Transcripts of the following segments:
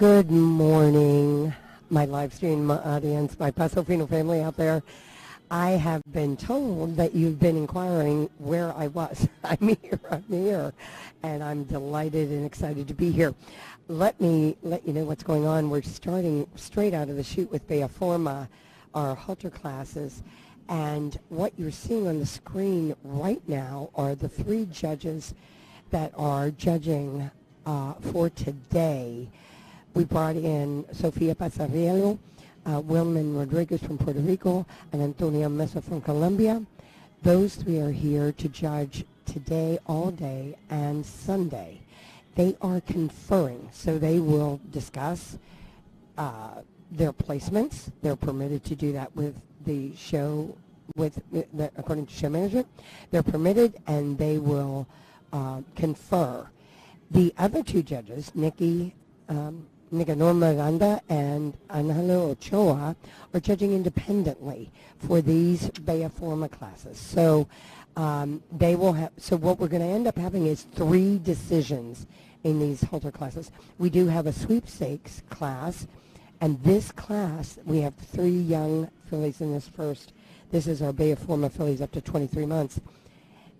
Good morning, my live stream audience, my Paso Fino family out there. I have been told that you've been inquiring where I was. I'm here, and I'm delighted and excited to be here. Let me let you know what's going on. We're starting straight out of the chute with Bea Forma, our halter classes, and what you're seeing on the screen right now are the three judges that are judging for today. We brought in Sofia Pasarello, Wilman Rodriguez from Puerto Rico, and Antonia Mesa from Colombia. Those three are here to judge today, all day, and Sunday. They are conferring, so they will discuss their placements. They're permitted to do that with the show, according to show management. They're permitted, and they will confer. The other two judges, Nicanor Miranda and Angelo Ochoa, are judging independently for these Bea Forma classes. So they will have. So what we're going to end up having is 3 decisions in these halter classes. We do have a sweepstakes class, and this class we have 3 young fillies in this first. This is our Bea Forma fillies up to 23 months.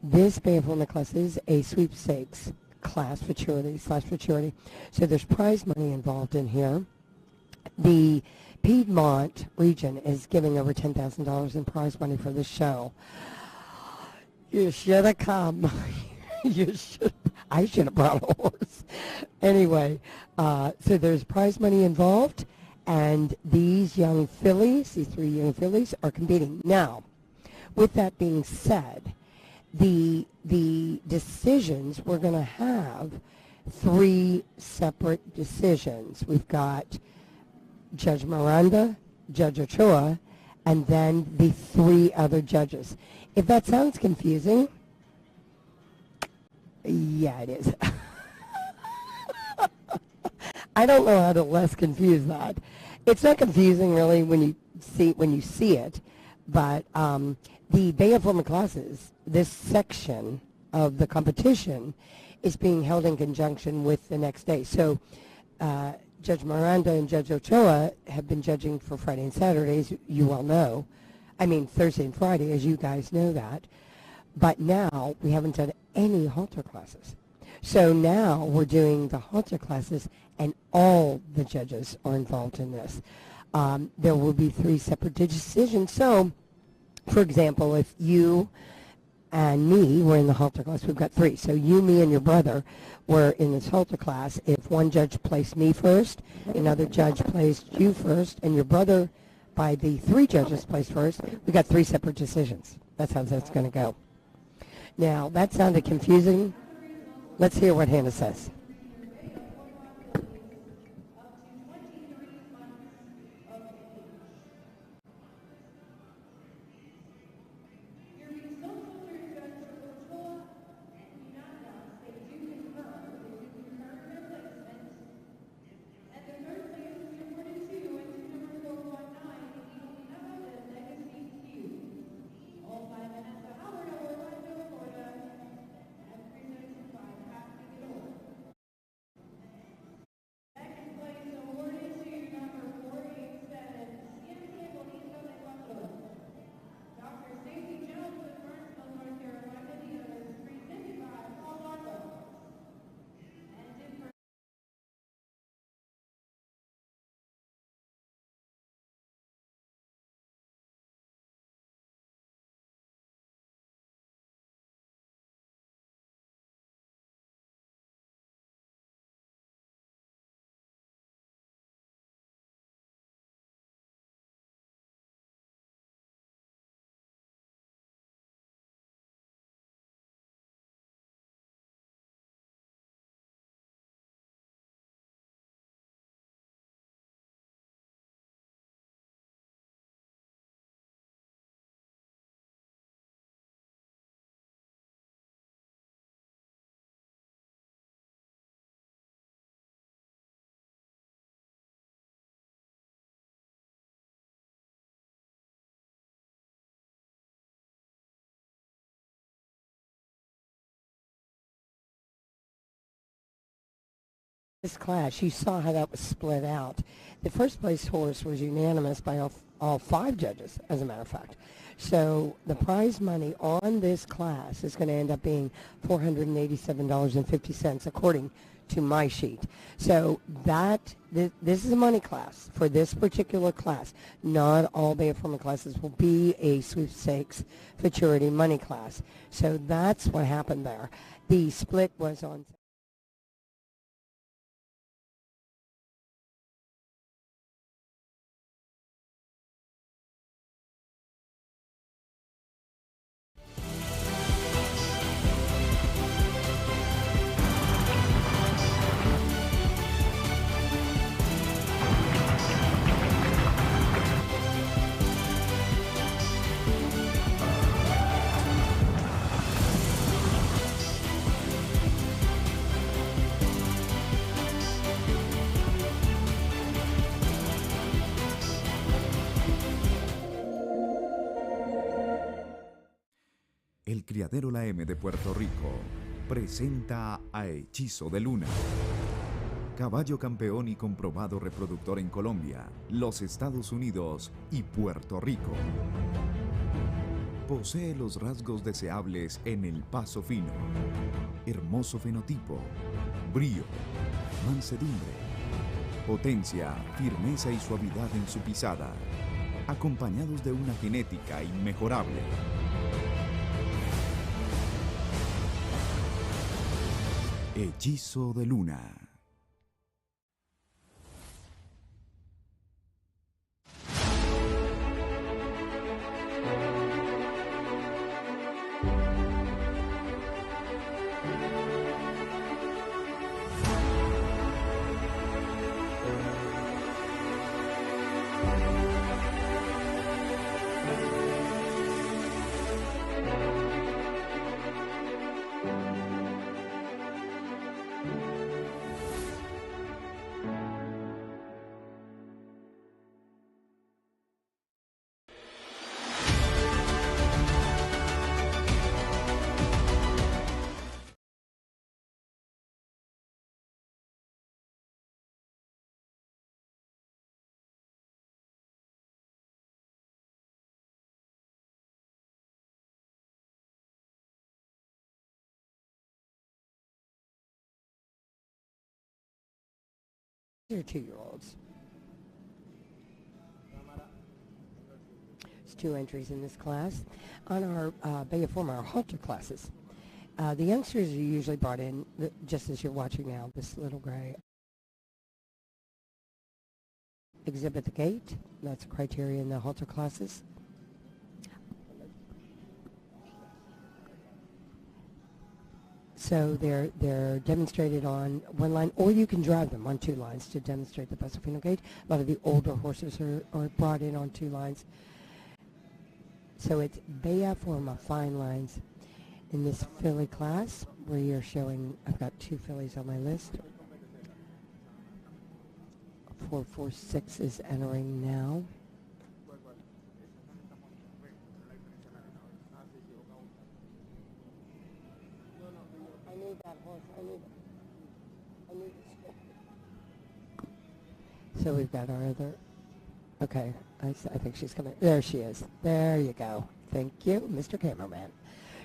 This Bea Forma class is a sweepstakes class, maturity. So there's prize money involved in here. The Piedmont region is giving over $10,000 in prize money for this show. You should have come. I should have brought a horse. Anyway, so there's prize money involved, and these young fillies, these 3 young fillies, are competing. Now, with that being said, the decisions, we're going to have 3 separate decisions. We've got Judge Miranda, Judge Ochoa, and then the 3 other judges. If that sounds confusing, yeah, it is. I don't know how to less confuse that. It's not confusing really when you see it, but the Bea Forma classes, this section of the competition, is being held in conjunction with the next day. So Judge Miranda and Judge Ochoa have been judging for Friday and Saturdays, you all know. I mean Thursday and Friday, as you guys know that. But now we haven't done any halter classes. So now we're doing the halter classes, and all the judges are involved in this. There will be 3 separate decisions. So, for example, if you and me were in the halter class, we've got 3. So you, me, and your brother were in this halter class. If one judge placed me first, another judge placed you first, and your brother, by the 3 judges, placed first, we got 3 separate decisions. That's how that's going to go. Now, that sounded confusing. Let's hear what Hannah says. This class, you saw how that was split out. The first place horse was unanimous by all 5 judges, as a matter of fact. So the prize money on this class is going to end up being $487.50, according to my sheet. So this is a money class for this particular class. Not all Bay of Forma classes will be a sweepstakes futurity money class. So that's what happened there. The split was on. El Criadero La M de Puerto Rico presenta a Hechizo de Luna. Caballo campeón y comprobado reproductor en Colombia, los Estados Unidos y Puerto Rico. Posee los rasgos deseables en el paso fino. Hermoso fenotipo, brío, mansedumbre, potencia, firmeza y suavidad en su pisada, acompañados de una genética inmejorable. Hechizo de Luna. They're 2-year-olds. There's 2 entries in this class. On our Bay of Forma, our halter classes, the youngsters are usually brought in, just as you're watching now, this little gray. Exhibit the gait. That's a criteria in the halter classes. So they're demonstrated on 1 line, or you can drive them on 2 lines to demonstrate the Paso Fino gait. A lot of the older horses are brought in on 2 lines. So it's Bay of Forma fine lines in this filly class, where you're showing, I've got 2 fillies on my list. 446 is entering now. That horse, I need it. So we've got our other, okay, I think she's coming. There she is. There you go. Thank you, Mr. Cameraman.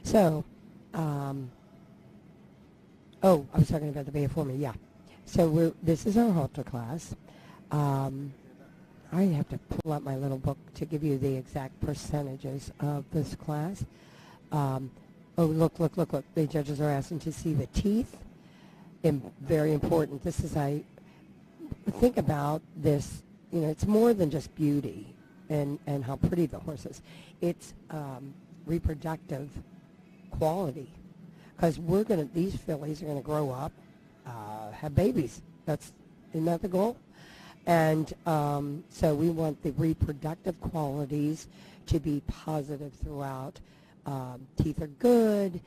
So, I was talking about the Bay of Forma, yeah. So this is our halter class. I have to pull out my little book to give you the exact percentages of this class. Oh, look. The judges are asking to see the teeth. And very important. This is, I think about this, it's more than just beauty and how pretty the horse is. It's reproductive quality. Because these fillies are going to grow up, have babies. Isn't that the goal? And so we want the reproductive qualities to be positive throughout. Teeth are good.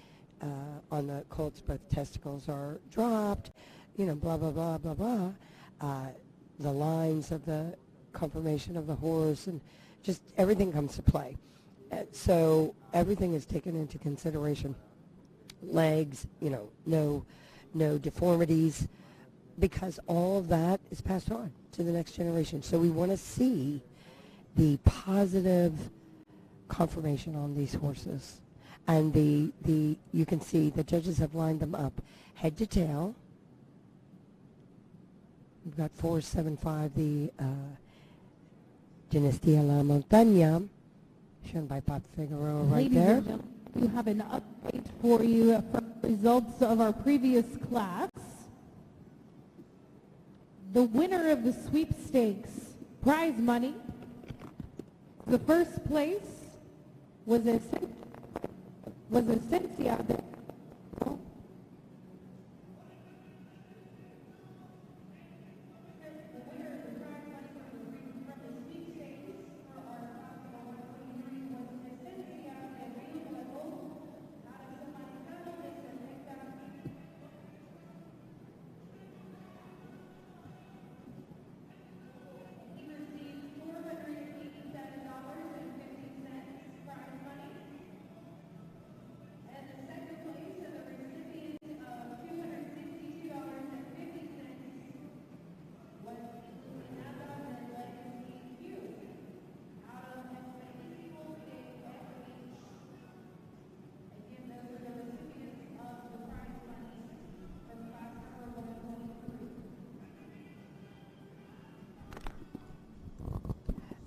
On the colts, both testicles are dropped. Blah, blah, blah, blah, blah. The lines of the conformation of the horse, and just everything comes to play. So everything is taken into consideration. Legs, no deformities. because all of that is passed on to the next generation. So we want to see the positive confirmation on these horses. And you can see the judges have lined them up head to tail. We've got 475, the Dinastía La Montaña, shown by Pop Figueroa right Ladies there. And gentlemen, we have an update for you from results of our previous class. The winner of the sweepstakes prize money, the first place was Esencia.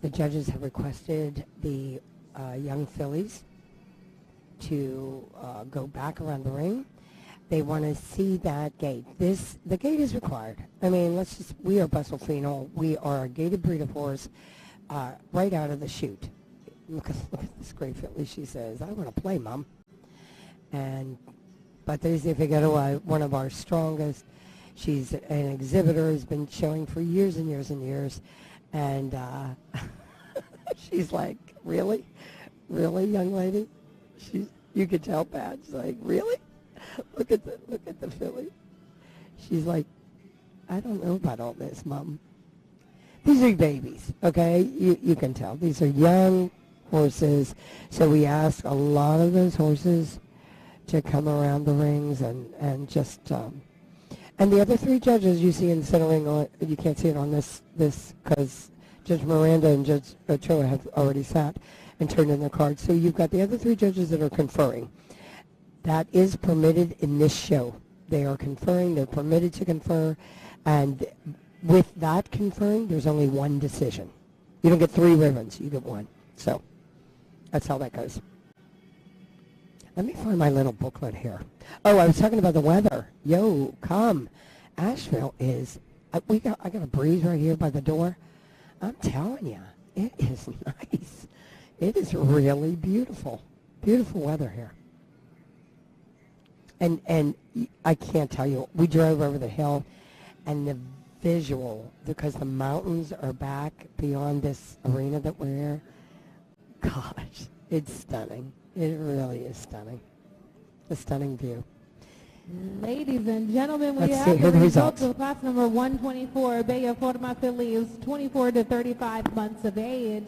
The judges have requested the young fillies to go back around the ring. They want to see that gate. The gate is required. I mean, we are Paso Fino. We are a gated breed of horse right out of the chute. Look at this great filly. She says, I want to play, Mom. But if you go to one of our strongest, she's an exhibitor, has been showing for years and years and years. And she's like, really? Really, young lady? You could tell, Pat. She's like, really? Look at the filly. She's like, I don't know about all this, Mom. These are babies, okay? You can tell. These are young horses. So we ask a lot of those horses to come around the rings and just... and the other three judges you see in the center ring, you can't see it on this because Judge Miranda and Judge Ochoa have already sat and turned in their cards. So you've got the other three judges that are conferring. That is permitted in this show. They are conferring. They're permitted to confer. And with that conferring, there's only one decision. You don't get three ribbons. You get one. So that's how that goes. Let me find my little booklet here. Oh, I was talking about the weather. Yo, come. Asheville is, I got a breeze right here by the door. I'm telling you, it is nice. It is really beautiful. Beautiful weather here. And I can't tell you, we drove over the hill, and the visual, because the mountains are back beyond this arena that we're in, gosh, it's stunning. It really is stunning. A stunning view. Ladies and gentlemen, we Let's have see, the the results results. of class number 124, Bella Forma fillies, 24 to 35 months of age.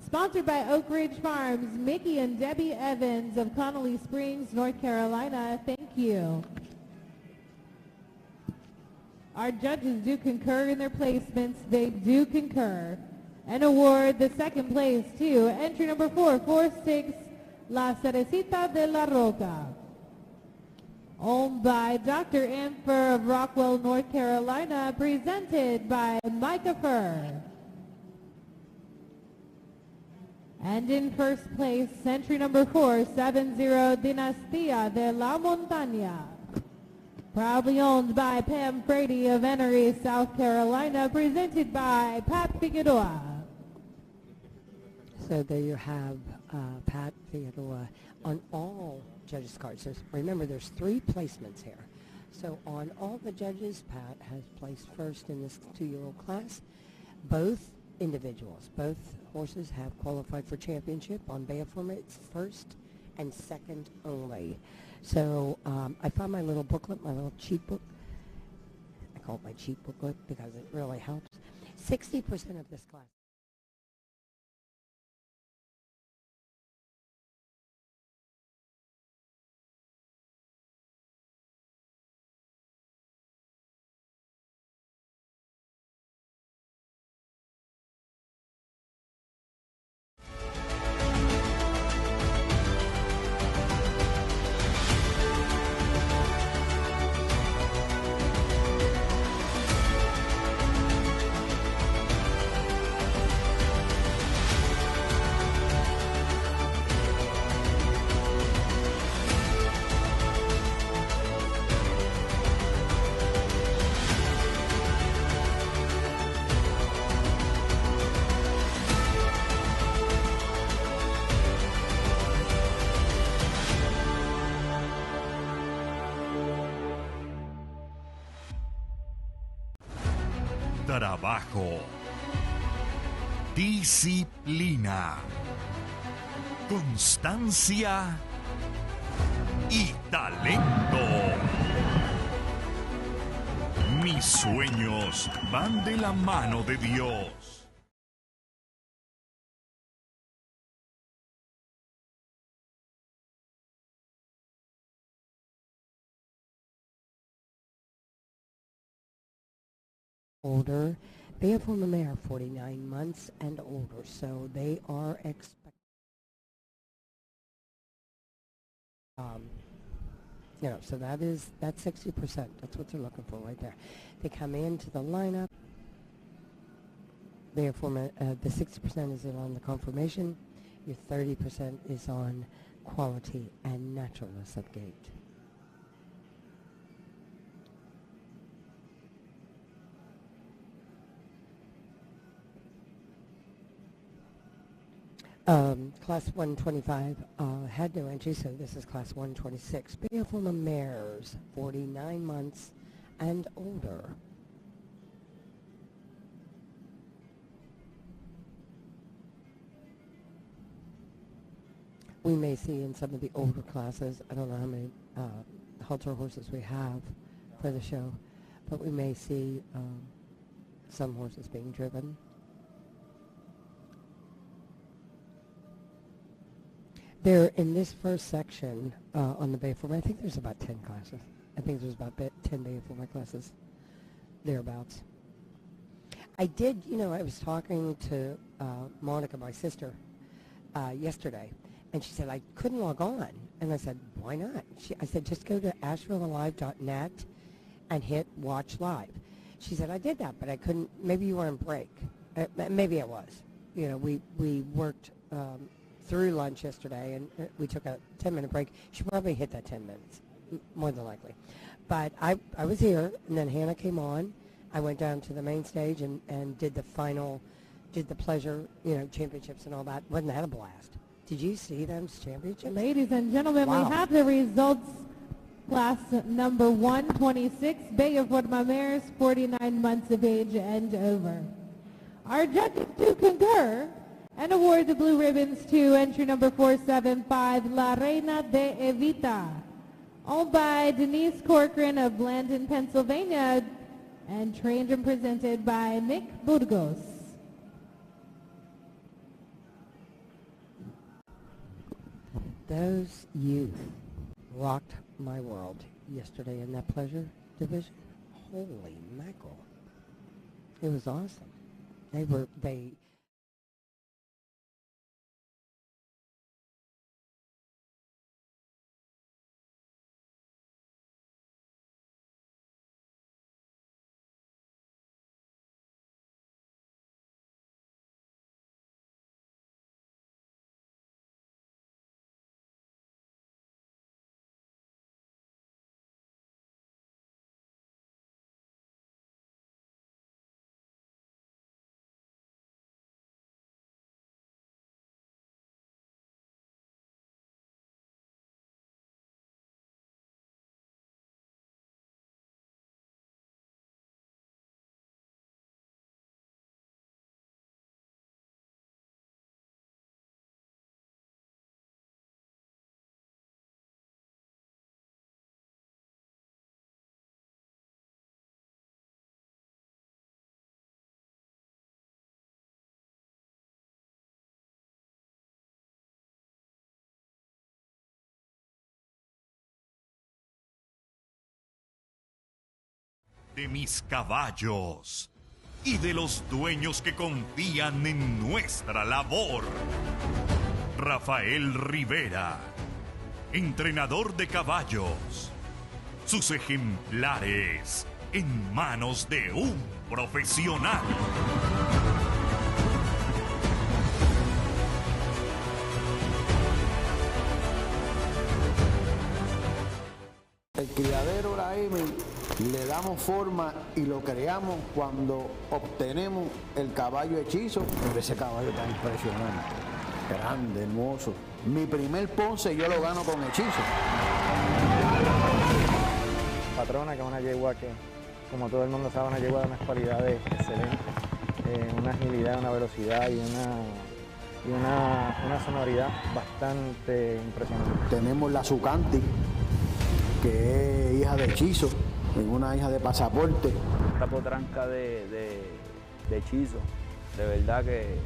Sponsored by Oak Ridge Farms, Mickey and Debbie Evans of Connolly Springs, North Carolina. Thank you. Our judges do concur in their placements. They do concur. And award the second place to entry number 446, La Cerecita de la Roca. Owned by Dr. Amfer of Rockwell, North Carolina, presented by Micah Fur. And in first place, entry number 470, Dinastía de la Montaña. Proudly owned by Pam Brady of Emery, South Carolina, presented by Pat Figueroa. So there you have Pat Figueroa on all judges' cards. Remember, there's three placements here. So on all the judges, Pat has placed first in this 2-year-old class. Both individuals, both horses have qualified for championship. On Bayforma, it's first and second only. So I found my little booklet, my little cheat book. I call it my cheat booklet because it really helps. 60% of this class. trabajo, disciplina, constancia y talento. Mis sueños van de la mano de Dios. Older. They have on the mare 49 months and older, so they are expected. So that's 60%. That's what they're looking for right there. They come into the lineup. They have the 60% is on the conformation. Your 30% is on quality and naturalness of gait. Class 125 had no entry, so this is Class 126. Beautiful mares, 49 months and older. We may see in some of the older classes, I don't know how many Halter horses we have for the show, but we may see some horses being driven. There, in this first section on the Bayformer, I think there's about 10 classes. I think there's about 10 Bayformer classes, thereabouts. I did, I was talking to Monica, my sister, yesterday, and she said, I couldn't log on. And I said, why not? I said, just go to AshevilleAlive.net and hit Watch Live. She said, I did that, but I couldn't. Maybe you were on break. Maybe I was. We worked through lunch yesterday, and we took a 10-minute break. She probably hit that 10 minutes, more than likely. But I was here, and then Hannah came on. I went down to the main stage and did the final, did the pleasure, championships and all that. Wasn't that a blast? Did you see them championships? Ladies and gentlemen, Wow. we have the results. Class number 126, Bay of Forma mares, 49 months of age and over. Our judges do concur and award the blue ribbons to entry number 475, La Reina de Evita, owned by Denise Corcoran of Blandon, Pennsylvania, and trained and presented by Nick Burgos. Those youth rocked my world yesterday in that pleasure division. Holy mackerel. It was awesome. They de mis caballos y de los dueños que confían en nuestra labor. Rafael Rivera, entrenador de caballos. Sus ejemplares en manos de un profesional. El criadero La M le damos forma y lo creamos cuando obtenemos el caballo hechizo. Pero ese caballo tan impresionante, grande, hermoso. Mi primer Ponce yo lo gano con hechizo. Patrona, que es una yegua que como todo el mundo sabe, una yegua de unas cualidades excelentes, una agilidad, una velocidad y una sonoridad bastante impresionante. Tenemos la Sucanti, que es hija de Hechizo, una hija de Pasaporte. Esta potranca de Hechizo, de verdad que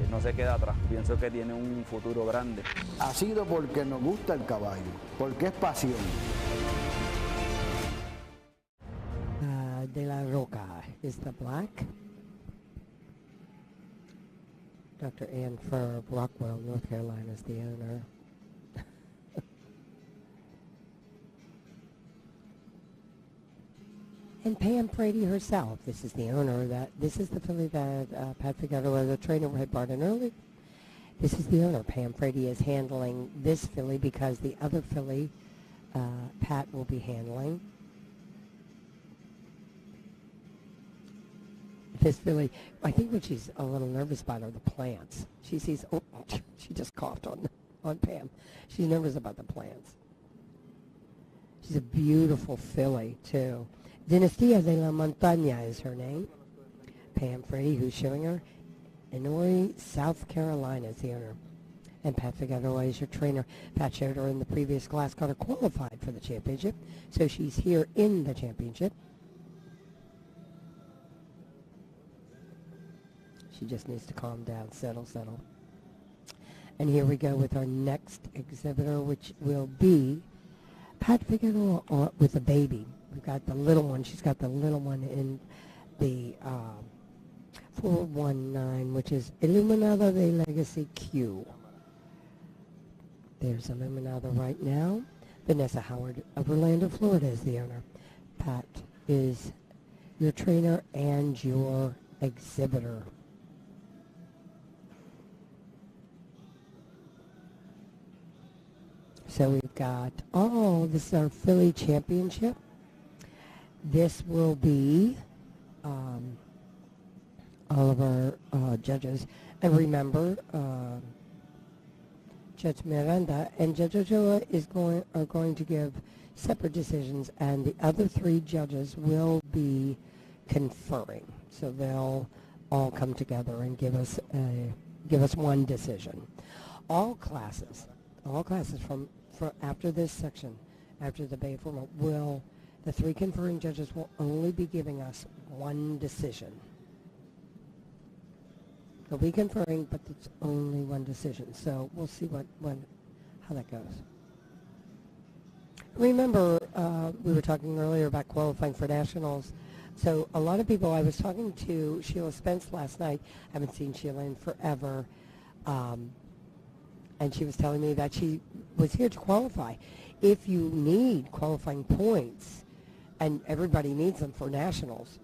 no se queda atrás. Pienso que tiene un futuro grande. Ha sido porque nos gusta el caballo, porque es pasión. De la Roca is the black. Dr. Ann Furr, Rockwell, North Carolina is the owner. And Pam Brady herself, this is the owner. This is the filly that Pat Figueroa, the trainer, had brought in early. This is the owner. Pam Brady is handling this filly because the other filly, Pat will be handling. This filly, I think what she's a little nervous about are the plants. She sees, oh, she just coughed on Pam. She's nervous about the plants. She's a beautiful filly, too. Dinastía de la Montaña is her name. Pam Brady, who's showing her. Inouye, South Carolina is the owner. And Pat Figueroa is your trainer. Pat showed her in the previous class, got her qualified for the championship. So she's here in the championship. She just needs to calm down, settle. And here we go with our next exhibitor, which will be Pat Figueroa with a baby. We've got the little one. She's got the little one in the 419, which is Iluminado de Legacy Q. There's Iluminado right now. Vanessa Howard of Orlando, Florida is the owner. Pat is your trainer and your exhibitor. So we've got, this is our Philly Championship. This will be all of our judges. And remember, Judge Miranda and Judge Ochoa are going to give separate decisions, and the other three judges will be conferring. So they'll all come together and give us one decision. All classes from after this section, after the Bay Formal, the three conferring judges will only be giving us one decision. They'll be conferring, but it's only one decision. So we'll see how that goes. Remember, we were talking earlier about qualifying for nationals. So a lot of people, I was talking to Sheila Spence last night. I haven't seen Sheila in forever. And she was telling me that she was here to qualify. If you need qualifying points, and everybody needs them for nationals,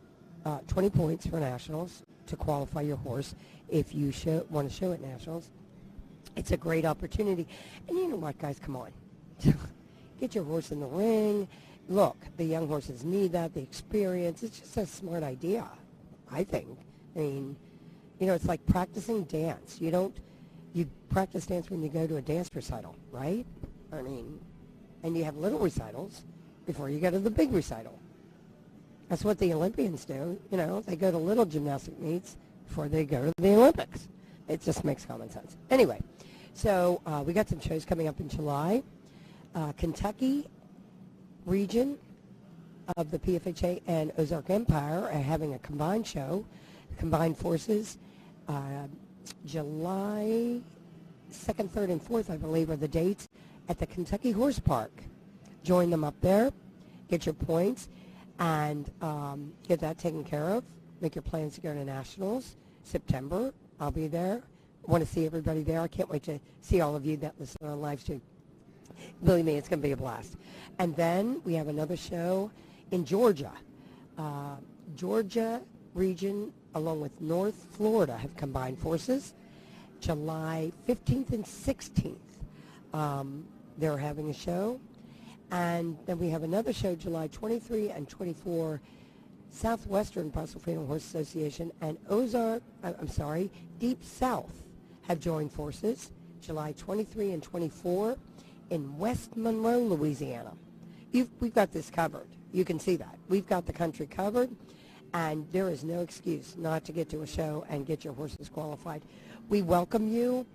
20 points for nationals to qualify your horse if you want to show at nationals. It's a great opportunity. And you know what, guys, come on. Get your horse in the ring. Look, the young horses need that, the experience. It's just a smart idea, I think. I mean, it's like practicing dance. You practice dance when you go to a dance recital, right? I mean, and you have little recitals before you go to the big recital. That's what the Olympians do. They go to little gymnastic meets before they go to the Olympics. It just makes common sense. Anyway, so we got some shows coming up in July. Kentucky region of the PFHA and Ozark Empire are having a combined show, combined forces. July 2nd, 3rd, and 4th, I believe, are the dates at the Kentucky Horse Park. Join them up there, get your points, and get that taken care of. Make your plans to go to nationals. September, I'll be there. I want to see everybody there. I can't wait to see all of you that listen on live stream. Believe me, it's going to be a blast. And then we have another show in Georgia. Georgia region, along with North Florida, have combined forces. July 15th and 16th, they're having a show. And then we have another show July 23 and 24, Southwestern Paso Fino Horse Association and Deep South have joined forces July 23 and 24 in West Monroe, Louisiana. We've got this covered. You can see that. We've got the country covered, and there is no excuse not to get to a show and get your horses qualified. We welcome you.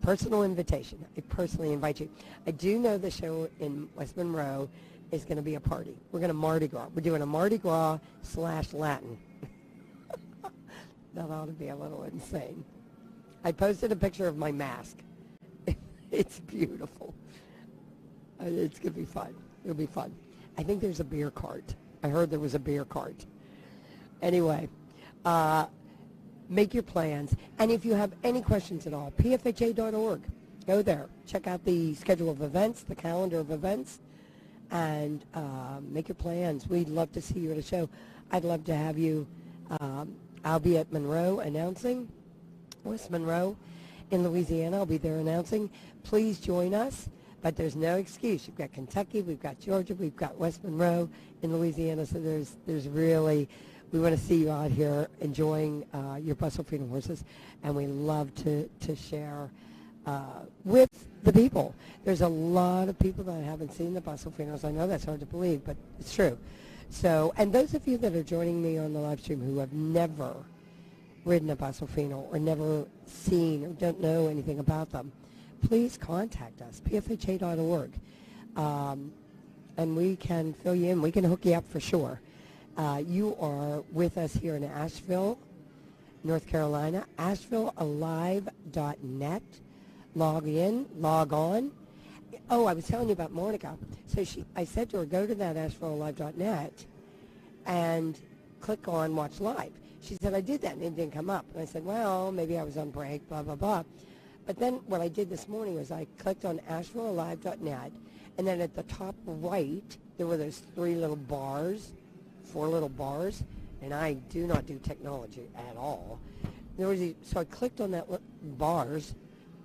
Personal invitation. I personally invite you. I do know the show in West Monroe is going to be a party. We're going to Mardi Gras. We're doing a Mardi Gras / Latin. That ought to be a little insane. I posted a picture of my mask. It's beautiful. It's going to be fun. It'll be fun. I think there's a beer cart. I heard there was a beer cart. Anyway, make your plans. And if you have any questions at all, pfha.org. Go there. Check out the schedule of events, the calendar of events, and make your plans. We'd love to see you at a show. I'd love to have you. I'll be at Monroe announcing, West Monroe in Louisiana. I'll be there announcing. Please join us. But there's no excuse. You've got Kentucky, we've got Georgia, we've got West Monroe in Louisiana. So there's really, we want to see you out here enjoying your Paso Fino horses, and we love to share with the people. There's a lot of people that haven't seen the Paso Finos. I know that's hard to believe, but it's true. So, and those of you that are joining me on the live stream who have never ridden a Paso Fino or never seen or don't know anything about them, please contact us, pfha.org, and we can fill you in. We can hook you up for sure. You are with us here in Asheville, North Carolina, AshevilleAlive.net. Log in, log on. Oh, I was telling you about Monica. So I said to her, go to that AshevilleAlive.net and click on Watch Live. She said, I did that, and it didn't come up. And I said, well, maybe I was on break, blah, blah, blah. But then what I did this morning was I clicked on AshevilleAlive.net, and then at the top right, there were those 4 little bars, and I do not do technology at all. So I clicked on that bars,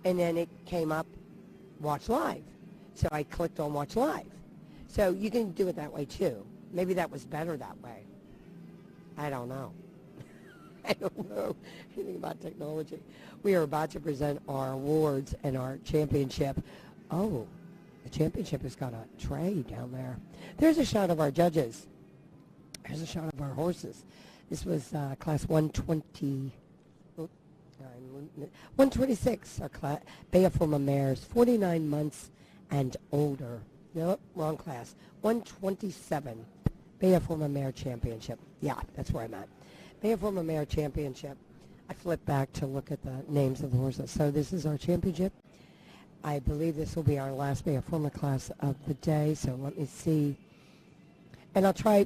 and then it came up Watch Live. So I clicked on Watch Live. So you can do it that way too. Maybe that was better that way. I don't know. I don't know anything about technology. We are about to present our awards and our championship. Oh, the championship has got a tray down there. There's a shot of our judges. There's a shot of our horses. This was class 126, our class, Beaforma mares, 49 months and older. Nope, wrong class. 127, Beaforma Mare Championship. Yeah, that's where I'm at. Beaforma Mare Championship. I flipped back to look at the names of the horses. So this is our championship. I believe this will be our last Beaforma class of the day. So let me see. And I'll try,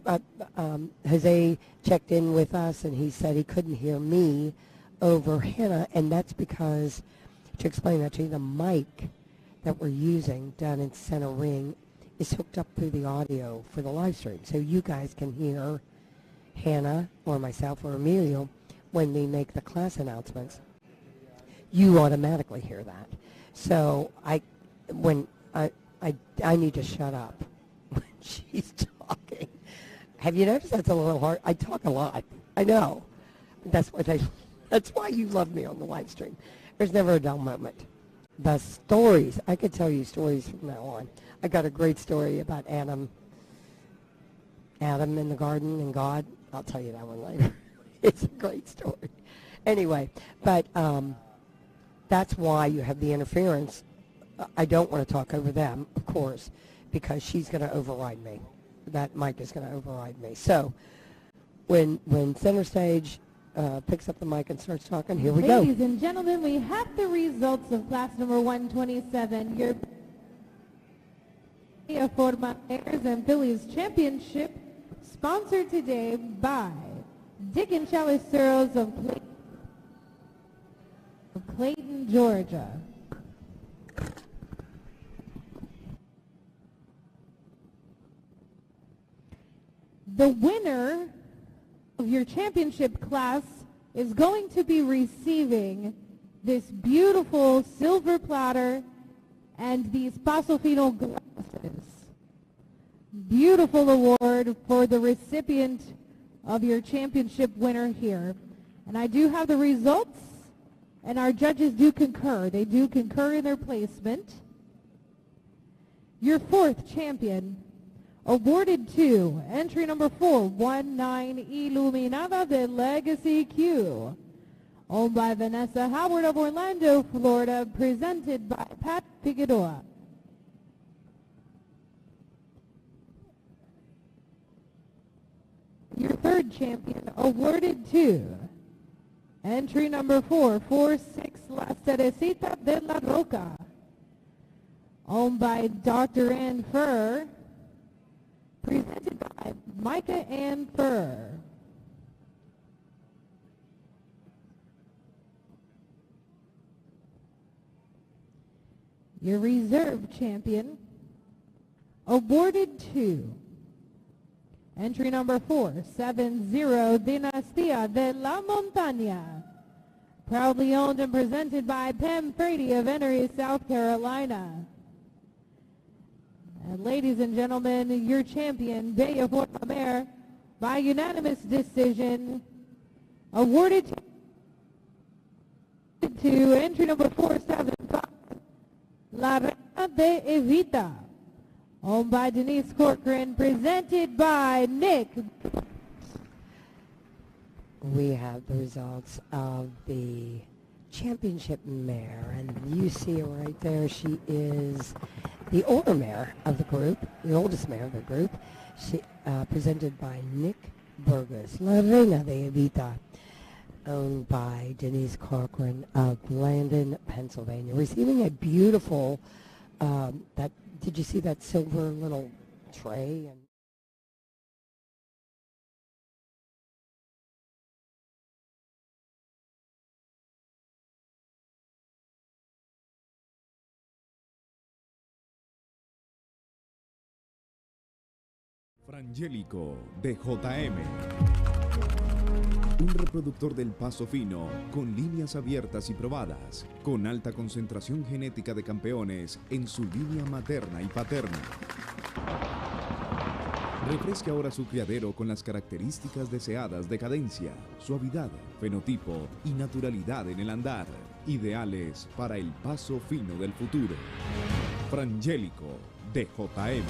Jose checked in with us, and he said he couldn't hear me over Hannah, and that's because, to explain that to you, the mic that we're using down in center ring is hooked up through the audio for the live stream. So you guys can hear Hannah or myself or Emilio when we make the class announcements. You automatically hear that. So I need to shut up when she's talking. Have you noticed that's a little hard? I talk a lot. I know. That's why you love me on the live stream. There's never a dull moment. The stories, I could tell you stories from now on. I got a great story about Adam in the garden and God. I'll tell you that one later. It's a great story. Anyway, but that's why you have the interference. I don't want to talk over them, of course, because she's going to override me. That mic is going to override me. So when center stage picks up the mic and starts talking, here we go. Ladies and gentlemen, we have the results of class number 127, your Beaforma Mares and Fillies Championship, sponsored today by Dick and Chalice Searles of Clayton, Georgia. The winner of your championship class is going to be receiving this beautiful silver platter and these Paso Fino glasses. Beautiful award for the recipient of your championship winner here. And I do have the results, and our judges do concur. They do concur in their placement. Your fourth champion, Awarded to entry number 419 Iluminada de Legacy Q. Owned by Vanessa Howard of Orlando, Florida. Presented by Pat Figueroa. Your third champion awarded to entry number 446 La Cerecita de la Roca. Owned by Dr. Ann Furr. Presented by Micah Ann Furr. Your reserve champion awarded to entry number 470 Dinastía de la Montaña. Proudly owned and presented by Pam Frady of Emery, South Carolina. And ladies and gentlemen, your champion, Bella Forma Mare, by unanimous decision, awarded to entry number 475, La Reina de Evita, owned by Denise Corcoran, presented by Nick. We have the results of the championship mare, and you see her right there. She is the older mare of the group, the oldest mare of the group. She presented by Nick Burgess, La Reina de Evita, owned by Denise Corcoran of Landon, Pennsylvania. Receiving a beautiful, did you see that silver little tray? And Frangélico de JM. Un reproductor del Paso Fino con líneas abiertas y probadas, con alta concentración genética de campeones en su línea materna y paterna. Refresque ahora su criadero con las características deseadas de cadencia, suavidad, fenotipo y naturalidad en el andar, ideales para el Paso Fino del futuro. Frangélico de JM.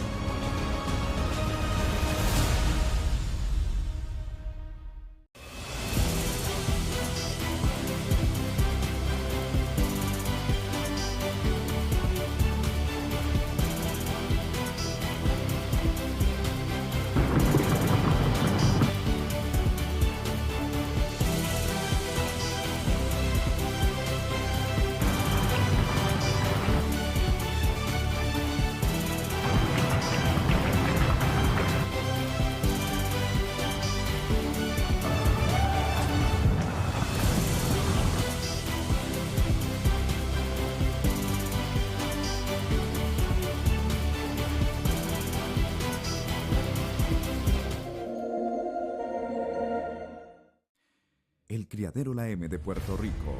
El Criadero La M de Puerto Rico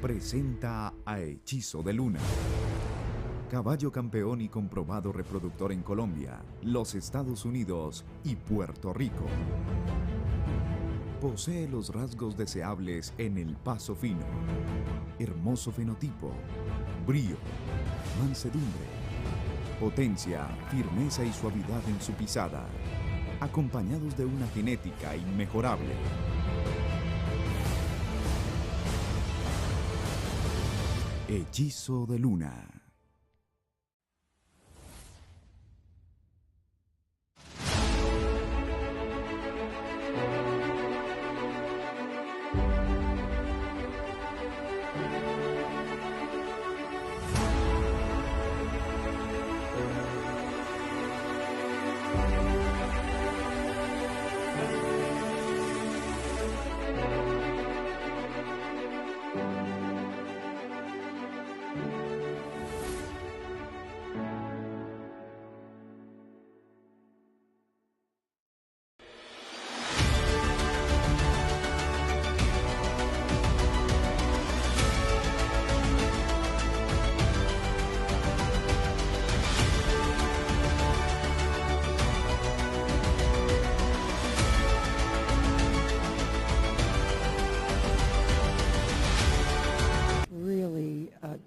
presenta a Hechizo de Luna. Caballo campeón y comprobado reproductor en Colombia, los Estados Unidos y Puerto Rico. Posee los rasgos deseables en el Paso Fino. Hermoso fenotipo, brío, mansedumbre, potencia, firmeza y suavidad en su pisada, acompañados de una genética inmejorable. Hechizo de Luna.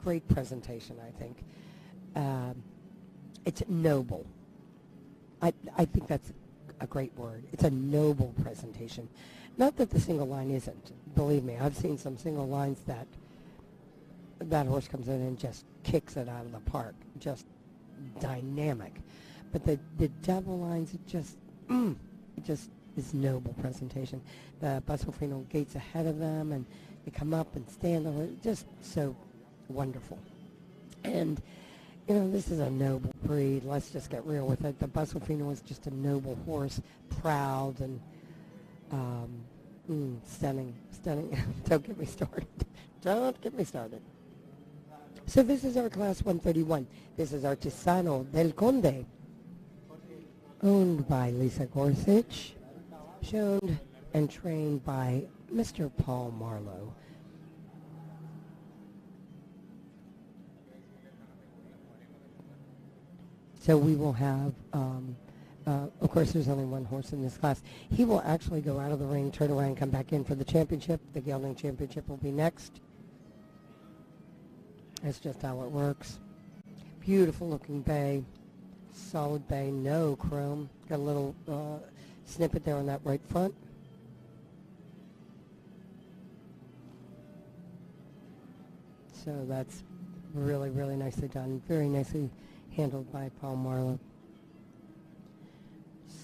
Great presentation, I think. It's noble. I think that's a great word. It's a noble presentation. Not that the single line isn't. Believe me, I've seen some single lines that horse comes in and just kicks it out of the park. Just dynamic. But the double lines, it just is noble presentation. The Paso Fino gates ahead of them, and they come up and stand on it. Just so wonderful. And, you know, this is a noble breed. Let's just get real with it. The Paso Fino is just a noble horse, proud and stunning. Don't get me started. Don't get me started. So this is our class 131. This is Artesano del Conde, owned by Lisa Gorsuch, shown and trained by Mr. Paul Marlowe. So we will have, of course, there's only one horse in this class. He will actually go out of the ring, turn around, come back in for the championship. The Gelding Championship will be next. That's just how it works. Beautiful looking bay, solid bay, no chrome. Got a little snippet there on that right front. So that's really, really nicely done. Very nicely handled by Paul Marlowe.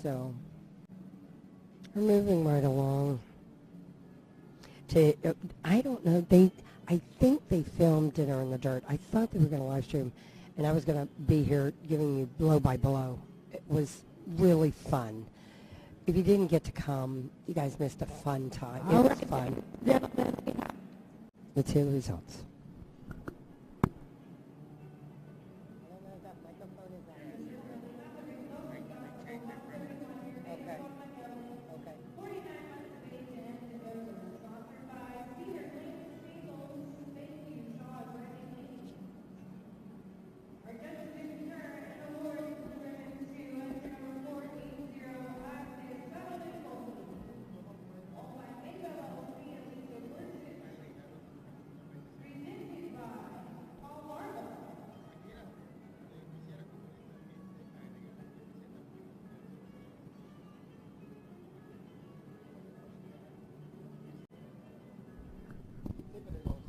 So we're moving right along. I don't know, I think they filmed Dinner in the Dirt. I thought they were going to live stream, and I was going to be here giving you blow by blow. It was really fun. If you didn't get to come, you guys missed a fun time. It was fun. Let's hear the results.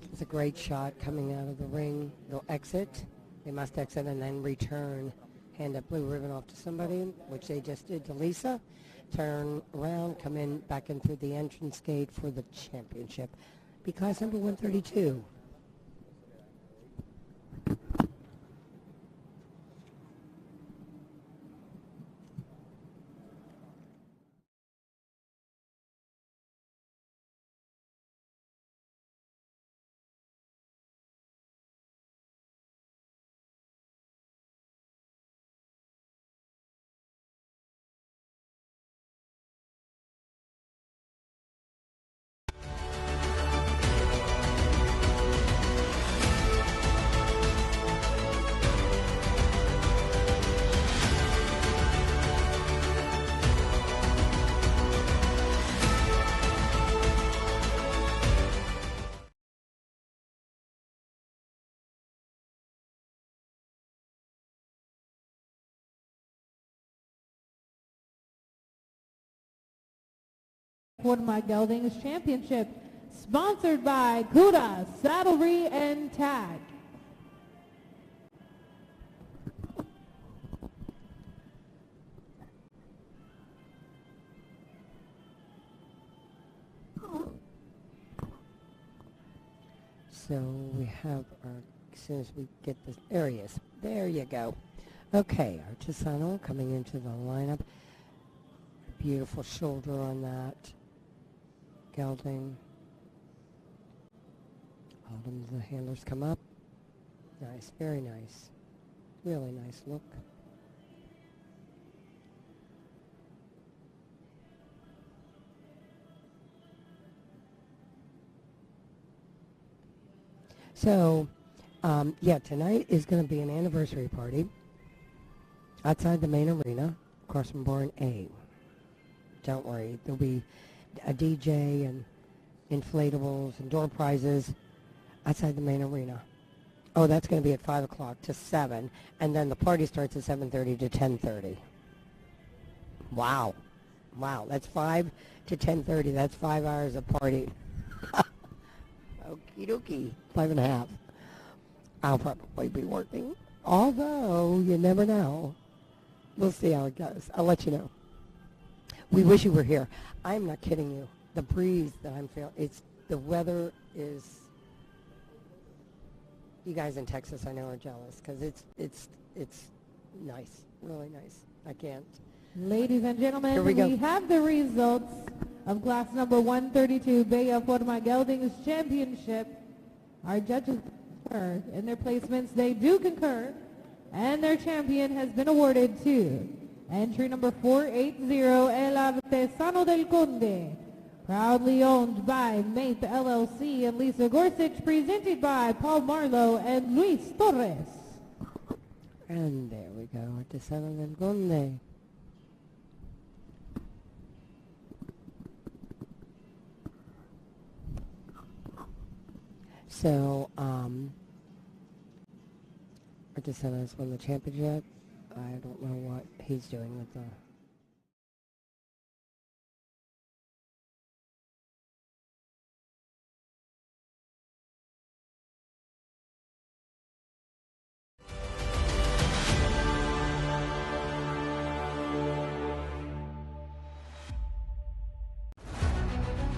It's a great shot coming out of the ring. They'll exit. They must exit and then return. Hand that blue ribbon off to somebody, which they just did to Lisa. Turn around, come in, back in through the entrance gate for the championship. Be class number 132. For my Gelding's Championship, sponsored by Cuda Saddlery and Tag. So we have our, as soon as we get this, there he is. There you go. Okay, Artesano coming into the lineup. Beautiful shoulder on that. Gelding. All of the handlers come up. Nice, very nice. Really nice look. So, yeah, tonight is going to be an anniversary party outside the main arena, across from Barn A. Don't worry, there'll be a DJ and inflatables and door prizes outside the main arena. Oh, that's going to be at 5 o'clock to 7, and then the party starts at 7:30 to 10:30. Wow. Wow. That's 5 to 10:30. That's 5 hours of partying. Okie dokie. 5.5. I'll probably be working. Although, you never know. We'll see how it goes. I'll let you know. We wish you were here. I'm not kidding you. The breeze that I'm feeling, the weather is, you guys in Texas I know are jealous because it's nice, really nice. I can't. Ladies and gentlemen, Here we go. we have the results of class number 132, Bella Forma Gelding's championship. Our judges concur in their placements. They do concur, and their champion has been awarded to entry number 480, El Artesano del Conde, proudly owned by Mate LLC and Lisa Gorsuch, presented by Paul Marlowe and Luis Torres. And there we go, Artesano del Conde. So, Artesano has won the championship. I don't know what he's doing with the...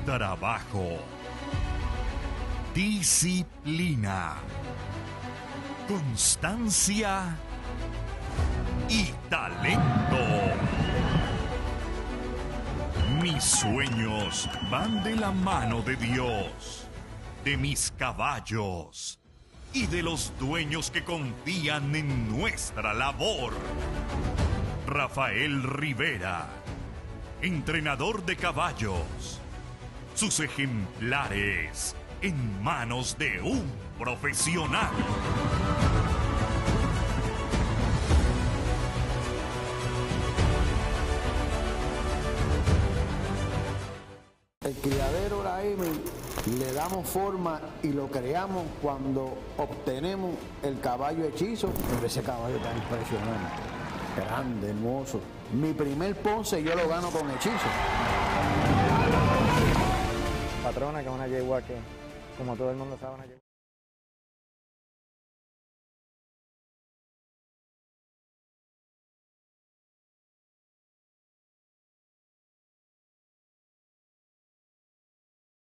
Trabajo, disciplina, constancia y talento. Mis sueños van de la mano de Dios, de mis caballos y de los dueños que confían en nuestra labor. Rafael Rivera, entrenador de caballos. Sus ejemplares en manos de un profesional. El criadero la M le damos forma y lo creamos cuando obtenemos el caballo hechizo. Pero ese caballo tan impresionante, grande, hermoso. Mi primer Ponce yo lo gano con hechizo. Patrona, que es una yegua que, como todo el mundo sabe, una yegua.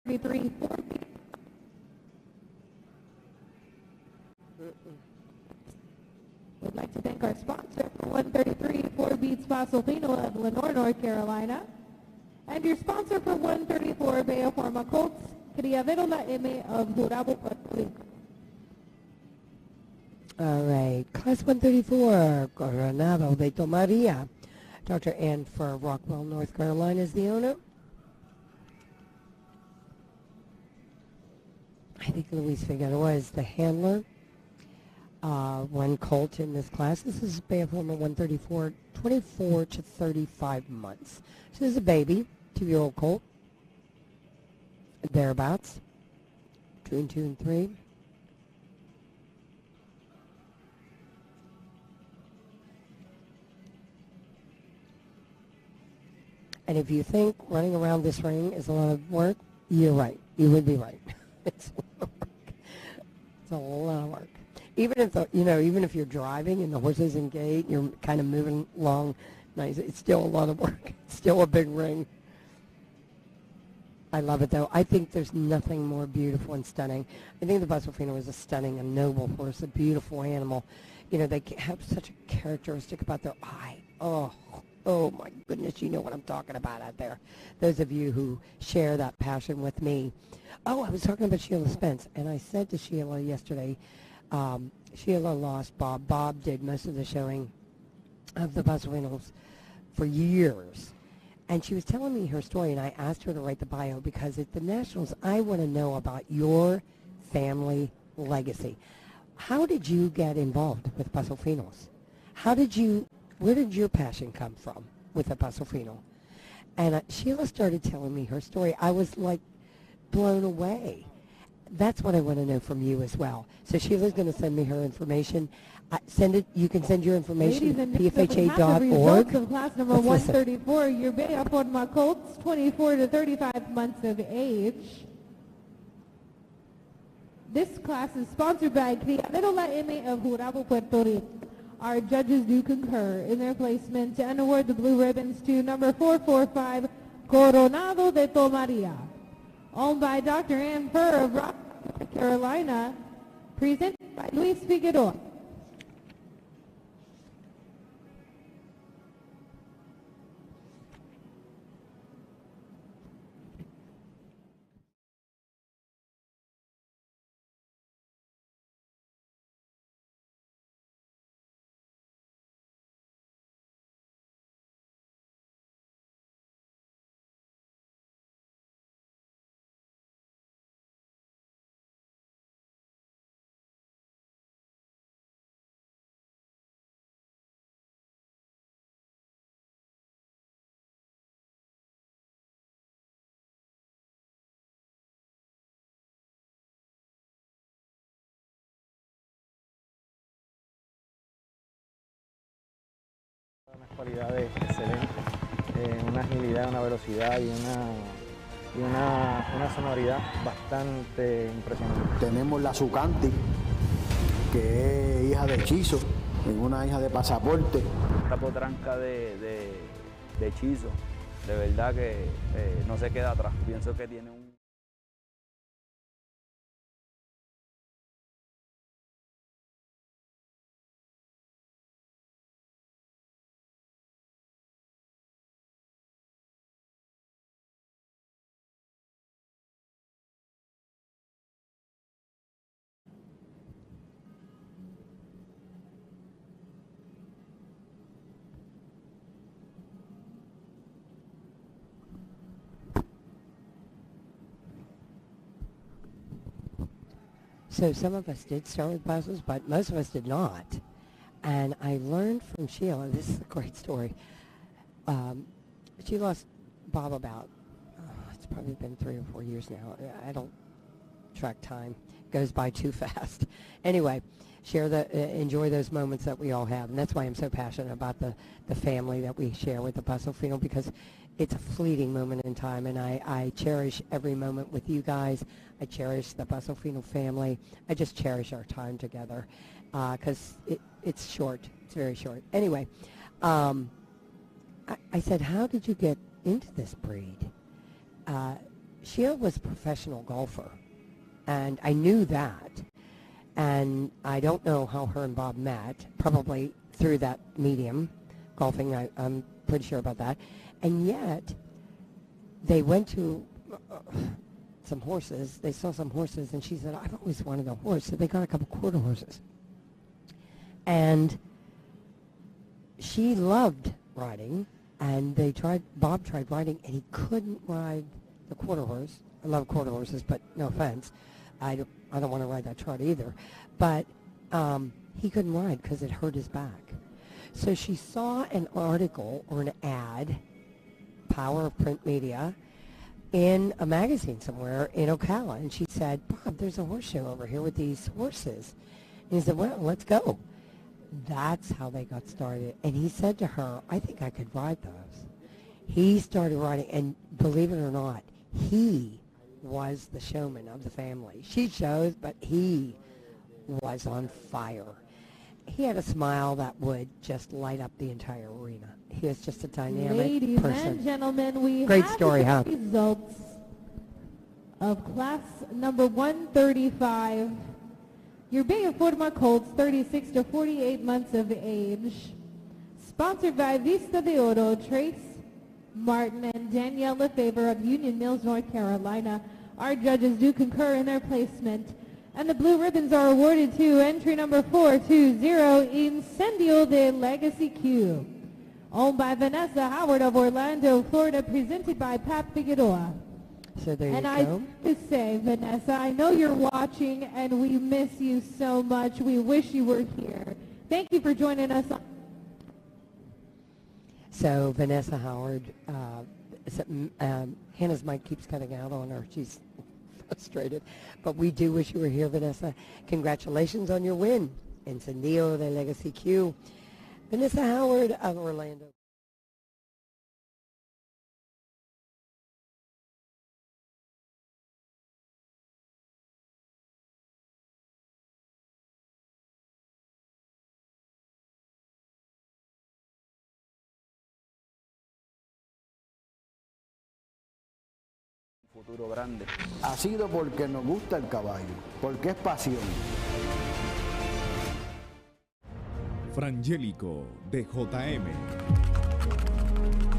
We'd like to thank our sponsor for 133 4 Beats Paso Fino of Lenore, North Carolina. And your sponsor for 134 Bella Forma Colts, Criadero La M of Jurabo, Puerto Rico. All right, Class 134, Coronado de Tomaria. Dr. Ann for Rockwell, North Carolina is the owner. I think Luis Figueroa is the handler. One Colt in this class. This is Bella Forma 134, 24 to 35 months. So this is a baby, 2-year-old Colt, thereabouts, between 2 and 3. And if you think running around this ring is a lot of work, you're right. You would be right. It's a lot of work. It's a lot of work. Even if even if you're driving and the horse isn't gate, you're kind of moving along nice. It's still a lot of work. It's still a big ring. I love it though. I think there's nothing more beautiful and stunning. I think the Paso Fino is a stunning, a noble horse, a beautiful animal. You know, they have such a characteristic about their eye. Oh my goodness, you know what I'm talking about out there. Those of you who share that passion with me. Oh, I was talking about Sheila Spence, and I said to Sheila yesterday, Sheila lost Bob. Bob did most of the showing of the Paso Finos for years. And she was telling me her story, and I asked her to write the bio because at the Nationals, I want to know about your family legacy. How did you get involved with Paso Finos? Where did your passion come from with the Paso Fino? And Sheila started telling me her story. I was like blown away. that's what I want to know from you as well. So Sheila's going to send me her information. Send it. You can send your information to pfha.org. Results of class number 134, your Bella Forma Colts, 24 to 35 months of age. This class is sponsored by Criadero La M of Jurabo, Puerto Rico. Our judges do concur in their placement and award the blue ribbons to number 445, Coronado de Tomaria. Owned by Dr. Ann Furr of Rock, North Carolina. Presented by Luis Figueroa. Unas cualidades excelentes, una agilidad, una velocidad y una sonoridad bastante impresionante. Tenemos la Zucanti, que es hija de Hechizo, es una hija de Pasaporte. Esta potranca de Hechizo, de verdad que no se queda atrás. Pienso que tiene un... So some of us did start with buses, but most of us did not. And I learned from Sheila, this is a great story. She lost Bob about, it's probably been 3 or 4 years now. I don't track time. It goes by too fast. Anyway, enjoy those moments that we all have. And that's why I'm so passionate about the family that we share with the Paso Fino, because it's a fleeting moment in time, and I cherish every moment with you guys. I cherish the Paso Fino family. I just cherish our time together because it's short. It's very short. Anyway, I said, how did you get into this breed? Sheila was a professional golfer, and I knew that. And I don't know how her and Bob met, probably through that medium, golfing. I'm pretty sure about that. And yet, they went to some horses. They saw some horses, and she said, I've always wanted a horse. So they got a couple quarter horses. And she loved riding, and Bob tried riding, and he couldn't ride the quarter horse. I love quarter horses, but no offense. I don't want to ride that trot either. But he couldn't ride because it hurt his back. So she saw an article or an ad, power of print media, in a magazine somewhere in Ocala. And she said, Bob, there's a horse show over here with these horses. And he said, well, let's go. That's how they got started. And he said to her, I think I could ride those. He started riding, and believe it or not, he was the showman of the family. She shows, but he was on fire. He had a smile that would just light up the entire arena. He was just a dynamic Ladies person. and gentlemen, we Great have story, the huh? results of class number 135. Your Bella Forma Colts, 36 to 48 months of age. Sponsored by Vista de Oro, Trace Martin and Danielle Lefevre of Union Mills, North Carolina. Our judges do concur in their placement. And the blue ribbons are awarded to entry number 420, Incendio de Legacy Q. Owned by Vanessa Howard of Orlando, Florida, presented by Pat Figueroa. So there And you I go. have to say, Vanessa, I know you're watching, and we miss you so much. We wish you were here. Thank you for joining us. So Vanessa Howard, Hannah's mic keeps cutting out on her. She's frustrated. But we do wish you were here, Vanessa. Congratulations on your win. Encendido de Legacy Q. Vanessa Howard of Orlando. Futuro grande. Ha sido porque nos gusta el caballo, porque es pasión. Frangélico de JM.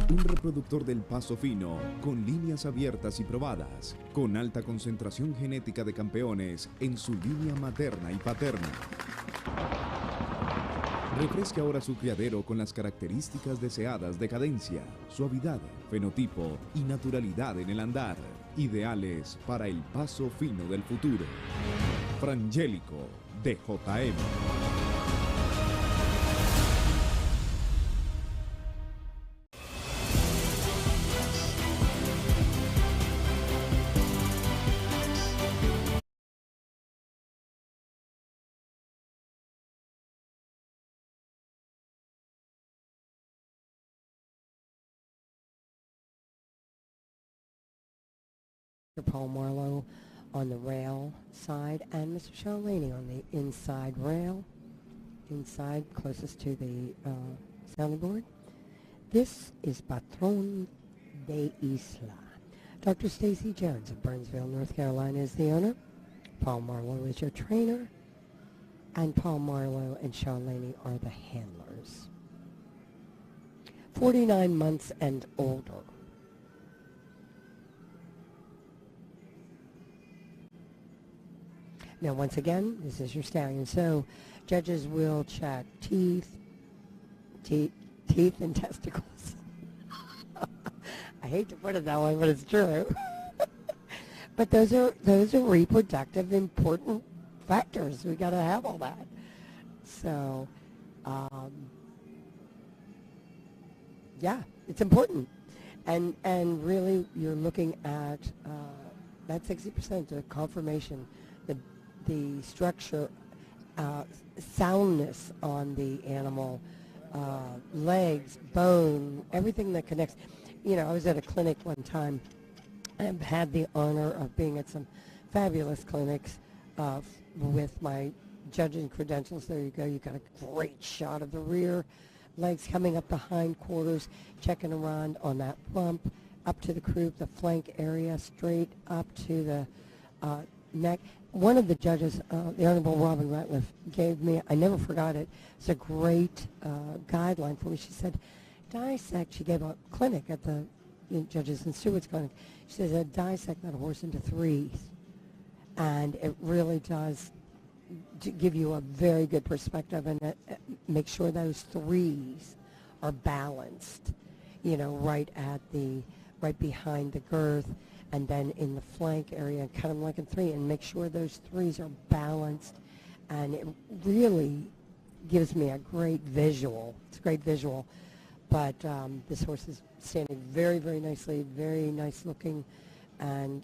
Un reproductor del paso fino, con líneas abiertas y probadas, con alta concentración genética de campeones en su línea materna y paterna. Refresque ahora su criadero con las características deseadas de cadencia, suavidad, fenotipo y naturalidad en el andar, ideales para el paso fino del futuro. Frangélico de JM. Paul Marlowe on the rail side and Mr. Shalini on the inside rail, inside closest to the sounding board. This is Patron de Isla. Dr. Stacy Jones of Burnsville, North Carolina is the owner. Paul Marlowe is your trainer. And Paul Marlowe and Shalini are the handlers. 49 months and older. Now, once again, this is your stallion. So, judges will check teeth and testicles. I hate to put it that way, but it's true. But those are reproductive important factors. We got to have all that. So, yeah, it's important. And really, you're looking at that 60%, the conformation, the structure, soundness on the animal, legs, bone, everything that connects. You know, I was at a clinic one time. I've had the honor of being at some fabulous clinics with my judging credentials. There you go. You got a great shot of the rear legs coming up the hind quarters, checking around on that rump, up to the croup, the flank area, straight up to the neck. One of the judges, the Honorable Robin Ratliff, gave me, I never forgot it, it's a great guideline for me. She said, dissect, she gave a clinic at the Judges and Stewards Clinic. She says, dissect that horse into threes. And it really does give you a very good perspective and make sure those threes are balanced, you know, right behind the girth, and then in the flank area, cut them like in three, and make sure those threes are balanced. And it really gives me a great visual. It's a great visual. But this horse is standing very, very nicely, very nice looking, and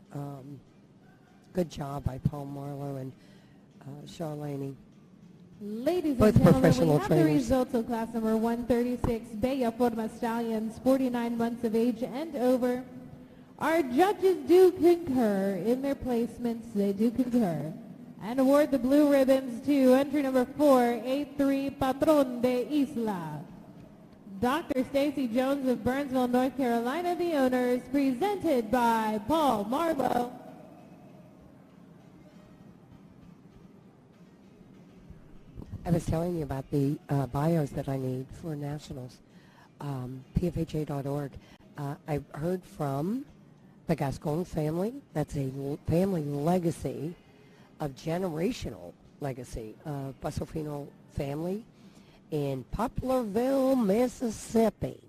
good job by Paul Marlowe and Charlene. Ladies Both and gentlemen, professional we have trainers. the results of class number 136, Bella Forma Stallions, 49 months of age and over. Our judges do concur in their placements. They do concur. And award the blue ribbons to entry number 483, Patron de Isla. Dr. Stacy Jones of Burnsville, North Carolina, the owners, presented by Paul Marlowe. I was telling you about the bios that I need for nationals. PFHA.org. I heard from the Gascon family. That's a family legacy of generational legacy. Paso Fino family in Poplarville, Mississippi.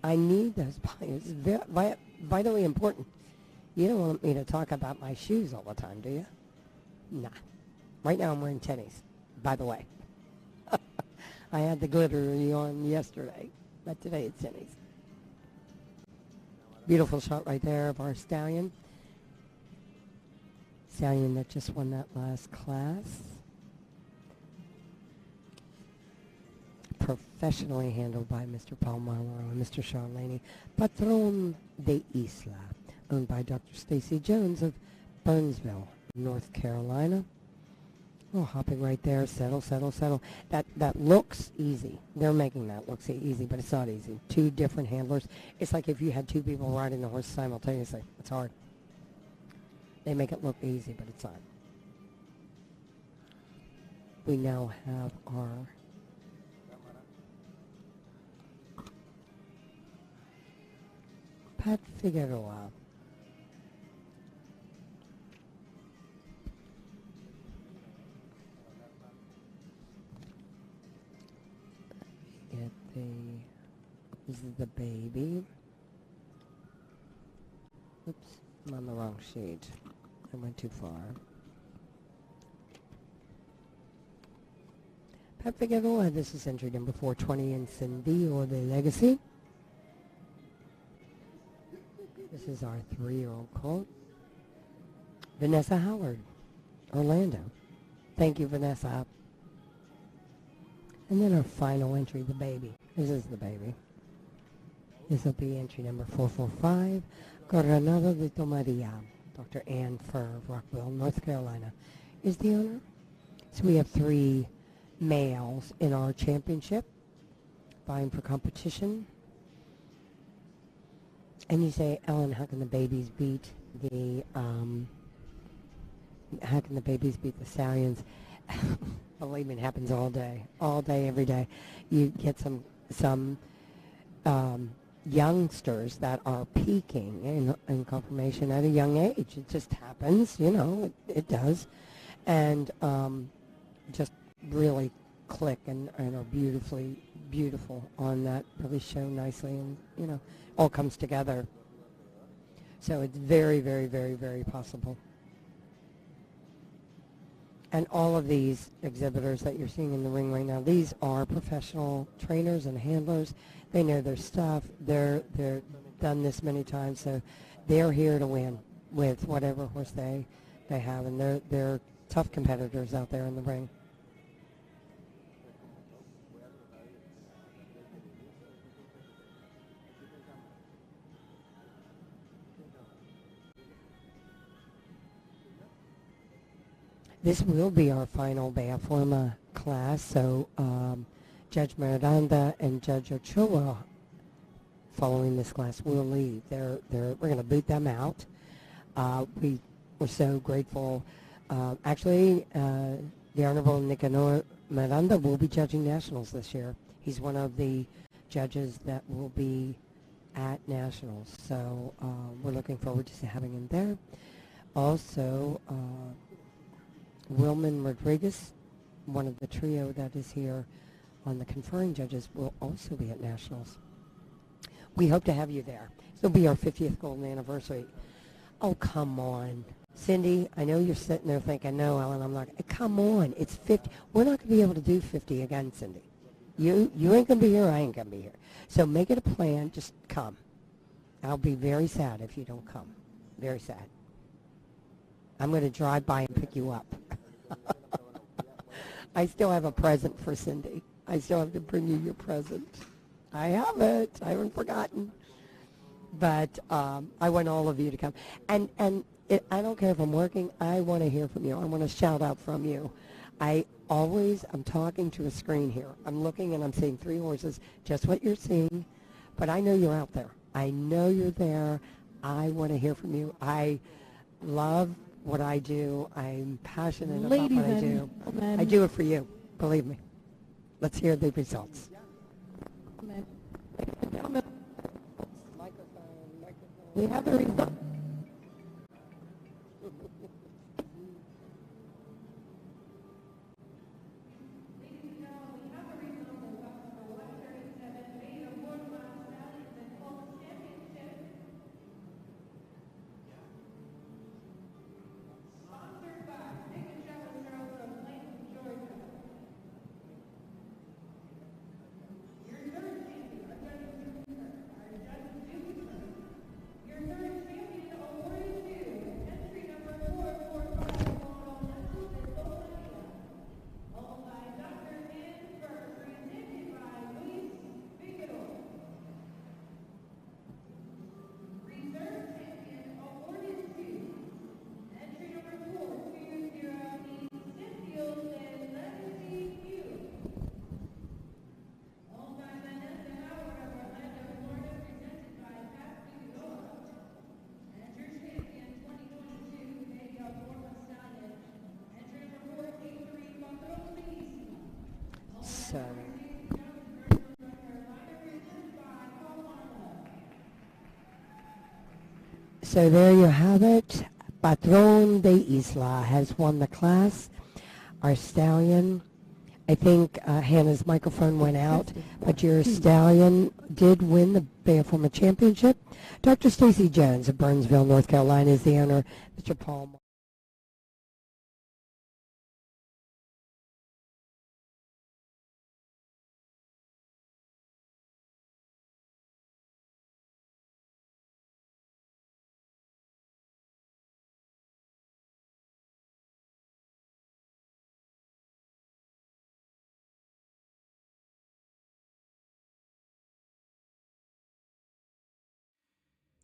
I need those points. It's vitally important. You don't want me to talk about my shoes all the time, do you? Nah. Right now I'm wearing tennies, by the way. I had the glittery on yesterday, but today it's tennies. Beautiful shot right there of our Stallion. Stallion that just won that last class. Professionally handled by Mr. Paul Marlowe and Mr. Sean Laney, Patron de Isla, owned by Dr. Stacy Jones of Burnsville, North Carolina. Oh, hopping right there, settle, settle, settle. That looks easy. They're making that look easy, but it's not easy. Two different handlers. It's like if you had two people riding the horse simultaneously. It's hard. They make it look easy, but it's not. We now have our Pat Figueroa. This is the baby. Oops, I'm on the wrong sheet. I went too far. Pat Figueroa, this is entry number 420 in Cindy or the Legacy. This is our 3-year-old colt. Vanessa Howard, Orlando. Thank you, Vanessa. And then our final entry, the baby. This is the baby. This will be entry number 445, Coronado de Tomaria. Dr. Ann Furr of Rockville, North Carolina, is the owner. So we have 3 males in our championship, vying for competition. And you say, Ellen, how can the babies beat the Stallions? Believe me, it happens all day, every day. You get some youngsters that are peaking in conformation at a young age. It just happens, it does. And just really click and are beautiful on that, really show nicely, and, all comes together. So it's very, very, very, very possible. And all of these exhibitors that you're seeing in the ring right now, these are professional trainers and handlers. They know their stuff. They're done this many times, so they're here to win with whatever horse they have, and they're tough competitors out there in the ring. This will be our final Bea Forma class, so Judge Miranda and Judge Ochoa, following this class, will leave. We're going to boot them out. We were so grateful. Actually, the Honorable Nicanor Miranda will be judging Nationals this year. He's one of the judges that will be at Nationals, so we're looking forward to having him there. Also, Wilman Rodriguez, one of the trio that is here on the conferring judges, will also be at Nationals. We hope to have you there. It'll be our 50th golden anniversary. Oh, come on. Cindy, I know you're sitting there thinking, no, Ellen, I'm not. Come on, it's 50. We're not going to be able to do 50 again, Cindy. You ain't going to be here, I ain't going to be here. So make it a plan, just come. I'll be very sad if you don't come. Very sad. I'm going to drive by and pick you up. I still have a present for Cindy. I still have to bring you your present. I have it. I haven't forgotten. But I want all of you to come. And I don't care if I'm working. I want to hear from you. I want to shout out from you. I'm talking to a screen here. I'm looking and I'm seeing 3 horses, just what you're seeing. But I know you're out there. I know you're there. I want to hear from you. I love what I do. I'm passionate about what I do. I do it for you. Believe me. Let's hear the results. We have the results. So there you have it. Patron de Isla has won the class. Our Stallion, I think Hannah's microphone went out, but your Stallion did win the Bay of Forma Championship. Dr. Stacy Jones of Burnsville, North Carolina is the owner. Mr. Paul.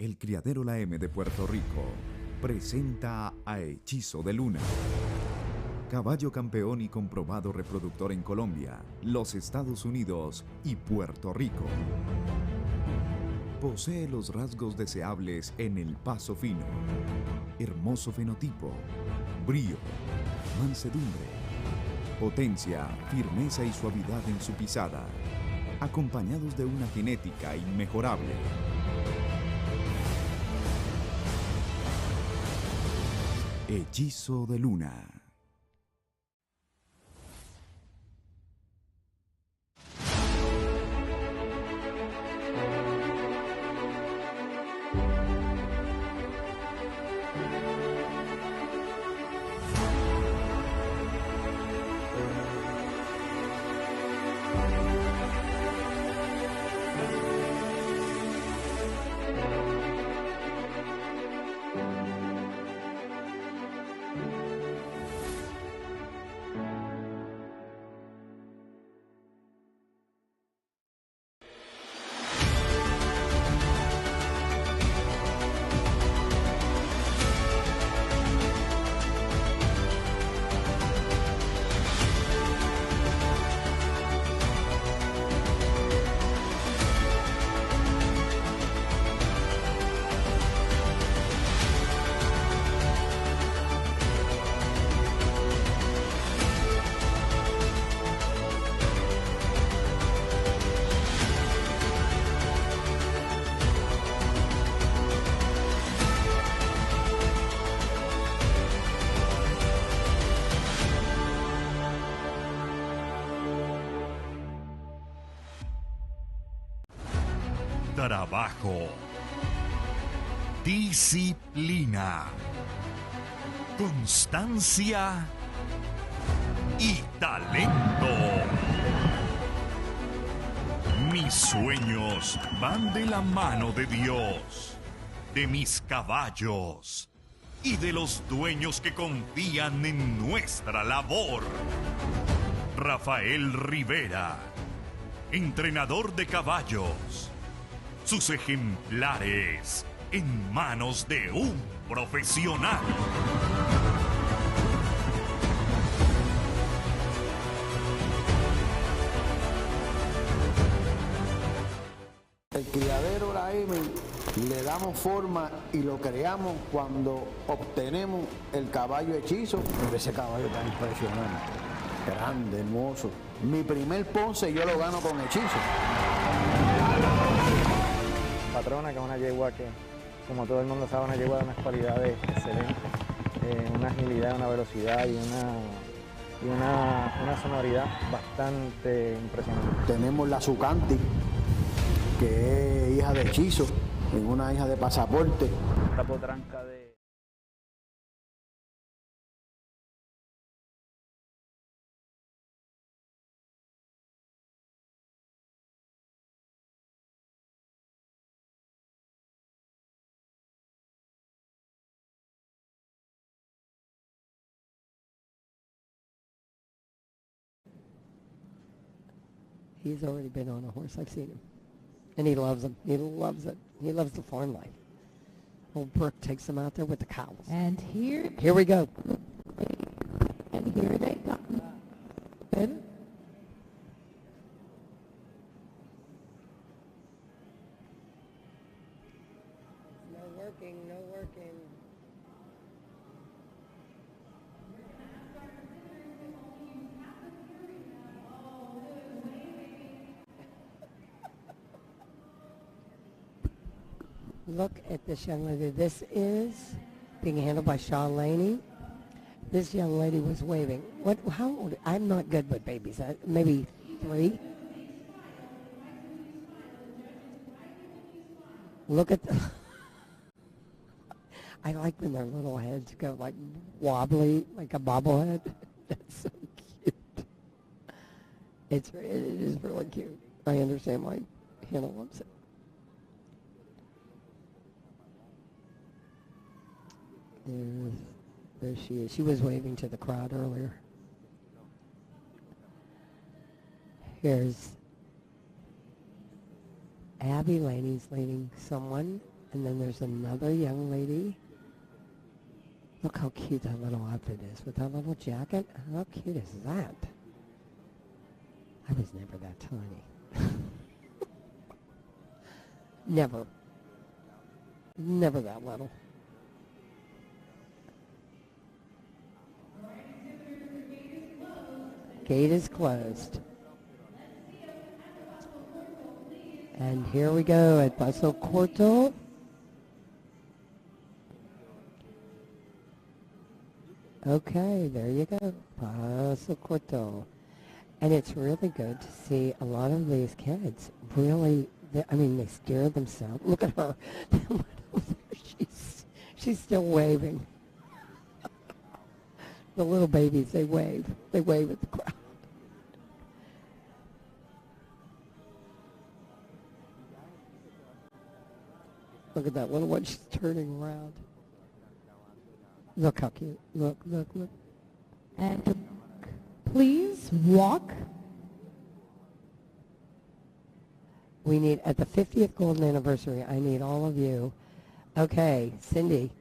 El Criadero La M de Puerto Rico presenta a Hechizo de Luna. Caballo campeón y comprobado reproductor en Colombia, los Estados Unidos y Puerto Rico. Posee los rasgos deseables en el paso fino, hermoso fenotipo, brío, mansedumbre, potencia, firmeza y suavidad en su pisada, acompañados de una genética inmejorable. Hechizo de Luna. Trabajo, disciplina, constancia y talento. Mis sueños van de la mano de Dios, de mis caballos y de los dueños que confían en nuestra labor. Rafael Rivera, entrenador de caballos. Sus ejemplares en manos de un profesional. El criadero La M le damos forma y lo creamos cuando obtenemos el caballo hechizo. Pero ese caballo tan impresionante, grande, hermoso. Mi primer Ponce yo lo gano con hechizo. Patrona, que es una yegua que, como todo el mundo sabe, una yegua de unas cualidades excelentes, una agilidad, una velocidad y una sonoridad bastante impresionante. Tenemos la Zucanti, que es hija de hechizo, es una hija de pasaporte. Esta potranca de... He's already been on a horse. I've seen him. And he loves them. He loves it. He loves the farm life. Old Brooke takes him out there with the cows. And here we go. And here they come. Good. No working, no working. Look at this young lady. This is being handled by Shaw Laney. This young lady was waving. What? How old? I'm not good with babies. Maybe 3. Look at the... I like when their little heads go like wobbly, like a bobblehead. That's so cute. It is really cute. I understand why Hannah loves it. There she is. She was waving to the crowd earlier. Here's Abby Laney's leading someone, and then there's another young lady. Look how cute that little outfit is with that little jacket. How cute is that? I was never that tiny. Never. Never that little. Gate is closed. And here we go at Paso Corto. Okay, there you go. Paso Corto. And it's really good to see a lot of these kids really, they steer themselves. Look at her. She's still waving. The little babies, they wave. They wave at the crowd. Look at that little one. She's turning around. Look how cute. Look. And please walk. We need, at the 50th golden anniversary, I need all of you. Okay, Cindy,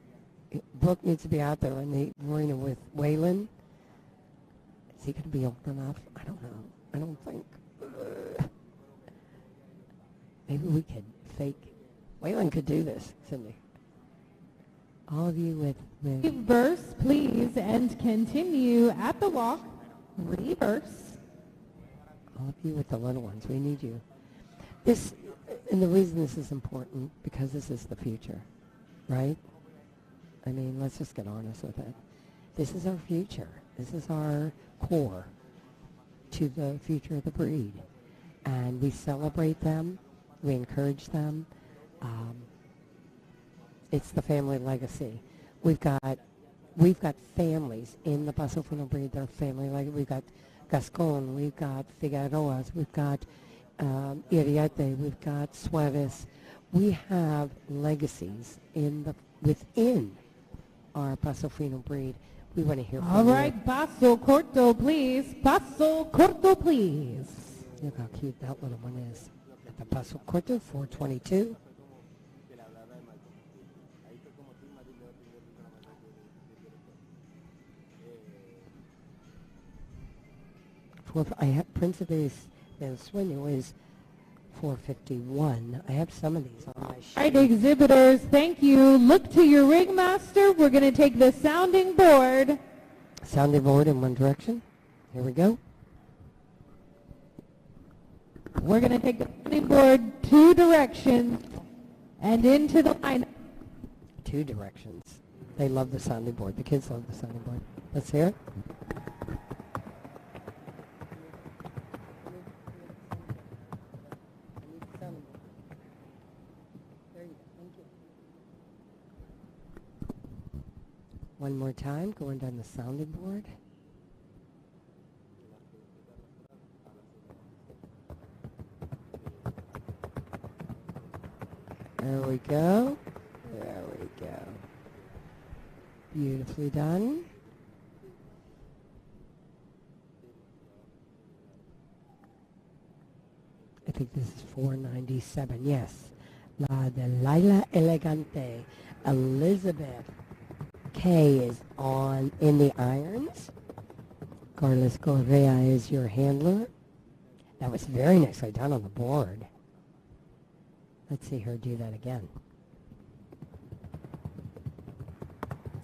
Brooke needs to be out there in the arena with Waylon. Is he going to be old enough? I don't know. I don't think. Maybe we could fake. Waylon could do this, Cindy. All of you with Reverse, please, and continue at the walk. Reverse. All of you with the little ones, we need you. This, and the reason this is important, because this is the future, right? I mean, let's just get honest with it. This is our future. This is our core to the future of the breed. And we celebrate them. We encourage them. It's the family legacy. We've got families in the Paso Fino breed. They're family legacy. We've got Gascon. We've got Figueroas. We've got Iriarte. We've got Suarez. We have legacies within our Paso Fino breed. We want to hear from you. All right, Paso Corto, please. Paso Corto, please. Look how cute that little one is. At the Paso Corto, 422. I have Príncipe del Sueño is 451. I have some of these on my sheet. All right, exhibitors, thank you. Look to your ringmaster. We're going to take the sounding board. Sounding board in one direction. Here we go. We're going to take the sounding board 2 directions and into the line. 2 directions. They love the sounding board. The kids love the sounding board. Let's hear it. One more time, going down the sounding board. There we go. There we go. Beautifully done. I think this is 497. Yes. La Delilah Elegante. Elizabeth K is in the irons. Carlos Correa is your handler. That was very nicely done on the board. Let's see her do that again.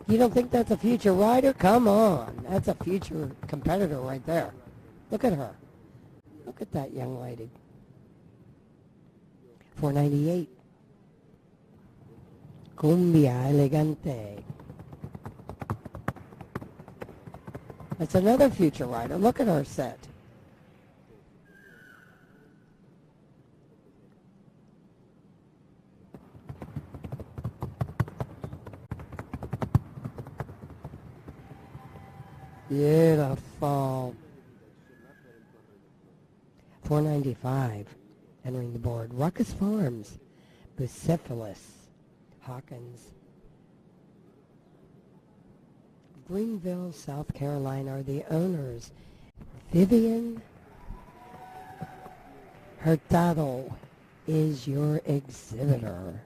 You don't think that's a future rider? Come on. That's a future competitor right there. Look at her. Look at that young lady. 498. Cumbia Elegante. That's another future rider. Look at her set. Beautiful. $4.95 entering the board. Ruckus Farms, Bucephalus, Hawkins. Greenville, South Carolina are the owners. Vivian Hurtado is your exhibitor.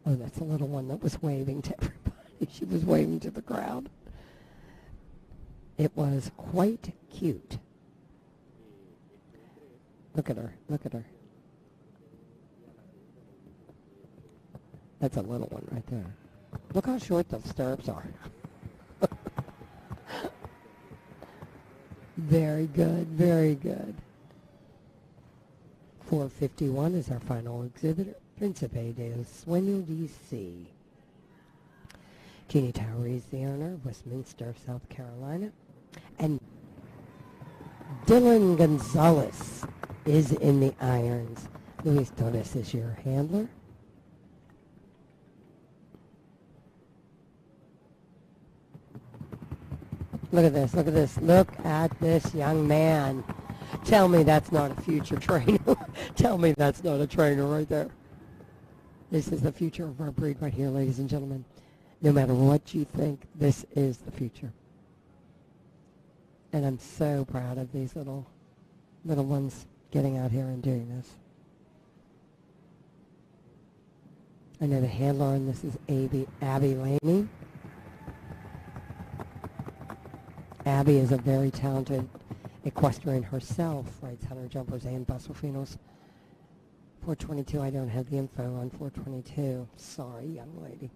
Oh, that's a little one that was waving to everybody. She was waving to the crowd. It was quite cute. Look at her. Look at her. That's a little one right there. Look how short those stirrups are. Very good. Very good. 451 is our final exhibitor. Principe de Sueño DC. Jeannie Towery is the owner of Westminster, South Carolina. And Dylan Gonzalez is in the irons. Luis Torres is your handler. Look at this, look at this. Look at this young man. Tell me that's not a future trainer. Tell me that's not a trainer right there. This is the future of our breed right here, ladies and gentlemen. No matter what you think, this is the future. And I'm so proud of these little ones getting out here and doing this. I know the handler on this is Abby Laney. Abby is a very talented equestrian herself, rides hunter jumpers and Paso Finos. 422, I don't have the info on 422. Sorry, young lady.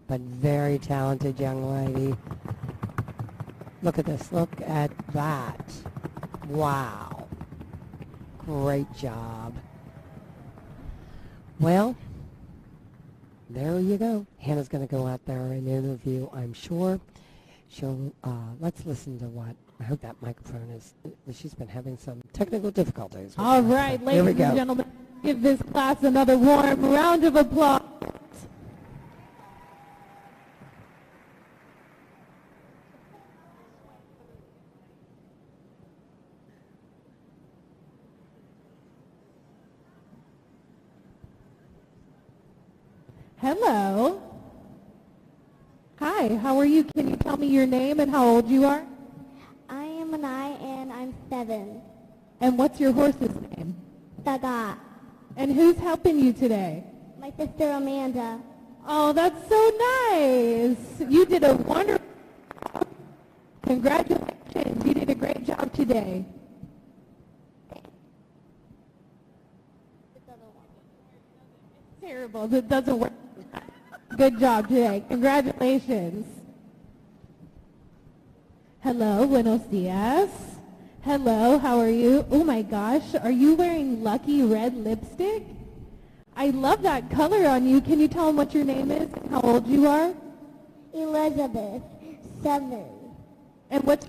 But very talented young lady. Look at this. Look at that. Wow. Great job. Well, there you go. Hannah's going to go out there and interview, I'm sure. She'll, let's listen to what, I hope that microphone is, she's been having some technical difficulties. All right, ladies and gentlemen, give this class another warm round of applause. Hello. Hi, how are you? Can you tell me your name and how old you are? I am Anai and I'm 7. And what's your horse's name? Daga. And who's helping you today? My sister Amanda. Oh, that's so nice. You did a wonderful job. Congratulations. You did a great job today. Terrible. That doesn't work. Good job today. Congratulations. Hello, buenos dias. Hello, how are you? Oh my gosh, are you wearing lucky red lipstick? I love that color on you. Can you tell them what your name is and how old you are? Elizabeth, 7. And what's...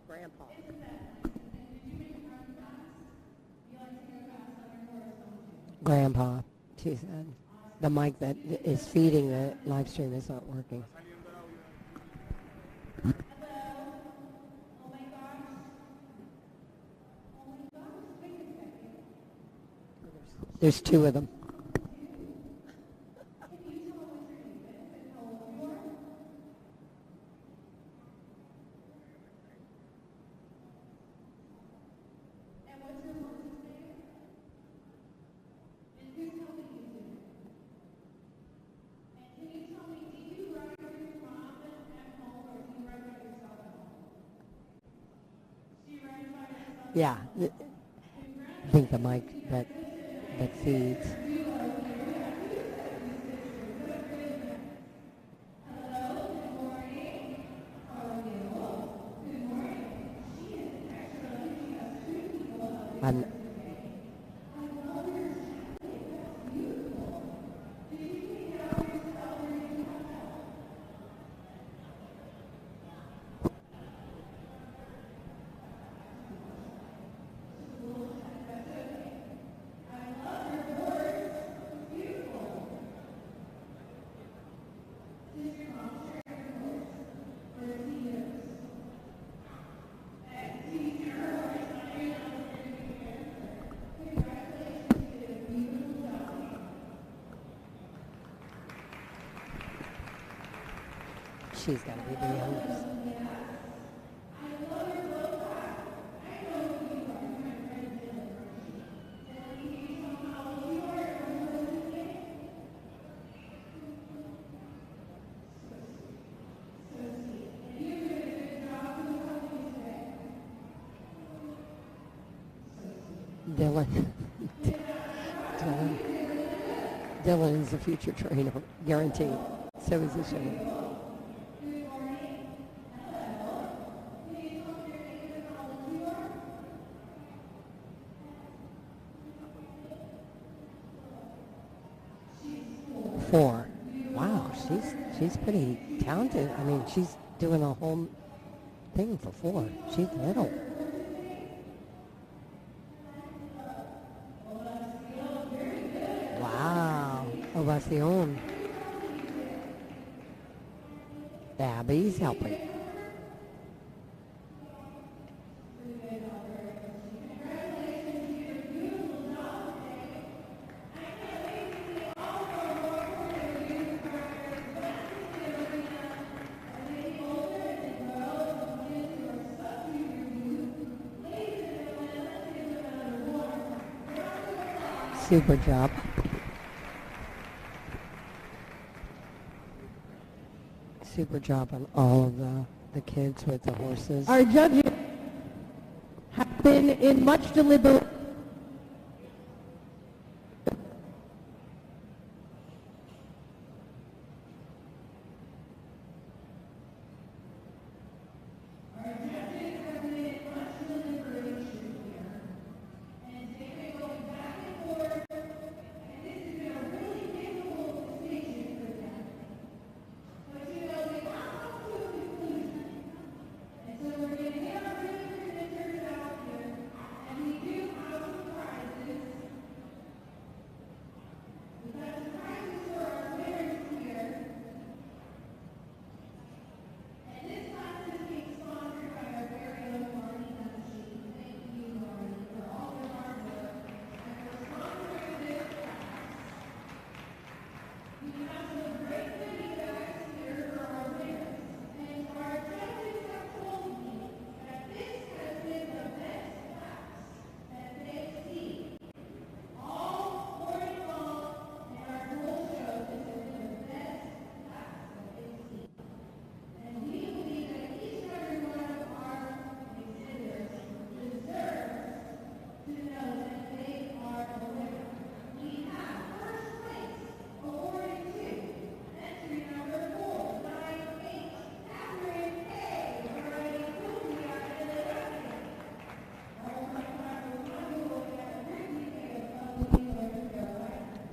Grandpa. Grandpa, she said. The mic that is feeding the live stream is not working. There's 2 of them. Yeah, I think the mic that that feeds. I'm she's got to be the youngest. Dylan is a future trainer, guaranteed. So is the show. Four. Wow, she's pretty talented. I mean, she's doing a whole thing for four. She's little. Wow. Ovación. Abby's helping. Super job. Super job on all of the kids with the horses. Our judges have been in much deliberation.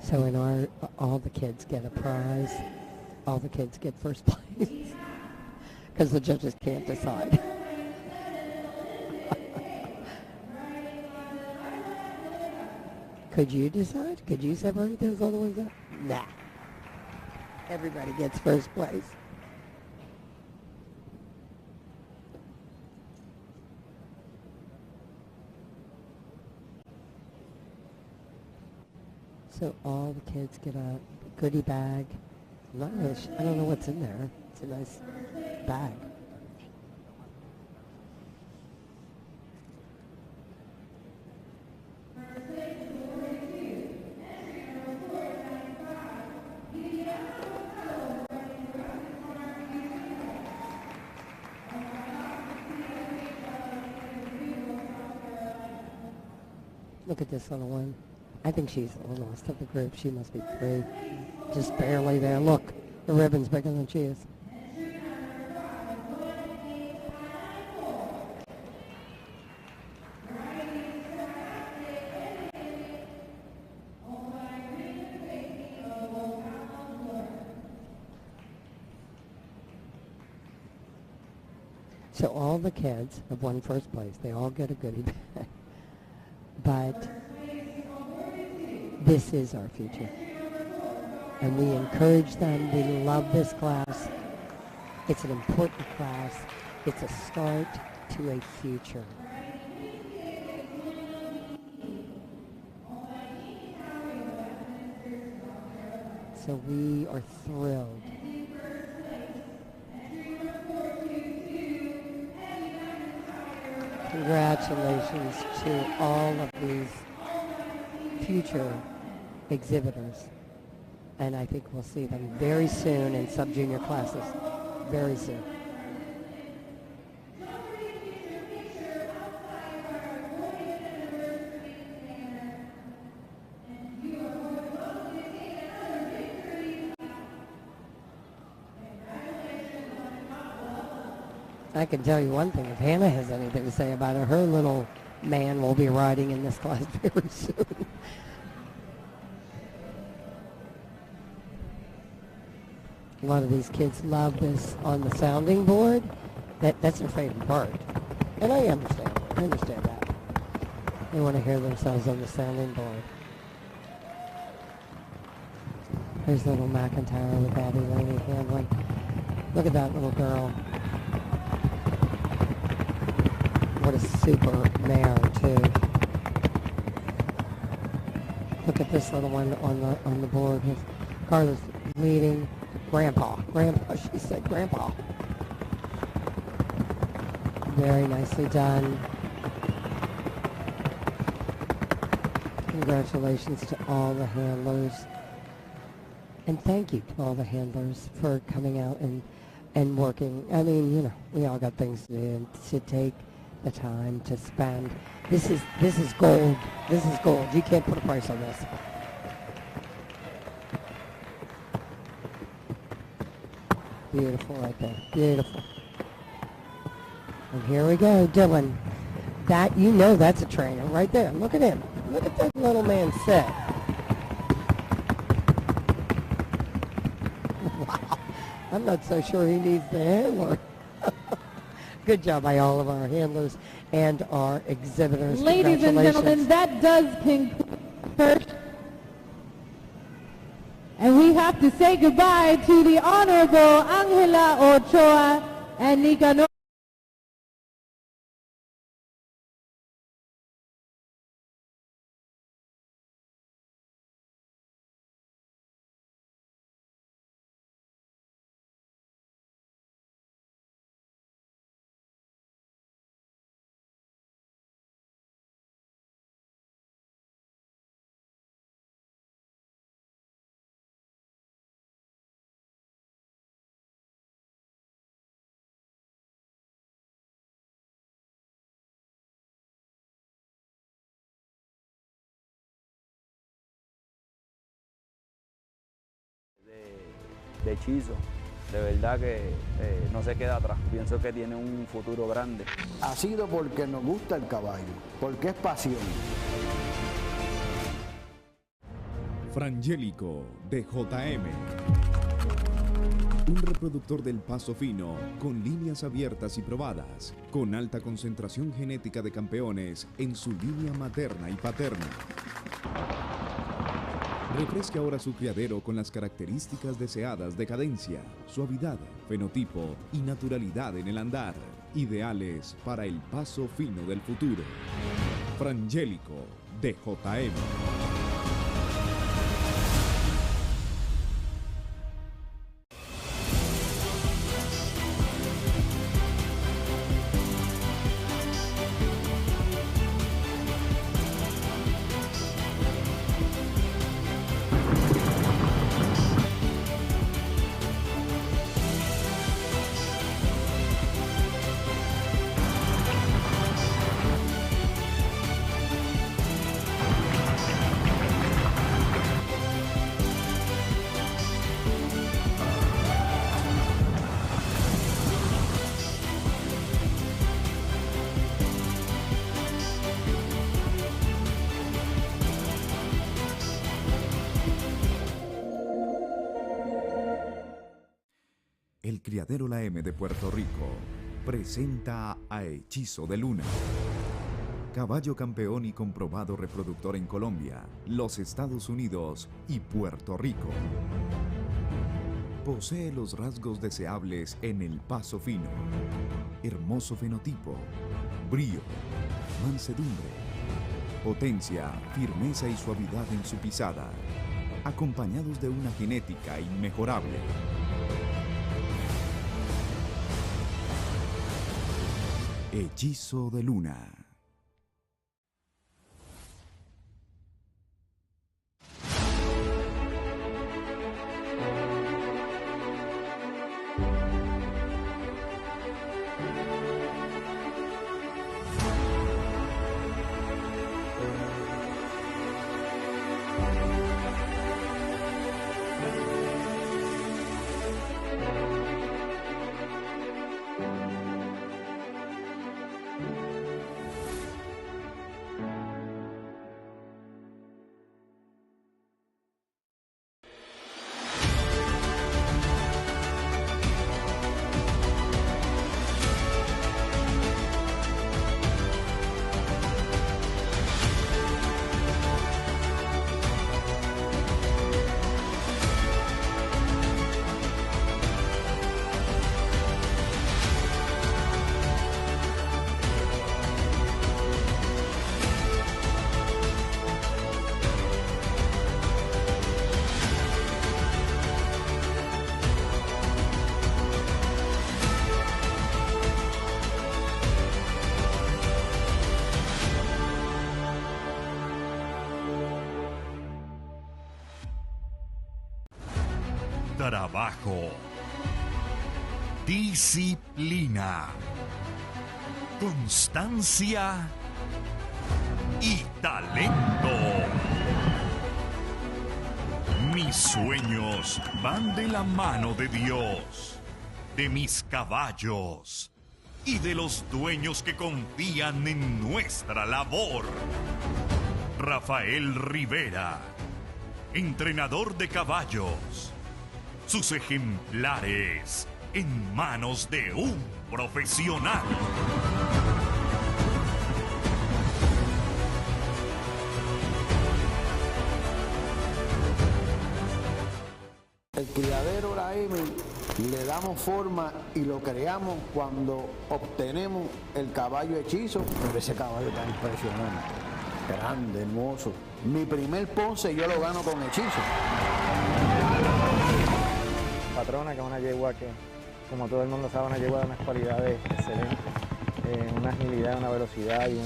So in our, all the kids get a prize. All the kids get first place. Because the judges can't decide. Could you decide? Could you separate those other ones out? Nah. Everybody gets first place. So all the kids get a goodie bag. I'm not really I don't know what's in there. It's a nice bag. Look at this little one. I think she's the last of the group. She must be 3. Just barely there. Look, the ribbon's bigger than she is. So all the kids have won first place. They all get a goodie bag. But this is our future. And we encourage them. We love this class. It's an important class. It's a start to a future. So we are thrilled. Congratulations to all of these future exhibitors. And I think we'll see them very soon in sub-junior classes. Very soon. I can tell you one thing, if Hannah has anything to say about it, her little man will be riding in this class very soon. A lot of these kids love this on the sounding board. That's their favorite part. And I understand that. They want to hear themselves on the sounding board. Here's little McIntyre with Abby Laney handling. Look at that little girl. What a super mare, too. Look at this little one on the board. Carla's leading. Grandpa, she said Grandpa. Very nicely done. Congratulations to all the handlers. And thank you to all the handlers for coming out and working. I mean, you know, we all got things to do, to take the time to spend. This is gold. This is gold. You can't put a price on this. Beautiful right there. Beautiful. And here we go, Dylan. That, you know, that's a trainer right there. Look at him. Look at that little man sit. Wow. I'm not so sure he needs the handler. Good job by all of our handlers and our exhibitors. Ladies and gentlemen, that does conclude. And we have to say goodbye to the Honorable Angela Ochoa and Nicanor. De hechizo, de verdad que no se queda atrás, pienso que tiene un futuro grande. Ha sido porque nos gusta el caballo, porque es pasión. Frangélico de JM. Un reproductor del Paso Fino con líneas abiertas y probadas, con alta concentración genética de campeones en su línea materna y paterna. Refresque ahora su criadero con las características deseadas de cadencia, suavidad, fenotipo y naturalidad en el andar, ideales para el paso fino del futuro. Frangélico de JM. El criadero La M de Puerto Rico presenta a Hechizo de Luna. Caballo campeón y comprobado reproductor en Colombia, los Estados Unidos y Puerto Rico. Posee los rasgos deseables en el paso fino, hermoso fenotipo, brío, mansedumbre, potencia, firmeza y suavidad en su pisada, acompañados de una genética inmejorable. Hechizo de Luna. Trabajo, disciplina, constancia y talento. Mis sueños van de la mano de Dios, de mis caballos y de los dueños que confían en nuestra labor. Rafael Rivera, entrenador de caballos. Sus ejemplares en manos de un profesional. El criadero La M le damos forma y lo creamos cuando obtenemos el caballo hechizo. Pero ese caballo tan impresionante, grande, hermoso. Mi primer Ponce yo lo gano con hechizo. Patrona, que es una yegua que, como todo el mundo sabe, una yegua de unas cualidades excelentes, una agilidad, una velocidad y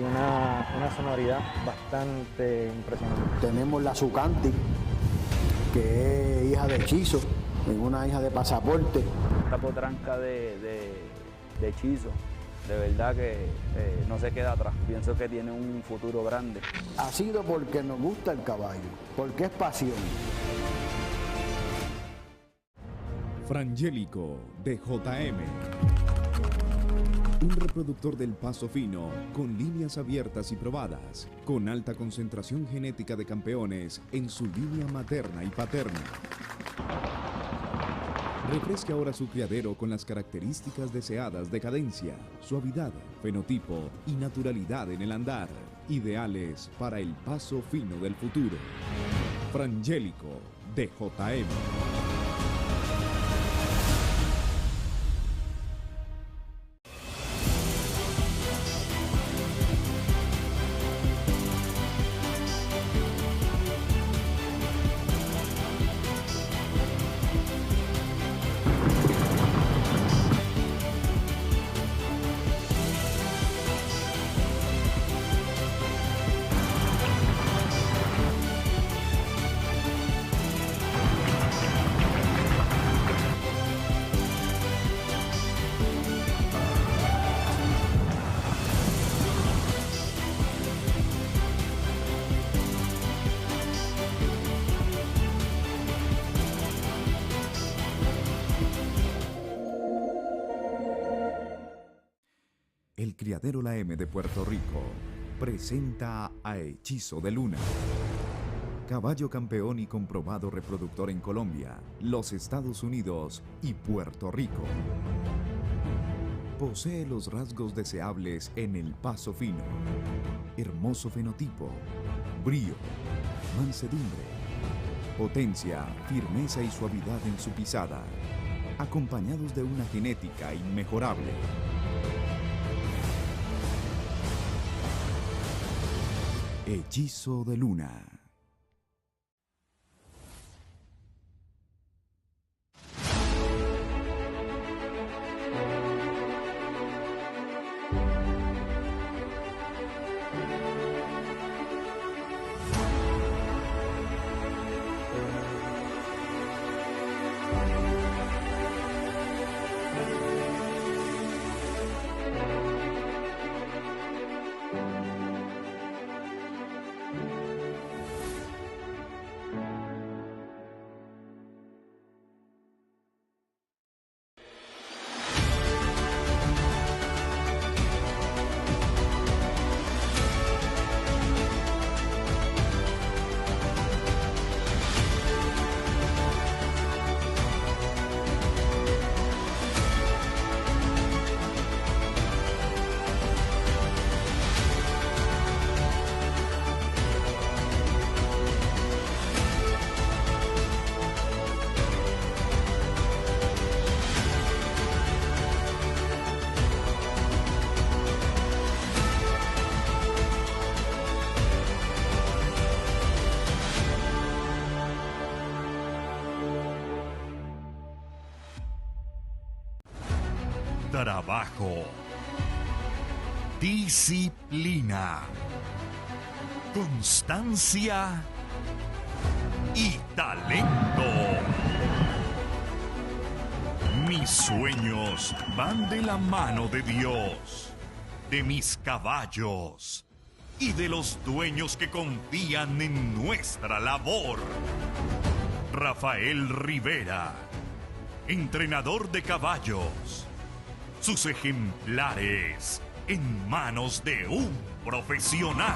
una sonoridad bastante impresionante. Tenemos la Sucanti, que es hija de hechizo, una hija de pasaporte. Esta potranca de hechizo, de verdad que no se queda atrás. Pienso que tiene un futuro grande. Ha sido porque nos gusta el caballo, porque es pasión. Frangélico de JM. Un reproductor del paso fino, con líneas abiertas y probadas, con alta concentración genética de campeones en su línea materna y paterna. Refresque ahora su criadero con las características deseadas de cadencia, suavidad, fenotipo y naturalidad en el andar, ideales para el paso fino del futuro. Frangélico de JM. El criadero La M de Puerto Rico presenta a Hechizo de Luna. Caballo campeón y comprobado reproductor en Colombia, los Estados Unidos y Puerto Rico. Posee los rasgos deseables en el paso fino, hermoso fenotipo, brío, mansedumbre, potencia, firmeza y suavidad en su pisada, acompañados de una genética inmejorable. Hechizo de Luna. Trabajo, disciplina, constancia y talento. Mis sueños van de la mano de Dios, de mis caballos y de los dueños que confían en nuestra labor. Rafael Rivera, entrenador de caballos. Sus ejemplares en manos de un profesional.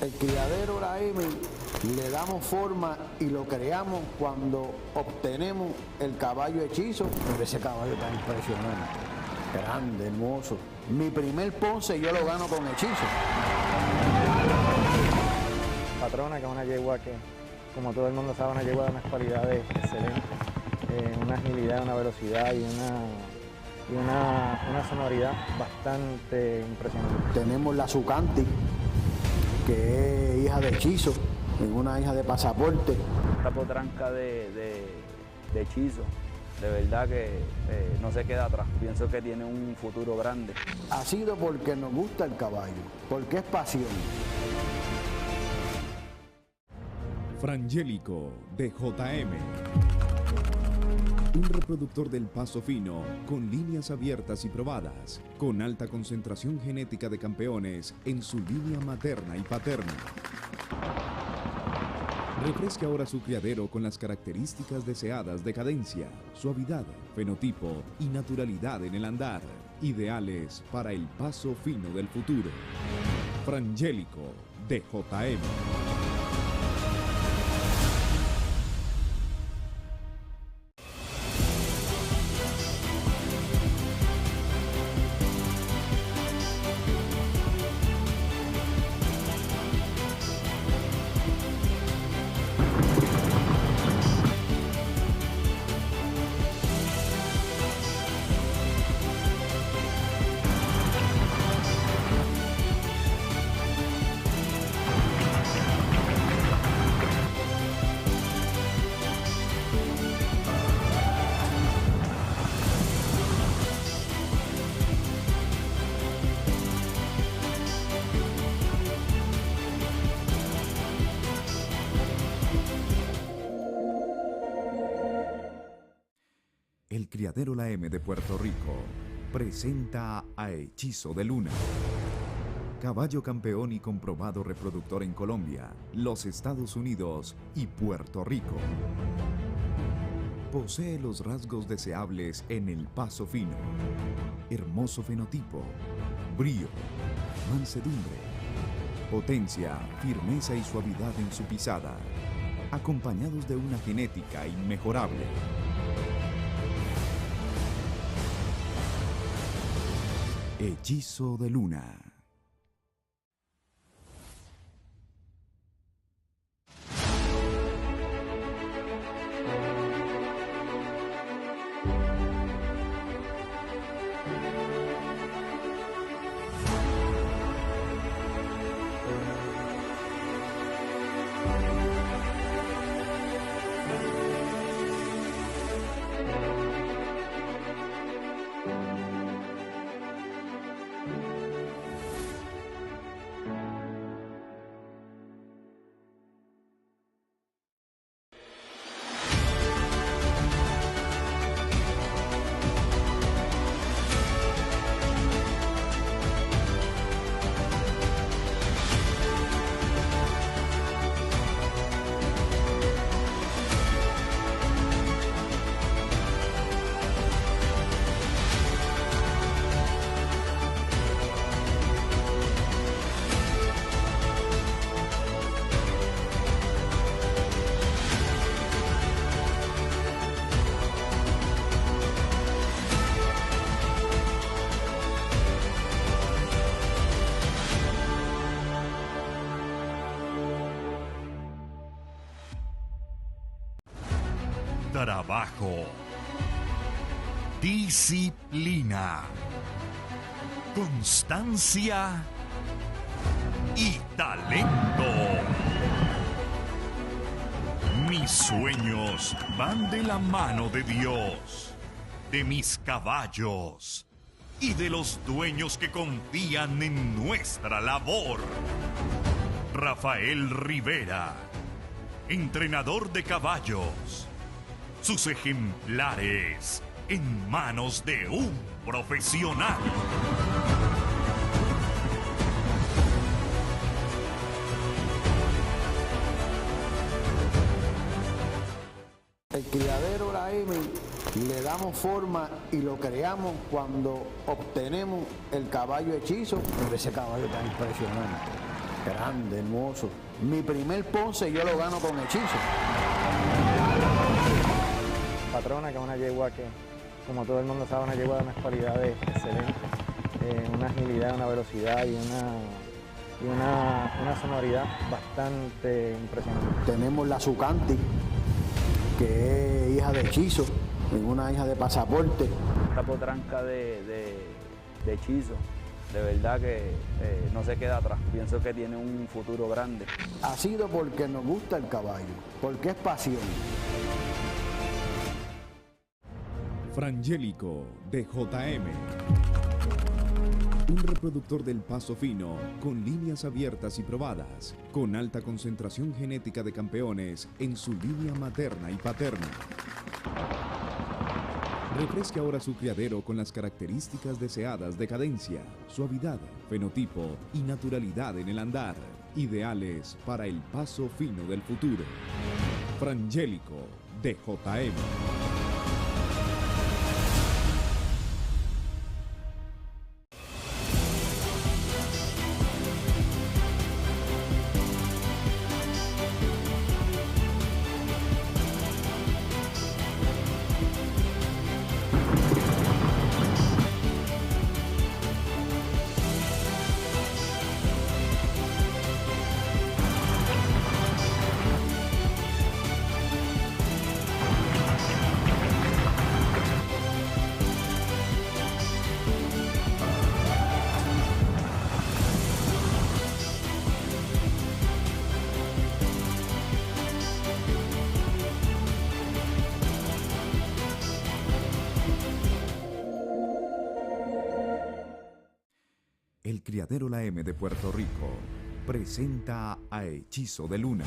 El criadero la M le damos forma y lo creamos cuando obtenemos el caballo hechizo. Pero ese caballo tan impresionante, grande, hermoso. Mi primer ponce yo lo gano con hechizo. Patrona, que es una yegua que, como todo el mundo sabe, una yegua de unas cualidades excelentes, una agilidad, una velocidad y una sonoridad bastante impresionante. Tenemos la Sucanti, que es hija de hechizo, es una hija de pasaporte. Esta potranca de hechizo, de verdad que no se queda atrás. Pienso que tiene un futuro grande. Ha sido porque nos gusta el caballo, porque es pasión. Frangélico de JM. Un reproductor del paso fino, con líneas abiertas y probadas, con alta concentración genética de campeones en su línea materna y paterna. Refresque ahora su criadero con las características deseadas de cadencia, suavidad, fenotipo y naturalidad en el andar, ideales para el paso fino del futuro. Frangélico de JM. El criadero La M de Puerto Rico presenta a Hechizo de Luna. Caballo campeón y comprobado reproductor en Colombia, los Estados Unidos y Puerto Rico. Posee los rasgos deseables en el paso fino, hermoso fenotipo, brío, mansedumbre, potencia, firmeza y suavidad en su pisada, acompañados de una genética inmejorable. Hechizo de Luna. Trabajo, disciplina, constancia y talento. Mis sueños van de la mano de Dios, de mis caballos y de los dueños que confían en nuestra labor. Rafael Rivera, entrenador de caballos. Sus ejemplares en manos de un profesional. El criadero La M le damos forma y lo creamos cuando obtenemos el caballo hechizo. Pero ese caballo tan impresionante, grande, hermoso. Mi primer Ponce yo lo gano con hechizo. Patrona, que es una yegua que, como todo el mundo sabe, una yegua de unas cualidades excelentes, una agilidad, una velocidad y una sonoridad bastante impresionante. Tenemos la Zucanti, que es hija de hechizo, es una hija de pasaporte. Esta potranca de hechizo, de verdad que no se queda atrás. Pienso que tiene un futuro grande. Ha sido porque nos gusta el caballo, porque es pasión. Frangélico de JM. Un reproductor del paso fino, con líneas abiertas y probadas, con alta concentración genética de campeones en su línea materna y paterna. Refresque ahora su criadero con las características deseadas de cadencia, suavidad, fenotipo y naturalidad en el andar, ideales para el paso fino del futuro. Frangélico de JM. El criadero La M de Puerto Rico presenta a Hechizo de Luna.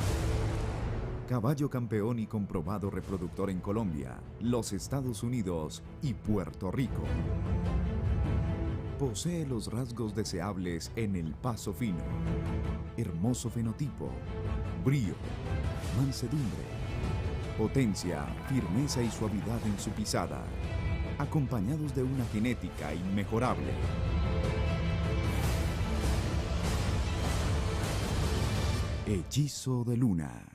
Caballo campeón y comprobado reproductor en Colombia, los Estados Unidos y Puerto Rico. Posee los rasgos deseables en el paso fino, hermoso fenotipo, brío, mansedumbre, potencia, firmeza y suavidad en su pisada, acompañados de una genética inmejorable. Hechizo de Luna.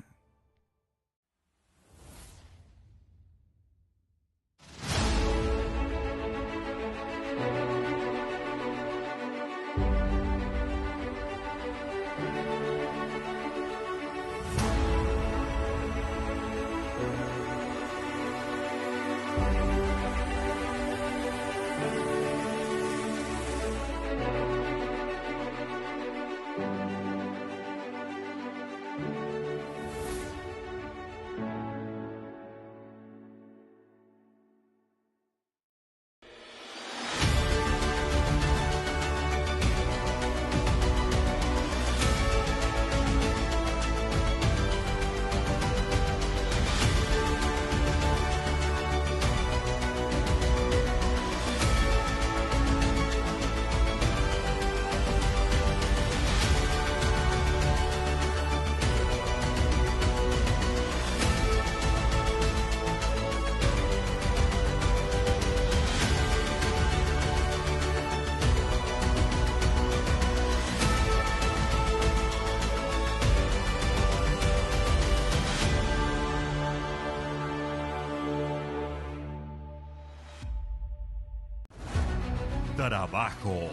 Trabajo,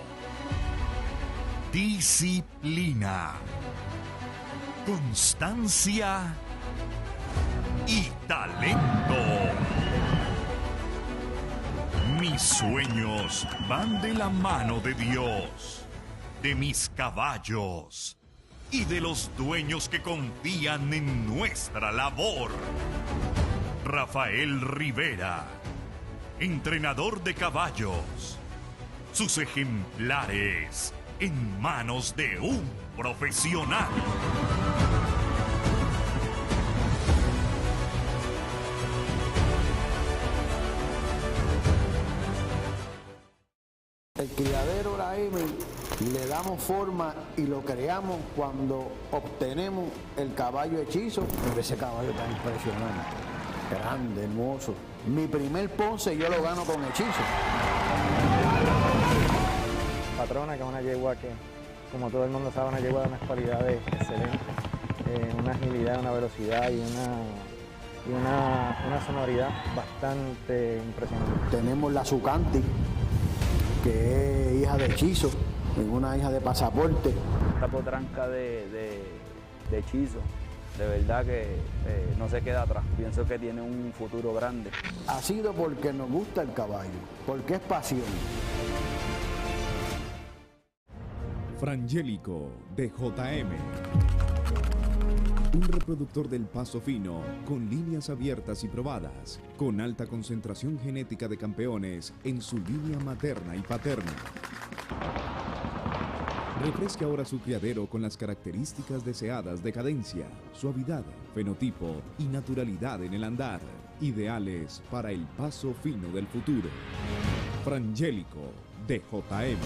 disciplina, constancia y talento. Mis sueños van de la mano de Dios, de mis caballos y de los dueños que confían en nuestra labor. Rafael Rivera, entrenador de caballos. Sus ejemplares en manos de un profesional. El criadero la M le damos forma y lo creamos cuando obtenemos el caballo hechizo. Pero ese caballo tan impresionante, grande, hermoso. Mi primer Ponce yo lo gano con hechizo. Patrona, que es una yegua que, como todo el mundo sabe, una yegua de unas cualidades excelentes, una agilidad, una velocidad y una sonoridad bastante impresionante. Tenemos la Zucanti, que es hija de hechizo, es una hija de pasaporte. Esta potranca de hechizo, de verdad que no se queda atrás. Pienso que tiene un futuro grande. Ha sido porque nos gusta el caballo, porque es pasión. Frangélico de JM. Un reproductor del Paso Fino con líneas abiertas y probadas, con alta concentración genética de campeones en su línea materna y paterna. Refresque ahora su criadero con las características deseadas de cadencia, suavidad, fenotipo y naturalidad en el andar, ideales para el Paso Fino del futuro. Frangélico de JM.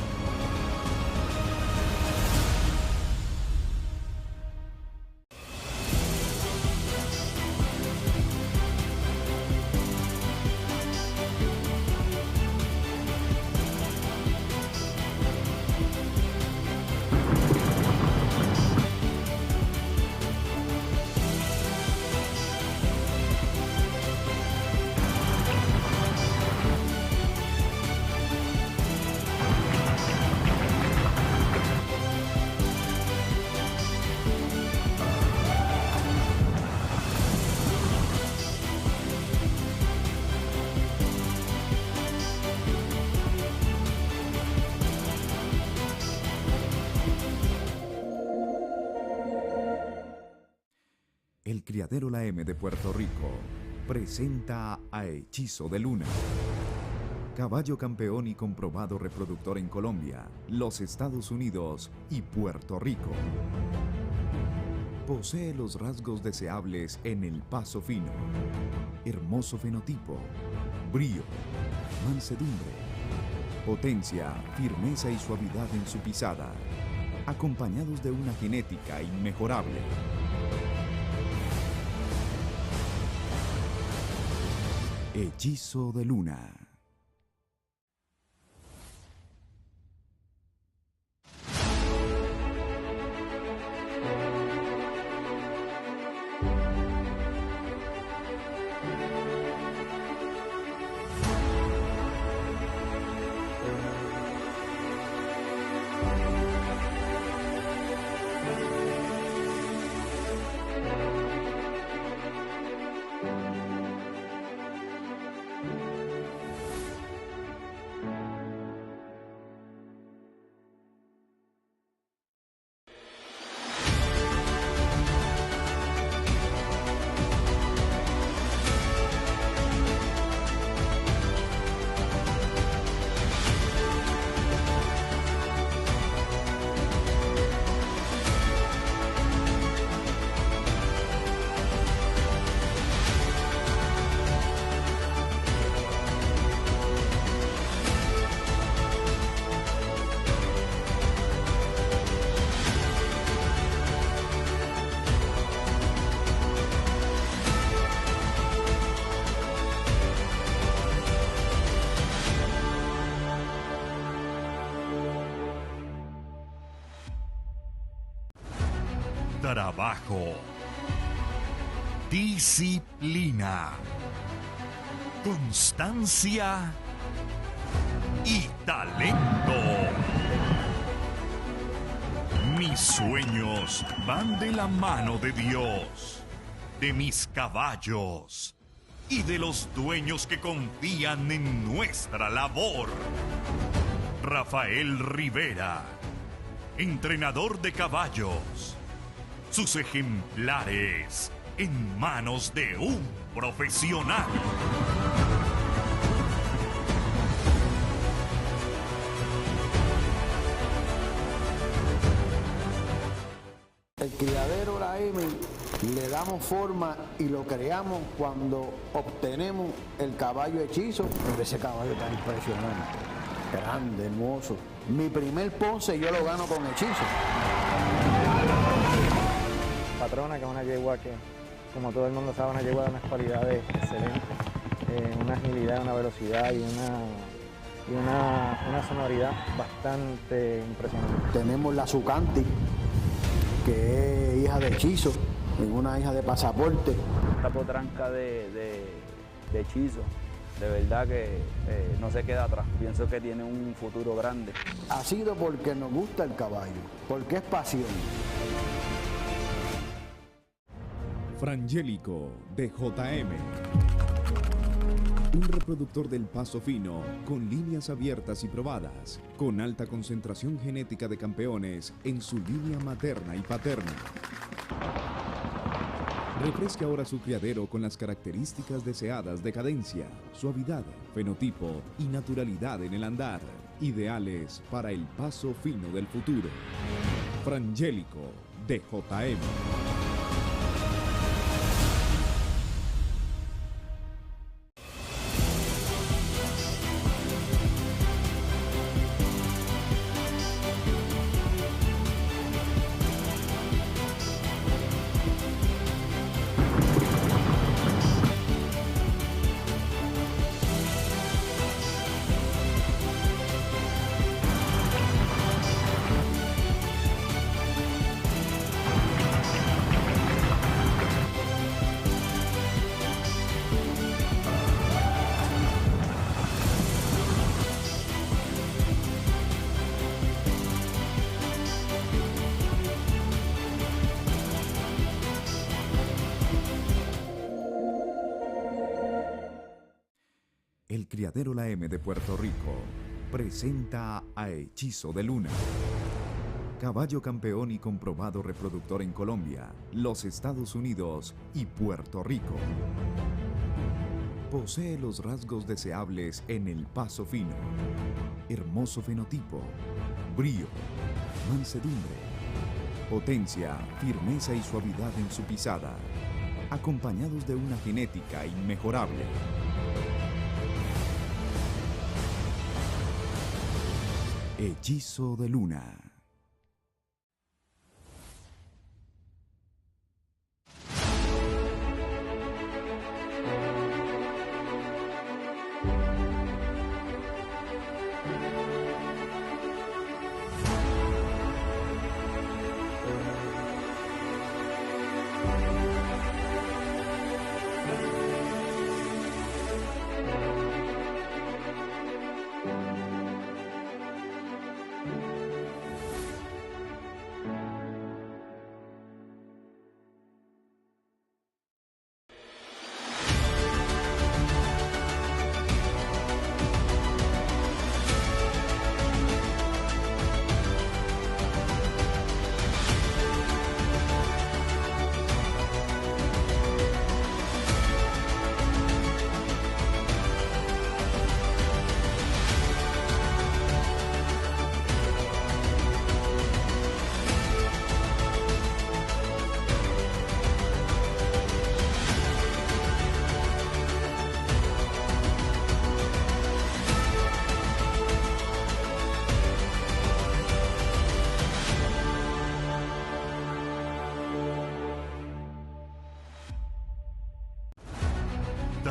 El criadero La M de Puerto Rico presenta a Hechizo de Luna. Caballo campeón y comprobado reproductor en Colombia, los Estados Unidos y Puerto Rico. Posee los rasgos deseables en el Paso Fino. Hermoso fenotipo, brío, mansedumbre, potencia, firmeza y suavidad en su pisada, acompañados de una genética inmejorable. Hechizo de luna. Trabajo, disciplina, constancia y talento. Mis sueños van de la mano de Dios, de mis caballos y de los dueños que confían en nuestra labor. Rafael Rivera, entrenador de caballos. Sus ejemplares en manos de un profesional. El criadero la M le damos forma y lo creamos cuando obtenemos el caballo hechizo. Pero ese caballo tan impresionante, grande, hermoso. Mi primer ponce yo lo gano con hechizo. Patrona, que es una yegua que, como todo el mundo sabe, una yegua de unas cualidades excelentes, una agilidad, una velocidad y una sonoridad bastante impresionante. Tenemos la Sucanti, que es hija de hechizo, es una hija de pasaporte. Esta potranca de hechizo, de verdad que no se queda atrás. Pienso que tiene un futuro grande. Ha sido porque nos gusta el caballo, porque es pasión. Frangélico de JM. Un reproductor del Paso Fino con líneas abiertas y probadas, con alta concentración genética de campeones en su línea materna y paterna. Refresque ahora su criadero con las características deseadas de cadencia, suavidad, fenotipo y naturalidad en el andar, ideales para el paso fino del futuro. Frangélico de JM. El criadero La M de Puerto Rico presenta a Hechizo de Luna. Caballo campeón y comprobado reproductor en Colombia, los Estados Unidos y Puerto Rico. Posee los rasgos deseables en el paso fino. Hermoso fenotipo, brío, mansedumbre, potencia, firmeza y suavidad en su pisada, acompañados de una genética inmejorable. Hechizo de Luna.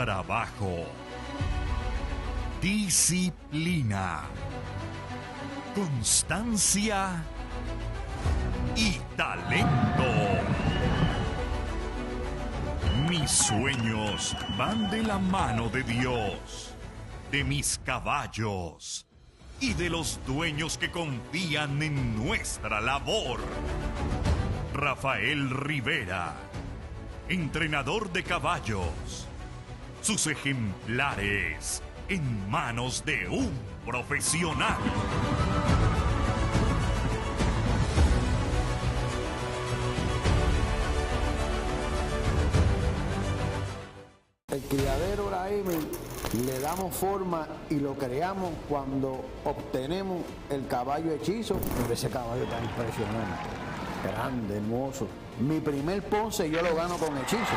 Trabajo, disciplina, constancia y talento. Mis sueños van de la mano de Dios, de mis caballos y de los dueños que confían en nuestra labor. Rafael Rivera, entrenador de caballos. Sus ejemplares en manos de un profesional. El criadero la M le damos forma y lo creamos cuando obtenemos el caballo hechizo. Pero ese caballo tan impresionante, grande, hermoso. Mi primer Ponce yo lo gano con hechizo.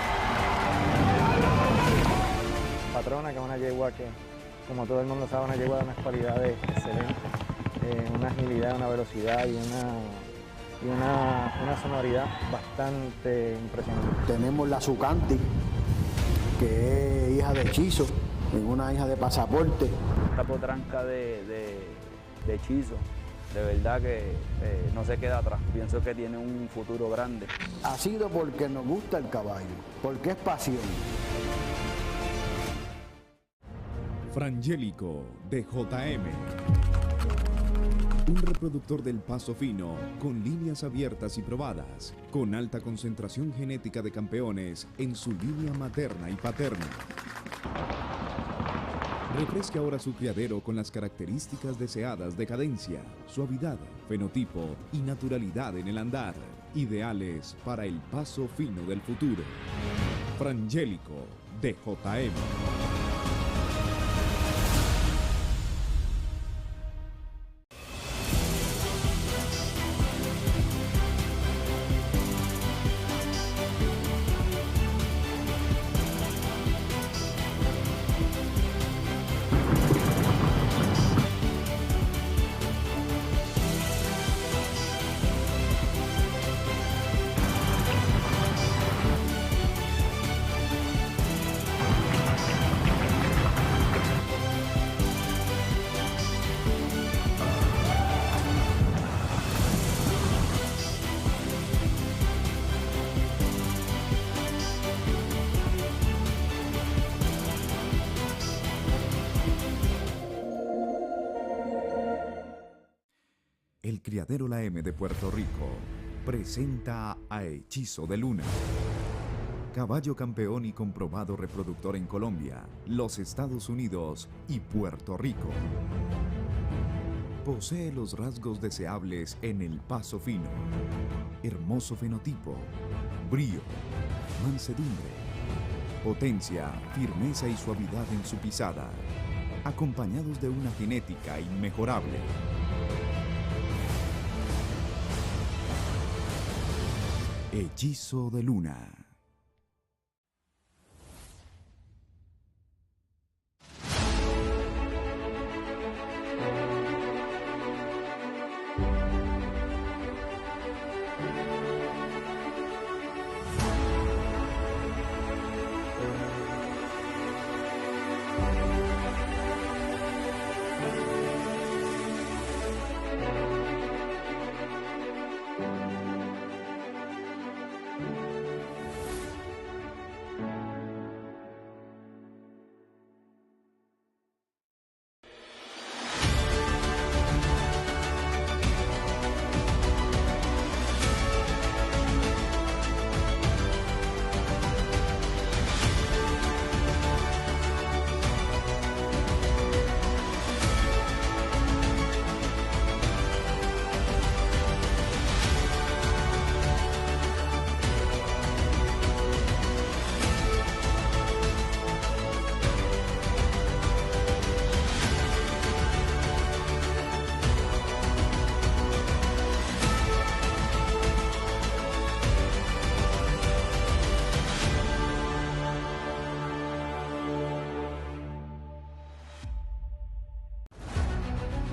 Patrona, que es una yegua que, como todo el mundo sabe, una yegua de unas cualidades excelentes, una agilidad, una velocidad y una sonoridad bastante impresionante. Tenemos la Zucanti, que es hija de hechizo, es una hija de pasaporte. Esta potranca de hechizo, de verdad que no se queda atrás. Pienso que tiene un futuro grande. Ha sido porque nos gusta el caballo, porque es pasión. Frangélico de JM. Un reproductor del Paso Fino con líneas abiertas y probadas, con alta concentración genética de campeones en su línea materna y paterna. Refresque ahora su criadero con las características deseadas de cadencia, suavidad, fenotipo y naturalidad en el andar, ideales para el Paso Fino del futuro. Frangélico de JM. El criadero La M de Puerto Rico presenta a Hechizo de Luna. Caballo campeón y comprobado reproductor en Colombia, los Estados Unidos y Puerto Rico. Posee los rasgos deseables en el Paso Fino. Hermoso fenotipo, brío, mansedumbre, potencia, firmeza y suavidad en su pisada, acompañados de una genética inmejorable. Hechizo de Luna.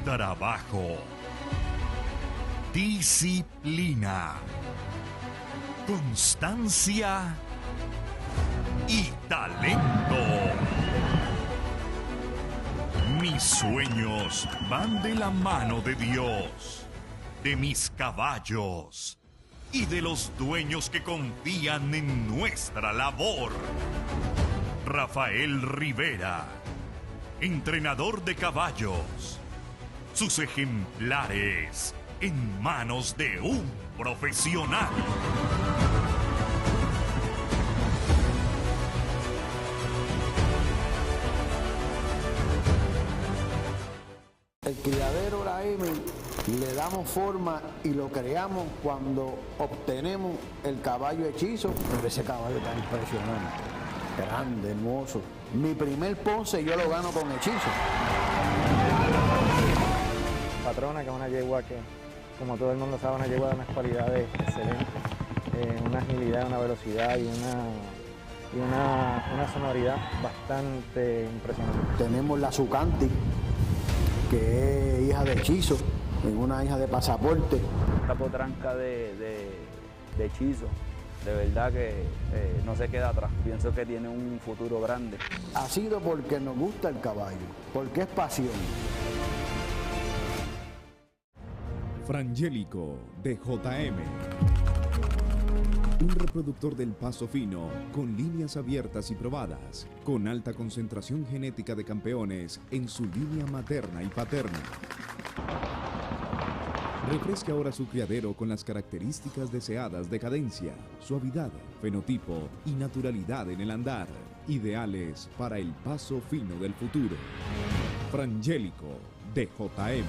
Trabajo, disciplina, constancia y talento. Mis sueños van de la mano de Dios, de mis caballos y de los dueños que confían en nuestra labor. Rafael Rivera, entrenador de caballos. Sus ejemplares en manos de un profesional. El criadero la M le damos forma y lo creamos cuando obtenemos el caballo hechizo. Pero ese caballo tan impresionante, grande, hermoso. Mi primer Ponce yo lo gano con hechizo. Patrona, que es una yegua que, como todo el mundo sabe, una yegua de unas cualidades excelentes, una agilidad, una velocidad y una sonoridad bastante impresionante. Tenemos la Sucanti, que es hija de hechizo, es una hija de pasaporte. Esta potranca de hechizo, de verdad que no se queda atrás. Pienso que tiene un futuro grande. Ha sido porque nos gusta el caballo, porque es pasión. Frangélico de JM. Un reproductor del Paso Fino con líneas abiertas y probadas, con alta concentración genética de campeones en su línea materna y paterna. Refresque ahora su criadero con las características deseadas de cadencia, suavidad, fenotipo y naturalidad en el andar, ideales para el paso fino del futuro. Frangélico de JM.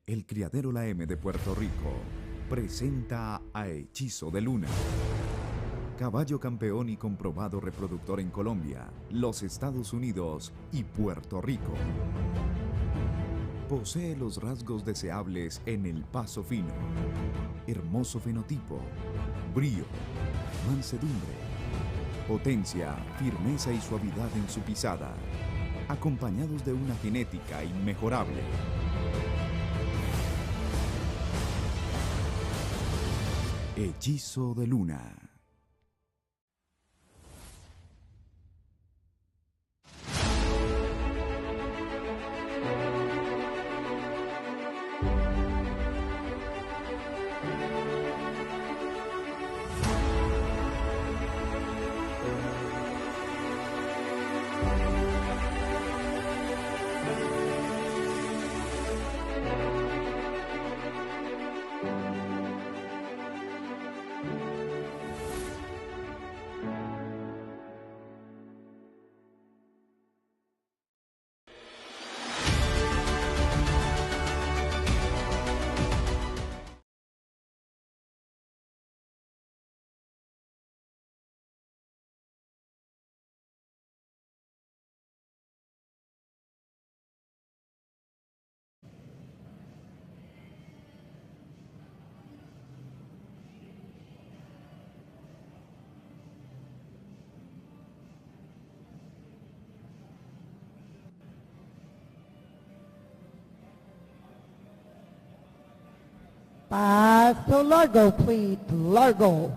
El Criadero La M de Puerto Rico presenta a Hechizo de Luna. Caballo campeón y comprobado reproductor en Colombia, los Estados Unidos y Puerto Rico. Posee los rasgos deseables en el paso fino. Hermoso fenotipo, brío, mansedumbre, potencia, firmeza y suavidad en su pisada, acompañados de una genética inmejorable. Hechizo de Luna. Paso largo, please. Largo.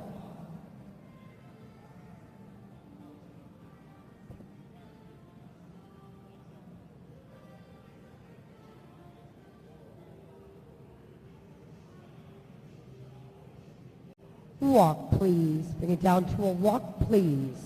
Walk, please. Bring it down to a walk, please.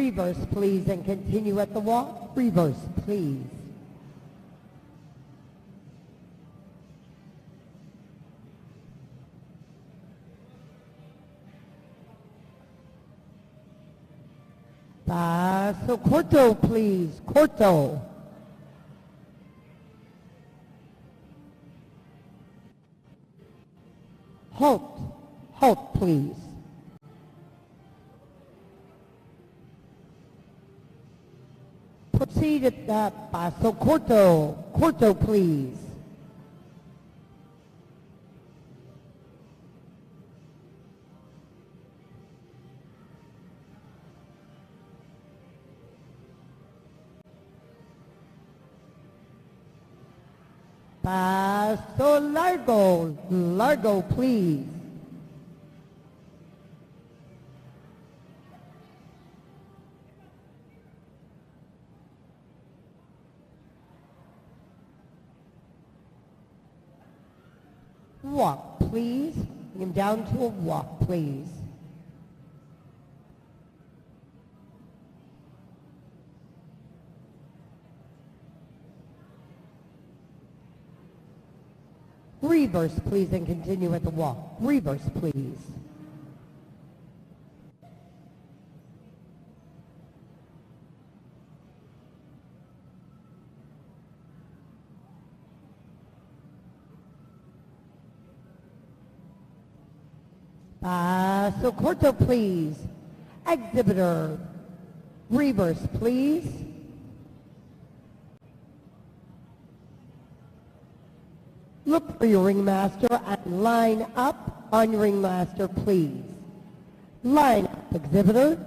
Reverse, please, and continue at the walk. Reverse, please. Paso corto, please. Corto. Halt. Halt, please. Proceed at the paso corto. Corto, please. Paso largo. Largo, please. Walk, please. Bring him down to a walk, please. Reverse, please, and continue at the walk. Reverse, please. Paso corto, please. Exhibitor. Reverse, please. Look for your ringmaster and line up on your ringmaster, please. Line up, exhibitor.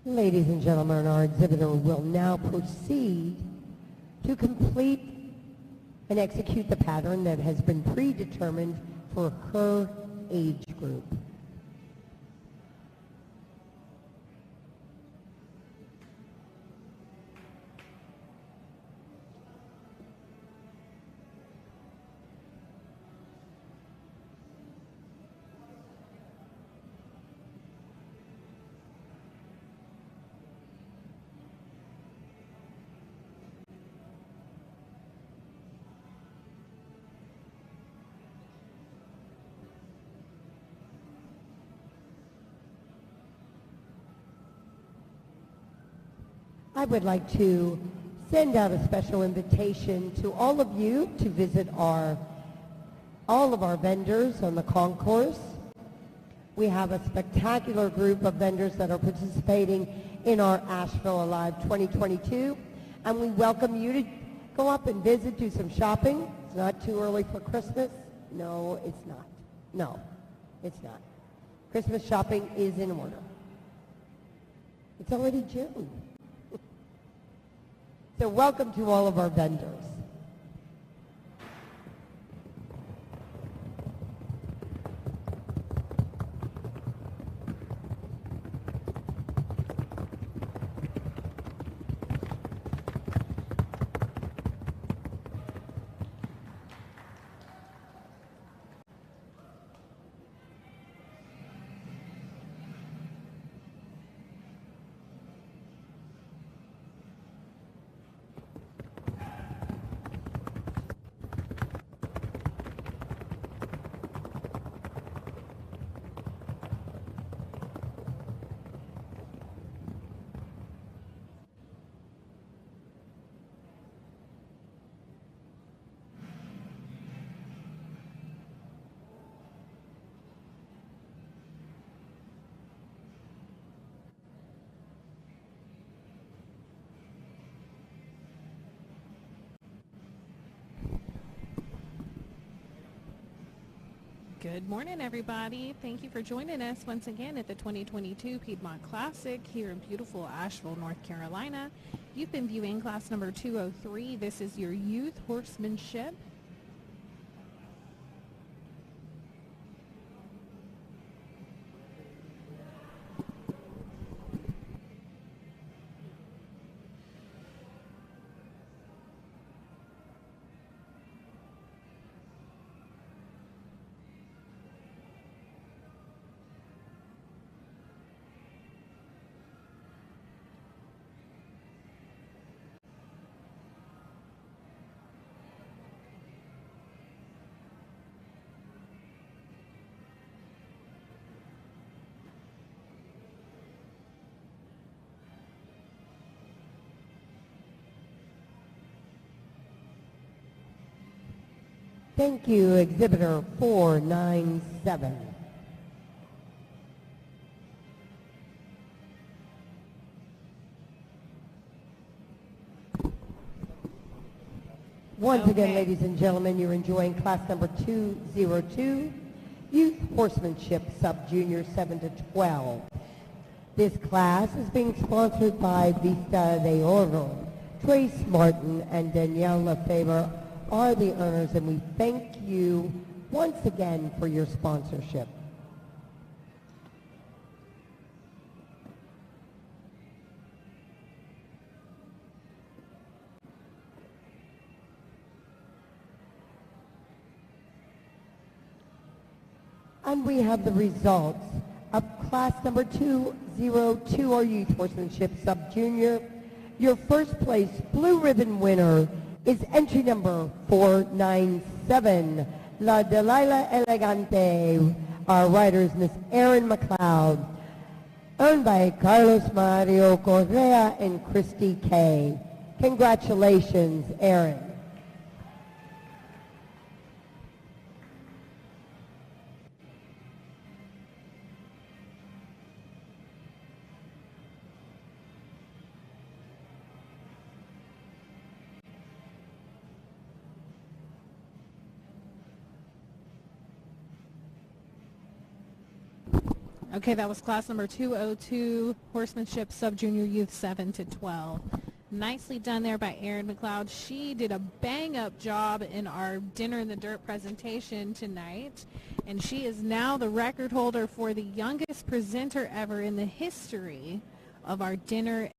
Ladies and gentlemen, our exhibitor will now proceed to complete and execute the pattern that has been predetermined for her age group. I would like to send out a special invitation to all of you to visit all of our vendors on the concourse. We have a spectacular group of vendors that are participating in our Asheville Alive 2022, and we welcome you to go up and visit, do some shopping. It's not too early for Christmas. No, it's not. No, it's not. Christmas shopping is in order. It's already June. So welcome to all of our vendors. Good morning, everybody. Thank you for joining us once again at the 2022 Piedmont Classic here in beautiful Asheville, North Carolina. You've been viewing class number 203. This is your youth horsemanship. Thank you, exhibitor 497. Once again, ladies and gentlemen, you're enjoying class number 202, Youth Horsemanship Sub-Junior 7 to 12. This class is being sponsored by Vista de Oro. Trace Martin and Danielle Lefebvre are the earners, and we thank you once again for your sponsorship. And we have the results of class number 202, our Youth Horsemanship Sub-Junior. Your first place blue ribbon winner is entry number 497, La Delilah Elegante. Our rider is Miss Erin McLeod, earned by Carlos Mario Correa and Christy Kay. Congratulations, Erin. Okay, that was class number 202, Horsemanship Sub-Junior Youth 7 to 12. Nicely done there by Erin McLeod. She did a bang-up job in our Dinner in the Dirt presentation tonight, and she is now the record holder for the youngest presenter ever in the history of our Dinner.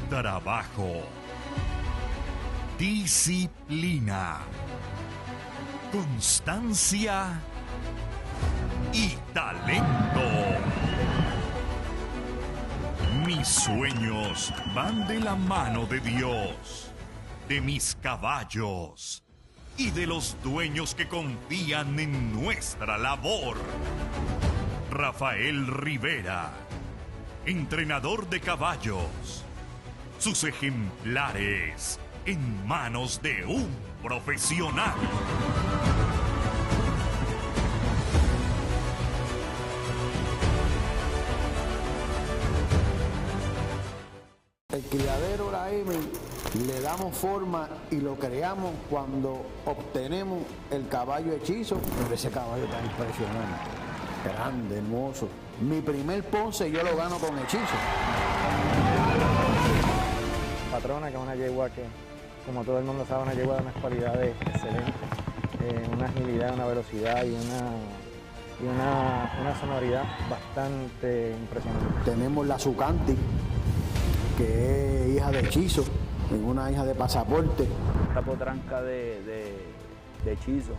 Trabajo, disciplina, constancia y talento. Mis sueños van de la mano de Dios, de mis caballos y de los dueños que confían en nuestra labor. Rafael Rivera, entrenador de caballos. Sus ejemplares en manos de un profesional. El criadero la M le damos forma y lo creamos cuando obtenemos el caballo hechizo. Pero ese caballo tan impresionante, grande, hermoso. Mi primer Ponce yo lo gano con hechizo. Patrona, que es una yegua que, como todo el mundo sabe, una yegua de unas cualidades excelentes, una agilidad, una velocidad y y una sonoridad bastante impresionante. Tenemos la Sucanti, que es hija de hechizo, es una hija de pasaporte. Esta potranca de hechizo,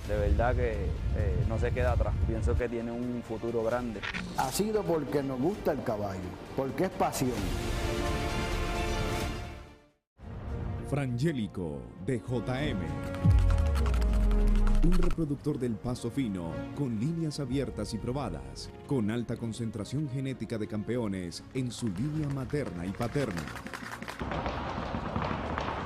de verdad que no se queda atrás. Pienso que tiene un futuro grande. Ha sido porque nos gusta el caballo, porque es pasión. Frangélico de JM. Un reproductor del Paso Fino con líneas abiertas y probadas, con alta concentración genética de campeones en su línea materna y paterna.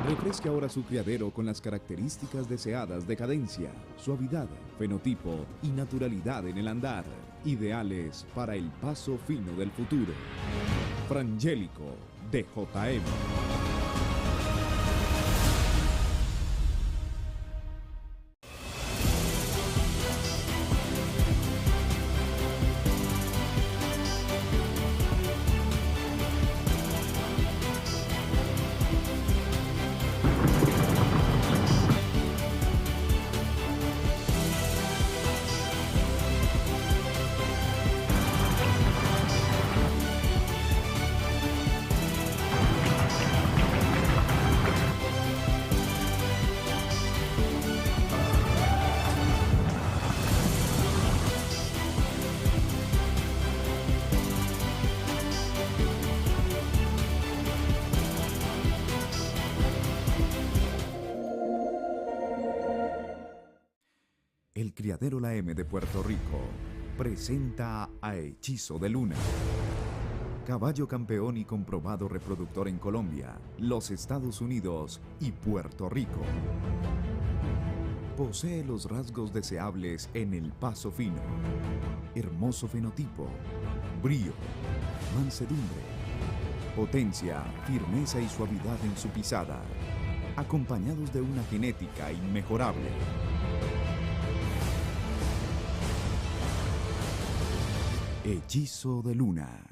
Refresque ahora su criadero con las características deseadas de cadencia, suavidad, fenotipo y naturalidad en el andar, ideales para el Paso Fino del futuro. Frangélico de JM. El Criadero La M de Puerto Rico presenta a Hechizo de Luna. Caballo campeón y comprobado reproductor en Colombia, los Estados Unidos y Puerto Rico. Posee los rasgos deseables en el Paso Fino. Hermoso fenotipo, brío, mansedumbre, potencia, firmeza y suavidad en su pisada, acompañados de una genética inmejorable. Hechizo de Luna.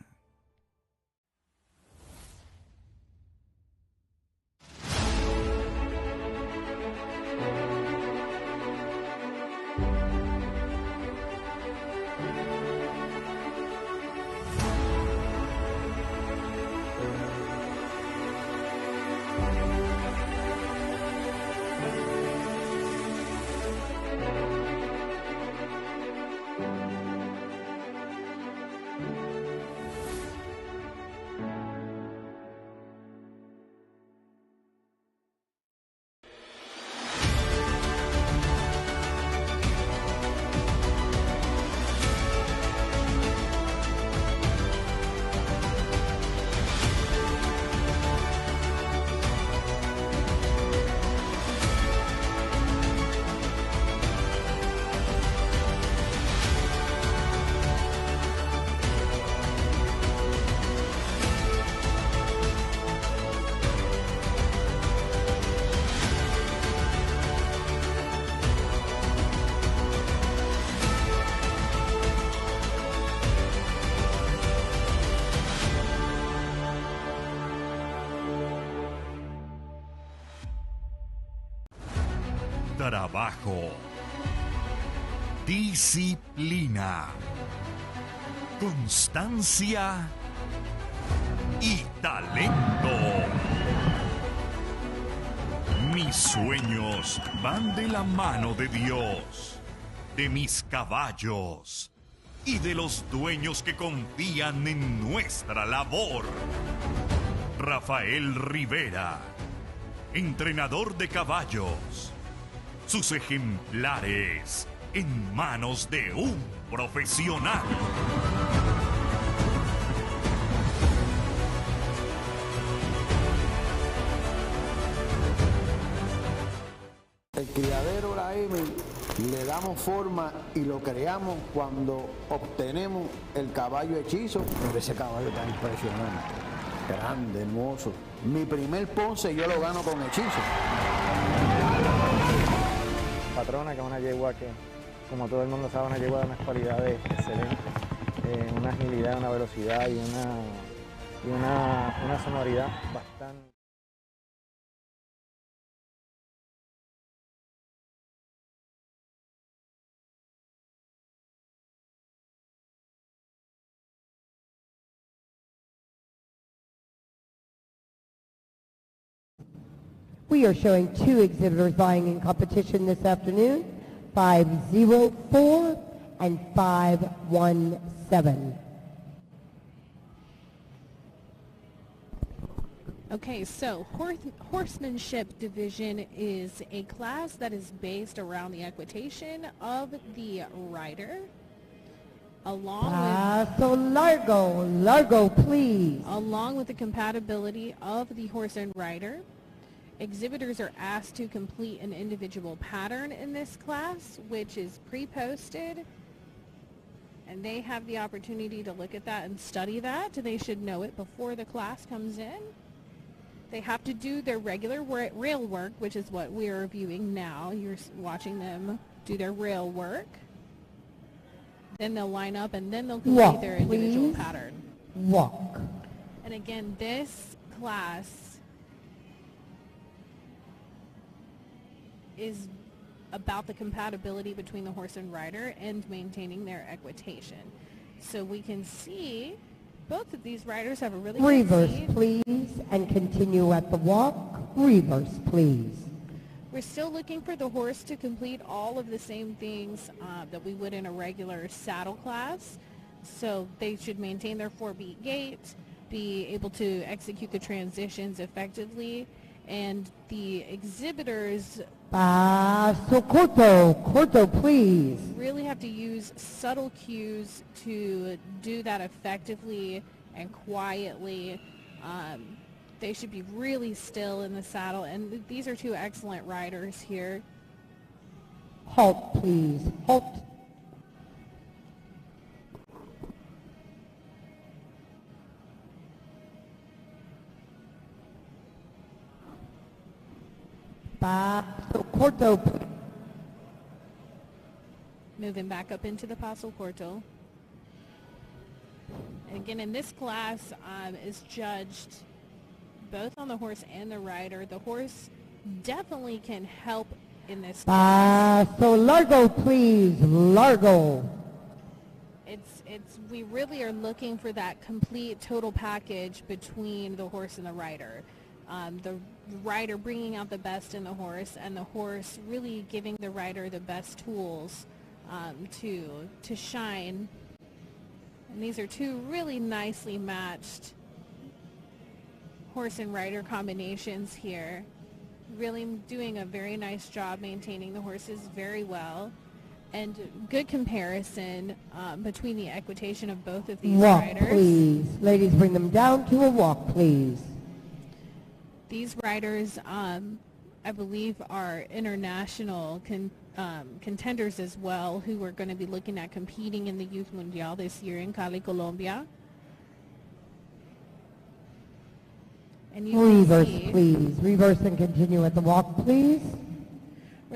Trabajo, disciplina, constancia y talento. Mis sueños van de la mano de Dios, de mis caballos y de los dueños que confían en nuestra labor. Rafael Rivera, entrenador de caballos. Sus ejemplares en manos de un profesional. El criadero La M le damos forma y lo creamos cuando obtenemos el caballo hechizo. Ese caballo tan impresionante, grande, hermoso. Mi primer Ponce yo lo gano con hechizo. Patrona, que es una yegua que, como todo el mundo sabe, una yegua de unas cualidades excelentes, una agilidad, una velocidad y una sonoridad bastante... We are showing 2 exhibitors vying in competition this afternoon, 504 and 517. Okay, so horsemanship division is a class that is based around the equitation of the rider, Largo, please. Along with the compatibility of the horse and rider. Exhibitors are asked to complete an individual pattern in this class, which is pre-posted, and they have the opportunity to look at that and study that. They should know it before the class comes in. They have to do their regular rail work, which is what we are reviewing now. You're watching them do their rail work. Then they'll line up, and then they'll complete their individual pattern. Walk. And again, this class is about the compatibility between the horse and rider and maintaining their equitation. So we can see both of these riders have a really good Reverse, seat. please, and continue at the walk. Reverse, please. We're still looking for the horse to complete all of the same things that we would in a regular saddle class. So they should maintain their 4-beat gait, be able to execute the transitions effectively, and the exhibitors Paso corto, please. really have to use subtle cues to do that effectively and quietly. They should be really still in the saddle, and these are 2 excellent riders here. Halt, please. Halt. Paso corto, please. Moving back up into the Paso Corto. And again, in this class is judged both on the horse and the rider. The horse definitely can help in this class. Paso largo, please. Largo. We really are looking for that complete total package between the horse and the rider. The rider bringing out the best in the horse, and the horse really giving the rider the best tools to shine. And these are 2 really nicely matched horse and rider combinations here. Really doing a very nice job maintaining the horses very well. And good comparison between the equitation of both of these riders. Walk, please. Ladies, bring them down to a walk, please. These riders, I believe, are international contenders as well, who are going to be looking at competing in the Youth Mundial this year in Cali, Colombia. And you Reverse, can see, please. Reverse and continue at the walk, please.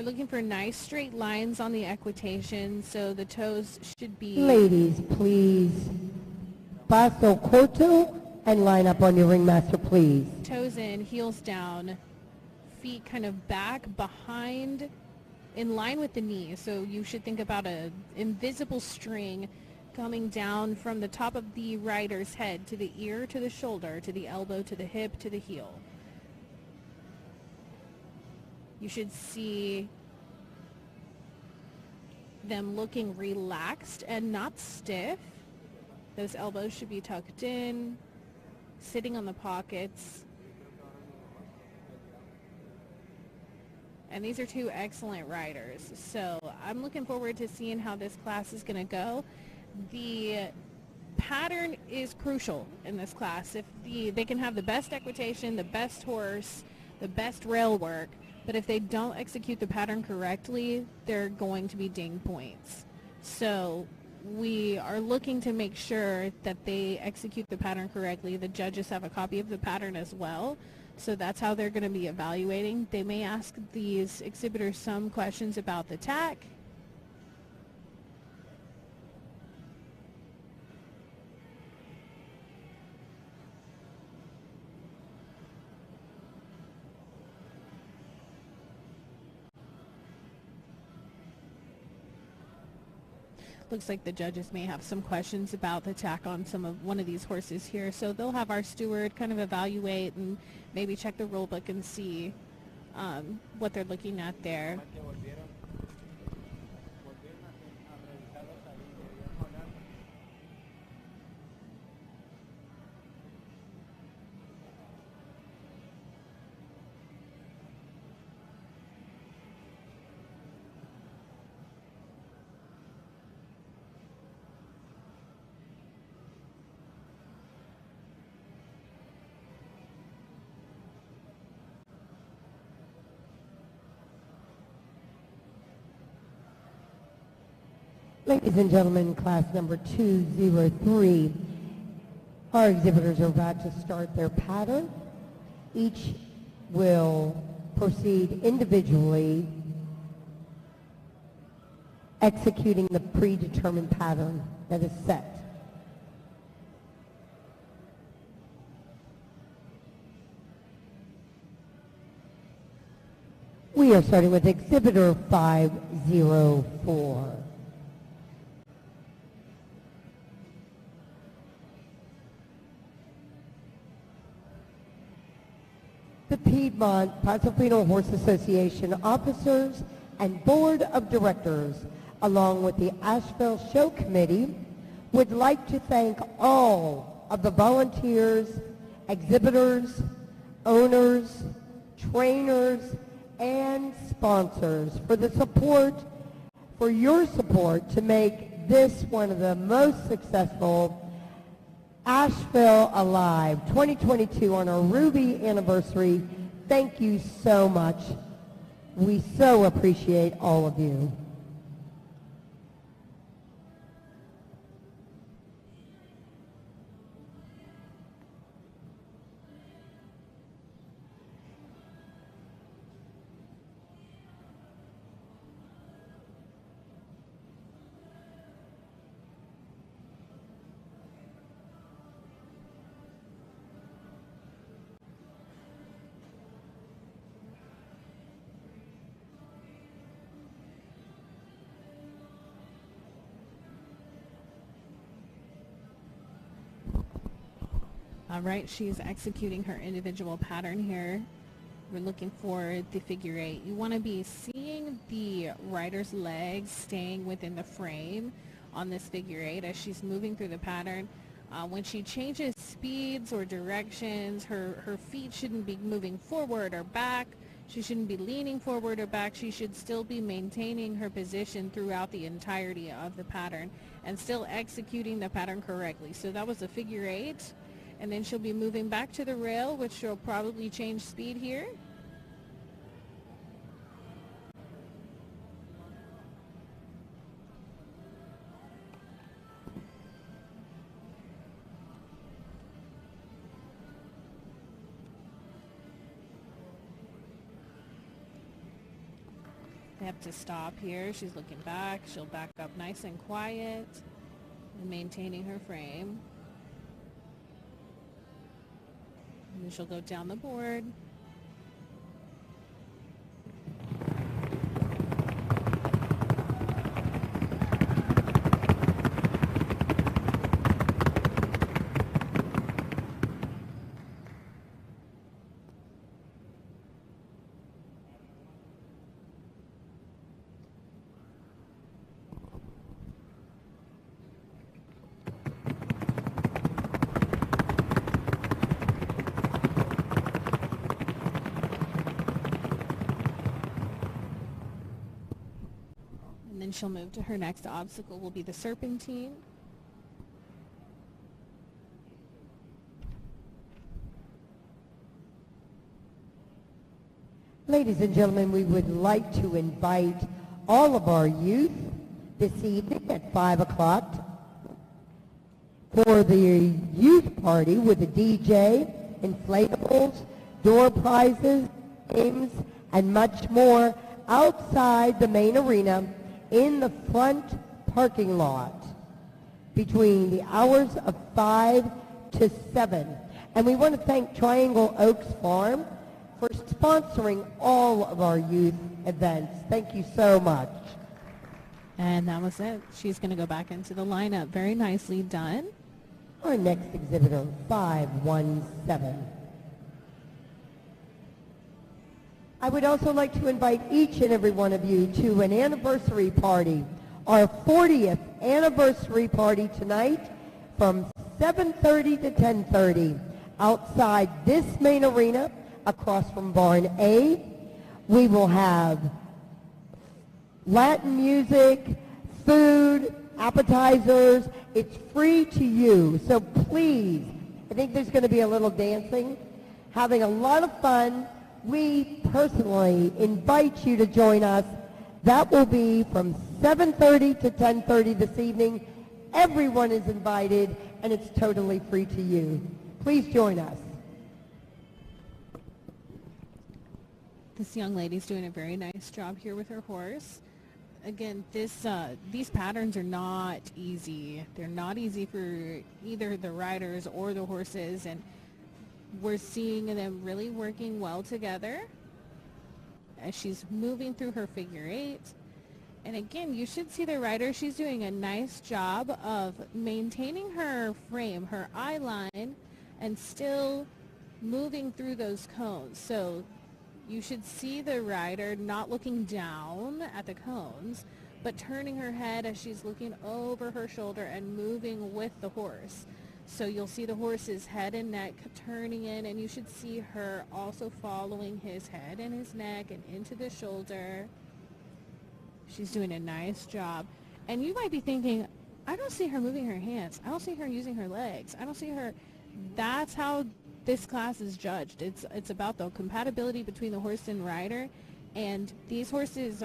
we're looking for nice straight lines on the equitation, so the toes should be... Ladies, please. Paso corto and line up on your ringmaster, please. Toes in, heels down, feet kind of back, behind, in line with the knee. So you should think about an invisible string coming down from the top of the rider's head to the ear, to the shoulder, to the elbow, to the hip, to the heel. You should see them looking relaxed and not stiff. Those elbows should be tucked in, sitting on the pockets. And these are 2 excellent riders. So I'm looking forward to seeing how this class is going to go. The pattern is crucial in this class. If they can have the best equitation, the best horse, the best rail work, but if they don't execute the pattern correctly, they're going to be dinged points. So we are looking to make sure that they execute the pattern correctly. The judges have a copy of the pattern as well, so that's how they're going to be evaluating. They may ask these exhibitors some questions about the tack. Looks like the judges may have some questions about the tack on one of these horses here. So they'll have our steward kind of evaluate and maybe check the rule book and see what they're looking at there. Ladies and gentlemen, class number 203, our exhibitors are about to start their pattern. Each will proceed individually, executing the predetermined pattern that is set. We are starting with exhibitor 504. The Piedmont Paso Fino Horse Association officers and board of directors, along with the Asheville Show Committee, would like to thank all of the volunteers, exhibitors, owners, trainers, and sponsors for the support, for your support to make this one of the most successful Asheville Alive 2022 on our Ruby anniversary. Thank you so much. We so appreciate all of you. All right, she's executing her individual pattern here. We're looking for the figure 8. You want to be seeing the rider's legs staying within the frame on this figure 8 as she's moving through the pattern. When she changes speeds or directions, her feet shouldn't be moving forward or back. She shouldn't be leaning forward or back. She should still be maintaining her position throughout the entirety of the pattern and still executing the pattern correctly. So that was a figure 8. And then she'll be moving back to the rail, which she'll probably change speed here. They have to stop here. She's looking back. She'll back up nice and quiet and maintaining her frame. And then she'll go down the board. Then she'll move to her next obstacle, will be the serpentine. Ladies and gentlemen, we would like to invite all of our youth this evening at 5 o'clock for the youth party with a DJ, inflatables, door prizes, games, and much more outside the main arena in the front parking lot between the hours of 5 to 7. And we want to thank Triangle Oaks Farm for sponsoring all of our youth events. Thank you so much. And that was it. She's going to go back into the lineup. Very nicely done. Our next exhibitor, 517. I would also like to invite each and every one of you to an anniversary party, our 40th anniversary party tonight from 7:30 to 10:30 outside this main arena across from Barn A. We will have Latin music, food, appetizers. It's free to you, so please, I think there's going to be a little dancing, having a lot of fun. We personally invite you to join us. That will be from 7:30 to 10:30 this evening. Everyone is invited, and it's totally free to you. Please join us. This young lady's doing a very nice job here with her horse. Again, these patterns are not easy. They're not easy for either the riders or the horses, and we're seeing them really working well together as she's moving through her figure eight. And again, you should see the rider. She's doing a nice job of maintaining her frame, her eye line, and still moving through those cones. So you should see the rider not looking down at the cones, but turning her head as she's looking over her shoulder and moving with the horse. So you'll see the horse's head and neck turning in, and you should see her also following his head and his neck and into the shoulder. She's doing a nice job. And you might be thinking, I don't see her moving her hands. I don't see her using her legs. I don't see her. That's how this class is judged. It's about the compatibility between the horse and rider, and these riders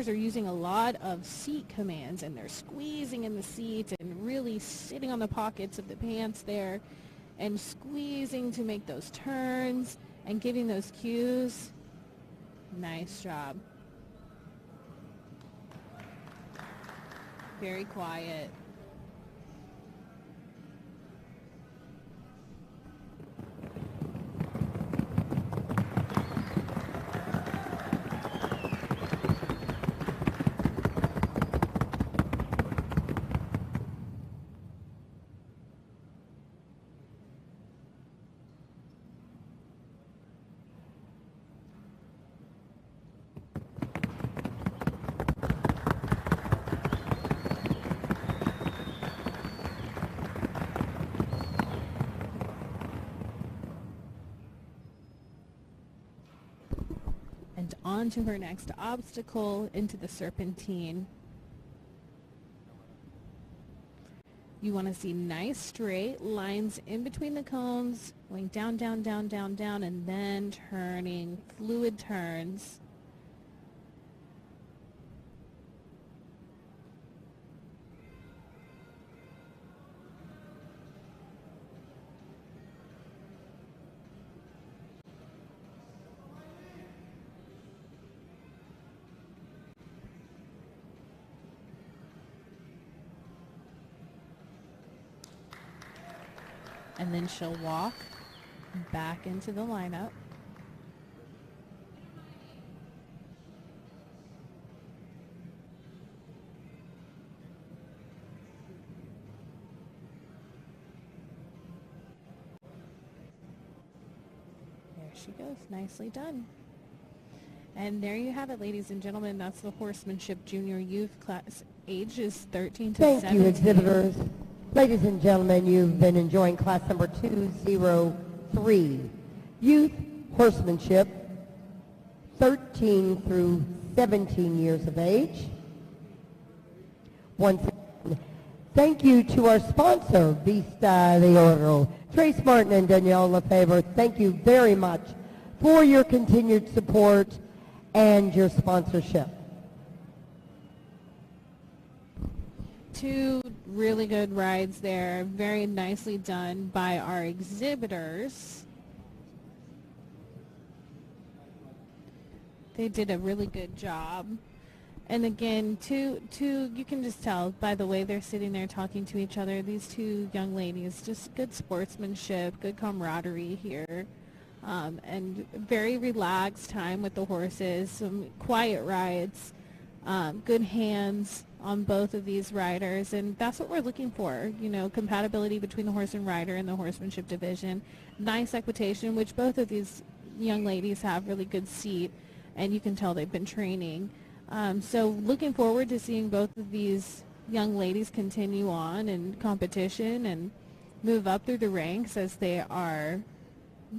are using a lot of seat commands, and they're squeezing in the seat and really sitting on the pockets of the pants there and squeezing to make those turns and giving those cues. Nice job. Very quiet. And on to her next obstacle, into the serpentine. You want to see nice straight lines in between the cones, going down, down, down, down, down, and then turning, fluid turns. And then she'll walk back into the lineup. There she goes. Nicely done. And there you have it, ladies and gentlemen. That's the horsemanship junior youth class, ages 13 to 17. Thank you, exhibitors. Ladies and gentlemen, you've been enjoying class number 203, Youth Horsemanship, 13 through 17 years of age. Once again, thank you to our sponsor, Vista de Oro, Trace Martin and Danielle Lefebvre. Thank you very much for your continued support and your sponsorship. Two really good rides there, very nicely done by our exhibitors. They did a really good job. And again, two, you can just tell by the way they're sitting there talking to each other, these two young ladies, just good sportsmanship, good camaraderie here, and very relaxed time with the horses, some quiet rides, good hands on both of these riders, and that's what we're looking for, you know, compatibility between the horse and rider in the horsemanship division. Nice equitation, which both of these young ladies have really good seat, and you can tell they've been training. So looking forward to seeing both of these young ladies continue on in competition and move up through the ranks as they are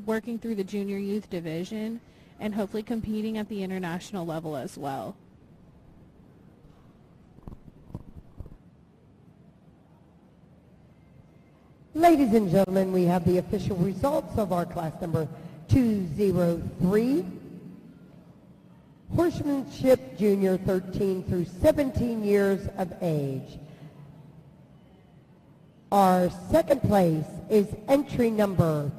working through the junior youth division and hopefully competing at the international level as well. Ladies and gentlemen, we have the official results of our class number 203. Horsemanship Junior 13 through 17 years of age. Our second place is entry number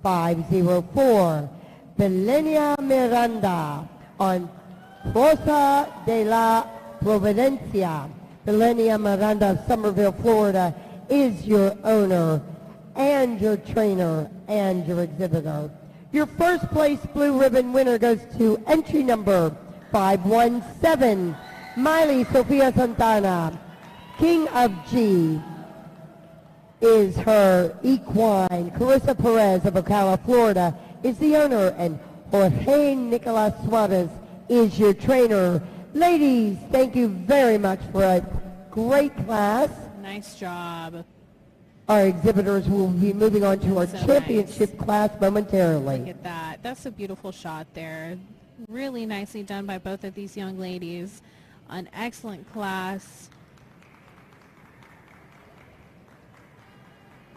504, Belenia Miranda on Rosa de la Providencia. Belenia Miranda of Somerville, Florida, is your owner and your trainer and your exhibitor. Your first place blue ribbon winner goes to entry number 517, Miley Sofia Santana. King of G is her equine. Carissa Perez of Ocala, Florida, is the owner, and Jorge Nicolas Suarez is your trainer. Ladies, thank you very much for a great class. Nice job. Our exhibitors will be moving on to our So championship class momentarily. Look at that. That's a beautiful shot there. Really nicely done by both of these young ladies. An excellent class.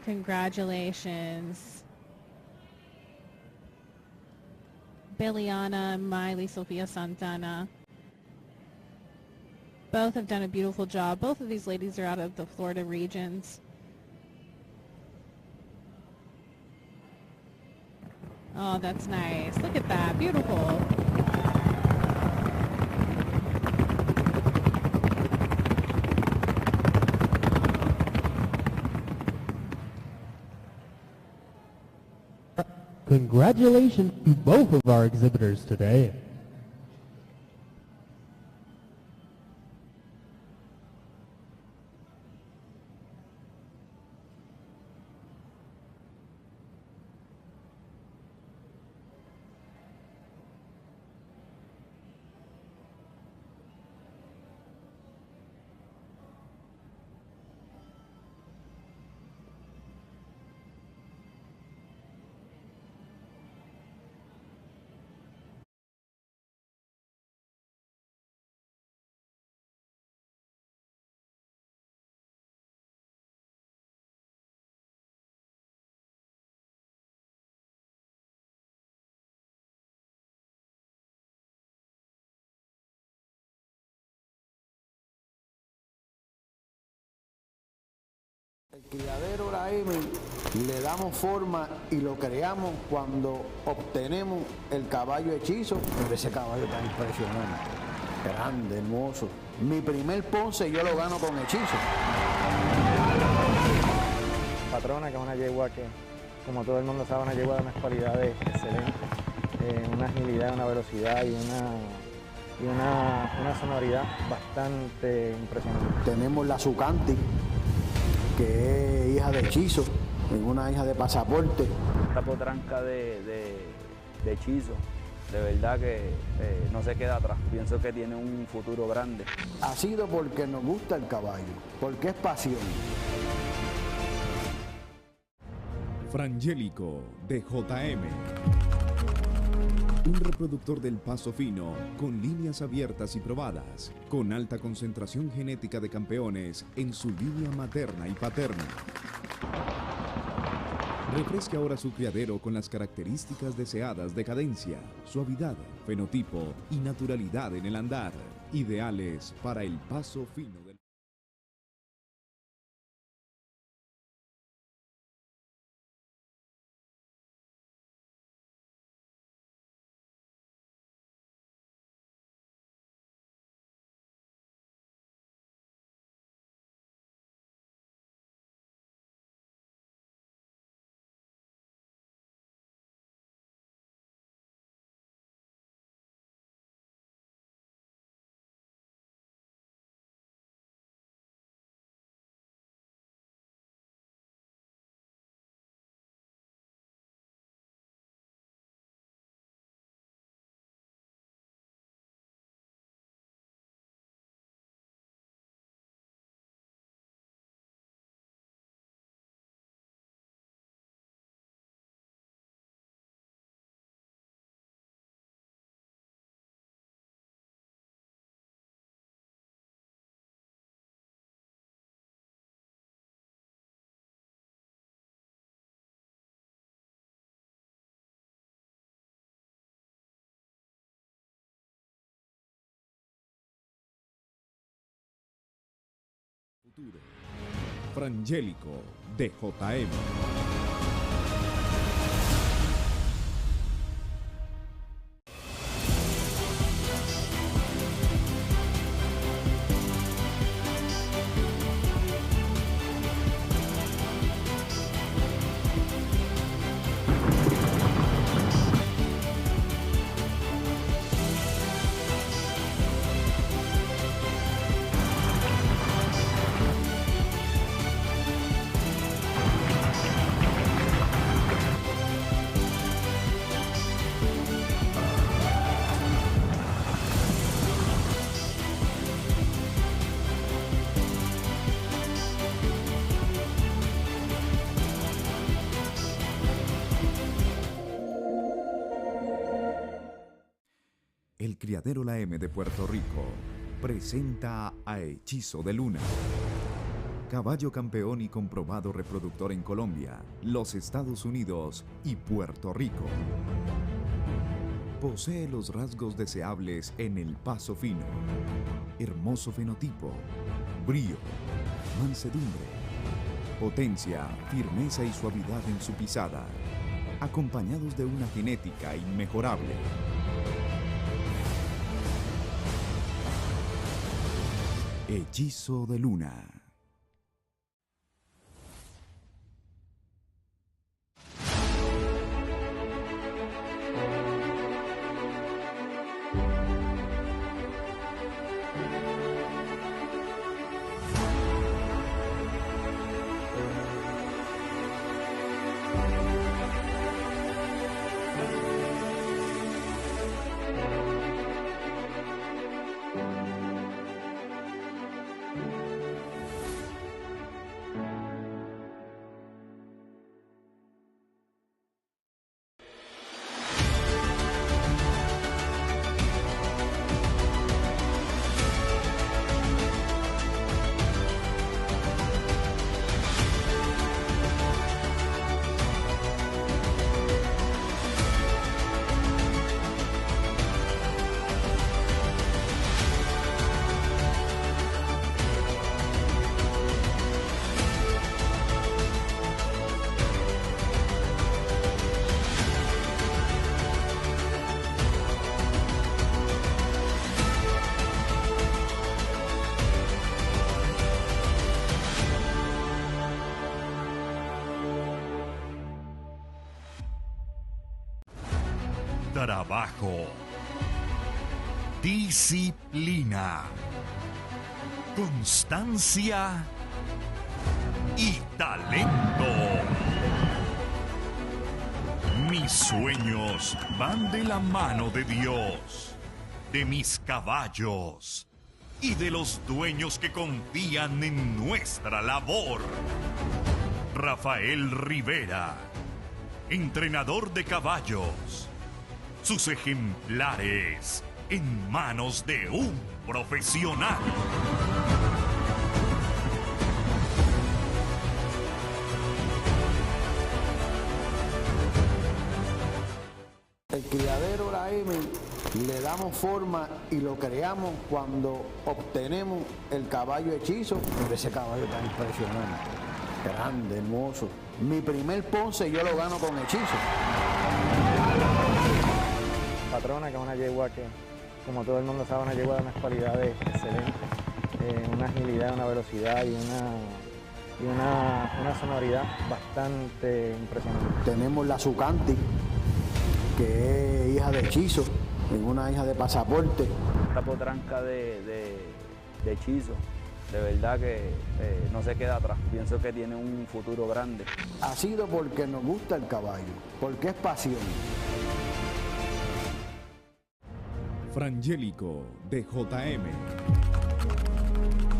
Congratulations. Beliana and Miley Sofia Santana. Both have done a beautiful job. Both of these ladies are out of the Florida regions. Oh, that's nice. Look at that. Beautiful. Congratulations to both of our exhibitors today. El criadero la M le damos forma y lo creamos cuando obtenemos el caballo hechizo. Pero ese caballo tan impresionante, grande, hermoso. Mi primer Ponce yo lo gano con hechizo. Patrona, que es una yegua que, como todo el mundo sabe, una yegua de unas cualidades excelentes, una agilidad, una velocidad y una sonoridad bastante impresionante. Tenemos la Zucanti, que es hija de hechizo, una hija de pasaporte. Esta potranca de hechizo, de verdad que no se queda atrás. Pienso que tiene un futuro grande. Ha sido porque nos gusta el caballo, porque es pasión. Frangélico de JM. Un reproductor del Paso Fino con líneas abiertas y probadas, con alta concentración genética de campeones en su línea materna y paterna. Refresque ahora su criadero con las características deseadas de cadencia, suavidad, fenotipo y naturalidad en el andar, ideales para el Paso Fino. futuro. Frangélico de JM. El Criadero La M de Puerto Rico presenta a Hechizo de Luna. Caballo campeón y comprobado reproductor en Colombia, los Estados Unidos y Puerto Rico. Posee los rasgos deseables en el paso fino, hermoso fenotipo, brío, mansedumbre, potencia, firmeza y suavidad en su pisada, acompañados de una genética inmejorable. Hechizo de Luna. Trabajo, disciplina, constancia y talento. Mis sueños van de la mano de Dios, de mis caballos y de los dueños que confían en nuestra labor. Rafael Rivera, entrenador de caballos. Sus ejemplares en manos de un profesional. El criadero La M le damos forma y lo creamos cuando obtenemos el caballo hechizo. Pero ese caballo tan impresionante, grande, hermoso. Mi primer Ponce yo lo gano con hechizo. Patrona, que es una yegua que, como todo el mundo sabe, una yegua de unas cualidades excelentes, una agilidad, una velocidad y una sonoridad bastante impresionante. Tenemos la Zucanti, que es hija de hechizo, es una hija de pasaporte. Esta potranca de hechizo, de verdad que no se queda atrás. Pienso que tiene un futuro grande. Ha sido porque nos gusta el caballo, porque es pasión. Frangélico de JM.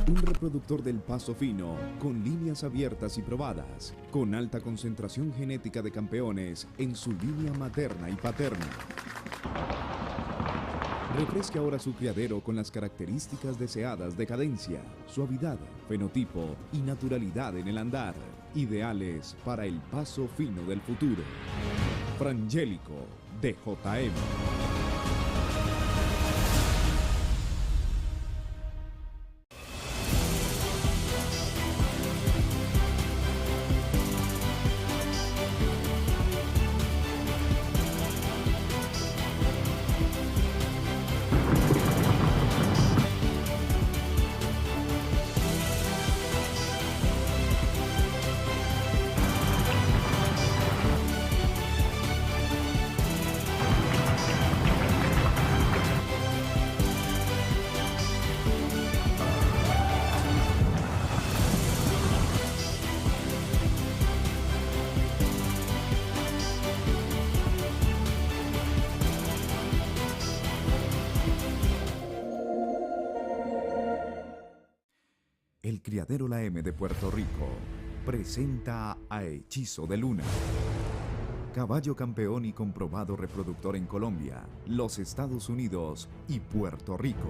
Un reproductor del paso fino, con líneas abiertas y probadas, con alta concentración genética de campeones en su línea materna y paterna. Refresque ahora su criadero con las características deseadas de cadencia, suavidad, fenotipo y naturalidad en el andar, ideales para el paso fino del futuro. Frangélico de JM. El Criadero La M de Puerto Rico presenta a Hechizo de Luna. Caballo campeón y comprobado reproductor en Colombia, los Estados Unidos y Puerto Rico.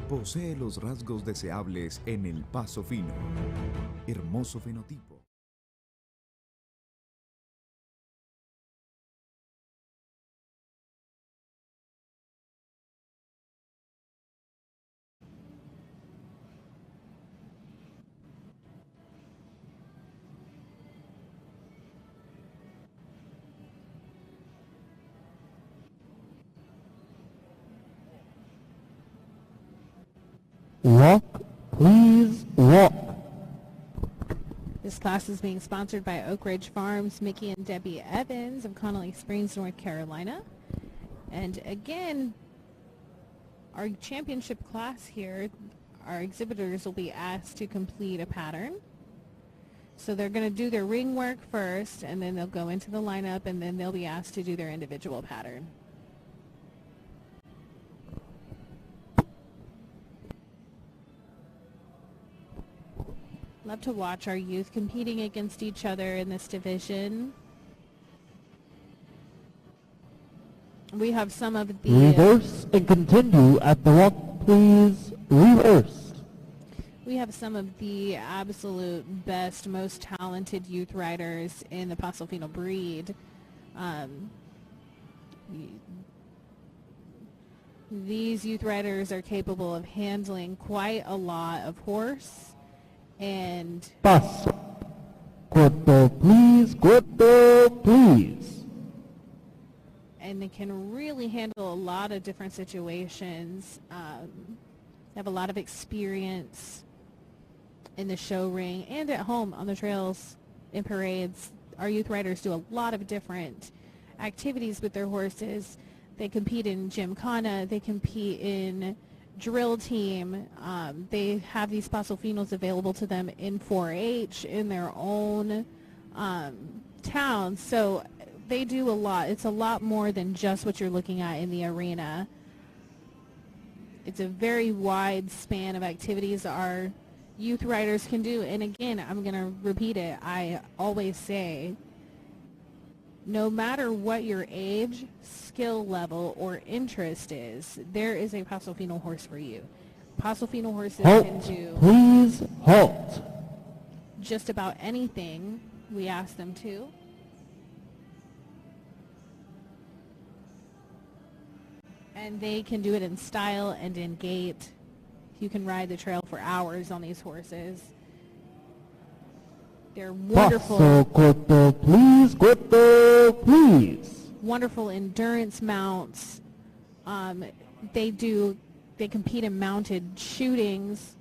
Posee los rasgos deseables en el paso fino. Hermoso fenotipo. Walk, please walk. This class is being sponsored by Oak Ridge Farms, Mickey and Debbie Evans of Connolly Springs, North Carolina. And again, our championship class here, our exhibitors will be asked to complete a pattern. So they're going to do their ring work first, and then they'll go into the lineup, and then they'll be asked to do their individual pattern. Love to watch our youth competing against each other in this division. We have some of the... Reverse and continue at the walk, please. Reverse. We have some of the absolute best, most talented youth riders in the Paso Fino breed. These youth riders are capable of handling quite a lot of horse. And Paso. Corto, please. And they can really handle a lot of different situations. They have a lot of experience in the show ring and at home on the trails, in parades. Our youth riders do a lot of different activities with their horses. They compete in gymkhana. They compete in drill team. They have these Paso Finos available to them in 4-H in their own town. So they do a lot. It's a lot more than just what you're looking at in the arena. It's a very wide span of activities our youth riders can do. And again, I'm going to repeat it. I always say, no matter what your age, skill level, or interest is, there is a Paso Fino horse for you. Paso Fino horses can do... Please halt. Just about anything we ask them to. And they can do it in style and in gait. You can ride the trail for hours on these horses. They're wonderful. Paso corto, please. Wonderful endurance mounts. They compete in mounted shootings.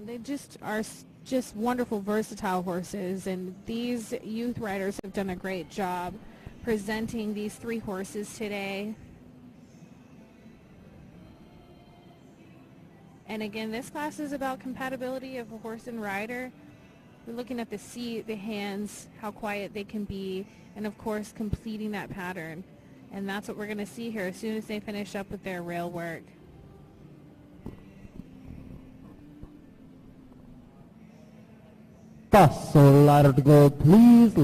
They just are just wonderful, versatile horses. And these youth riders have done a great job presenting these three horses today. And again, this class is about compatibility of a horse and rider. We're looking at the seat, the hands, how quiet they can be, and of course completing that pattern. And that's what we're going to see here as soon as they finish up with their rail work. Paso largo, please.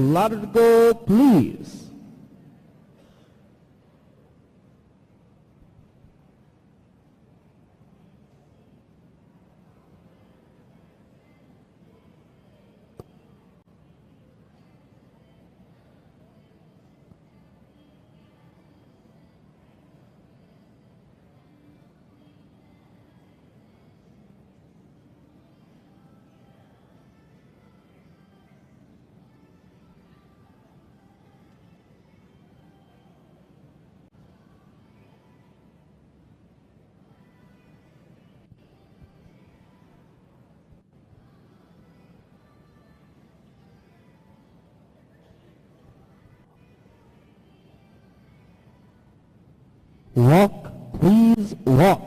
Walk, please walk.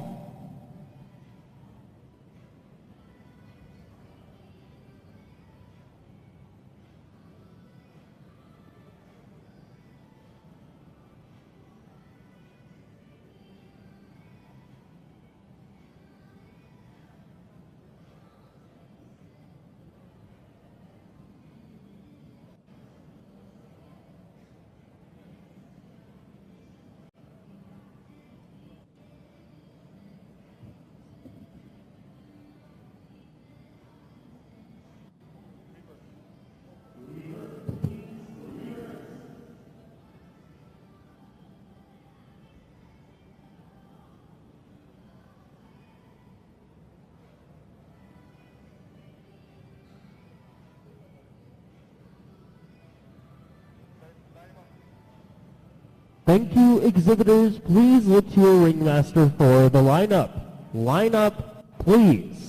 Thank you, exhibitors. Please look to your ringmaster for the lineup. Line up, please.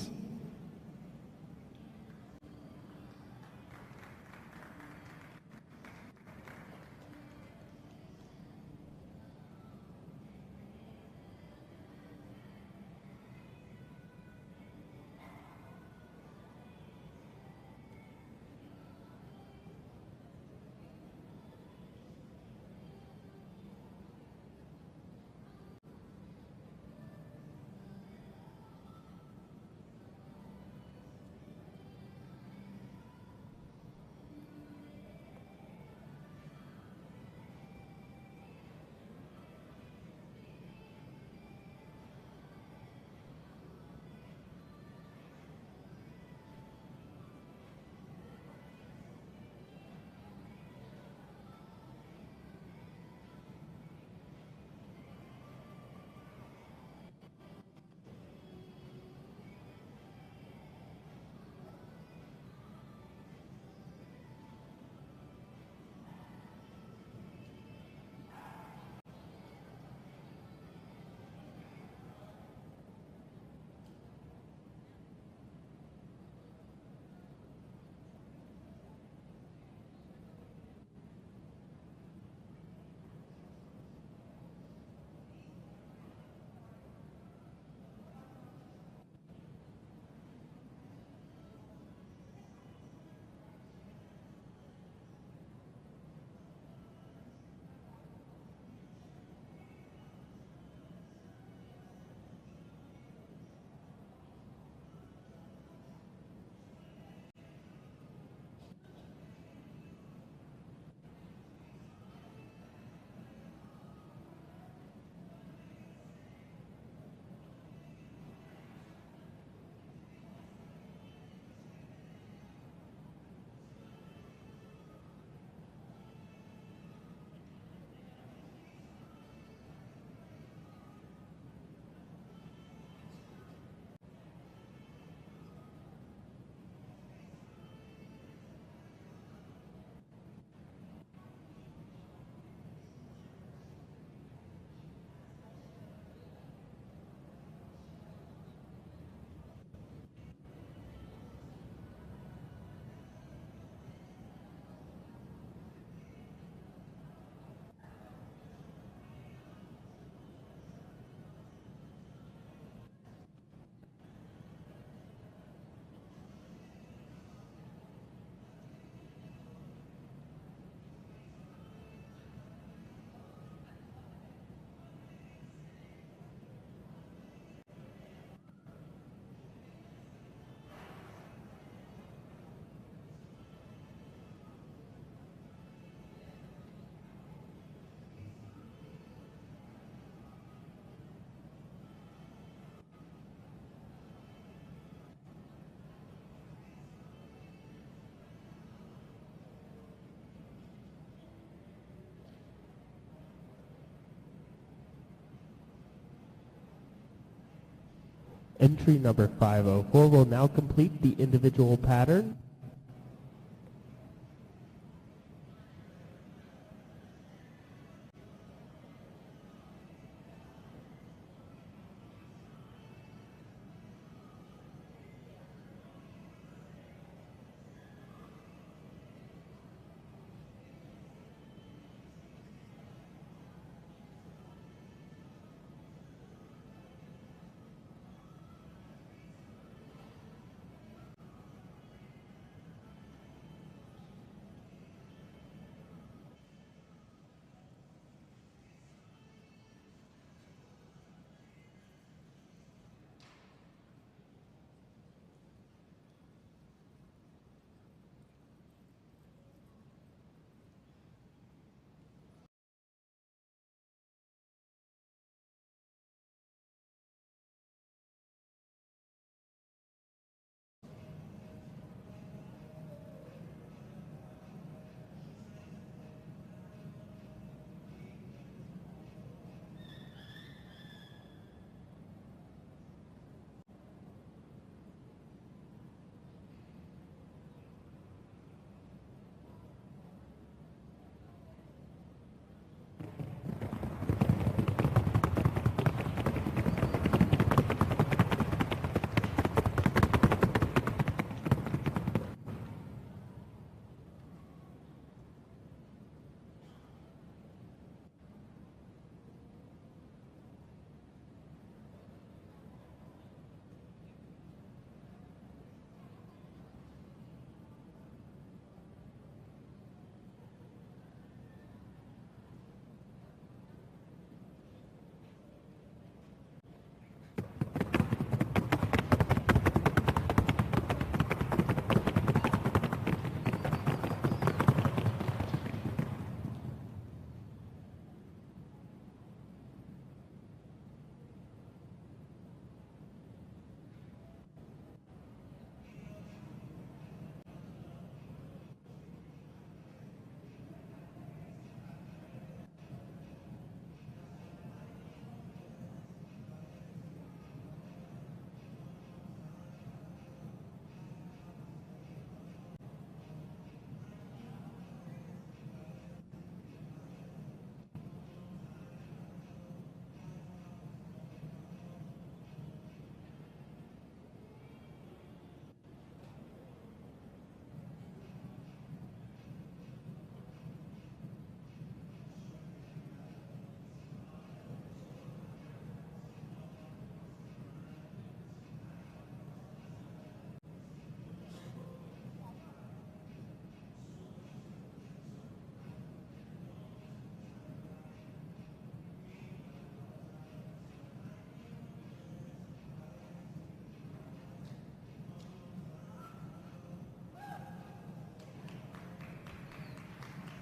Entry number 504 will now complete the individual pattern.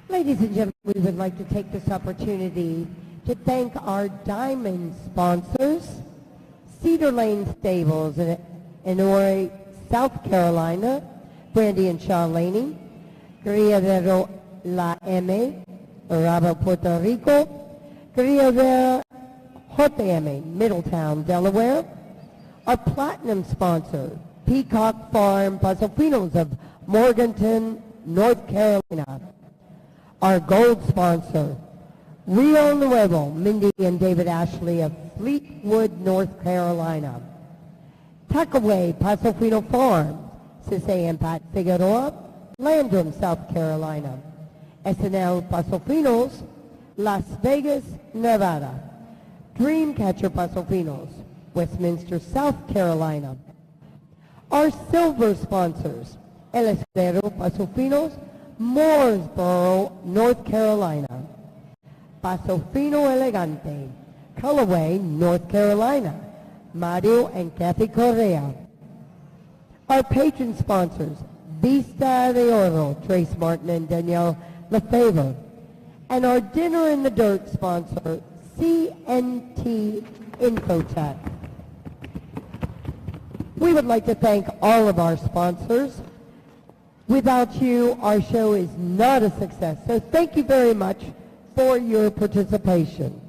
Ladies and gentlemen, we would like to take this opportunity to thank our diamond sponsors, Cedar Lane Stables in Enory, South Carolina, Brandy and Shaw Laney, Criadero La M, Arabo, Puerto Rico, Criadero JM, Middletown, Delaware. Our platinum sponsor, Peacock Farm Paso Finos of Morganton, North Carolina. Our gold sponsor, Rio Nuevo, Mindy and David Ashley of Fleetwood, North Carolina. Tuckaway Paso Fino Farms, Cisse and Pat Figueroa, Landrum, South Carolina. SNL Paso Finos, Las Vegas, Nevada. Dreamcatcher Paso Finos, Westminster, South Carolina. Our silver sponsors, El Escudero Paso Finos, Mooresboro, North Carolina. Paso Fino Elegante, Callaway, North Carolina. Mario and Kathy Correa. Our patron sponsors, Vista de Oro, Trace Martin and Danielle Lefevre. And our Dinner in the Dirt sponsor, CNT Infotech. We would like to thank all of our sponsors. Without you, our show is not a success. So thank you very much for your participation.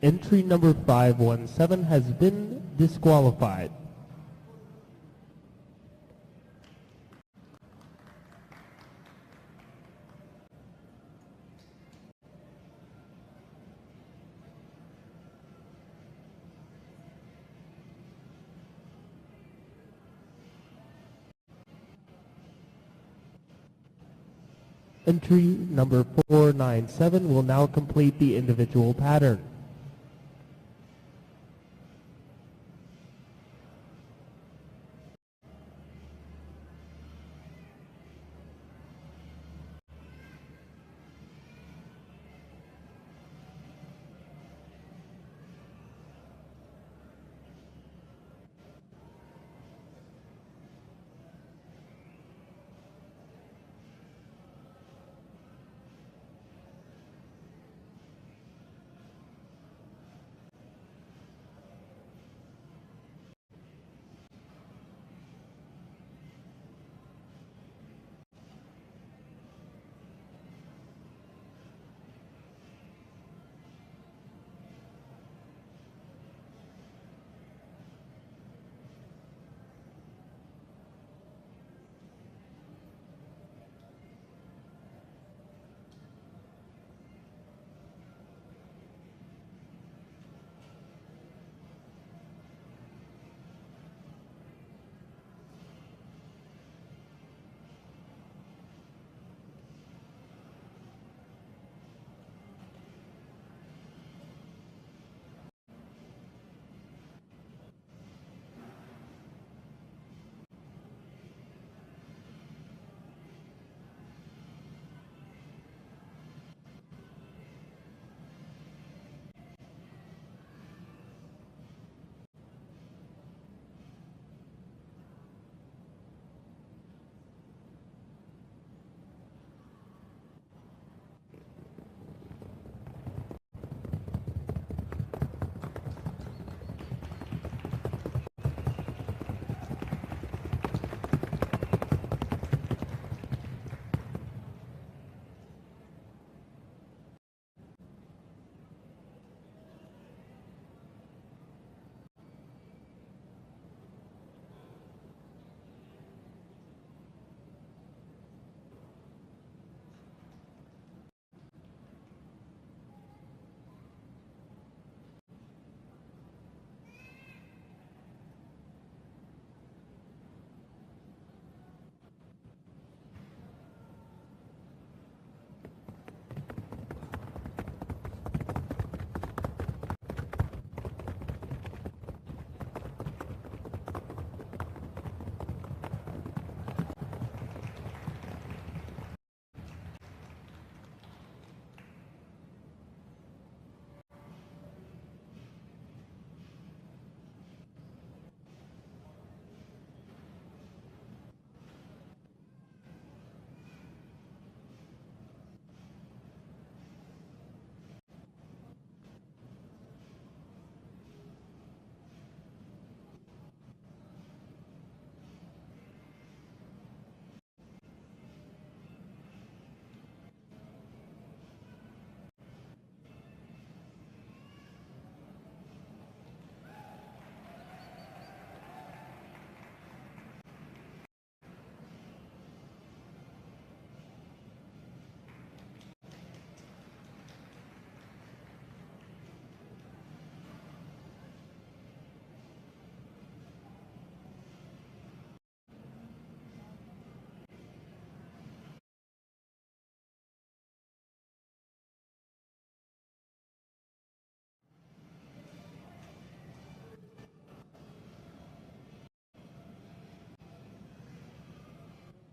Entry number 517 has been disqualified. Entry number 497 will now complete the individual pattern.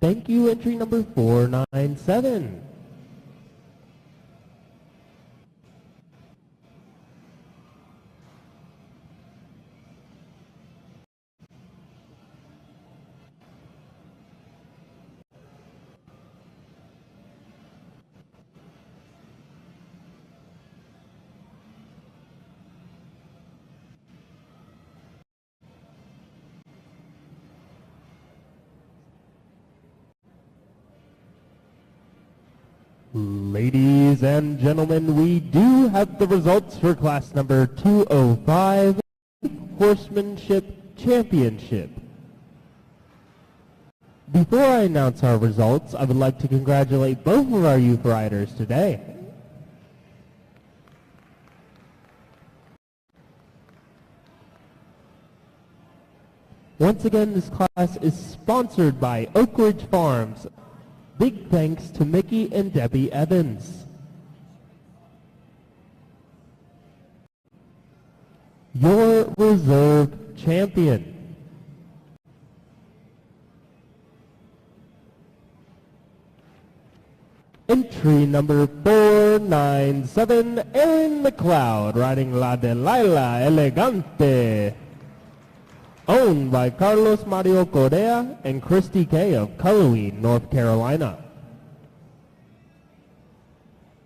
Thank you, entry number 497. Ladies and gentlemen, we do have the results for class number 205, Horsemanship Championship. Before I announce our results, I would like to congratulate both of our youth riders today. Once again, this class is sponsored by Oak Ridge Farms. Big thanks to Mickey and Debbie Evans. Your reserve champion. Entry number 497, Aaron McLeod, riding La Delilah Elegante. Owned by Carlos Mario Correa and Christy Kay of Cullowhee, North Carolina.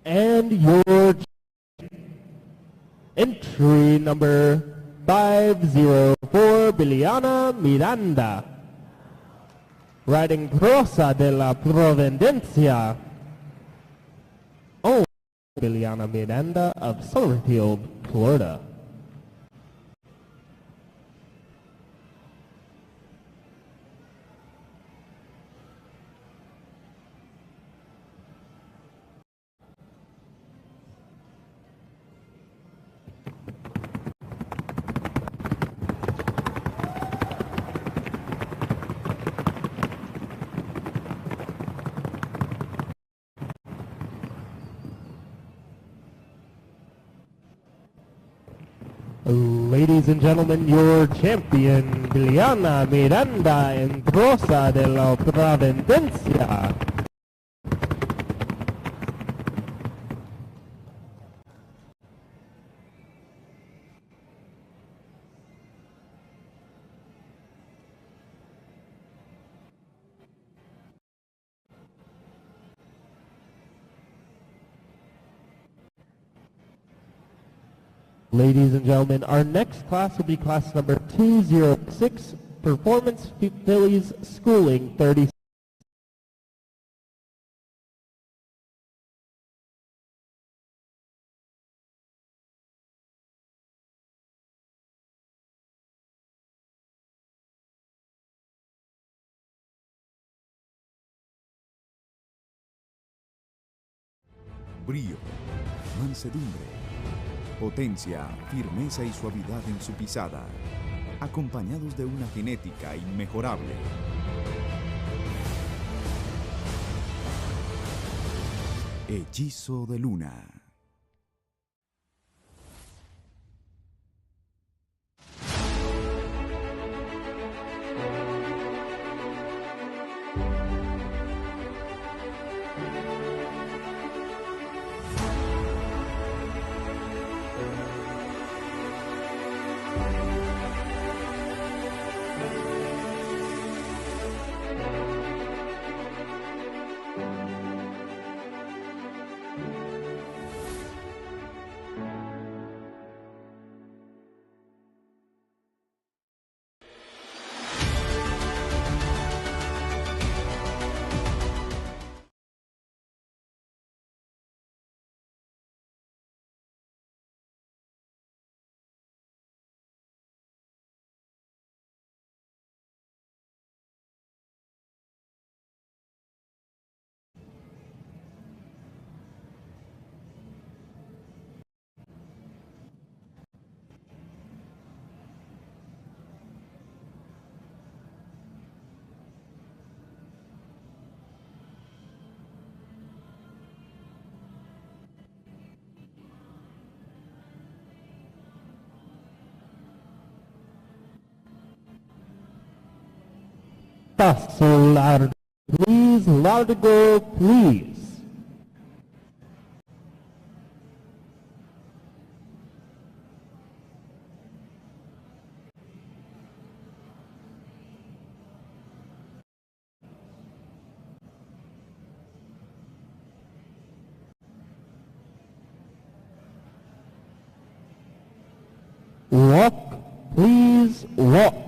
And your entry number 504, Biliana Miranda, riding Rosa de la Providencia. Owned by Biliana Miranda of Summerfield, Florida. Ladies and gentlemen, your champion, Biliana Miranda and Rosa de la Providencia. Ladies and gentlemen, our next class will be class number 206, Performance Fillies Schooling 30. Brío, mansedumbre, potencia, firmeza y suavidad en su pisada, acompañados de una genética inmejorable. Hechizo de luna. Paso largo, please. please. Largo, please. Walk, please walk.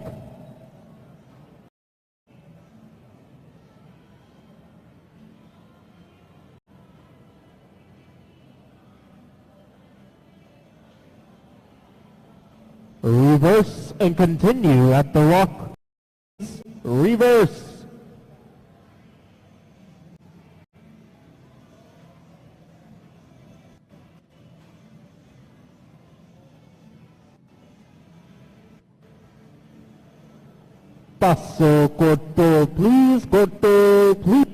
Reverse and continue at the walk. Reverse. Paso corto, please, corto, please.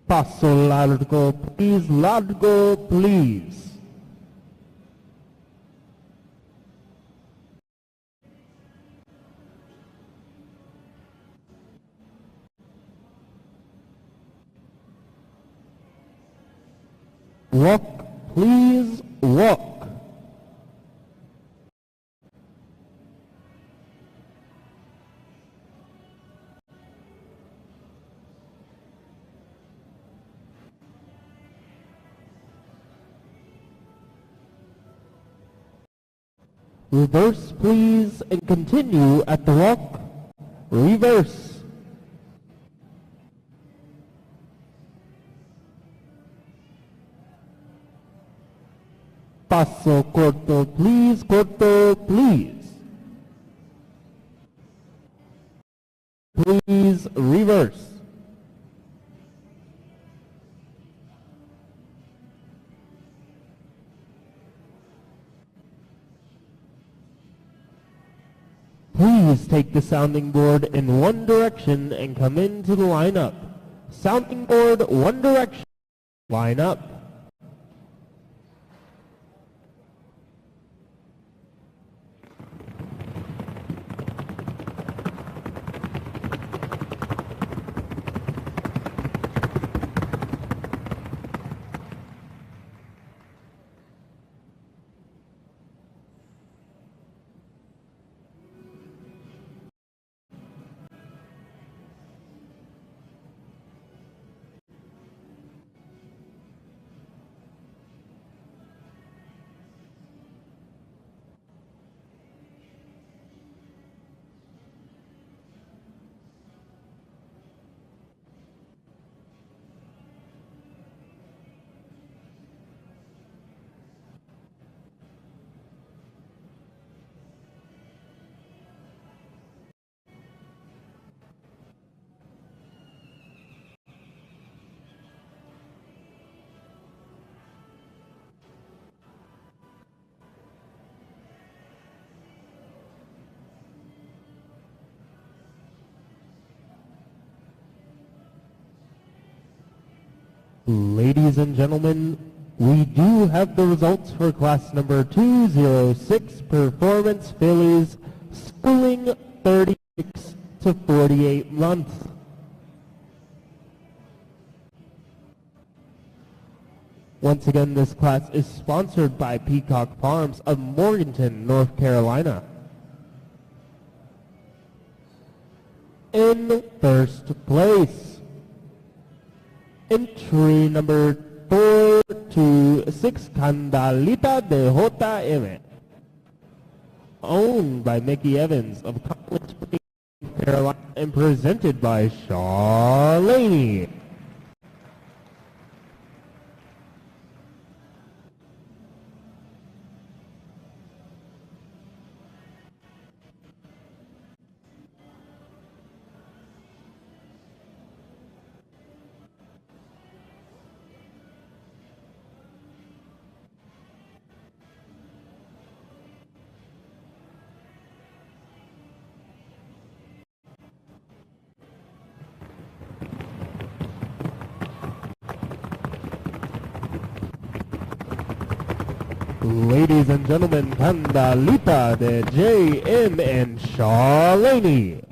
Paso largo, please, largo, please. Walk, please walk. Reverse, please, and continue at the walk. Reverse. Paso corto, please, corto, please. Please reverse. Please take the sounding board in one direction and come into the lineup. Sounding board, one direction. Line up. Ladies and gentlemen, we do have the results for class number 206 Performance Fillies, schooling 36 to 48 months. Once again, this class is sponsored by Peacock Farms of Morganton, North Carolina. In first place, entry number 426, Candalita de JM, owned by Mickey Evans of College Springs, North Carolina, and presented by Charlene. Ladies and gentlemen, Candalita de J.M. and Shaw Laney.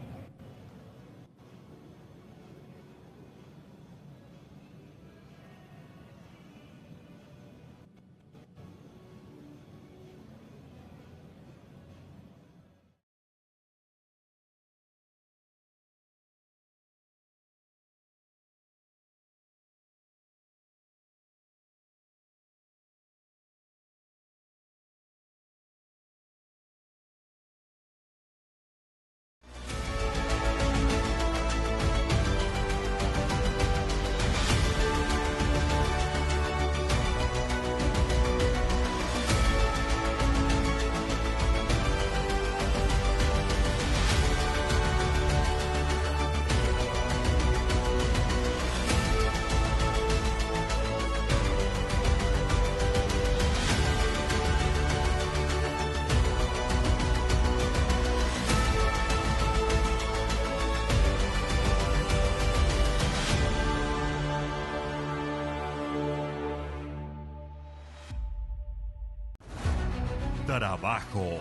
Trabajo,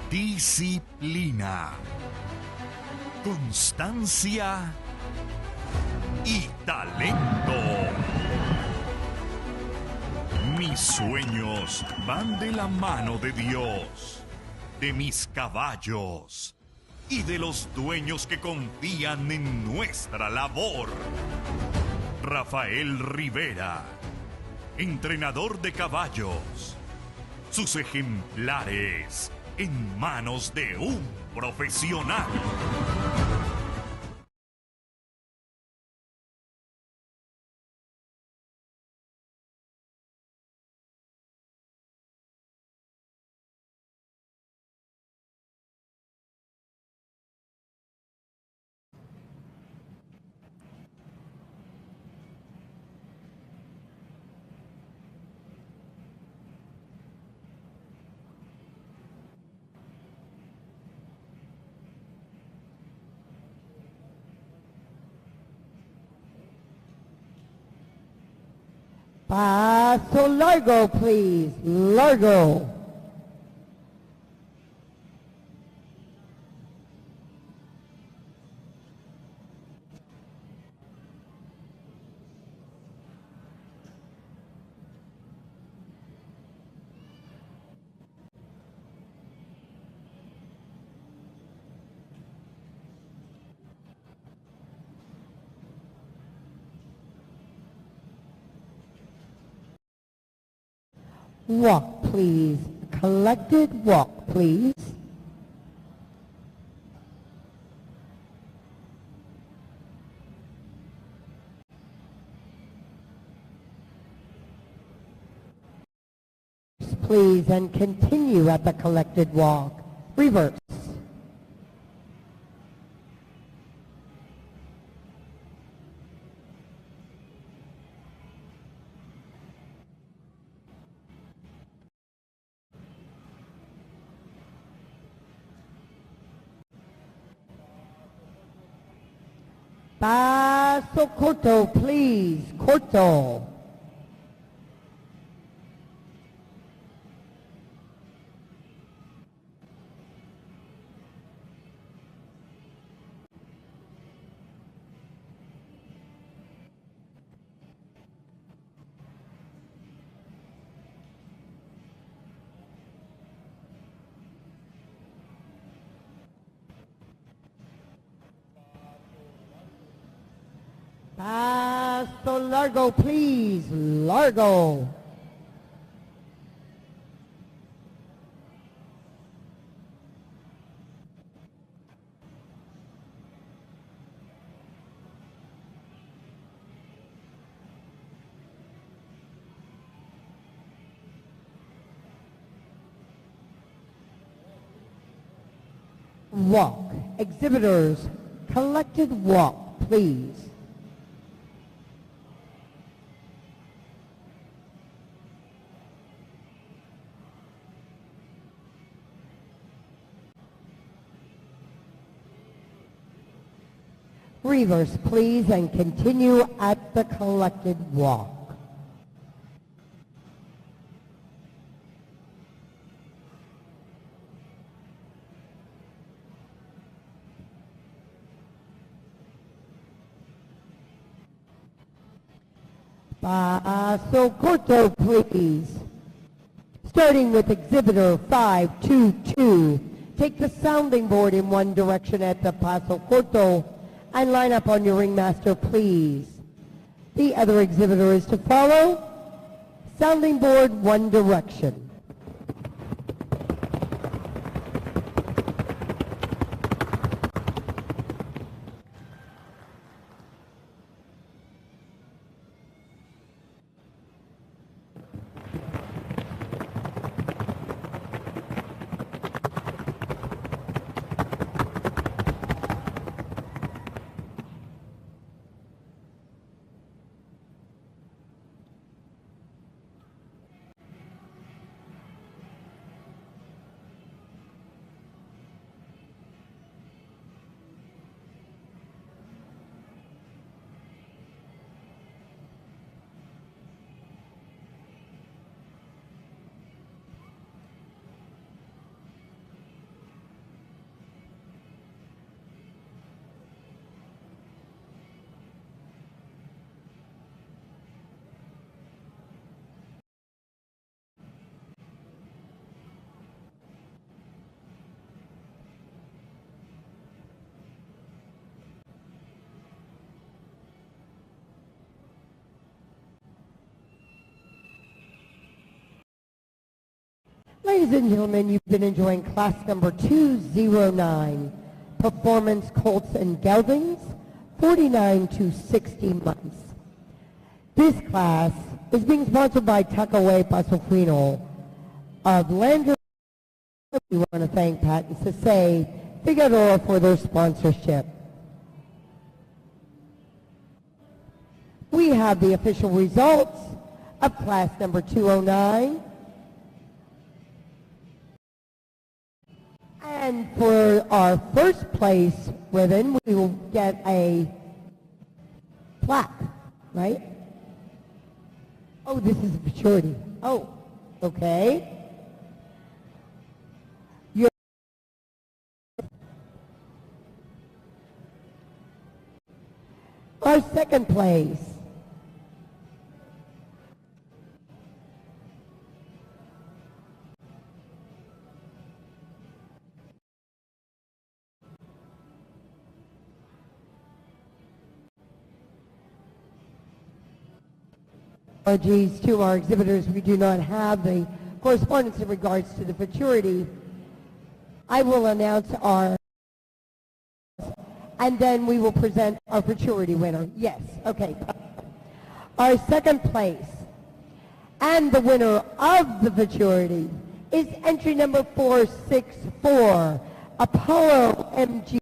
disciplina, constancia y talento. Mis sueños van de la mano de Dios, de mis caballos y de los dueños que confían en nuestra labor. Rafael Rivera, entrenador de caballos. Sus ejemplares en manos de un profesional. Paso largo, please. Largo. Walk, please. Collected walk, please. Please, and continue at the collected walk. Reverse. Paso corto, please. Corto. Paso largo, please. Largo. Walk. Exhibitors, collected walk, please. Reverse, please, and continue at the collected walk. Paso corto, please. Starting with exhibitor 522. Take the sounding board in one direction at the Paso corto and line up on your ringmaster, please. The other exhibitor is to follow. Sounding board one direction. Ladies and gentlemen, you've been enjoying class number 209, Performance Colts and Geldings, 49 to 60 months. This class is being sponsored by Takaway Paso Fino of Landry. We want to thank Pat and Sase Figueroa for their sponsorship. We have the official results of class number 209. And for our first place ribbon, we will get a plaque, right? Oh, this is a maturity. Oh, okay. Our second place. Apologies to our exhibitors, we do not have the correspondence in regards to the futurity. I will announce our, and then we will present our futurity winner. Yes, okay. Our second place and the winner of the futurity is entry number 464, Apollo MG.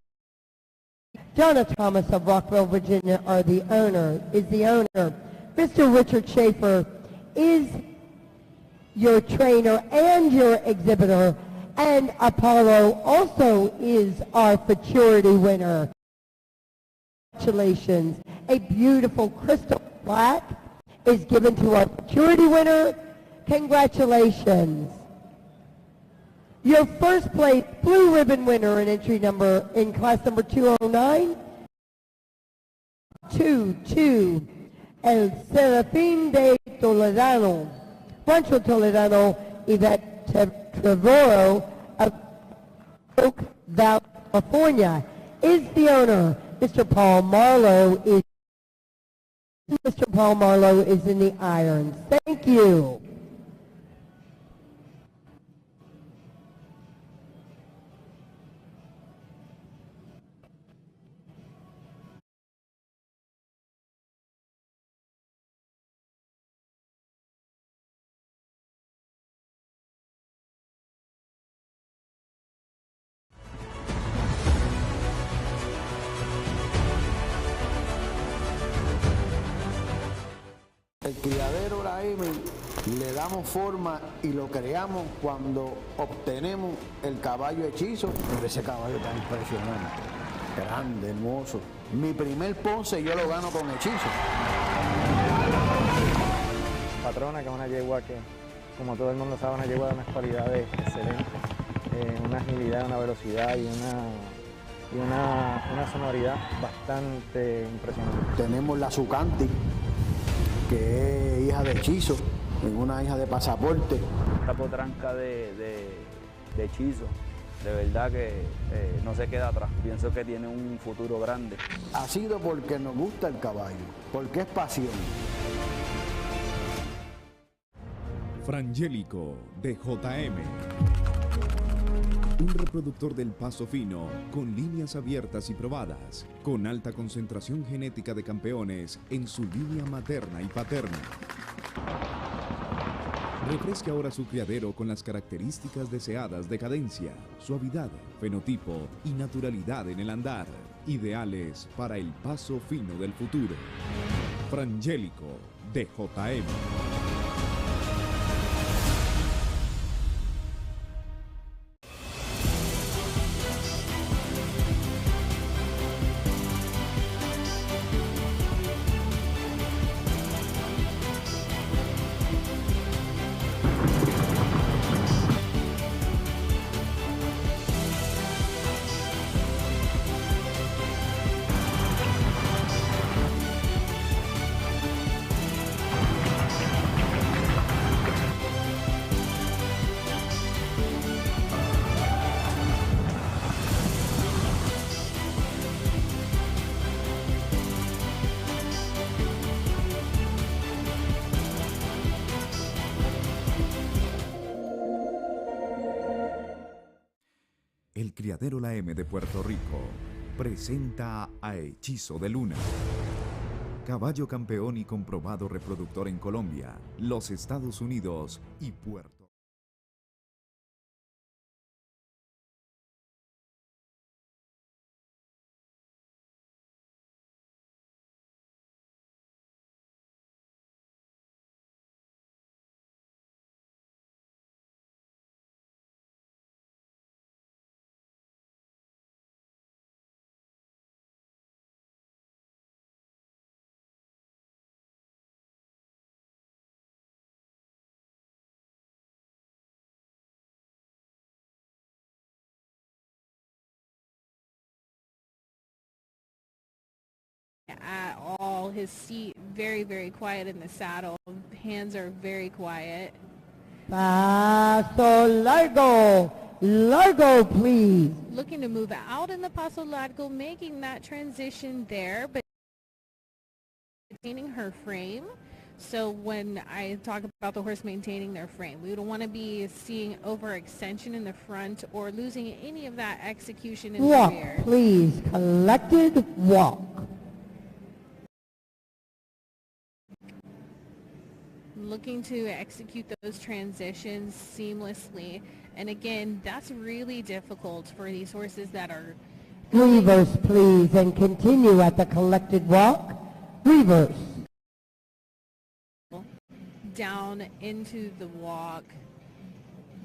Donna Thomas of Rockville, Virginia is the owner. Mr. Richard Schaefer is your trainer and your exhibitor, and Apollo also is our futurity winner. Congratulations. A beautiful crystal plaque is given to our futurity winner. Congratulations. Your first place blue ribbon winner in class number 209, 22. El Serafín de Toledano, Rancho Toledano, Yvette Trevorrow of Oak Valley, California, is the owner. Mr. Paul Marlowe is in the irons. Thank you. El criadero la M le damos forma y lo creamos cuando obtenemos el caballo hechizo. Pero ese caballo tan impresionante, grande, hermoso. Mi primer Ponce yo lo gano con hechizo. Patrona, que es una yegua que, como todo el mundo sabe, una yegua de unas cualidades excelentes, una agilidad, una velocidad y una sonoridad bastante impresionante. Tenemos la Zucanti, que es hija de hechizo, es una hija de pasaporte. Esta potranca de hechizo, de verdad que no se queda atrás. Pienso que tiene un futuro grande. Ha sido porque nos gusta el caballo, porque es pasión. Frangélico de JM. Un reproductor del Paso Fino con líneas abiertas y probadas, con alta concentración genética de campeones en su línea materna y paterna. Refresque ahora su criadero con las características deseadas de cadencia, suavidad, fenotipo y naturalidad en el andar, ideales para el Paso Fino del futuro. Frangélico de JM. El Criadero La M de Puerto Rico presenta a Hechizo de Luna. Caballo campeón y comprobado reproductor en Colombia, los Estados Unidos y Puerto Rico. At all. His seat very, very quiet in the saddle. Hands are very quiet. Paso largo. Largo, please. Looking to move out in the Paso Largo, making that transition there, but maintaining her frame. So when I talk about the horse maintaining their frame, we don't want to be seeing overextension in the front or losing any of that execution in Walk, the rear. please. Collected walk. Looking to execute those transitions seamlessly. And again, that's really difficult for these horses that are Reverse, please, and continue at the collected walk. Reverse. down into the walk.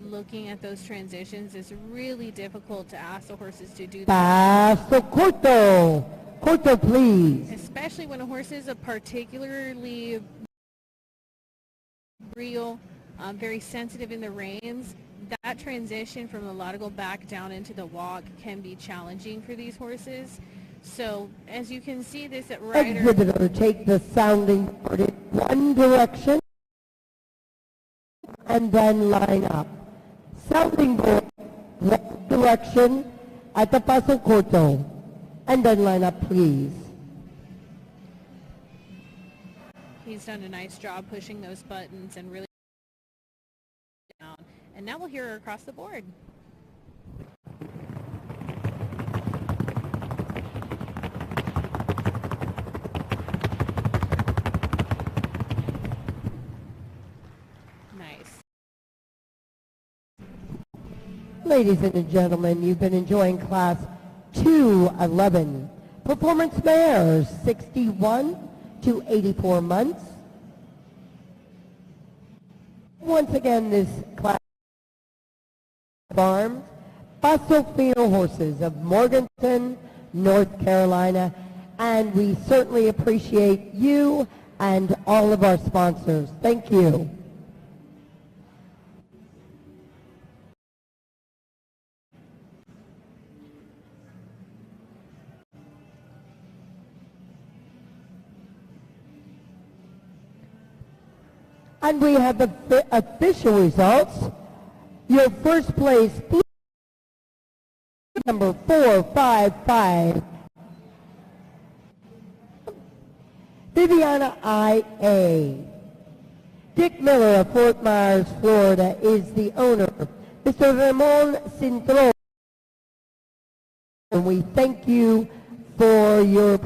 Looking at those transitions is really difficult to ask the horses to do that. Paso corto. Corto, please. Especially when a horse is a particularly real, very sensitive in the reins. That transition from the largo back down into the walk can be challenging for these horses. So as you can see, this rider... Exhibitor, take the sounding board in one direction and then line up. Sounding board, one direction at the Paso Corto, and then line up, please. He's done a nice job pushing those buttons and really down. And now we'll hear her across the board. Nice. Ladies and gentlemen, you've been enjoying class 211. Performance mares, 61 to 84 months. Once again, this class farm, Paso Fino horses of Morganton, North Carolina, and we certainly appreciate you and all of our sponsors. Thank you. And we have the official results. Your first place, number 455. Viviana I.A. Dick Miller of Fort Myers, Florida is the owner. Mr. Ramon Cintrón, and we thank you for your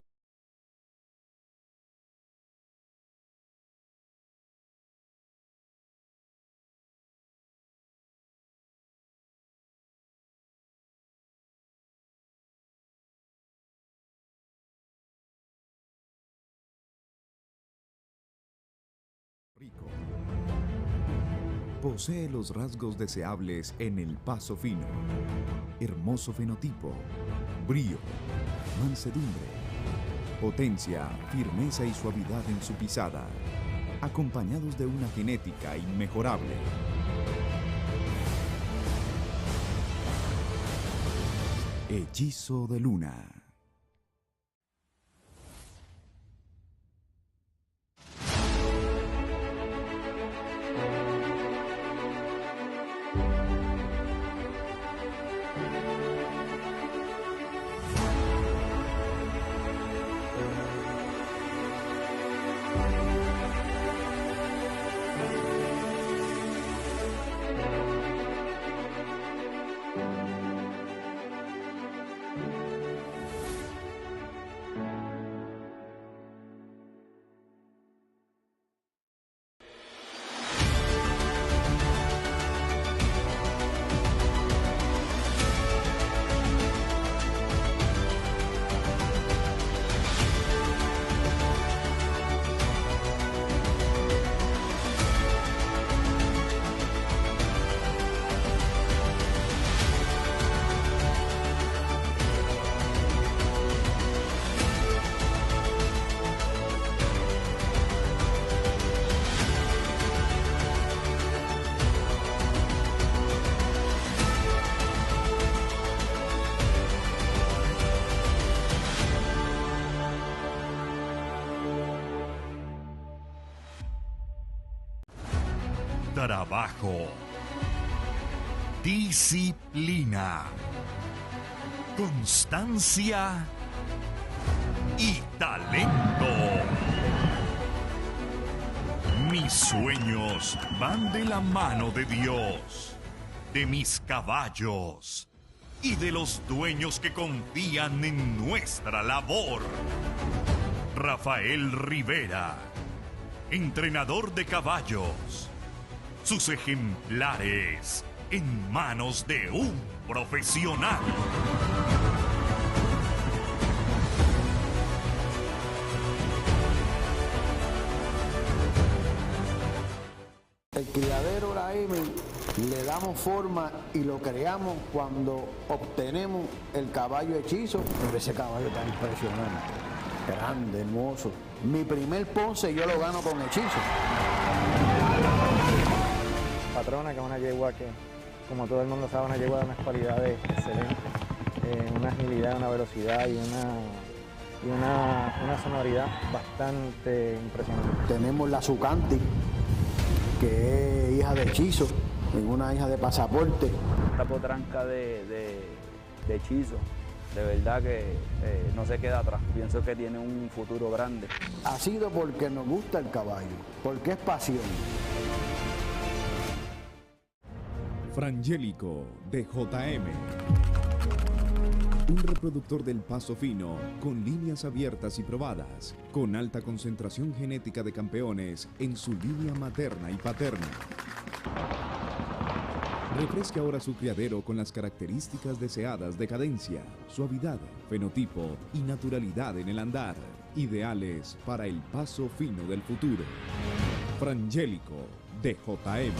Posee los rasgos deseables en el paso fino, hermoso fenotipo, brío, mansedumbre, potencia, firmeza y suavidad en su pisada, acompañados de una genética inmejorable. Hechizo de luna. Trabajo, disciplina, constancia y talento. Mis sueños van de la mano de Dios, de mis caballos y de los dueños que confían en nuestra labor. Rafael Rivera, entrenador de caballos. Sus ejemplares en manos de un profesional. El criadero la M le damos forma y lo creamos cuando obtenemos el caballo hechizo. Pero ese caballo está impresionante, grande, hermoso. Mi primer ponce yo lo gano con hechizo. Patrona, que es una yegua que, como todo el mundo sabe, una yegua de unas cualidades excelentes, una agilidad, una velocidad y una sonoridad bastante impresionante. Tenemos la Sucanti, que es hija de hechizo, es una hija de pasaporte. Esta potranca de hechizo, de verdad que no se queda atrás. Pienso que tiene un futuro grande. Ha sido porque nos gusta el caballo, porque es pasión. Frangélico de JM. Un reproductor del paso fino con líneas abiertas y probadas, con alta concentración genética de campeones en su línea materna y paterna. Refresque ahora su criadero con las características deseadas de cadencia, suavidad, fenotipo y naturalidad en el andar, ideales para el paso fino del futuro. Frangélico de JM.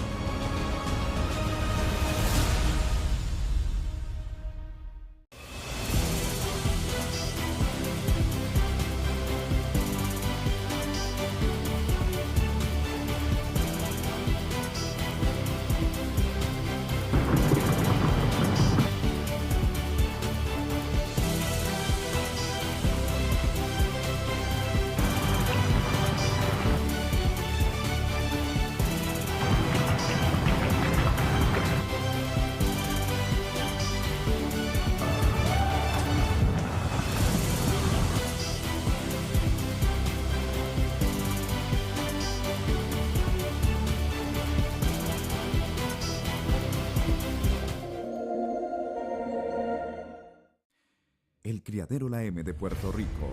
El criadero La M de Puerto Rico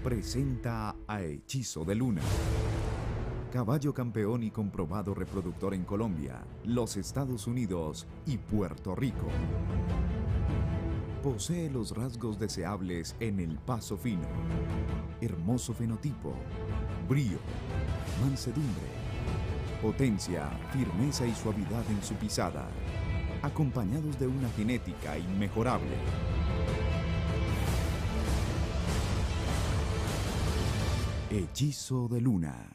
presenta a Hechizo de Luna. Caballo campeón y comprobado reproductor en Colombia, los Estados Unidos y Puerto Rico. Posee los rasgos deseables en el paso fino, hermoso fenotipo, brío, mansedumbre, potencia, firmeza y suavidad en su pisada, acompañados de una genética inmejorable. Hechizo de Luna.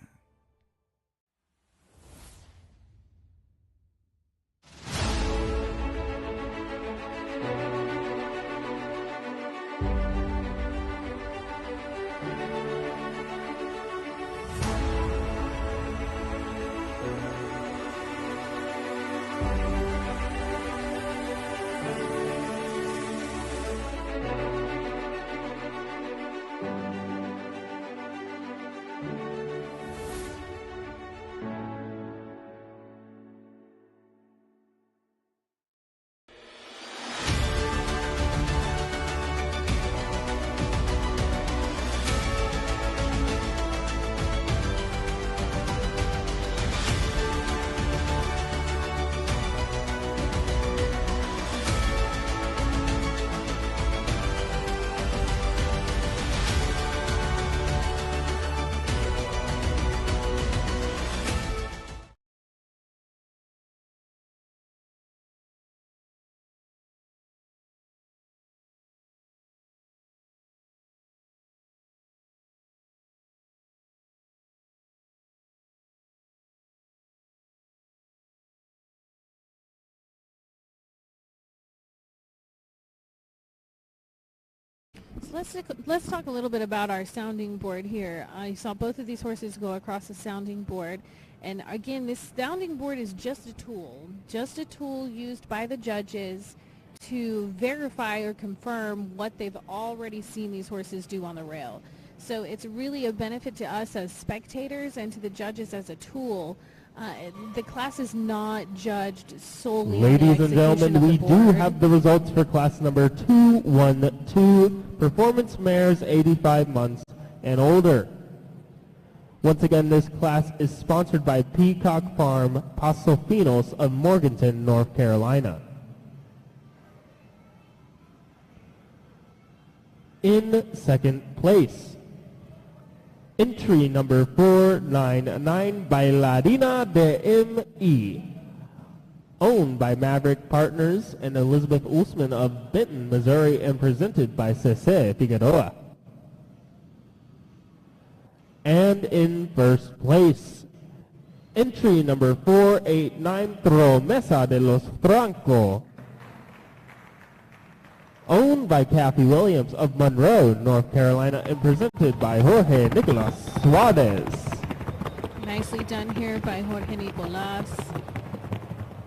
So let's talk a little bit about our sounding board here. I saw both of these horses go across the sounding board. And again, this sounding board is just a tool used by the judges to verify or confirm what they've already seen these horses do on the rail. So it's really a benefit to us as spectators and to the judges as a tool. The class is not judged solely on the Ladies and execution gentlemen, of the we board. do have the results for class number 212, performance mares 85 months and older. Once again, this class is sponsored by Peacock Farm Paso Finos of Morganton, North Carolina. In second place, entry number 499, Bailarina de M.E., owned by Maverick Partners and Elizabeth Usman of Benton, Missouri, and presented by Cece Figueroa. And in first place, entry number 489, Promesa de los Franco, owned by Kathy Williams of Monroe, North Carolina, and presented by Jorge Nicolas Suarez. Nicely done here by Jorge Nicolas.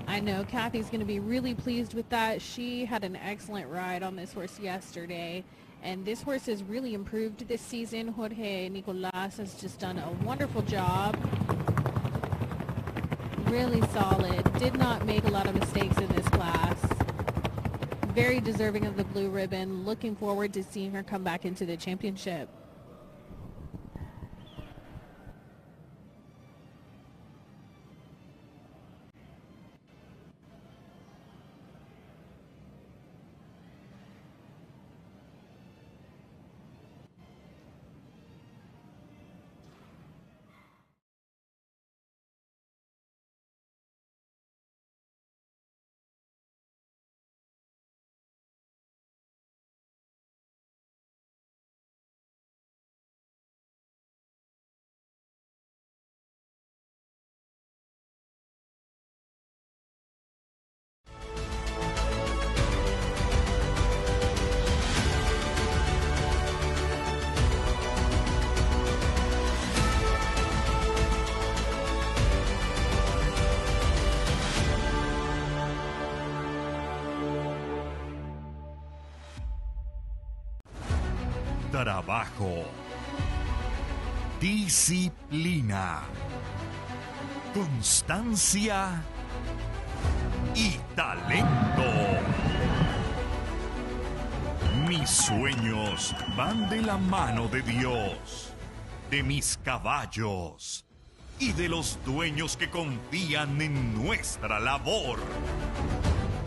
I know Kathy's going to be really pleased with that. She had an excellent ride on this horse yesterday, and this horse has really improved this season. Jorge Nicolas has just done a wonderful job. Really solid. Did not make a lot of mistakes in this class. Very deserving of the blue ribbon. Looking forward to seeing her come back into the championship. Trabajo, disciplina, constancia y talento. Mis sueños van de la mano de Dios, de mis caballos y de los dueños que confían en nuestra labor.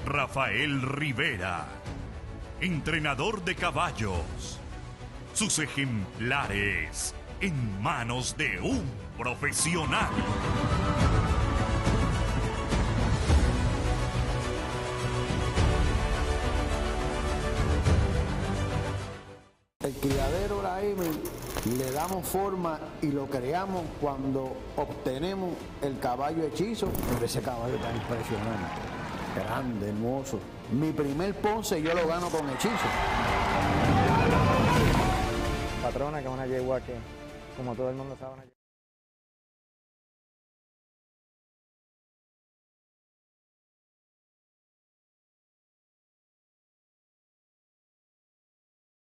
Rafael Rivera, entrenador de caballos. Sus ejemplares en manos de un profesional. El criadero la M le damos forma y lo creamos cuando obtenemos el caballo hechizo. Pero ese caballo tan impresionante, grande, hermoso. Mi primer Ponce yo lo gano con hechizo. Patrona, que es una yegua que, como todo el mundo sabe, una yegua.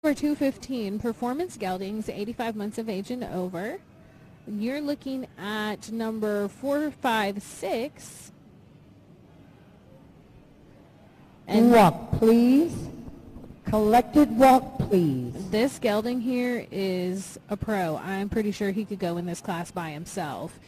Number 215, Performance Geldings, 85 months of age and over. You're looking at number 456. And walk, please. Collected walk, please. This gelding here is a pro. I'm pretty sure he could go in this class by himself.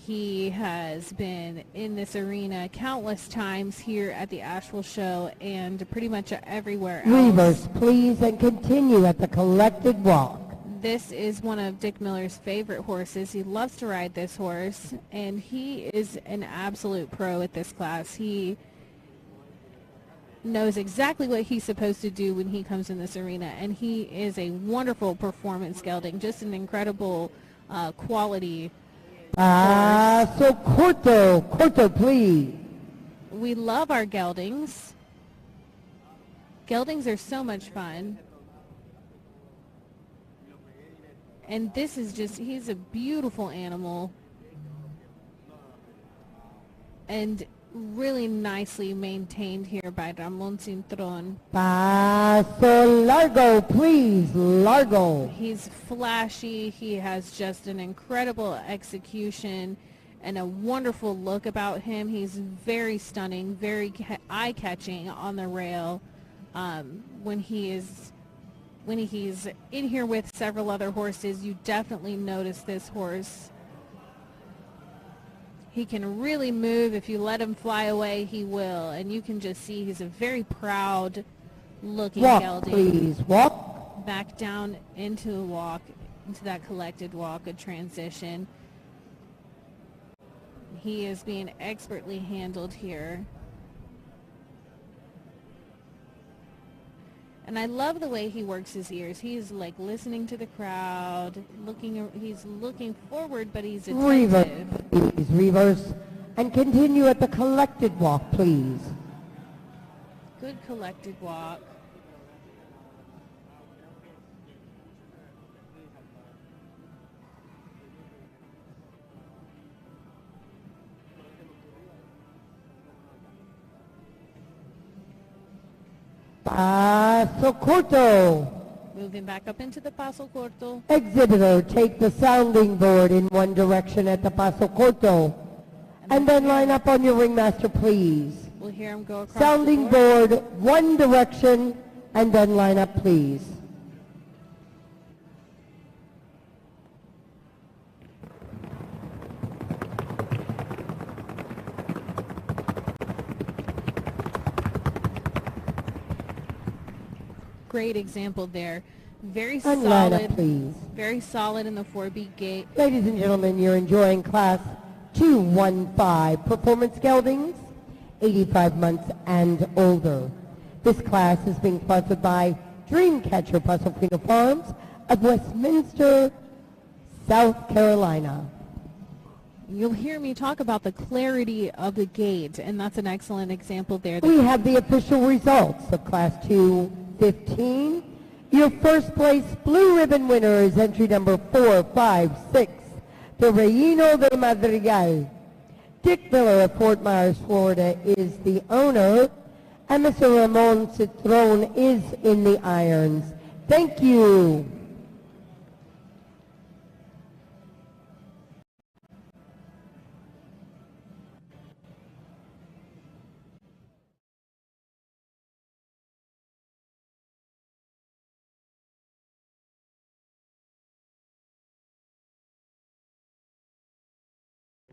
He has been in this arena countless times here at the Asheville show and pretty much everywhere else. Reverse, please, and continue at the collected walk. This is one of Dick Miller's favorite horses. He loves to ride this horse, and he is an absolute pro at this class. He knows exactly what he's supposed to do when he comes in this arena, and he is a wonderful performance gelding, just an incredible quality. So Corto, please. We love our geldings. Geldings are so much fun. And this is just, he's a beautiful animal. And really nicely maintained here by Ramon Cintron. Paso largo, please, largo. He's flashy. He has just an incredible execution and a wonderful look about him. He's very stunning, very eye-catching on the rail. When he's in here with several other horses, you definitely notice this horse. He can really move. If you let him fly away, he will. And you can just see he's a very proud looking gelding. Please, walk. Back down into the walk, into that collected walk, a transition. He is being expertly handled here. And I love the way he works his ears. He's like listening to the crowd, he's looking forward, but he's attentive. Reverse, please, reverse. And continue at the collected walk, please. Good collected walk. Paso corto. Moving back up into the Paso Corto. Exhibitor, take the sounding board in one direction at the Paso corto. And then line up on your ringmaster, please. We'll hear him go across sounding the board. board, one direction, and then line up, please. Great example there. Very And line solid. up, please. Very solid in the 4B gate. Ladies and gentlemen, you're enjoying class 215 Performance Geldings, 85 months and older. This class is being sponsored by Dreamcatcher Paso Fino Farms of Westminster, South Carolina. You'll hear me talk about the clarity of the gate, and that's an excellent example there. We have the official results of class 215. Your first place blue ribbon winner is entry number 456, the Reino de Madrigal. Dick Miller of Fort Myers, Florida is the owner, and Mr. Ramon Citron is in the irons. Thank you.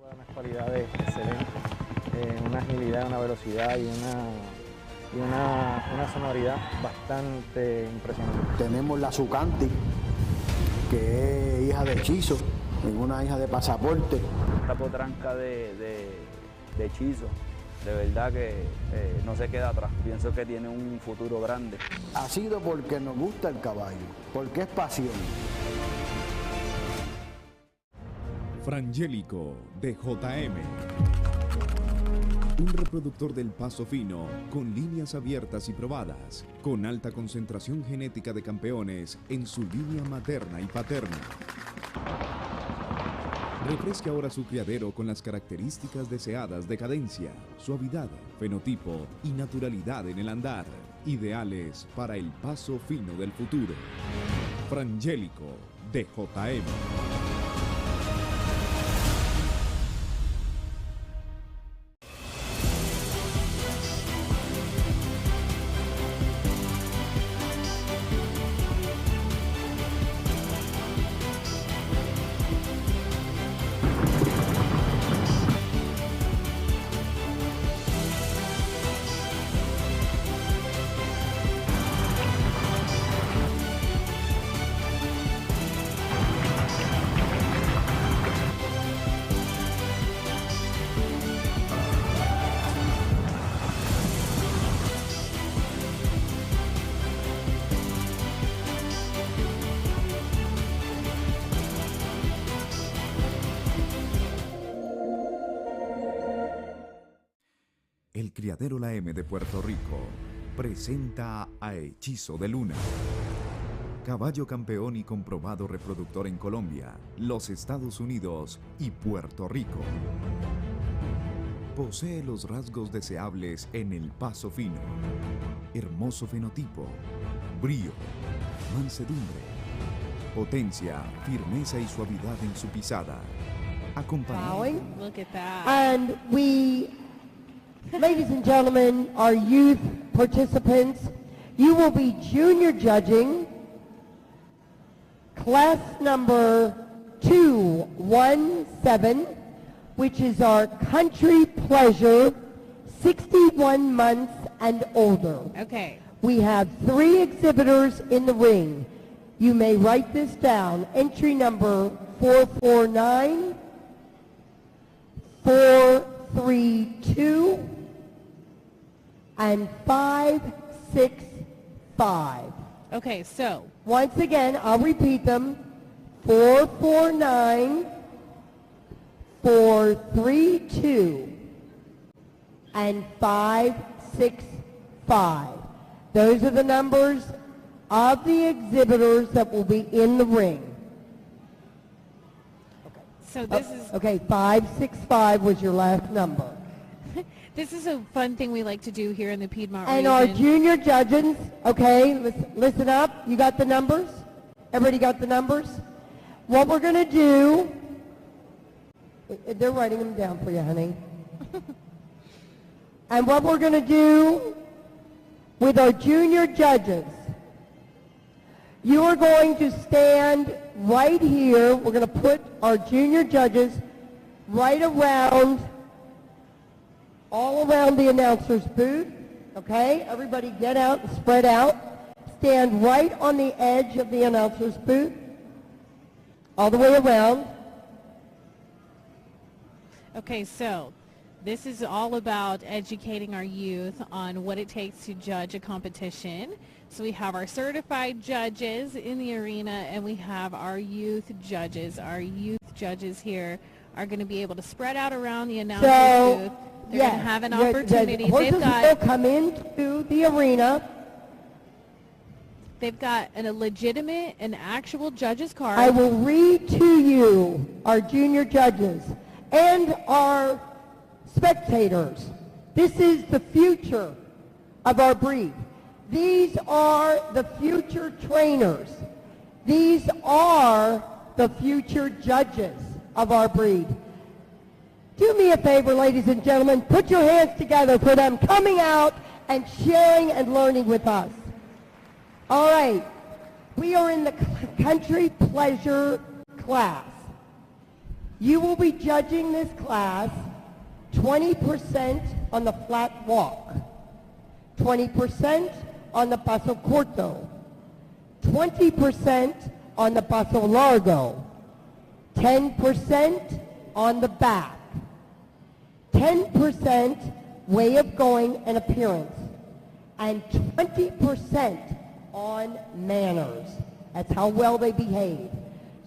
Unas cualidades excelentes, una agilidad, una velocidad y una sonoridad bastante impresionante. Tenemos la Sucanti, que es hija de Hechizo, es una hija de Pasaporte. Esta potranca de Hechizo, de verdad que no se queda atrás. Pienso que tiene un futuro grande. Ha sido porque nos gusta el caballo, porque es pasión. Frangélico de JM. Un reproductor del Paso Fino con líneas abiertas y probadas, con alta concentración genética de campeones en su línea materna y paterna. Refresque ahora su criadero con las características deseadas de cadencia, suavidad, fenotipo y naturalidad en el andar, ideales para el Paso Fino del futuro. Frangélico de JM. El Criadero La M de Puerto Rico presenta a Hechizo de Luna. Caballo campeón y comprobado reproductor en Colombia, los Estados Unidos y Puerto Rico. Posee los rasgos deseables en el Paso Fino. Hermoso fenotipo, brío, mansedumbre, potencia, firmeza y suavidad en su pisada. Acompañado. Look at that. And we, ladies and gentlemen, our youth participants, you will be junior judging class number 217, which is our country pleasure, 61 months and older. Okay. We have 3 exhibitors in the ring. You may write this down. Entry number 449, 432, and 565. Okay, so Once again, I'll repeat them. 449, 432, and 565. Those are the numbers of the exhibitors that will be in the ring. so this is Okay, 565 was your last number. this is a fun thing we like to do here in the Piedmont And our region. junior judges, okay, listen up. You got the numbers? Everybody got the numbers? What we're going to do, they're writing them down for you, honey. And what we're going to do with our junior judges, you are going to stand right here. We're going to put our junior judges right around, all around the announcer's booth. Okay, everybody get out and spread out. Stand right on the edge of the announcer's booth, all the way around. Okay, so this is all about educating our youth on what it takes to judge a competition. So we have our certified judges in the arena, and we have our youth judges. Our youth judges here are going to be able to spread out around the announcer's booth. They're going to have an opportunity. The horses will come into the arena. They've got a legitimate and actual judge's card. I will read to you our junior judges and our spectators. This is the future of our breed. These are the future trainers. These are the future judges of our breed. Do me a favor, ladies and gentlemen, put your hands together for them coming out and sharing and learning with us. All right, we are in the country pleasure class. You will be judging this class 20% on the flat walk, 20% on the paso corto, 20% on the paso largo, 10% on the back, 10% way of going and appearance, and 20% on manners. That's how well they behave.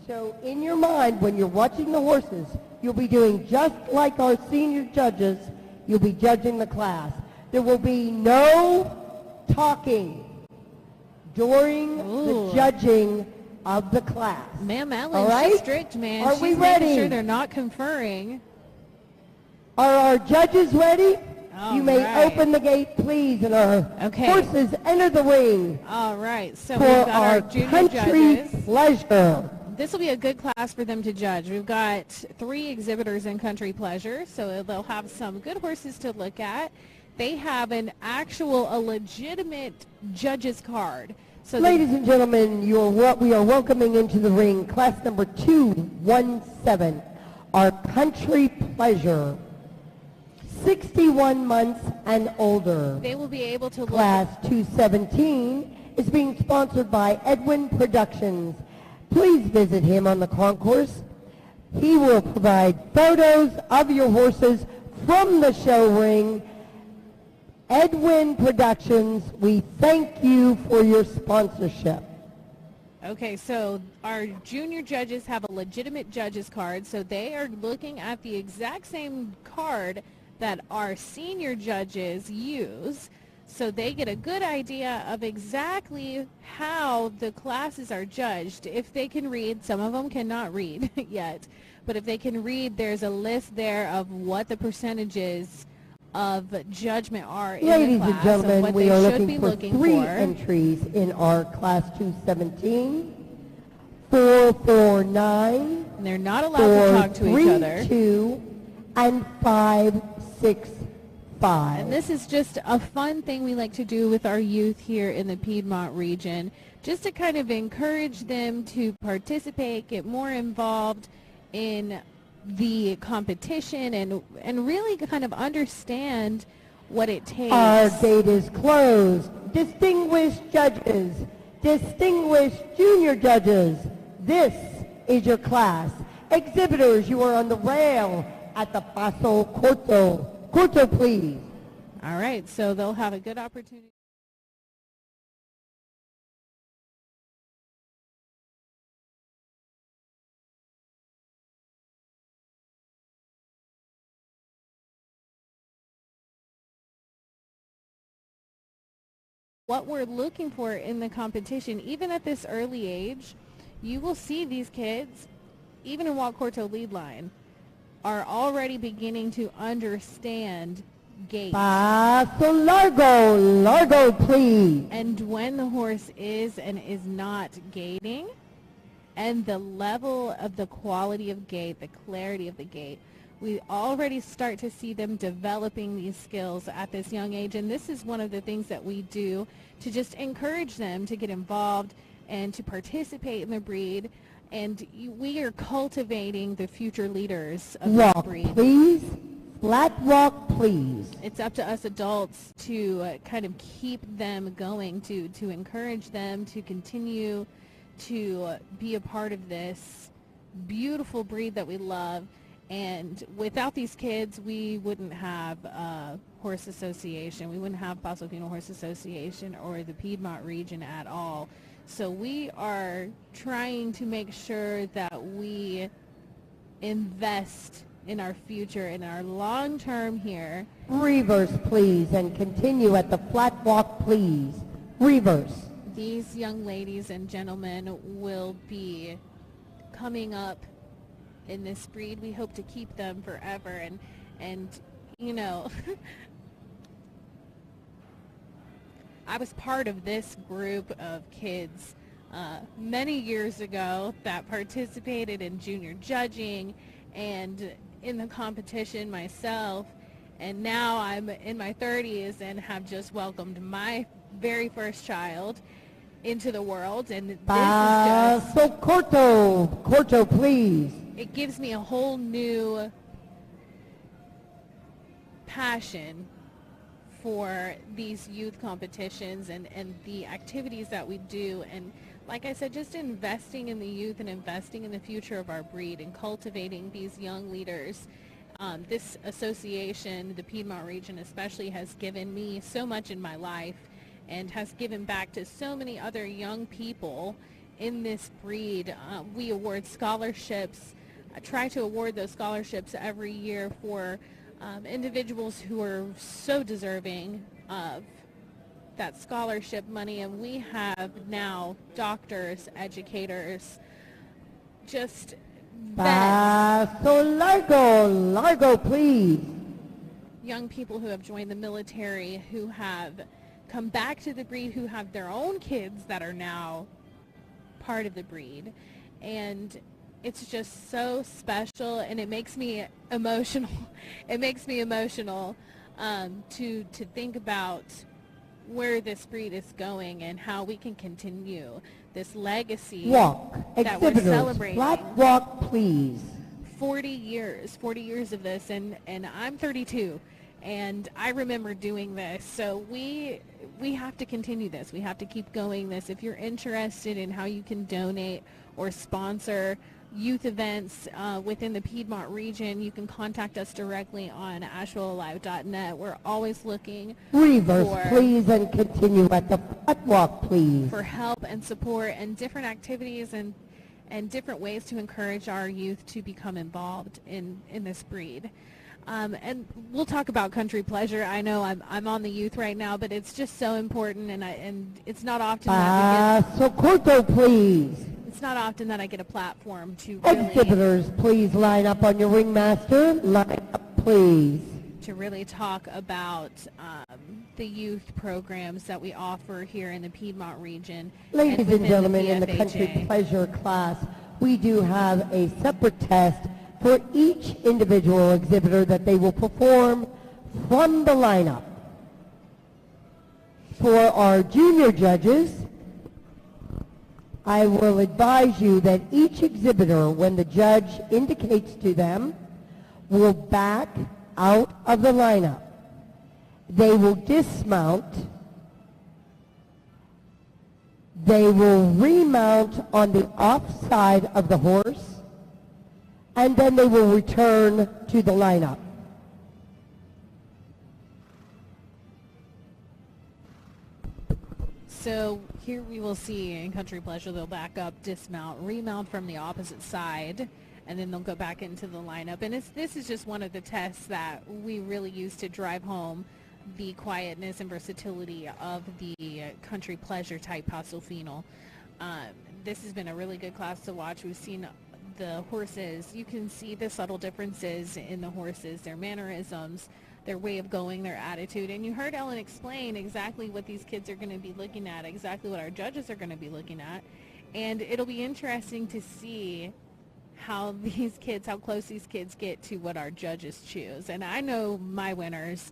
So in your mind, when you're watching the horses, you'll be doing just like our senior judges. You'll be judging the class. There will be no talking during the judging of the class. Ma'am All Ellen's right? strict, man. Are She's we making ready? sure they're not conferring. Are our judges ready? All You may right. open the gate, please, and our Okay. horses enter the ring All right, so for we've got our our junior country judges. pleasure. This will be a good class for them to judge. We've got 3 exhibitors in Country Pleasure, so they'll have some good horses to look at. They have a legitimate judge's card. So Ladies and gentlemen, we are welcoming into the ring class number 217, our country pleasure, 61 months and older. they will be able to look Class 217 is being sponsored by Edwin Productions. Please visit him on the concourse. He will provide photos of your horses from the show ring. Edwin Productions, we thank you for your sponsorship. Okay, so our junior judges have a legitimate judge's card, so they are looking at the exact same card that our senior judges use, so they get a good idea of exactly how the classes are judged. If they can read, some of them cannot read yet, but if they can read, there's a list there of what the percentages of judgment are in Ladies the and class, gentlemen, of what we they are should be looking for looking 3 for. entries in our class 217, 449, And they're not allowed to talk to each other. 432, and 565. And this is just a fun thing we like to do with our youth here in the Piedmont region, just to kind of encourage them to participate, get more involved in the competition, and really kind of understand what it takes. Our gate is closed. Distinguished judges, distinguished junior judges, this is your class. Exhibitors, you are on the rail at the Paso Corto. Corto, please. All right, so they'll have a good opportunity. What we're looking for in the competition, even at this early age, you will see these kids, even in Walk Corto lead line, are already beginning to understand gait. Paso largo, largo, please. And when the horse is and is not gaiting, and the level of the quality of gait, the clarity of the gait, we already start to see them developing these skills at this young age. And this is one of the things that we do to just encourage them to get involved and to participate in the breed. And we are cultivating the future leaders of this Walk, breed. please. Flat walk, please. It's up to us adults to kind of keep them going, to encourage them to continue to be a part of this beautiful breed that we love. And without these kids, we wouldn't have Horse Association. We wouldn't have Paso Fino Horse Association or the Piedmont region at all. So we are trying to make sure that we invest in our future, in our long term here. Reverse, please, and continue at the flat walk, please. Reverse. These young ladies and gentlemen will be coming up in this breed. We hope to keep them forever, and you know, I was part of this group of kids many years ago that participated in junior judging and in the competition myself, and now I'm in my 30s and have just welcomed my very first child. into the world, and this is Paso corto. Corto, please. it gives me a whole new passion for these youth competitions and the activities that we do. And like I said, just investing in the youth and investing in the future of our breed and cultivating these young leaders. This association, the Piedmont region especially, has given me so much in my life and has given back to so many other young people in this breed. We award scholarships. I try to award those scholarships every year for individuals who are so deserving of that scholarship money. And we have now doctors, educators, just Paso largo. Largo, please. young people who have joined the military, who have come back to the breed, who have their own kids that are now part of the breed. And it's just so special, and it makes me emotional. It makes me emotional to think about where this breed is going and how we can continue this legacy Walk. that we're Exhibitors. celebrating. Flat walk, please. 40 years of this, and I'm 32, and I remember doing this. So we have to continue this. We have to keep going this. If you're interested in how you can donate or sponsor youth events within the Piedmont region, you can contact us directly on AshevilleAlive.net. We're always looking Reverse, please, and continue at the flat walk, please. for help and support and different activities and different ways to encourage our youth to become involved in this breed. And we'll talk about country pleasure. I know I'm on the youth right now, but it's just so important, and it's not often that Paso corto, please. it's not often that I get a platform to really Exhibitors, please line up on your ringmaster. Line up, please. talk about the youth programs that we offer here in the Piedmont region. Ladies and within gentlemen, in the country PFHA. pleasure class, we do have a separate test for each individual exhibitor that they will perform from the lineup. For our junior judges, I will advise you that each exhibitor, when the judge indicates to them, will back out of the lineup. They will dismount. They will remount on the off side of the horse, and then they will return to the lineup. So here we will see in country pleasure, they'll back up, dismount, remount from the opposite side, and then they'll go back into the lineup. And this is just one of the tests that we really use to drive home the quietness and versatility of the country pleasure type Paso Fino. This has been a really good class to watch. We've seen the horses. You can see the subtle differences in the horses, their mannerisms, their way of going, their attitude. And you heard Ellen explain exactly what these kids are going to be looking at, exactly what our judges are going to be looking at. And it'll be interesting to see how close these kids get to what our judges choose. And I know my winners,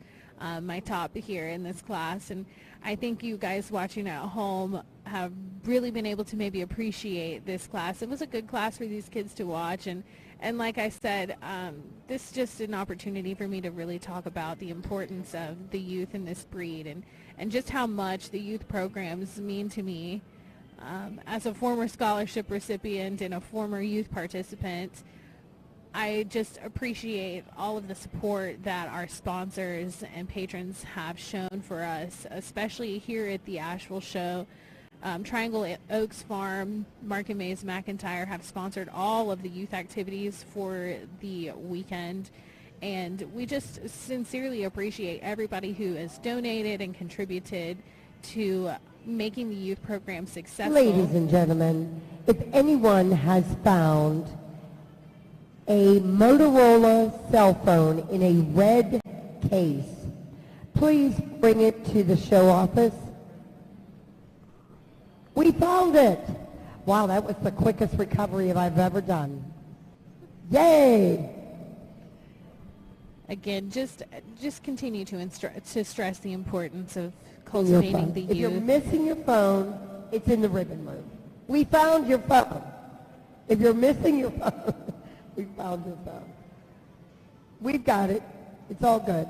my top here in this class, and I think you guys watching at home have really been able to maybe appreciate this class. It was a good class for these kids to watch, and like I said, this is just an opportunity for me to really talk about the importance of the youth in this breed, and just how much the youth programs mean to me. As a former scholarship recipient and a former youth participant, I just appreciate all of the support that our sponsors and patrons have shown for us, especially here at the Asheville show. Triangle Oaks Farm, Mark and Mays McIntyre have sponsored all of the youth activities for the weekend. And we just sincerely appreciate everybody who has donated and contributed to making the youth program successful. Ladies and gentlemen, if anyone has found a Motorola cell phone in a red case, please bring it to the show office. We found it. Wow, that was the quickest recovery I've ever done. Yay! Again, just continue to stress the importance of cultivating the youth. If you're missing your phone, it's in the ribbon room. We found your phone. If you're missing your phone, we found your phone. We've got it. It's all good.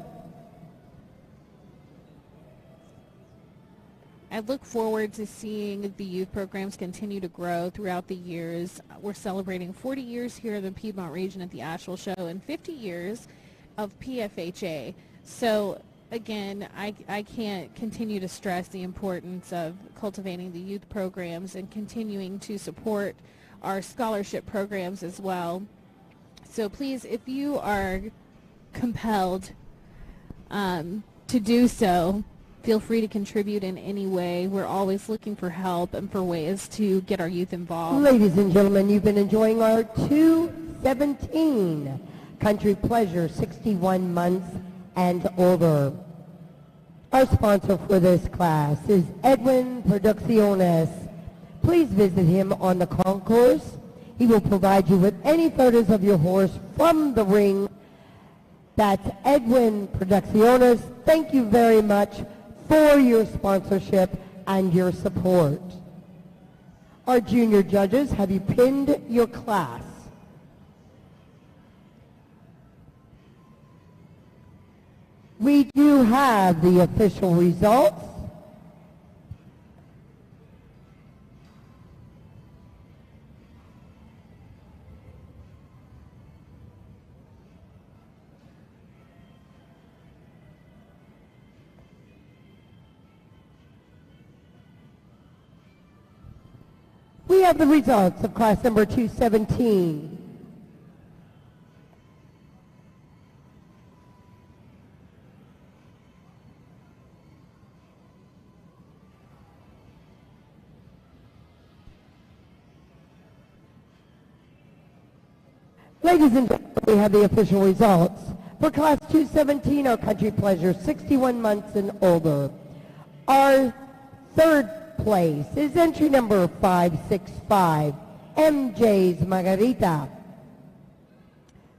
I look forward to seeing the youth programs continue to grow throughout the years. We're celebrating 40 years here in the Piedmont region at the Asheville Show and 50 years of PFHA. So again, I can't continue to stress the importance of cultivating the youth programs and continuing to support our scholarship programs as well. So please, if you are compelled to do so, feel free to contribute in any way. We're always looking for help and for ways to get our youth involved. Ladies and gentlemen, you've been enjoying our 217 Country Pleasure 61 months and older. Our sponsor for this class is Edwin Producciones. Please visit him on the concourse. He will provide you with any photos of your horse from the ring. That's Edwin Producciones. Thank you very much for your sponsorship and your support. Our junior judges, have you pinned your class? We do have the official results. We have the results of class number 217. Ladies and gentlemen, we have the official results. For class 217, our Country Pleasure, 61 months and older. Our third place is entry number 565, MJ's Margarita.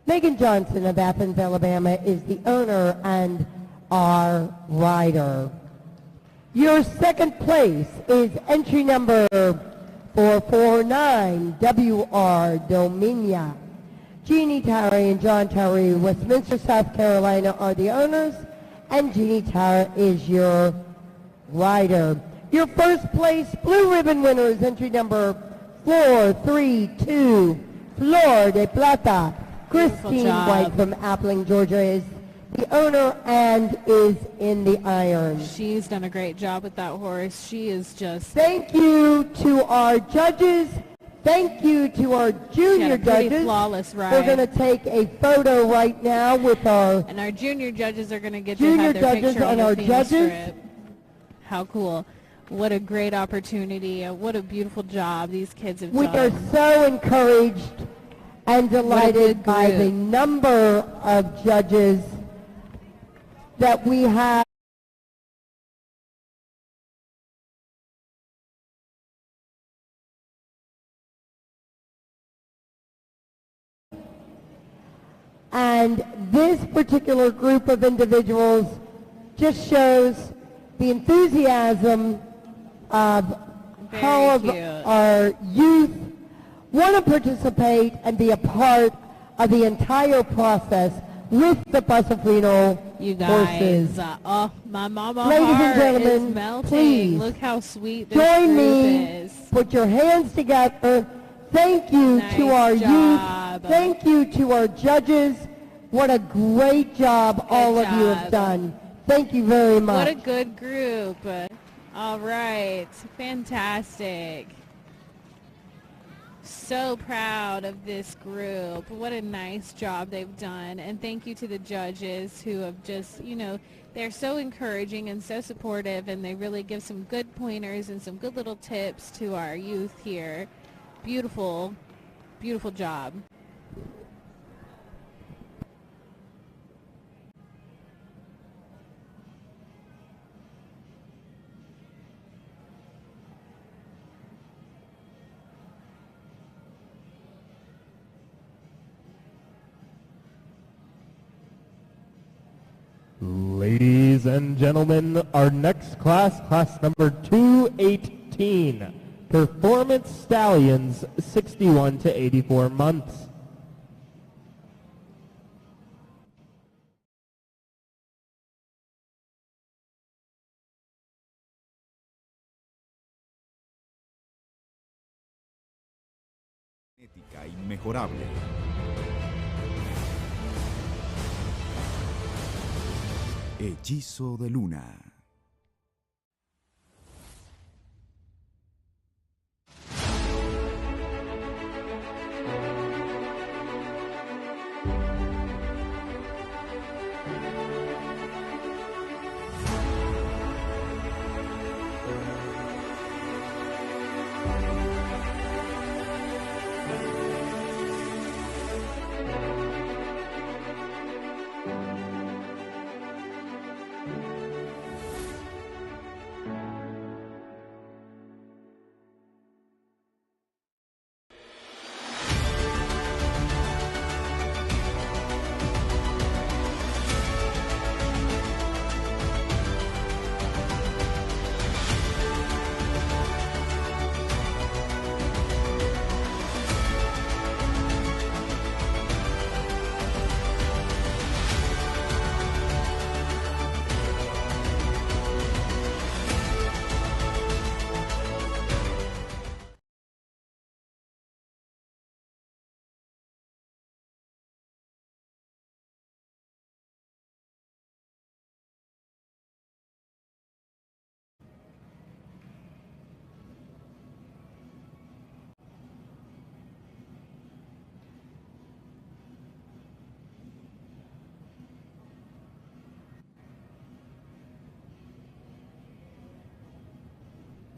Megan Johnson of Athens, Alabama is the owner and our rider. Your second place is entry number 449, WR Dominia. Jeannie Towery and John Towery, Westminster, South Carolina are the owners, and Jeannie Tower is your rider. Your first place blue ribbon winner is entry number 432, Flor de Plata. Christine White from Appling, Georgia is the owner and is in the iron. She's done a great job with that horse. She is just... Thank you to our judges. Thank you to our junior judges. Flawless ride. We're going to take a photo right now with our... And our junior judges are going to get to have their picture on the theme strip. How cool. What a great opportunity. What a beautiful job these kids have done. We are so encouraged and delighted by the number of judges that we have. And this particular group of individuals just shows the enthusiasm of how our youth want to participate and be a part of the entire process with the Paso Fino you guys, horses. Oh, my mama Ladies heart and gentlemen, is melting. please Look how sweet this join group me. is. Put your hands together. Thank you to our youth. Thank you to our judges. What a great job all of you have done. Thank you very much. What a good group. All right. Fantastic. So proud of this group. What a nice job they've done. And thank you to the judges who have just, you know, they're so encouraging and so supportive, and they really give some good pointers and some good little tips to our youth here. Beautiful, beautiful job. Ladies and gentlemen, our next class, class number 282. 18. Performance Stallions, 61 to 84 months. Genética inmejorable. Hechizo de luna.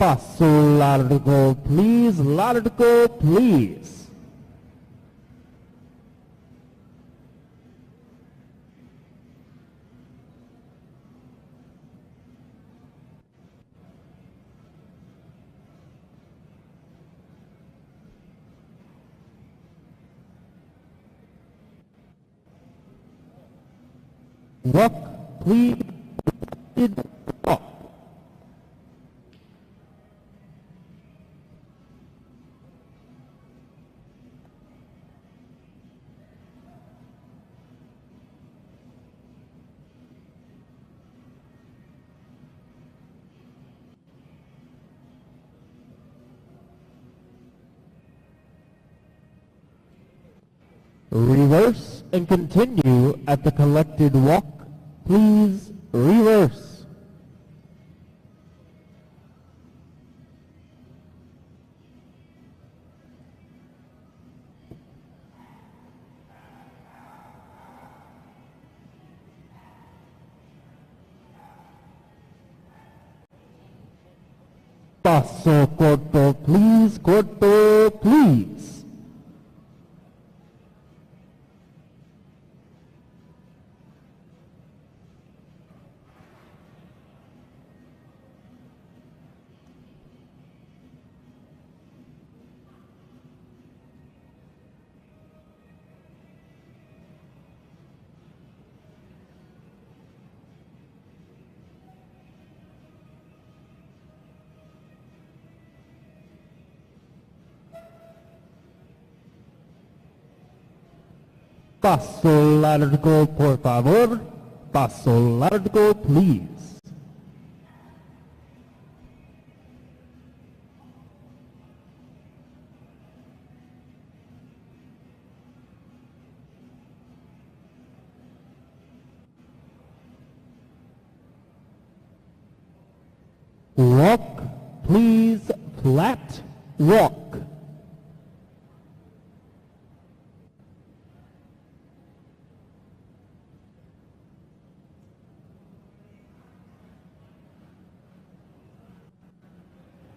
Paso largo, please. Largo, please. Walk, please. Walk. Reverse and continue at the collected walk. Please reverse. Paso corto, please. Corto, please. Paso largo, por favor. Paso largo, please. Walk, please. Flat walk.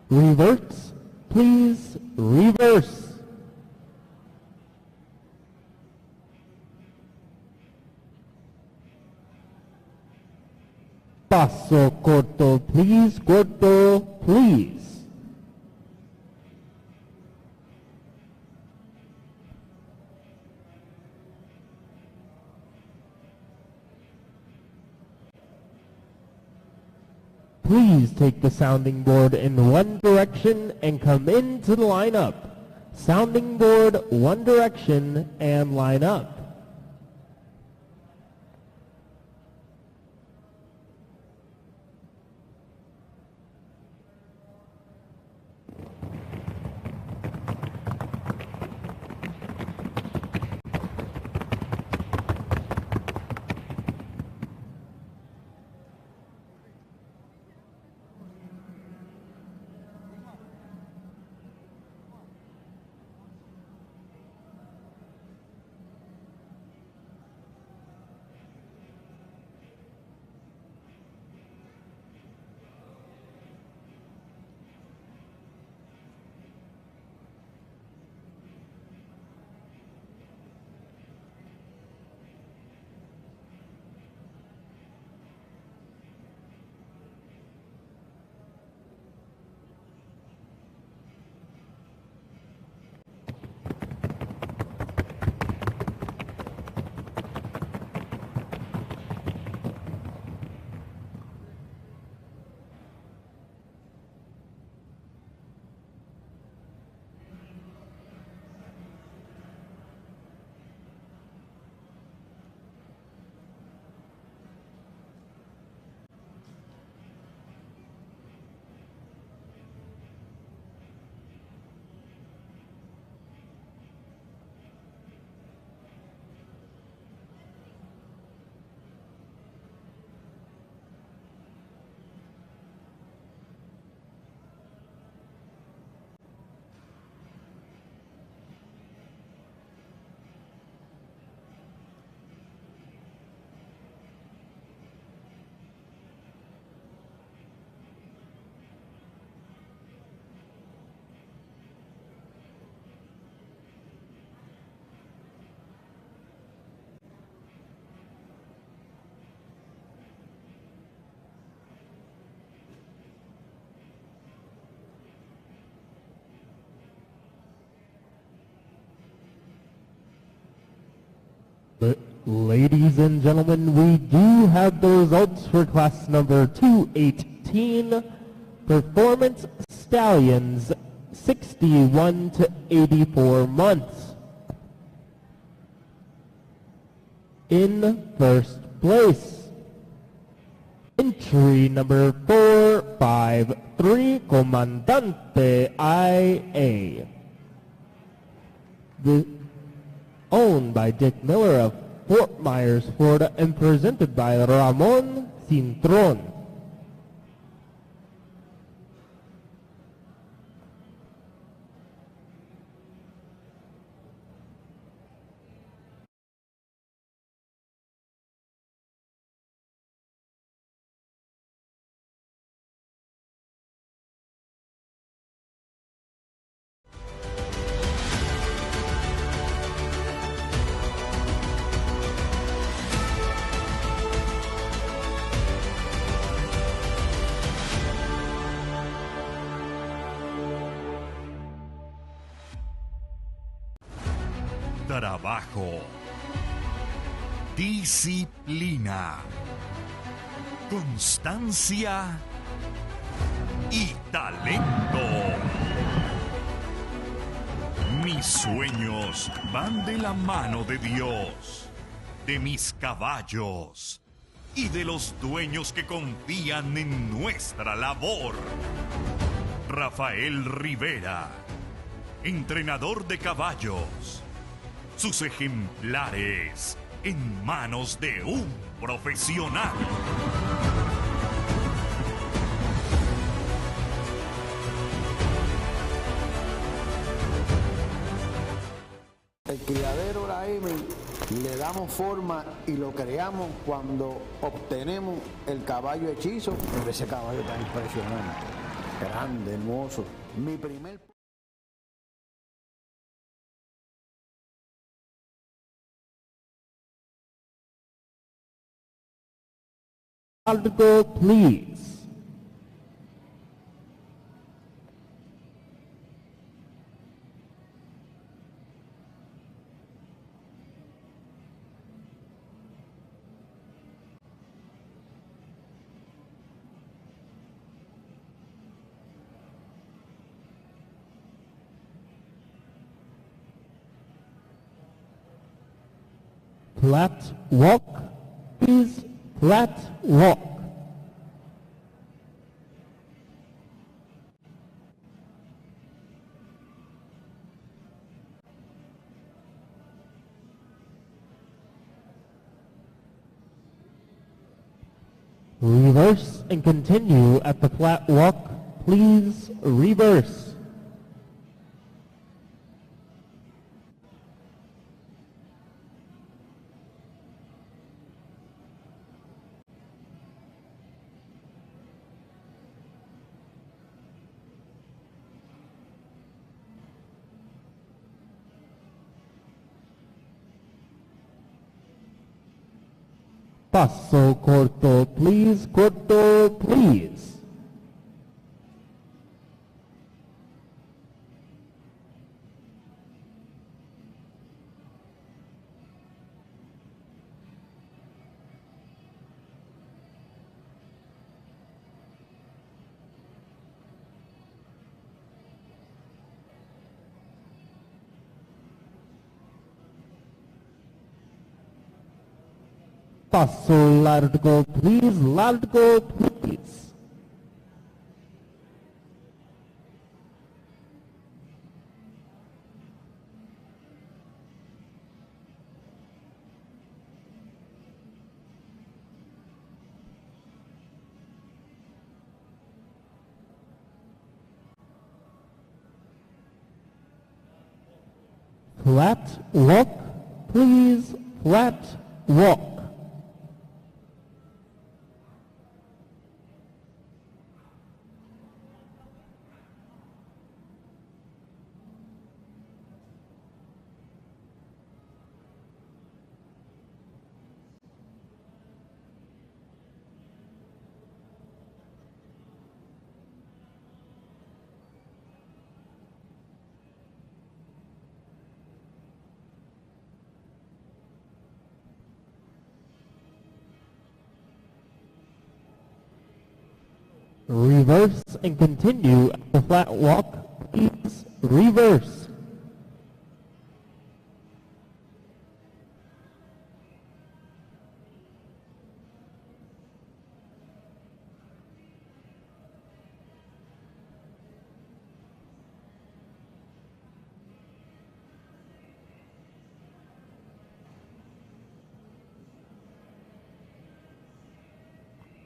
Reverse, please. Reverse. Paso corto, please. Corto, please. please take the sounding board in one direction and come into the lineup. Sounding board one direction and line up. Ladies and gentlemen, we do have the results for class number 218, Performance Stallions, 61 to 84 months. In first place, entry number 453, Comandante IA. Owned by Dick Miller of Fort Myers, Florida, and presented by Ramon Cintron. Trabajo, disciplina, constancia y talento. Mis sueños van de la mano de Dios, de mis caballos y de los dueños que confían en nuestra labor. Rafael Rivera, entrenador de caballos. Sus ejemplares en manos de un profesional. El criadero la M le damos forma y lo creamos cuando obtenemos el caballo hechizo. Ese caballo tan impresionante, grande, hermoso. Mi primer... Article, please. flat walk, please, flat walk. Reverse and continue at the flat walk, please, reverse. Paso corto, please, corto, please. Paso largo, please, largo, please. Flat walk, please, flat walk. Reverse and continue at the flat walk, please, reverse.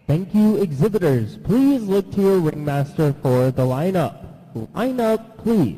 Thank you, exhibitors. Please look to your ringmaster for the lineup. Line up, please.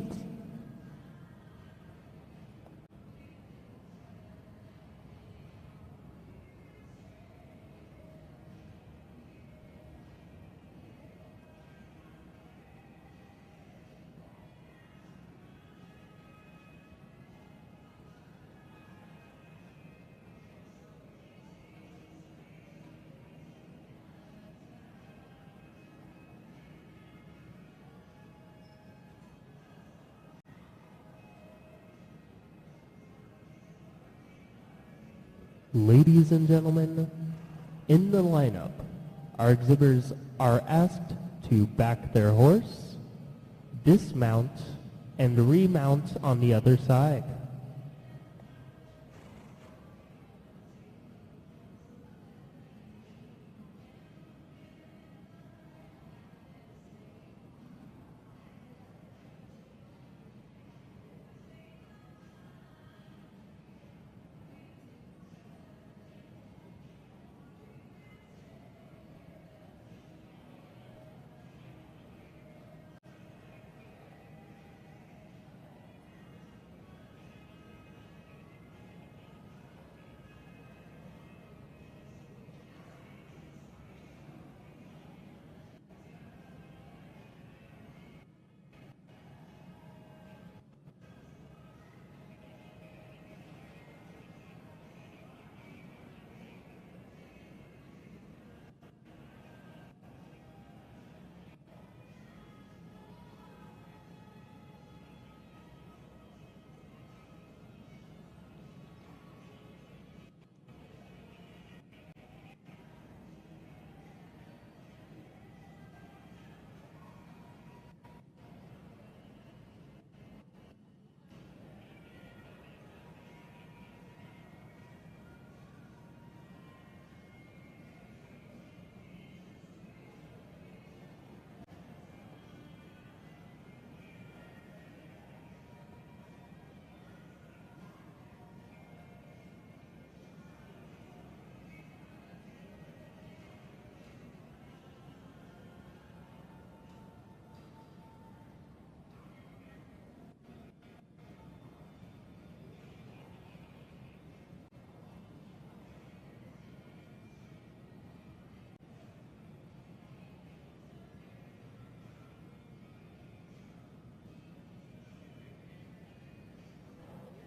Ladies and gentlemen, in the lineup, our exhibitors are asked to back their horse, dismount, and remount on the other side.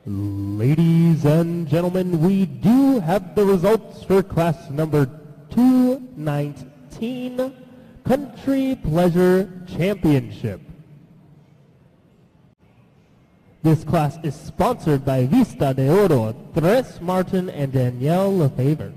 Ladies and gentlemen, we do have the results for class number 219, Country Pleasure Championship. This class is sponsored by Vista de Oro, Tres Martin, and Danielle Lefevre.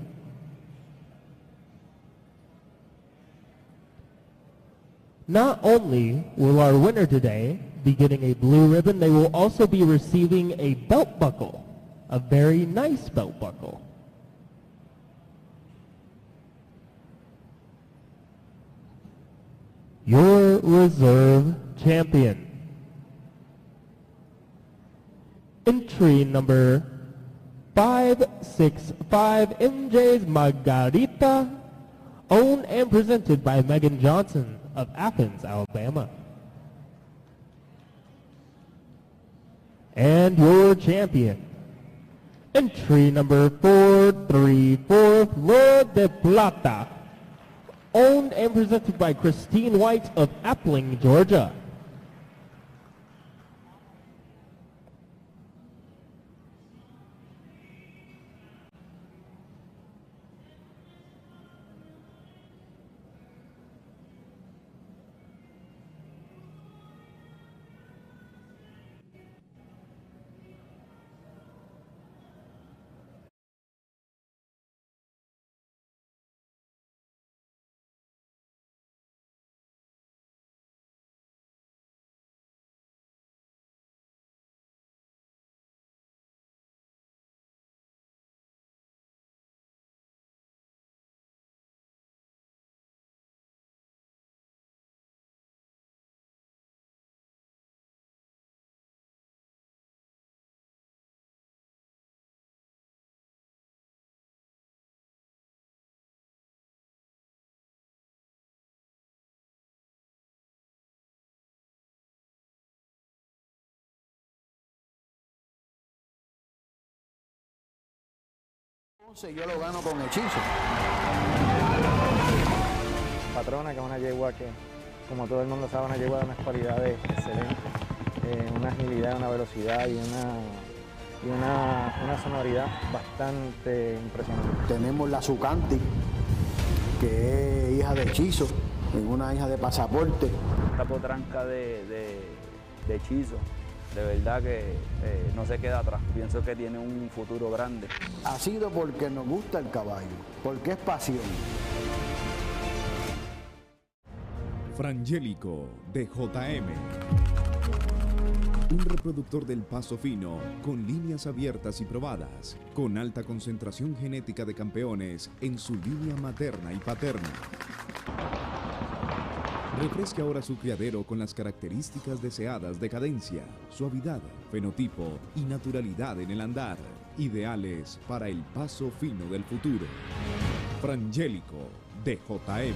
Not only will our winner today be getting a blue ribbon, they will also be receiving a belt buckle, a very nice belt buckle. Your reserve champion. Entry number 565, MJ's Margarita, owned and presented by Megan Johnson of Athens, Alabama. And your champion, entry number 434, Flor de Plata, owned and presented by Christine White of Appling, Georgia. Entonces yo lo gano con hechizo. Patrona, que es una yegua que, como todo el mundo sabe, una yegua de unas cualidades excelentes, una agilidad, una velocidad y una sonoridad bastante impresionante. Tenemos la Sucanti, que es hija de hechizo, es una hija de pasaporte. Esta potranca de hechizo, de verdad que no se queda atrás. Pienso que tiene un futuro grande. Ha sido porque nos gusta el caballo, porque es pasión. Frangélico de JM. Un reproductor del Paso Fino con líneas abiertas y probadas, con alta concentración genética de campeones en su línea materna y paterna. Refresque ahora su criadero con las características deseadas de cadencia, suavidad, fenotipo y naturalidad en el andar, ideales para el paso fino del futuro. Frangélico de JM.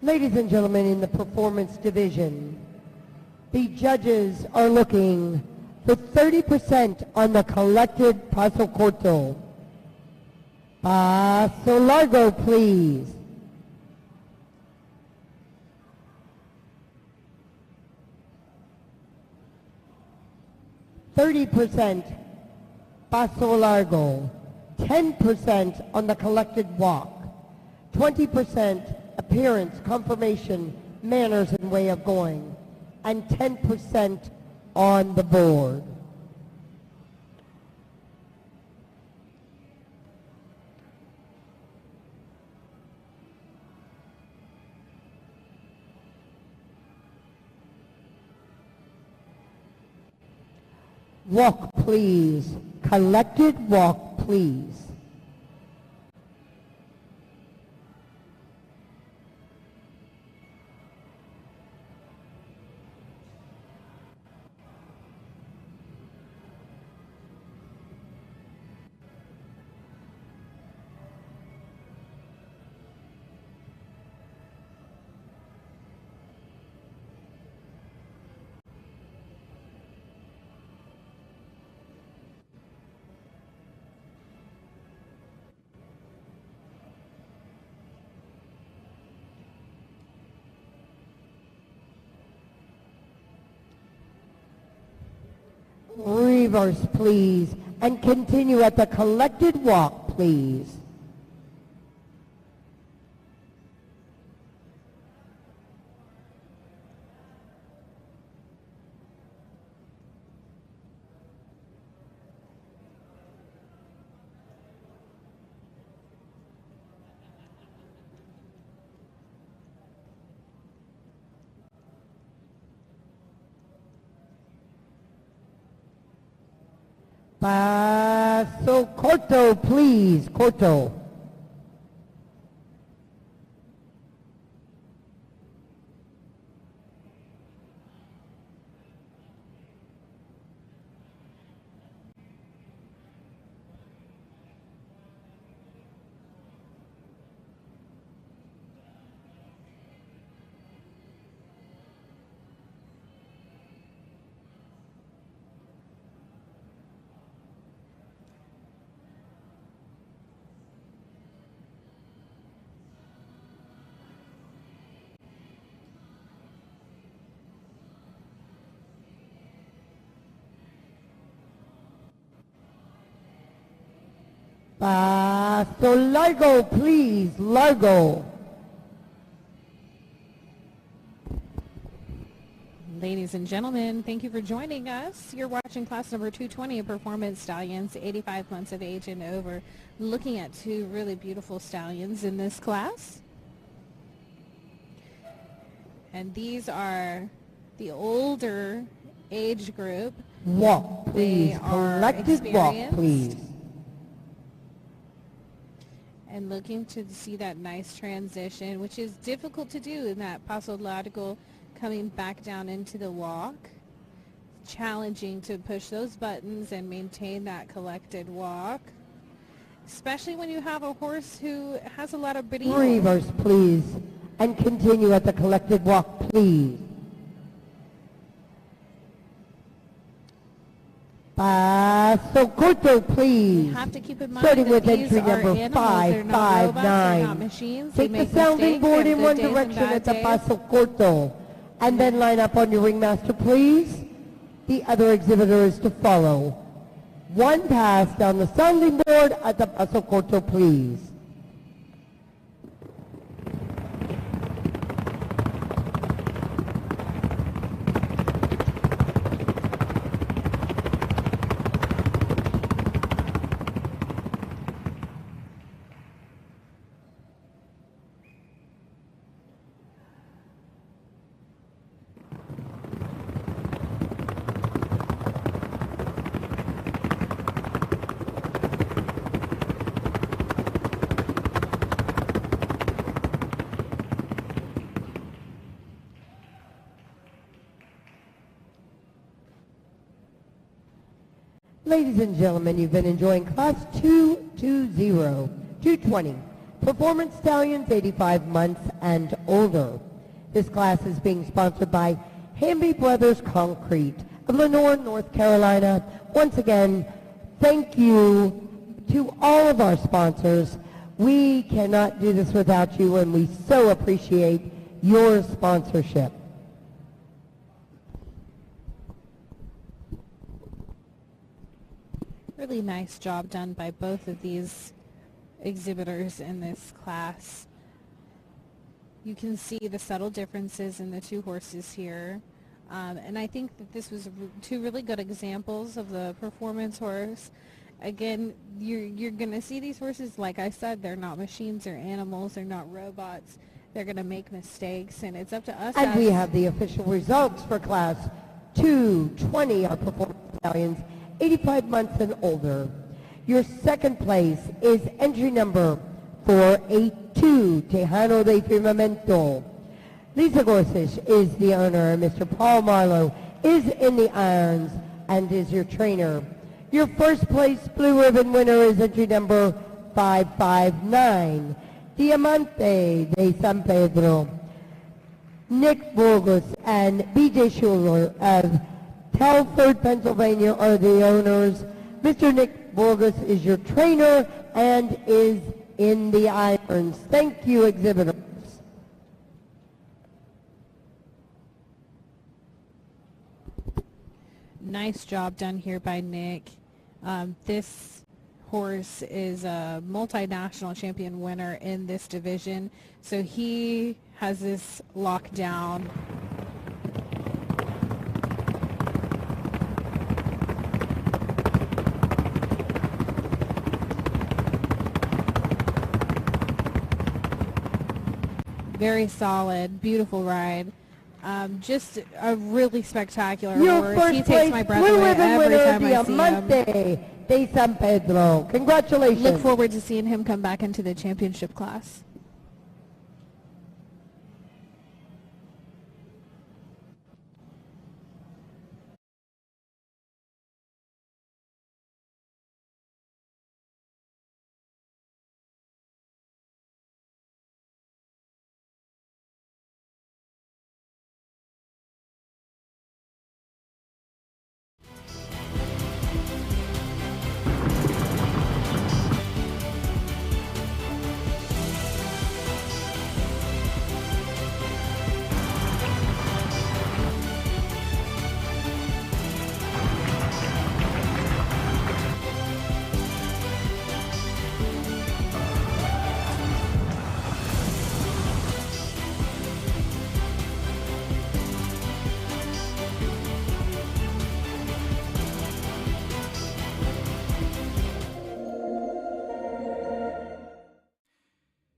Ladies and gentlemen, in the performance division, the judges are looking for 30% on the collected Paso Corto. Paso Largo, please. %, Paso Largo, 10% on the collected walk, 20% appearance, conformation, manners, and way of going, and 10% on the board. Walk, please. Collected walk, please. Reverse, please, and continue at the collected walk, please. Paso corto, please, corto. Paso largo, please, largo. Ladies and gentlemen, thank you for joining us. You're watching class number 220 of Performance Stallions, 85 months of age and over, looking at two really beautiful stallions in this class. And these are the older age group. Walk, please, collected walk, please. And looking to see that nice transition, which is difficult to do in that paso largo, coming back down into the walk. Challenging to push those buttons and maintain that collected walk, especially when you have a horse who has a lot of brio. Reverse, please, and continue at the collected walk, please. Paso corto, please. You have to keep in mind starting that with these entry are number animals. They're not robots, they're not 559. machines. Take They the make sounding mistakes. board They in have one good days and direction bad at the days. paso corto, and then line up on your ringmaster, please. The other exhibitor is to follow. One pass down the sounding board at the paso corto, please. Ladies and gentlemen, you've been enjoying class 220, Performance Stallions 85 months and older. This class is being sponsored by Hamby Brothers Concrete of Lenore, North Carolina. Once again, thank you to all of our sponsors. We cannot do this without you, and we so appreciate your sponsorship. Really nice job done by both of these exhibitors in this class. You can see the subtle differences in the two horses here. And I think that this was two really good examples of the performance horse. Again, you're going to see these horses, like I said, they're not machines, they're animals, they're not robots. They're going to make mistakes, and it's up to us. And we have the official results for class 220, our Performance Stallions 85 months and older. Your second place is entry number 482, Tejano de Firmamento. Lisa Gorsuch is the owner, and Mr. Paul Marlowe is in the irons and is your trainer. Your first place blue ribbon winner is entry number 559, Diamante de San Pedro. Nick Burgos and B.J. Schuler of Telford, Pennsylvania are the owners. Mr. Nick Burgos is your trainer and is in the irons. Thank you, exhibitors. Nice job done here by Nick. This horse is a multinational champion winner in this division, so he has this locked down. Very solid, beautiful ride. Just a really spectacular horse. He takes my breath away every time I see him. De San Pedro. Congratulations. Look forward to seeing him come back into the championship class.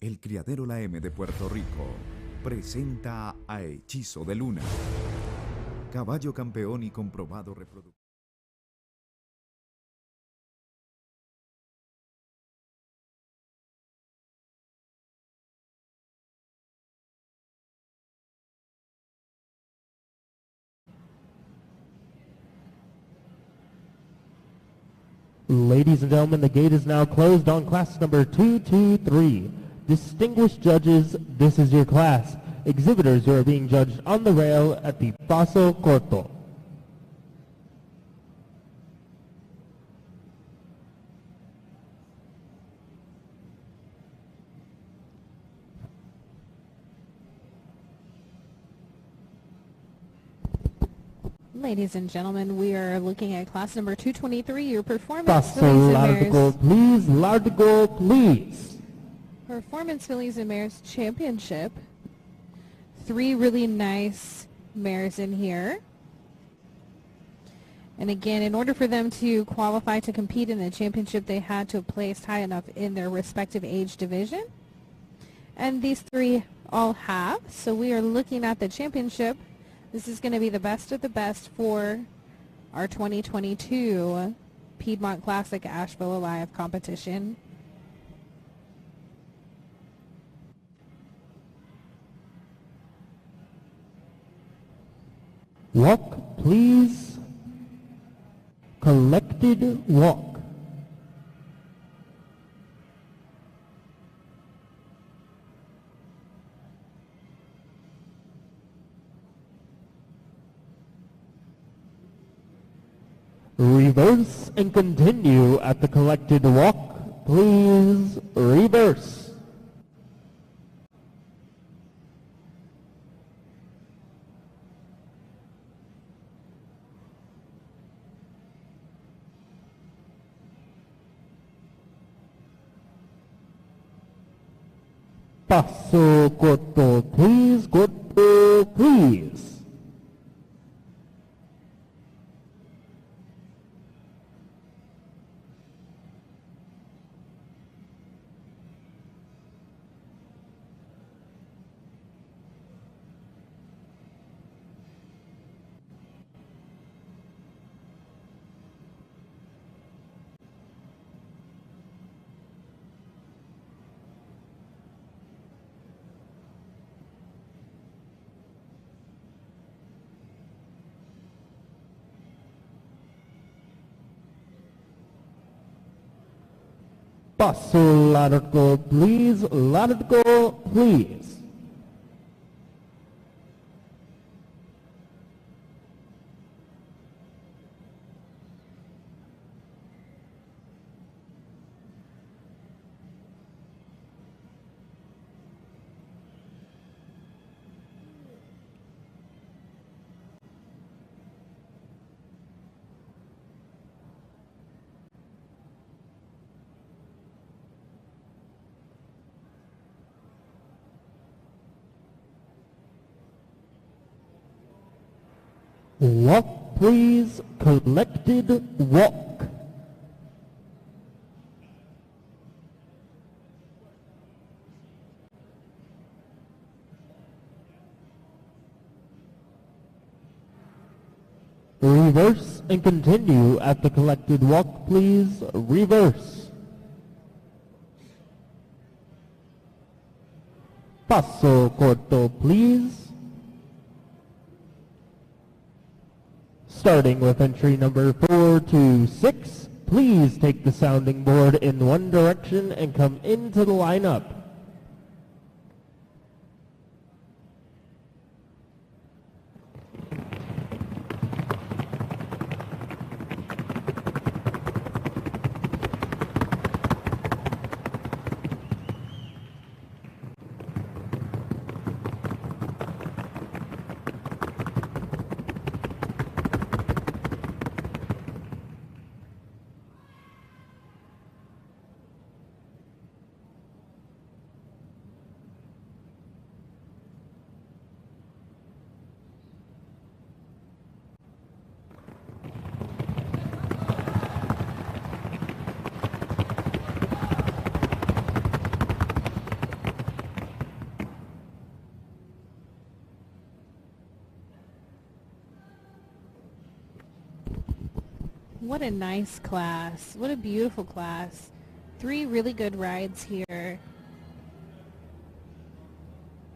El Criadero La M de Puerto Rico presenta a Hechizo de Luna, caballo campeón y comprobado reproductor. Ladies and gentlemen, the gate is now closed on class number 223. Distinguished judges, this is your class. Exhibitors, you are being judged on the rail at the Paso Corto. Ladies and gentlemen, we are looking at class number 223, your performance Paso fillies and largo, mares. please. Largo, please. Performance fillies and mares championship. 3 really nice mares in here. And again, in order for them to qualify to compete in the championship, they had to have placed high enough in their respective age division. And these 3 all have. So we are looking at the championship. This is going to be the best of the best for our 2022 Piedmont Classic Asheville Alive competition. Walk, please. Collected walk. Reverse and continue at the collected walk. Please reverse. Paso corto, please. Corto, please. Paso largo, please. Largo, please. Walk, please. Collected walk. Reverse and continue at the collected walk, please. Reverse. Paso corto, please. Starting with entry number 4 to 6, please take the sounding board in one direction and come into the lineup. What a nice class. What a beautiful class. 3 really good rides here.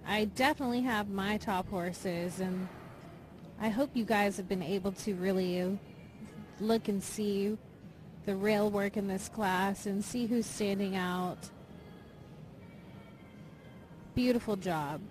I definitely have my top horses, and I hope you guys have been able to really look and see the rail work in this class and see who's standing out. Beautiful job.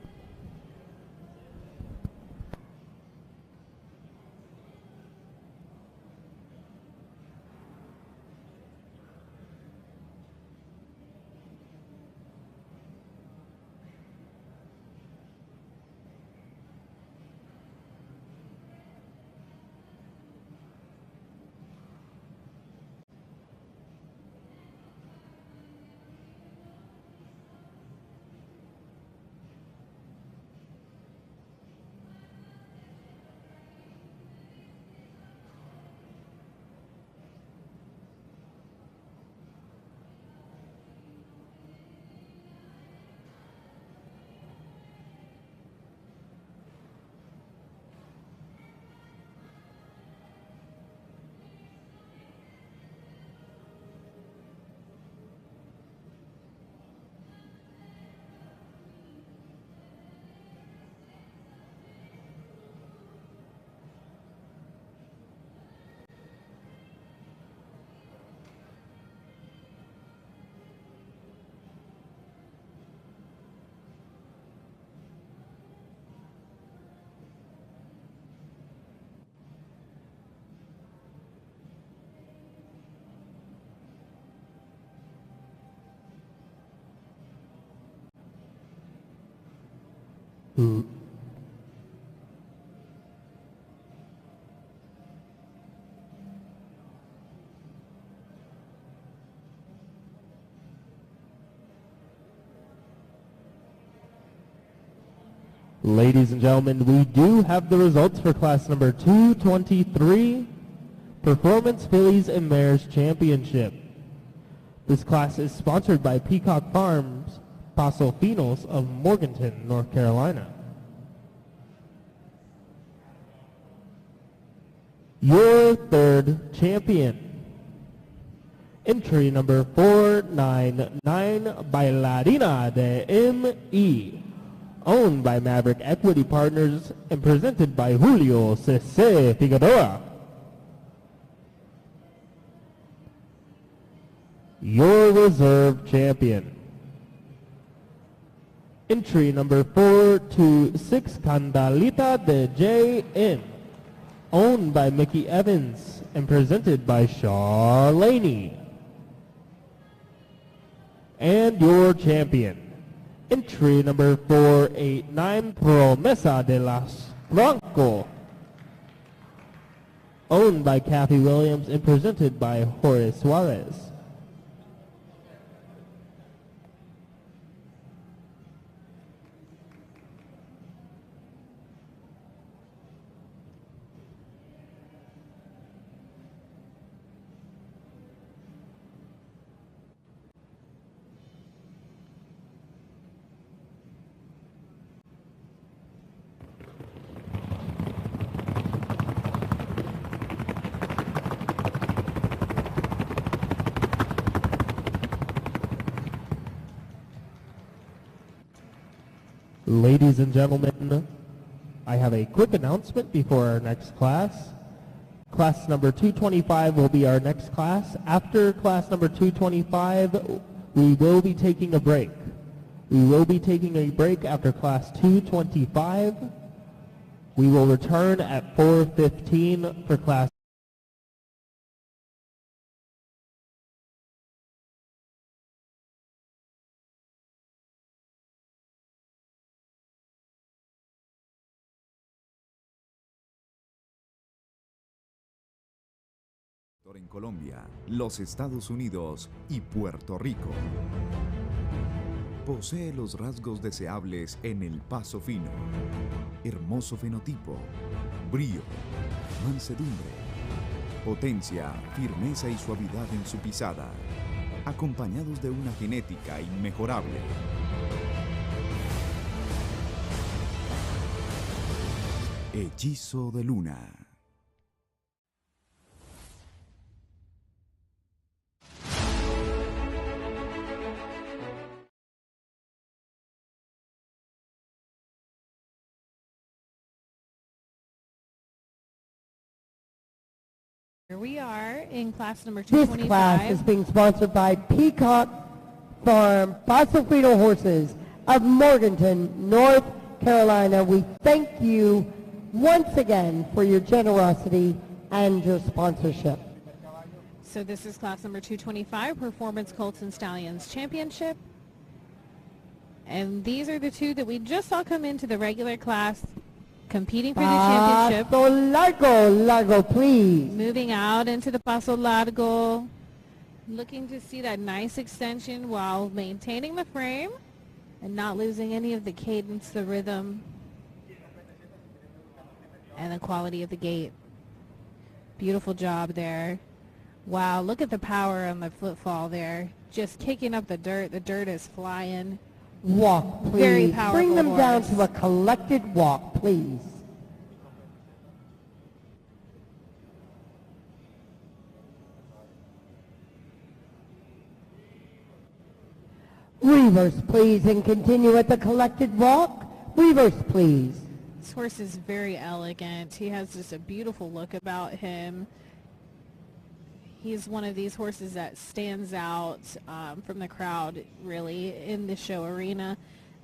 Ladies and gentlemen, we do have the results for class number 223, Performance Fillies and Mares Championship. This class is sponsored by Peacock Farms, Paso Finos of Morganton, North Carolina. Your third champion. Entry number 499, Bailarina de M.E., owned by Maverick Equity Partners and presented by Julio C.C. Figueroa. your reserve champion. Entry number 426, Candalita de J.N., owned by Mickey Evans and presented by Shaw Laney. And your champion, entry number 489, Promesa de las Bronco, owned by Kathy Williams and presented by Jorge Suarez. Ladies and gentlemen, I have a quick announcement before our next class. Class number 225 will be our next class. After class number 225, we will be taking a break. We will be taking a break after class 225. We will return at 4:15 for class. En Colombia, los Estados Unidos y Puerto Rico. Posee los rasgos deseables en el paso fino, hermoso fenotipo, brío, mansedumbre, potencia, firmeza y suavidad en su pisada, acompañados de una genética inmejorable. Hechizo de Luna. Here we are in class number This 225. class is being sponsored by Peacock Farm Paso Fino Horses of Morganton, North Carolina. We thank you once again for your generosity and your sponsorship. So this is class number 225, Performance Colts and Stallions Championship. And these are the two that we just saw come into the regular class, competing for the championship. Paso largo, largo, please. Moving out into the Paso Largo, looking to see that nice extension while maintaining the frame and not losing any of the cadence, the rhythm, and the quality of the gait. Beautiful job there. Wow, look at the power on the footfall there. Just kicking up the dirt. The dirt is flying. Walk, please. Very powerful Bring them down horse. to a collected walk, please. Reverse, please, and continue at the collected walk. Reverse, please. This horse is very elegant. He has just a beautiful look about him. He's one of these horses that stands out from the crowd, really, in the show arena.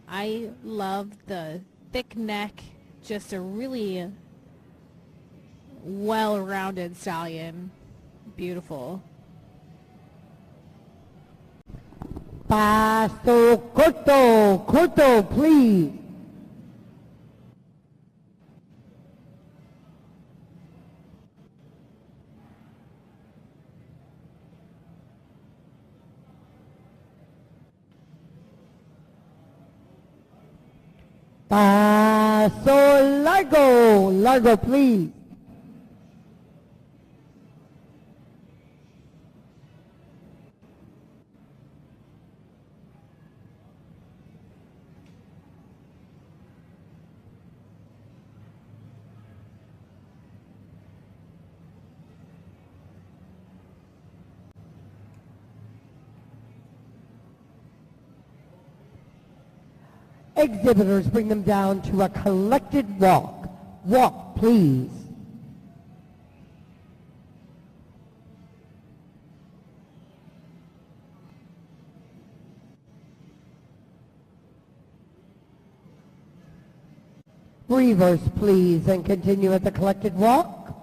I love the thick neck, just a really well-rounded stallion. Beautiful. Paso corto, corto, please. Paso largo, largo, please. Exhibitors, bring them down to a collected walk. Walk, please. Reverse, please, and continue at the collected walk.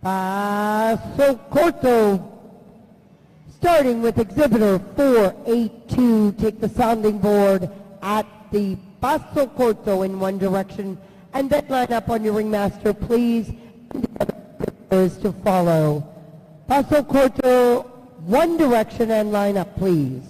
Paso corto. Starting with exhibitor 482, take the sounding board at the Paso corto in one direction, and then line up on your ringmaster, please. Is to follow. Paso corto, one direction and line up, please.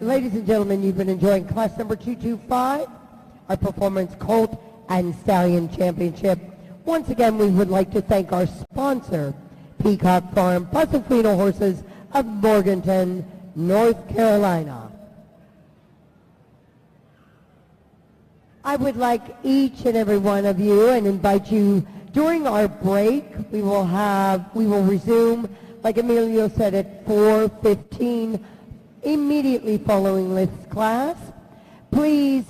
Ladies and gentlemen, you've been enjoying class number 225, our performance Colt and Stallion Championship. Once again, we would like to thank our sponsor, Peacock Farm Paso Fino Horses of Morganton, North Carolina. I would like each and every one of you and invite you during our break. We will resume, like Emilio said, at 4:15. Immediately following this class. Please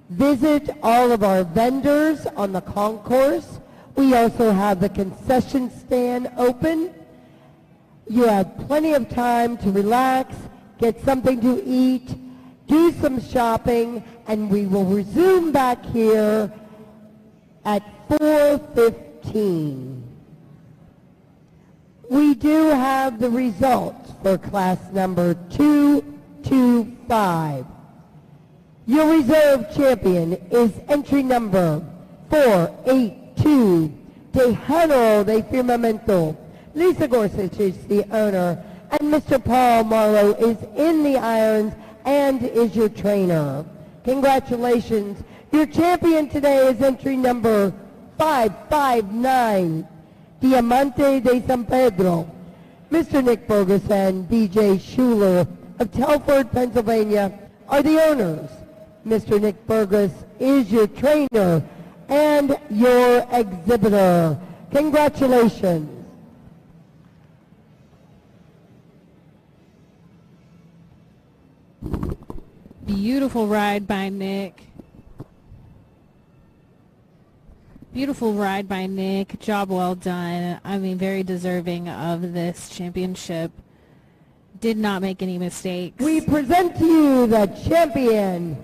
visit all of our vendors on the concourse. We also have the concession stand open. You have plenty of time to relax, get something to eat, do some shopping, and we will resume back here at 4:15. We do have the results for class number 225. Your reserve champion is entry number 482, Tejano de Firmamento. Lisa Gorsuch is the owner, and Mr. Paul Marlowe is in the irons and is your trainer. Congratulations. Your champion today is entry number 559. Diamante de San Pedro. Mr. Nick Burgess and B.J. Schuler of Telford, Pennsylvania are the owners. Mr. Nick Burgess is your trainer and your exhibitor. Congratulations. Beautiful ride by Nick. Beautiful ride by Nick. Job well done. I mean, very deserving of this championship. Did not make any mistakes. We present to you the champion.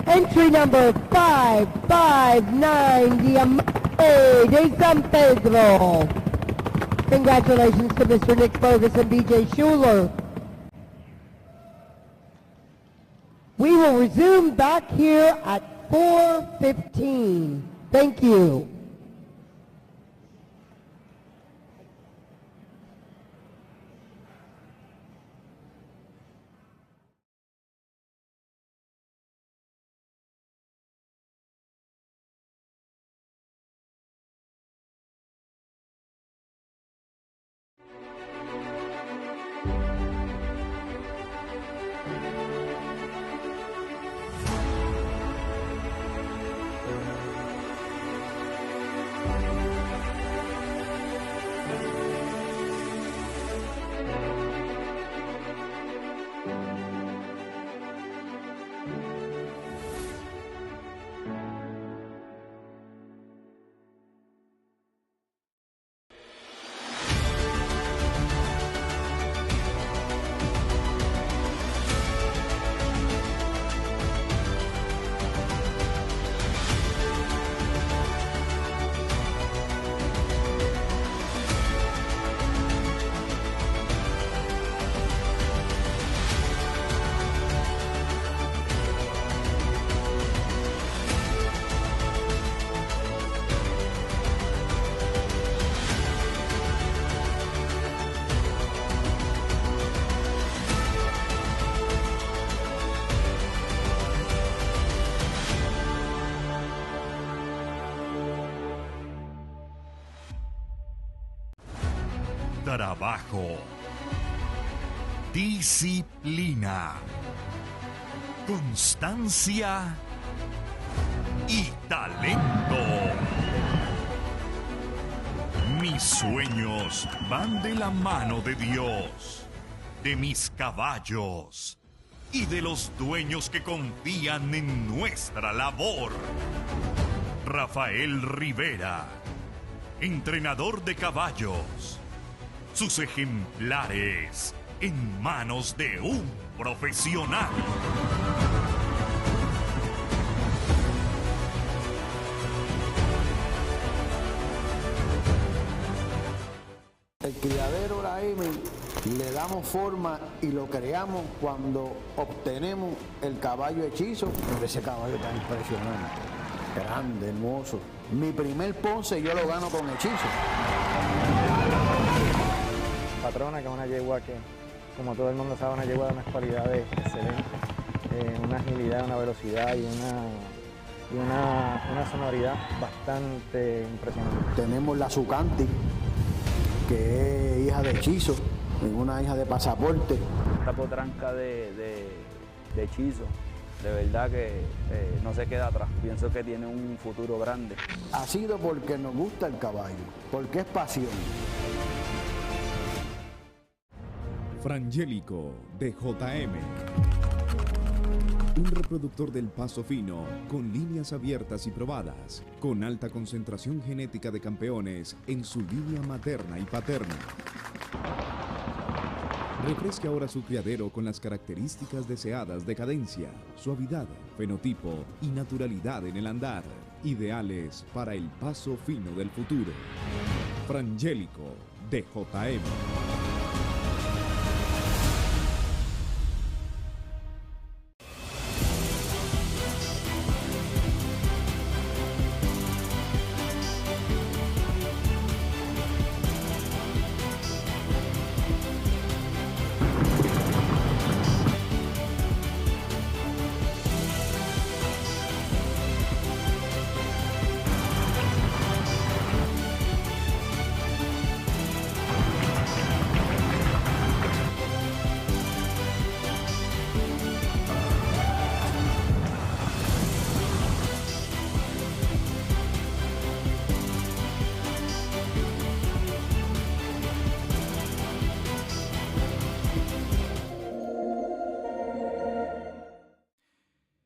Entry number 559, Diamante de San Pedro. Congratulations to Mr. Nick Bogus and B.J. Schuler. We will resume back here at 4:15. Thank you. trabajo, disciplina, constancia y talento. Mis sueños van de la mano de Dios, de mis caballos y de los dueños que confían en nuestra labor. Rafael Rivera, entrenador de caballos. Sus ejemplares en manos de un profesional. El criadero La M le damos forma y lo creamos cuando obtenemos el caballo hechizo. Ese caballo tan impresionante, grande, hermoso. Mi primer Ponce yo lo gano con hechizo. Patrona, que es una yegua que, como todo el mundo sabe, una yegua de unas cualidades excelentes, una agilidad, una velocidad y una sonoridad bastante impresionante. Tenemos la Sucanti, que es hija de hechizo, una hija de pasaporte. Esta potranca de hechizo, de verdad que no se queda atrás. Pienso que tiene un futuro grande. Ha sido porque nos gusta el caballo, porque es pasión. Frangélico de JM. Un reproductor del Paso Fino con líneas abiertas y probadas, con alta concentración genética de campeones en su línea materna y paterna. Refresque ahora su criadero con las características deseadas de cadencia, suavidad, fenotipo y naturalidad en el andar, ideales para el Paso Fino del futuro. Frangélico de JM.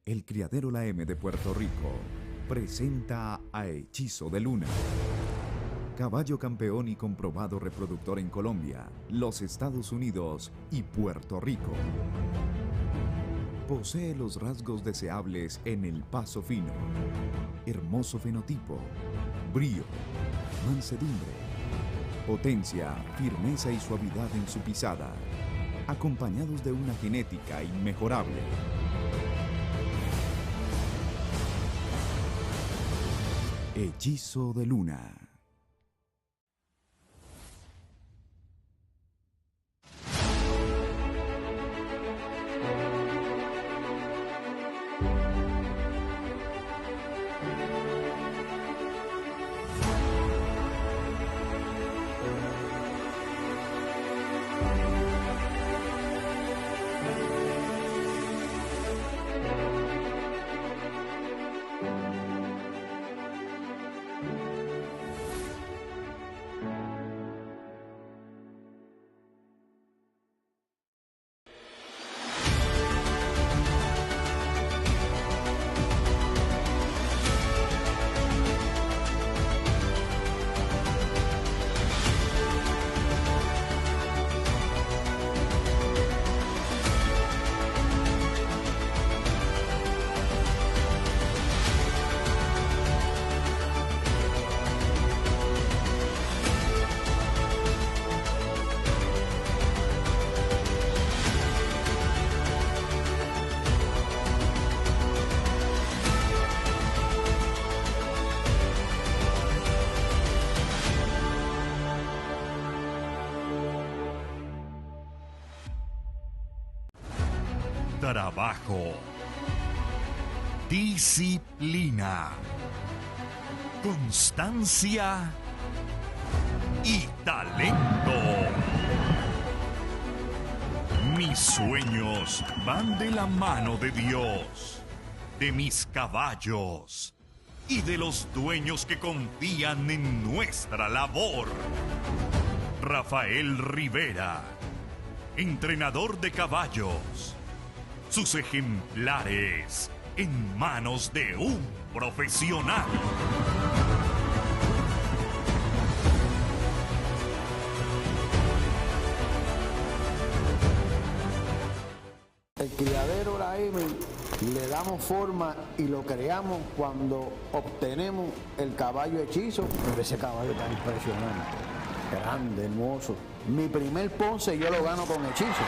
El criadero La M de Puerto Rico presenta a Hechizo de Luna. Caballo campeón y comprobado reproductor en Colombia, los Estados Unidos y Puerto Rico. Posee los rasgos deseables en el Paso Fino. Hermoso fenotipo, brío, mansedumbre, potencia, firmeza y suavidad en su pisada, acompañados de una genética inmejorable. Hechizo de Luna. Trabajo, disciplina, constancia y talento. Mis sueños van de la mano de Dios, de mis caballos y de los dueños que confían en nuestra labor. Rafael Rivera, entrenador de caballos. Sus ejemplares en manos de un profesional. El criadero la M le damos forma y lo creamos cuando obtenemos el caballo hechizo. Pero ese caballo tan impresionante, grande, hermoso. Mi primer Ponce yo lo gano con hechizo.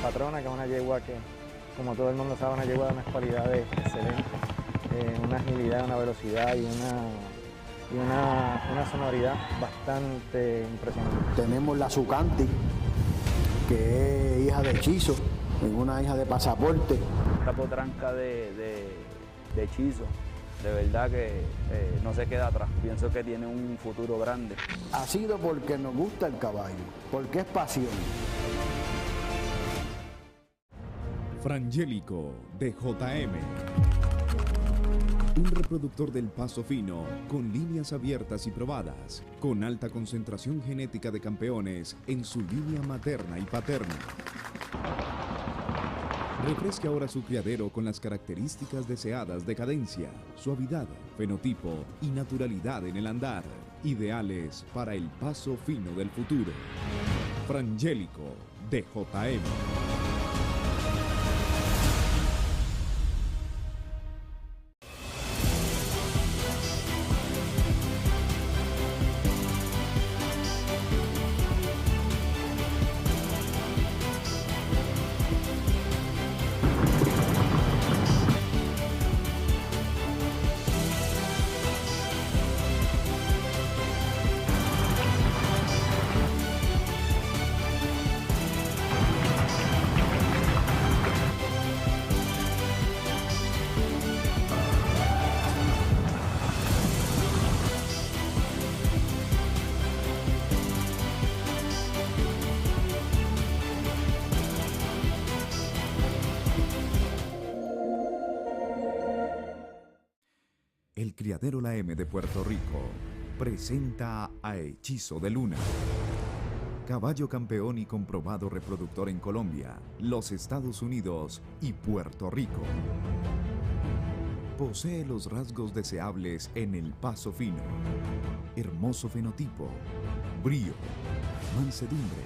Patrona, que es una yegua que, como todo el mundo sabe, una yegua de unas cualidades excelentes, una agilidad, una velocidad y una sonoridad bastante impresionante. Tenemos la Zucanti, que es hija de hechizo, una hija de pasaporte. Esta potranca de hechizo, de verdad que no se queda atrás. Pienso que tiene un futuro grande. Ha sido porque nos gusta el caballo, porque es pasión. Frangélico de JM. Un reproductor del Paso Fino con líneas abiertas y probadas, con alta concentración genética de campeones en su línea materna y paterna. Refresque ahora su criadero con las características deseadas de cadencia, suavidad, fenotipo y naturalidad en el andar, ideales para el Paso Fino del futuro. Frangélico de JM. El criadero La M de Puerto Rico presenta a Hechizo de Luna. Caballo campeón y comprobado reproductor en Colombia, los Estados Unidos y Puerto Rico. Posee los rasgos deseables en el Paso Fino. Hermoso fenotipo, brío, mansedumbre,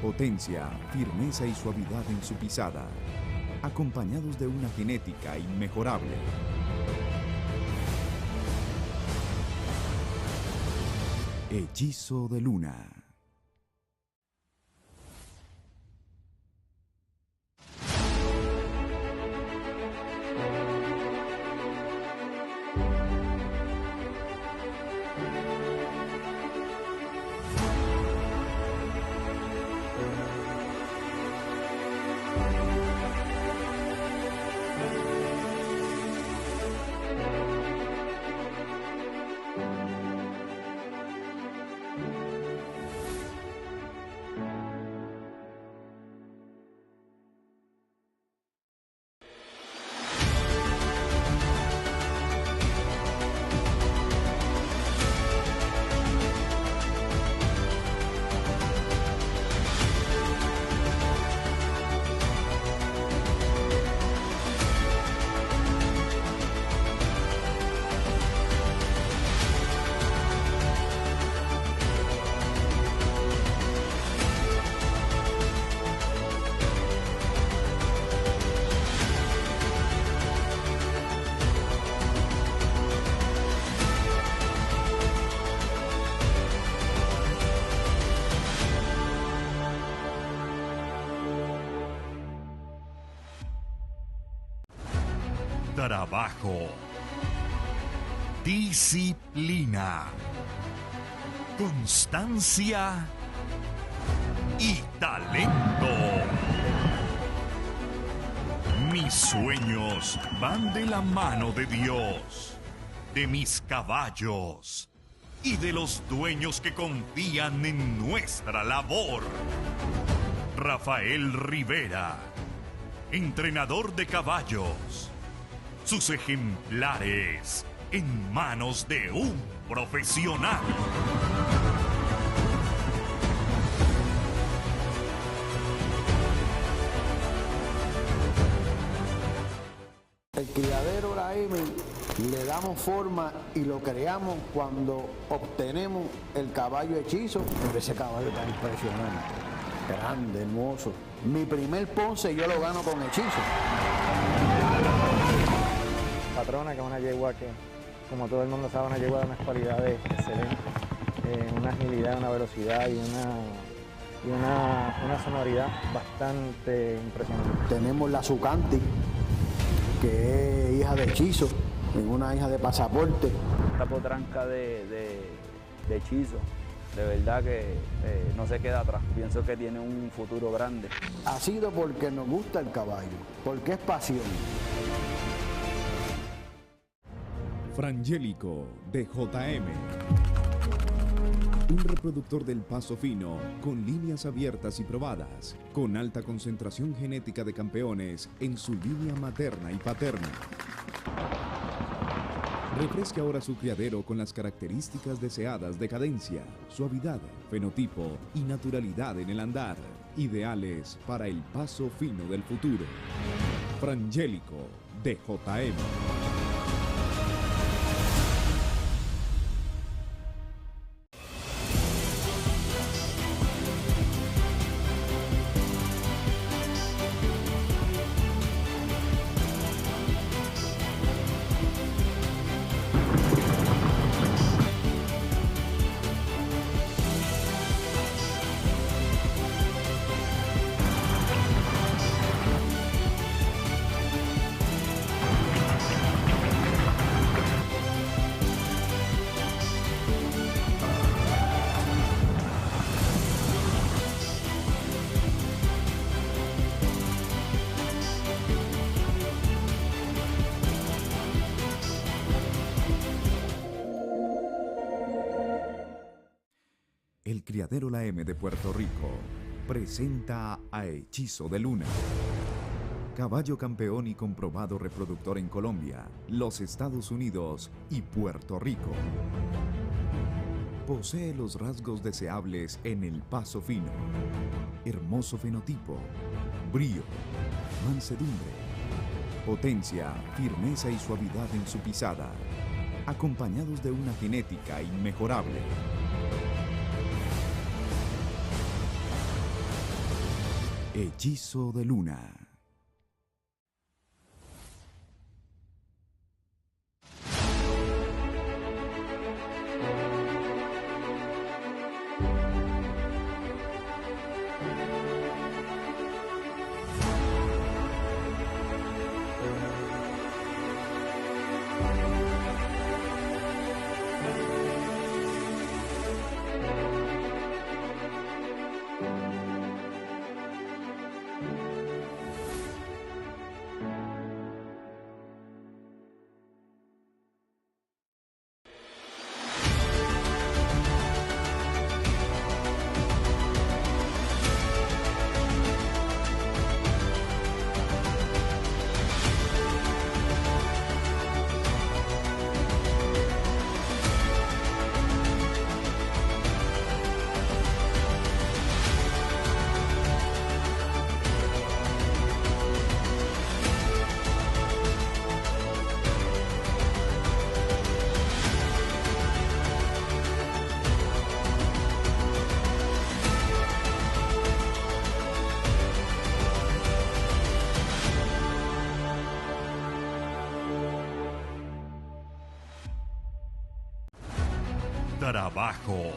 potencia, firmeza y suavidad en su pisada, acompañados de una genética inmejorable. Hechizo de Luna. Trabajo, disciplina, constancia y talento. Mis sueños van de la mano de Dios, de mis caballos y de los dueños que confían en nuestra labor. Rafael Rivera, entrenador de caballos. Sus ejemplares en manos de un profesional. El criadero La M le damos forma y lo creamos cuando obtenemos el caballo hechizo. Pero ese caballo tan impresionante, grande, hermoso. Mi primer Ponce yo lo gano con hechizo. Patrona, que es una yegua que, como todo el mundo sabe, una yegua de unas cualidades excelentes, una agilidad, una velocidad y una sonoridad bastante impresionante. Tenemos la Sucanti, que es hija de hechizo, es una hija de pasaporte. Esta potranca de hechizo, de verdad que no se queda atrás. Pienso que tiene un futuro grande. Ha sido porque nos gusta el caballo, porque es pasión. Frangélico de JM. Un reproductor del Paso Fino con líneas abiertas y probadas, con alta concentración genética de campeones en su línea materna y paterna. Refresque ahora su criadero con las características deseadas de cadencia, suavidad, fenotipo y naturalidad en el andar, ideales para el Paso Fino del futuro. Frangélico de JM. El criadero La M de Puerto Rico presenta a Hechizo de Luna. Caballo campeón y comprobado reproductor en Colombia, los Estados Unidos y Puerto Rico. Posee los rasgos deseables en el Paso Fino. Hermoso fenotipo, brío, mansedumbre, potencia, firmeza y suavidad en su pisada, acompañados de una genética inmejorable. Hechizo de Luna. Trabajo,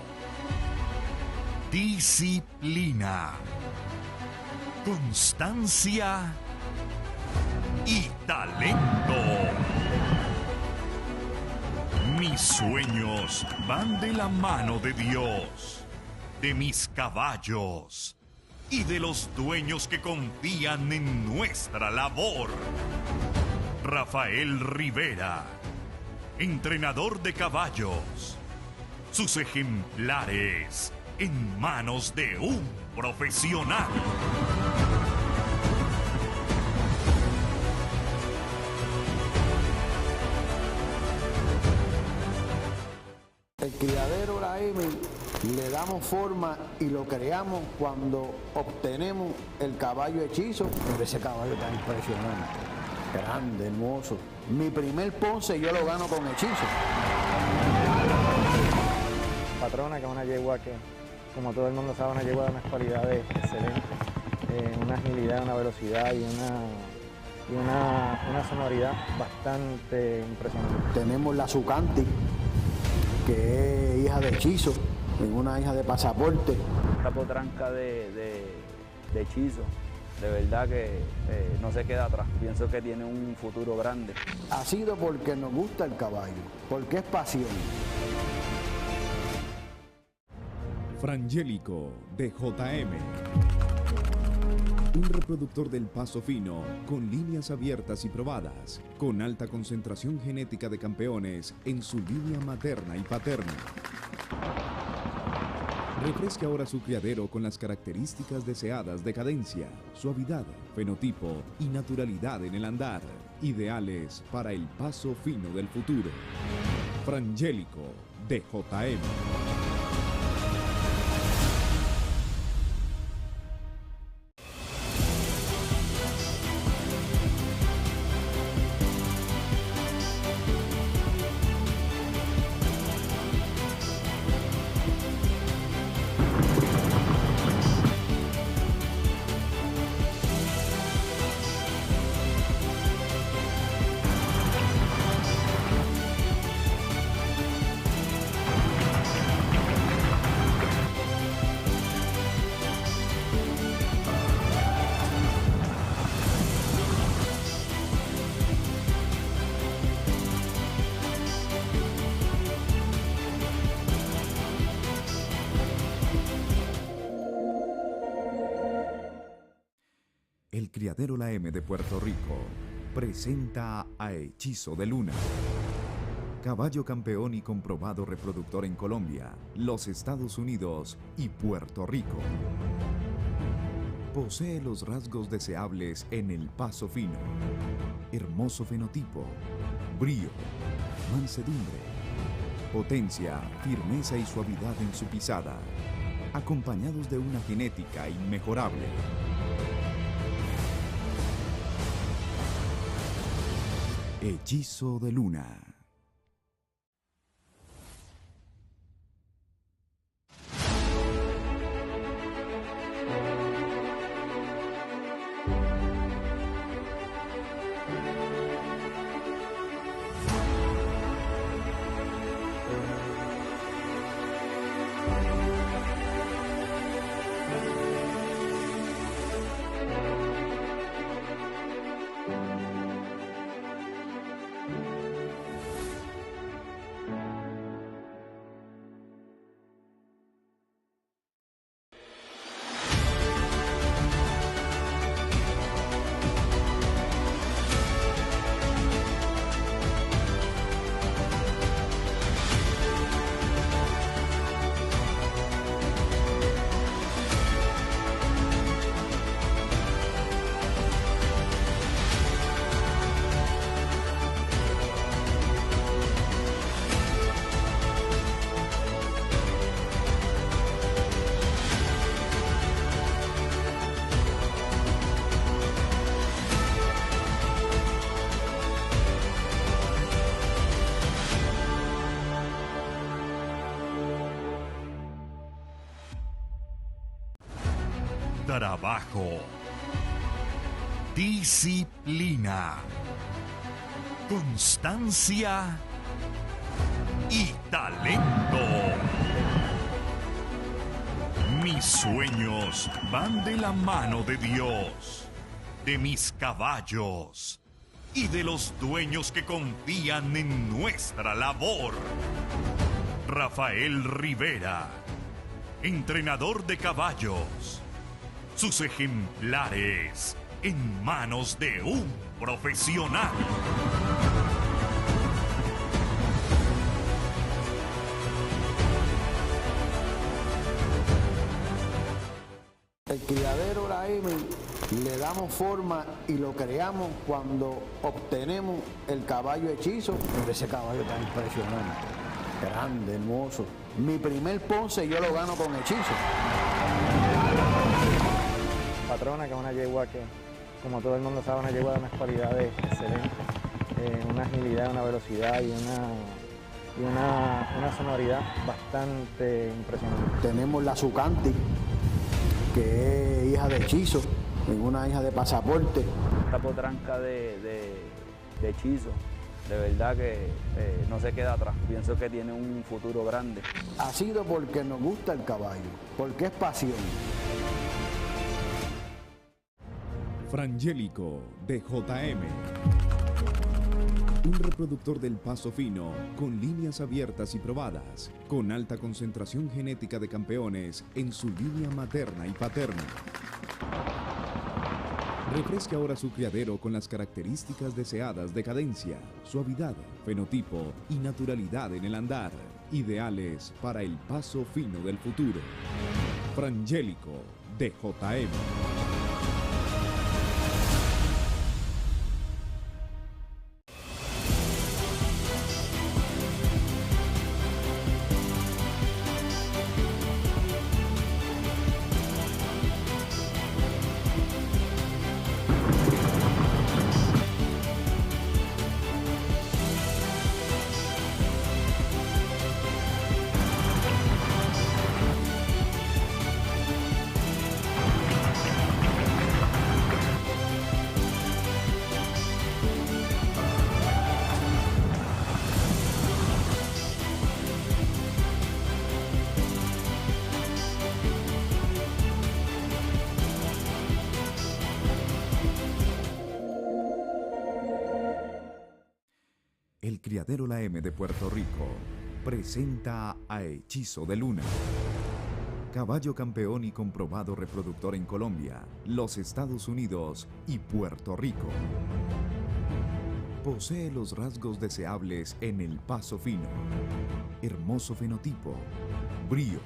disciplina, constancia y talento. Mis sueños van de la mano de Dios, de mis caballos y de los dueños que confían en nuestra labor. Rafael Rivera, entrenador de caballos. sus ejemplares en manos de un profesional. El criadero la M le damos forma y lo creamos cuando obtenemos el caballo hechizo. Pero ese caballo tan impresionante, grande, hermoso. Mi primer Ponce yo lo gano con hechizo. Patrona, que es una yegua que, como todo el mundo sabe, una yegua de unas cualidades excelentes, una agilidad, una velocidad y una sonoridad bastante impresionante. Tenemos la Sucanti, que es hija de hechizo, una hija de pasaporte. Esta potranca de hechizo, de verdad que no se queda atrás. Pienso que tiene un futuro grande. Ha sido porque nos gusta el caballo, porque es pasión. Frangélico de JM. Un reproductor del Paso Fino con líneas abiertas y probadas, con alta concentración genética de campeones en su línea materna y paterna. Refresque ahora su criadero con las características deseadas de cadencia, suavidad, fenotipo y naturalidad en el andar, ideales para el Paso Fino del futuro. Frangélico de JM. El criadero La M de Puerto Rico presenta a Hechizo de Luna. Caballo campeón y comprobado reproductor en Colombia, los Estados Unidos y Puerto Rico. Posee los rasgos deseables en el Paso Fino. Hermoso fenotipo, brío, mansedumbre, potencia, firmeza y suavidad en su pisada, acompañados de una genética inmejorable. Hechizo de Luna. Trabajo, disciplina, constancia y talento. Mis sueños van de la mano de Dios, de mis caballos y de los dueños que confían en nuestra labor. Rafael Rivera, entrenador de caballos. Sus ejemplares en manos de un profesional. la M le damos forma y lo creamos cuando obtenemos el caballo hechizo. Pero ese caballo está impresionante, grande, hermoso. Mi primer Ponce yo lo gano con hechizo. Patrona, que es una yegua que, como todo el mundo sabe, una yegua de unas cualidades excelentes, una agilidad, una velocidad y una sonoridad bastante impresionante. Tenemos la Sucanti, que es hija de hechizo, una hija de pasaporte. Esta potranca de hechizo, de verdad que no se queda atrás. Pienso que tiene un futuro grande. Ha sido porque nos gusta el caballo, porque es pasión. Frangélico de JM. Un reproductor del Paso Fino con líneas abiertas y probadas, con alta concentración genética de campeones en su línea materna y paterna. Refresque ahora su criadero con las características deseadas de cadencia, suavidad, fenotipo y naturalidad en el andar, ideales para el Paso Fino del futuro. Frangélico de JM. El criadero La M de Puerto Rico presenta a Hechizo de Luna. Caballo campeón y comprobado reproductor en Colombia, los Estados Unidos y Puerto Rico. Posee los rasgos deseables en el Paso Fino. Hermoso fenotipo, brío,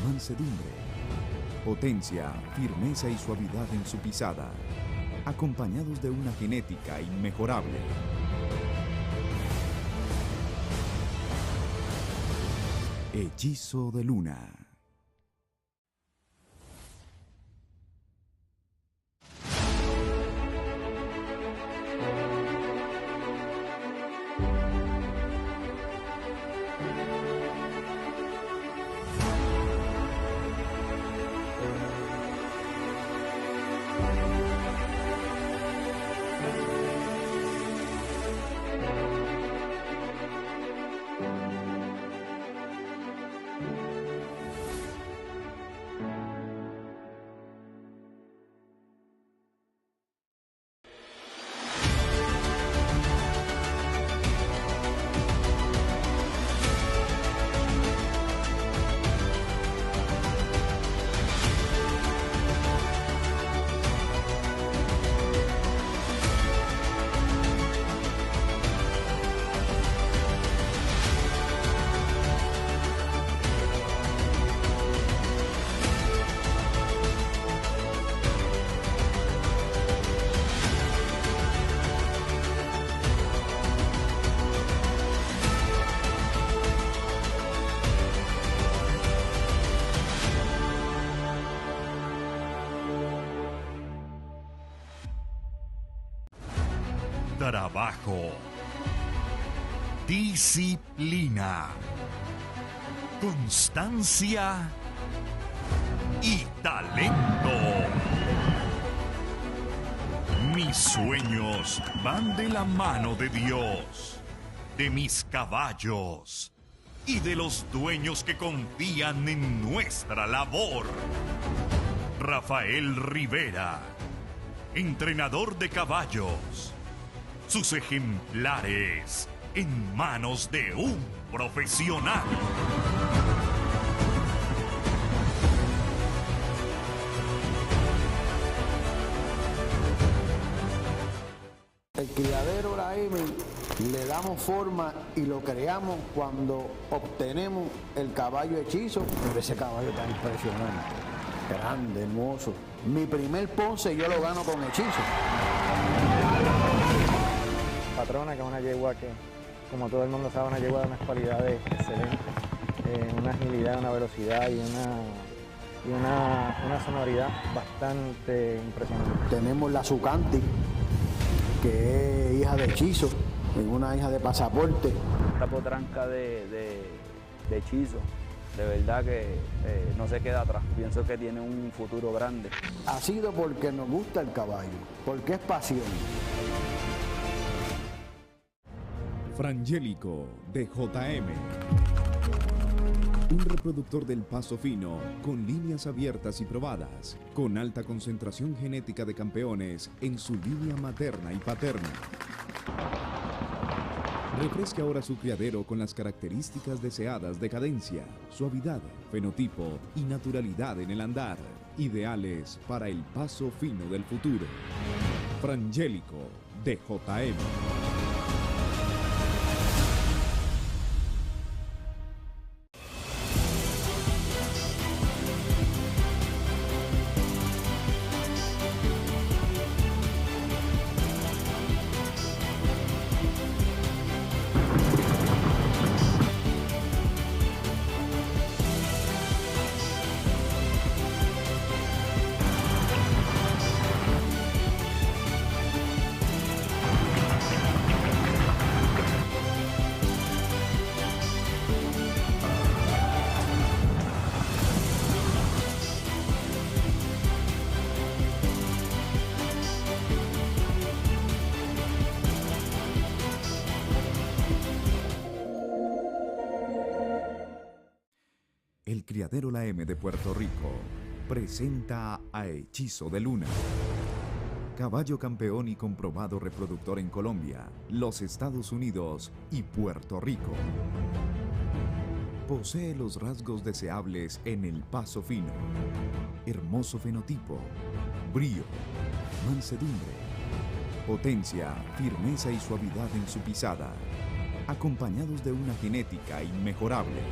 mansedumbre, potencia, firmeza y suavidad en su pisada, acompañados de una genética inmejorable. Hechizo de Luna. Trabajo, disciplina, constancia y talento. Mis sueños van de la mano de Dios, de mis caballos y de los dueños que confían en nuestra labor. Rafael Rivera, entrenador de caballos. Sus ejemplares en manos de un profesional. El criadero La M le damos forma y lo creamos cuando obtenemos el caballo hechizo. Pero ese caballo está impresionante, grande, hermoso. Mi primer ponce yo lo gano con hechizo. Patrona, que es una yegua que, como todo el mundo sabe, una yegua de unas cualidades excelentes, una agilidad, una velocidad y una sonoridad bastante impresionante. Tenemos la Sucanti, que es hija de hechizo, es una hija de pasaporte. Esta potranca de hechizo, de verdad que no se queda atrás. Pienso que tiene un futuro grande. Ha sido porque nos gusta el caballo, porque es pasión. Frangélico de JM. Un reproductor del Paso Fino con líneas abiertas y probadas, con alta concentración genética de campeones en su línea materna y paterna. Refresque ahora su criadero con las características deseadas de cadencia, suavidad, fenotipo y naturalidad en el andar, ideales para el paso fino del futuro. Frangélico de JM. El Criadero La M de Puerto Rico presenta a Hechizo de Luna. Caballo campeón y comprobado reproductor en Colombia, los Estados Unidos y Puerto Rico. Posee los rasgos deseables en el paso fino, hermoso fenotipo, brío, mansedumbre, potencia, firmeza y suavidad en su pisada, acompañados de una genética inmejorable.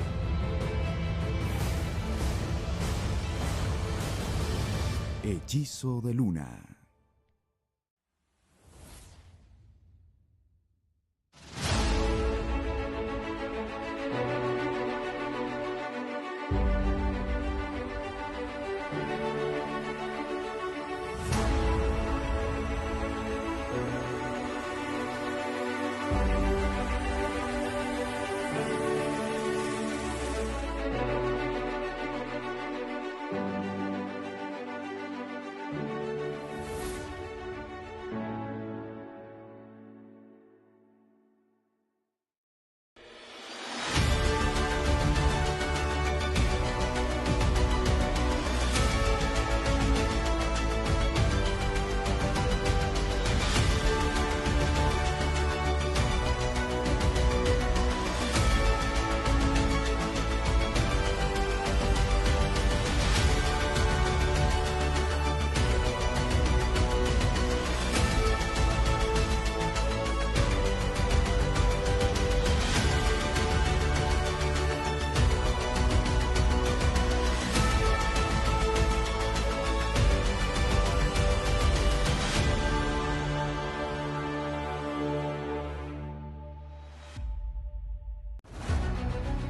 Hechizo de Luna.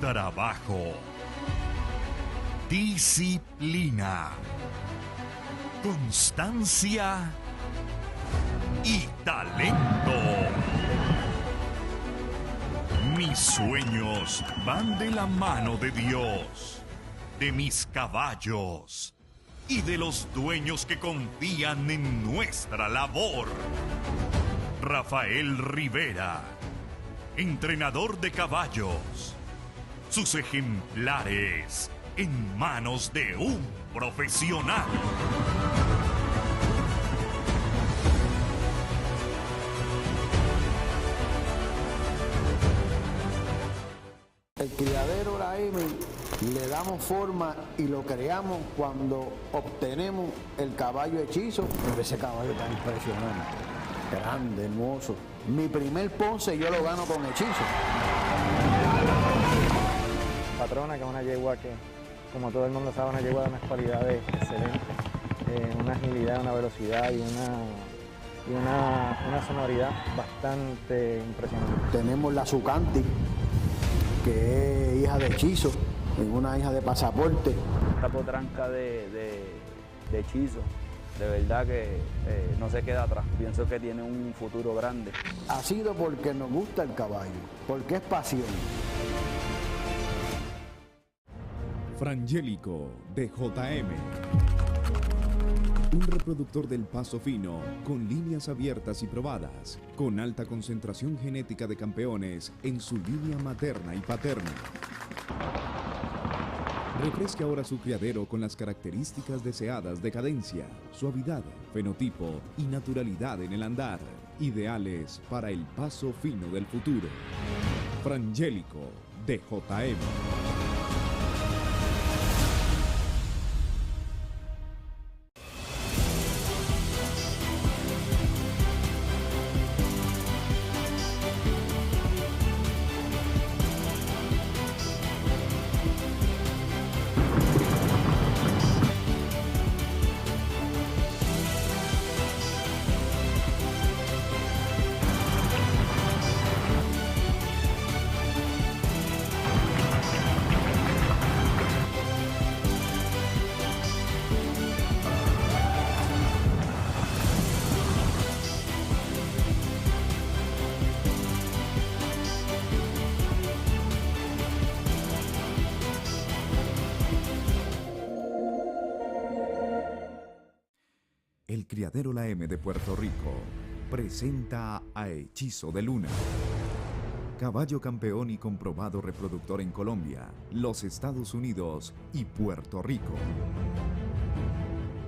Trabajo, disciplina, constancia y talento. Mis sueños van de la mano de Dios, de mis caballos y de los dueños que confían en nuestra labor. Rafael Rivera, entrenador de caballos. Sus ejemplares en manos de un profesional. El criadero La M le damos forma y lo creamos cuando obtenemos el caballo hechizo. Pero ese caballo tan impresionante, grande, hermoso. Mi primer ponce yo lo gano con hechizo. Patrona, que es una yegua que, como todo el mundo sabe, una yegua de unas cualidades excelentes, una agilidad, una velocidad y una sonoridad bastante impresionante. Tenemos la Sucanti, que es hija de Hechizo, es una hija de Pasaporte. Esta potranca de Hechizo, de verdad que no se queda atrás. Pienso que tiene un futuro grande. Ha sido porque nos gusta el caballo, porque es pasión. Frangélico de JM. Un reproductor del Paso Fino con líneas abiertas y probadas, con alta concentración genética de campeones en su línea materna y paterna. Refresque ahora su criadero con las características deseadas de cadencia, suavidad, fenotipo y naturalidad en el andar, ideales para el Paso Fino del futuro. Frangélico de JM. El Criadero La M de Puerto Rico presenta a Hechizo de Luna. Caballo campeón y comprobado reproductor en Colombia, los Estados Unidos y Puerto Rico.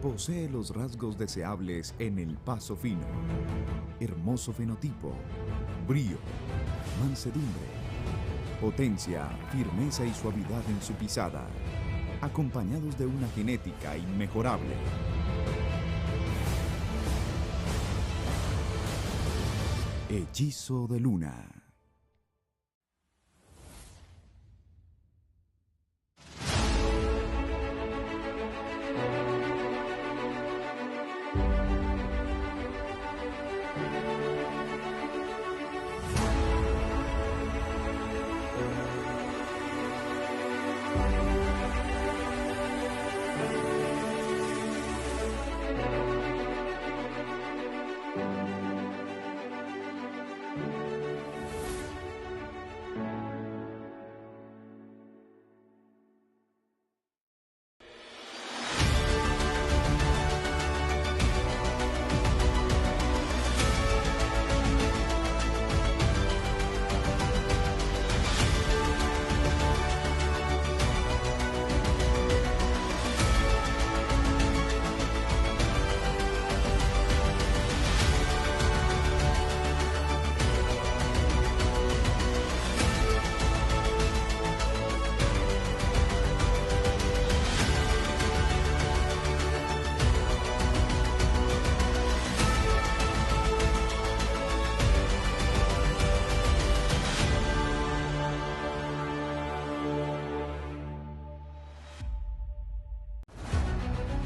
Posee los rasgos deseables en el Paso Fino. Hermoso fenotipo, brío, mansedumbre, potencia, firmeza y suavidad en su pisada, acompañados de una genética inmejorable. Hechizo de Luna.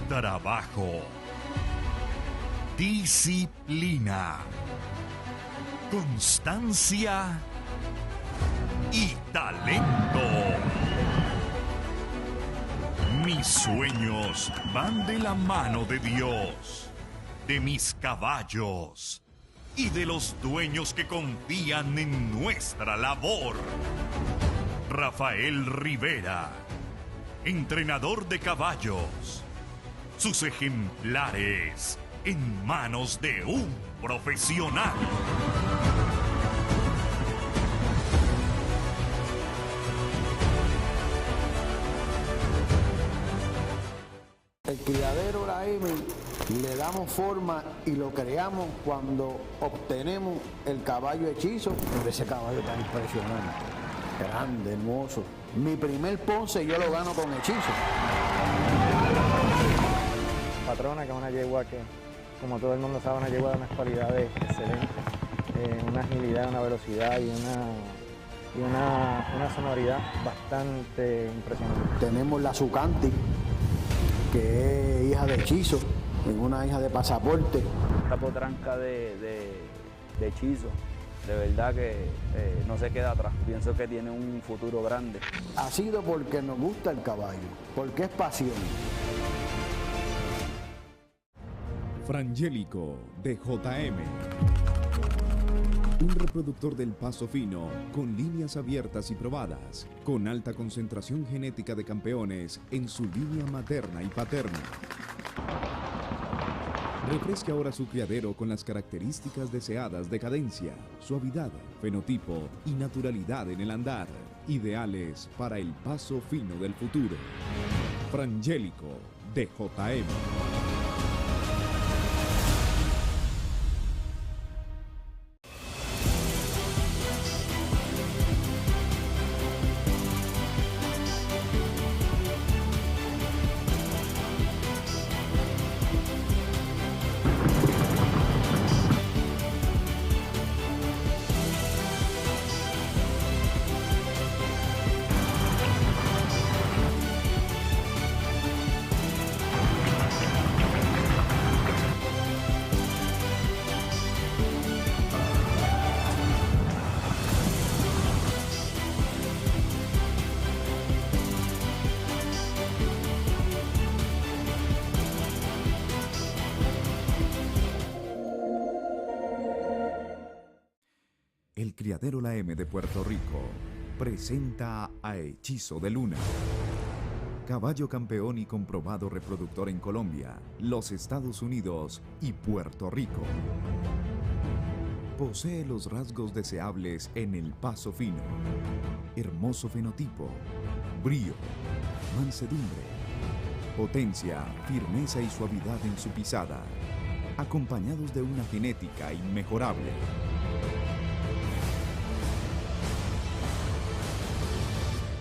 Trabajo, disciplina, constancia y talento. Mis sueños van de la mano de Dios, de mis caballos y de los dueños que confían en nuestra labor. Rafael Rivera, entrenador de caballos. Sus ejemplares en manos de un profesional. El criadero La M le damos forma y lo creamos cuando obtenemos el caballo Hechizo. Ese caballo tan impresionante, grande, hermoso. Mi primer Ponce yo lo gano con Hechizo. Patrona, que es una yegua que, como todo el mundo sabe, una yegua de unas cualidades excelentes, una agilidad, una velocidad y y una sonoridad bastante impresionante. Tenemos la Sucanti, que es hija de Hechizo, es una hija de Pasaporte. Esta potranca de Hechizo, de verdad que no se queda atrás. Pienso que tiene un futuro grande. Ha sido porque nos gusta el caballo, porque es pasión. Frangélico de JM. Un reproductor del Paso Fino con líneas abiertas y probadas, con alta concentración genética de campeones en su línea materna y paterna. Refresque ahora su criadero con las características deseadas de cadencia, suavidad, fenotipo y naturalidad en el andar, ideales para el paso fino del futuro. Frangélico de JM. El Criadero La M de Puerto Rico presenta a Hechizo de Luna. Caballo campeón y comprobado reproductor en Colombia, los Estados Unidos y Puerto Rico. Posee los rasgos deseables en el paso fino. Hermoso fenotipo, brío, mansedumbre, potencia, firmeza y suavidad en su pisada, acompañados de una genética inmejorable.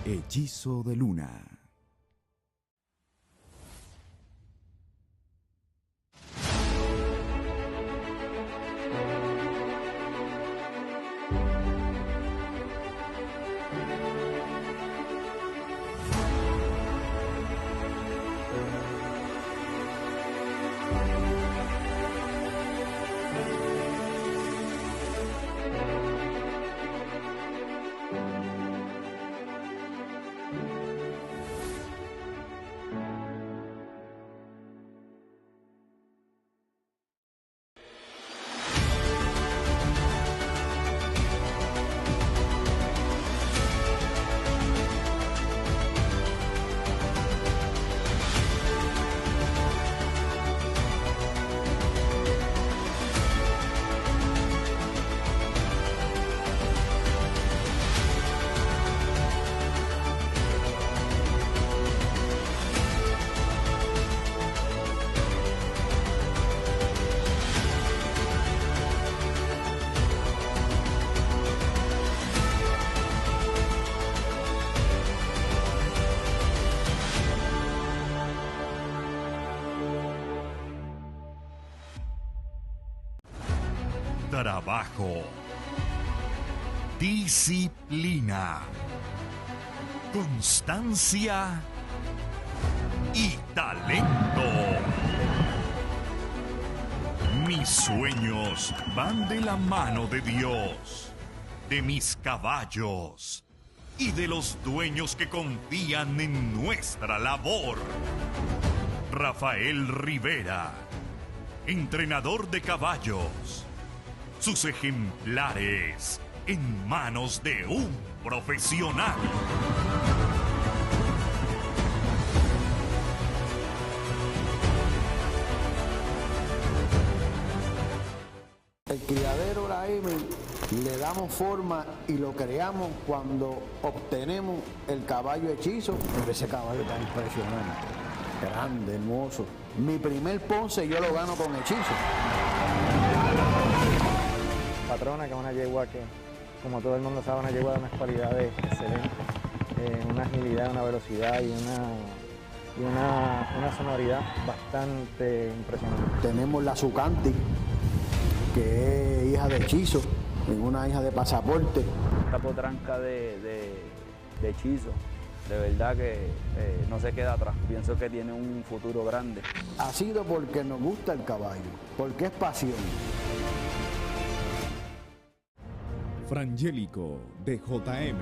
Hechizo de Luna. Trabajo, disciplina, constancia y talento. Mis sueños van de la mano de Dios, de mis caballos y de los dueños que confían en nuestra labor. Rafael Rivera, entrenador de caballos. Sus ejemplares en manos de un profesional. El criadero La M le damos forma y lo creamos cuando obtenemos el caballo Hechizo. Ese caballo tan impresionante, grande, hermoso. Mi primer Ponce yo lo gano con Hechizo. Patrona, que es una yegua que, como todo el mundo sabe, una yegua de unas cualidades excelentes, una agilidad, una velocidad y una sonoridad bastante impresionante. Tenemos la Sucanti, que es hija de Hechizo, es una hija de Pasaporte. esta potranca de hechizo, de verdad que no se queda atrás. Pienso que tiene un futuro grande. Ha sido porque nos gusta el caballo, porque es pasión. Frangélico de JM.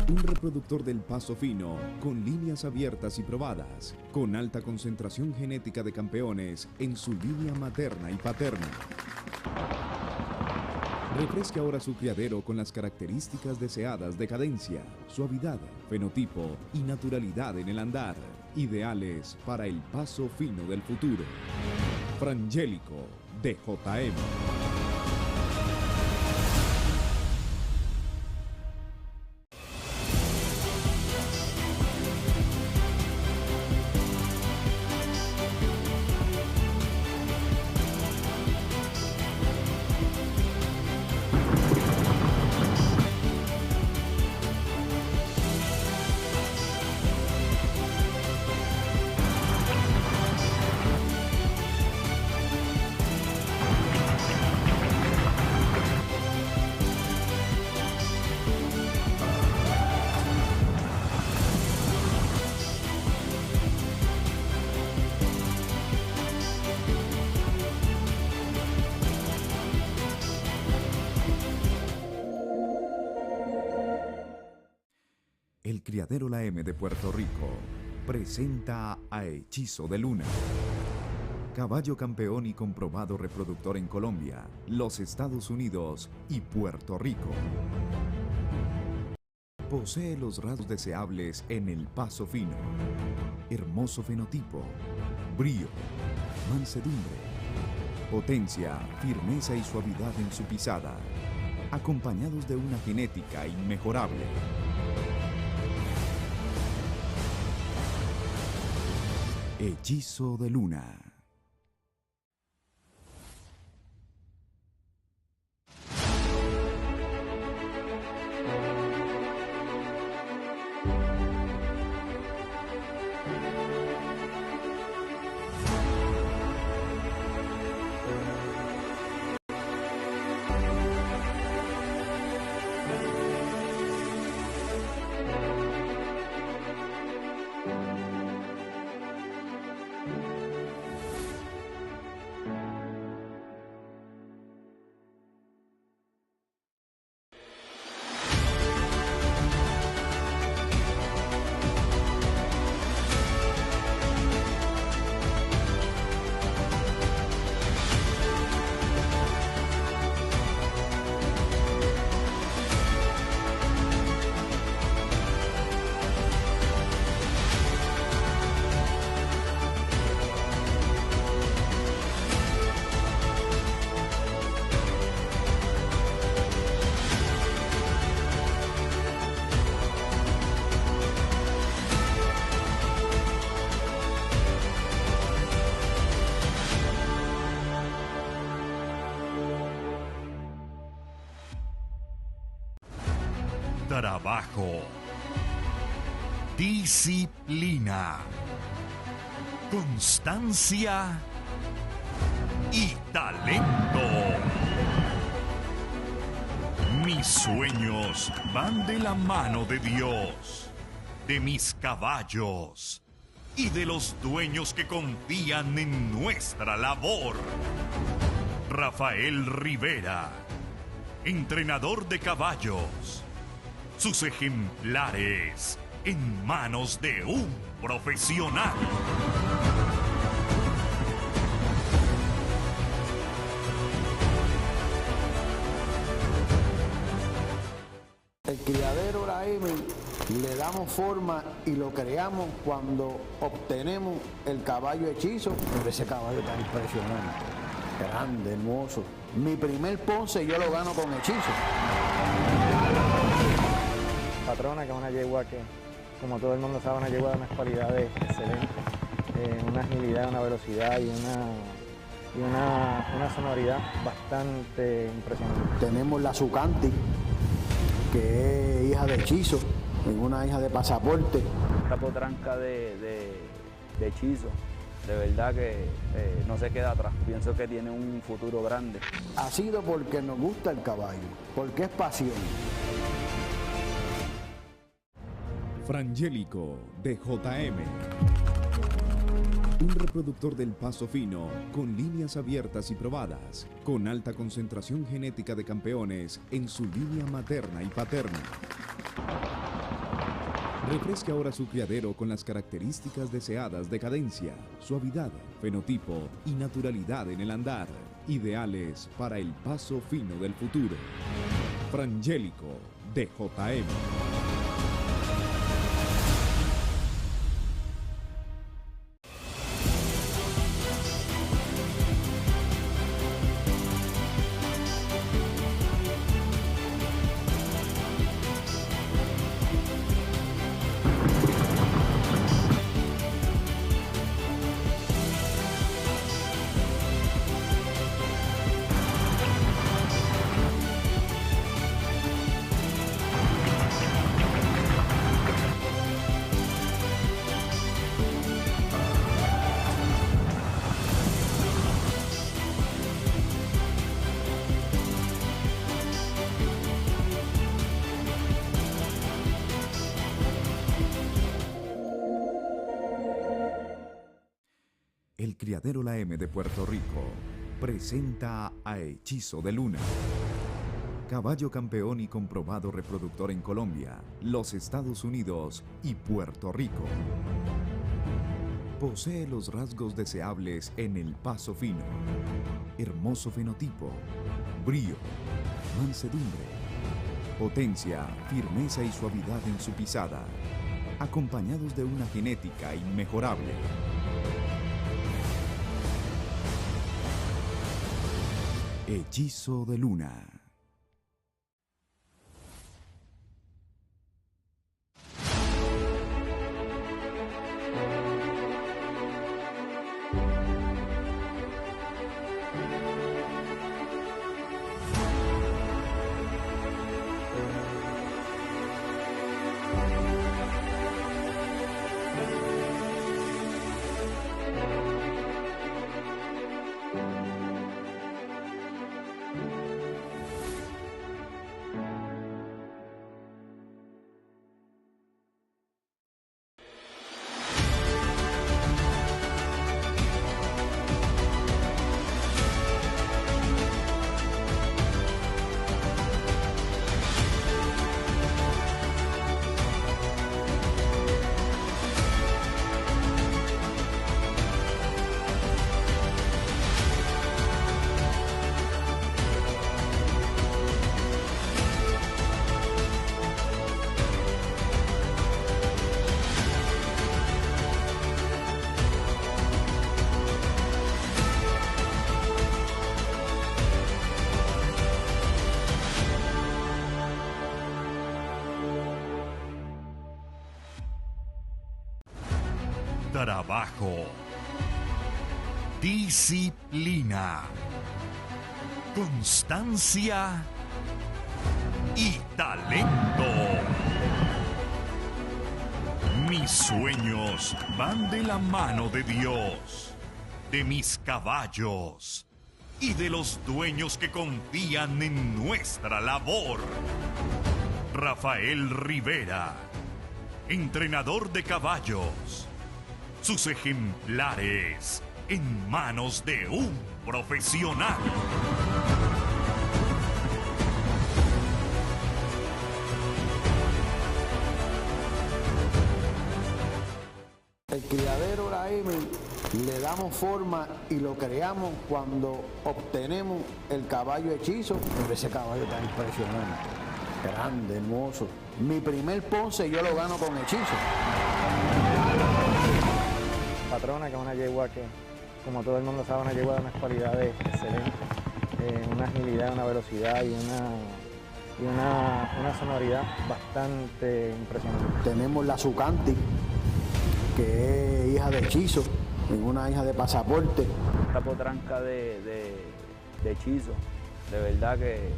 Un reproductor del Paso Fino con líneas abiertas y probadas, con alta concentración genética de campeones en su línea materna y paterna. Refresque ahora su criadero con las características deseadas de cadencia, suavidad, fenotipo y naturalidad en el andar, ideales para el paso fino del futuro. Frangélico de JM. El Criadero La M de Puerto Rico presenta a Hechizo de Luna. Caballo campeón y comprobado reproductor en Colombia, los Estados Unidos y Puerto Rico. Posee los rasgos deseables en el paso fino. Hermoso fenotipo, brío, mansedumbre, potencia, firmeza y suavidad en su pisada, acompañados de una genética inmejorable. Hechizo de Luna. Trabajo, disciplina, constancia y talento. Mis sueños van de la mano de Dios, de mis caballos y de los dueños que confían en nuestra labor. Rafael Rivera, entrenador de caballos. Sus ejemplares en manos de un profesional. El criadero La M le damos forma y lo creamos cuando obtenemos el caballo hechizo. Pero ese caballo tan impresionante, grande, hermoso. Mi primer Ponce yo lo gano con hechizo. Patrona, que es una yegua que, como todo el mundo sabe, una yegua de unas cualidades excelentes, una agilidad, una velocidad y una sonoridad bastante impresionante. Tenemos la Zucanti, que es hija de hechizo, es una hija de pasaporte. Esta potranca de hechizo, de verdad que no se queda atrás. Pienso que tiene un futuro grande. Ha sido porque nos gusta el caballo, porque es pasión. Frangélico de JM. Un reproductor del Paso Fino con líneas abiertas y probadas, con alta concentración genética de campeones en su línea materna y paterna. Refresque ahora su criadero con las características deseadas de cadencia, suavidad, fenotipo y naturalidad en el andar, ideales para el paso fino del futuro. Frangélico de JM. El Criadero La M de Puerto Rico presenta a Hechizo de Luna. Caballo campeón y comprobado reproductor en Colombia, los Estados Unidos y Puerto Rico. Posee los rasgos deseables en el paso fino. Hermoso fenotipo, brío, mansedumbre, potencia, firmeza y suavidad en su pisada, acompañados de una genética inmejorable. Hechizo de Luna. Trabajo, disciplina, constancia y talento. Mis sueños van de la mano de Dios, de mis caballos y de los dueños que confían en nuestra labor. Rafael Rivera, entrenador de caballos. Sus ejemplares en manos de un profesional. El criadero La M le damos forma y lo creamos cuando obtenemos el caballo hechizo. Pero ese caballo tan impresionante, grande, hermoso. Mi primer Ponce yo lo gano con hechizo. Patrona, que es una yegua que, como todo el mundo sabe, una yegua de unas cualidades excelentes, una agilidad, una velocidad y una sonoridad bastante impresionante. Tenemos la Sucanti, que es hija de hechizo, es una hija de pasaporte. Esta potranca de hechizo, de verdad que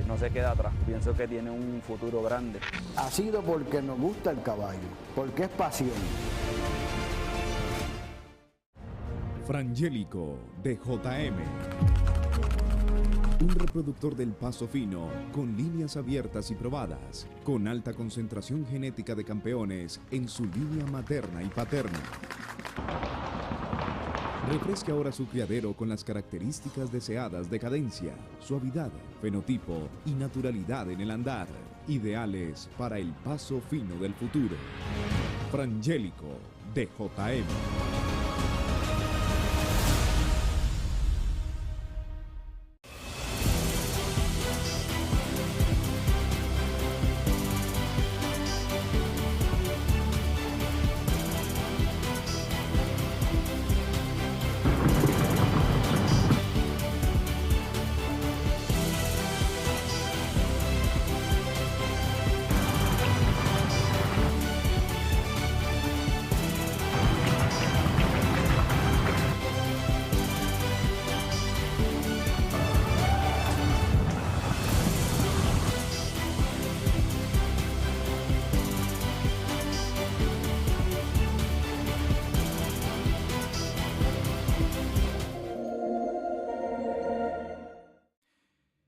no se queda atrás. Pienso que tiene un futuro grande. Ha sido porque nos gusta el caballo, porque es pasión. Frangélico de JM. Un reproductor del Paso Fino con líneas abiertas y probadas, con alta concentración genética de campeones en su línea materna y paterna. Refresque ahora su criadero con las características deseadas de cadencia, suavidad, fenotipo y naturalidad en el andar, ideales para el paso fino del futuro. Frangélico de JM.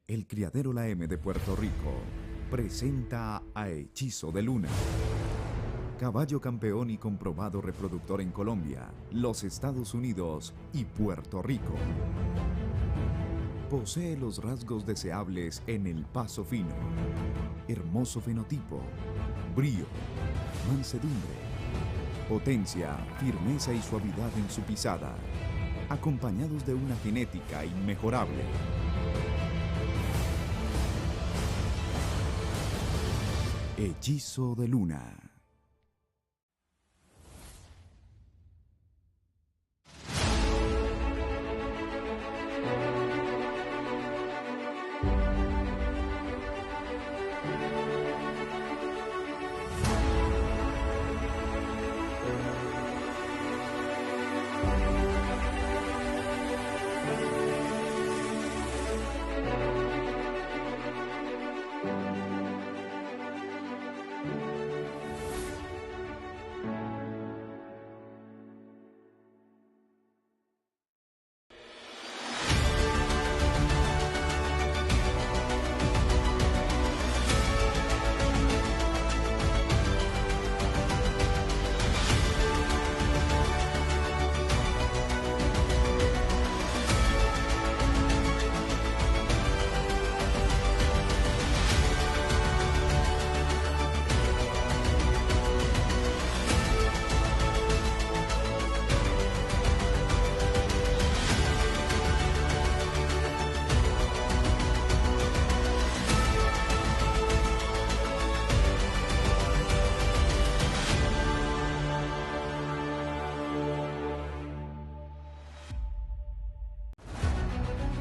El Criadero La M de Puerto Rico presenta a Hechizo de Luna. Caballo campeón y comprobado reproductor en Colombia, los Estados Unidos y Puerto Rico. Posee los rasgos deseables en el paso fino. Hermoso fenotipo, brío, mansedumbre, potencia, firmeza y suavidad en su pisada, acompañados de una genética inmejorable. Hechizo de Luna.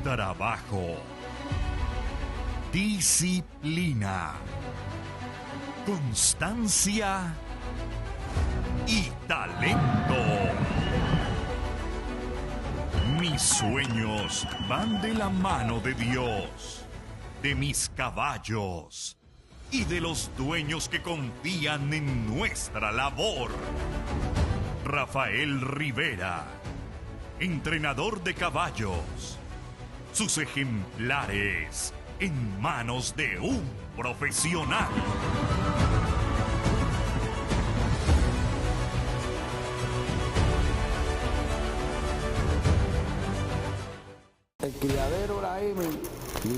Trabajo, disciplina, constancia y talento. Mis sueños van de la mano de Dios, de mis caballos y de los dueños que confían en nuestra labor. Rafael Rivera, entrenador de caballos. Sus ejemplares en manos de un profesional. El criadero La M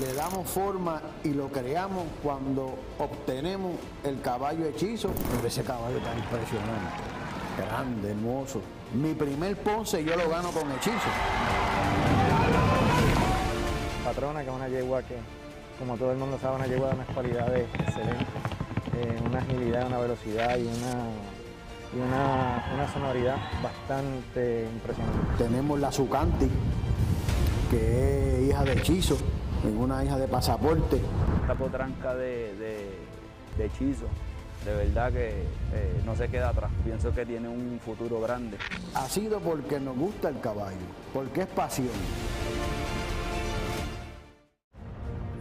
le damos forma y lo creamos cuando obtenemos el caballo hechizo. Ese caballo tan impresionante, grande, hermoso. Mi primer Ponce yo lo gano con hechizo. Patrona, que es una yegua que, como todo el mundo sabe, una yegua de unas cualidades excelentes, una agilidad, una velocidad y una sonoridad bastante impresionante. Tenemos la Zucanti, que es hija de hechizo, una hija de pasaporte. Esta potranca de hechizo, de verdad que no se queda atrás. Pienso que tiene un futuro grande. Ha sido porque nos gusta el caballo, porque es pasión.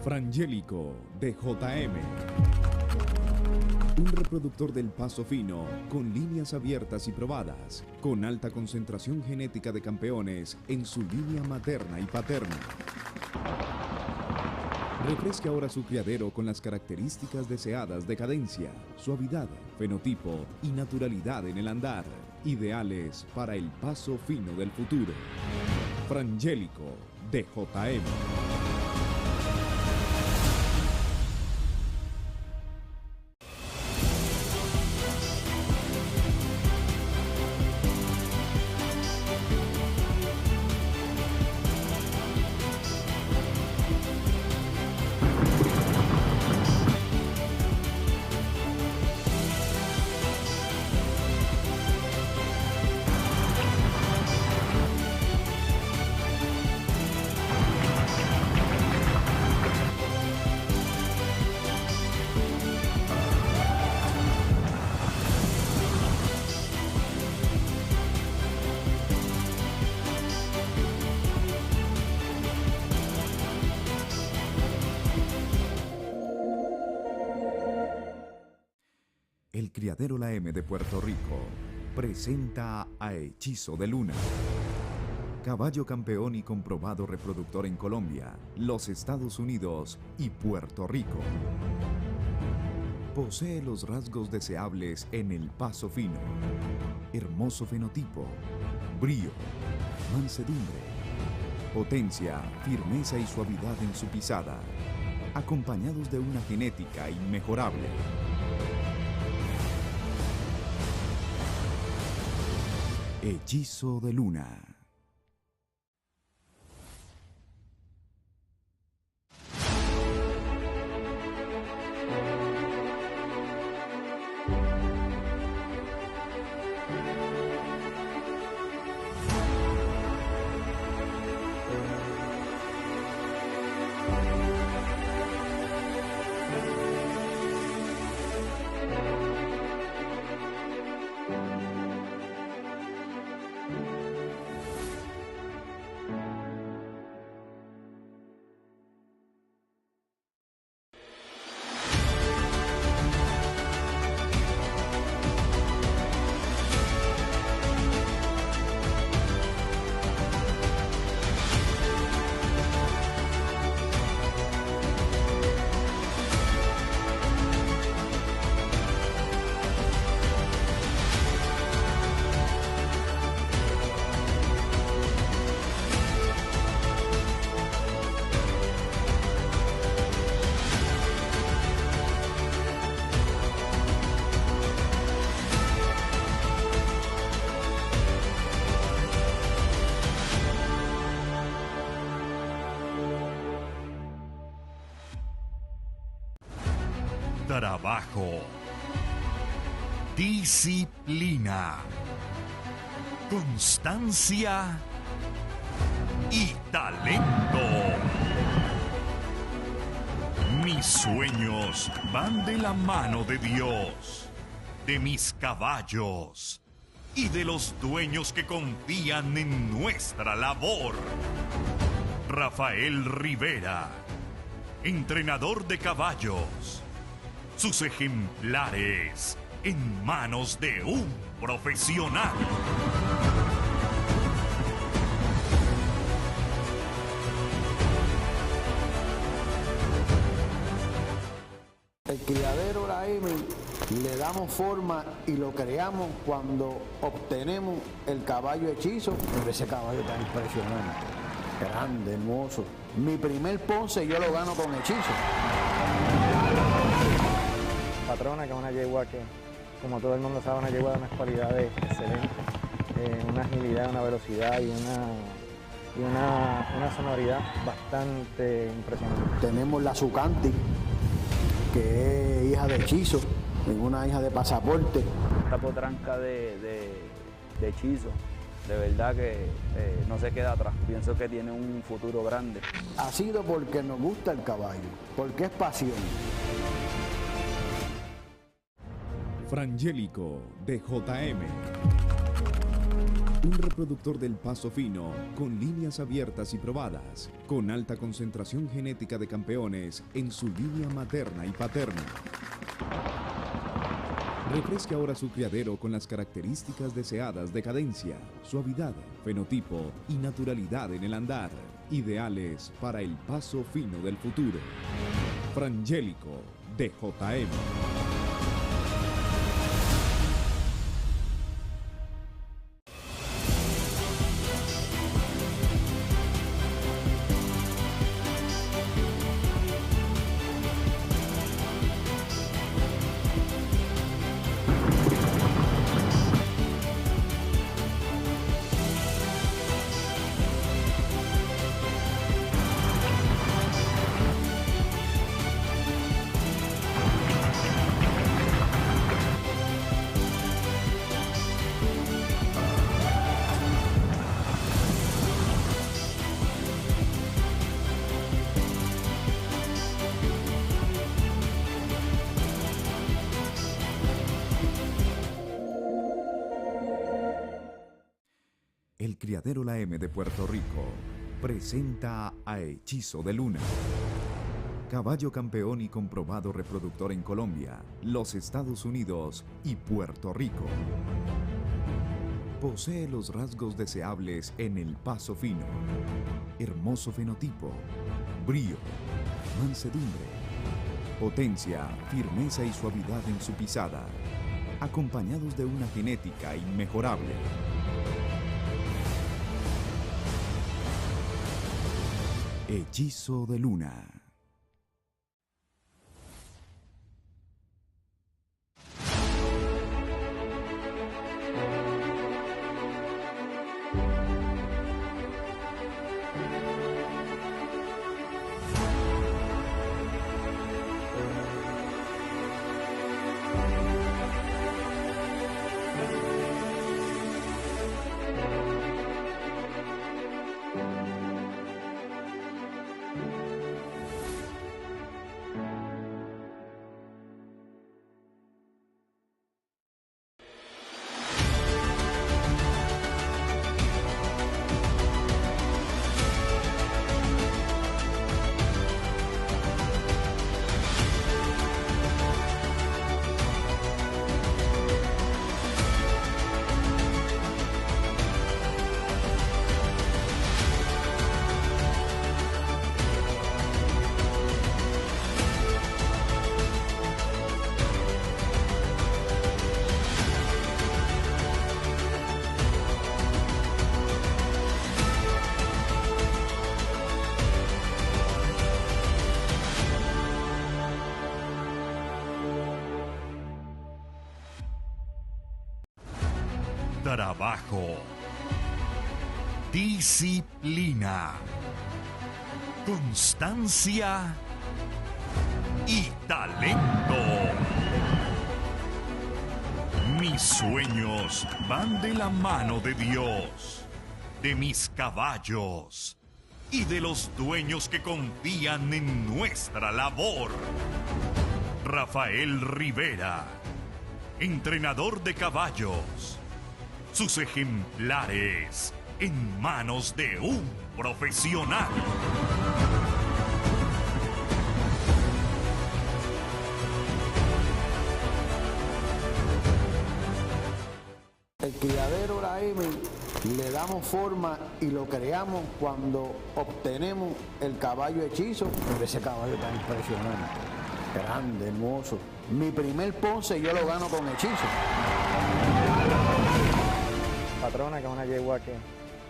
Frangélico de JM. Un reproductor del Paso Fino, con líneas abiertas y probadas, con alta concentración genética de campeones en su línea materna y paterna. Refresque ahora su criadero con las características deseadas de cadencia, suavidad, fenotipo y naturalidad en el andar, ideales para el paso fino del futuro. Frangélico de JM. El criadero La M de Puerto Rico presenta a Hechizo de Luna. Caballo campeón y comprobado reproductor en Colombia, los Estados Unidos y Puerto Rico. Posee los rasgos deseables en el paso fino. Hermoso fenotipo, brío, mansedumbre, potencia, firmeza y suavidad en su pisada, acompañados de una genética inmejorable. Hechizo de Luna. Trabajo, disciplina, constancia y talento. Mis sueños van de la mano de Dios, de mis caballos y de los dueños que confían en nuestra labor. Rafael Rivera, entrenador de caballos. Sus ejemplares en manos de un profesional. El criadero La M le damos forma y lo creamos cuando obtenemos el caballo hechizo. Pero ese caballo tan impresionante, grande, hermoso. Mi primer Ponce yo lo gano con hechizo. Patrona, que es una yegua que, como todo el mundo sabe, una yegua de unas cualidades excelentes, una agilidad, una velocidad y una sonoridad bastante impresionante. Tenemos la Zucanti, que es hija de hechizo, una hija de pasaporte. Esta potranca de hechizo, de verdad que no se queda atrás. Pienso que tiene un futuro grande. Ha sido porque nos gusta el caballo, porque es pasión. Frangélico de JM. Un reproductor del Paso Fino, con líneas abiertas y probadas, con alta concentración genética de campeones en su línea materna y paterna. Refresque ahora su criadero con las características deseadas de cadencia, suavidad, fenotipo y naturalidad en el andar, ideales para el paso fino del futuro. Frangélico de JM. El criadero La M de Puerto Rico presenta a Hechizo de Luna. Caballo campeón y comprobado reproductor en Colombia, los Estados Unidos y Puerto Rico. Posee los rasgos deseables en el paso fino. Hermoso fenotipo, brío, mansedumbre, potencia, firmeza y suavidad en su pisada, acompañados de una genética inmejorable. Hechizo de Luna. Trabajo, disciplina, constancia y talento. Mis sueños van de la mano de Dios, de mis caballos y de los dueños que confían en nuestra labor. Rafael Rivera, entrenador de caballos. Sus ejemplares en manos de un profesional. El criadero La M le damos forma y lo creamos cuando obtenemos el caballo hechizo. Ese caballo tan impresionante, grande, hermoso. Mi primer ponce yo lo gano con hechizo. Patrona, que es una yegua que,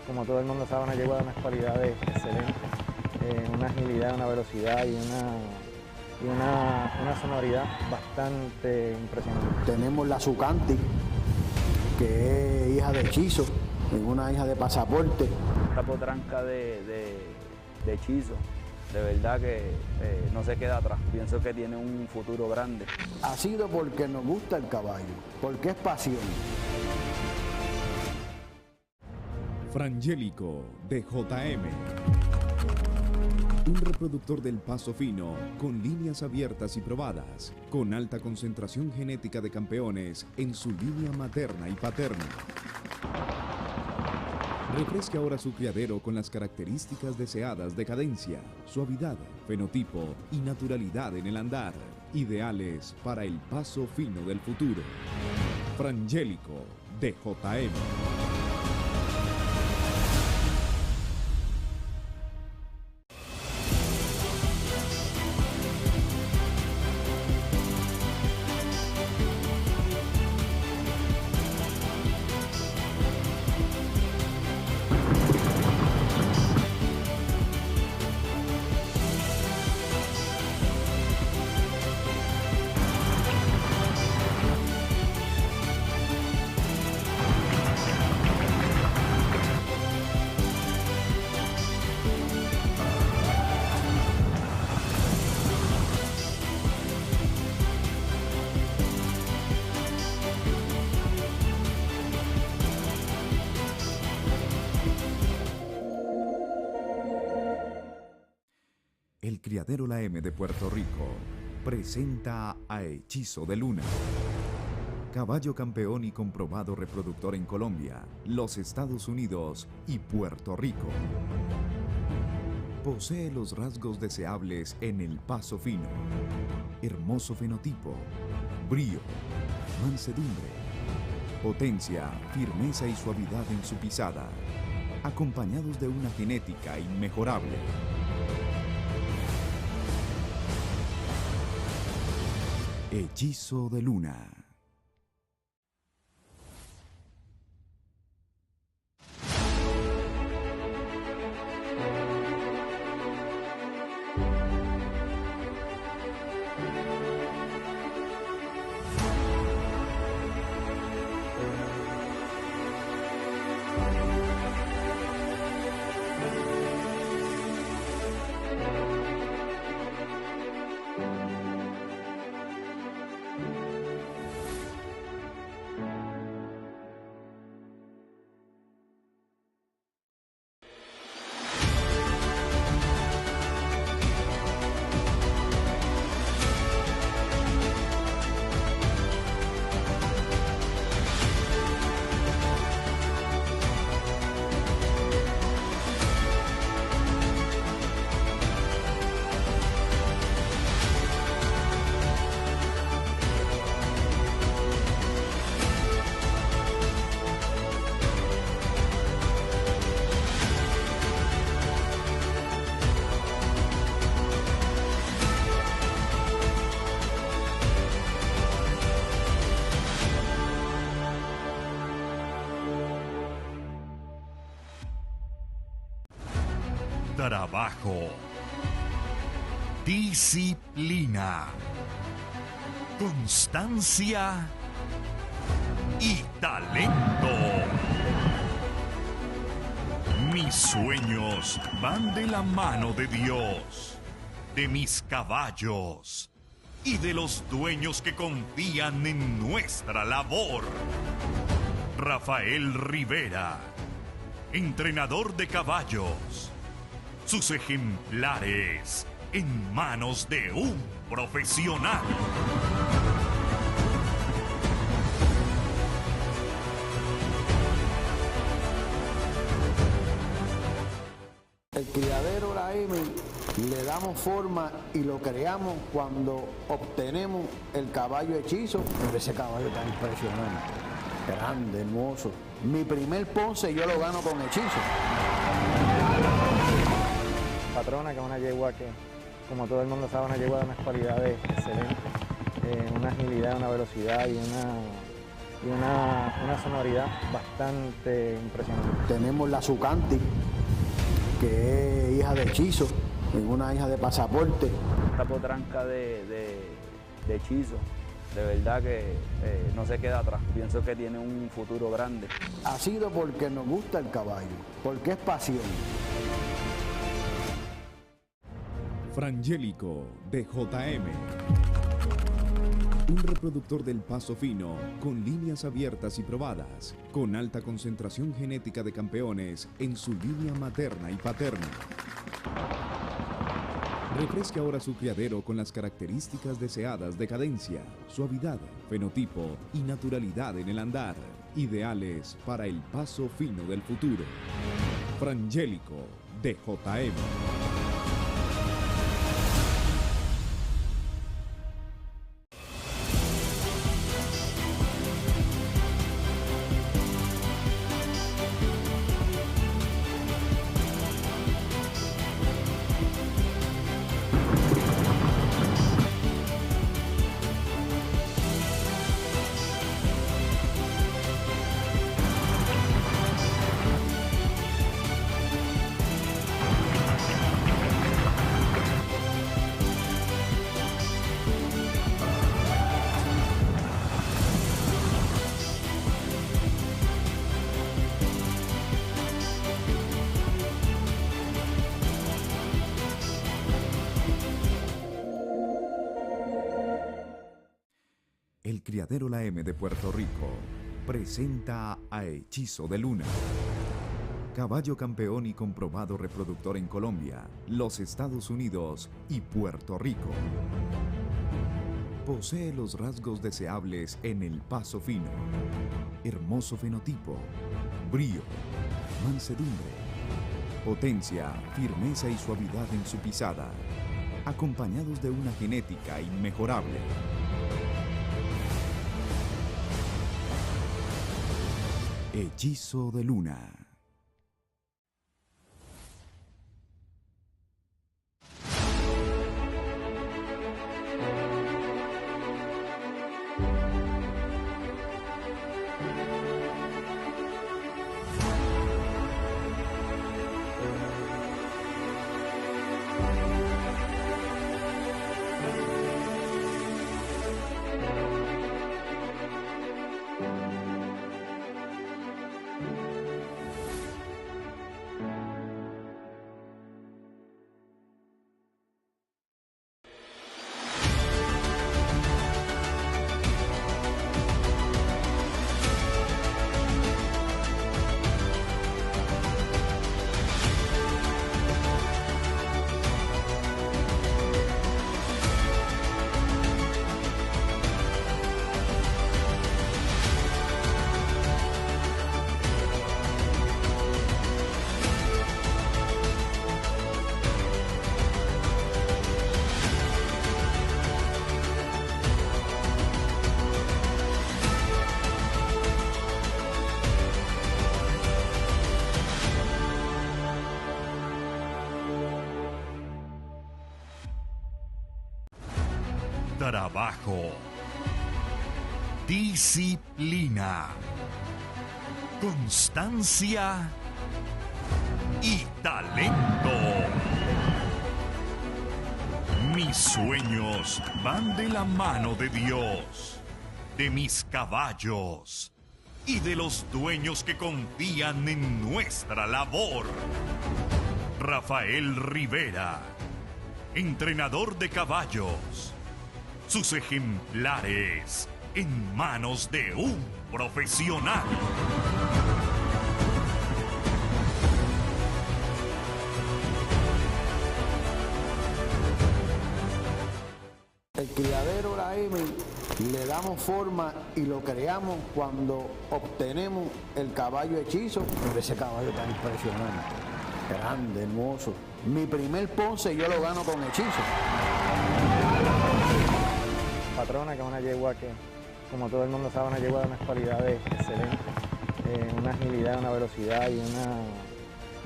como todo el mundo sabe, una yegua de unas cualidades excelentes, una agilidad, una velocidad y una sonoridad bastante impresionante. Tenemos la Sucanti, que es hija de hechizo, es una hija de pasaporte. Esta potranca de hechizo, de verdad que no se queda atrás. Pienso que tiene un futuro grande. Ha sido porque nos gusta el caballo, porque es pasión. Frangélico de JM. Un reproductor del paso fino, con líneas abiertas y probadas, con alta concentración genética de campeones en su línea materna y paterna. Refresque ahora su criadero con las características deseadas de cadencia, suavidad, fenotipo y naturalidad en el andar, ideales para el paso fino del futuro. Frangélico de JM. El criadero La M de Puerto Rico presenta a Hechizo de Luna. Caballo campeón y comprobado reproductor en Colombia, los Estados Unidos y Puerto Rico. Posee los rasgos deseables en el paso fino. Hermoso fenotipo, brío, mansedumbre, potencia, firmeza y suavidad en su pisada, acompañados de una genética inmejorable. Hechizo de Luna. Trabajo, disciplina, constancia y talento. Mis sueños van de la mano de Dios, de mis caballos y de los dueños que confían en nuestra labor. Rafael Rivera, entrenador de caballos. Sus ejemplares en manos de un profesional. El criadero La M le damos forma y lo creamos cuando obtenemos el caballo hechizo. Pero ese caballo tan impresionante, grande, hermoso. Mi primer Ponce yo lo gano con hechizo. Patrona, que es una yegua que, como todo el mundo sabe, una yegua de unas cualidades excelentes, una agilidad, una velocidad y una sonoridad bastante impresionante. Tenemos la Sucanti, que es hija de hechizo, una hija de pasaporte. Esta potranca de hechizo, de verdad que no se queda atrás. Pienso que tiene un futuro grande. Ha sido porque nos gusta el caballo, porque es pasión. Frangélico de JM. Un reproductor del paso fino, con líneas abiertas y probadas, con alta concentración genética de campeones en su línea materna y paterna. Refresque ahora su criadero con las características deseadas de cadencia, suavidad, fenotipo y naturalidad en el andar, ideales para el paso fino del futuro. Frangélico de JM. El criadero La M de Puerto Rico presenta a Hechizo de Luna. Caballo campeón y comprobado reproductor en Colombia, los Estados Unidos y Puerto Rico. Posee los rasgos deseables en el paso fino, hermoso fenotipo, brío, mansedumbre, potencia, firmeza y suavidad en su pisada, acompañados de una genética inmejorable. Hechizo de Luna. Trabajo, disciplina, constancia y talento. Mis sueños van de la mano de Dios, de mis caballos y de los dueños que confían en nuestra labor. Rafael Rivera, entrenador de caballos. Sus ejemplares en manos de un profesional. El criadero La M le damos forma y lo creamos cuando obtenemos el caballo hechizo. Pero ese caballo tan impresionante, grande, hermoso. Mi primer ponce yo lo gano con hechizo. Patrona, que es una yegua que, como todo el mundo sabe, una yegua de unas cualidades excelentes, una agilidad, una velocidad y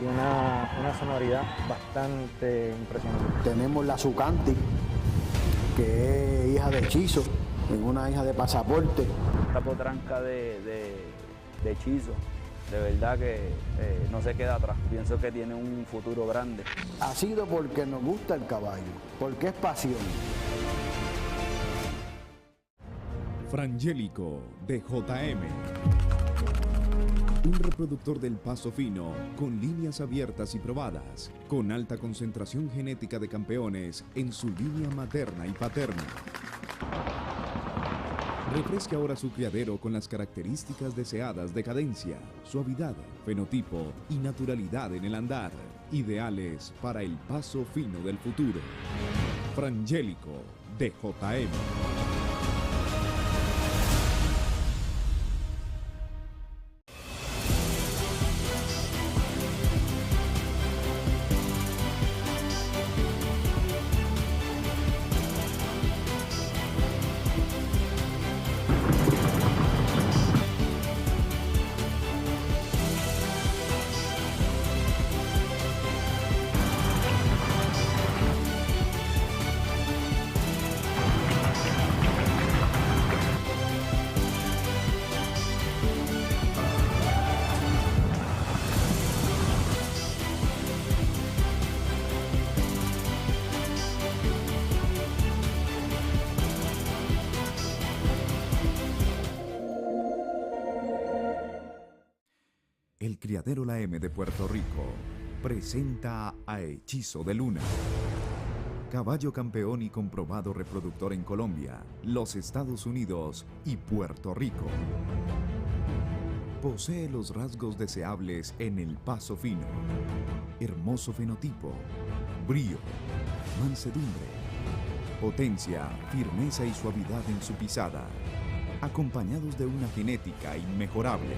una sonoridad bastante impresionante. Tenemos la Sucanti, que es hija de hechizo, es una hija de pasaporte. Esta potranca de hechizo, de verdad que no se queda atrás. Pienso que tiene un futuro grande. Ha sido porque nos gusta el caballo, porque es pasión. Frangélico de JM. Un reproductor del paso fino, con líneas abiertas y probadas, con alta concentración genética de campeones en su línea materna y paterna. Refresque ahora su criadero con las características deseadas de cadencia, suavidad, fenotipo y naturalidad en el andar, ideales para el paso fino del futuro. Frangélico de JM. El criadero La M de Puerto Rico presenta a Hechizo de Luna. Caballo campeón y comprobado reproductor en Colombia, los Estados Unidos y Puerto Rico. Posee los rasgos deseables en el paso fino, hermoso fenotipo, brío, mansedumbre, potencia, firmeza y suavidad en su pisada, acompañados de una genética inmejorable.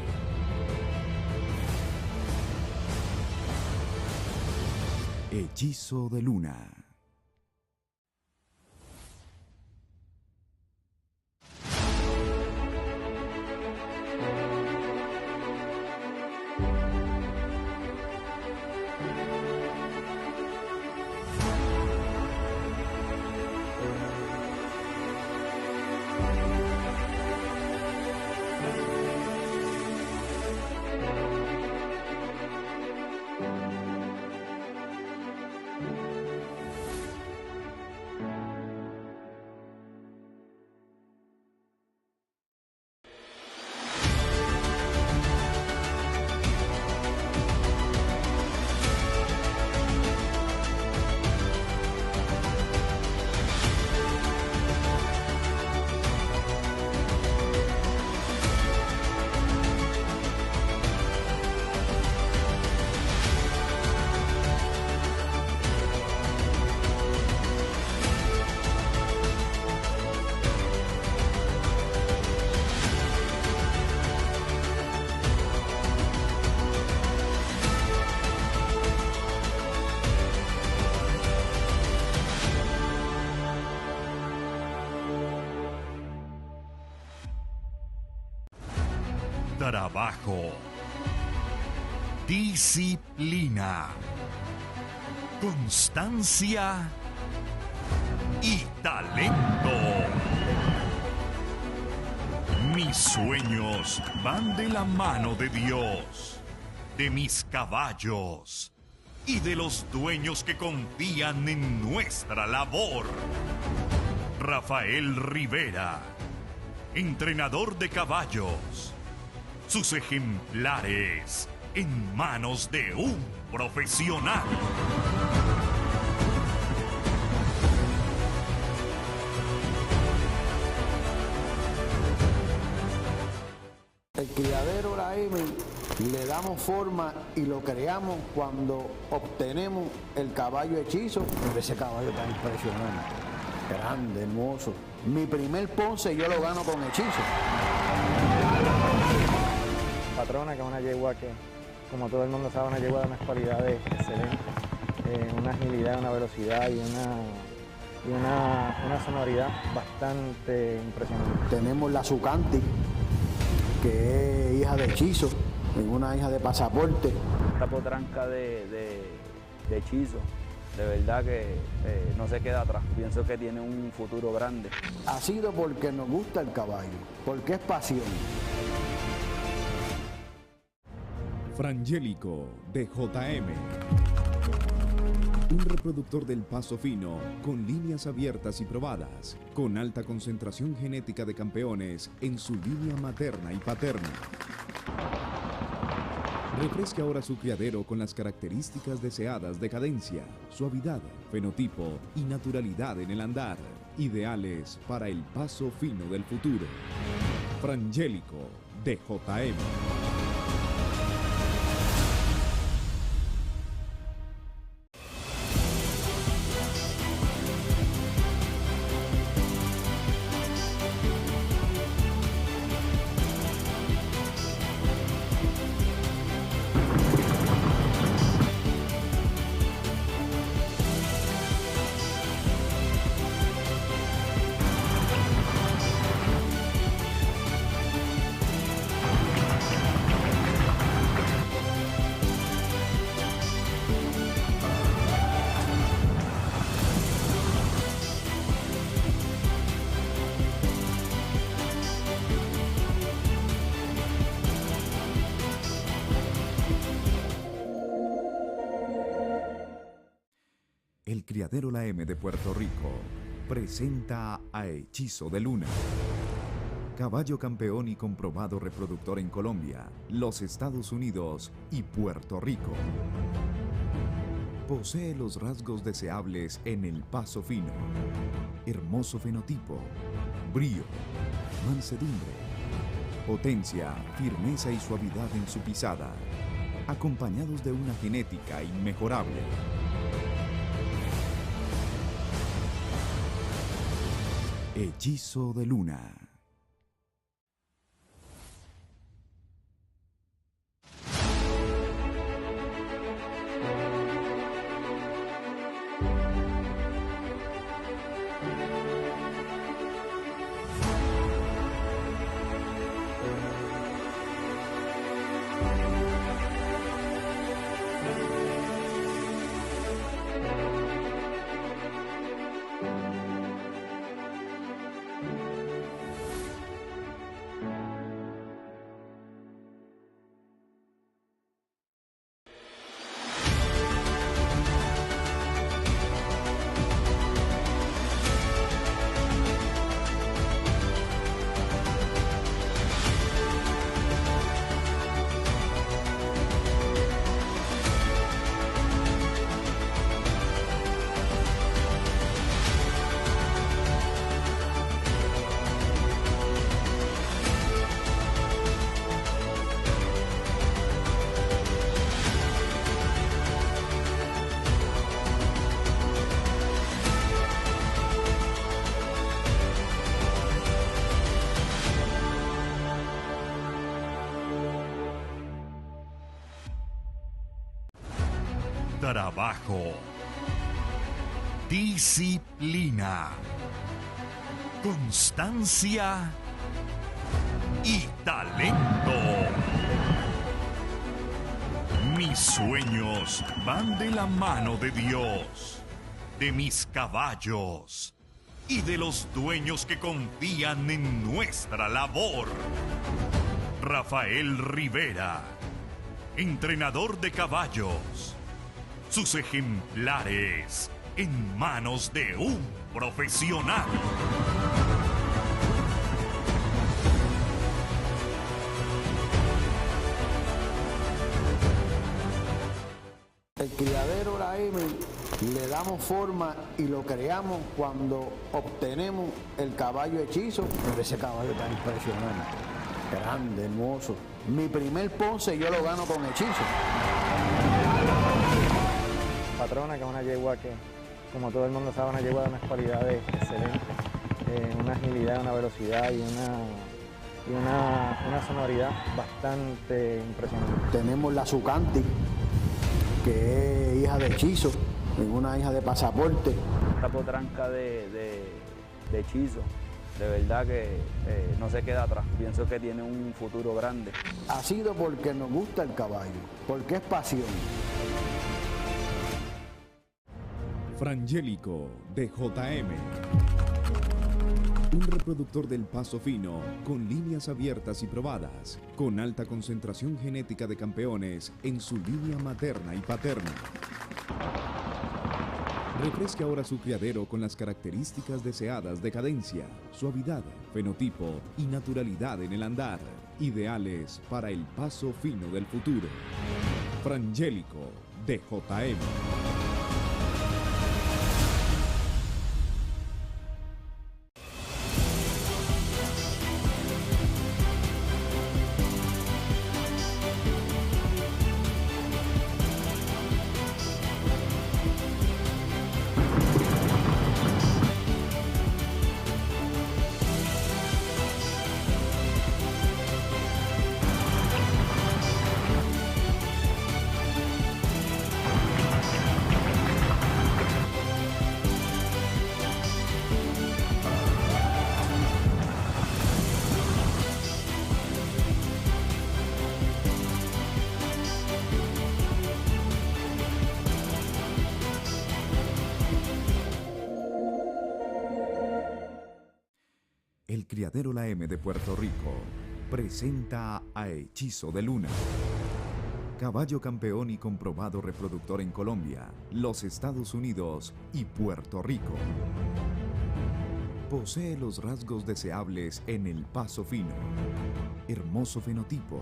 Hechizo de Luna. Trabajo, disciplina, constancia y talento. Mis sueños van de la mano de Dios, de mis caballos y de los dueños que confían en nuestra labor. Rafael Rivera, entrenador de caballos. Sus ejemplares en manos de un profesional. El criadero La M le damos forma y lo creamos cuando obtenemos el caballo hechizo. Ese caballo tan impresionante, grande, hermoso. Mi primer ponce yo lo gano con hechizo. Patrona, que es una yegua que, como todo el mundo sabe, una yegua de unas cualidades excelentes, una agilidad, una velocidad y una sonoridad bastante impresionante. Tenemos la Sucanti, que es hija de hechizo, una hija de pasaporte. Esta potranca de hechizo, de verdad que no se queda atrás. Pienso que tiene un futuro grande. Ha sido porque nos gusta el caballo, porque es pasión. Frangélico de JM. Un reproductor del paso fino, con líneas abiertas y probadas, con alta concentración genética de campeones en su línea materna y paterna. Refresque ahora su criadero con las características deseadas de cadencia, suavidad, fenotipo y naturalidad en el andar, ideales para el paso fino del futuro. Frangélico de JM. El criadero La M de Puerto Rico presenta a Hechizo de Luna. Caballo campeón y comprobado reproductor en Colombia, los Estados Unidos y Puerto Rico. Posee los rasgos deseables en el paso fino, hermoso fenotipo, brío, mansedumbre, potencia, firmeza y suavidad en su pisada, acompañados de una genética inmejorable. Hechizo de Luna. Trabajo, disciplina, constancia y talento. Mis sueños van de la mano de Dios, de mis caballos y de los dueños que confían en nuestra labor. Rafael Rivera, entrenador de caballos. Sus ejemplares en manos de un profesional. El criadero la M le damos forma y lo creamos cuando obtenemos el caballo hechizo. Pero ese caballo está impresionante, grande, hermoso. Mi primer ponce yo lo gano con hechizo. Patrona, que es una yegua que, como todo el mundo sabe, una yegua de unas cualidades excelentes, una agilidad, una velocidad y una sonoridad bastante impresionante. Tenemos la Sucanti, que es hija de hechizo, una hija de pasaporte. Esta potranca de hechizo, de verdad que no se queda atrás. Pienso que tiene un futuro grande. Ha sido porque nos gusta el caballo, porque es pasión. Frangélico de JM. Un reproductor del paso fino, con líneas abiertas y probadas, con alta concentración genética de campeones en su línea materna y paterna. Refresque ahora su criadero con las características deseadas de cadencia, suavidad, fenotipo y naturalidad en el andar, ideales para el paso fino del futuro. Frangélico de JM. El criadero La M de Puerto Rico presenta a Hechizo de Luna. Caballo campeón y comprobado reproductor en Colombia, los Estados Unidos y Puerto Rico. Posee los rasgos deseables en el paso fino, hermoso fenotipo,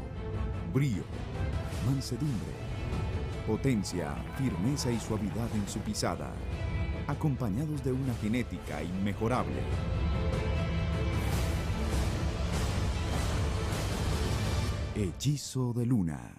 brío, mansedumbre, potencia, firmeza y suavidad en su pisada, acompañados de una genética inmejorable. Hechizo de Luna.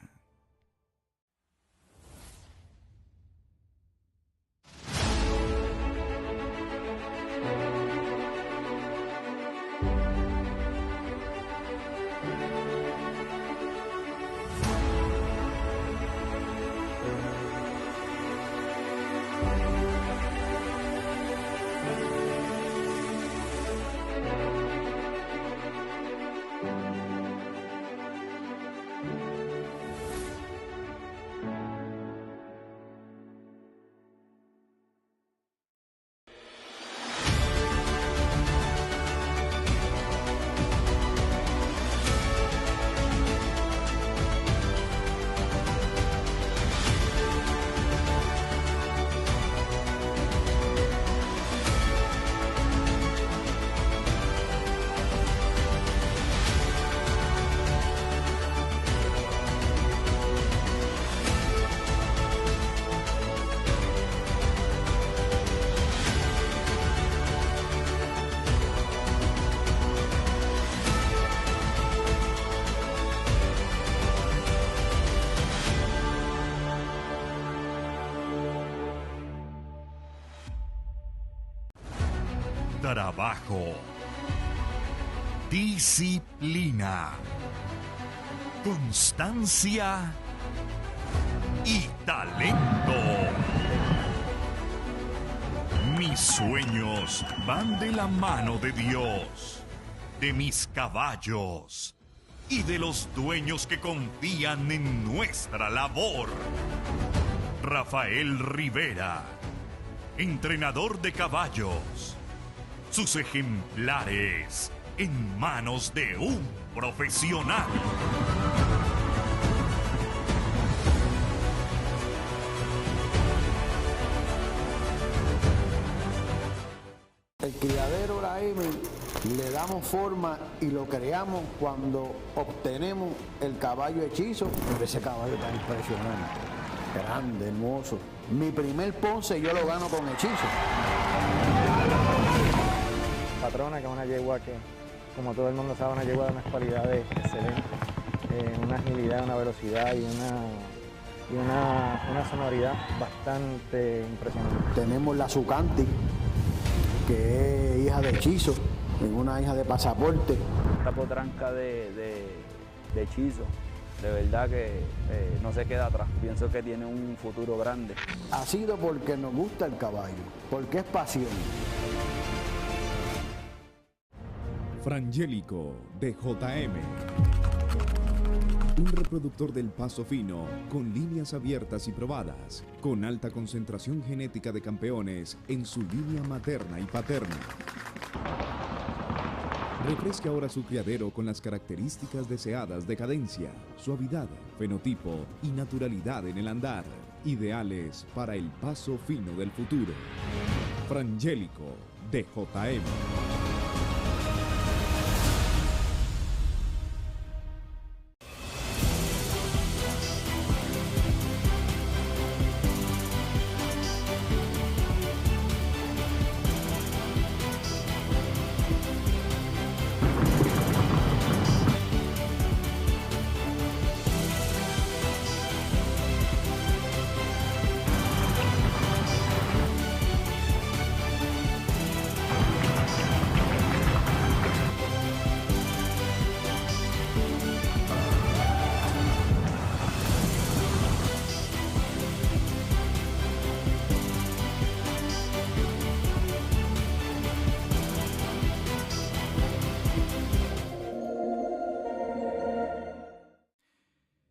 Trabajo, disciplina, constancia y talento. Mis sueños van de la mano de Dios, de mis caballos y de los dueños que confían en nuestra labor. Rafael Rivera, entrenador de caballos. Sus ejemplares en manos de un profesional. El criadero la M le damos forma y lo creamos cuando obtenemos el caballo hechizo. Ese caballo tan impresionante, grande, hermoso. Mi primer Ponce yo lo gano con hechizo. Patrona, que es una yegua que, como todo el mundo sabe, una yegua de unas cualidades excelentes, una agilidad, una velocidad y una sonoridad bastante impresionante. Tenemos la Zucanti, que es hija de hechizo, es una hija de pasaporte. Esta potranca de hechizo, de verdad que no se queda atrás. Pienso que tiene un futuro grande. Ha sido porque nos gusta el caballo, porque es pasión. Frangélico de JM. Un reproductor del Paso Fino con líneas abiertas y probadas, con alta concentración genética de campeones en su línea materna y paterna. Refresque ahora su criadero con las características deseadas de cadencia, suavidad, fenotipo y naturalidad en el andar, ideales para el Paso Fino del futuro. Frangélico de JM.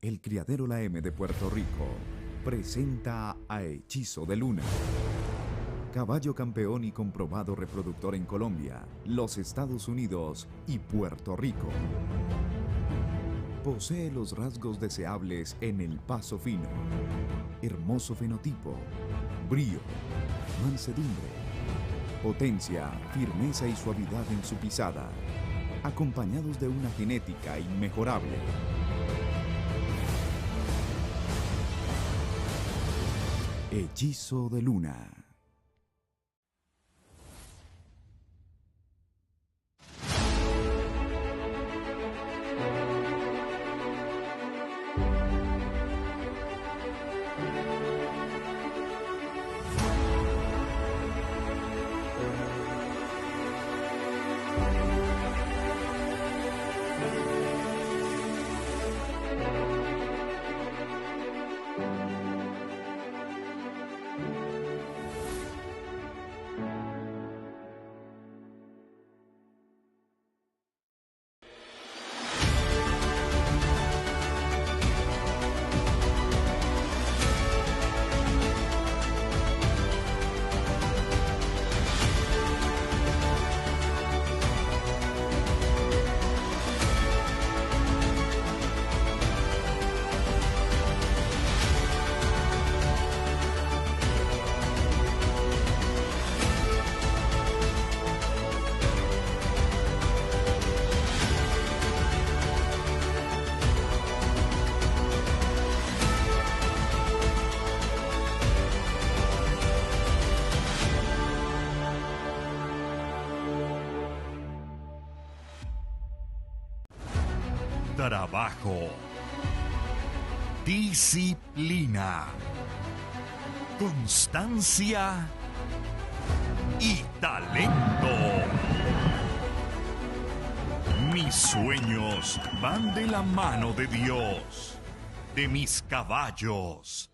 El criadero La M de Puerto Rico presenta a Hechizo de Luna. Caballo campeón y comprobado reproductor en Colombia, los Estados Unidos y Puerto Rico. Posee los rasgos deseables en el Paso Fino. Hermoso fenotipo, brío, mansedumbre, potencia, firmeza y suavidad en su pisada, acompañados de una genética inmejorable. Hechizo de luna. Trabajo, disciplina, constancia y talento. Mis sueños van de la mano de Dios, de mis caballos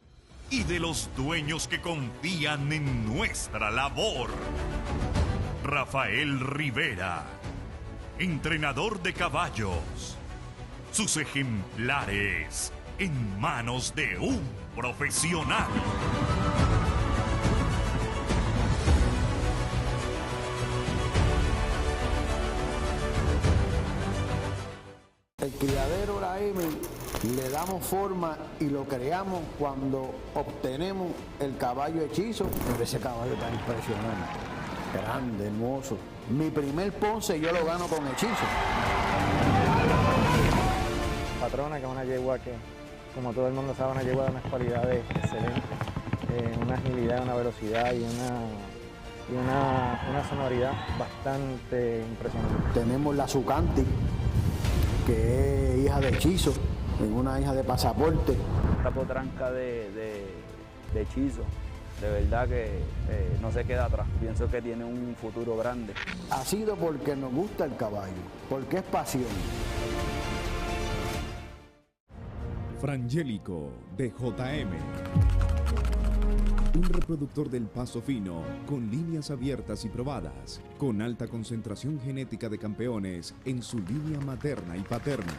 y de los dueños que confían en nuestra labor. Rafael Rivera, entrenador de caballos. Sus ejemplares en manos de un profesional. El criadero La M le damos forma y lo creamos cuando obtenemos el caballo hechizo. Pero ese caballo tan impresionante, grande, hermoso. Mi primer Ponce yo lo gano con hechizo. Patrona, que es una yegua que, como todo el mundo sabe, una yegua de unas cualidades excelentes, una agilidad, una velocidad y una sonoridad bastante impresionante. Tenemos la Sucanti, que es hija de hechizo, es una hija de pasaporte. Esta potranca de hechizo, de verdad que no se queda atrás. Pienso que tiene un futuro grande. Ha sido porque nos gusta el caballo, porque es pasión. Frangélico de JM. Un reproductor del Paso Fino con líneas abiertas y probadas, con alta concentración genética de campeones en su línea materna y paterna.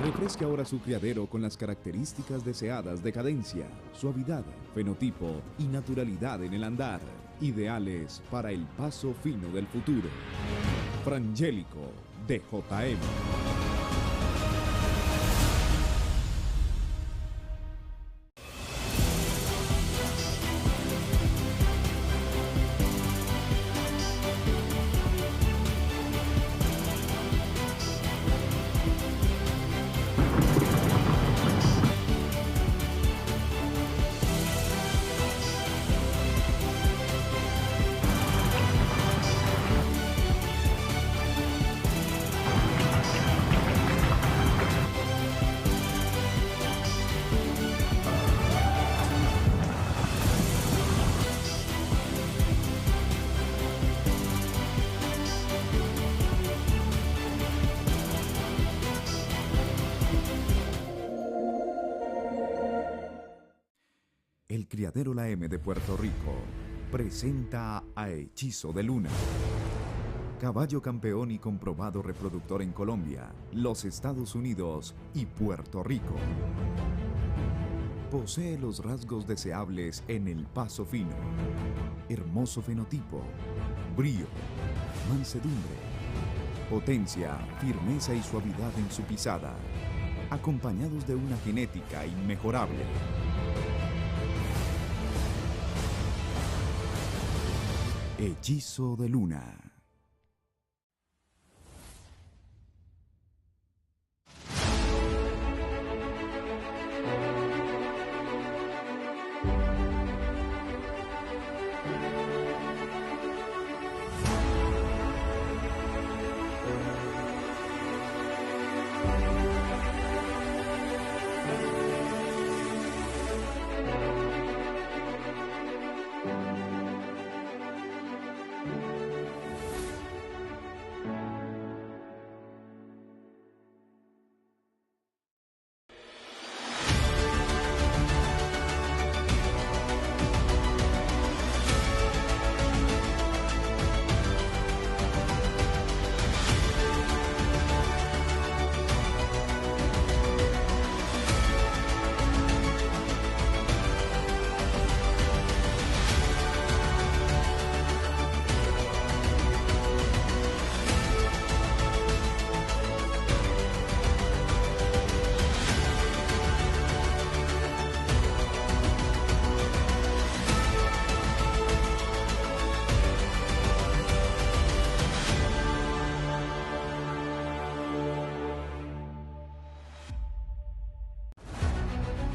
Refresque ahora su criadero con las características deseadas de cadencia, suavidad, fenotipo y naturalidad en el andar, ideales para el Paso Fino del futuro. Frangélico de JM. El criadero La M de Puerto Rico presenta a Hechizo de Luna. Caballo campeón y comprobado reproductor en Colombia, los Estados Unidos y Puerto Rico. Posee los rasgos deseables en el Paso Fino. Hermoso fenotipo, brío, mansedumbre, potencia, firmeza y suavidad en su pisada, acompañados de una genética inmejorable. Hechizo de Luna.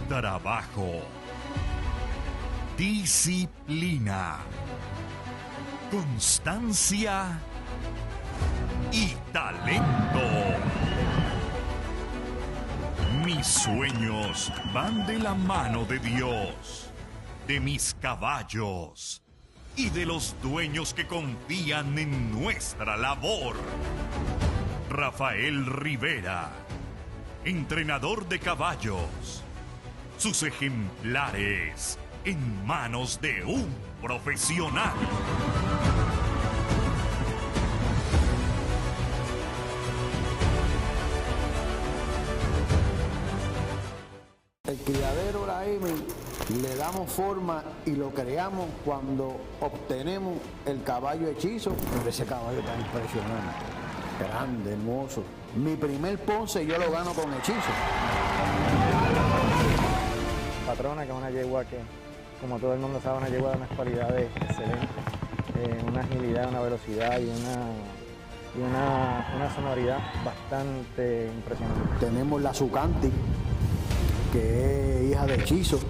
Trabajo, disciplina, constancia y talento. Mis sueños van de la mano de Dios, de mis caballos y de los dueños que confían en nuestra labor. Rafael Rivera, entrenador de caballos. Sus ejemplares en manos de un profesional. El criadero la M le damos forma y lo creamos cuando obtenemos el caballo hechizo. Ese caballo tan impresionante, grande, hermoso. Mi primer Ponce yo lo gano con hechizo. Patrona, que es una yegua que, como todo el mundo sabe, una yegua de unas cualidades excelentes, una agilidad, una velocidad y una sonoridad bastante impresionante. Tenemos la Zucanti, que es hija de hechizo,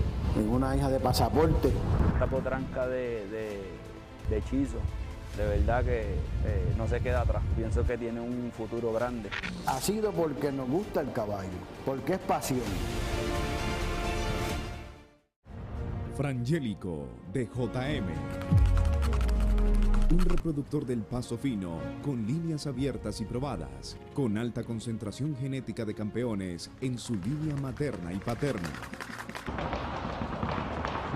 una hija de pasaporte. Esta potranca de hechizo, de verdad que no se queda atrás. Pienso que tiene un futuro grande. Ha sido porque nos gusta el caballo, porque es pasión. Frangélico de JM. Un reproductor del Paso Fino con líneas abiertas y probadas, con alta concentración genética de campeones en su línea materna y paterna.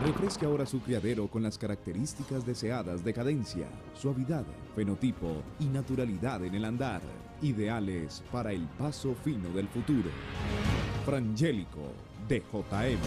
Refresque ahora su criadero con las características deseadas de cadencia, suavidad, fenotipo y naturalidad en el andar, ideales para el Paso Fino del futuro. Frangélico de JM.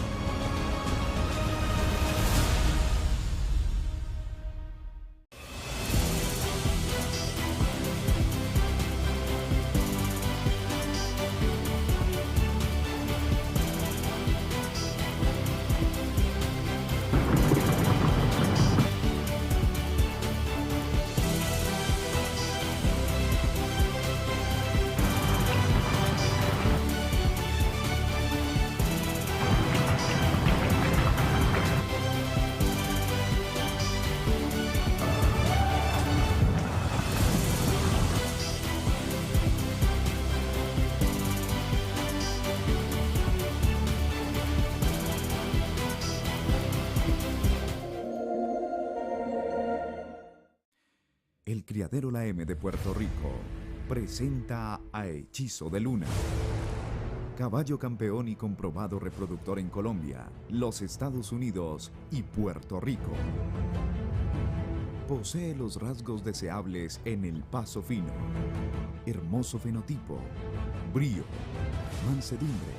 El criadero La M de Puerto Rico presenta a Hechizo de Luna. Caballo campeón y comprobado reproductor en Colombia, los Estados Unidos y Puerto Rico. Posee los rasgos deseables en el Paso Fino. Hermoso fenotipo, brío, mansedumbre,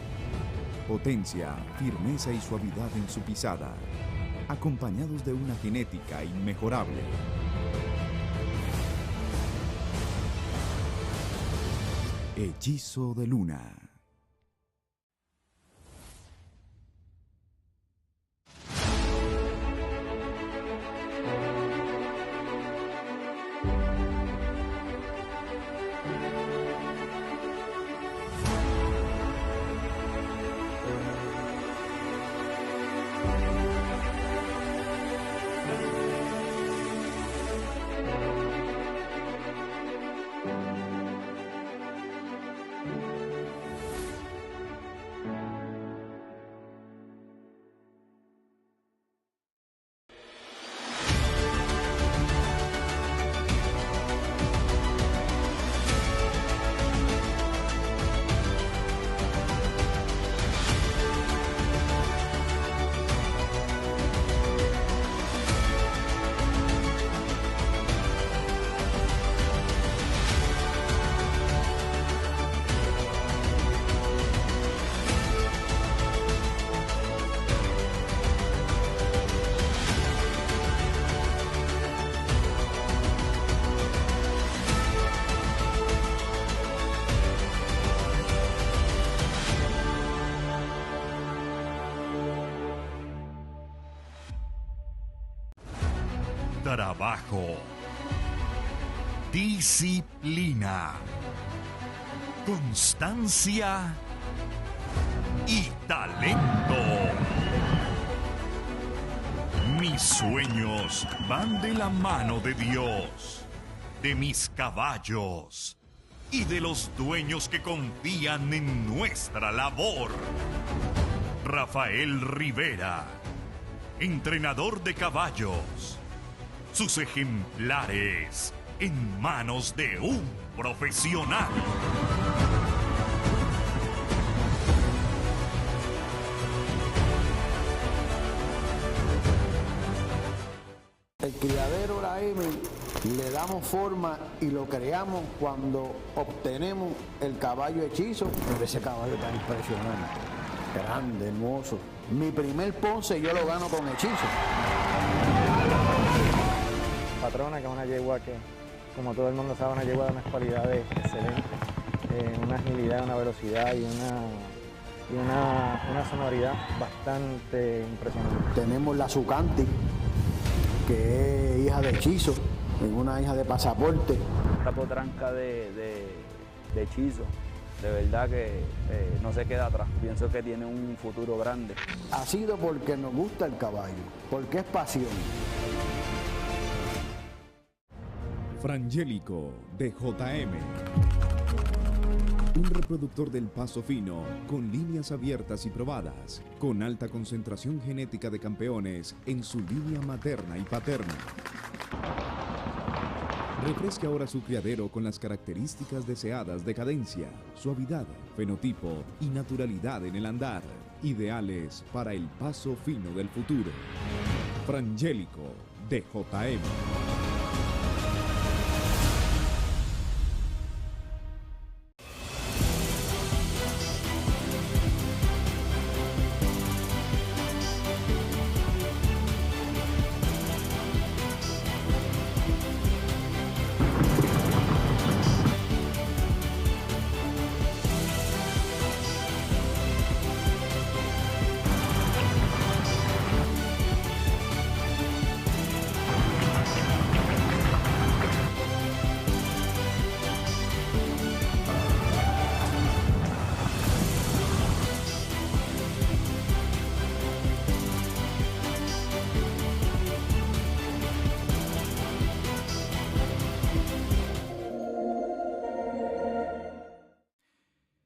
potencia, firmeza y suavidad en su pisada, acompañados de una genética inmejorable. Hechizo de Luna. Trabajo, disciplina, constancia y talento. Mis sueños van de la mano de Dios, de mis caballos y de los dueños que confían en nuestra labor. Rafael Rivera, entrenador de caballos. Sus ejemplares en manos de un profesional. El criadero La M le damos forma y lo creamos cuando obtenemos el caballo hechizo. Pero ese caballo tan impresionante, grande, hermoso. Mi primer Ponce yo lo gano con hechizo. Patrona, que es una yegua que, como todo el mundo sabe, una yegua de unas cualidades excelentes, una agilidad, una velocidad y una sonoridad bastante impresionante. Tenemos la Zucanti, que es hija de hechizo, es una hija de pasaporte. Esta potranca de hechizo, de verdad que no se queda atrás. Pienso que tiene un futuro grande. Ha sido porque nos gusta el caballo, porque es pasión. Frangélico de JM. Un reproductor del Paso Fino con líneas abiertas y probadas, con alta concentración genética de campeones en su línea materna y paterna. Refresque ahora su criadero con las características deseadas de cadencia, suavidad, fenotipo y naturalidad en el andar, ideales para el Paso Fino del futuro. Frangélico de JM.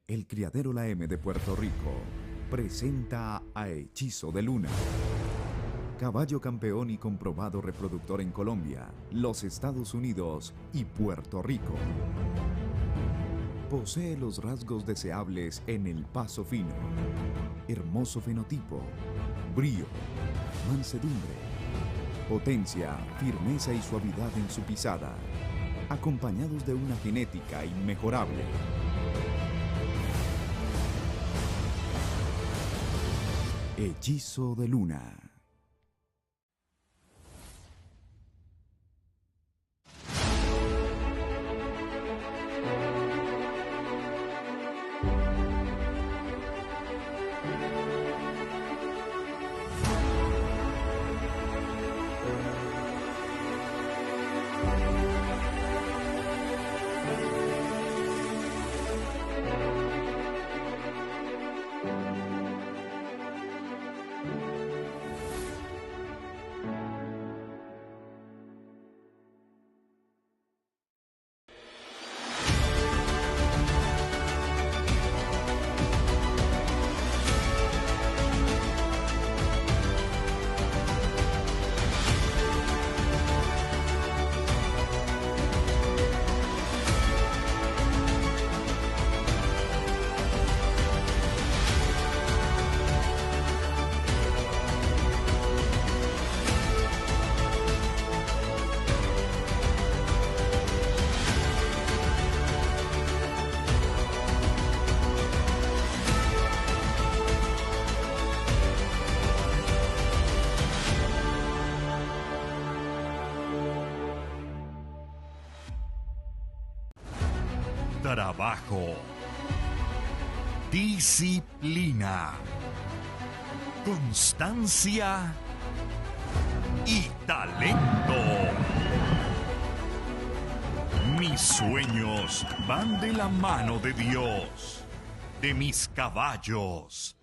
El criadero La M de Puerto Rico presenta a Hechizo de Luna. Caballo campeón y comprobado reproductor en Colombia, los Estados Unidos y Puerto Rico. Posee los rasgos deseables en el Paso Fino. Hermoso fenotipo, brío, mansedumbre, potencia, firmeza y suavidad en su pisada, acompañados de una genética inmejorable. Hechizo de Luna. Trabajo, disciplina, constancia y talento. Mis sueños van de la mano de Dios, de mis caballos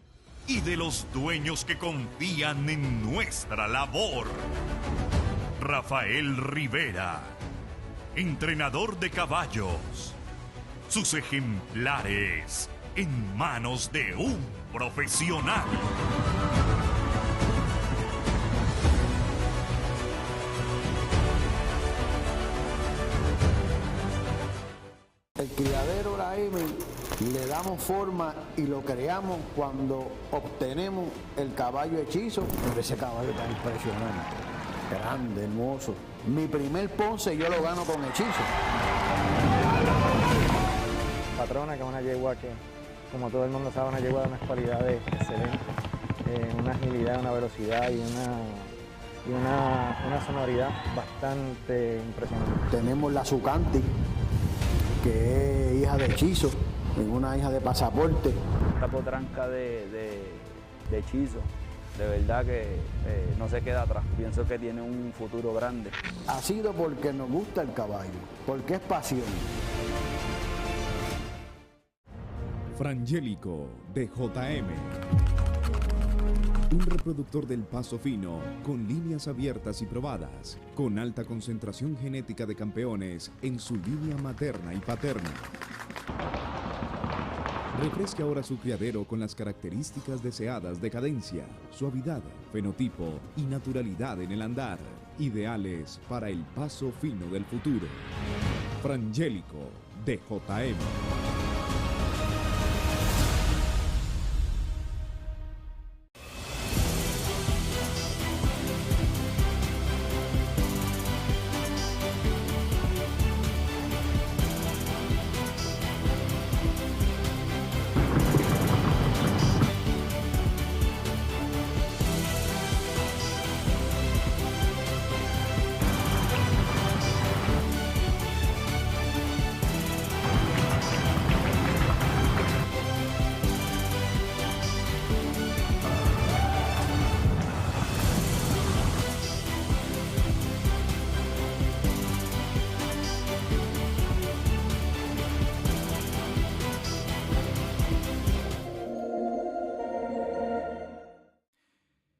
y de los dueños que confían en nuestra labor. Rafael Rivera, entrenador de caballos. Sus ejemplares en manos de un profesional. El criadero la M le damos forma y lo creamos cuando obtenemos el caballo hechizo. Pero ese caballo tan impresionante, grande, hermoso. Mi primer Ponce yo lo gano con hechizo. Patrona, que es una yegua que, como todo el mundo sabe, una yegua de unas cualidades excelentes, una agilidad, una velocidad y una sonoridad bastante impresionante. Tenemos la Sucanti, que es hija de hechizo, una hija de pasaporte. Esta potranca de hechizo, de verdad que no se queda atrás. Pienso que tiene un futuro grande. Ha sido porque nos gusta el caballo, porque es pasión. Frangélico de JM. Un reproductor del Paso Fino con líneas abiertas y probadas, con alta concentración genética de campeones en su línea materna y paterna. Refresque ahora su criadero con las características deseadas de cadencia, suavidad, fenotipo y naturalidad en el andar, ideales para el Paso Fino del futuro. Frangélico de JM.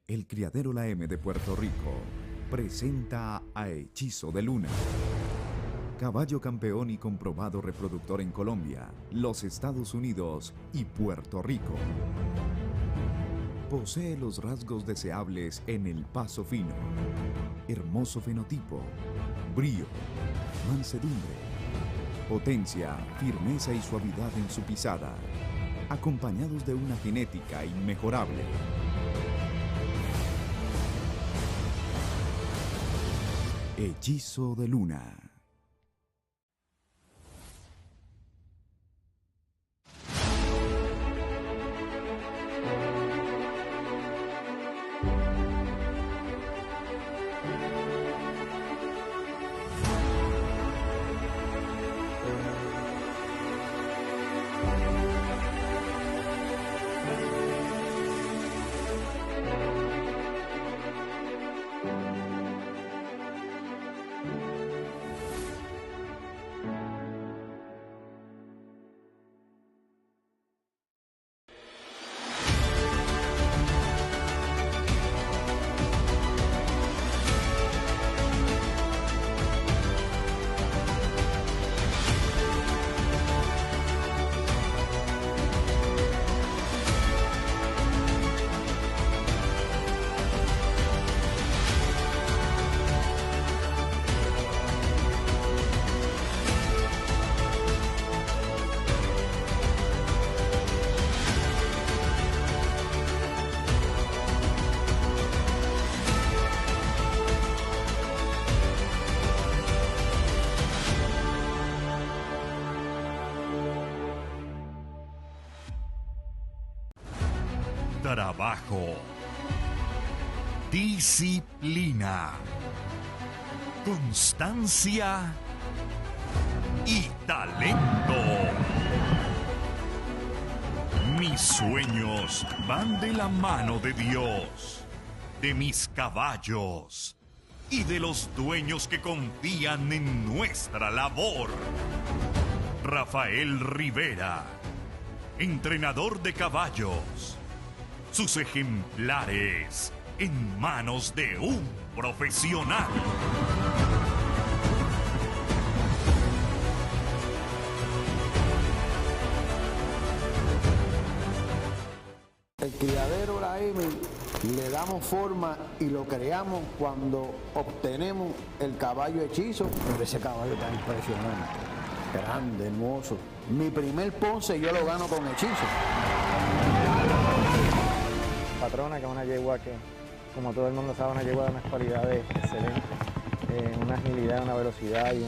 El criadero La M de Puerto Rico presenta a Hechizo de Luna. Caballo campeón y comprobado reproductor en Colombia, los Estados Unidos y Puerto Rico. Posee los rasgos deseables en el Paso Fino. Hermoso fenotipo, brío, mansedumbre, potencia, firmeza y suavidad en su pisada, acompañados de una genética inmejorable. Hechizo de Luna. Trabajo, disciplina, constancia y talento. Mis sueños van de la mano de Dios, de mis caballos y de los dueños que confían en nuestra labor. Rafael Rivera, entrenador de caballos. sus ejemplares en manos de un profesional. El criadero La M le damos forma y lo creamos cuando obtenemos el caballo hechizo. Pero ese caballo tan impresionante, grande, hermoso. Mi primer Ponce yo lo gano con hechizo. Patrona, que es una yegua que, como todo el mundo sabe, una yegua de unas cualidades excelentes, una agilidad, una velocidad y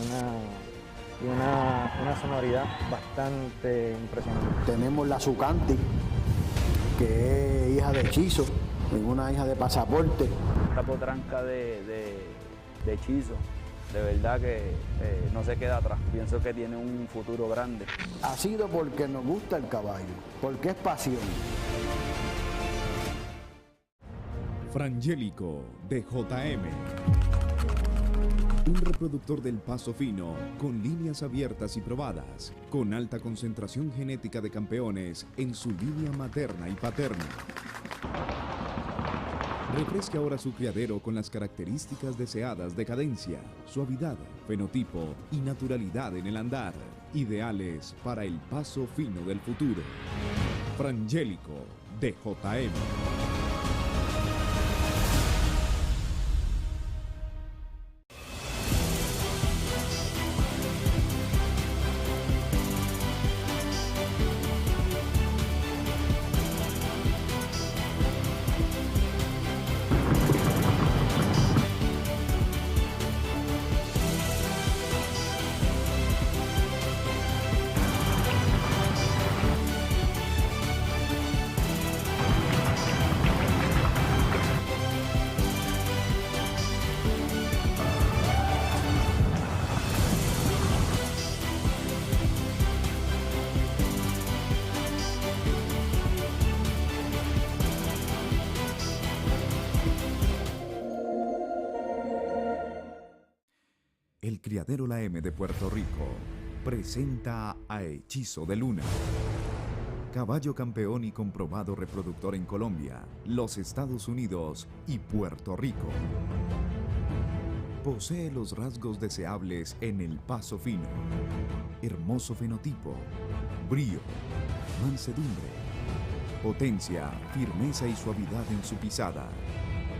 una sonoridad bastante impresionante. Tenemos la Sucanti, que es hija de hechizo, una hija de pasaporte. Esta potranca de hechizo, de verdad que no se queda atrás. Pienso que tiene un futuro grande. Ha sido porque nos gusta el caballo, porque es pasión. Frangélico de JM. Un reproductor del Paso Fino con líneas abiertas y probadas, con alta concentración genética de campeones en su línea materna y paterna. Refresque ahora su criadero con las características deseadas de cadencia, suavidad, fenotipo y naturalidad en el andar, ideales para el paso fino del futuro. Frangélico de JM. El criadero La M de Puerto Rico presenta a Hechizo de Luna. Caballo campeón y comprobado reproductor en Colombia, los Estados Unidos y Puerto Rico. Posee los rasgos deseables en el paso fino. Hermoso fenotipo, brío, mansedumbre, potencia, firmeza y suavidad en su pisada,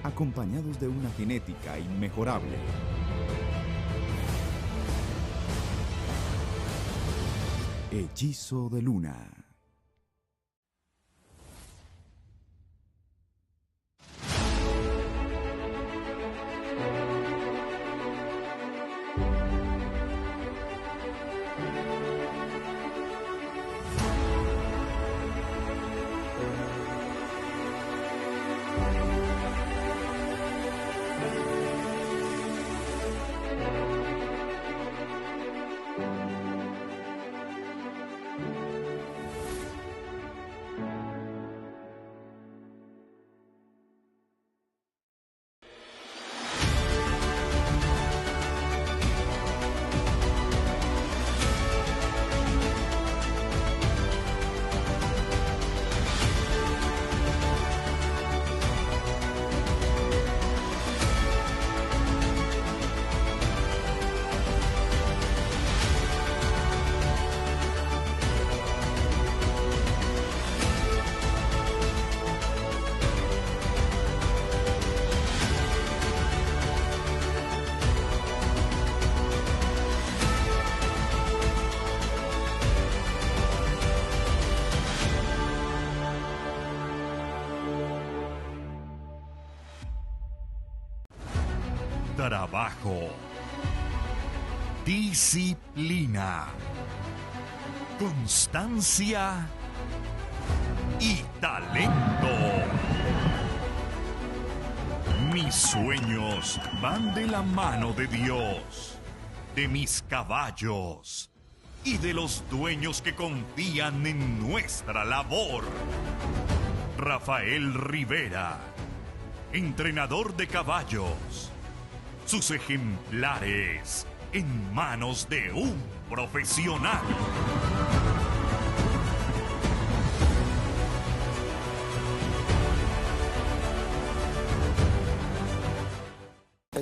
acompañados de una genética inmejorable. Hechizo de Luna. Trabajo, disciplina, constancia y talento. Mis sueños van de la mano de Dios, de mis caballos y de los dueños que confían en nuestra labor. Rafael Rivera, entrenador de caballos. Sus ejemplares en manos de un profesional.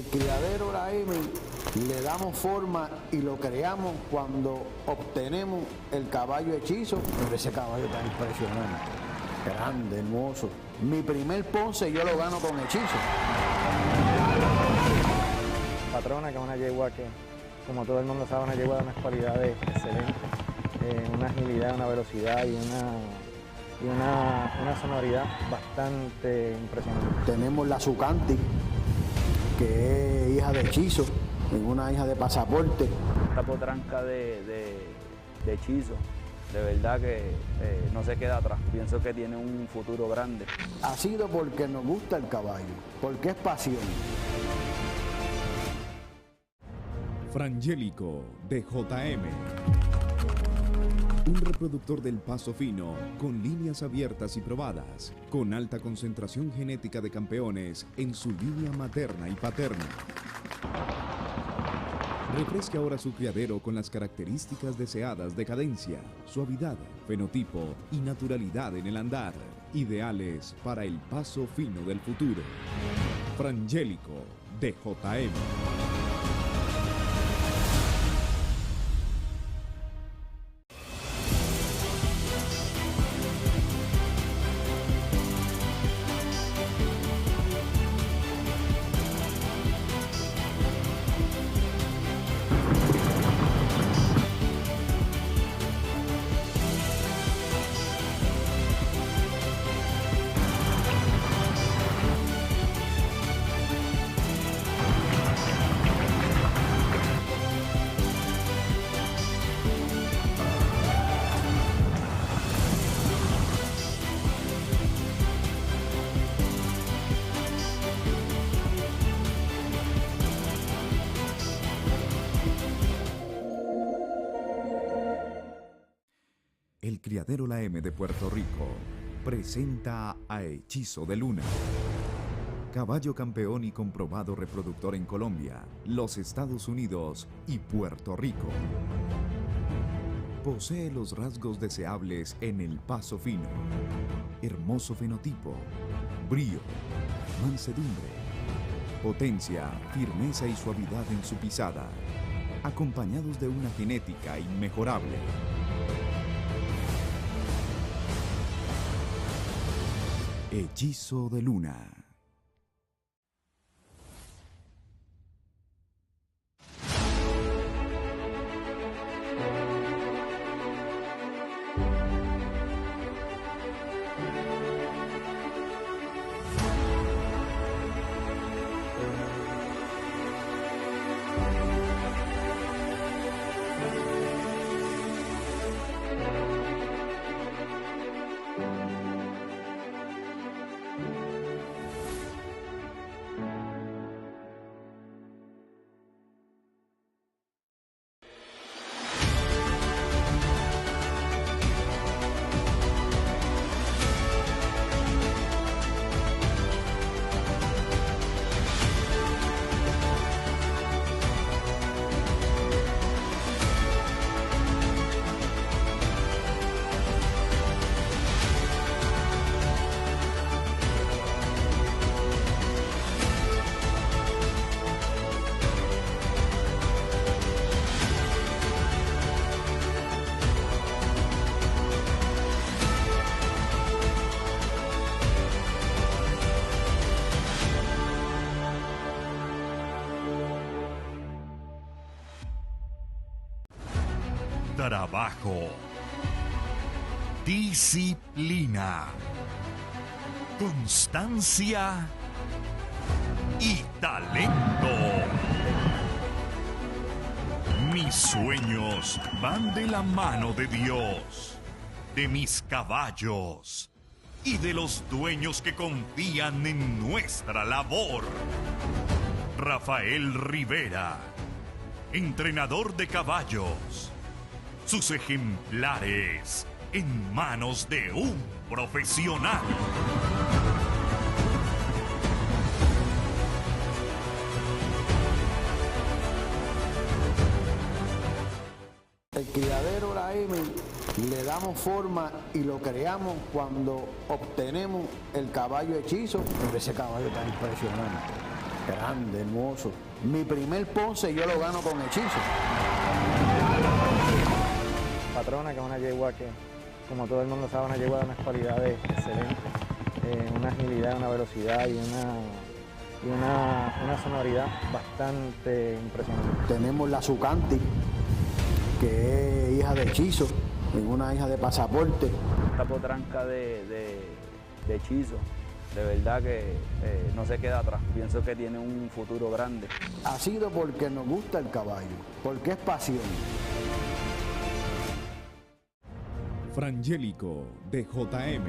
El criadero la M le damos forma y lo creamos cuando obtenemos el caballo hechizo. Pero ese caballo tan impresionante, grande, hermoso. Mi primer Ponce yo lo gano con hechizo. Patrona, que es una yegua que, como todo el mundo sabe, una yegua de unas cualidades excelentes, una agilidad, una velocidad y una sonoridad bastante impresionante. Tenemos la Zucanti, que es hija de hechizo, es una hija de pasaporte. Esta potranca de hechizo, de verdad que no se queda atrás. Pienso que tiene un futuro grande. Ha sido porque nos gusta el caballo, porque es pasión. Frangélico de JM. Un reproductor del Paso Fino con líneas abiertas y probadas, con alta concentración genética de campeones en su línea materna y paterna. Refresque ahora su criadero con las características deseadas de cadencia, suavidad, fenotipo y naturalidad en el andar, ideales para el paso fino del futuro. Frangélico de JM. El criadero La M de Puerto Rico presenta a Hechizo de Luna. Caballo campeón y comprobado reproductor en Colombia, los Estados Unidos y Puerto Rico. Posee los rasgos deseables en el paso fino, hermoso fenotipo, brío, mansedumbre, potencia, firmeza y suavidad en su pisada, acompañados de una genética inmejorable. Hechizo de Luna. Trabajo, disciplina, constancia y talento. Mis sueños van de la mano de Dios, de mis caballos y de los dueños que confían en nuestra labor. Rafael Rivera, entrenador de caballos. Sus ejemplares en manos de un profesional. El criadero La M le damos forma y lo creamos cuando obtenemos el caballo hechizo. Pero ese caballo tan impresionante, grande, hermoso. Mi primer Ponce yo lo gano con hechizo. Patrona, que es una yegua que, como todo el mundo sabe, una yegua de unas cualidades excelentes, una agilidad, una velocidad y una sonoridad bastante impresionante. Tenemos la Zucanti, que es hija de hechizo, y una hija de pasaporte. Esta potranca de hechizo, de verdad que no se queda atrás. Pienso que tiene un futuro grande. Ha sido porque nos gusta el caballo, porque es pasión. Frangélico de JM.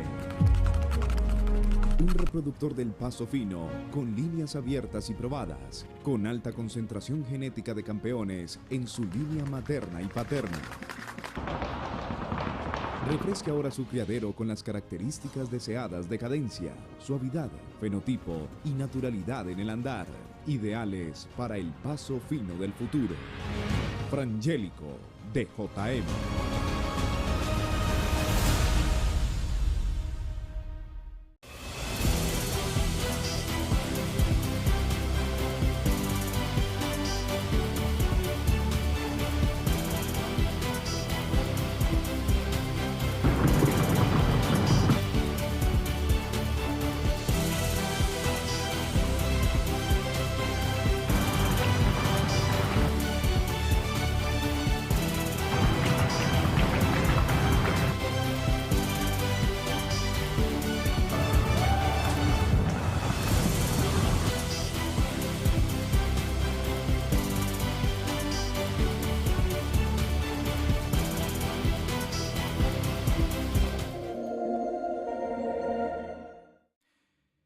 Un reproductor del Paso Fino con líneas abiertas y probadas, con alta concentración genética de campeones en su línea materna y paterna. Refresque ahora su criadero con las características deseadas de cadencia, suavidad, fenotipo y naturalidad en el andar, ideales para el Paso Fino del futuro. Frangélico de JM.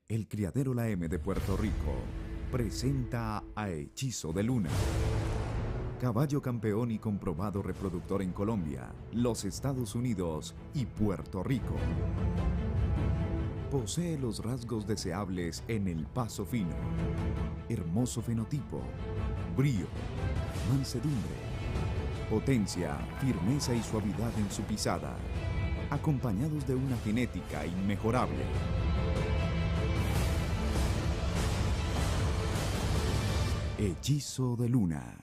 El Criadero La M de Puerto Rico presenta a Hechizo de Luna. Caballo campeón y comprobado reproductor en Colombia, los Estados Unidos y Puerto Rico. Posee los rasgos deseables en el Paso Fino. Hermoso fenotipo, brío, mansedumbre, potencia, firmeza y suavidad en su pisada, acompañados de una genética inmejorable. Hechizo de Luna.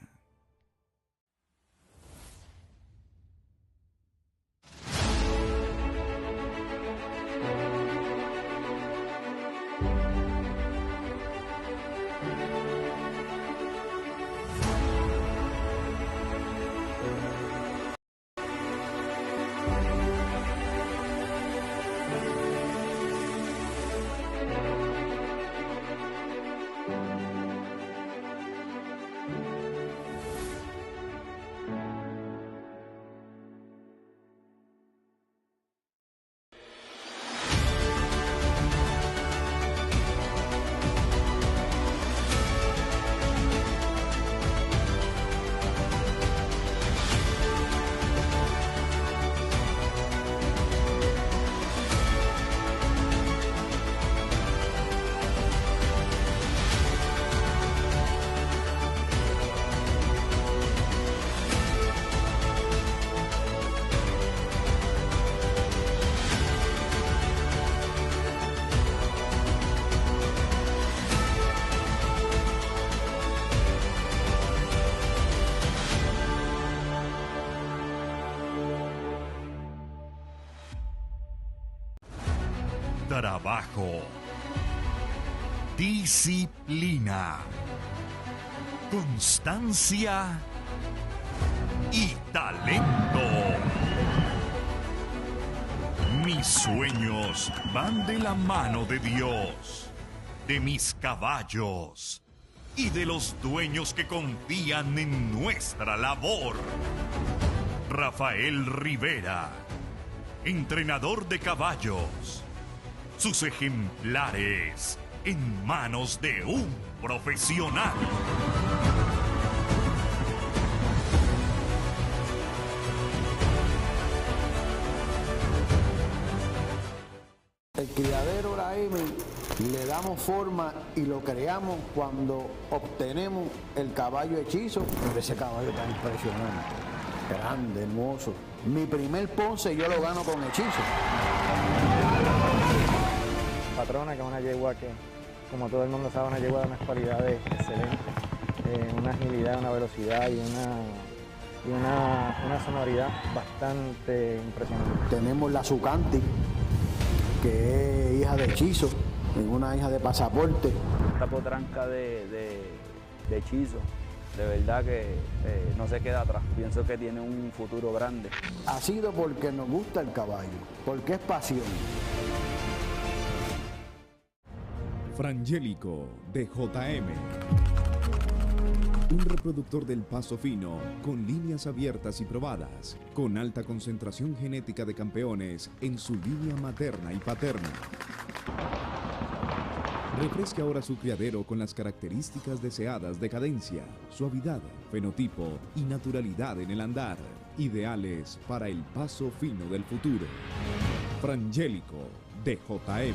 Trabajo, disciplina, constancia y talento. Mis sueños van de la mano de Dios, de mis caballos y de los dueños que confían en nuestra labor. Rafael Rivera, entrenador de caballos. Sus ejemplares en manos de un profesional. El criadero La M le damos forma y lo creamos cuando obtenemos el caballo hechizo. Pero ese caballo tan impresionante, grande, hermoso. Mi primer Ponce yo lo gano con hechizo. Patrona, que es una yegua que, como todo el mundo sabe, una yegua de unas cualidades excelentes, una agilidad, una velocidad y una sonoridad bastante impresionante. Tenemos la Sucanti, que es hija de Hechizo, una hija de Pasaporte. Esta potranca de Hechizo, de verdad que no se queda atrás. Pienso que tiene un futuro grande. Ha sido porque nos gusta el caballo, porque es pasión. Frangélico de JM. Un reproductor del Paso Fino con líneas abiertas y probadas, con alta concentración genética de campeones en su línea materna y paterna. Refresque ahora su criadero con las características deseadas de cadencia, suavidad, fenotipo y naturalidad en el andar, ideales para el Paso Fino del futuro. Frangélico de JM.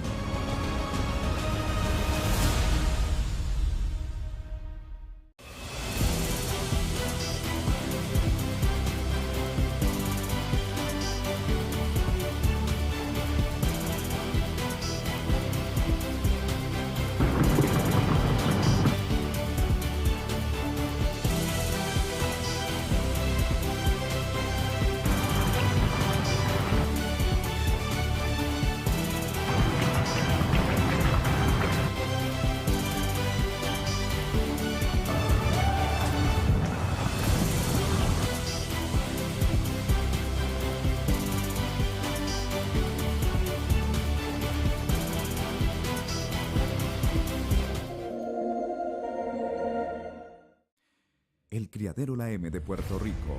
El Criadero La M de Puerto Rico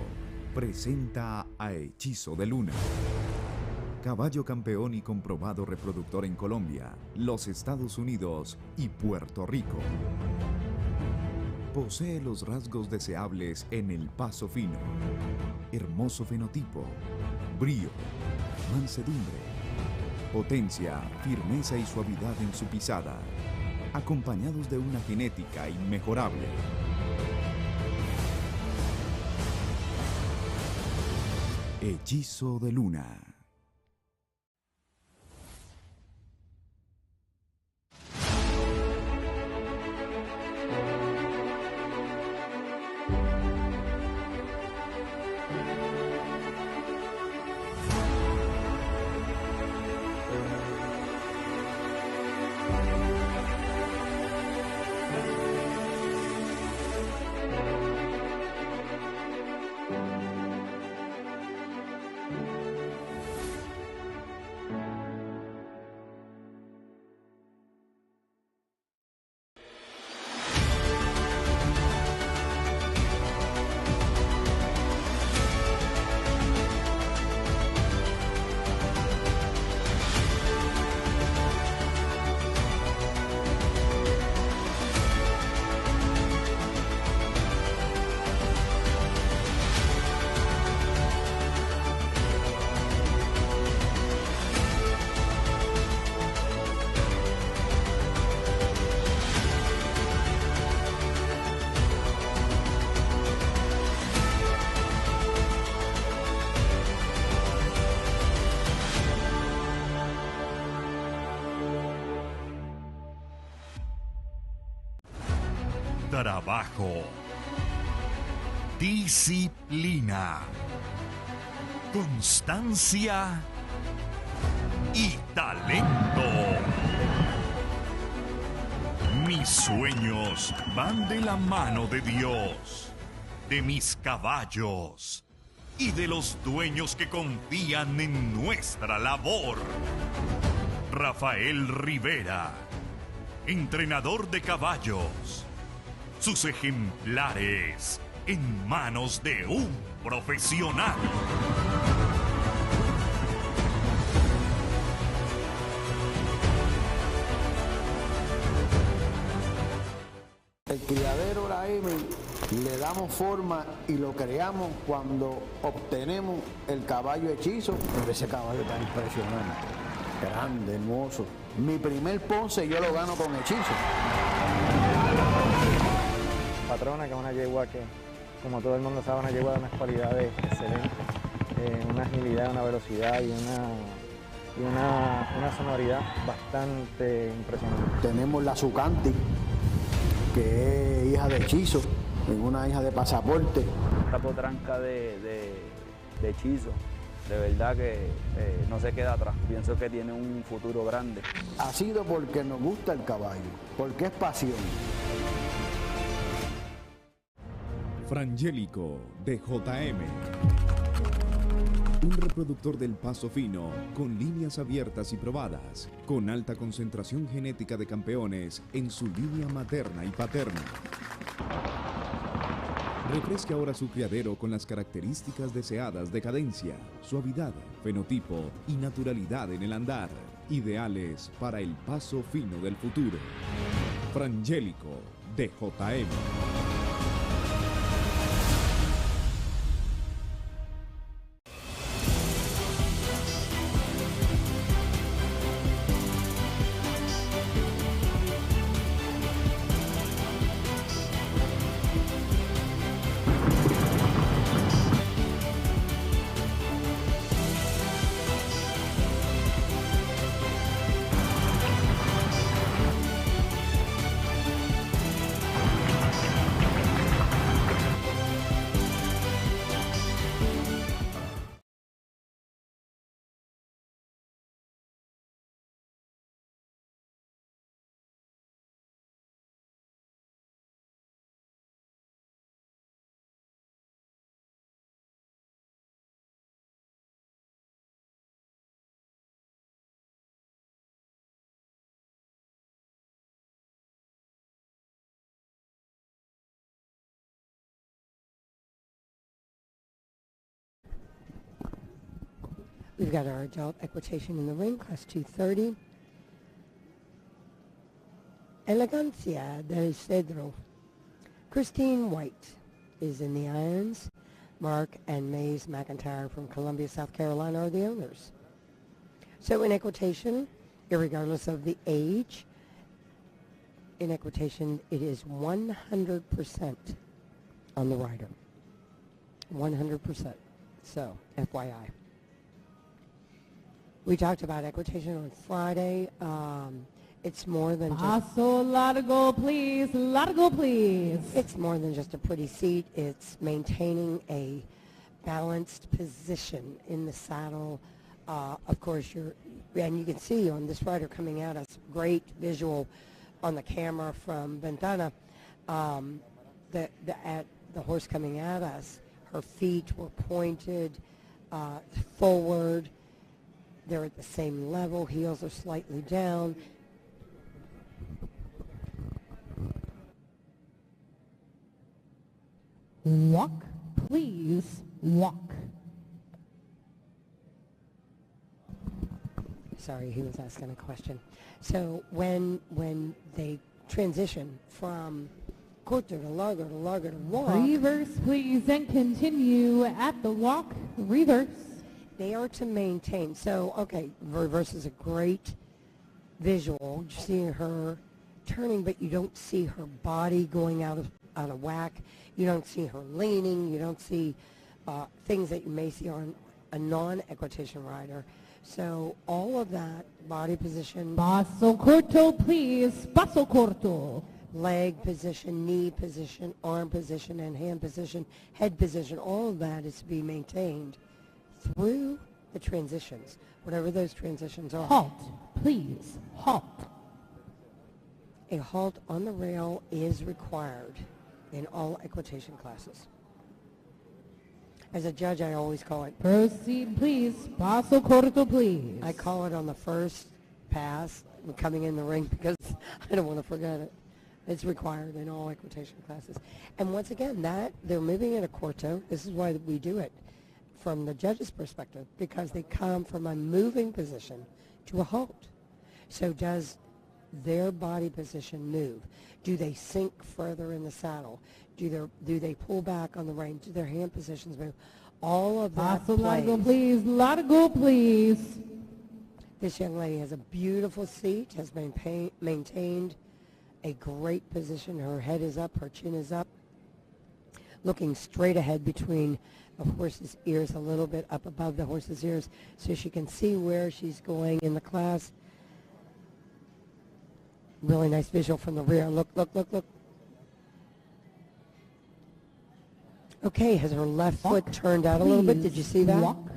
presenta a Hechizo de Luna. Caballo campeón y comprobado reproductor en Colombia, los Estados Unidos y Puerto Rico. Posee los rasgos deseables en el Paso Fino. Hermoso fenotipo, brío, mansedumbre, potencia, firmeza y suavidad en su pisada, acompañados de una genética inmejorable. Hechizo de Luna. Trabajo, disciplina, constancia y talento. Mis sueños van de la mano de Dios, de mis caballos y de los dueños que confían en nuestra labor. Rafael Rivera, entrenador de caballos. Sus ejemplares en manos de un profesional. El criadero La M le damos forma y lo creamos cuando obtenemos el caballo Hechizo. Pero ese caballo tan impresionante, grande, hermoso. Mi primer Ponce yo lo gano con Hechizo. Patrona, que es una yegua que, como todo el mundo sabe, una yegua de unas cualidades excelentes, una agilidad, una velocidad y una sonoridad bastante impresionante. Tenemos la Sucanti, que es hija de Hechizo, es una hija de Pasaporte. Esta potranca de Hechizo, de verdad que no se queda atrás. Pienso que tiene un futuro grande. Ha sido porque nos gusta el caballo, porque es pasión. Frangélico de JM. Un reproductor del Paso Fino con líneas abiertas y probadas, con alta concentración genética de campeones en su línea materna y paterna. Refresque ahora su criadero con las características deseadas de cadencia, suavidad, fenotipo y naturalidad en el andar, ideales para el paso fino del futuro. Frangélico de JM. We've got our adult equitation in the ring, class 230. Elegancia del Cedro. Christine White is in the irons. Mark and Maze McIntyre from Columbia, South Carolina are the owners. So in equitation, irregardless of the age, in equitation it is 100% on the rider. 100%. So, FYI. We talked about equitation on Friday. It's more than just... Paso largo, please. Largo, please. It's more than just a pretty seat. It's maintaining a balanced position in the saddle. Of course, and you can see on this rider coming at us, great visual on the camera from Ventana, the horse coming at us. Her feet were pointed forward. They're at the same level. Heels are slightly down. Walk, please. Walk. Sorry, he was asking a question. So when they transition from quarter to largo to walk. Reverse, please, and continue at the walk. Reverse. They are to maintain. So, okay, reverse is a great visual. You're seeing her turning, but you don't see her body going out of whack. You don't see her leaning. You don't see things that you may see on a non-equitation rider. So all of that, body position. Paso corto, please. Paso corto. Leg position, knee position, arm position, and hand position, head position, all of that is to be maintained through the transitions, whatever those transitions are. Halt, please. Halt. A halt on the rail is required in all equitation classes. As a judge, I always call it. Proceed, please. Paso corto, please. I call it on the first pass coming in the ring because I don't want to forget it. It's required in all equitation classes. And once again, that they're moving in a quarto. This is why we do it from the judge's perspective, because they come from a moving position to a halt. So does their body position move? Do they sink further in the saddle? Do they pull back on the rein? Do their hand positions move? All of that Paso largo, plays. please. Largo, please. This young lady has a beautiful seat, has maintained a great position. Her head is up, her chin is up, looking straight ahead between the horse's ears a little bit up above the horse's ears so she can see where she's going in the class. Really nice visual from the rear. Look, look, look, look. Okay, has her left foot turned out a little bit? Did you see that? Walk.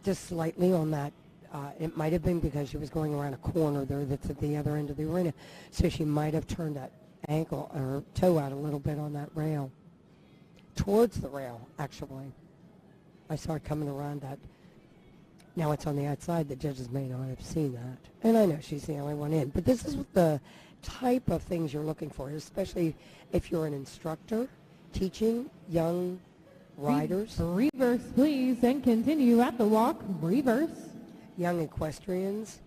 Just slightly on that. It might have been because she was going around a corner there that's at the other end of the arena. So she might have turned that ankle or toe out a little bit on that rail. Towards the rail, actually. I saw it coming around that. Now it's on the outside. The judges may not have seen that. And I know she's the only one in. But this is the type of things you're looking for, especially if you're an instructor teaching young riders. Reverse, please, and continue at the walk. Reverse. Young equestrians.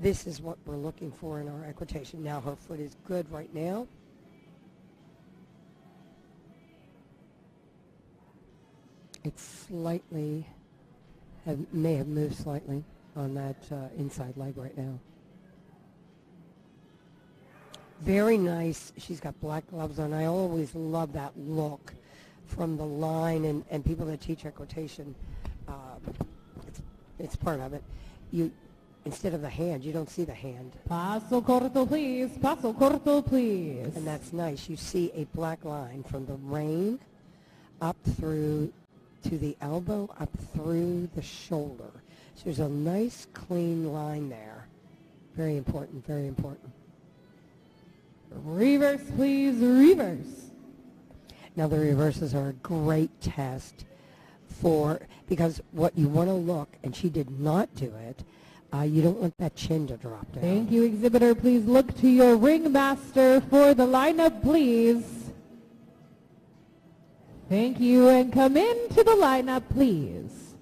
This is what we're looking for in our equitation. Now her foot is good right now. It's slightly, may have moved slightly on that inside leg right now. Very nice. She's got black gloves on. I always love that look from the line, and people that teach equitation, it's part of it. You, instead of the hand, you don't see the hand. Paso corto, please. Paso corto, please. And that's nice. You see a black line from the rein up through to the elbow, up through the shoulder. So there's a nice, clean line there. Very important, very important. Reverse, please. Reverse. Now the reverses are a great test for, because what you want to look, and she did not do it, you don't want that chin to drop down. Thank you, exhibitor. Please look to your ringmaster for the lineup, please. Thank you, and come into the lineup, please.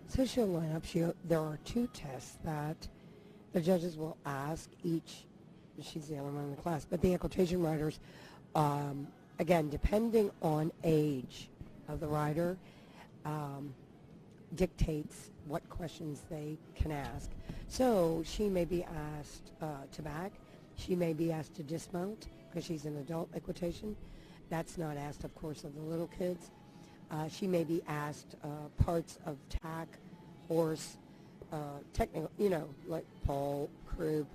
So she'll line up. There are two tests that the judges will ask each. She's the only one in the class. But the equitation riders, again, depending on age of the rider, dictates what questions they can ask. So she may be asked to back. She may be asked to dismount because she's an adult equitation. That's not asked, of course, of the little kids. She may be asked parts of tack, horse, technical, like pole, croup,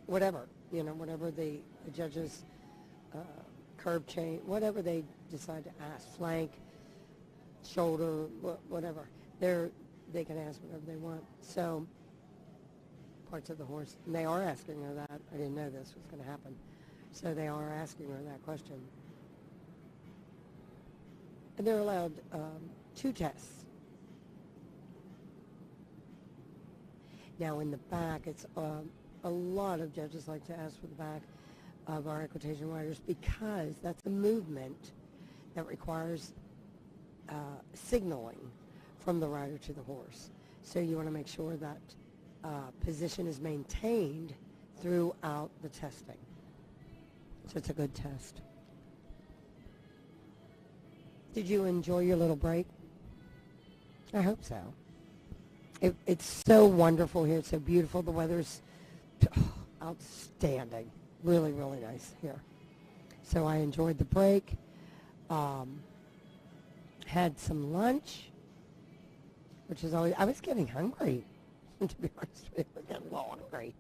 whatever, whatever the judges, curb chain, whatever they decide to ask, flank, shoulder, whatever. They can ask whatever they want. So, parts of the horse, and they are asking her that. I didn't know this was going to happen. So they are asking her that question. And they're allowed 2 tests. Now in the back, it's a lot of judges like to ask for the back of our equitation riders because that's a movement that requires signaling from the rider to the horse. So you want to make sure that position is maintained throughout the testing. So it's a good test. Did you enjoy your little break? I hope so. It's so wonderful here. It's so beautiful. The weather's outstanding. Really, really nice here. So I enjoyed the break. Had some lunch, which is always, I was getting hungry, to be honest with you. I was getting a little hungry.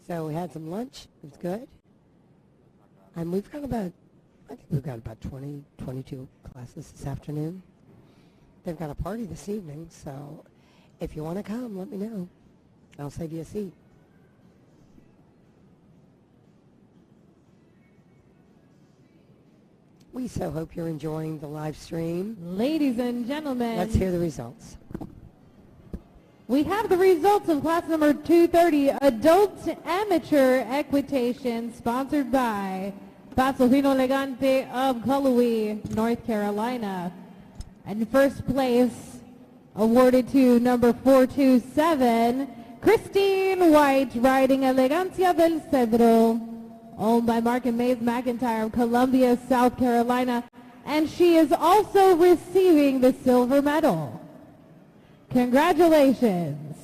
So we had some lunch. It was good. And we've got about, I think we've got about 20, 22 classes this afternoon. They've got a party this evening, so if you want to come, let me know. I'll save you a seat. We so hope you're enjoying the live stream. Ladies and gentlemen, Let's hear the results. we have the results of class number 230, Adult Amateur Equitation, sponsored by Paso Fino Elegante of Cullowhee, North Carolina. And first place awarded to number 427, Christine White, riding Elegancia del Cedro, owned by Mark and Mays McIntyre of Columbia, South Carolina. And she is also receiving the silver medal. Congratulations.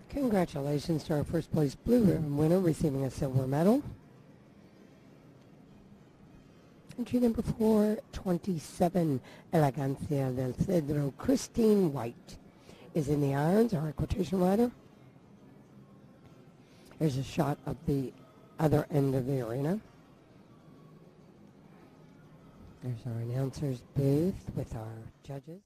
Congratulations to our first place blue ribbon winner receiving a silver medal. Entry number 427, Elegancia del Cedro. Christine White is in the irons, our equitation rider. Here's a shot of the other end of the arena. There's our announcer's booth with our judges.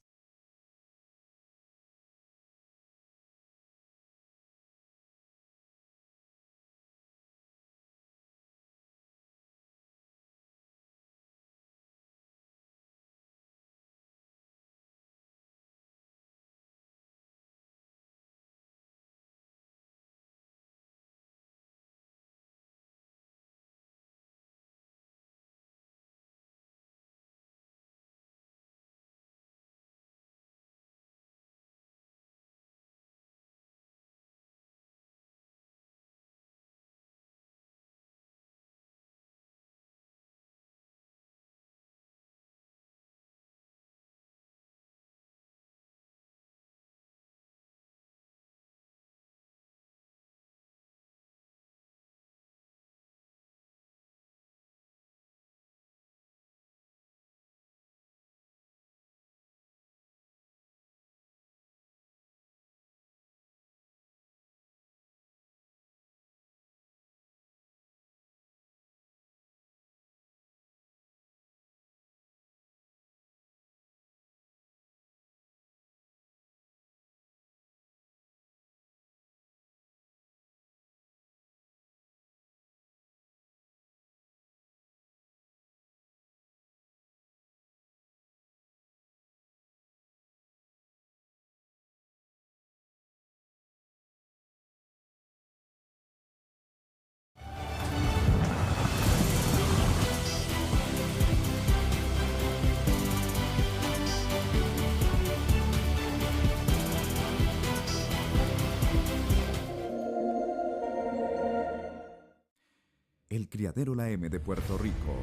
El Criadero La M de Puerto Rico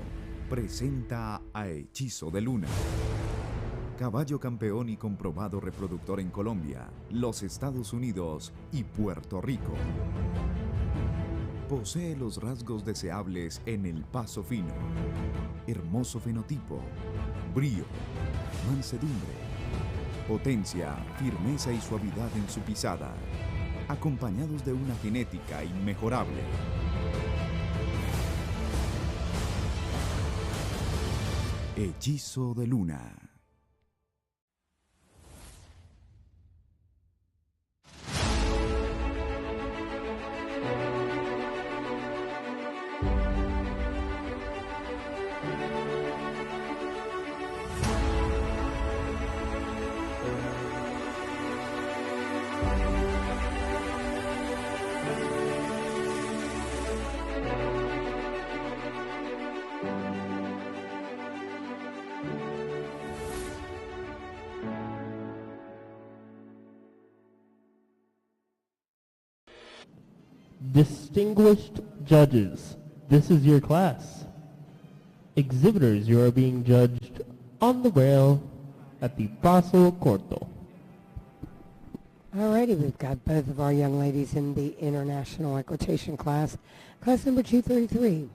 presenta a Hechizo de Luna. Caballo campeón y comprobado reproductor en Colombia, los Estados Unidos y Puerto Rico. Posee los rasgos deseables en el paso fino, hermoso fenotipo, brío, mansedumbre, potencia, firmeza y suavidad en su pisada, acompañados de una genética inmejorable. Hechizo de Luna. Distinguished judges, this is your class. Exhibitors, you are being judged on the rail at the Paso Corto. Alrighty, we've got both of our young ladies in the international equitation class, class number 233.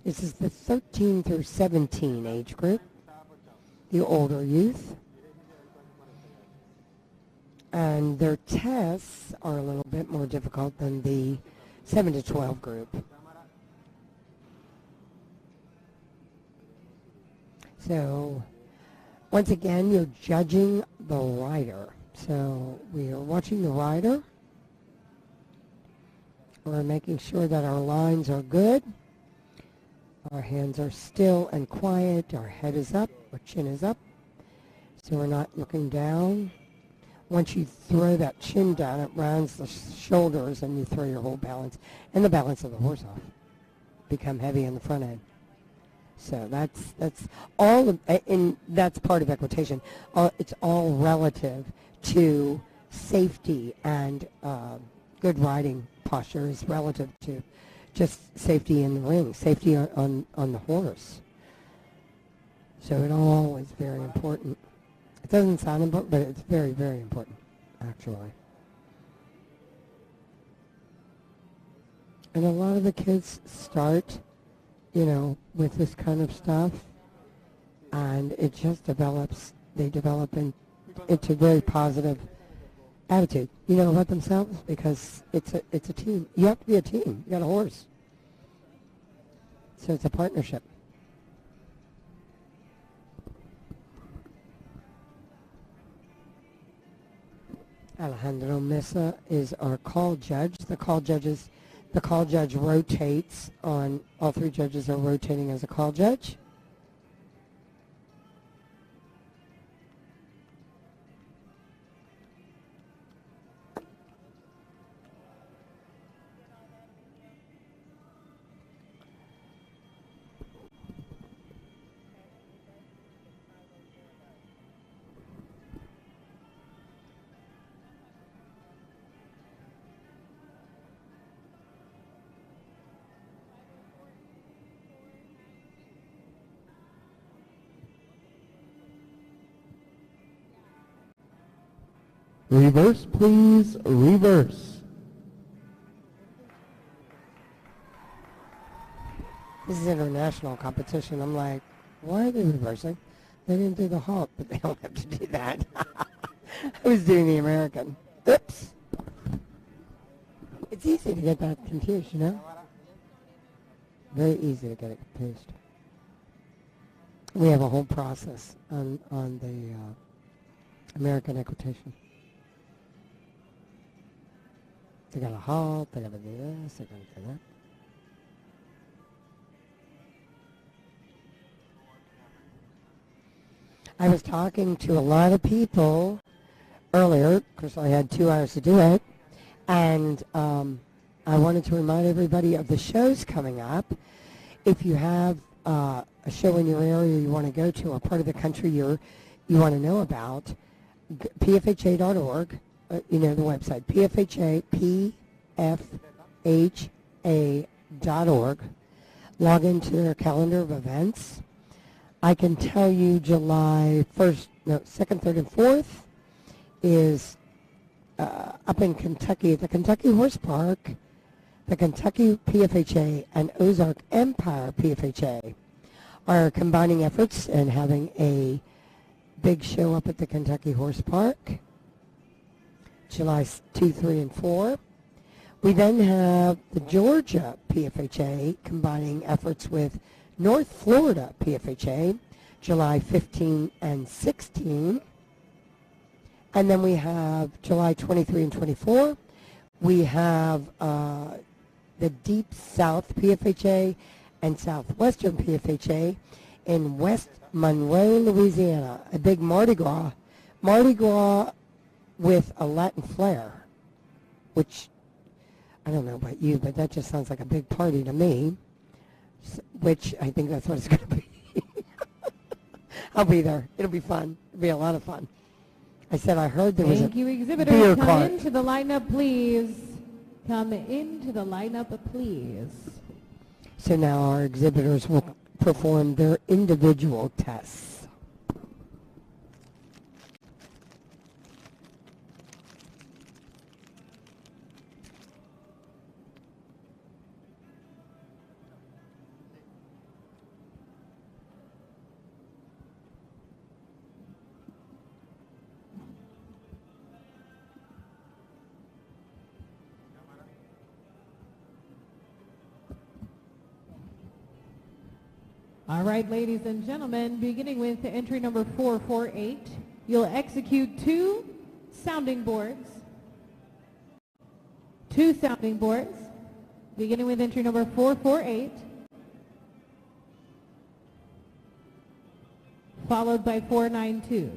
This is the 13 through 17 age group, the older youth. And their tests are a little bit more difficult than the 7 to 12 group. So, once again, you're judging the rider. So, we are watching the rider. We're making sure that our lines are good. Our hands are still and quiet. Our head is up. Our chin is up. So, we're not looking down. Once you throw that chin down, it rounds the shoulders and you throw your whole balance and the balance of the horse off. Become heavy in the front end. So that's all of, and that's part of equitation. It's all relative to safety, and good riding posture is relative to just safety in the ring, safety on the horse. So it all is very important. It doesn't sound important, but it's very, very important, actually. And a lot of the kids start you know, with this kind of stuff, and it just develops, they develop into very positive attitude, you know, about themselves, because it's a team. You have to be a team. You got a horse. So it's a partnership. Alejandro Mesa is our call judge. The call judge rotates on, all three judges are rotating as a call judge. Reverse, please. Reverse. This is international competition. I'm like, why are they reversing? They didn't do the halt, but they don't have to do that. I was doing the American. Oops. It's easy to get that confused, you know? Very easy to get it confused. We have a whole process on the American Equitation. They got to halt, they got to do this, they got to do that. I was talking to a lot of people earlier, of course I had 2 hours to do it, and I wanted to remind everybody of the shows coming up. If you have a show in your area you want to go to, or part of the country you want to know about, pfha.org. You know the website, pfha.org. Log into their calendar of events. I can tell you July 1st, no, 2nd, 3rd, and 4th is up in Kentucky at the Kentucky Horse Park. The Kentucky PFHA and Ozark Empire PFHA are combining efforts and having a big show up at the Kentucky Horse Park. July 2, 3, and 4. We then have the Georgia PFHA combining efforts with North Florida PFHA, July 15 and 16. And then we have July 23 and 24. We have the Deep South PFHA and Southwestern PFHA in West Monroe, Louisiana. A big Mardi Gras with a Latin flair, which, I don't know about you, but that just sounds like a big party to me, which I think that's what it's going to be. I'll be there. It'll be fun. It'll be a lot of fun. I said I heard there was a Thank you, exhibitors. beer Come cart. into the lineup, please. Come into the lineup, please. So now our exhibitors will perform their individual tests. All right, ladies and gentlemen, beginning with entry number 448, you'll execute two sounding boards, beginning with entry number 448, followed by 492.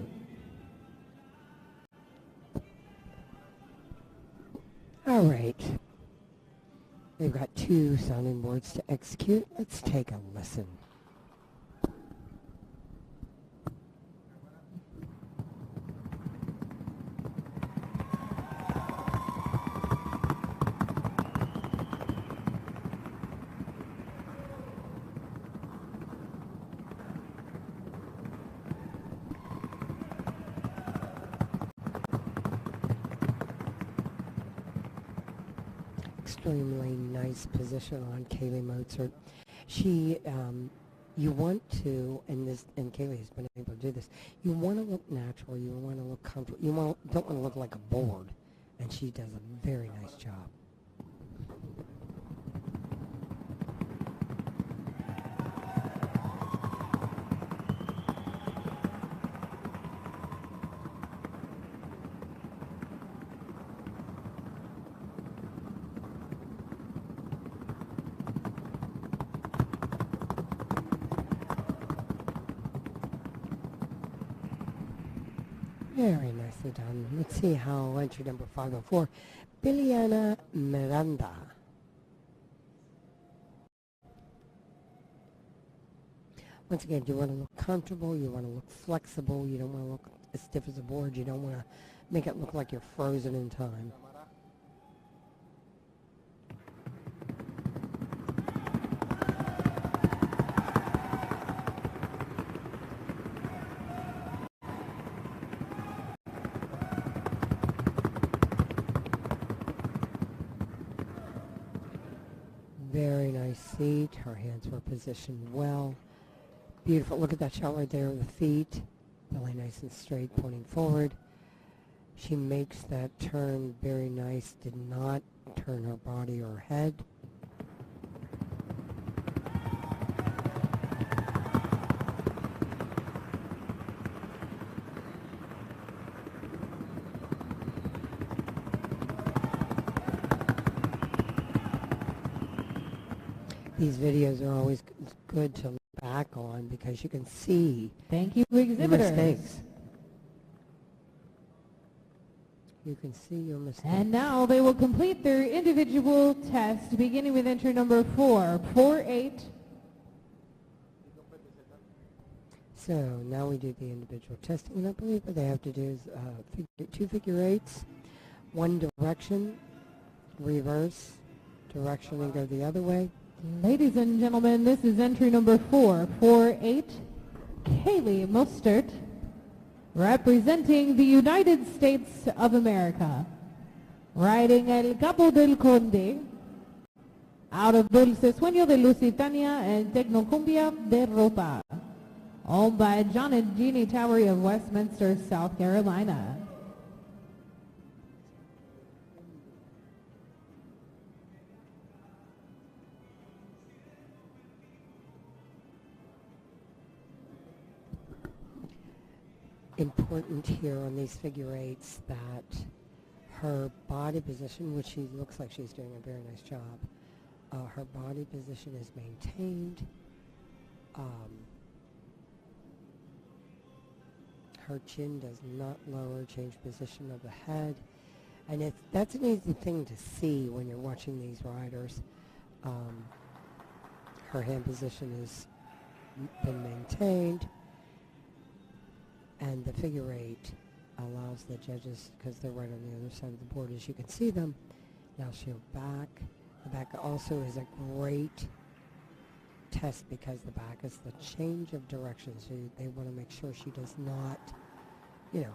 All right. They've got two sounding boards to execute. Let's take a listen. Extremely nice position on Kaylee Mozart. she, you want to, and Kaylee has been able to do this, you want to look natural, you want to look comfortable, don't want to look like a board, and she does a very nice job. Very nicely done. Let's see how entry number 504, Biliana Miranda. Once again, you want to look comfortable, you want to look flexible, you don't want to look as stiff as a board, you don't want to make it look like you're frozen in time. Very nice seat. Her hands were positioned well. Beautiful. Look at that shot right there of the feet. Belly nice and straight, pointing forward. She makes that turn very nice. Did not turn her body or head. These videos are always good to look back on because you can see Thank you, your exhibitors. mistakes. You can see your mistakes. And now they will complete their individual test, beginning with entry number 448. So now we do the individual testing, and I believe what they have to do is 2 figure eights, 1 direction, reverse, direction and go the other way. Ladies and gentlemen, this is entry number 448, Kaylee Mostert, representing the United States of America, riding El Capo del Conde, out of Dulce Sueño de Lusitania and Tecnocumbia de Ropa, owned by John and Jeannie Towery of Westminster, South Carolina. Important here on these figure eights that her body position, which she looks like she's doing a very nice job, her body position is maintained. Her chin does not lower, change position of the head. And that's an easy thing to see when you're watching these riders. Her hand position has been maintained. And the figure eight allows the judges, because they're right on the other side of the board as you can see them. Now she'll back. The back also is a great test because the back is the change of direction. So they want to make sure she does not, you know,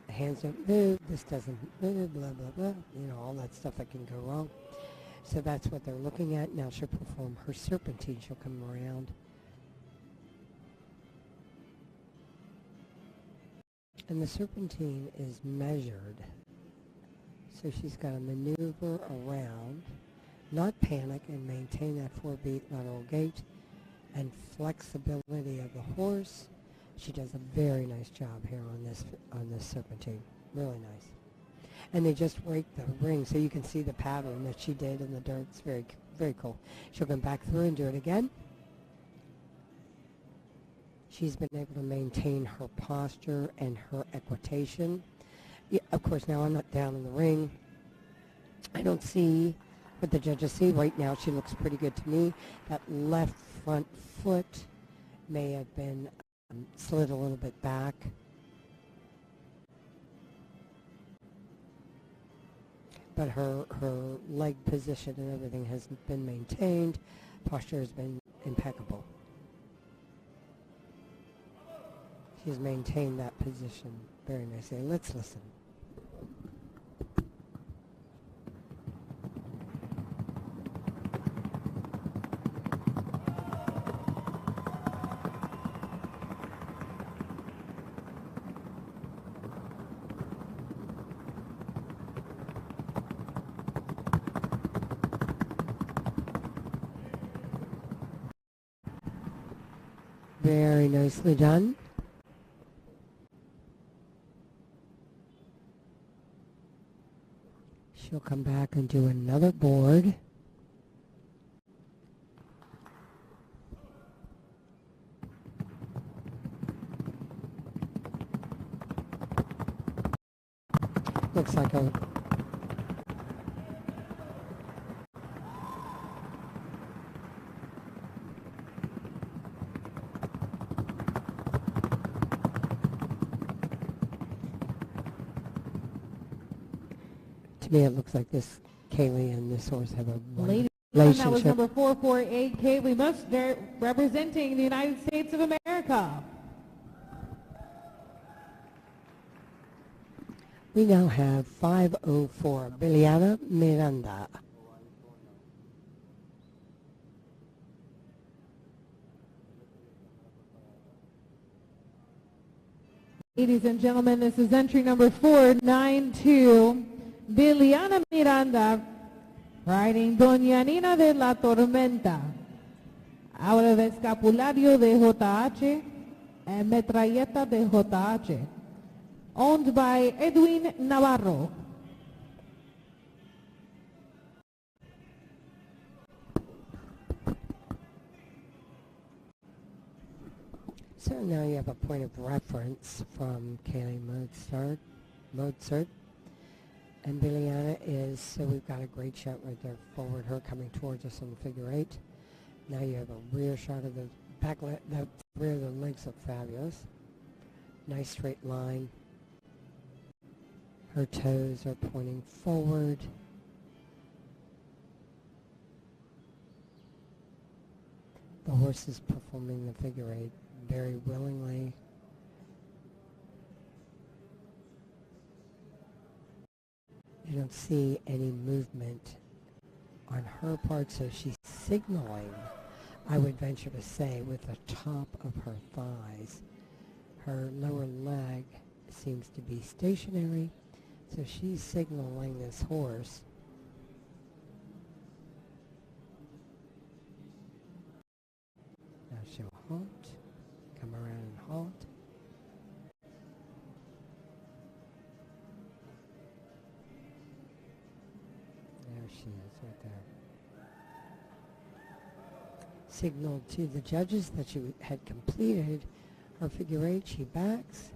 the hands don't move, this doesn't move, blah, blah, blah, you know, all that stuff that can go wrong. So that's what they're looking at. Now she'll perform her serpentine. She'll come around. And the serpentine is measured. So she's got to maneuver around, not panic, and maintain that 4-beat lateral gait and flexibility of the horse. She does a very nice job here on this serpentine. Really nice. And they just rake the ring so you can see the pattern that she did in the dirt. It's very, very cool. She'll come back through and do it again. She's been able to maintain her posture and her equitation. Yeah, of course, now I'm not down in the ring. I don't see what the judges see. Right now, she looks pretty good to me. That left front foot may have been slid a little bit back. But her leg position and everything has been maintained. Posture has been impeccable. She's maintained that position very nicely. Let's listen. Very nicely done. She'll come back and do another board. Looks like a to me, it looks like this Kaylee and this horse have a Ladies, relationship. that was number 448, Kaylee Mustard, representing the United States of America. We now have 504, Biliana Miranda. Ladies and gentlemen, this is entry number 492, Biliana Miranda, riding Doña Nina de la Tormenta. Ahora de escapulario de JH and metralleta de JH. Owned by Edwin Navarro. So now you have a point of reference from Kaylee Mozart. And Biliana is, so we've got a great shot right there forward, her coming towards us on the figure 8. Now you have a rear shot of the back, the rear of the legs look fabulous. Nice straight line. Her toes are pointing forward. The horse is performing the figure 8 very willingly. You don't see any movement on her part, so she's signaling, I would venture to say, with the top of her thighs. Her lower leg seems to be stationary, so she's signaling this horse. Now she'll halt, come around and halt. There she is right there. Signaled to the judges that she had completed her figure 8. She backs,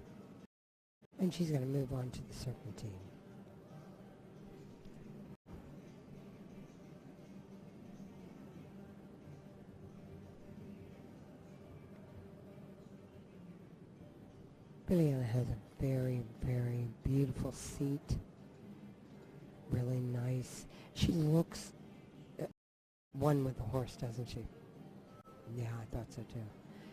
and she's going to move on to the serpentine. Biliana has a very, very beautiful seat. Really nice. She looks one with the horse, doesn't she? Yeah, I thought so too.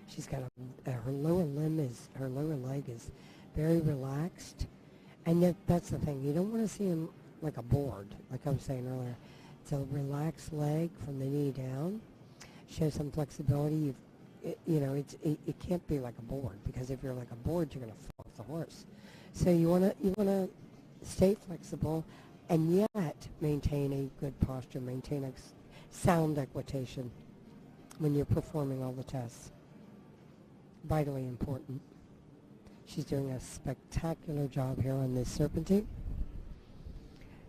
She's got her lower leg is very relaxed, and yet that's the thing. You don't want to see him like a board, like I was saying earlier. It's a relaxed leg from the knee down. Show some flexibility. It can't be like a board, because if you're like a board, you're going to fall off the horse. So you want to stay flexible, and yet maintain a good posture, maintain a sound equitation when you're performing all the tests. Vitally important. She's doing a spectacular job here on this serpentine.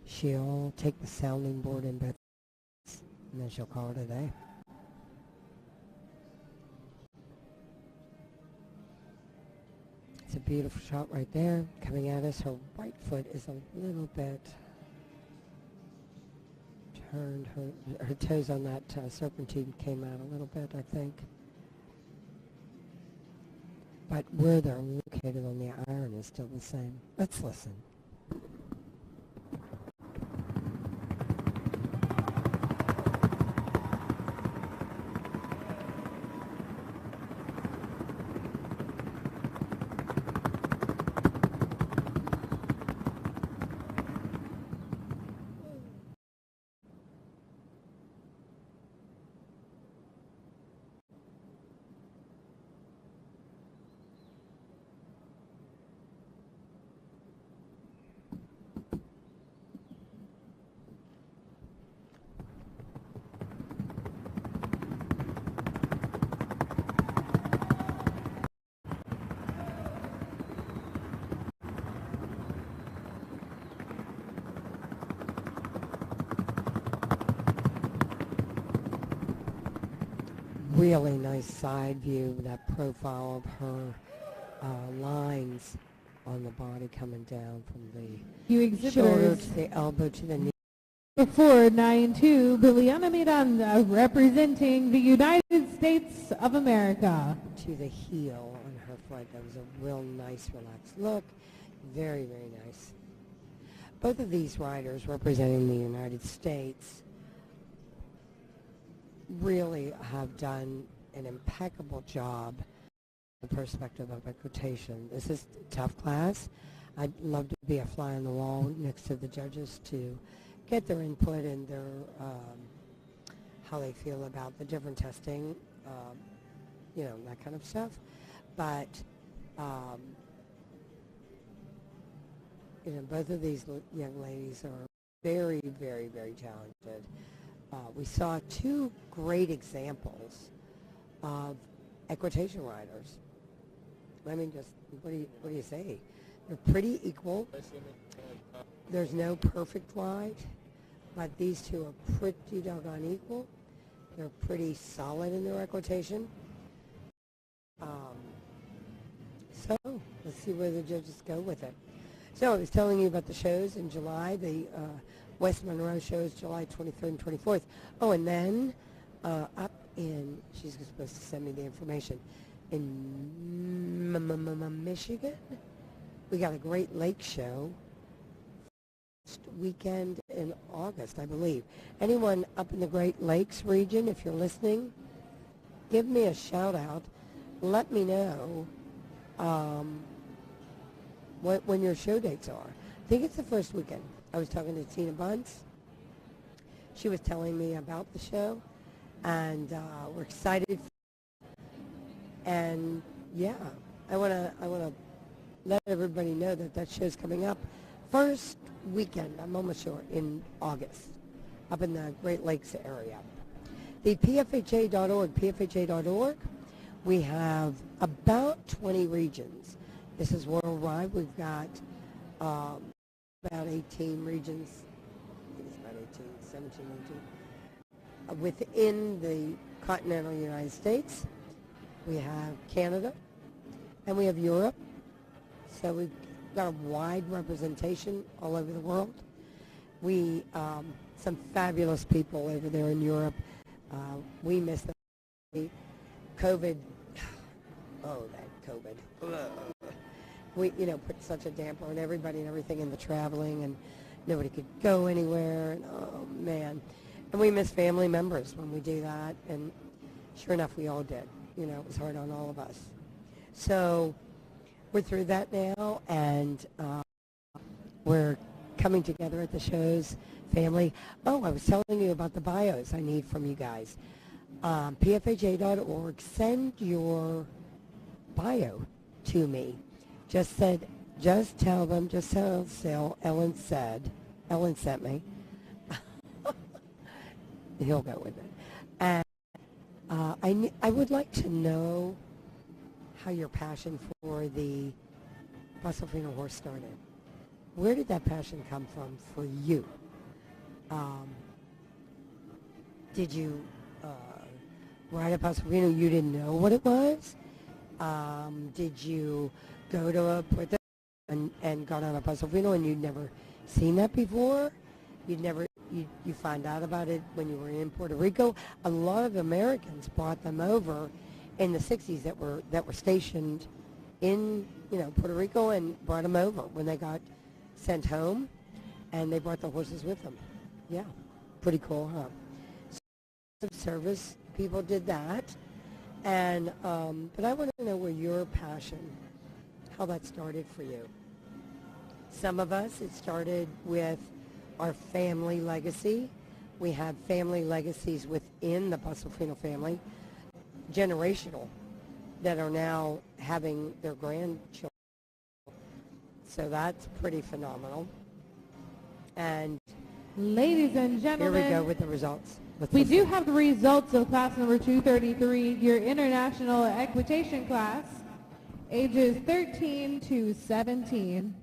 She'll take the sounding board in both hands, and then she'll call it a day. It's a beautiful shot right there. Coming at us, her right foot is a little bit turned. Her toes on that serpentine came out a little bit, I think. But where they're located on the iron is still the same. Let's listen. really nice side view, that profile of her lines on the body coming down from the shoulder to the elbow to the knee. 492, Liliana Miranda, representing the United States of America. To the heel on her foot. That was a real nice, relaxed look. Very, very nice. Both of these riders representing the United States really have done an impeccable job from the perspective of equitation. This is a tough class. I'd love to be a fly on the wall next to the judges to get their input and their how they feel about the different testing, you know, that kind of stuff. But you know, both of these young ladies are very, very, very talented. We saw two great examples of equitation riders. I mean, just what do you say? They're pretty equal. There's no perfect ride, but these two are pretty doggone equal. They're pretty solid in their equitation. So let's see where the judges go with it. So I was telling you about the shows in July. The West Monroe show is July 23rd and 24th. Oh, and then up in, she's supposed to send me the information, in Michigan, we got a Great Lake show weekend in August, I believe. Anyone up in the Great Lakes region, if you're listening, give me a shout out. Let me know when your show dates are. I think it's the first weekend. I was talking to Tina Bunce. She was telling me about the show, and we're excited. And yeah, I wanna let everybody know that show's coming up first weekend, I'm almost sure, in August, up in the Great Lakes area. The PFHA.org, we have about 20 regions. This is worldwide. We've got about 18 regions. I think it's about 18, 17 regions. Within the continental United States, we have Canada, and we have Europe. So we've got a wide representation all over the world. We, some fabulous people over there in Europe. We miss the COVID. Oh, that COVID. We, you know, put such a damper on everybody and everything in the traveling, and nobody could go anywhere. And oh man, and we miss family members when we do that. And sure enough, we all did. You know, it was hard on all of us. So we're through that now, and we're coming together at the shows, family. Oh, I was telling you about the bios I need from you guys. PFHA.org, send your bio to me. Just tell them, just tell Sil, Ellen sent me. He'll go with it. And I would like to know how your passion for the Paso Fino horse started. Where did that passion come from for you? Did you ride a Paso Fino, you didn't know what it was? Did you go to a Puerto and got on a Paso Fino and you'd never seen that before? You find out about it when you were in Puerto Rico. A lot of Americans brought them over in the 60s that were stationed in, you know, Puerto Rico, and brought them over when they got sent home, and they brought the horses with them. Yeah, pretty cool, huh? So service people did that, and but I want to know where your passion, how that started for you. Some of us, it started with our family legacy. We have family legacies within the Paso Fino family, generational, that are now having their grandchildren. So that's pretty phenomenal. And ladies and gentlemen, here we go with the results. We do have the results of class number 233, your international equitation class, ages 13 to 17.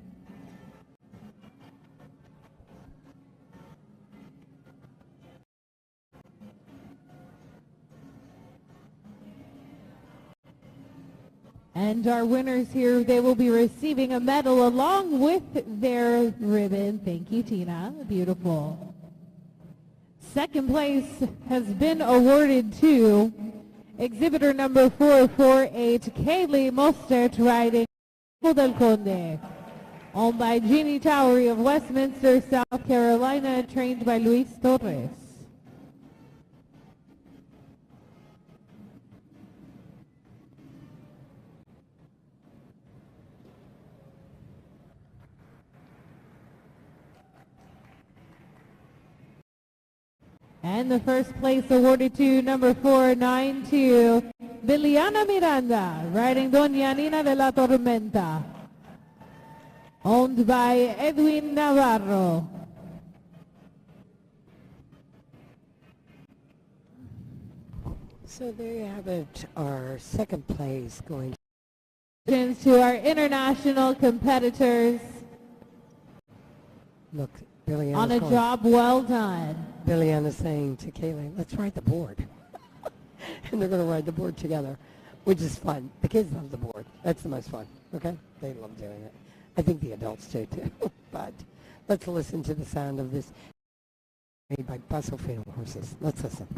And our winners here, they will be receiving a medal along with their ribbon. Thank you, Tina. Beautiful. Second place has been awarded to exhibitor number 448, Kaylee Mostert, riding del Conde, owned by Jeannie Towery of Westminster, South Carolina, trained by Luis Torres. And the first place awarded to number 492, Liliana Miranda, riding Doña Nina de la Tormenta, owned by Edwin Navarro. So there you have it, our second place going to our international competitors. Look, Billy on a job well done. Billy Ann is saying to Kaylee, let's ride the board. And they're going to ride the board together, which is fun. The kids love the board. That's the most fun, okay? They love doing it. I think the adults do too. But let's listen to the sound of this made by Paso Fino horses. Let's listen.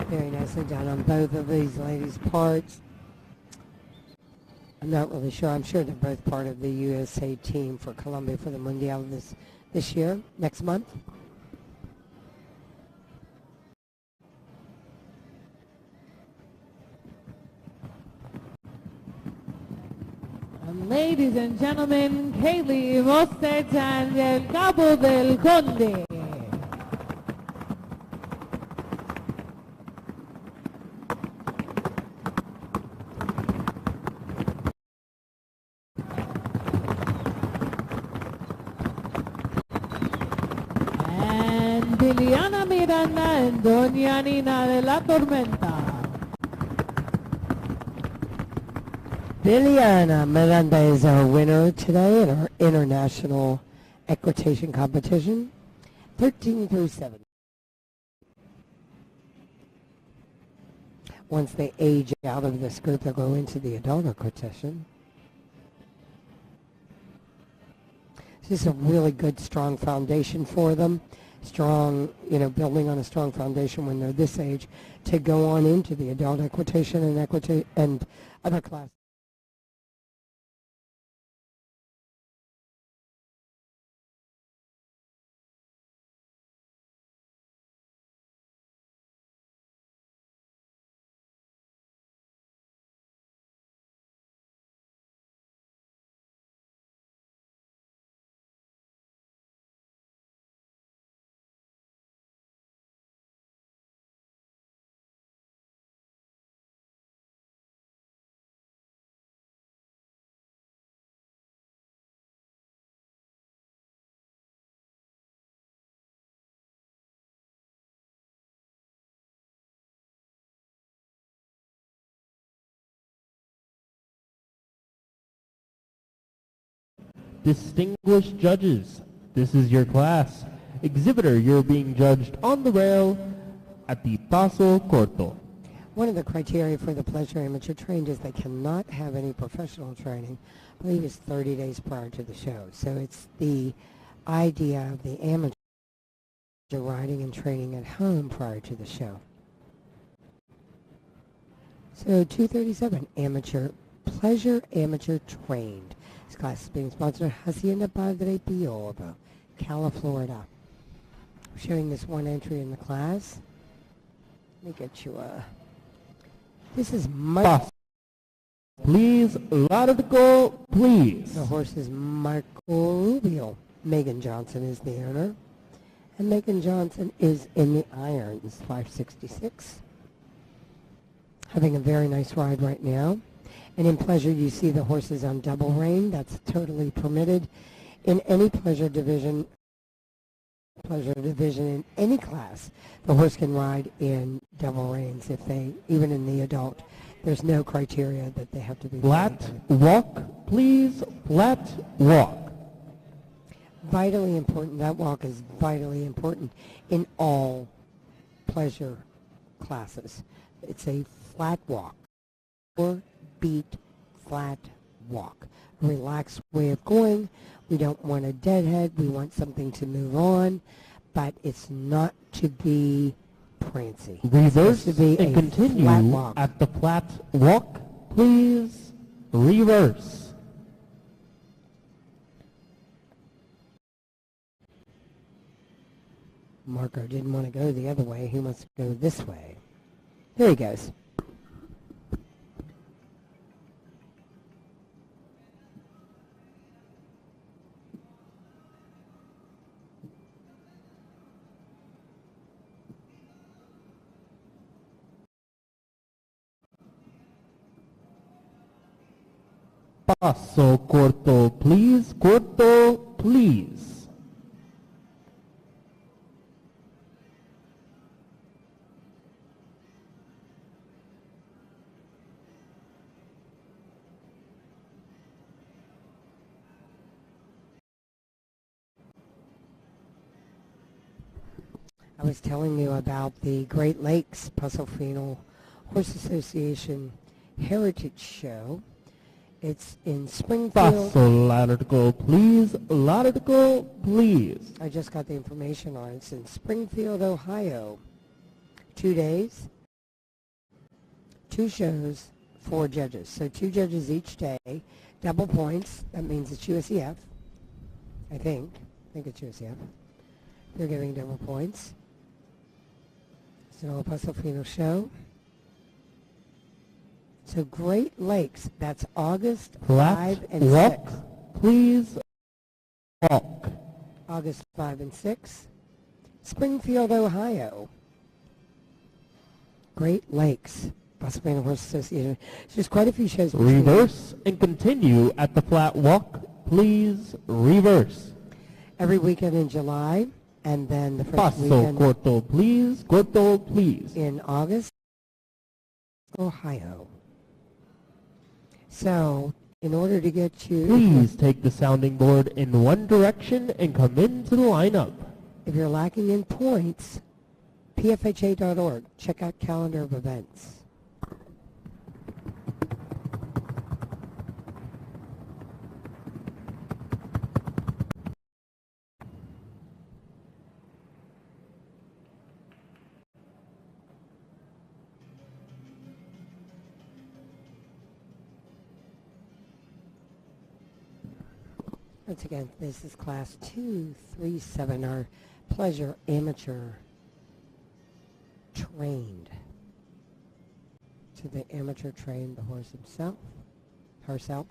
Very nicely done on both of these ladies' parts. I'm not really sure. I'm sure they're both part of the USA team for Colombia for the Mundial this year, next month. And ladies and gentlemen, Kaylee Mostert and El Cabo del Conde. Liliana Miranda and Doña Nina de la Tormenta. Liliana Miranda is our winner today in our international equitation competition, 13 through 7. Once they age out of this group, they'll go into the adult equitation. This is a really good, strong foundation for them. Strong, building on a strong foundation when they're this age to go on into the adult equitation and other classes. Distinguished judges, this is your class. Exhibitor, you're being judged on the rail at the Paso Corto. One of the criteria for the pleasure amateur trained is they cannot have any professional training. I believe it's 30 days prior to the show. So it's the idea of the amateur riding and training at home prior to the show. So 237, pleasure amateur trained. This class is being sponsored by Hacienda Padre Pio of Cala, Florida. I'm showing this one entry in the class. Let me get you this is Marco. Please, lot of the goal, please. The horse is Marco Rubio. Megan Johnson is the owner. And Megan Johnson is in the irons, 566. Having a very nice ride right now. And in pleasure, you see the horses on double rein. That's totally permitted in any pleasure division in any class. The horse can ride in double reins if they, even in the adult. There's no criteria that they have to be flat walk, please. Flat walk. Vitally important. That walk is vitally important in all pleasure classes. It's a flat walk. 4-beat flat walk. A relaxed way of going. We don't want a deadhead. We want something to move on, but it's not to be prancy. Reverse to be and a continue flat walk. at the flat walk, please. Reverse. Marco didn't want to go the other way. He wants to go this way. There he goes. Paso corto, please. Corto, please. I was telling you about the Great Lakes Paso Fino Horse Association Heritage Show. It's in Springfield. Paso largo, please. Largo, please. I just got the information on it. It's in Springfield, Ohio. 2 days, 2 shows, 4 judges. So 2 judges each day, double points. That means it's USEF. I think it's USEF. They're giving double points. It's an all Paso Fino show. So Great Lakes, that's August 5 and walk, 6. Please walk. August 5 and 6. Springfield, Ohio. Great Lakes, Paso Fino Horse Association. There's quite a few shows. Reverse and continue at the flat walk, please. Reverse. Every weekend in July, and then the first Paso weekend corto, please. Corto, please. in August, Ohio. So, in order to get you... Please take the sounding board in one direction and come into the lineup. If you're lacking in points, pfha.org. Check out calendar of events. Once again, this is class 237, our pleasure amateur trained. To the amateur trained the horse himself, herself.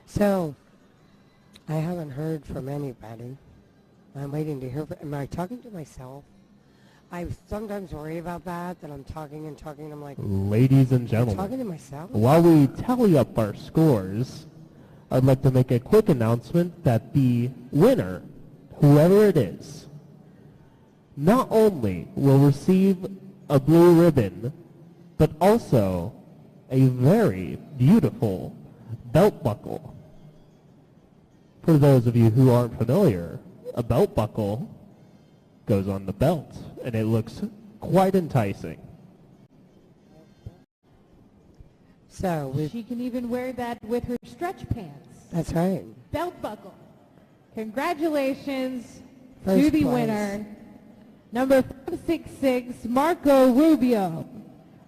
So, I haven't heard from anybody. I'm waiting to hear from... Am I talking to myself? I sometimes worry about that I'm talking and talking. I'm like... Ladies and I'm gentlemen, talking to myself? while we tally up our scores, I'd like to make a quick announcement that the winner, whoever it is, not only will receive a blue ribbon, but also a very beautiful belt buckle. For those of you who aren't familiar, a belt buckle goes on the belt, and it looks quite enticing. So, She can even wear that with her stretch pants. that's right. Belt buckle. Congratulations First to the place. winner, number 5'6" Marco Rubio.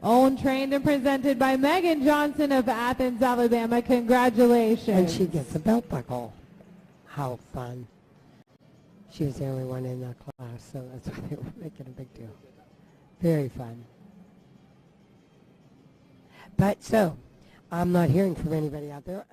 Owned, trained, and presented by Megan Johnson of Athens, Alabama. Congratulations. And she gets a belt buckle. How fun. She was the only one in that class, so that's why they were making a big deal. Very fun. But so, I'm not hearing from anybody out there.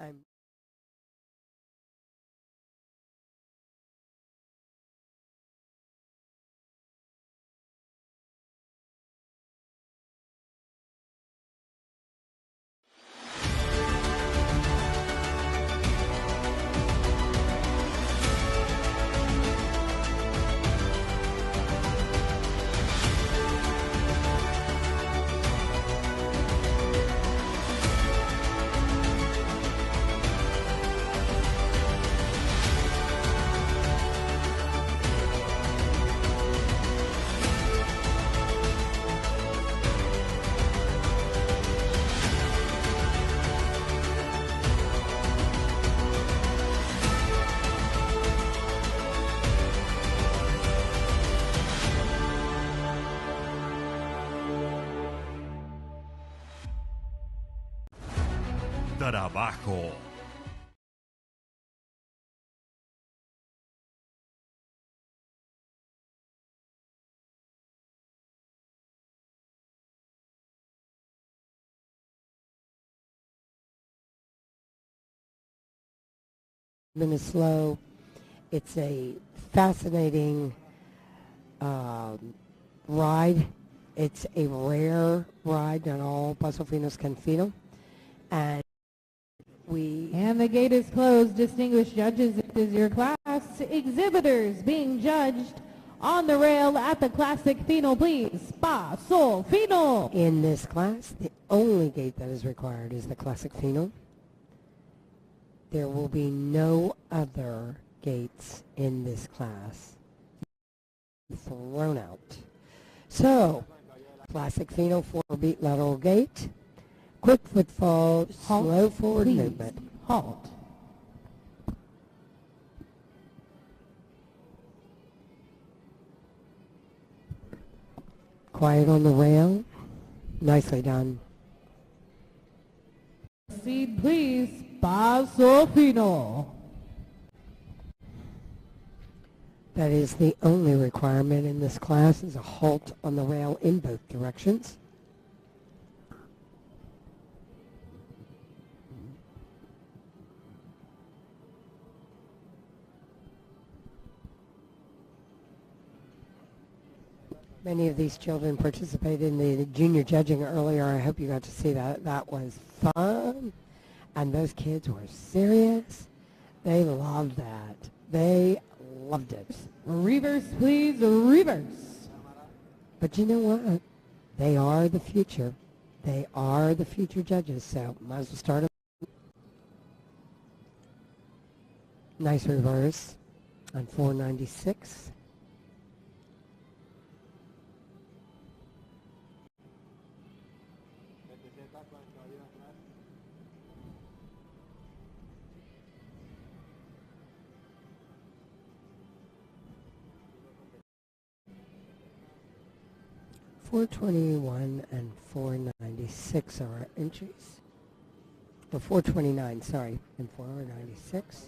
Trabajo. Been slow. It's a fascinating ride. It's a rare ride. Not all Paso Finos can fino. And the gate is closed. Distinguished judges, it is your class exhibitors being judged on the rail at the Classic Fino, please. Paso Fino. In this class, the only gate that is required is the Classic Fino. There will be no other gates in this class thrown out. So, Classic Fino 4-beat lateral gate. Quick footfall, halt, slow forward please. movement. Halt. Quiet on the rail. Nicely done. Proceed, please. Paso Fino. That is the only requirement in this class is a halt on the rail in both directions. Many of these children participated in the junior judging earlier. I hope you got to see that. That was fun. And those kids were serious. They loved that. They loved it. Reverse, please. Reverse. But you know what? They are the future. They are the future judges, so might as well start them. Nice reverse on 496. .421 and 496 are our entries. Or 429, sorry, and 496.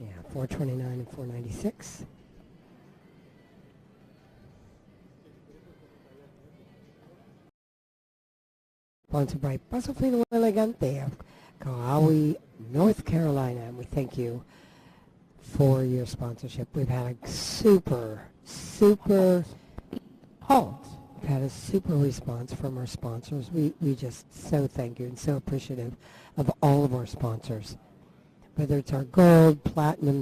Yeah, 429 and 496. Sponsored by Paso Fino Elegante of Kauai, North Carolina, and we thank you for your sponsorship. We've had a super halt. We've had a super response from our sponsors. We just so thank you and so appreciative of all of our sponsors. Whether it's our gold, platinum,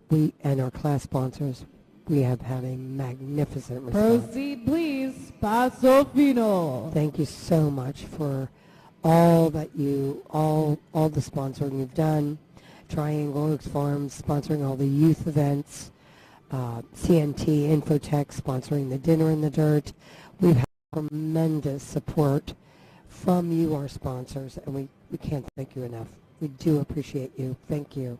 and our class sponsors, we have had a magnificent response. Proceed, please. Paso Fino. Thank you so much for all that all the sponsoring you've done. Triangle Oaks Farms sponsoring all the youth events, CNT Infotech sponsoring the Dinner in the Dirt. We've had tremendous support from you, our sponsors, and we can't thank you enough. We do appreciate you. Thank you.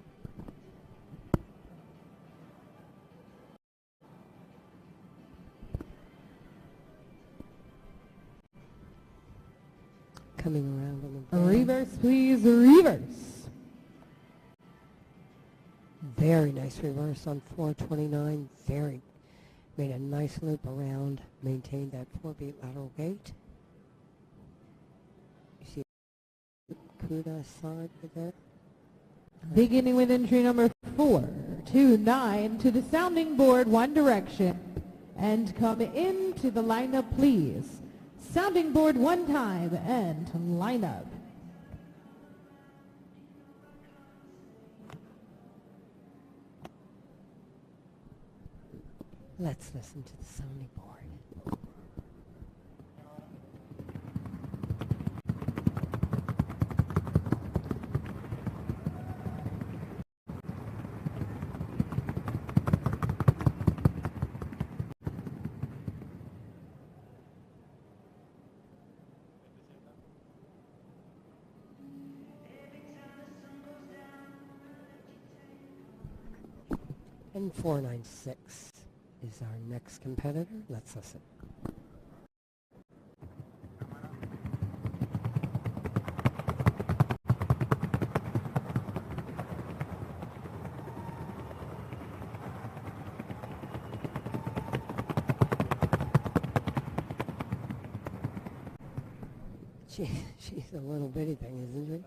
coming around on the back. Reverse, please, reverse. Very nice reverse on 429. Made a nice loop around, maintained that 4-beat lateral gait. You see Kuda side with that. Beginning with entry number 429 to the sounding board, one direction, and come into the lineup, please. Sounding board one time and lineup. Let's listen to the sounding board. And 496 is our next competitor. Let's listen. She's a little bitty thing, isn't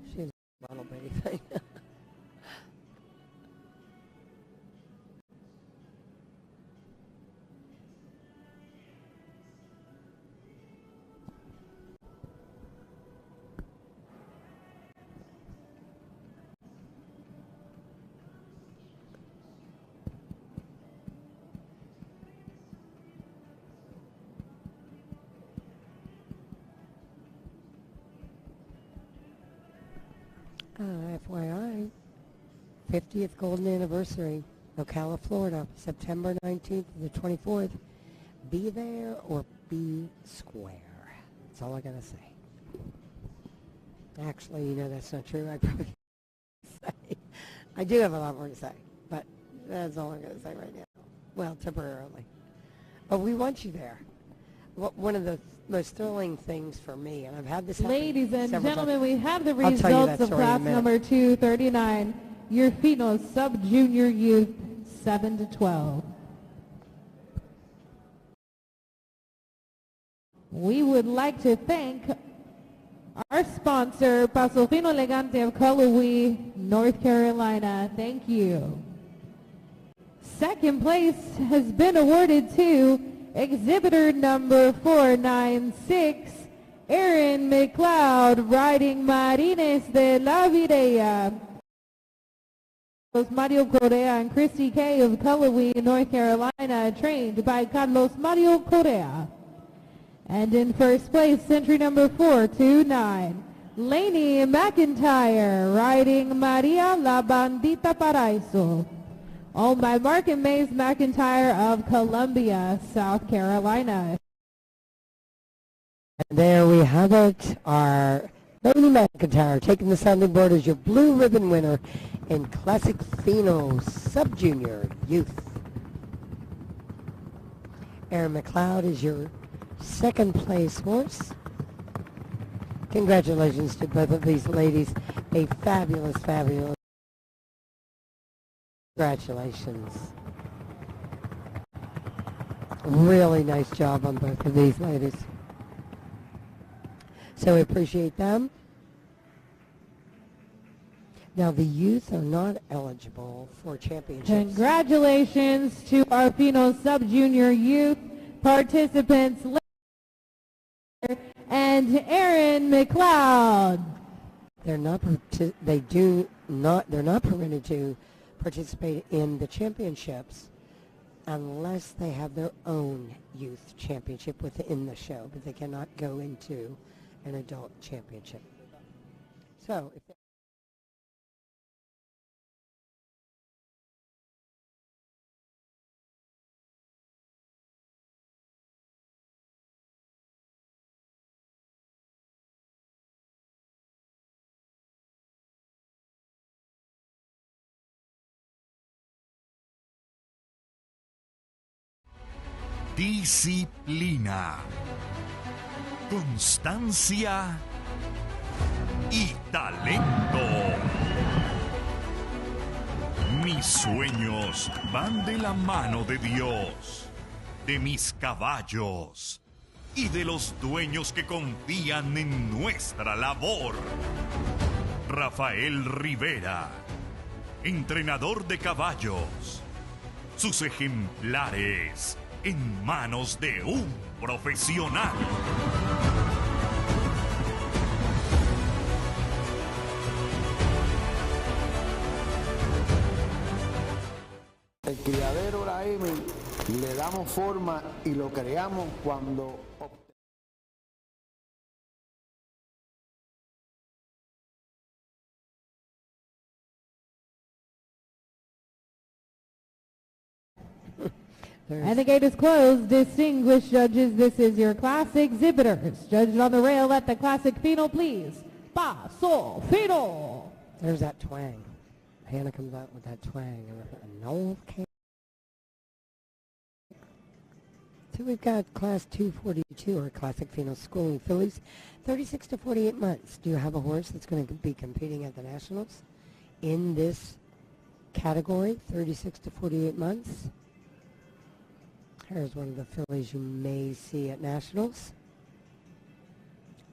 she? She's a little bitty thing. FYI, 50th Golden Anniversary, Ocala, Florida, September 19th to the 24th. Be there or be square. That's all I gotta say. Actually, you know that's not true. I probably say. I do have a lot more to say, but that's all I'm gonna say right now. Well, temporarily. But we want you there. One of the most thrilling things for me, and I've had this happen Ladies and several gentlemen, times. we have the I'll tell you results that of story in a class minute. number 239, your Fino Sub-Junior Youth 7 to 12. We would like to thank our sponsor, Paso Fino Elegante of Cullowhee, North Carolina. Thank you. Second place has been awarded to exhibitor number 496, Aaron McLeod, riding Marines de la Videa. Mario Correa and Christy K. of Cullowhee, North Carolina, trained by Carlos Mario Correa. And in first place, entry number 429, Lainey McIntyre, riding Maria La Bandita Paraiso, owned by Mark and Mays McIntyre of Columbia, South Carolina. And there we have it, our Lainey McIntyre taking the sounding board as your blue ribbon winner in Classic Fino Sub-Junior Youth. Aaron McLeod is your second place horse. Congratulations to both of these ladies. A fabulous, fabulous. Congratulations. Really nice job on both of these ladies. So we appreciate them. Now the youth are not eligible for championships. Congratulations to our Fino Sub-Junior Youth participants, and Aaron McLeod. They're not permitted to participate in the championships unless they have their own youth championship within the show, but they cannot go into an adult championship. So if Disciplina. constancia y talento. Mis sueños van de la mano de Dios, de mis caballos y de los dueños que confían en nuestra labor. Rafael Rivera, entrenador de caballos. Sus ejemplares en manos de un profesional. El criadero la M le damos forma y lo creamos cuando And the gate is closed. Distinguished judges, this is your class exhibitors. Judged on the rail at the classic Fino, please. Paso Fino. There's that twang. Hannah comes out with that twang. No, okay. So we've got Class 242, or Classic Fino Schooling fillies, 36 to 48 months. Do you have a horse that's going to be competing at the Nationals in this category, 36 to 48 months? Here's one of the fillies you may see at Nationals.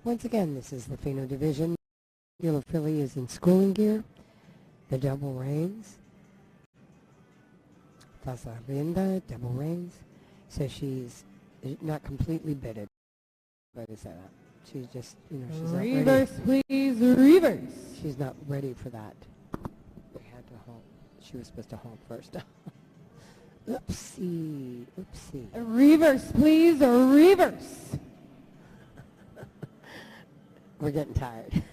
Once again, this is the Fino division. The yellow filly is in schooling gear. The double reins. Pasa Rienda, double reins. So she's not completely bitted. But is that? She's just, you know, she's not ready. Reverse, please, reverse. She's not ready for that. We had to halt. She was supposed to halt first. Oopsie, oopsie. Reverse, please, reverse. We're getting tired.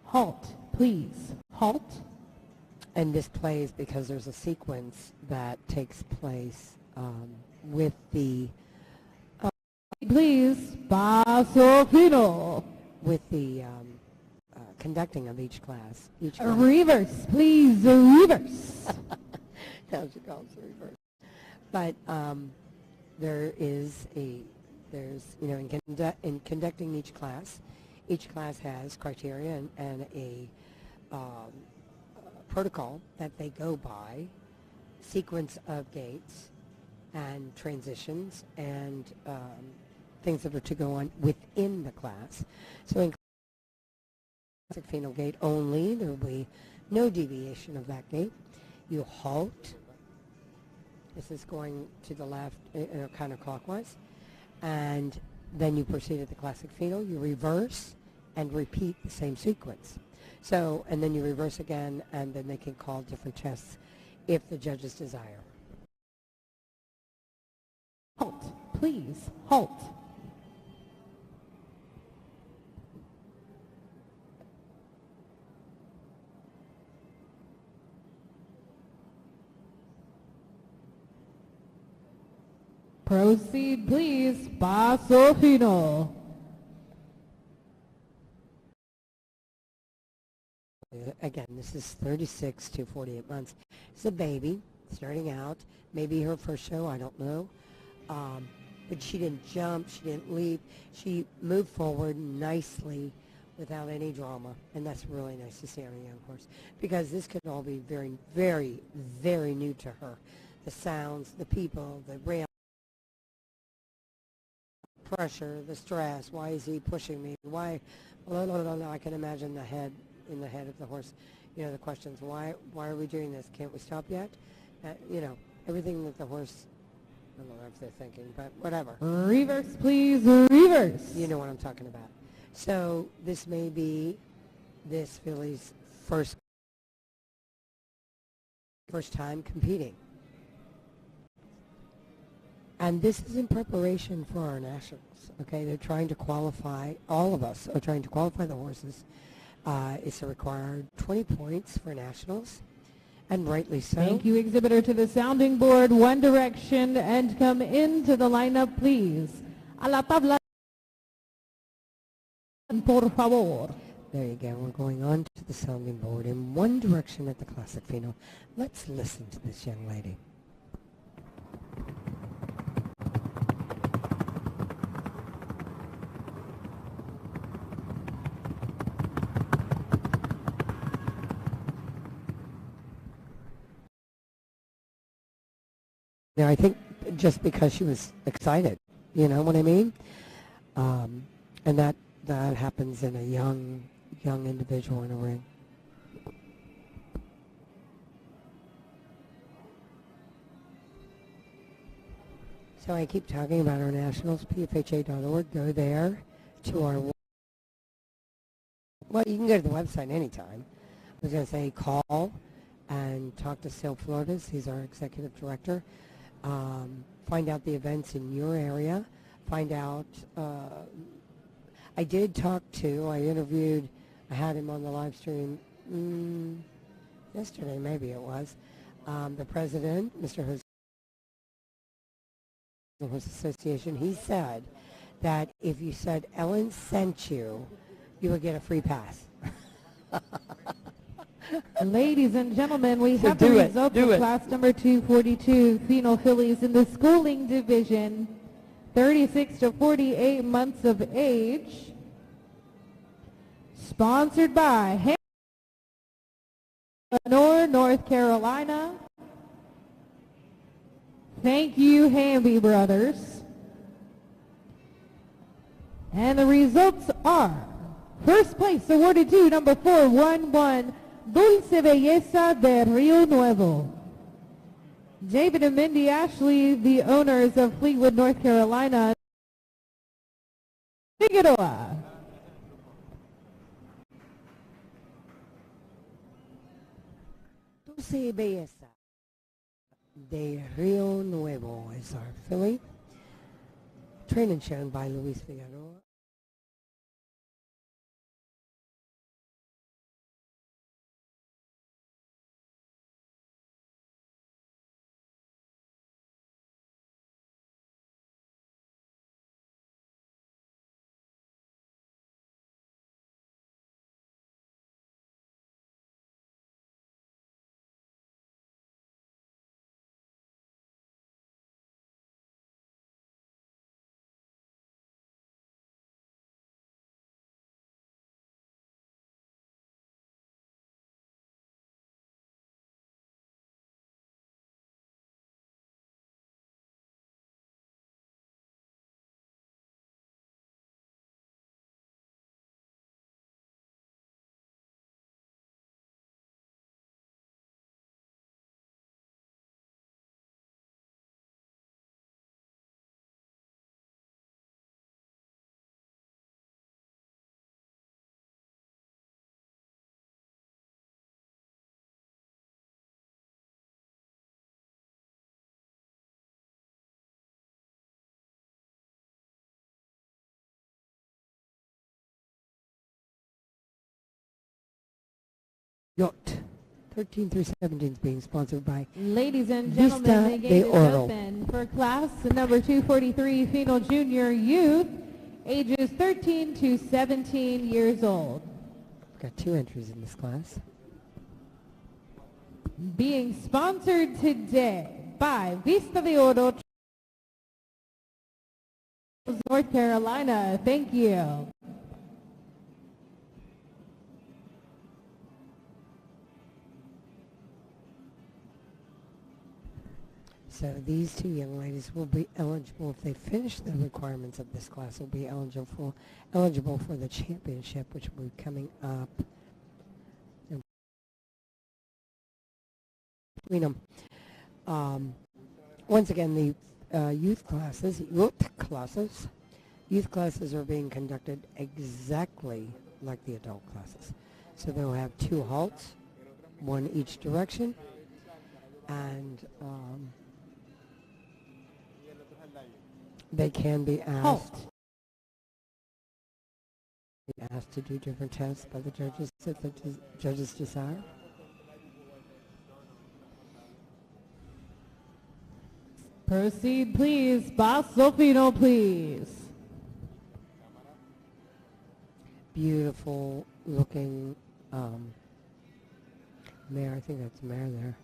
Halt, please. Halt. And this plays because there's a sequence that takes place with the please, Paso Fino. With the conducting of each class. Reverse, please, reverse. Now she calls reverse. But there's you know, in conducting each class has criteria and a protocol that they go by, sequence of gates and transitions and things that are to go on within the class. So in Classic Fino gate only, there will be no deviation of that gate. You halt. This is going to the left, counterclockwise. And then you proceed at the Classic Fino. You reverse and repeat the same sequence. So, and then you reverse again, and then they can call different tests if the judges desire. Halt, please, halt. Proceed, please, Paso Fino. Again, this is 36 to 48 months. It's a baby starting out, maybe her first show, I don't know. But she didn't jump, she didn't leap. She moved forward nicely without any drama, and that's really nice to see on a young horse, because this could all be very, very, very new to her. The sounds, the people, the rail, pressure, the stress. Why is he pushing me? Why? I can imagine in the head of the horse, you know, the questions. Why are we doing this? Can't we stop yet? You know, everything that the horse, I don't know if they're thinking, but whatever. Reverse, please, reverse. You know what I'm talking about. So this may be this filly's first time competing. And this is in preparation for our nationals, okay? They're trying to qualify, all of us are trying to qualify the horses. It's a required 20 points for nationals, and rightly so. Thank you, exhibitor, to the sounding board, one direction, and come into the lineup, please. A la tabla, por favor. There you go. We're going on to the sounding board in one direction at the Classic Fino. Let's listen to this young lady. You know, I think just because she was excited, you know what I mean? And that happens in a young individual in a ring. So I keep talking about our nationals, pfha.org. Go there to our, well, you can go to the website anytime. I was going to say call and talk to Sil Flores. He's our executive director. Find out the events in your area. Find out, I interviewed, I had him on the live stream yesterday, maybe it was, the president, Mr. Jose Horse Association. He said that if you said Ellen sent you, you would get a free pass. Ladies and gentlemen, we have the results of class number 242 Fino fillies in the schooling division, 36 to 48 months of age. Sponsored by Lenore, North Carolina. Thank you, Hamby Brothers. And the results are: first place awarded to number 411, Dulce Belleza de Rio Nuevo. David and Mindy Ashley, the owners of Fleetwood, North Carolina. Figueroa. Dulce Belleza de Rio Nuevo is our filly. Trained and shown by Luis Figueroa. Yacht. 13 through 17 is being sponsored by Ladies and gentlemen, the game is open for class number 243 Fino Junior Youth, ages 13 to 17 years old. We've got 2 entries in this class. Being sponsored today by Vista de Oro, North Carolina. Thank you. So these 2 young ladies will be eligible, if they finish the requirements of this class, will be eligible for the championship, which will be coming up. Between them. Once again, the youth classes are being conducted exactly like the adult classes. So they'll have 2 halts, 1 each direction, and they can be asked to do different tests by the judges if the judges desire. Proceed, please. Paso Fino, please. Beautiful looking mare. I think that's mare there.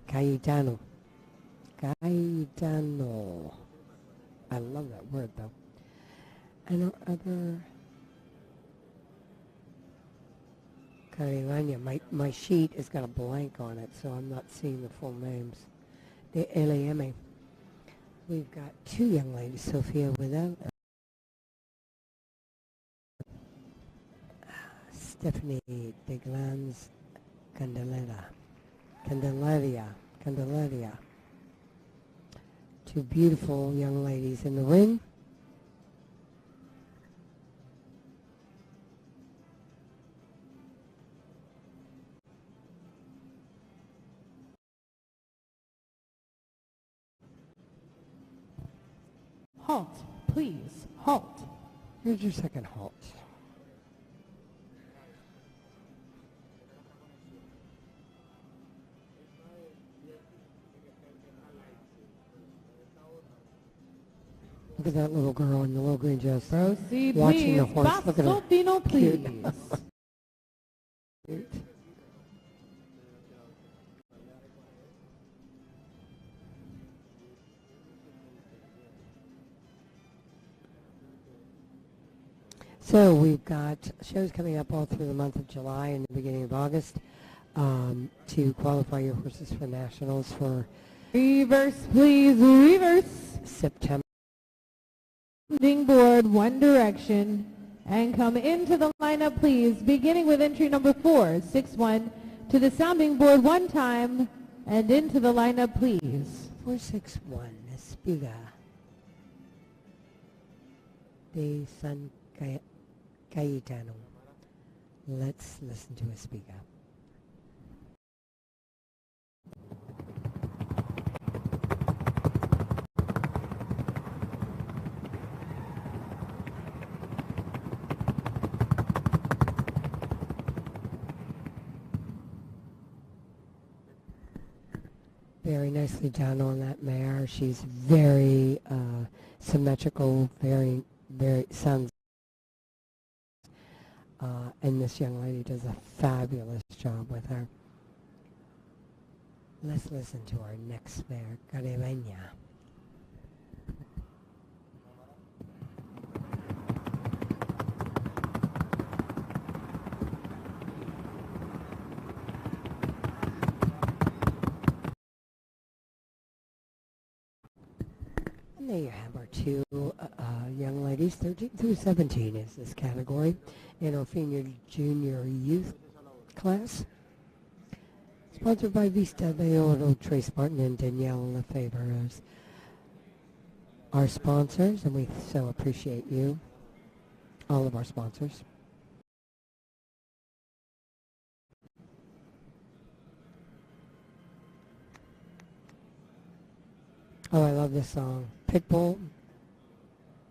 Cayetano. I love that word, though. And our other Caribeña. My sheet has got a blank on it, so I'm not seeing the full names. The LAM. We've got two young ladies, Sofia without Stephanie de Glans Candelaria. Two beautiful young ladies in the ring. Halt, please, halt. Here's your second halt. Look at that little girl in the little green dress. Proceed, watching please. the horse. Look at her. Paso Fino, please. Cute. So we've got shows coming up all through the month of July and the beginning of August to qualify your horses for nationals for Reverse, please, reverse. September. Sounding board, one direction. And come into the lineup, please, beginning with entry number 461 to the sounding board one time and into the lineup, please. 461, Espiga de San Cayetano. Let's listen to Espiga. Very nicely done on that mare. She's very symmetrical, very sounds. And this young lady does a fabulous job with her. Let's listen to our next mare, Caribeña. And there you have our two young ladies, 13 through 17 is this category, in our junior youth class. Sponsored by Vista de Oro, Trace Martin and Danielle Lefebvre as our sponsors, and we so appreciate you, all of our sponsors. Oh, I love this song. Pitbull,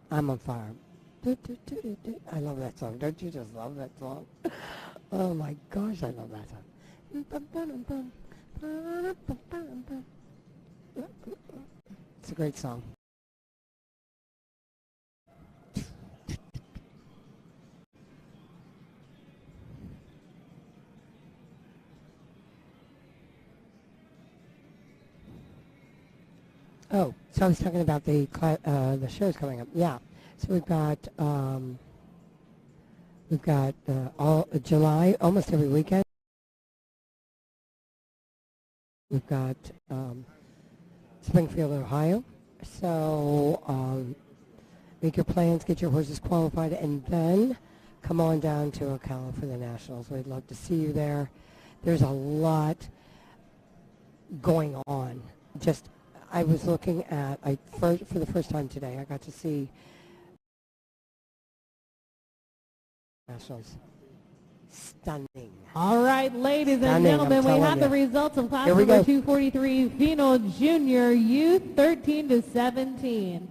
I'm on fire. I love that song. Don't you just love that song? Oh my gosh, I love that song. It's a great song. Oh, so I was talking about the shows coming up. Yeah, so we've got all July, almost every weekend. We've got Springfield, Ohio. So make your plans, get your horses qualified, and then come on down to Ocala for the Nationals. We'd love to see you there. There's a lot going on. Just I was looking at, for the first time today, I got to see Nationals. Stunning. All right, ladies and gentlemen, we have the results of class number 243, Fino Junior Youth, 13 to 17.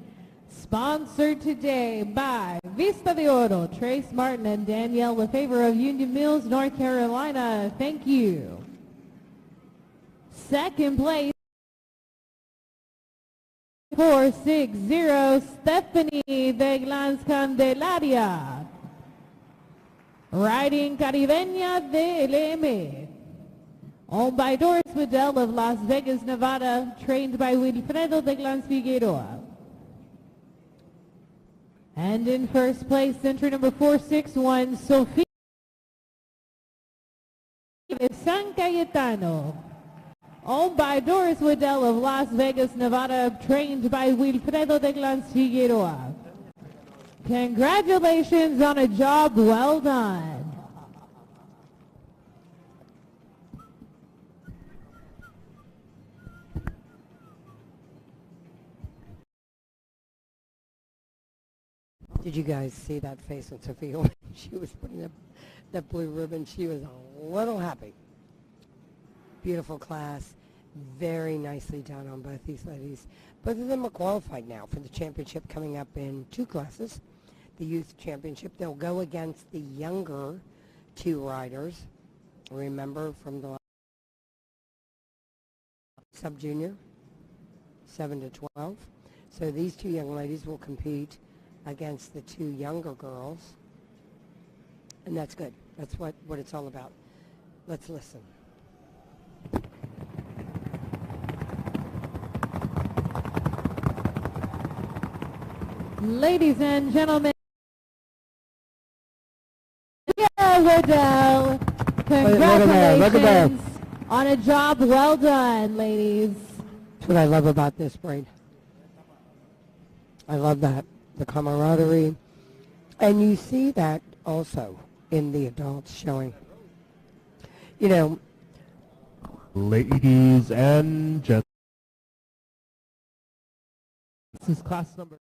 Sponsored today by Vista de Oro, Trace Martin and Danielle Lefebvre of Union Mills, North Carolina. Thank you. Second place, 460, Stephanie de Glans Candelaria. Riding Caribeña de LM. Owned by Doris Waddell of Las Vegas, Nevada. Trained by Wilfredo de Glans Figueroa. And in first place, entry number 461, Sophia de San Cayetano. Owned by Doris Waddell of Las Vegas, Nevada, trained by Wilfredo de Glans Figueroa. Congratulations on a job well done. Did you guys see that face on Sophia when she was putting up that blue ribbon? She was a little happy. Beautiful class. Very nicely done on both these ladies. Both of them are qualified now for the championship coming up in 2 classes. The youth championship. They'll go against the younger 2 riders. Remember from the sub-junior, 7 to 12. So these 2 young ladies will compete against the 2 younger girls. And that's good. That's what it's all about. Let's listen. Ladies and gentlemen, Waddell, congratulations on a job well done, ladies. That's what I love about this breed. I love that, the camaraderie. And you see that also in the adults showing. You know, ladies and gentlemen, this is class number.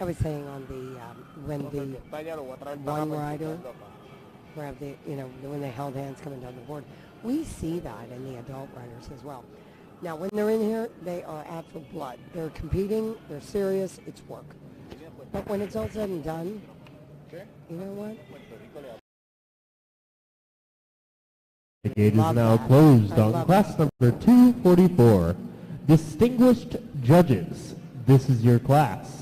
I was saying on the when the one rider grab the, you know, when they held hands coming down the board, we see that in the adult riders as well. Now, when they're in here, they are out for blood. They're competing. They're serious. It's work. But when it's all said and done, you know what? The gate is now closed on class number 244. Distinguished judges, this is your class.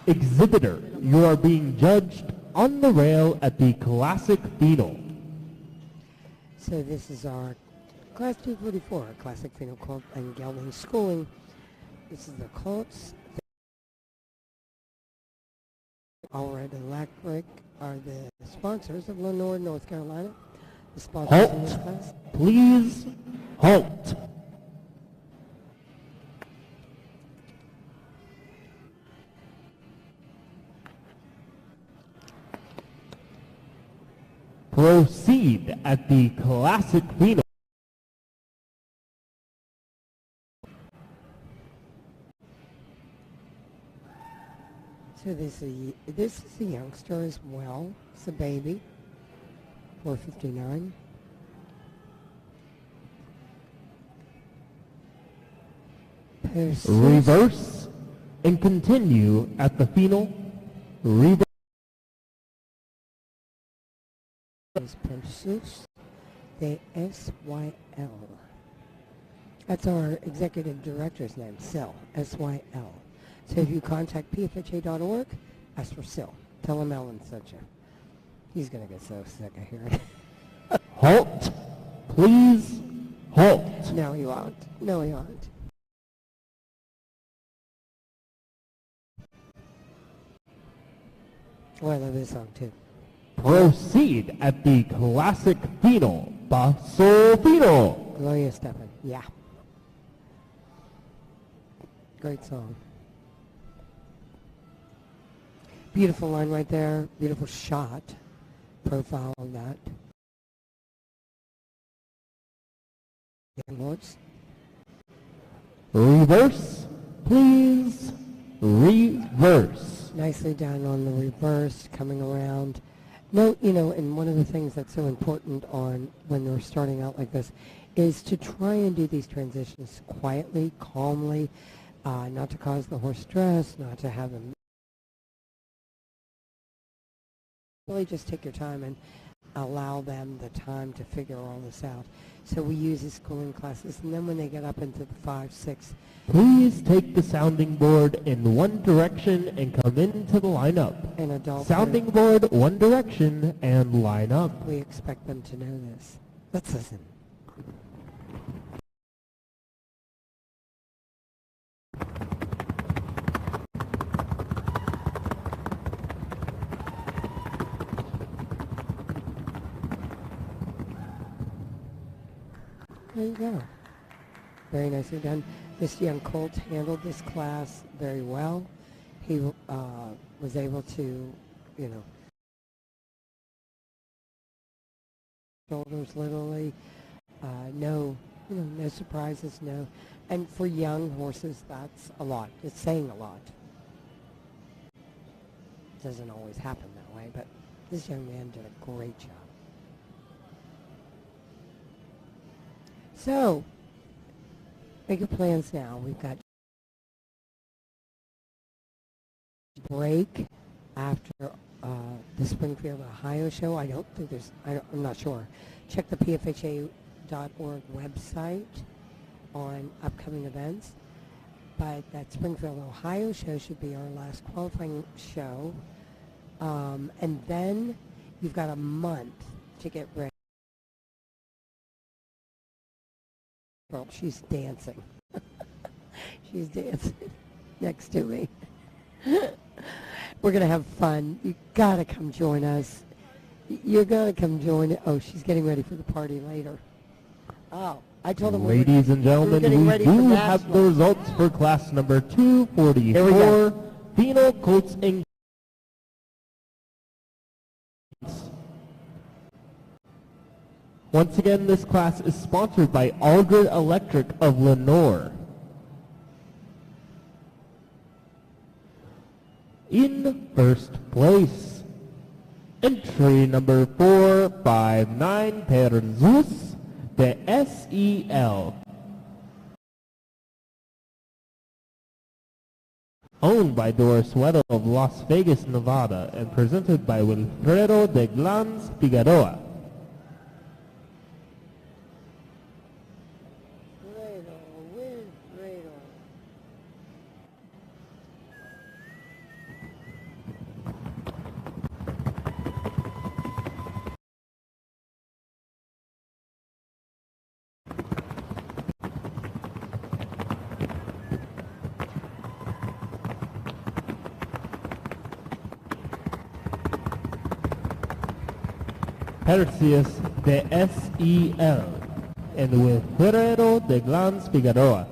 Exhibitor, you are being judged on the rail at the Classic Final. So this is our Class 244, Classic Final Colt and Gelding schooling. This is the Colts. All Red Electric are the sponsors of Lenore, North Carolina. The sponsors in this class. Please halt. Proceed at the Classic Final. So this is a youngster as well. It's a baby. 459. Reverse and continue at the final. Reverse. Persus de SYL. That's our executive director's name, SYL, S-Y-L. So if you contact pfha.org, ask for SYL. Tell him Ellen sent you. He's going to get so sick of hearing it. Halt. Please halt. No, he won't. No, he won't. Oh, I love this song, too. Proceed at the Classic Final. Paso Fino. Gloria Stefan, yeah. Great song. Beautiful line right there. Beautiful shot. Profile of that. Lords. Reverse, please. Reverse. Nicely done on the reverse, coming around. No, you know, and one of the things that's so important on when we're starting out like this is to try and do these transitions quietly, calmly, not to cause the horse stress, not to have them. Really just take your time and allow them the time to figure all this out. So we use the schooling classes, and then when they get up into the 5, 6. Please take the sounding board in one direction and come into the lineup. And adult sounding board one direction and line up. We expect them to know this. Let's listen. There you go. Very nicely done. This young Colt handled this class very well. He was able to, you know, shoulders literally, no surprises, no. And for young horses, that's a lot. It's saying a lot. Doesn't always happen that way, but this young man did a great job. So, make your plans now. We've got break after the Springfield, Ohio show. I don't think there's, I'm not sure. Check the pfha.org website on upcoming events. But that Springfield, Ohio show should be our last qualifying show. And then you've got a month to get ready. Well, she's dancing. She's dancing next to me. We're going to have fun. You got to come join us. You're going to come join it. Oh, she's getting ready for the party later. Oh, I told them. Ladies and gentlemen, we do have the results for class number 244, Fino, Colts, and once again, this class is sponsored by Aldred Electric of Lenore. In first place, entry number 459, Perzus de SEL. Owned by Doris Weddle of Las Vegas, Nevada, and presented by Wilfredo de Glans Figueroa. Perseus de SEL and Wilfredo de Glans Figueroa.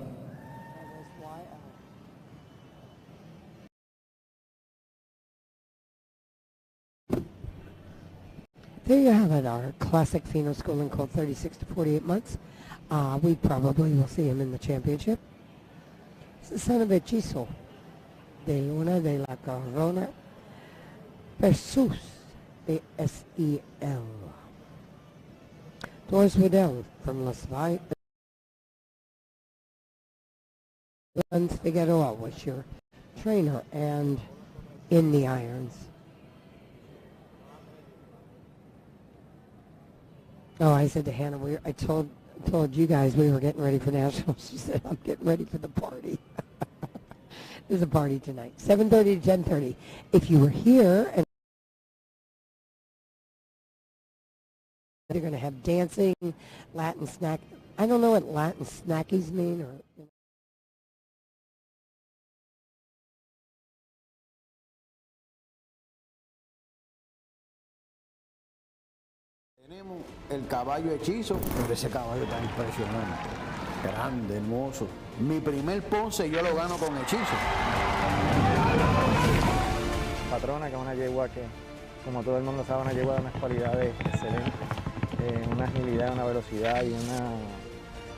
There you have it, our classic Fino schooling called 36 to 48 months. We probably will see him in the championship. It's the son of Hechizo de Luna de la Corona Perseus de SEL. Doris Weddle from Las Vegas. Figueroa was your trainer and in the irons. Oh, I said to Hannah, I told you guys we were getting ready for nationals. She said, I'm getting ready for the party. There's a party tonight, 7:30 to 10:30. If you were here and they're going to have dancing, Latin snack. I don't know what Latin snackies mean. Or Tenemos el caballo Hechizo, pero ese caballo está impresionante, grande, hermoso. Mi primer Ponce yo lo gano con Hechizo. Patrona, que es una yegua que, como todo el mundo sabe, una yegua de unas cualidades excelentes. Una agilidad, una velocidad y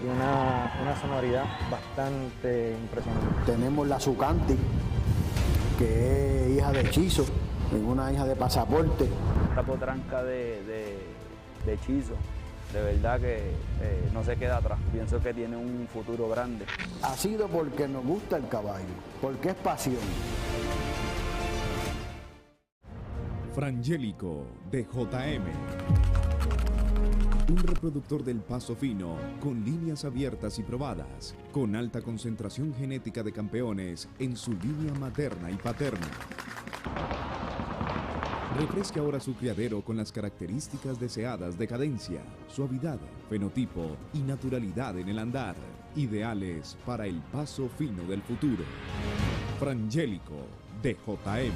una sonoridad bastante impresionante. Tenemos la Zucanti, que es hija de Hechizo, una hija de Pasaporte, esta potranca de Hechizo, de verdad que no se queda atrás. Pienso que tiene un futuro grande. Ha sido porque nos gusta el caballo, porque es pasión. Frangélico de JM. Un reproductor del Paso Fino con líneas abiertas y probadas, con alta concentración genética de campeones en su línea materna y paterna. Refresque ahora su criadero con las características deseadas de cadencia, suavidad, fenotipo y naturalidad en el andar, ideales para el paso fino del futuro. Frangélico de JM.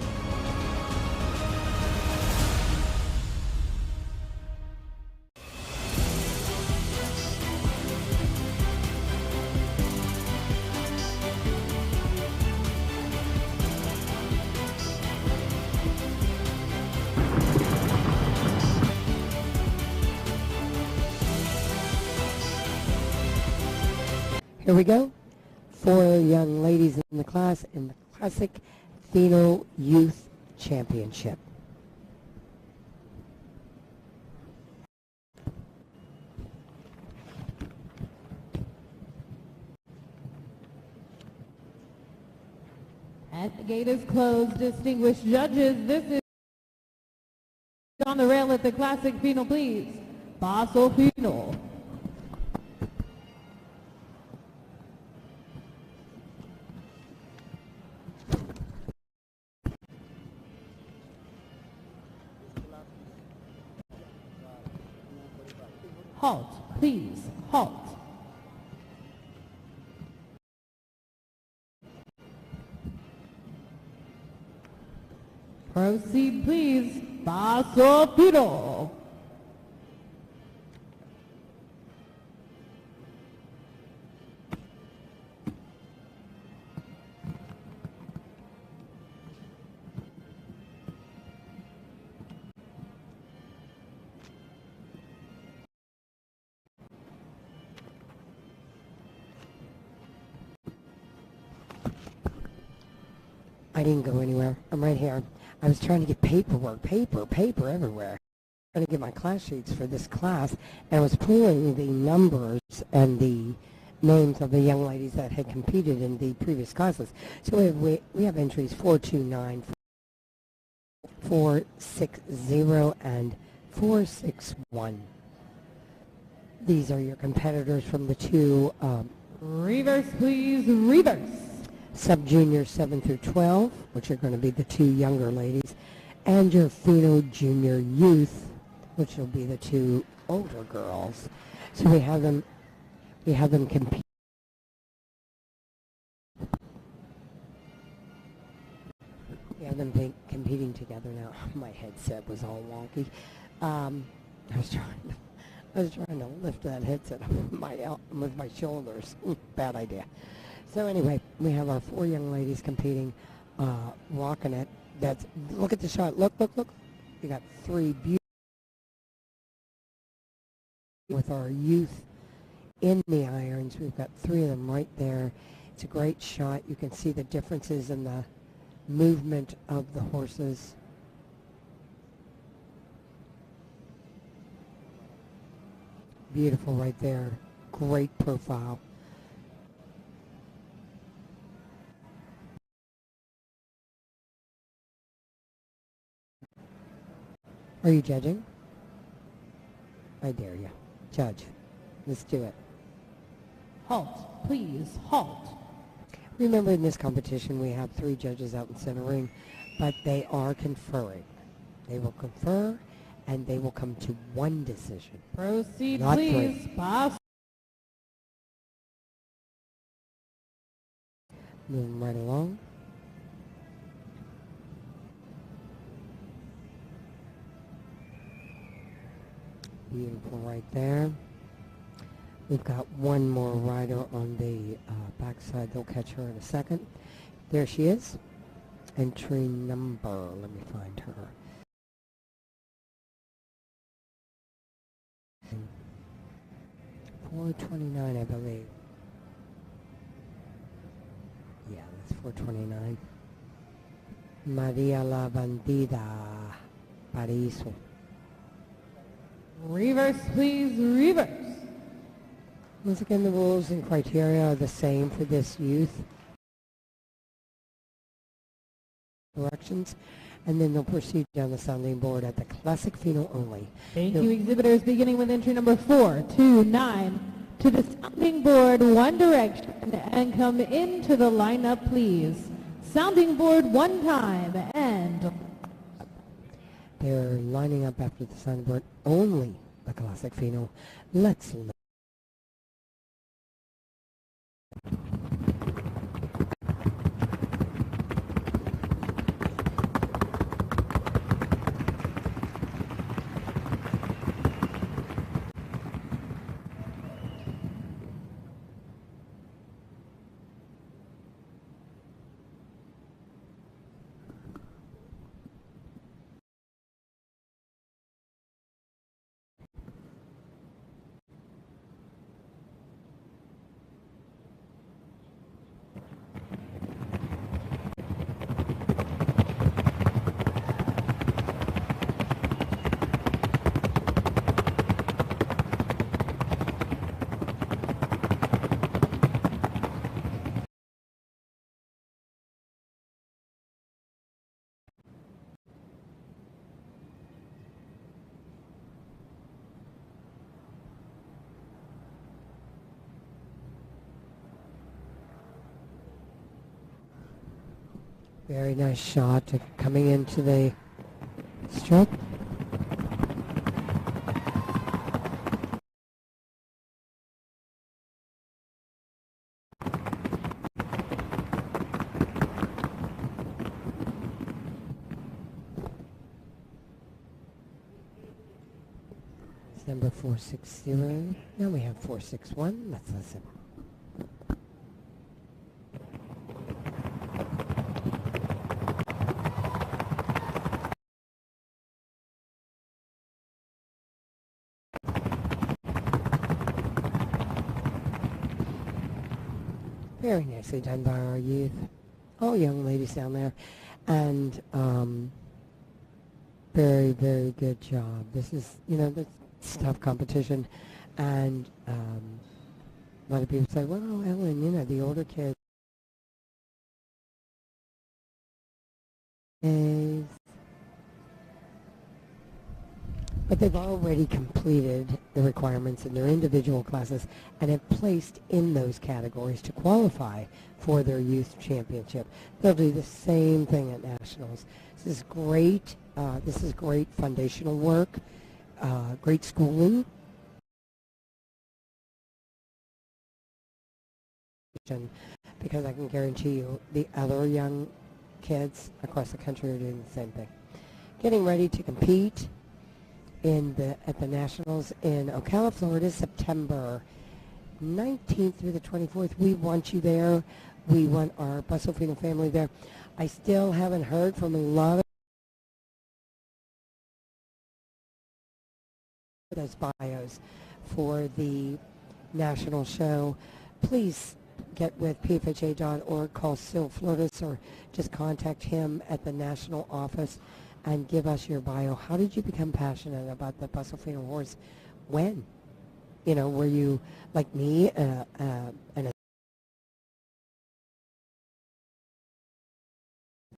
Here we go. 4 young ladies in the class in the Classic Fino Youth Championship. And the gate is closed. Distinguished judges, this is on the rail at the Classic Fino, please. Paso Fino. Halt, please, halt. Proceed, please. Paso Fino. I didn't go anywhere. I'm right here. I was trying to get paperwork, paper everywhere. Trying to get my class sheets for this class, and I was pulling the numbers and the names of the young ladies that had competed in the previous classes. So we have entries 429, 460, and 461. These are your competitors from the two Reverse, please, reverse. sub-junior 7 through 12, which are going to be the two younger ladies, and your Fino junior youth, which will be the two older girls. So we have them compete. We have them competing together now. My headset was all wonky. I was trying to lift that headset with my shoulders. Bad idea. So anyway, we have our 4 young ladies competing, rocking it. Look at the shot. Look. We got 3 beautiful with our youth in the irons. We've got 3 of them right there. It's a great shot. You can see the differences in the movement of the horses. Beautiful right there. Great profile. Are you judging? I dare you. Judge. Let's do it. Halt, please, halt. Remember, in this competition, we have 3 judges out in center ring, but they are conferring. They will confer, and they will come to one decision. Proceed, Not please. 3. Pass. Moving right along. Beautiful right there. We've got one more rider on the backside. They'll catch her in a second. There she is. Entry number, let me find her. 429, I believe. Yeah, that's 429. Maria la Bandida, Paraíso. Reverse, please, reverse. Once again, the rules and criteria are the same for this youth. Directions, and then they'll proceed down the sounding board at the Classic Fino only. Thank you, exhibitors. Beginning with entry number 429 to the sounding board, one direction, and come into the lineup, please. Sounding board one time, and they're lining up after the sounding board only the Classic Fino. Let's listen. Very nice shot coming into the stroke. It's number 460. Now we have 461. Let's listen. Very nicely done by our youth, all young ladies down there, and very, very good job. This is, it's tough competition, and a lot of people say, well, Ellen, the older kids. But they've already completed the requirements in their individual classes and have placed in those categories to qualify for their youth championship. They'll do the same thing at nationals. This is great. This is great foundational work, great schooling. Because I can guarantee you the other young kids across the country are doing the same thing. Getting ready to compete at the Nationals in Ocala, Florida, September 19th through the 24th. We want you there. We want our Paso Fino family there. I still haven't heard from a lot of those bios for the national show. Please get with pfha.org, call Sil Flores, or just contact him at the national office and give us your bio. How did you become passionate about the Paso Fino horse? When? Were you like me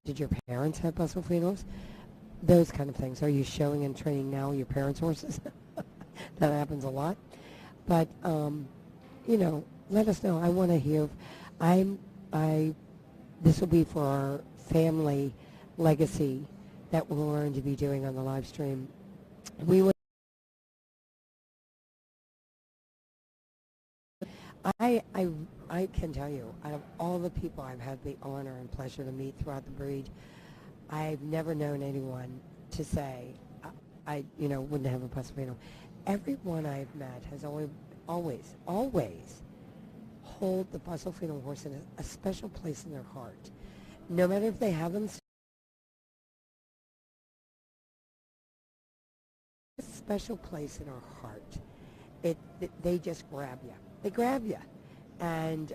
did your parents have Paso Finos? Those kind of things. Are you showing and training now your parents' horses? That happens a lot. But, let us know. I want to hear. This will be for our family legacy that we're going to be doing on the live stream. We would. I can tell you, out of all the people I've had the honor and pleasure to meet throughout the breed, I've never known anyone to say, I wouldn't have a Paso Fino. Everyone I've met has always hold the Paso Fino horse in a special place in their heart. No matter if they have them, a special place in our heart. They just grab you. They grab you. And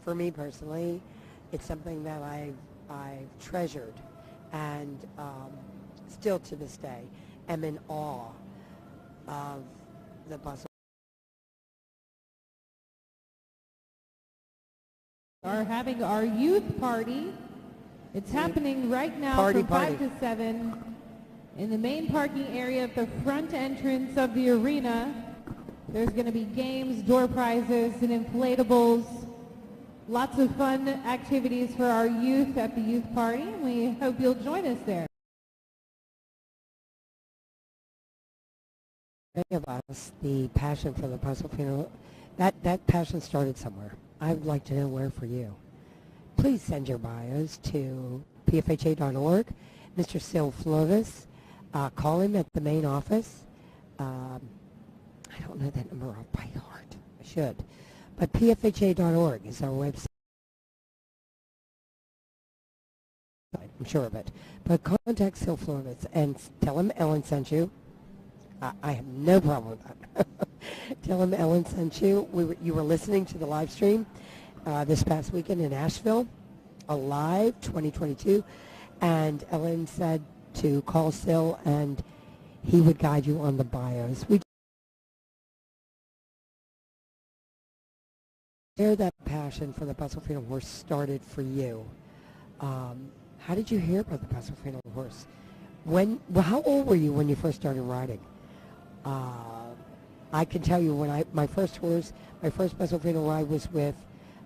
for me personally, it's something that I've treasured. And still to this day, am in awe of the Paso. Are having our youth party. It's happening right now Party, from 5 to 7 in the main parking area at the front entrance of the arena. There's going to be games, door prizes, and inflatables. Lots of fun activities for our youth at the youth party. We hope you'll join us there. Many of us, the passion for the Paso Fino, that passion started somewhere. I would like to know where for you. Please send your bios to pfha.org. Mr. Sil Flores, call him at the main office. I don't know that number off by heart. I should. But pfha.org is our website. I'm sure of it. But contact Sil Flores and tell him Ellen sent you. I have no problem with that. Tell him Ellen sent you. You were listening to the live stream this past weekend in Asheville, Alive 2022, and Ellen said to call Sil and he would guide you on the bios. We share that passion for the Paso Fino horse started for you. How did you hear about the Paso Fino horse? How old were you when you first started riding? I can tell you when my first Paso Fino ride was with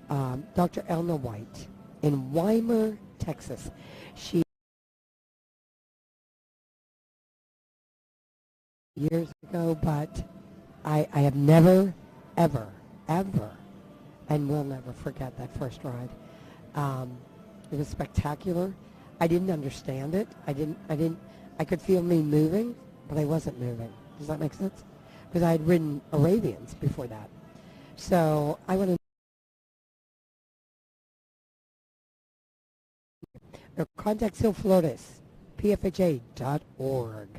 Dr. Elna White in Weimar, Texas. She years ago, but I have never, ever, and will never forget that first ride. It was spectacular. I didn't understand it. I could feel me moving, but I wasn't moving. Does that make sense? Because I had ridden Arabians before that. So I want to contact Sil Flores, pfha.org.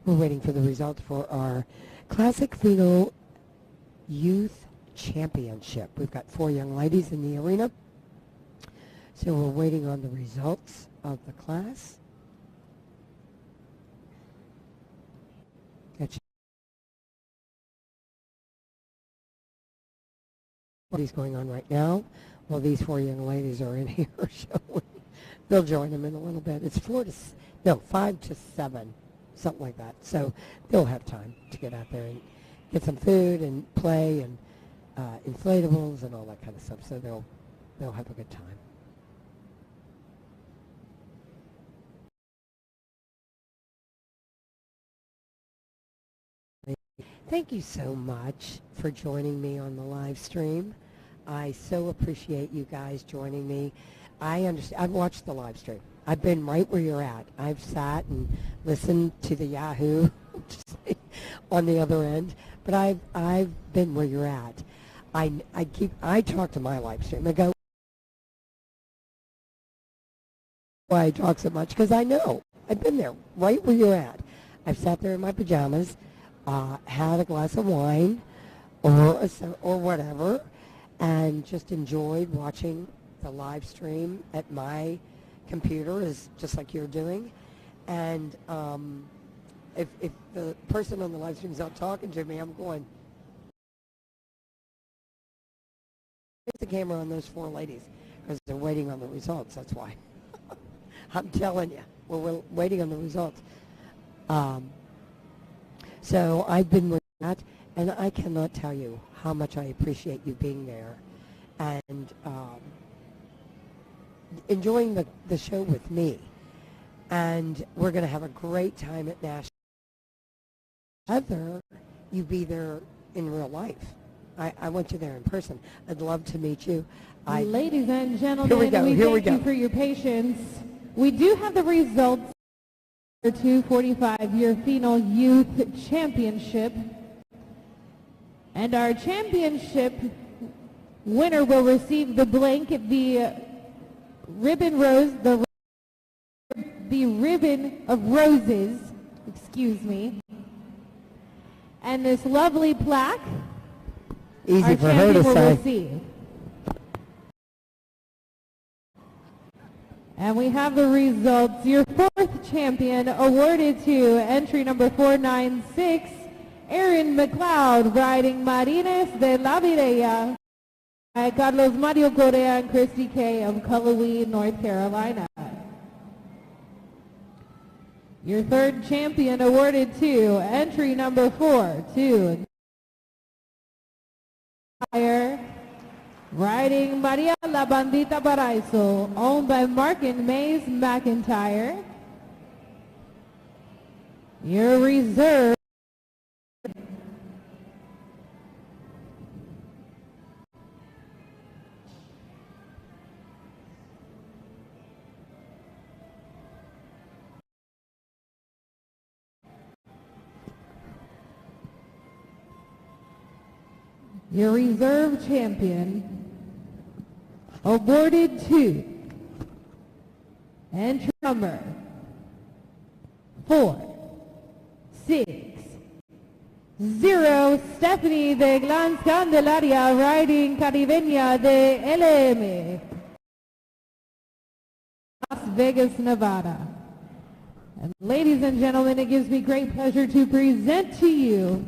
We're waiting for the results for our Classic Fino Youth Championship. We've got 4 young ladies in the arena. So we're waiting on the results of the class. What is going on right now? Well, these 4 young ladies are in here showing. They'll join them in a little bit. It's 5 to 7, something like that. So they'll have time to get out there and get some food and play and inflatables and all that kind of stuff. So they'll have a good time. Thank you so much for joining me on the live stream. I so appreciate you guys joining me. I understand. I've watched the live stream. I've been right where you're at. I've sat and listened to the Yahoo on the other end, but I've been where you're at. I talk to my live stream. I go, why I talk so much? Because I know. I've been there, right where you're at. I've sat there in my pajamas, had a glass of wine or whatever, and just enjoyed watching the live stream at my computer, is just like you're doing. And if the person on the live stream is not talking to me, I'm going, put the camera on those 4 ladies, because they're waiting on the results. That's why. I'm telling you, we're waiting on the results. So I've been with that, and I cannot tell you how much I appreciate you being there and enjoying the show with me. And we're going to have a great time at Nashville. Whether you be there in real life. I want you there in person. I'd love to meet you. Ladies and gentlemen, here we go. Thank you for your patience. We do have the results for 245 Year Fino Youth Championship. And our championship winner will receive the blanket, the ribbon of roses, excuse me, and this lovely plaque. Easy our for her to champion will say. receive. And we have the results. Your fourth champion awarded to entry number 496, Aaron McLeod, riding Marines de la Virella, by Carlos Mario Correa and Christy Kay of Cullowhee, North Carolina. Your third champion awarded to entry number 4 to riding Maria La Bandita Paraiso, owned by Mark and Mays McIntyre. Your reserve champion awarded to entry number 460, Stephanie de Glans Candelaria, riding Caribeña de LM, Las Vegas, Nevada. And ladies and gentlemen, it gives me great pleasure to present to you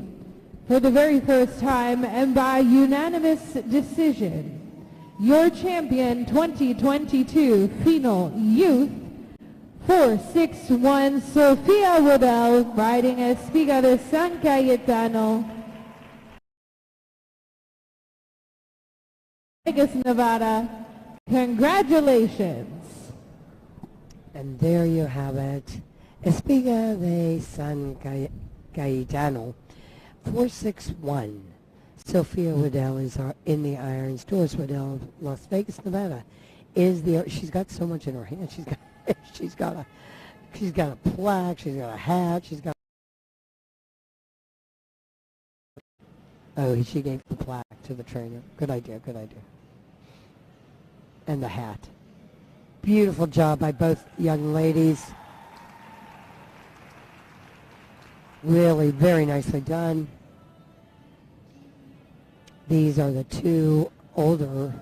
for the very first time and by unanimous decision, your champion 2022 Fino Youth 461, Sofia Woodell, riding Espiga de San Cayetano, Vegas, Nevada. Congratulations. And there you have it. Espiga de San Cayetano, 461. Sophia Waddell is in the irons. Doris Waddell of Las Vegas, Nevada, is the. She's got so much in her hand. She's got a plaque. She's got a hat. She's got. Oh, she gave the plaque to the trainer. Good idea. Good idea. And the hat. Beautiful job by both young ladies. Really, very nicely done. These are the two older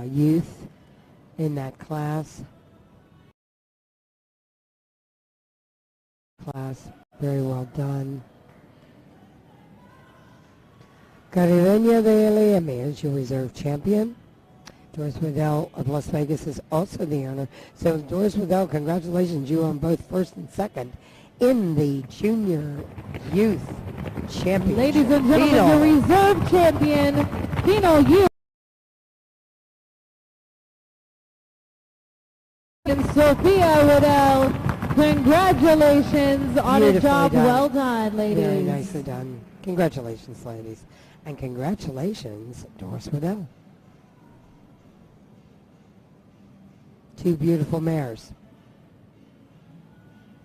youth in that class. Very well done. Caribeña de LM is your reserve champion. Doris Waddell of Las Vegas is also the owner. So Doris Waddell, congratulations, you on both first and second in the junior youth championship. Ladies and gentlemen, Fino. the reserve champion, Fino Youth. And Sophia Waddell, congratulations on a job well done, ladies. Very nicely done. Congratulations, ladies. And congratulations, Doris Waddell. Two beautiful mares.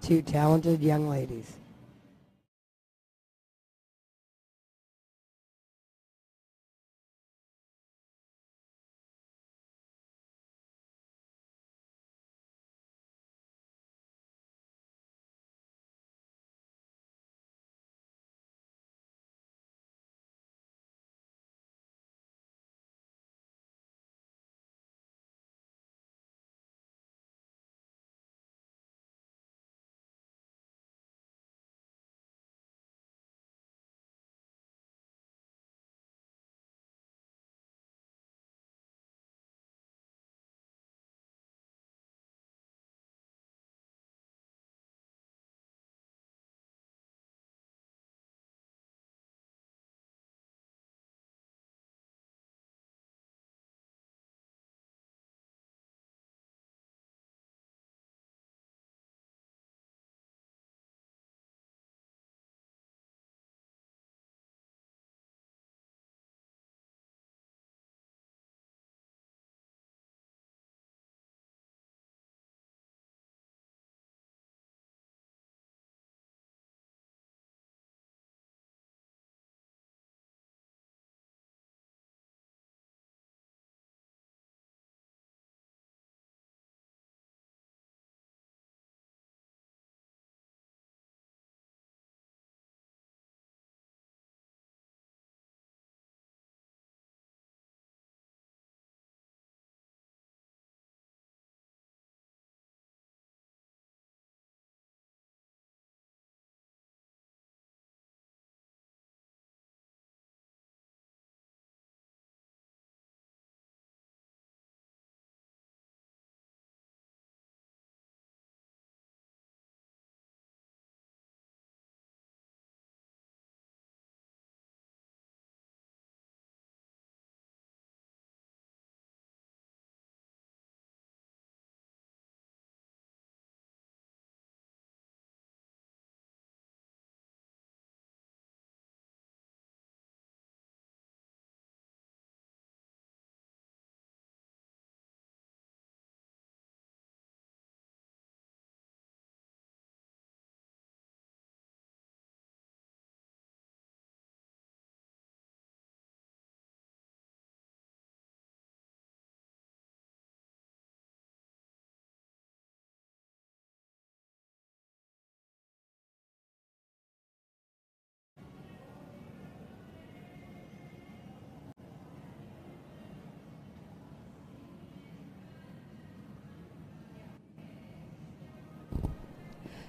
Two talented young ladies.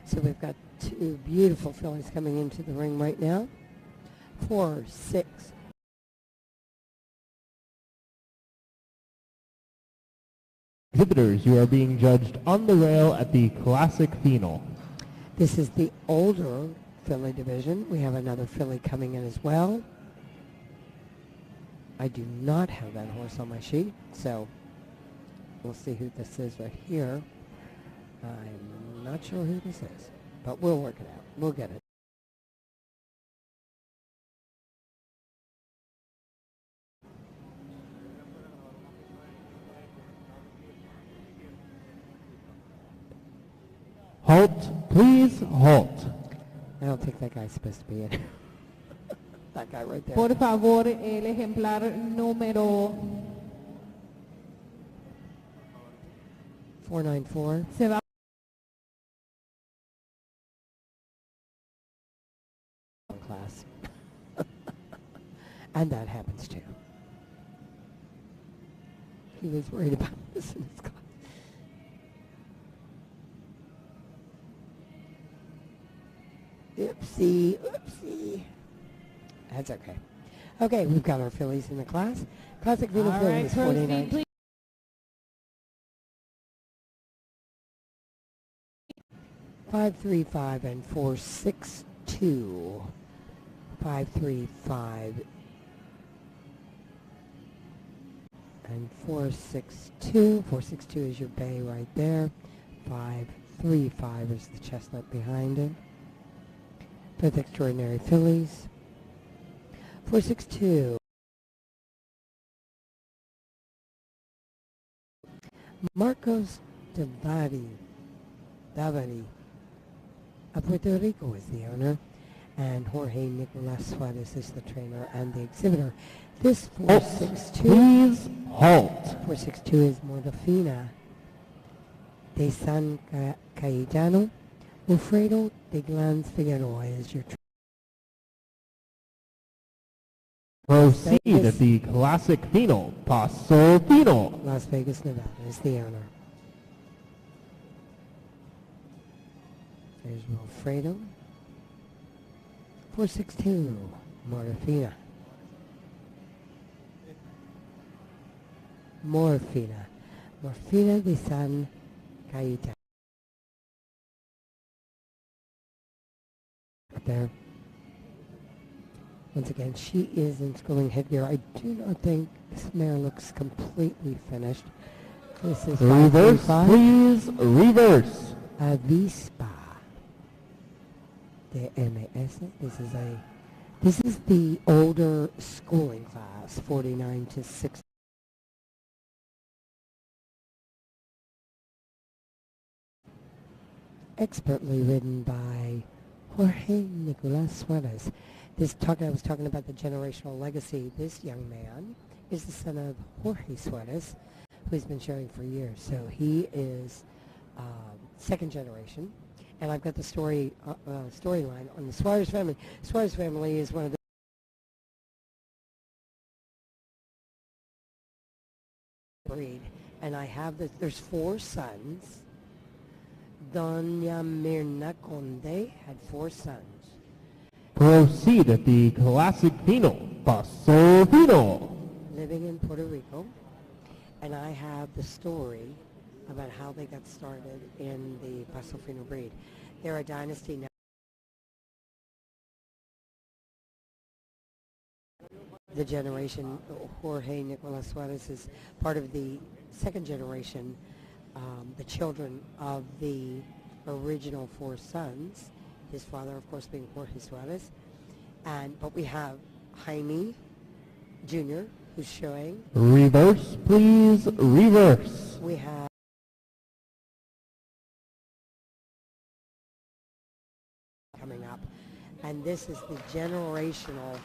So we've got two beautiful fillies coming into the ring right now. 4, 6. Exhibitors, you are being judged on the rail at the Classic Fino. This is the older filly division. We have another filly coming in as well. I do not have that horse on my sheet, so we'll see who this is right here. I'm not sure who this is, but we'll work it out. We'll get it. Halt, please halt. I don't think that guy's supposed to be in. That guy right there. Por favor, el ejemplar número 494. se va. Class. And that happens too. He was worried about this in his class. Oopsie, oopsie. That's okay. Okay, we've got our fillies in the class. Classic Fino All fillies, right, 49. proceed, 535 and 462. 535 and 462. 462 is your bay right there. 535 is the chestnut behind it. Both extraordinary fillies. 462. Marcos Davari of Puerto Rico is the owner, and Jorge Nicolas Suarez is the trainer and the exhibitor. This 462, please halt. 462 is Morfina de San Cayetano. Wilfredo de Glans Figueroa is your trainer. Proceed at the Classic Fino, Paso Fino. Las Vegas, Nevada is the owner. There's Wilfredo. 462, Morfina. Morfina de San Cayetano. There. Once again, she is in schooling headgear. I do not think this mare looks completely finished. This is Reverse, 535. please, reverse. Avispa de MS. This is the older schooling class, 49 to 60. Expertly ridden by Jorge Nicolas Suarez. I was talking about the generational legacy. This young man is the son of Jorge Suarez, who's been showing for years. So he is second generation. And I've got the storyline on the Suarez family. Suarez family is one of the breed. And I have there's 4 sons. Doña Mirna Conde had 4 sons. Proceed at the Classic Fino, Paso Fino. Living in Puerto Rico. And I have the story about how they got started in the Paso Fino breed. They're a dynasty now. The generation, Jorge Nicolas Suarez is part of the second generation, the children of the original 4 sons. His father, of course, being Jorge Suarez. But we have Jaime Jr., who's showing. Reverse, please, reverse. We have coming up. And this is the generational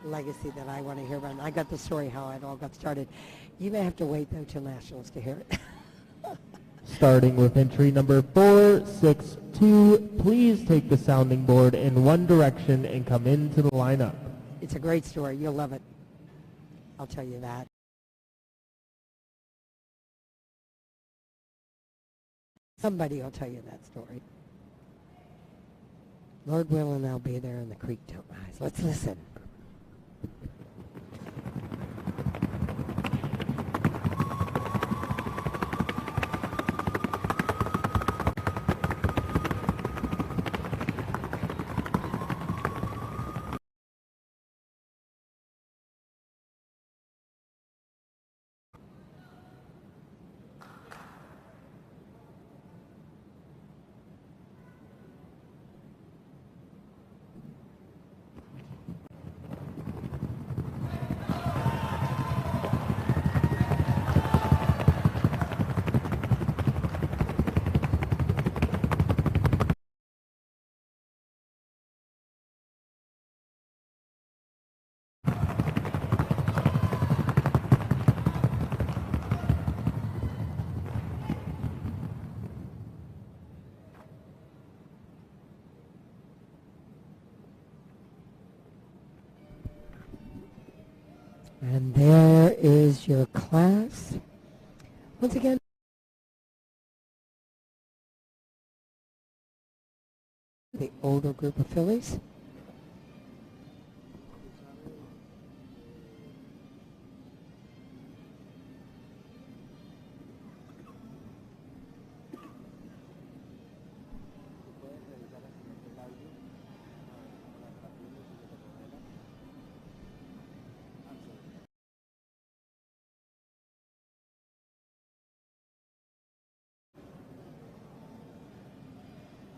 legacy that I want to hear about. And I got the story how it all got started. You may have to wait, though, till Nationals to hear it. Starting with entry number 462, please take the sounding board in one direction and come into the lineup. It's a great story. You'll love it. I'll tell you that. Somebody will tell you that story. Lord willing, I'll be there and the creek don't rise. Let's listen. And there is your class. Once again, the older group of fillies.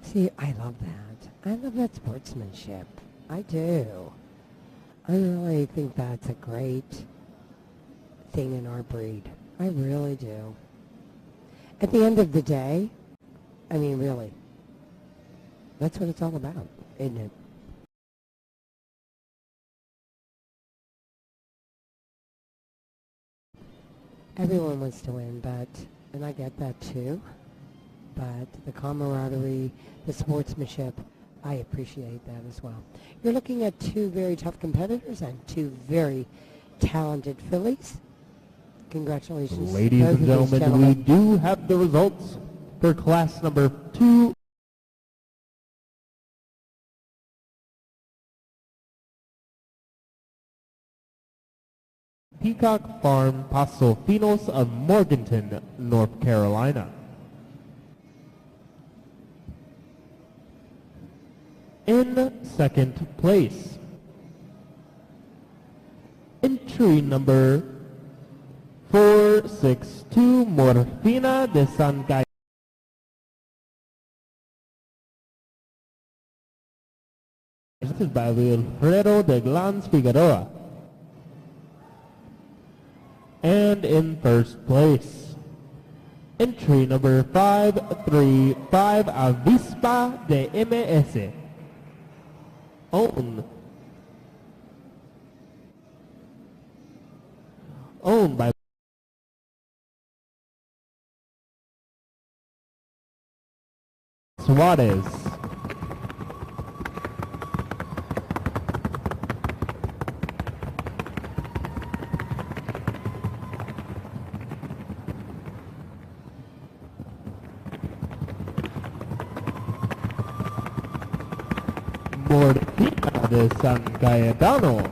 See, I love that. I love that sportsmanship. I do. I really think that's a great thing in our breed. I really do. At the end of the day, I mean, really, that's what it's all about, isn't it? Everyone wants to win, and I get that too, but the camaraderie, the sportsmanship, I appreciate that as well. You're looking at two very tough competitors and two very talented fillies. Congratulations. Ladies and gentlemen, we do have the results for class number 2. Peacock Farm Paso Finos of Morganton, North Carolina. In second place, entry number 462, Morfina de San Gallo. This is by Wilfredo de Glans Figueroa. And in first place, entry number 535, Avispa de MS. Owned by Suarez. Morfina de San Cayetano.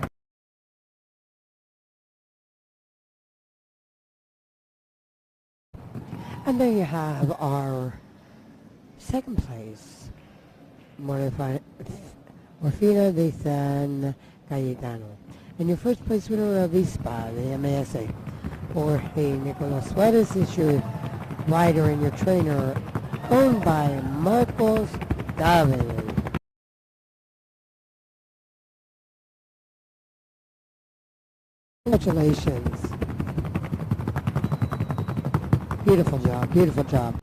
And there you have our second place, Morfina de San Cayetano. And your first place winner, Avispa, the MASA. Jorge Nicolas Suarez is your rider and your trainer, owned by Marcos David. Congratulations. Beautiful job, beautiful job.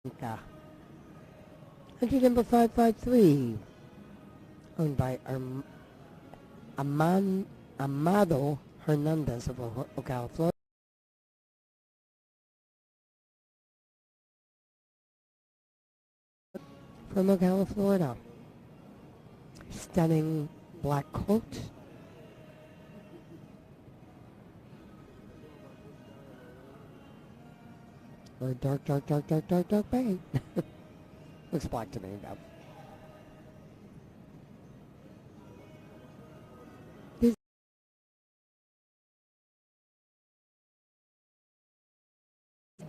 Entry number 553, owned by Amado Hernandez of Ocala, Florida. From Ocala, Florida. Stunning black colt. Or dark bay. Looks black to me, though. This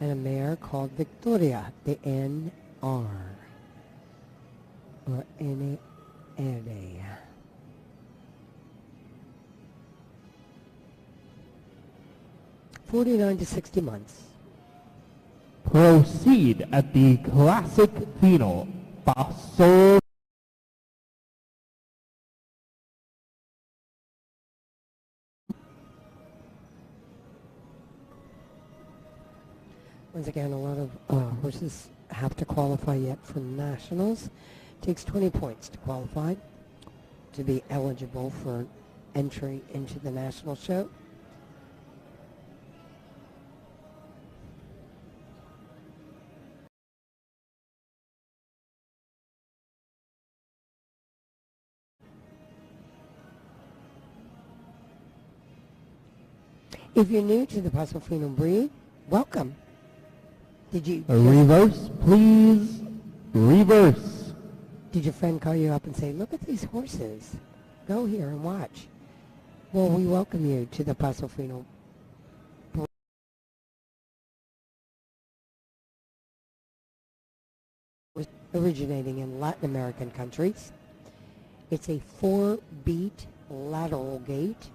and a mare called Victoria, the NR. Or NR. 49 to 60 months. Proceed at the Classic Fino Paso Once again, a lot of horses have to qualify yet for nationals. Takes 20 points to qualify to be eligible for entry into the national show. If you're new to the Paso Fino breed, welcome. Did you reverse, please? Reverse. Did your friend call you up and say, look at these horses, go here and watch? Well, we welcome you to the Paso Fino breed, originating in Latin American countries. It's a 4-beat lateral gait,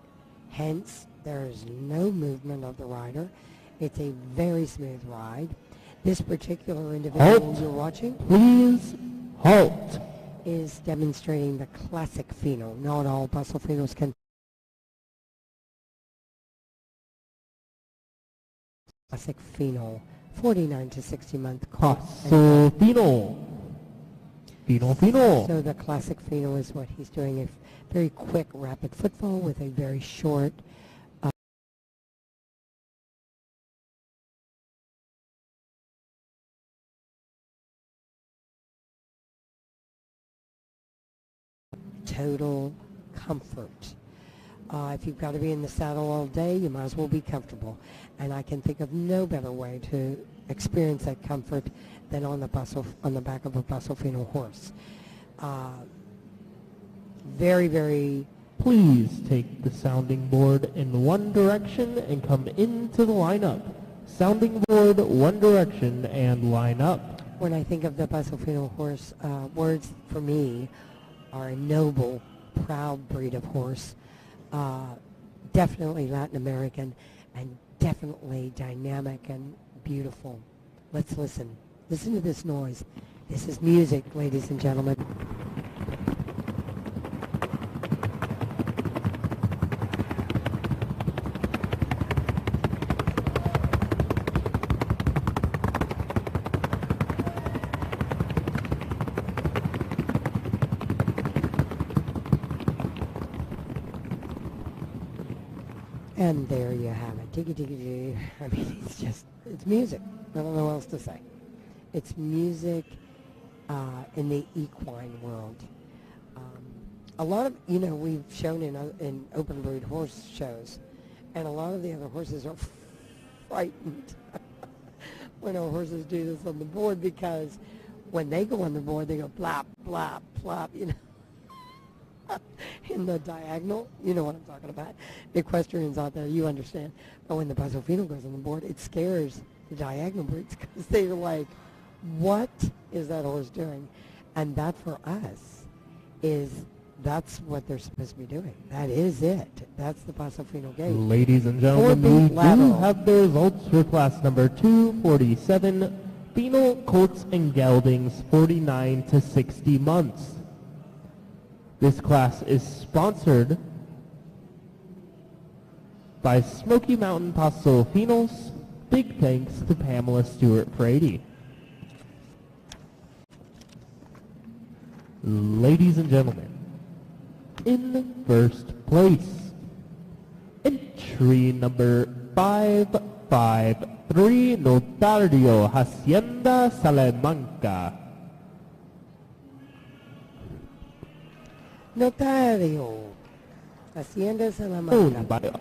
hence there is no movement of the rider. It's a very smooth ride. This particular individual you're watching, please halt, is demonstrating the classic Fino. Not all Paso Finos can. Classic Fino, 49 to 60 month. Paso Fino. Fino. So the classic Fino is what he's doing, a very quick, rapid footfall with a very short total comfort. If you've got to be in the saddle all day, you might as well be comfortable. And I can think of no better way to experience that comfort than on the back of a Paso Fino horse. Very, very. Please take the sounding board in one direction and come into the lineup. Sounding board, one direction, and line up. When I think of the Paso Fino horse, words for me are a noble, proud breed of horse. Definitely Latin American and definitely dynamic and beautiful. Let's listen. Listen to this noise. This is music, ladies and gentlemen. And there you have it. Diggy, diggy, diggy. I mean, it's music. I don't know what else to say. It's music in the equine world. A lot of, we've shown in open breed horse shows, and a lot of the other horses are frightened when our horses do this on the board, because when they go on the board, they go blop, blop, plop, in the diagonal. You know what I'm talking about. The equestrians out there, you understand. But when the Paso Fino goes on the board, it scares the diagonal breeds, because they're like, what is that horse doing? And that for us that's what they're supposed to be doing. That is it. That's the Paso Fino gate. Ladies and gentlemen, we do have the results for class number 247, Fino, Colts, and Geldings, 49 to 60 months. This class is sponsored by Smoky Mountain Paso Finos. Big thanks to Pamela Stewart Frady. Ladies and gentlemen, in first place, entry number 553, Notario Hacienda Salamanca. Notario Hacienda Salamanca. Owned by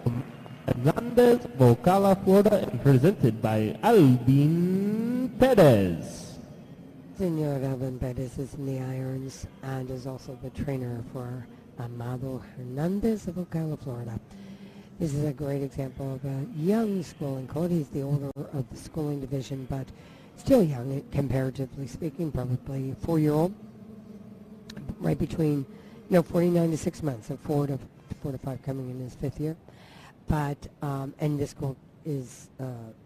Hernandez, Ocala, Florida, and presented by Alvin Perez. Senor Alvin Perez is in the irons and is also the trainer for Amado Hernandez of Ocala, Florida. This is a great example of a young schooling colt. He's the older of the schooling division, but still young, comparatively speaking, probably a 4-year-old, right between 49 to 6 months, so 4 to 5 coming in his 5th year. But, and this colt is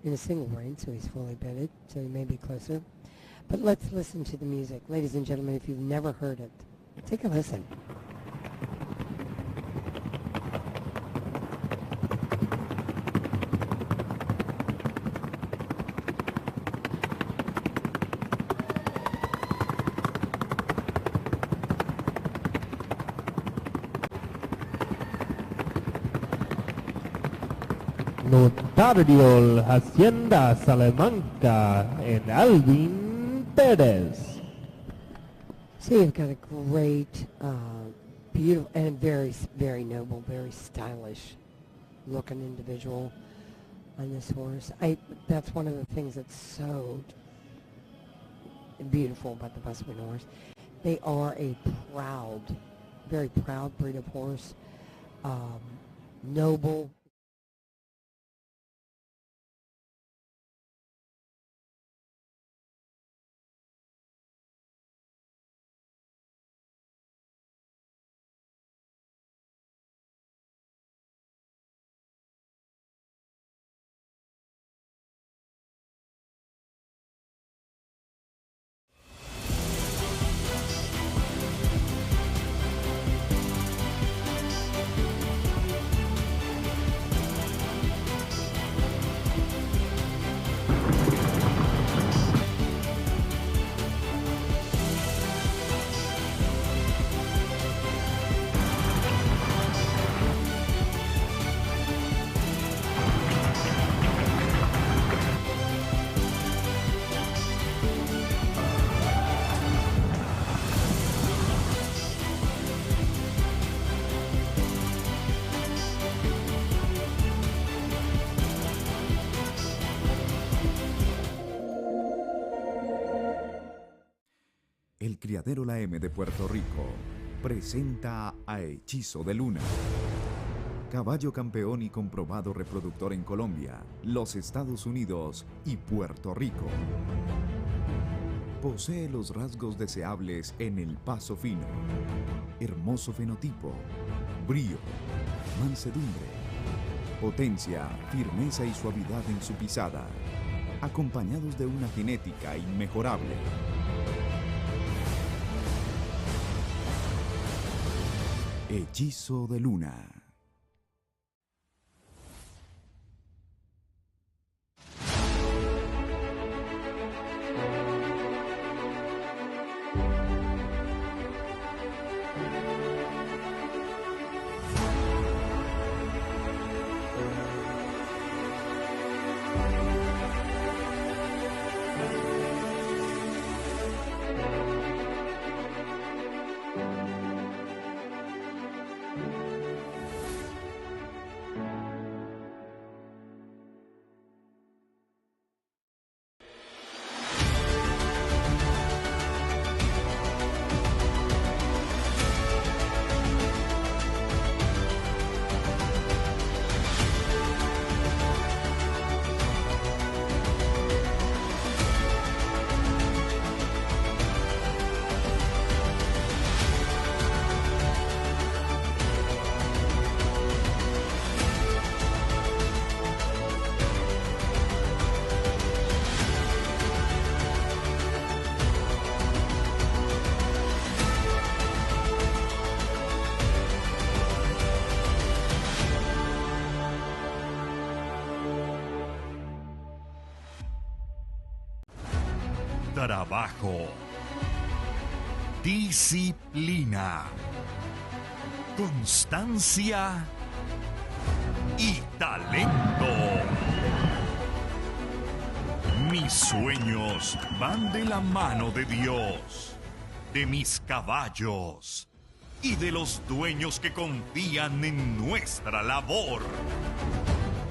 in a single rein, so he's fully bedded, so he may be closer. But let's listen to the music. Ladies and gentlemen, if you've never heard it, take a listen. Notario Hacienda Salamanca and Alvin Perez. So you've got a great, beautiful, and very, very noble, very stylish looking individual on this horse. That's one of the things that's so beautiful about the Paso Fino horse. They are a proud, very proud breed of horse, noble. El Criadero La M de Puerto Rico presenta a Hechizo de Luna. Caballo campeón y comprobado reproductor en Colombia, los Estados Unidos y Puerto Rico. Posee los rasgos deseables en el paso fino, hermoso fenotipo, brío, mansedumbre, potencia, firmeza y suavidad en su pisada, acompañados de una genética inmejorable. Hechizo de Luna. Trabajo, disciplina, constancia y talento. Mis sueños van de la mano de Dios, de mis caballos y de los dueños que confían en nuestra labor.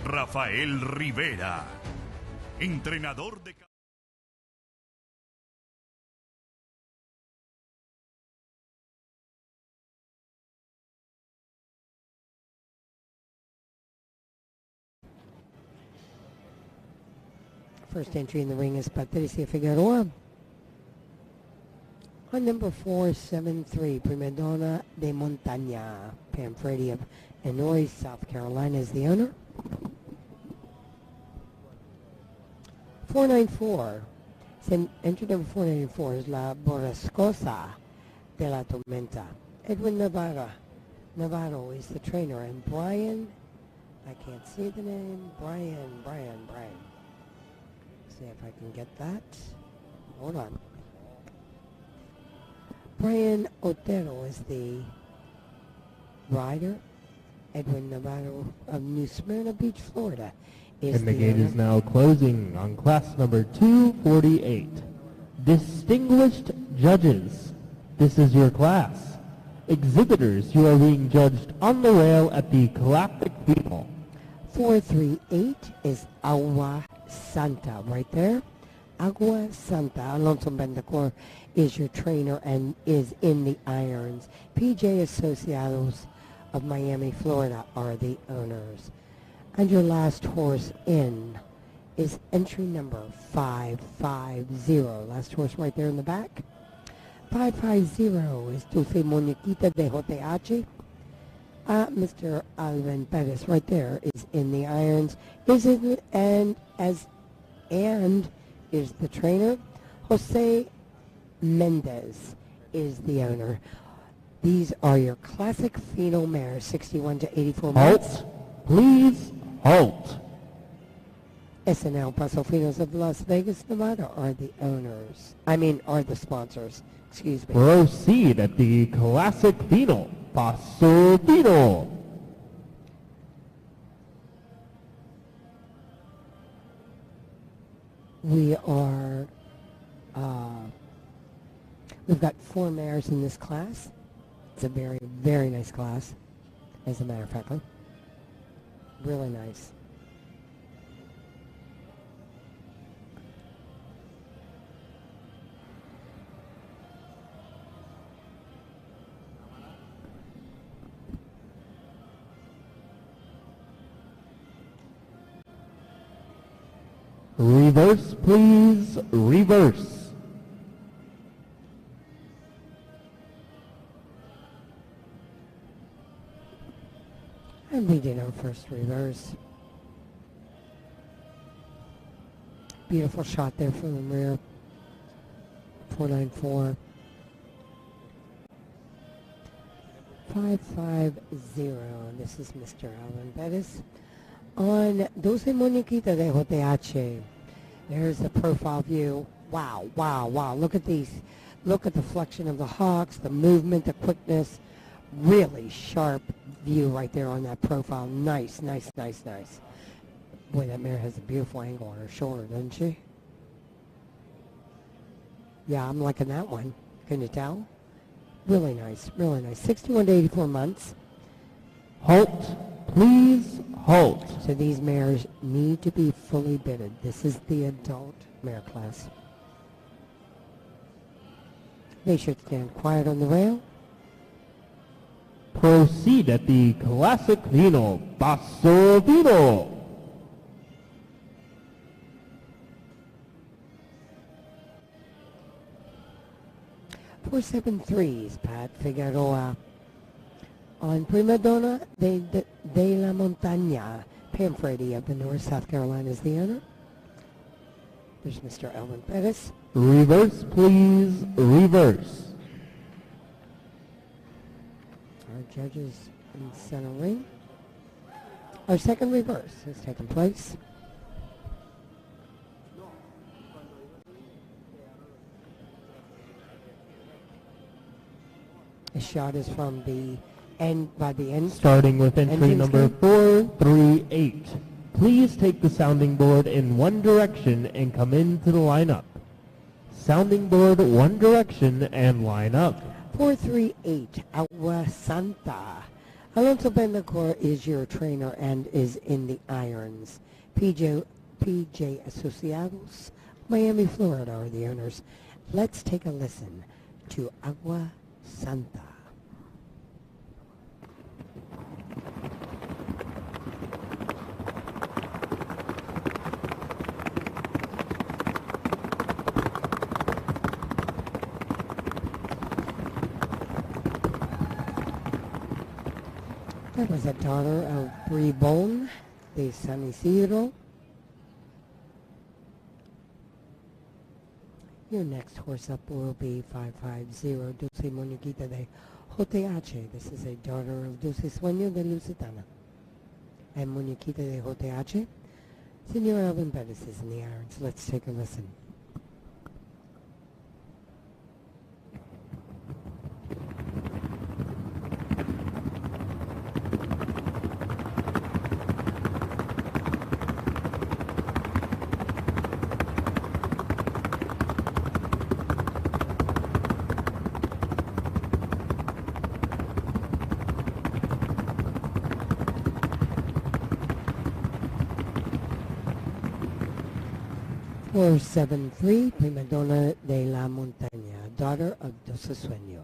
Rafael Rivera, entrenador de... First entry in the ring is Patricia Figueroa. On number 473, Prima Donna de Montaña. Pam Frady of Illinois, South Carolina is the owner. 494. Entry number 494 is La Borrascosa de la Tormenta. Edwin Navarro is the trainer. And Brian, I can't see the name, Brian. See if I can get that. Hold on. Brian Otero is the rider. Edwin Navarro of New Smyrna Beach, Florida is And the the gate owner. is now closing on class number 248. Distinguished judges, this is your class. Exhibitors, you are being judged on the rail at the Galactic People. 438 is Agua Santa right there. Agua Santa. Alonso Bendacor is your trainer and is in the irons. PJ Asociados of Miami, Florida are the owners. And your last horse in is entry number 550. Last horse right there in the back. 550 is Dulce Muñequita de JH. Mr. Alvin Perez right there is in the irons. Is the trainer. Jose Mendez is the owner. These are your classic Fino mares, 61 to 84 months. Halt, please, halt. SNL Paso Finos of Las Vegas, Nevada are the are the sponsors. Excuse me. Proceed at the Classic Fino, Paso Fino. We are, we've got 4 mares in this class. It's a very, very nice class, as a matter of fact. Really nice. Reverse, please, reverse. And we did our first reverse. Beautiful shot there from the rear. 494. 550. This is Mr. Alvin Bettis. On Dulce Muñequita de JH. There's the profile view. Wow, wow, wow. Look at these. Look at the flexion of the hocks, the movement, the quickness. Really sharp view right there on that profile. Nice, nice, nice, nice. Boy, that mare has a beautiful angle on her shoulder, doesn't she? Yeah, I'm liking that one. Can you tell? Really nice, really nice. 61 to 84 months. Halt, please, halt. So these mares need to be fully bitted. This is the adult mare class. They should stand quiet on the rail. Proceed at the Classic Fino, Paso Fino. Four 7-3s, Pat Figueroa. On Prima Donna de la Montaña, Pam Frady up in North South Carolina is the owner. There's Mr. Elvin Pettis. Reverse, please, reverse. Our judges in center ring. Our second reverse has taken place. The shot is from the end, by the end. Starting with entry number 438. Please take the sounding board in one direction and come into the lineup. Sounding board one direction and line up. 438, Agua Santa. Alonso Bendacor is your trainer and is in the irons. PJ Asociados, Miami, Florida are the owners. Let's take a listen to Agua Santa. That was a daughter of Bribon de San Isidro. Your next horse up will be 550 Dulce Muñequita de JTH. This is a daughter of Dulce Sueño de Lusitana. And Muñequita de JTH. Senor Alvin Bettis is in the irons. Let's take a listen. Or 7-3, Prima Donna de la Montaña, daughter of Dulce Sueño.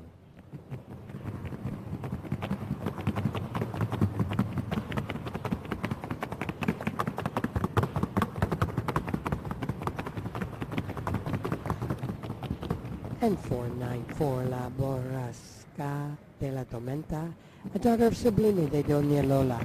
And 4-9-4, La Borrasca de la Tormenta, a daughter of Sublime de Doña Lola.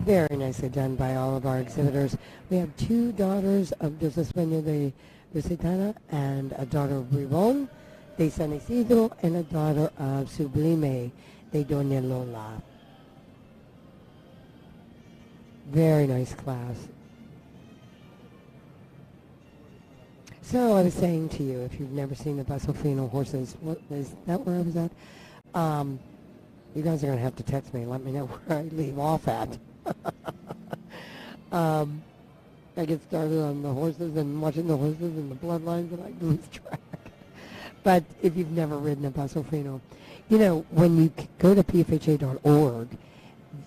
Very nicely done by all of our exhibitors. We have two daughters of Dulce Sueño de Lusitana and a daughter of Bribon de San Isidro and a daughter of Sublime de Doña Lola. Very nice class. So I was saying to you, if you've never seen the Paso Fino horses, what is that where I was at? You guys are going to have to text me and let me know where I leave off at. I get started on the horses and watching the horses and the bloodlines and I lose track. But if you've never ridden a Paso Fino, you know, when you go to pfha.org,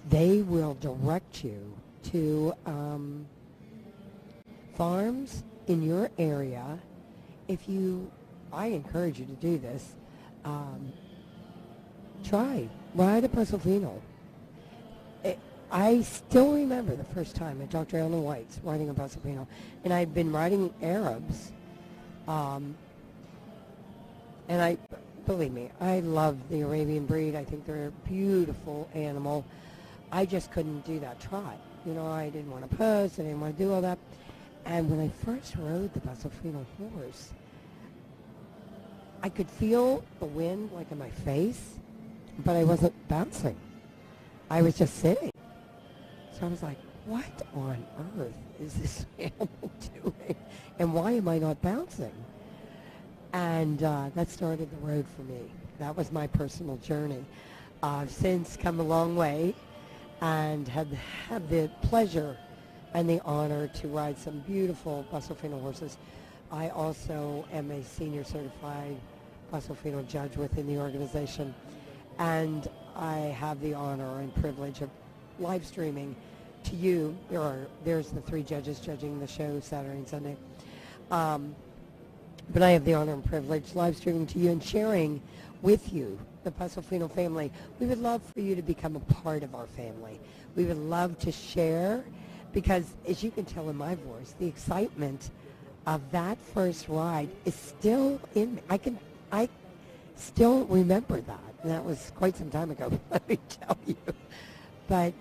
they will direct you to farms in your area. I encourage you to do this, ride a Paso Fino. I still remember the first time at Dr. Ellen White's riding a Paso Fino, and I'd been riding Arabs, and believe me, I love the Arabian breed. I think they're a beautiful animal. I just couldn't do that trot. You know, I didn't want to post, I didn't want to do all that. And when I first rode the Paso Fino horse, I could feel the wind like in my face, but I wasn't bouncing. I was just sitting. So I was like, what on earth is this animal doing? And why am I not bouncing? And that started the road for me. That was my personal journey. I've since come a long way and have had the pleasure and the honor to ride some beautiful Paso Fino horses. I also am a senior certified Paso Fino judge within the organization. And I have the honor and privilege of live streaming to you. There's the three judges judging the show Saturday and Sunday. But I have the honor and privilege live streaming to you and sharing with you, the Paso Fino family. We would love for you to become a part of our family. We would love to share because, as you can tell in my voice, the excitement of that first ride is still in me. I still remember that. And that was quite some time ago, let me tell you. But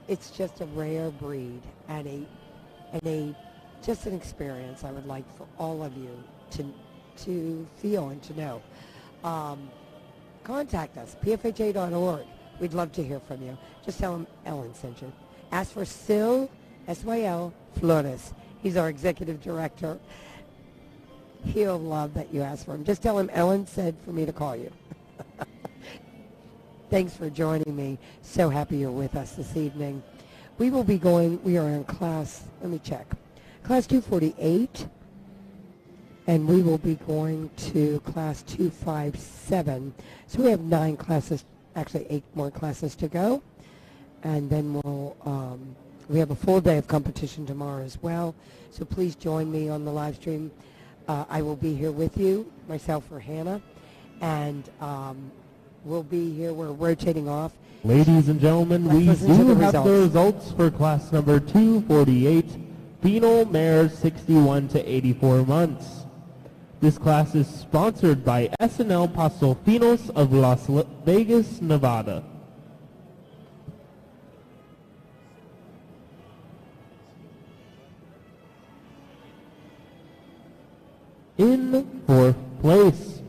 it's just a rare breed and just an experience I would like for all of you to feel and to know. contact us, pfha.org. We'd love to hear from you. Just tell them Ellen sent you. Ask for Syl, S-Y-L, Flores. He's our executive director. He'll love that you asked for him. Just tell him Ellen said for me to call you. Thanks for joining me. So happy you're with us this evening. We will be going, we are in class, let me check, class 248, and we will be going to class 257. So we have 9 classes, actually 8 more classes to go, and then we have a full day of competition tomorrow as well. So please join me on the live stream. I will be here with you, myself or Hannah, and we'll be here. We're rotating off. Ladies and gentlemen, we do have the results for class number 248, Fino Mare 61 to 84 months. This class is sponsored by SNL Paso Finos of Las Vegas, Nevada. In 4th place,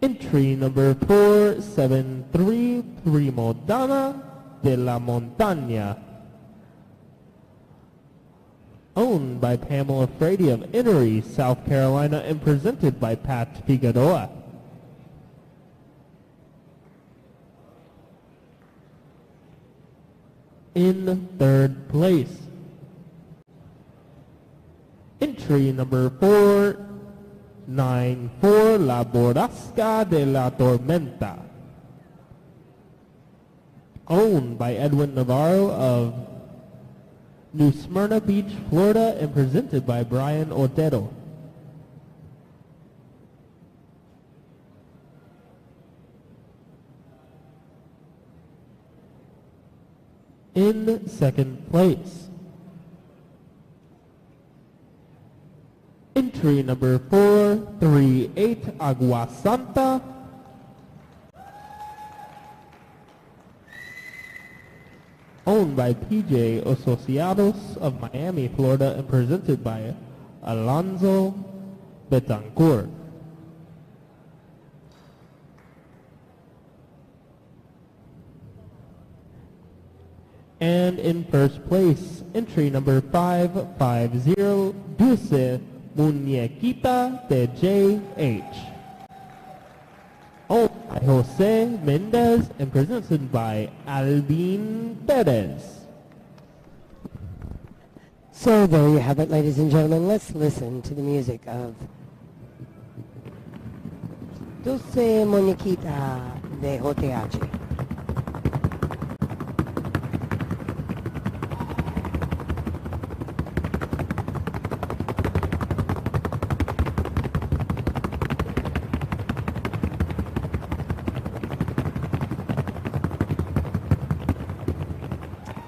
entry number 473, Primo Dama de la Montaña, owned by Pamela Frady of Innery, South Carolina, and presented by Pat Figueroa. In 3rd place, entry number 494, La Borrasca de la Tormenta, owned by Edwin Navarro of New Smyrna Beach, Florida, and presented by Brian Otero. In 2nd place, entry number 438, Agua Santa, owned by PJ Asociados of Miami, Florida, and presented by Alonzo Betancourt. And in 1st place, entry number 550, Dulce Muñequita de J.H., owned by Jose Mendez and presented by Alvin Perez. So there you have it, ladies and gentlemen. Let's listen to the music of Dulce Muñequita de JH.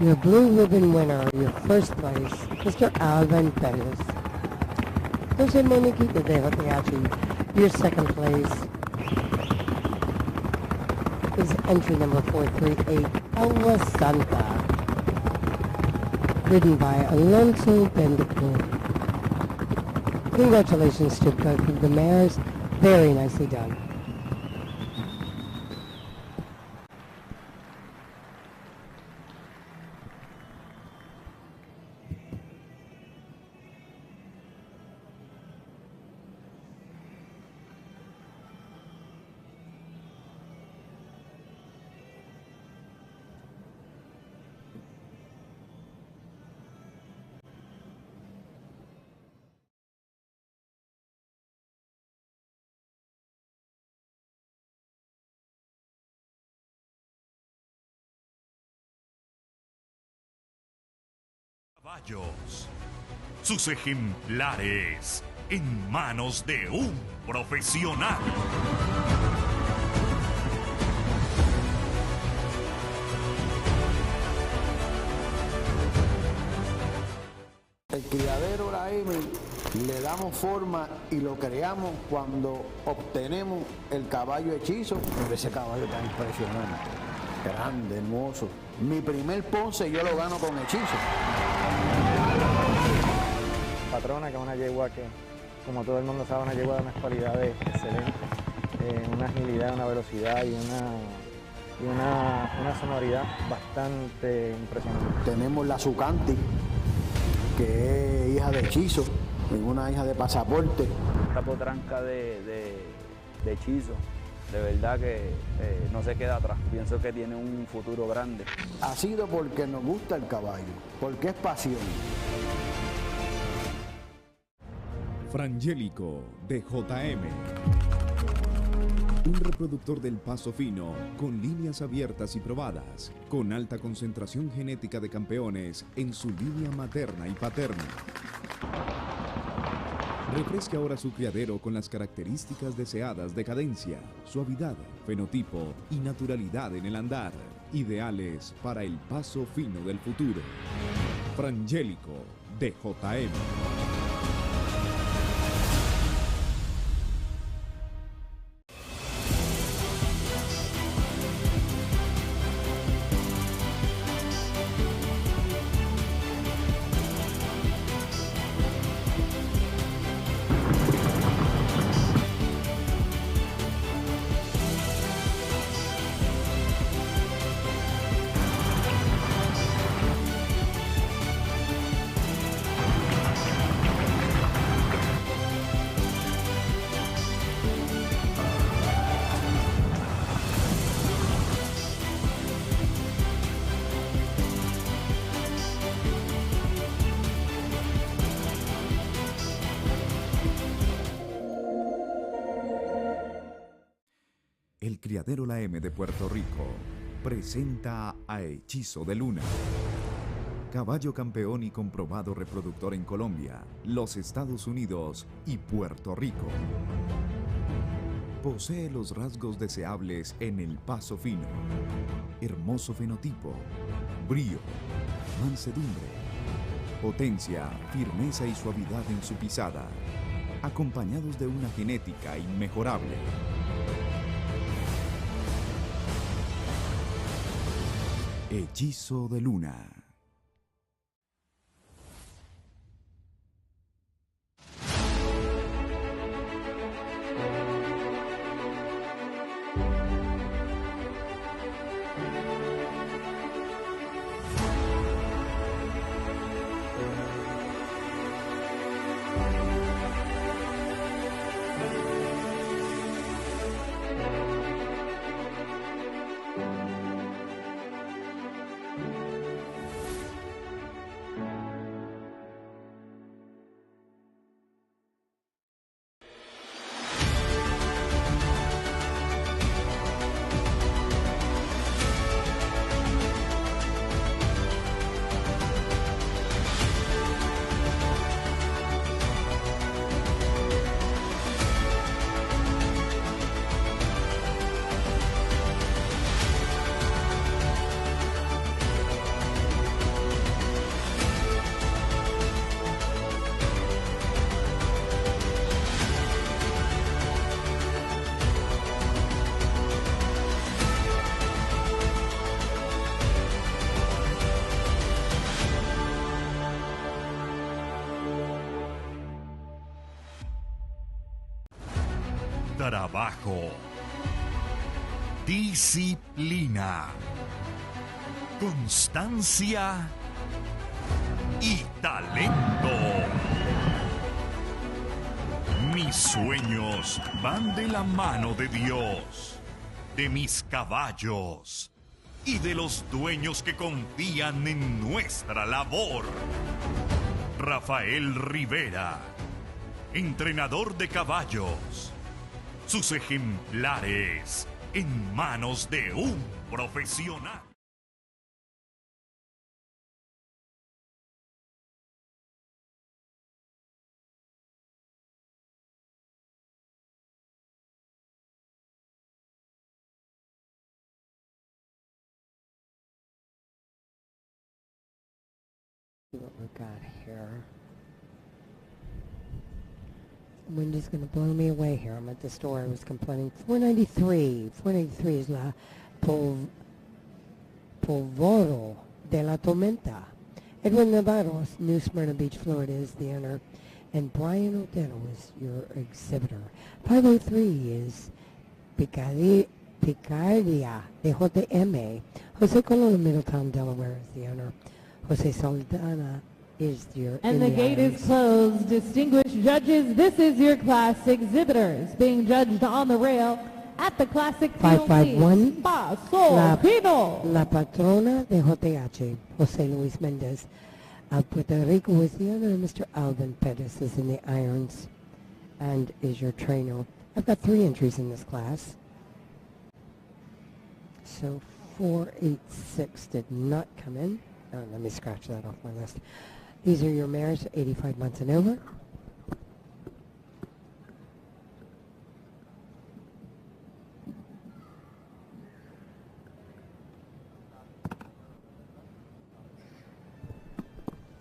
Your blue ribbon winner, your 1st place, Mr. Alvin Perez. Jose Moniquita de Hoteachi. Your 2nd place is entry number 438, Agua Santa, ridden by Alonso Bendico. Congratulations to both of the mares. Very nicely done. Caballos, sus ejemplares en manos de un profesional. El criadero ahí le damos forma y lo creamos cuando obtenemos el caballo hechizo. Ese caballo tan impresionante, grande, hermoso. Mi primer Ponce yo lo gano con hechizo. Patrona, que es una yegua que, como todo el mundo sabe, una yegua de unas cualidades excelentes, una agilidad, una velocidad y una sonoridad bastante impresionante. Tenemos la Sucanti, que es hija de Hechizo, una hija de Pasaporte. Esta potranca de Hechizo, de verdad que no se queda atrás. Pienso que tiene un futuro grande. Ha sido porque nos gusta el caballo, porque es pasión. Frangélico de JM. Un reproductor del Paso Fino con líneas abiertas y probadas, con alta concentración genética de campeones en su línea materna y paterna. Refresque ahora su criadero con las características deseadas de cadencia, suavidad, fenotipo y naturalidad en el andar, ideales para el paso fino del futuro. Frangélico de JM. El Criadero La M de Puerto Rico presenta a Hechizo de Luna. Caballo campeón y comprobado reproductor en Colombia, los Estados Unidos y Puerto Rico. Posee los rasgos deseables en el paso fino. Hermoso fenotipo, brío, mansedumbre, potencia, firmeza y suavidad en su pisada, acompañados de una genética inmejorable. Hechizo de Luna. Trabajo, disciplina, constancia y talento. Mis sueños van de la mano de Dios, de mis caballos y de los dueños que confían en nuestra labor. Rafael Rivera, entrenador de caballos. Sus ejemplares en manos de un profesional. See what we've got here. The wind is going to blow me away here. I'm at the store. I was complaining. 493. 493 is la Polvoro de la Tormenta. Edwin Navarros, New Smyrna Beach, Florida, is the owner. And Brian Otero is your exhibitor. 503 is Picardia de JM. Jose Colon of Middletown, Delaware is the owner. Jose Saldana is your And the gate is closed. Distinguished judges, this is your class exhibitors being judged on the rail at the Classic 551 Paso Fino. La Patrona de JH, Jose Luis Mendez. Puerto Rico is the owner. Mr. Alvin Pettis is in the irons and is your trainer. I've got 3 entries in this class. So 486 did not come in. Oh, let me scratch that off my list. These are your mares, 85 months and over.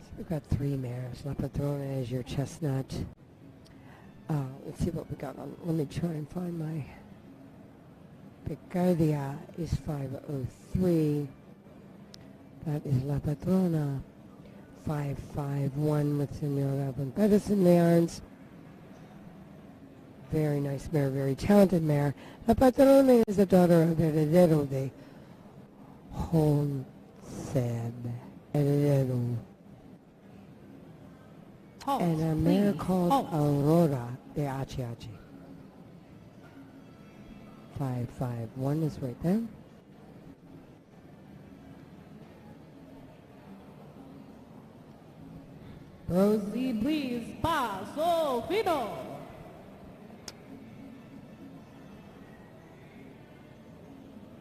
So we've got 3 mares. La Patrona is your chestnut. Let's see what we got on. Let me try and find my... Picardia is 503. That is La Patrona. 551 with Senor Alvin Pettis in the irons. Very nice mare, very talented mare. La Patrona is the daughter of Heredero de Honsed. Heredero. And a mare called Aurora de Achiachi. 551 is right there. Proceed, please. Paso Fino.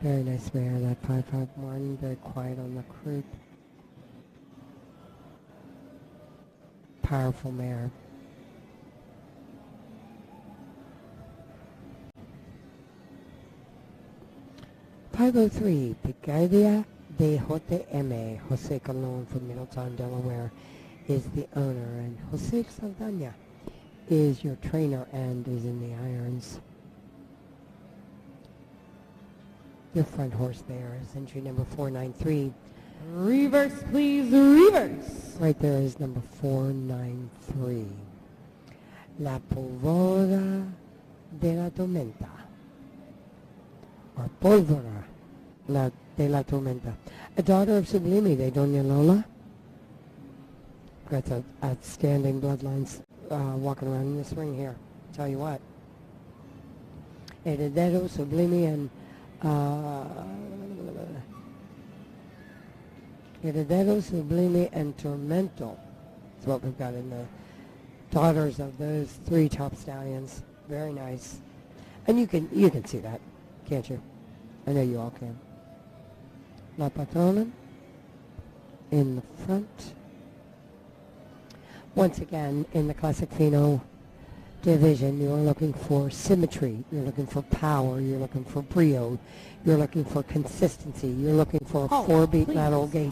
Very nice mare, that 551. Very quiet on the croup. Powerful mare. .503 Picardia de JM. Jose Colon from Middletown, Delaware is the owner, and Jose Saldana is your trainer and is in the irons. Your front horse there is entry number 493. Reverse, please, reverse. Right there is number 493. La Pólvora de la Tormenta. Or Pólvora de la Tormenta. A daughter of Sublime de Doña Lola. Got some outstanding bloodlines walking around in this ring here. Tell you what. Heredero, Sublime, and Heredero, Sublime, and Tormento is what we've got in the daughters of those 3 top stallions. Very nice. And you can see that, can't you? I know you all can. La Patrona in the front. Once again, in the Classic Fino division, you're looking for symmetry, you're looking for power, you're looking for brio, you're looking for consistency, you're looking for a 4-beat lateral gait.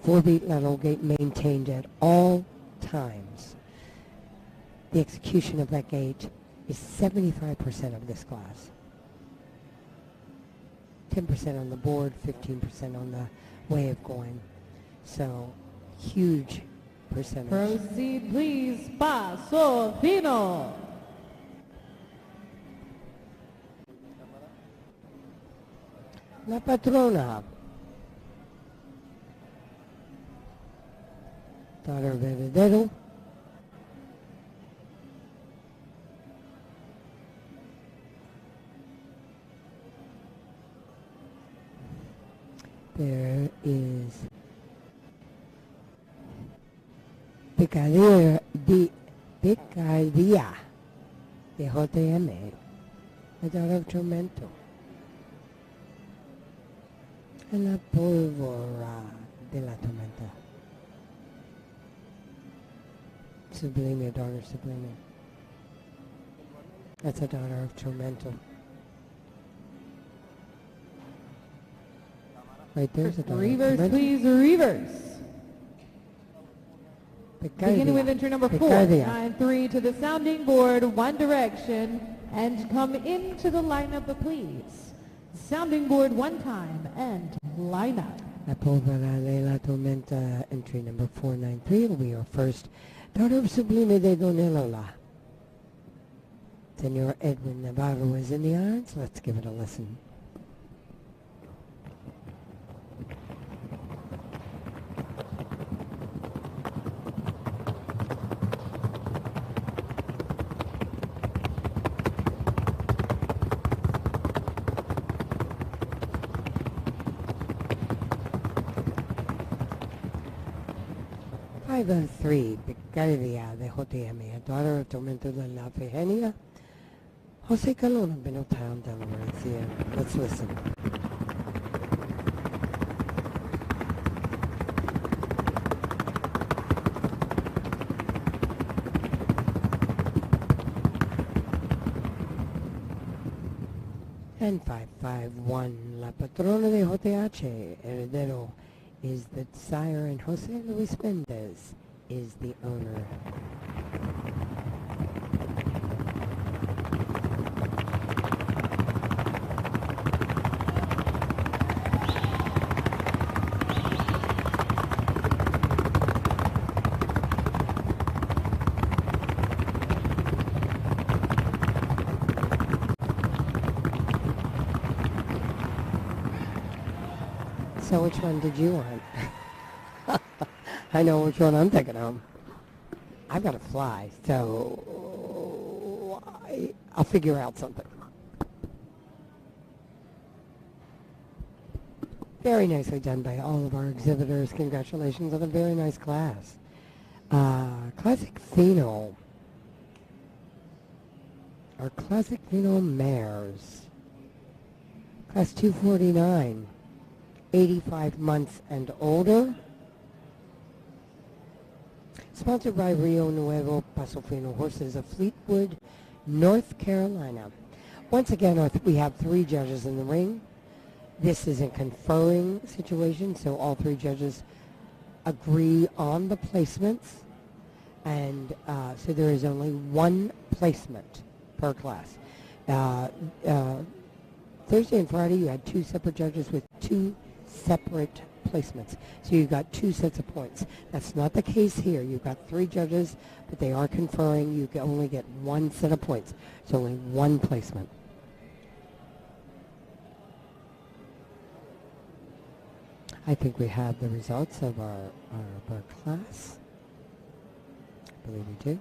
4-beat lateral gait maintained at all times. The execution of that gait is 75% of this class. 10% on the board, 15% on the way of going. So, huge percentage. Proceed, please. Paso Fino. La Patrona. Daughter of Heredero. There is Picardia de JM, the daughter of Tormento. And La Pólvora de la Tormenta. Sublime, a daughter of Sublime. That's a daughter of Tormento. Right there's a daughter. Reverse, please, reverse. Beginning with entry number 493 to the sounding board, one direction, and come into the lineup, please. Sounding board one time, and lineup. La Pólvora de la Tormenta, entry number 493, will be your first Daughter of Sublime de Donelola. Senor Edwin Navarro is in the irons. Let's give it a listen. Five of three, Picardia de JM, daughter of Tormento de la Fegenia, Jose Calona, Benotown, Delaware. Let's listen. And 551, La Patrona de JH, Heredero is the sire, and Jose Luis Mendez is the owner. So which one did you want? I know which one I'm taking home. I've got to fly, so I'll figure out something. Very nicely done by all of our exhibitors. Congratulations on a very nice class. Classic Fino. Our Classic Fino mares. Class 249. 85 months and older. Sponsored by Rio Nuevo Paso Fino Horses of Fleetwood, North Carolina. Once again, we have three judges in the ring. This is a conferring situation, so all three judges agree on the placements. And so there is only one placement per class. Thursday and Friday, you had two separate judges with two separate placements. So you got two sets of points. That's not the case here. You've got three judges, but they are conferring. You can only get one set of points. It's only one placement. I think we have the results of our class. I believe we do.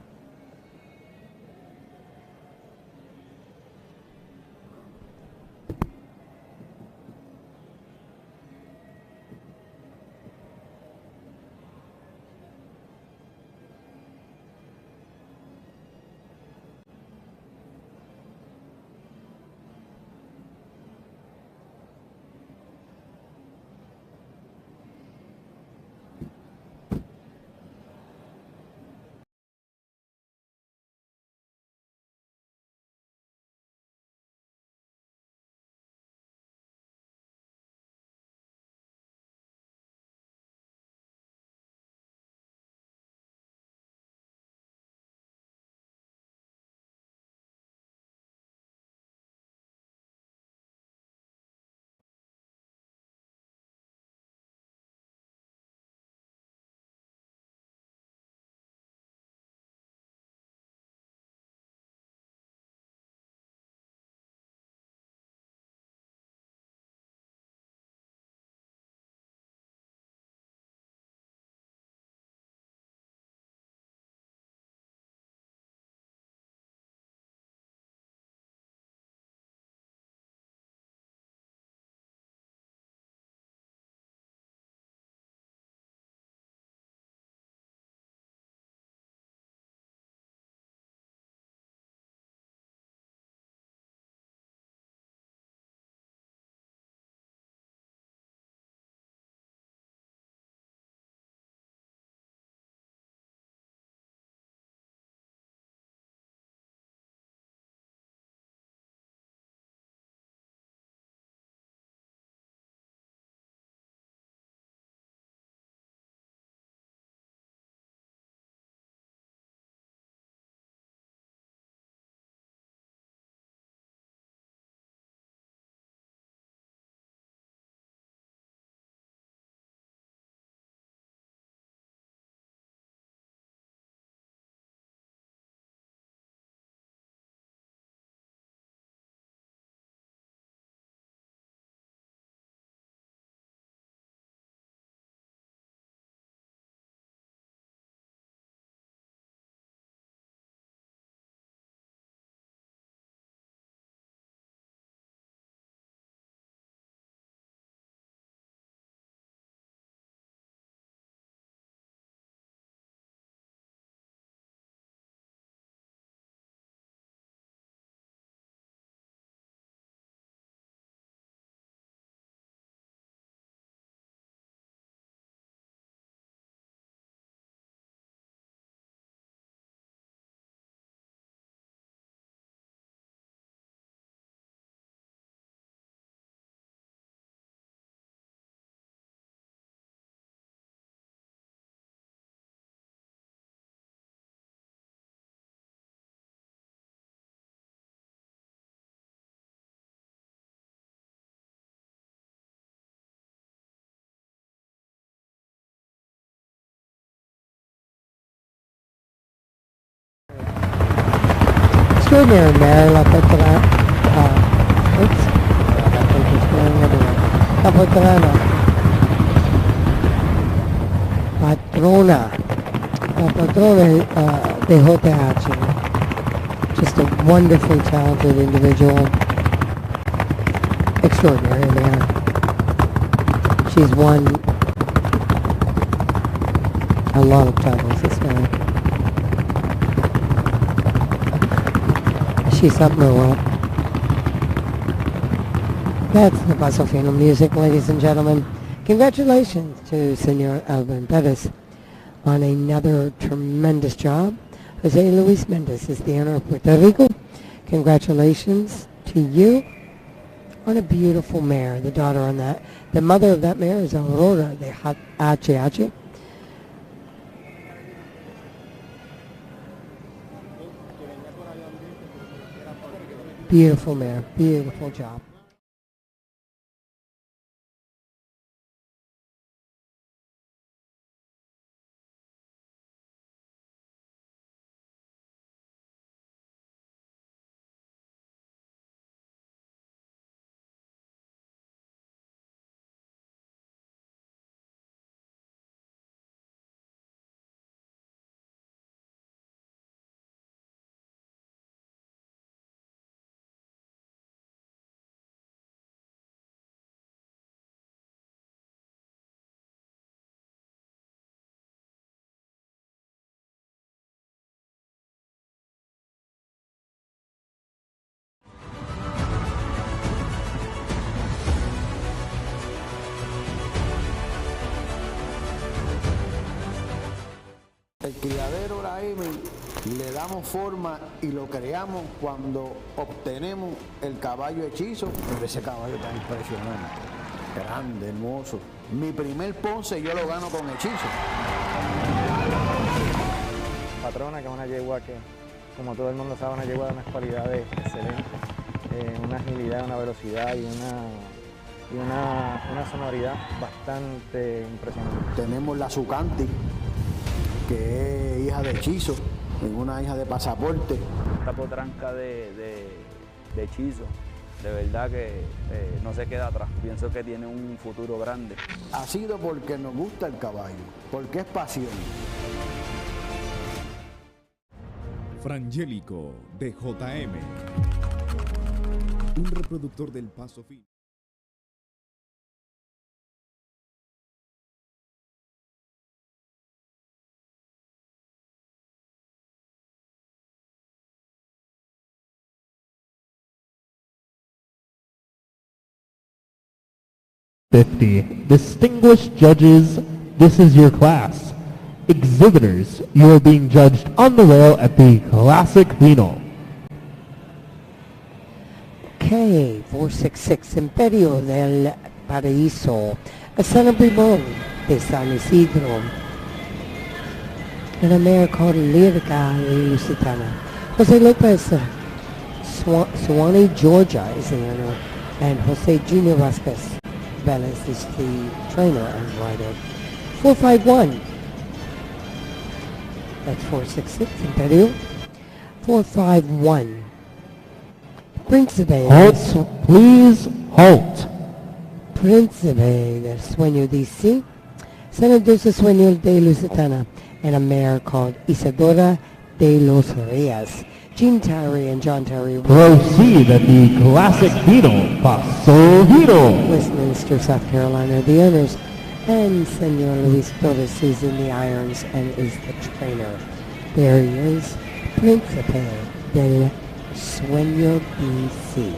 Extraordinary Mare, la patrona. Oops. That thing is going everywhere. La patrona. Patrona. La patrona de JH. Just a wonderfully talented individual. Extraordinary Mare. She's won a lot of titles, this guy. She's up in the world. That's the Paso Fino music, ladies and gentlemen. Congratulations to Senor Alvin Perez on another tremendous job. Jose Luis Mendez is the owner of Puerto Rico. Congratulations to you on a beautiful mare. The daughter on that. The mother of that mare is Aurora de HH. Beautiful mare. Beautiful job. El criadero ahí le damos forma y lo creamos cuando obtenemos el caballo hechizo. Pero ese caballo tan impresionante, grande, hermoso. Mi primer Ponce yo lo gano con hechizo. Patrona, que es una yegua que, como todo el mundo sabe, una yegua de unas cualidades excelentes, una agilidad, una velocidad y una sonoridad bastante impresionante. Tenemos la Zucanti, que es hija de hechizo, es una hija de pasaporte. Esta potranca de hechizo, de verdad que no se queda atrás. Pienso que tiene un futuro grande. Ha sido porque nos gusta el caballo, porque es pasión. Frangélico de JM. Un reproductor del Paso Fino. Distinguished judges, this is your class. Exhibitors, you are being judged on the rail at the Classic Fino. Okay, 466 Imperio del Paraíso, a son of Bribón de San Isidro, and a mare called Lyrica de Lusitana. Jose Lopez, Suwannee, Georgia is the owner, and Jose Junior Vasquez Velez is the trainer and rider. 451. That's 466 Imperio. 451. Príncipe. Halt, please halt. Príncipe del Sueño DC. San Dulce Sueño de Lusitana. And a mare called Isadora de los Reyes. Gene Tyree and John Tyree. Proceed at the Classic Fino, Paso Fino. Westminster, South Carolina, the owners. And Senor Luis Torres is in the irons and is the trainer. There he is, Príncipe del Sueño DC.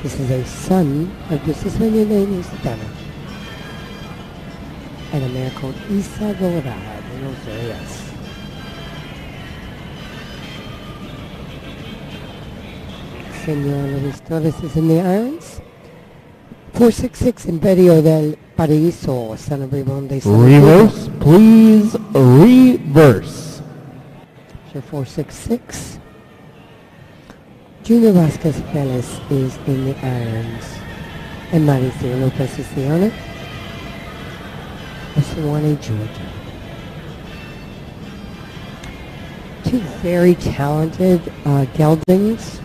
This is a son of Dulce Sueño de Lusitana. And a mare called Isadora de los Reyes. Senor Luis Torres is in the irons. 466 Imperio del Paraíso, son of Bribón de San Reverse, please, reverse. So 466. Junior Vasquez Velez is in the irons. And Mauricio Lopez is the owner. Of Suwannee, Georgia. two very talented geldings.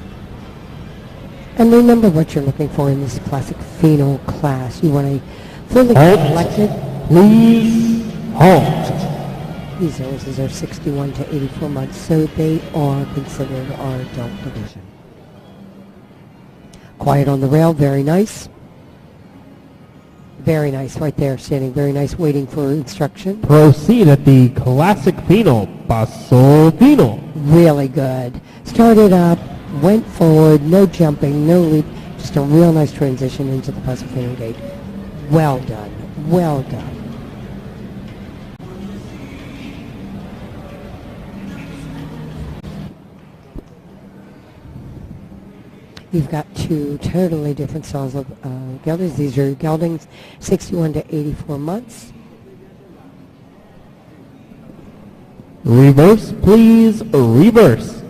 And remember what you're looking for in this classic Fino class. You want a fully collected. Please halt. These horses are 61 to 84 months, so they are considered our adult division. Quiet on the rail, very nice. Very nice right there, standing very nice, waiting for instruction. Proceed at the classic Fino, Paso Fino. Really good. Started up, went forward, no jumping, no leap, just a real nice transition into the Paso Fino gate. Well done, well done. You've got two totally different styles of geldings. These are geldings 61 to 84 months. Reverse, please, reverse.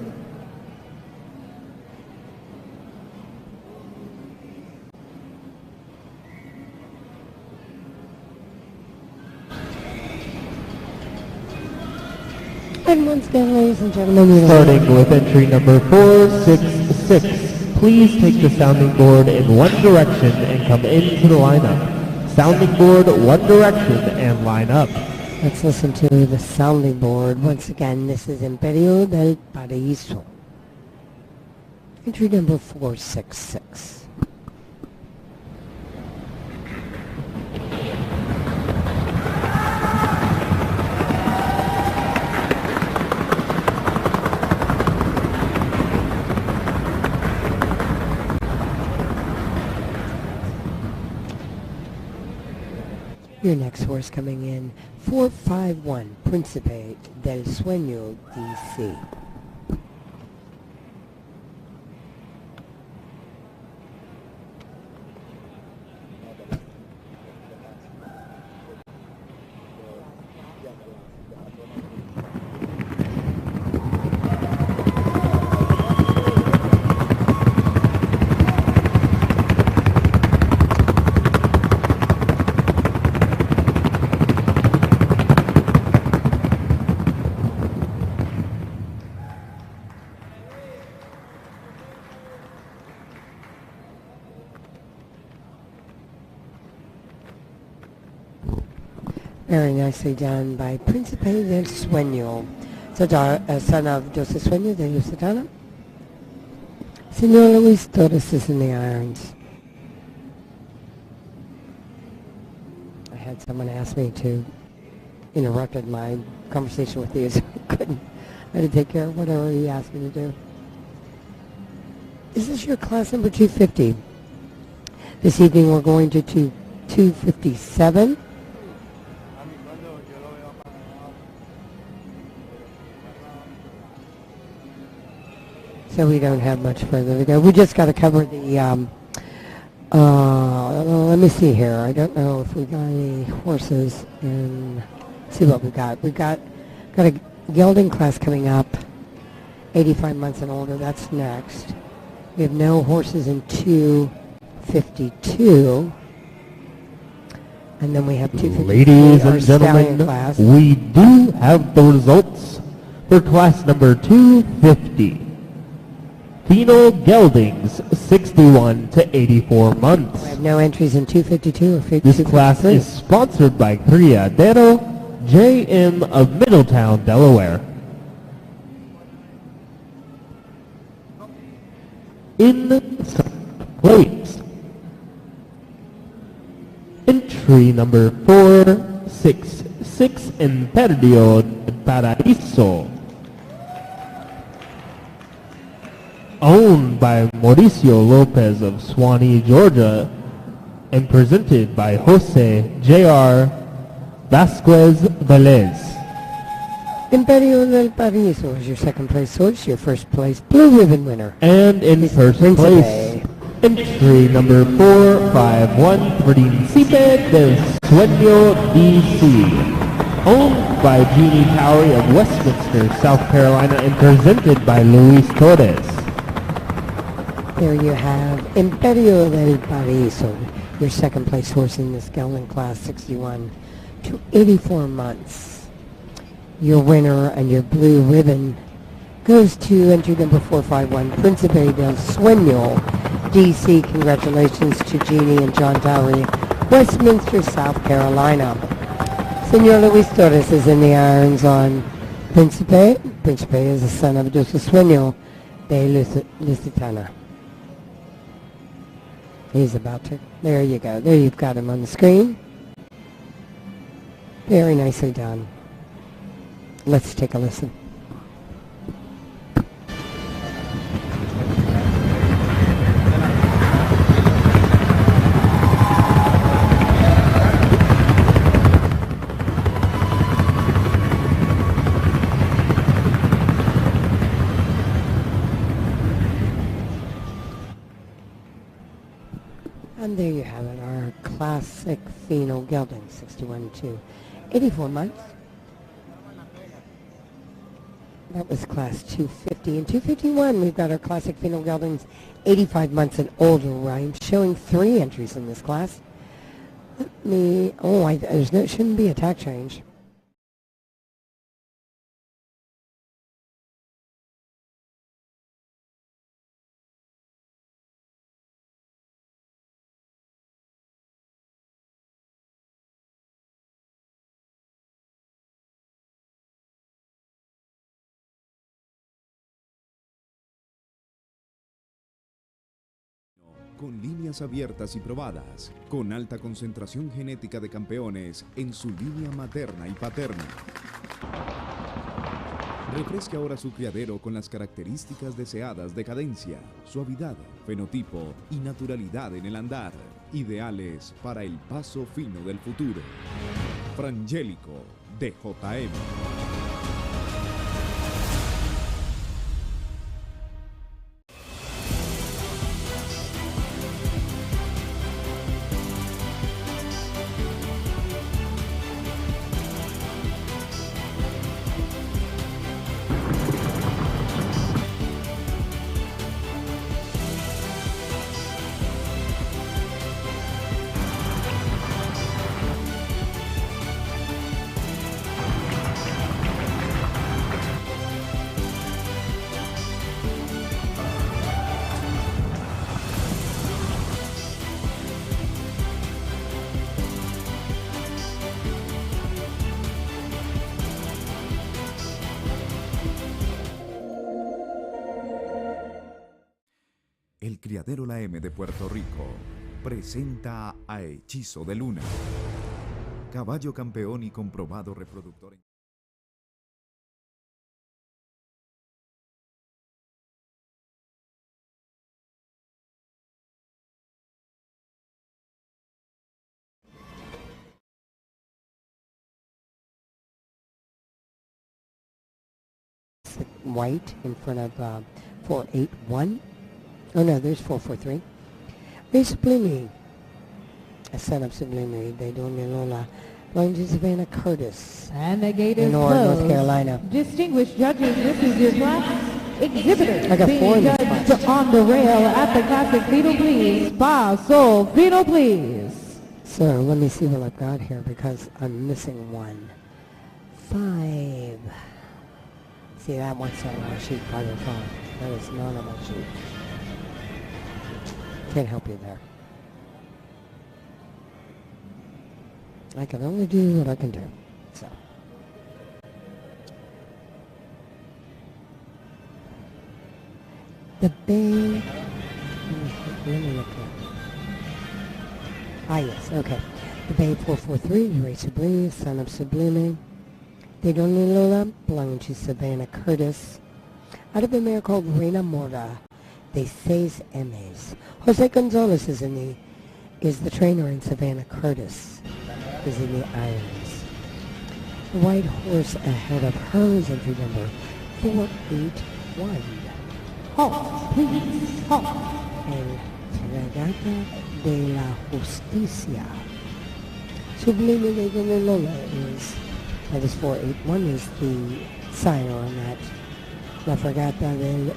And once again, ladies and gentlemen, starting with entry number 466. Please take the sounding board in one direction and come into the lineup. Sounding board, one direction and line up. Let's listen to the sounding board. Once again, this is Imperio del Paraíso. Entry number 466. Your next horse coming in, 451, Príncipe del Sueño, DC. Very nicely done by Príncipe del Sueño, son of José Sueño de Yucatán. Señor Luis Torres is in the irons. I had someone ask me to interrupted my conversation with you, so I couldn't. I had to take care of whatever he asked me to do. Is this your class number 250? This evening we're going to 257. So we don't have much further to go. We just got to cover the, let me see here. I don't know if we got any horses in, let's see what we got. We got a gelding class coming up, 85 months and older. That's next. We have no horses in 252. And then we have 253. Ladies and gentlemen, class. We do have the results for class number 250. Fino Geldings, 61 to 84 months. We have no entries in 252 or 253. This class is sponsored by Criadero JM of Middletown, Delaware. In place, entry number 466, Imperio del Paraíso, owned by Mauricio Lopez of Suwanee, Georgia, and presented by Jose J.R. Vasquez Velez. Imperio del Paraíso is your second place horse, your first place blue ribbon winner. And in first place, entry number 451, Príncipe del Sueño, D.C., owned by Jeannie Towery of Westminster, South Carolina, and presented by Luis Torres. There you have Imperio del Paraíso, your second place horse in this gelding class, 61 to 84 months. Your winner and your blue ribbon goes to entry number 451, Principe del Sueño, D.C. Congratulations to Jeannie and John Towery, Westminster, South Carolina. Senor Luis Torres is in the irons on Principe. Principe is the son of Del Sueño de Lusitana. He's about to. There you go. There you've got him on the screen. Very nicely done. Let's take a listen. And there you have it, our classic Fino Gelding, 61 to 84 months. That was class 250. And 251, we've got our classic Fino Geldings, 85 months and older. I'm showing 3 entries in this class. Let me, shouldn't be a tack change. Con líneas abiertas y probadas, con alta concentración genética de campeones en su línea materna y paterna. Refresque ahora su criadero con las características deseadas de cadencia, suavidad, fenotipo y naturalidad en el andar, ideales para el paso fino del futuro. Frangélico de JM. El Criadero La M de Puerto Rico presenta a Hechizo de Luna, caballo campeón y comprobado reproductor. White in front of 481. Oh no, there's 443. Ray Sublime, a son of Sublime, they don't Lola, belonging to Savannah Curtis. And the gate is North closed. Carolina. Distinguished judges, this is your class exhibitor. I got 4 in this judged class. on the rail at the classic Fino Please. Paso Fino Please. So let me see what I've got here because I'm missing 1. 5. See, that one's not on my sheet, 5 or 5. That is not on my sheet. Can't help you there. I can only do what I can do. So. The Bay. Let me look at. Ah, yes, okay. The Bay 443, Ray Sublime, son of Sublime. They don't need Lola, belonging to Savannah Curtis. Out of a mare called Reina Mora. De 6 M's. Jose Gonzalez is the trainer, in Savannah Curtis is in the irons. The white horse ahead of her is entry number 481. Halt, please, halt. El Regata de la Justicia. Sublime de Lola that is 481 is the sire on that. La Fregata del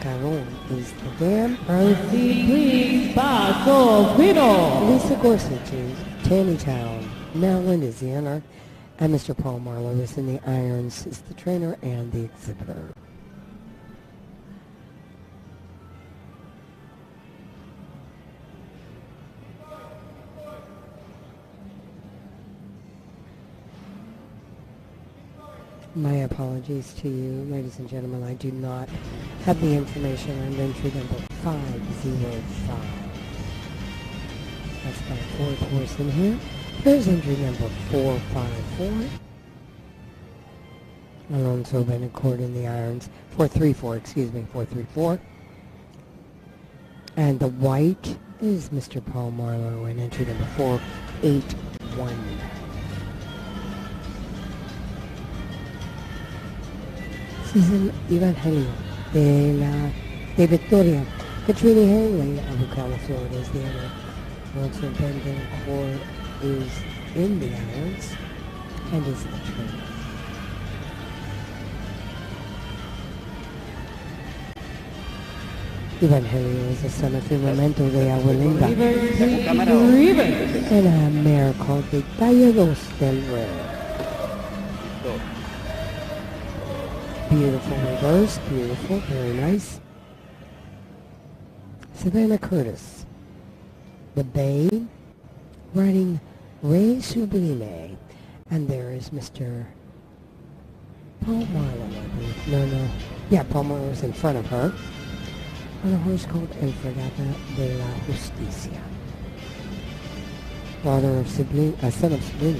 Caron is the dam. Proceed, please. Paso Fino. Lisa Gorsuch is Tannytown. Maryland is the owner. And Mr. Paul Marlowe is in the irons, is the trainer and the exhibitor. My apologies to you, ladies and gentlemen. I do not have the information on entry number 505. That's my fourth horse in here. Here's entry number 454. Alonso Benacourt in the irons. 434. And the white is Mr. Paul Marlowe in entry number 481. This is an Evangelio de Victoria. Katrina Haley of Ocala, Florida is the owner. Alonso Benacourt is in the irons and is the trainer. Evangelio is the son of Firmamento de Aguilinda and a mare called the Tallados del Rey. Beautiful reverse, beautiful, very nice. Savannah Curtis, the Bay, riding Ray Sublime, and there is Mr. Paul Marlowe, I believe. No. Yeah, Paul Marlowe is in front of her. On a horse called El Fregata de la Justicia. Father of Sublime, son of Sublime.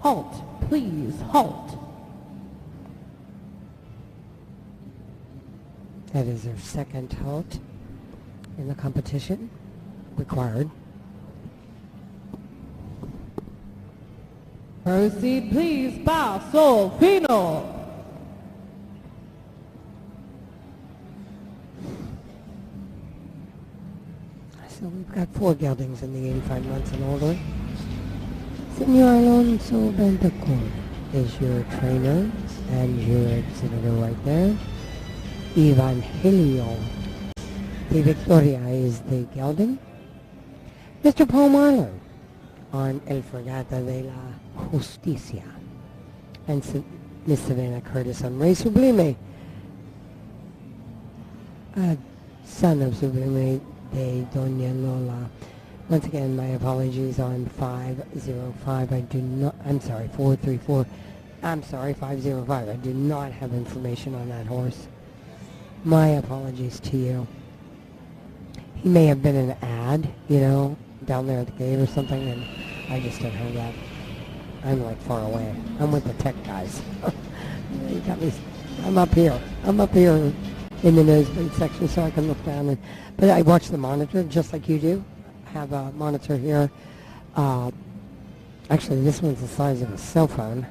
Halt, please, halt. That is their second halt in the competition. Required. Proceed, please, Paso Fino. So we've got 4 geldings in the 85 months and older. Senor Alonso Benacourt is your trainer and your exhibitor right there. Evangelio de Victoria is the gelding. Mr. Paul Marlowe on El Fregata de la Justicia. And Miss Savannah Curtis on Ray Sublime, son of Sublime de Doña Lola. Once again, my apologies on 505. 434. I'm sorry, 505. I do not have information on that horse. My apologies to you. He may have been an ad, down there at the gate or something, and I just don't have that. I'm like far away. I'm with the tech guys. You got me. I'm up here in the nosebleed section so I can look down. But I watch the monitor just like you do. I have a monitor here. Actually, this one's the size of a cell phone.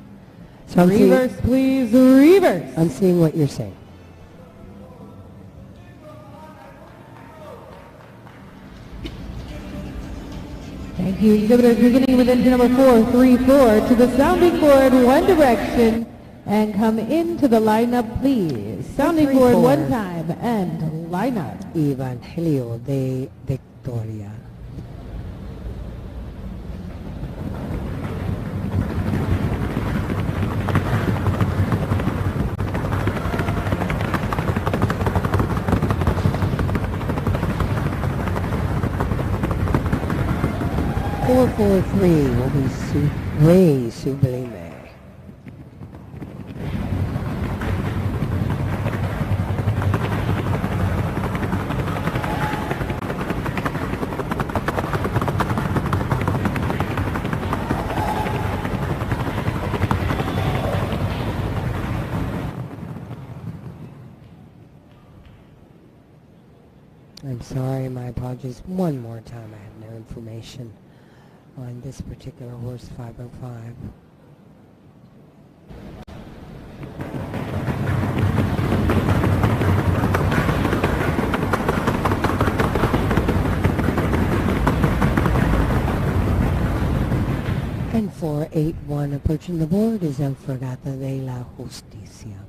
So Reverse, please, reverse. I'm seeing what you're saying. Thank you, exhibitors. Beginning with engine number 434 to the sounding board, one direction, and come into the lineup, please. Sounding board one time and lineup. Evangelio de Victoria. Four, 3 will be Ray Sublime. I'm sorry, my apologies. One more time, I have no information on this particular horse, 505. And 481 approaching the board is El Fregata de la Justicia.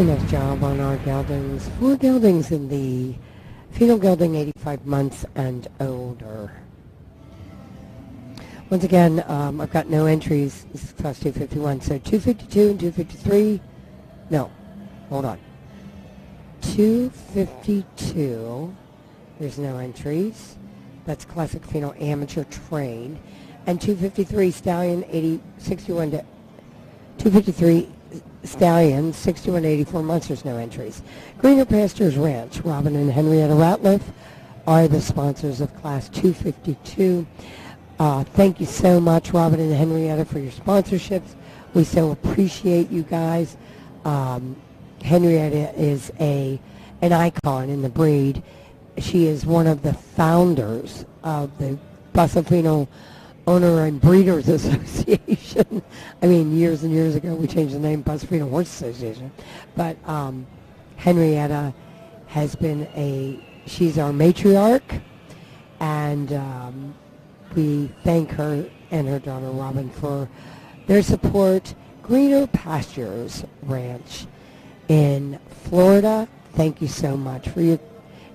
Very nice job on our geldings. 4 geldings in the Fino gelding 85 months and older. Once again, I've got no entries. This is class 251. So 252 and 253. No, hold on. 252. There's no entries. That's classic Fino amateur trained. And 253 Stallion 61 to 253 Stallion 61 to 84 months. There's no entries. Greener Pastures Ranch. Robin and Henrietta Ratliff are the sponsors of class 252. Thank you so much, Robin and Henrietta, for your sponsorships. We so appreciate you guys. Henrietta is an icon in the breed. She is one of the founders of the Paso Fino Owner and Breeders Association. I mean, years and years ago, we changed the name Paso Fino Horse Association. But Henrietta has been she's our matriarch, and we thank her and her daughter Robin for their support. Greener Pastures Ranch in Florida, thank you so much for your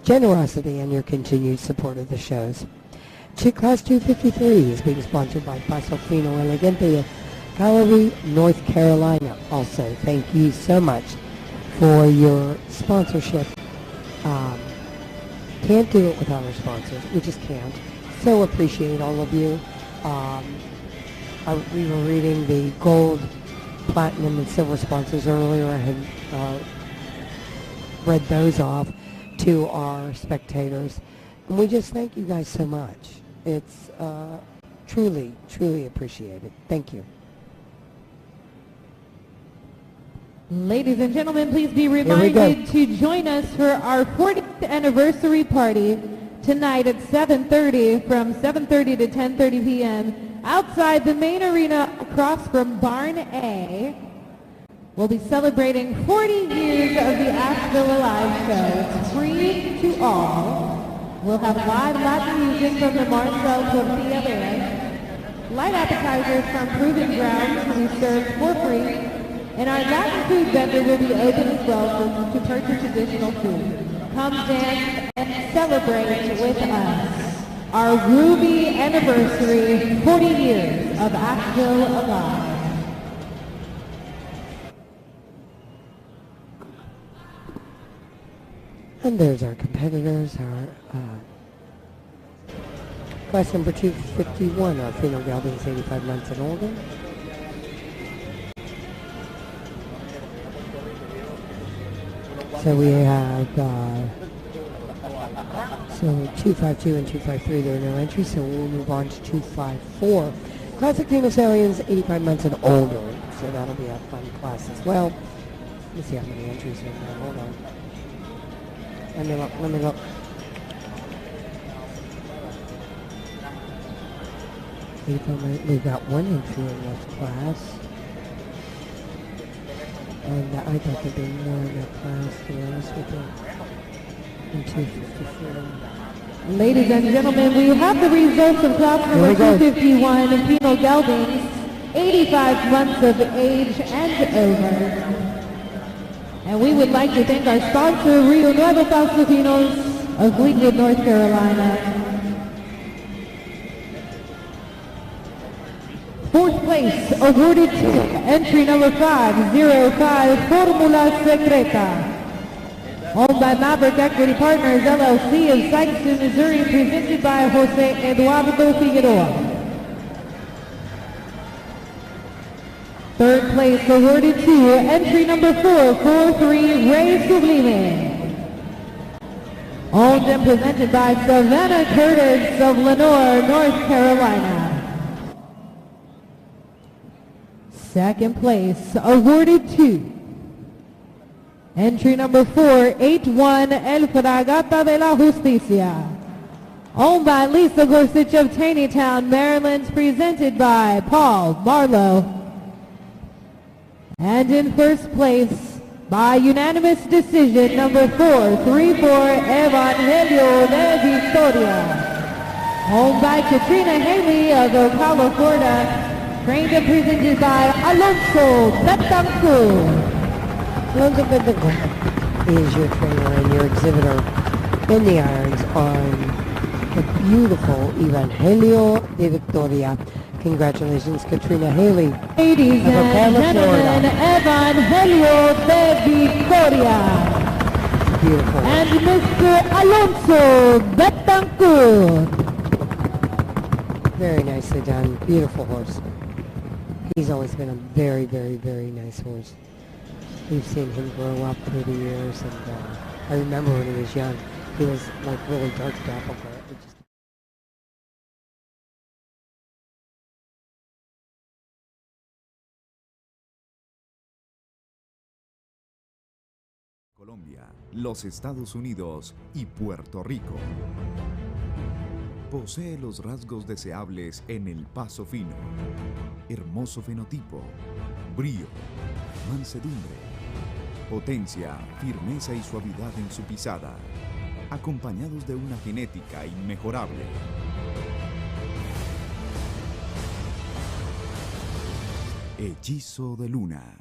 generosity and your continued support of the shows. Class 253 is being sponsored by Paso Fino Elegante of Calgary, North Carolina. Also, thank you so much for your sponsorship. Can't do it without our sponsors. We just can't. So appreciate all of you. We were reading the gold, platinum, and silver sponsors earlier. I had read those off to our spectators. And we just thank you guys so much. It's truly, truly appreciated. Thank you. Ladies and gentlemen, please be reminded to join us for our 40th anniversary party tonight at 7:30, from 7:30 to 10:30 p.m. outside the main arena across from Barn A. We'll be celebrating 40 years of the Asheville Alive Show. It's free to all. We'll have live Latin music from the Marcel Tortilla Band. Light appetizers from Proving Grounds will be served for free. And our Latin food vendor will be open as well to purchase additional food. Come dance and celebrate with us our Ruby anniversary, 40 years of Asheville Alive. And there's our competitors, our class number 251, our Fino geldings 85 months and older. So we have, 252 and 253, there are no entries, so we'll move on to 254. Classic Fino Stallions, 85 months and older, so that'll be a fun class as well. Let me see how many entries are there, hold on. Let me look. We've got one entry in this class. And I thought there'd be more in that class, to be honest with you. In 254. Ladies and gentlemen, we have the results of class number 251 in Fino Geldings, 85 months of age and over. And we would like to thank our sponsor, Rio Nuevo Paso Finos of Fleetwood, North Carolina. Fourth place awarded to entry number 505, Formula Secreta. Owned by Maverick Equity Partners, LLC of Sikeston, Missouri, presented by Jose Eduardo Figueroa. Third place awarded to entry number 443, Ray Sublime. Owned and presented by Savannah Curtis of Lenoir, North Carolina. Second place awarded to entry number 481, El Fragata de la Justicia. Owned by Lisa Gorsuch of Taneytown, Maryland, presented by Paul Marlowe. And in first place, by unanimous decision, number 434, Evangelio de Victoria. Owned by Katrina Haley of Ocala, Florida, trained and presented by Alonso Betancourt. Alonso Bendigo is your trainer and your exhibitor in the irons on the beautiful Evangelio de Victoria. Congratulations, Katrina Haley. Ladies of and Ocala, gentlemen, Evangelio de Victoria. Beautiful. And Mr. Alonso Betancourt. Very nicely done. Beautiful horse. He's always been a very, very, very nice horse. We've seen him grow up through the years, and I remember when he was young, he was like really dark dapple. Colombia, los Estados Unidos y Puerto Rico. Posee los rasgos deseables en el paso fino, hermoso fenotipo, brío, mansedumbre, potencia, firmeza y suavidad en su pisada, acompañados de una genética inmejorable. Hechizo de Luna.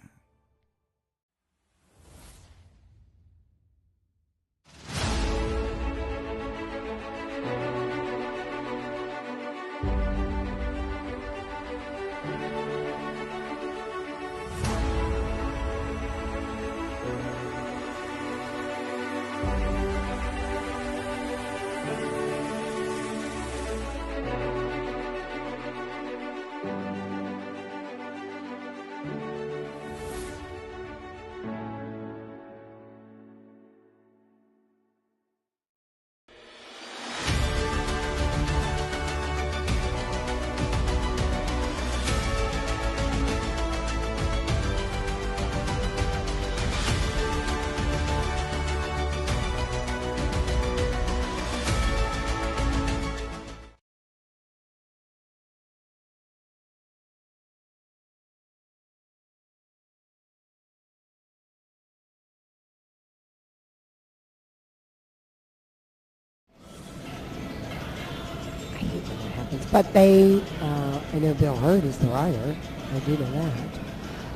But they, I know Bill Hurd is the rider. I do know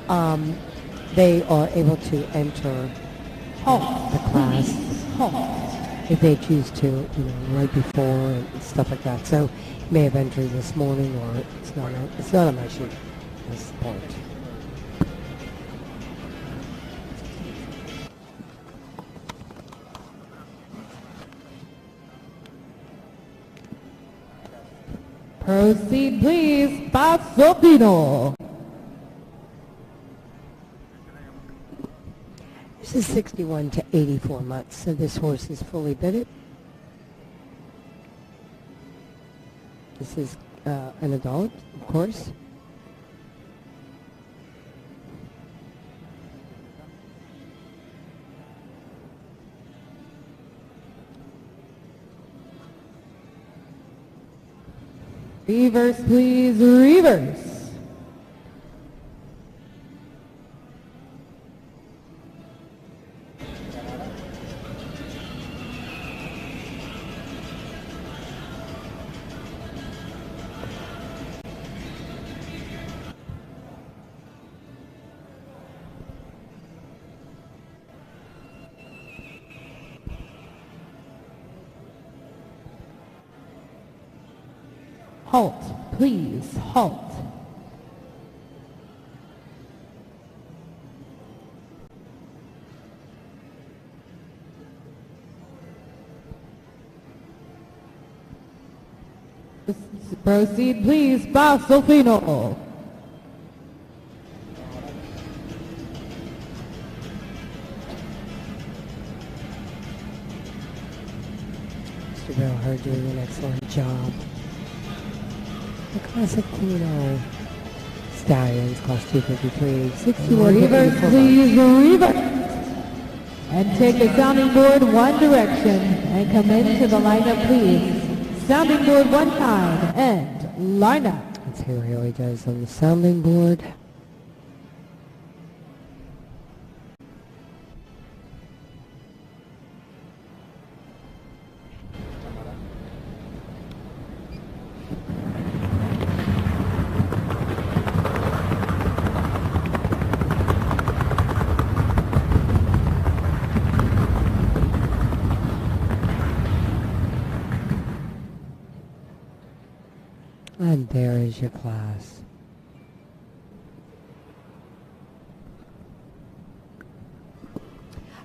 that. They are able to enter the class if they choose to, you know, right before and stuff like that. So he may have entered this morning, or it's not on my sheet. That's the point. Proceed, please, Paso Fino. This is 61 to 84 months, so this horse is fully bitted. This is an adult, of course. Reverse, please, reverse. Halt, please, halt. Proceed, please, Paso Fino. Mr. Bill Hurd doing an excellent job. The classic Queen Stallions cost $253. 61 Reverse, please, reverse. And take the sounding board one direction and come into the lineup, please. Sounding board one time and lineup. Let's see how he does on the sounding board. And there is your class.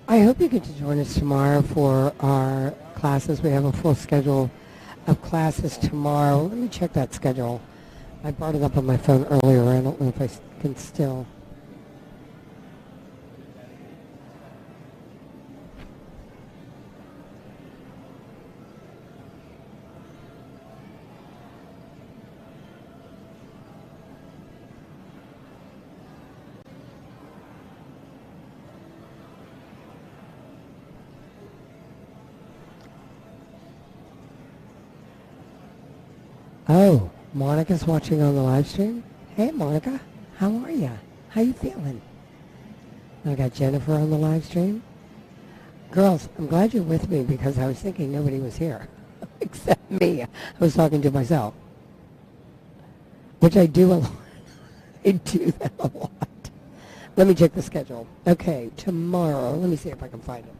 I hope you get to join us tomorrow for our classes. We have a full schedule of classes tomorrow. Let me check that schedule. I brought it up on my phone earlier. I don't know if I can still. Oh, Monica's watching on the live stream. Hey, Monica, how are you? How you feeling? I got Jennifer on the live stream. Girls, I'm glad you're with me because I was thinking nobody was here except me. I was talking to myself, which I do a lot. I do that a lot. Let me check the schedule. Okay, tomorrow. Let me see if I can find it.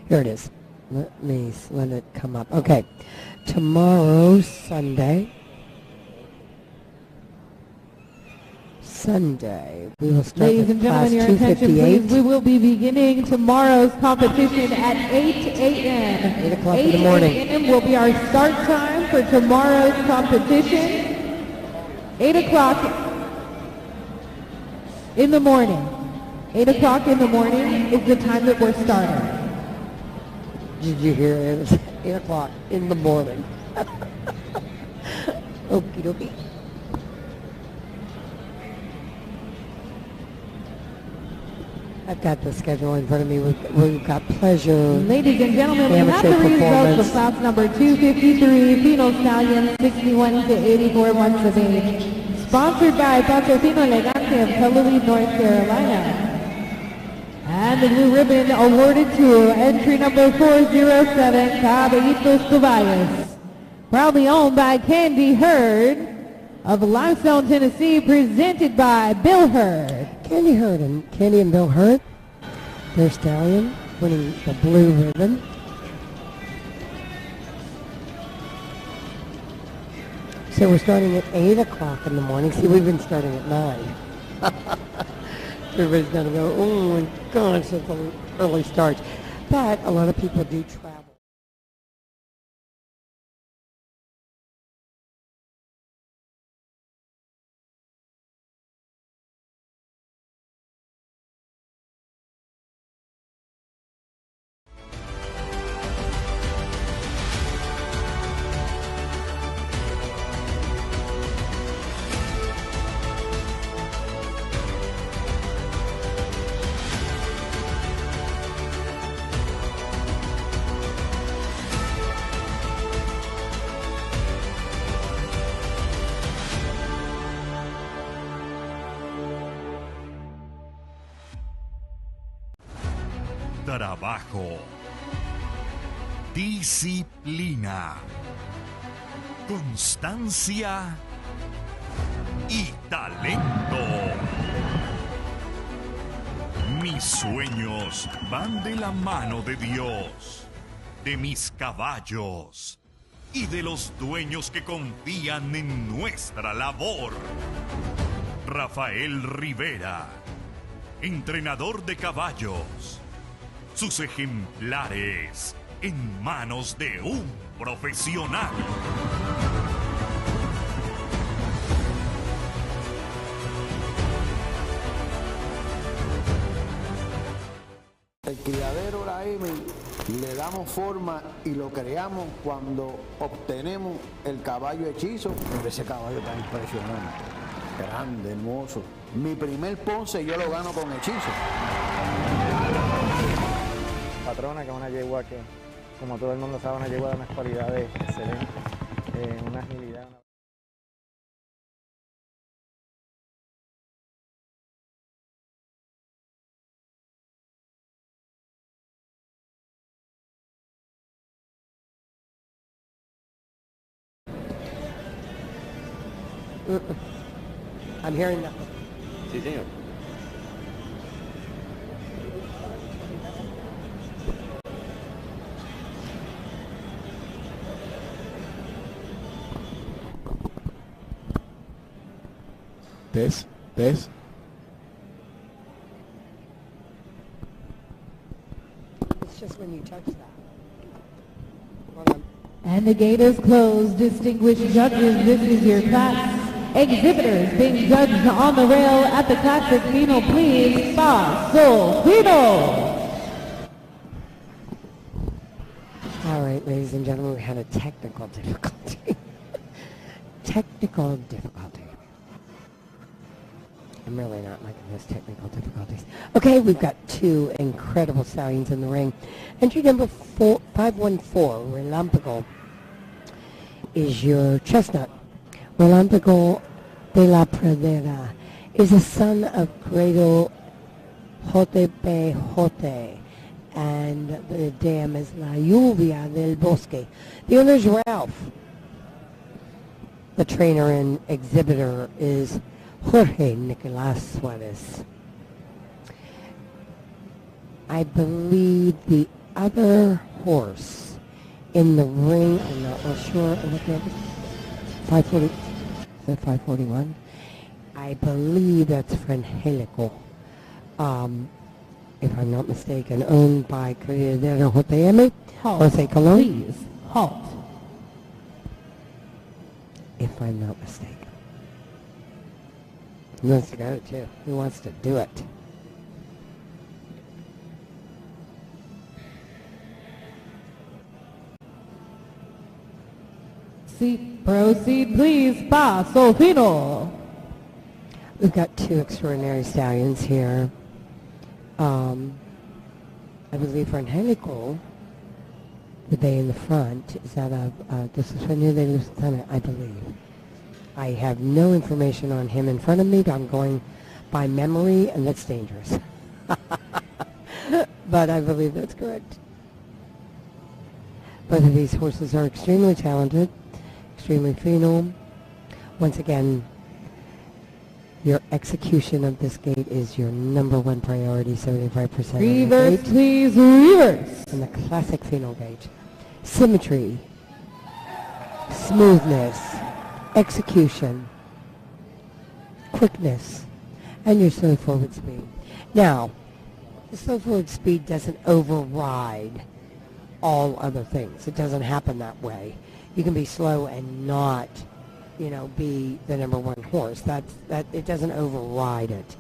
Here it is. Let it come up. Okay. Tomorrow, Sunday, we will start Ladies with and class gentlemen, your attention 258. please. We will be beginning tomorrow's competition at 8 a.m. 8 o'clock in the morning. 8 a.m. will be our start time for tomorrow's competition. 8 o'clock in the morning. 8 o'clock in the morning is the time that we're starting. Did you hear it? It's 8 o'clock in the morning. Okie dokie. I've got the schedule in front of me. We've got pleasure. Ladies and gentlemen, we have amateur the results performance. of class number 253, Fino Stallion, 61 to 84 months of age. Sponsored by Paso Fino Elegante of Tullowee, North Carolina. And the blue ribbon awarded to entry number 407, Caballitos Caballos. Proudly owned by Candy Hurd of Limestone, Tennessee, presented by Bill Hurd. Candy and Bill Hurd. Their Stallion winning the blue ribbon. So we're starting at 8 o'clock in the morning. See, we've been starting at 9. Everybody's going to go, oh my gosh, it's an early start. But a lot of people do travel. Trabajo, disciplina, constancia y talento. Mis sueños van de la mano de Dios, de mis caballos y de los dueños que confían en nuestra labor. Rafael Rivera, entrenador de caballos. Sus ejemplares en manos de un profesional. El criadero la M le damos forma y lo creamos cuando obtenemos el caballo hechizo. Pero ese caballo tan impresionante, grande, hermoso. Mi primer Ponce yo lo gano con hechizo. Patrona, que es una yegua que, como todo el mundo sabe, una yegua de unas cualidades excelentes, una agilidad. I'm hearing nothing. Sí, señor. This. It's just when you touch that. Hold on. And the gate is closed. Distinguished judges, this is your class. Exhibitors being judged on the rail at the Classic Fino, please. Paso Fino. All right, ladies and gentlemen, we had a technical difficulty. Technical difficulty. I'm really not liking those technical difficulties. Okay, we've got two incredible stallions in the ring. Entry number 514, Relámpago, is your chestnut. Relámpago de la Pradera is a son of Grado Jotepejote, and the dam is La Lluvia del Bosque. The owner's Ralph. The trainer and exhibitor is Jorge Nicolas Suarez. I believe the other horse in the ring, I'm not real sure, I'm looking at 540, is that 541? I believe that's Frangelico, if I'm not mistaken, owned by Criadero JM, Jose Colon. Please, halt. If I'm not mistaken. He wants to go too. He wants to do it. Proceed, please. Paso Fino. We've got two extraordinary stallions here. I believe Frangelico, the bay in the front, is that of Desafío de Lusitana, I believe. I have no information on him in front of me, but I'm going by memory, and that's dangerous. But I believe that's correct. Both of these horses are extremely talented, extremely fino. Once again, your execution of this gate is your number one priority, 75%. Reverse, please, reverse. And the classic Fino gate. Symmetry, smoothness, execution, quickness, and your slow forward speed. Now, the slow forward speed doesn't override all other things. It doesn't happen that way. You can be slow and not, be the number one horse. That it doesn't override it.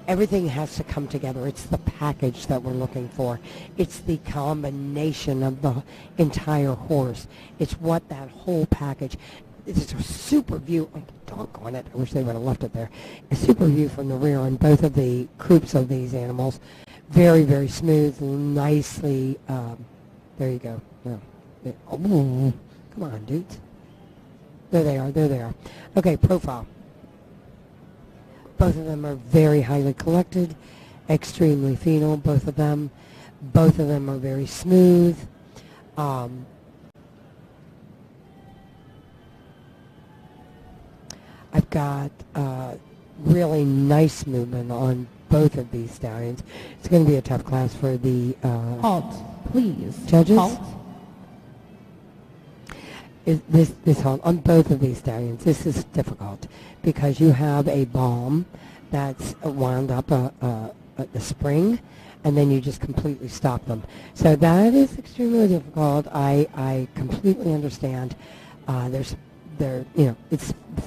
Everything has to come together. It's the package that we're looking for. It's the combination of the entire horse. It's what that whole package. It's a super view. Oh, doggone it. I wish they would have left it there. A super view from the rear on both of the croups of these animals. Very, very smooth, nicely. There you go. Oh, come on, dudes. There they are. There they are. Okay, profile. Both of them are very highly collected, extremely fino, both of them. Both of them are very smooth. I've got really nice movement on both of these stallions. It's going to be a tough class for the halt, please. Judges. Halt. This halt on both of these stallions. This is difficult because you have a bomb that's wound up at the spring, and then you just completely stop them. So that is extremely difficult. I completely understand. It's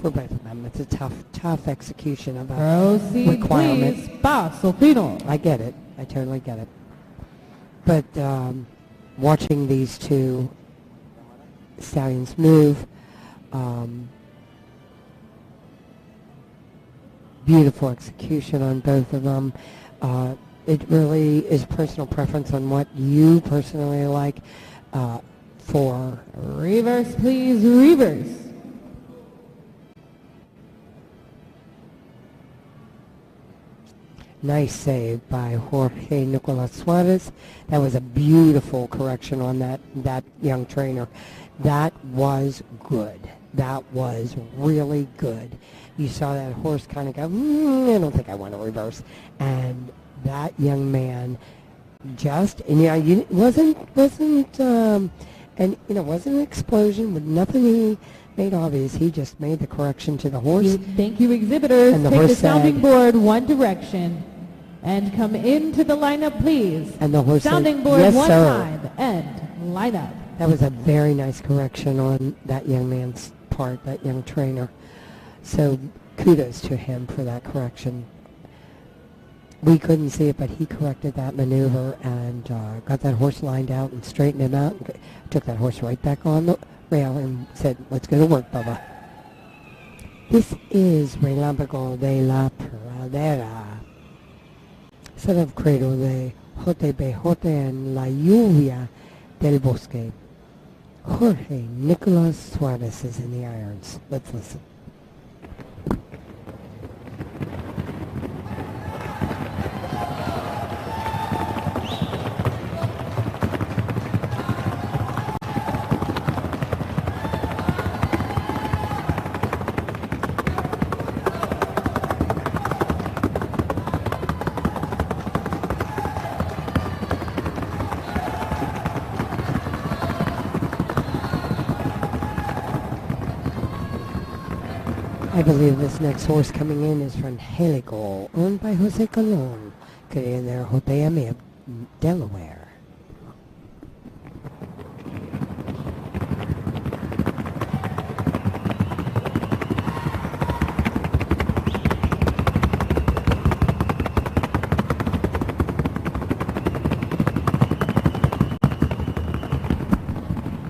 for both of them. It's a tough execution of a Proceed, requirement. please. Paso Fino. I get it. I totally get it. But watching these two stallions move, beautiful execution on both of them. It really is personal preference on what you personally like for. Reverse, please. Reverse. Nice save by Jorge Nicolas Suarez. That was a beautiful correction on that young trainer. That was good. That was really good. You saw that horse kind of go, I don't think I want to reverse. And that young man wasn't And, you know, it wasn't an explosion with nothing he made obvious. He just made the correction to the horse. Thank you, exhibitors. And the Take horse the sounding said- board one direction and come into the lineup, please. And the horse said, Sounding board "Yes, one sir." time and line up. That was a very nice correction on that young man's part, that young trainer. So kudos to him for that correction. We couldn't see it, but he corrected that maneuver and got that horse lined out and straightened him out. And took that horse right back on the rail and said, "Let's go to work, Bubba." This is Relámpago de la Pradera, son of Cradle de Jote Bejote en la Lluvia del Bosque. Jorge Nicolas Suarez is in the irons. Let's listen. I believe this next horse coming in is from Helico, owned by Jose Colon, in their JM of Delaware.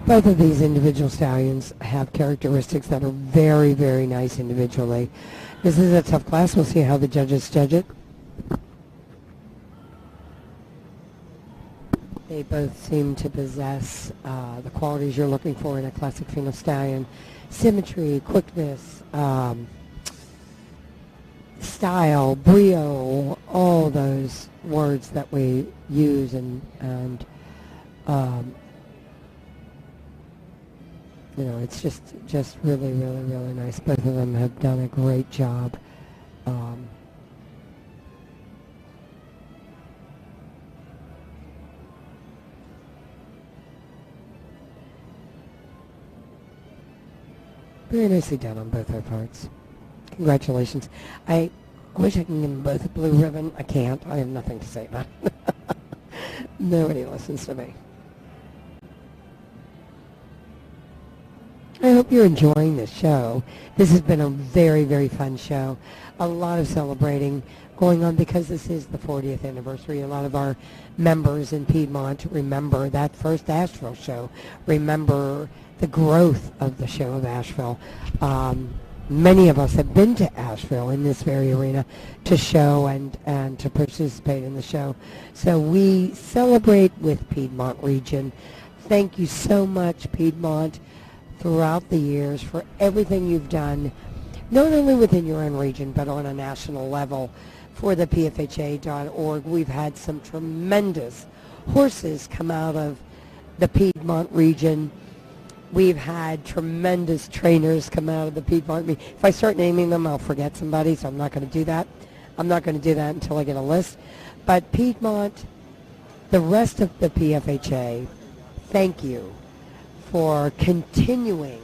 Both of these individual stallions have characteristics that are very, very nice individually. This is a tough class. We'll see how the judges judge it. They both seem to possess the qualities you're looking for in a classic Fino stallion. Symmetry, quickness, style, brio, all those words that we use and you know, it's just really, really, really nice. Both of them have done a great job. Very nicely done on both their parts. Congratulations. I wish I can give them both a blue ribbon. I can't. I have nothing to say about it. Nobody listens to me. I hope you're enjoying this show. This has been a very, very fun show. A lot of celebrating going on because this is the 40th anniversary. A lot of our members in Piedmont remember that first Asheville show, remember the growth of the show of Asheville. Many of us have been to Asheville in this very arena to show and to participate in the show. So we celebrate with Piedmont region. Thank you so much, Piedmont, throughout the years for everything you've done, not only within your own region, but on a national level for the PFHA.org. We've had some tremendous horses come out of the Piedmont region. We've had tremendous trainers come out of the Piedmont. If I start naming them, I'll forget somebody, so I'm not going to do that. I'm not going to do that until I get a list. But Piedmont, the rest of the PFHA, thank you for continuing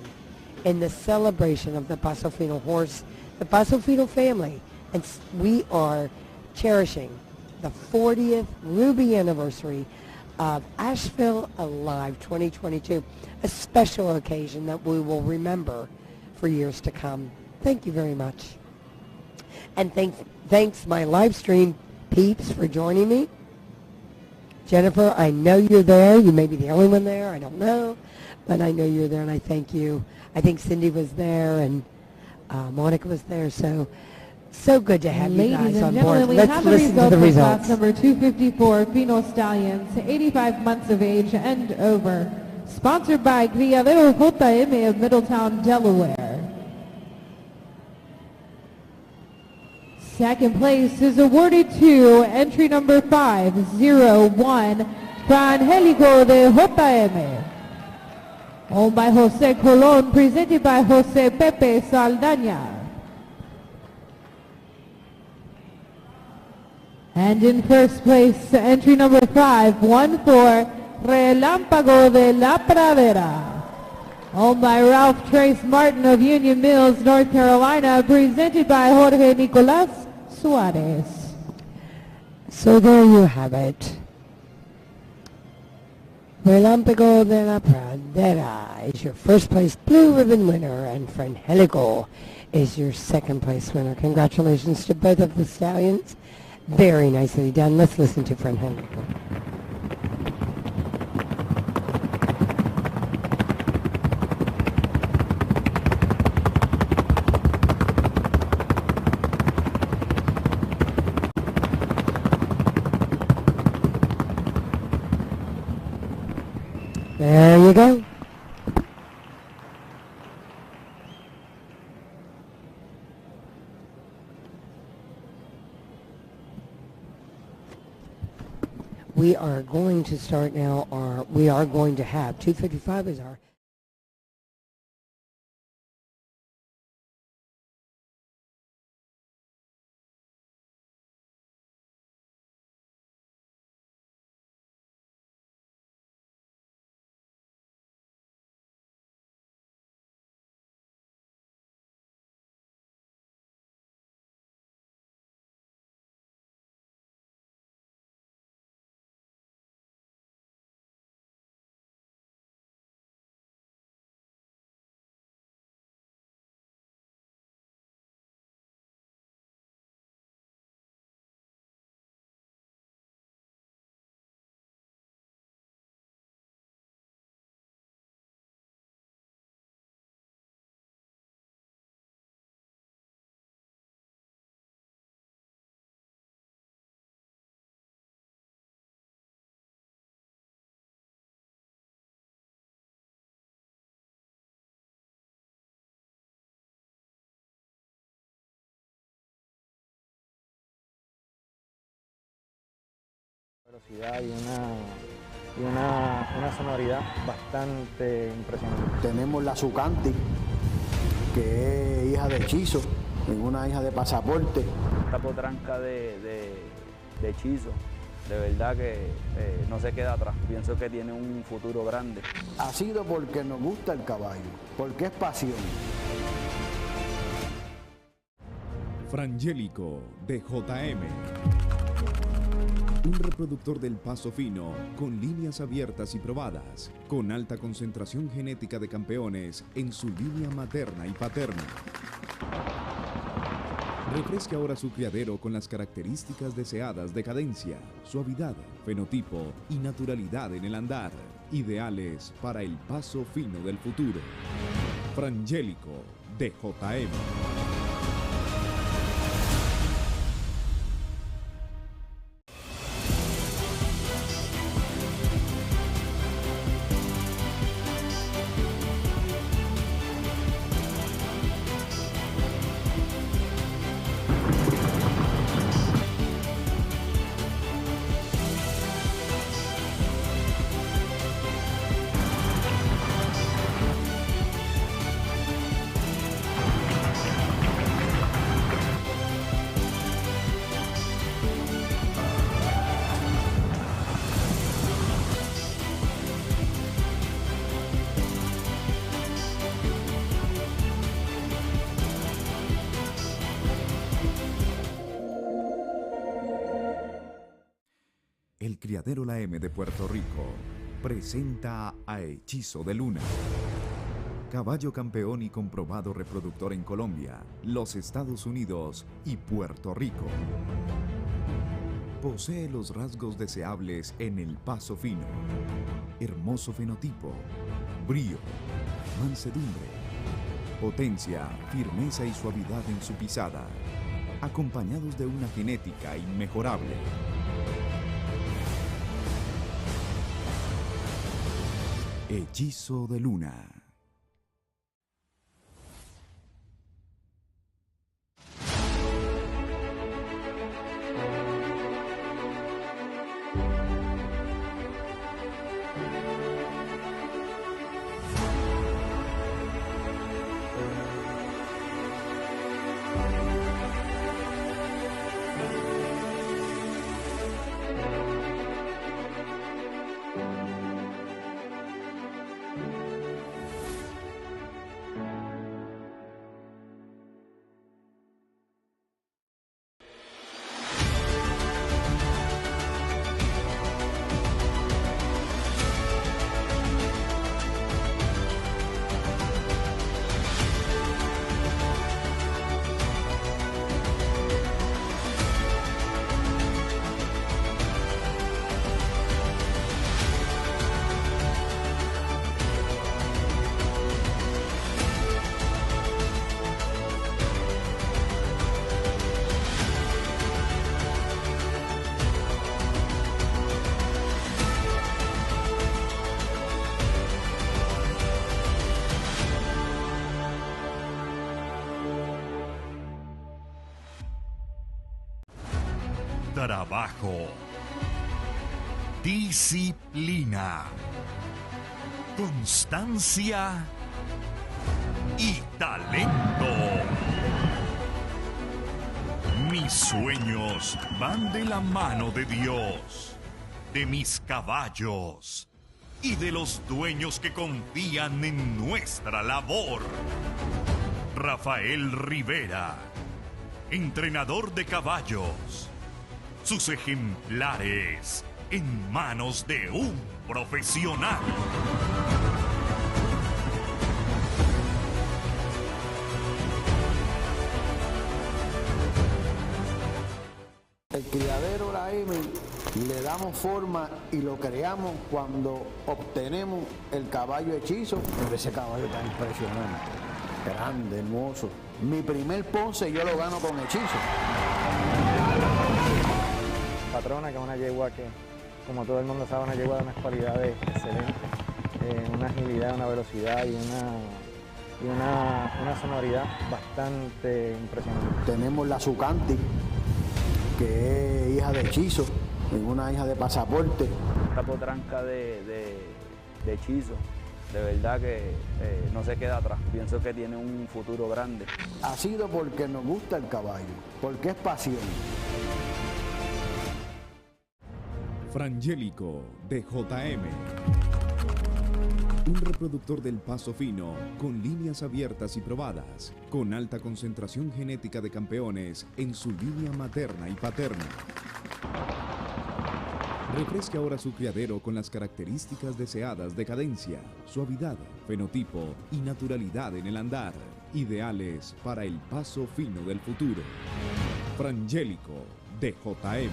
in the celebration of the Paso Fino horse, the Paso Fino family. And we are cherishing the 40th Ruby anniversary of Asheville Alive 2022, a special occasion that we will remember for years to come. Thank you very much. And thanks my live stream peeps for joining me. Jennifer, I know you're there. You may be the only one there. I don't know. But I know you're there, and I thank you. I think Cindy was there, and Monica was there. So good to have you guys on board. Let's listen to the results. Class number 254, Fino Stallions, 85 months of age and over. Sponsored by Criadero JM of Middletown, Delaware. Second place is awarded to entry number 501, Frangelico de JM. Owned by Jose Colon, presented by Jose Pepe Saldaña. And in first place, entry number 514, Relámpago de la Pradera. Owned by Ralph Trace Martin of Union Mills, North Carolina, presented by Jorge Nicolás Suárez. So there you have it. Relámpago de la Pradera is your first place blue ribbon winner, and Frangélico is your second place winner. Congratulations to both of the stallions. Very nicely done. Let's listen to Frangélico. There you go. We are going to start now we are going to have 2:55 is our velocidad y una sonoridad bastante impresionante. Tenemos la Zucanti, que es hija de Hechizo, es una hija de Pasaporte. Esta potranca de Hechizo, de verdad que no se queda atrás. Pienso que tiene un futuro grande. Ha sido porque nos gusta el caballo, porque es pasión. Frangélico de JM. Un reproductor del Paso Fino con líneas abiertas y probadas, con alta concentración genética de campeones en su línea materna y paterna. Refresque ahora su criadero con las características deseadas de cadencia, suavidad, fenotipo y naturalidad en el andar, ideales para el Paso Fino del futuro. Frangélico de JM. El Criadero La M de Puerto Rico presenta a Hechizo de Luna. Caballo campeón y comprobado reproductor en Colombia, los Estados Unidos y Puerto Rico. Posee los rasgos deseables en el Paso Fino. Hermoso fenotipo, brío, mansedumbre, potencia, firmeza y suavidad en su pisada, acompañados de una genética inmejorable. Hechizo de Luna. trabajo, disciplina, constancia y talento. Mis sueños van de la mano de Dios, de mis caballos y de los dueños que confían en nuestra labor. Rafael Rivera, entrenador de caballos. Sus ejemplares en manos de un profesional. El criadero La M le damos forma y lo creamos cuando obtenemos el caballo hechizo. Ese caballo tan impresionante, grande, hermoso. Mi primer Ponce yo lo gano con hechizo. Patrona, que es una yegua que, como todo el mundo sabe, una yegua de unas cualidades excelentes, una agilidad, una velocidad y una sonoridad bastante impresionante. Tenemos la Sucanti, que es hija de hechizo, es una hija de pasaporte. Esta potranca de hechizo, de verdad que no se queda atrás. Pienso que tiene un futuro grande. Ha sido porque nos gusta el caballo, porque es pasión. Frangélico de JM. Un reproductor del Paso Fino con líneas abiertas y probadas, con alta concentración genética de campeones en su línea materna y paterna. Refresque ahora su criadero con las características deseadas de cadencia, suavidad, fenotipo y naturalidad en el andar, ideales para el Paso Fino del futuro. Frangélico de JM.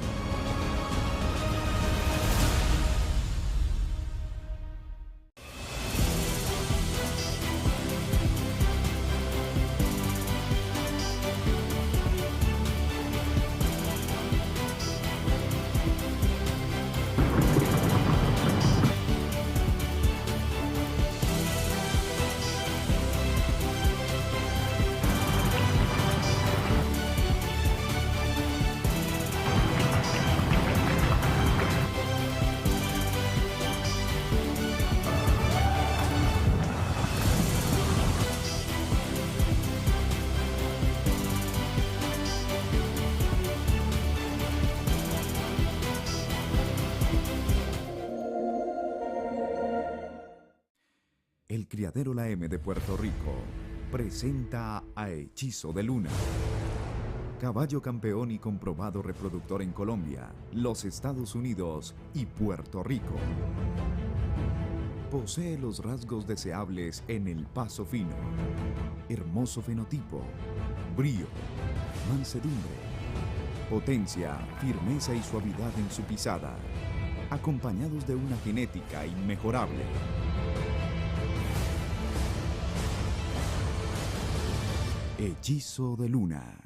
El criadero La M de Puerto Rico presenta a Hechizo de Luna. Caballo campeón y comprobado reproductor en Colombia, los Estados Unidos y Puerto Rico. Posee los rasgos deseables en el Paso Fino. Hermoso fenotipo, brío, mansedumbre, potencia, firmeza y suavidad en su pisada, acompañados de una genética inmejorable. Hechizo de Luna.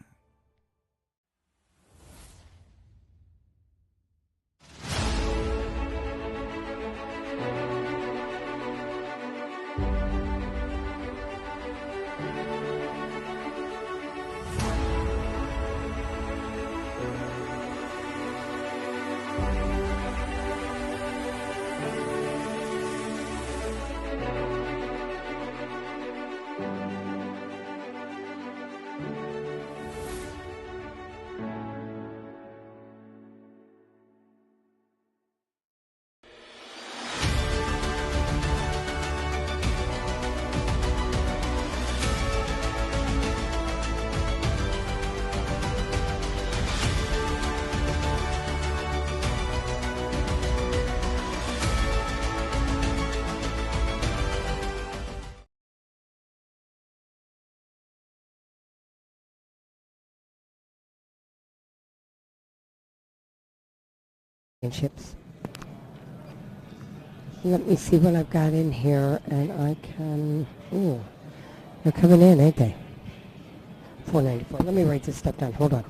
Championships. Let me see what I've got in here, and I can. Ooh, they're coming in, ain't they? 494. Let me write this stuff down. Hold on.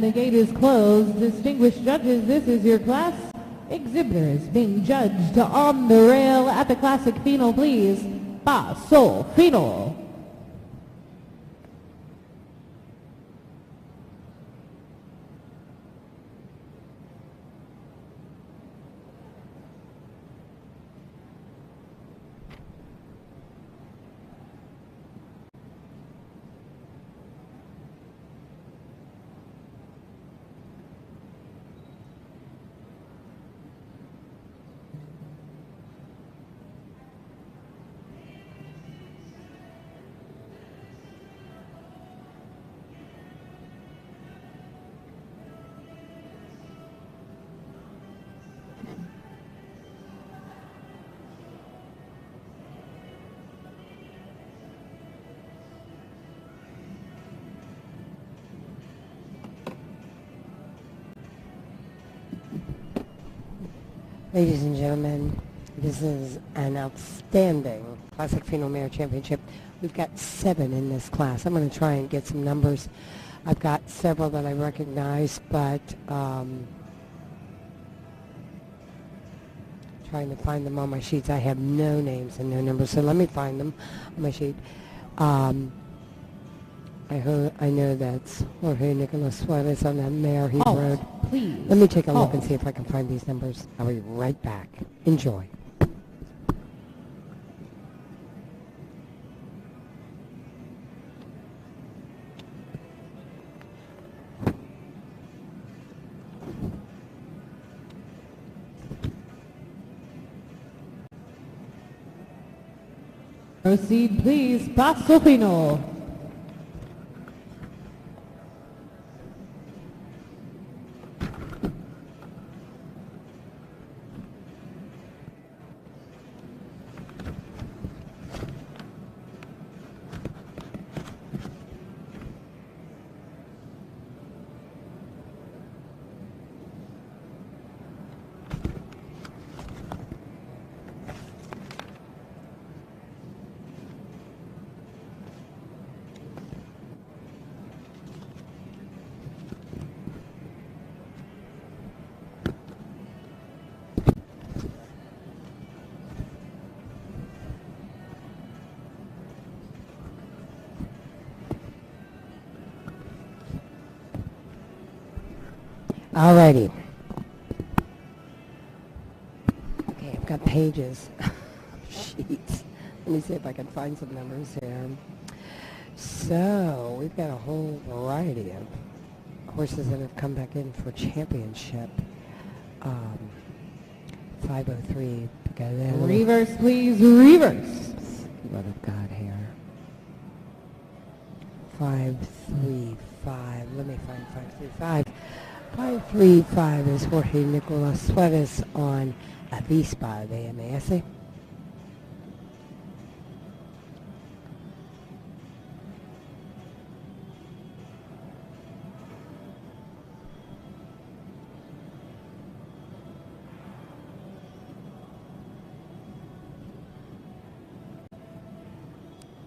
And the gate is closed. Distinguished judges, this is your class. Exhibitors being judged on the rail at the Classic Fino, please. Paso Fino. Ladies and gentlemen, this is an outstanding Classic Fino Mare Championship. We've got 7 in this class. I'm going to try and get some numbers. I've got several that I recognize, but trying to find them on my sheets. I have no names and no numbers, so let me find them on my sheet. I know that's Jorge Nicolas Suarez on that mare he rode. Please. Let me take a look and see if I can find these numbers. I'll be right back. Enjoy. Proceed, please. Paso Fino. Alrighty. Okay, I've got pages, sheets. Let me see if I can find some numbers here. So, we've got a whole variety of horses that have come back in for championship. 503. Reverse, please. Reverse. What I've got here. 535. Let me find 535. 535 is Jorge Nicolas Suarez on Avispa de MS.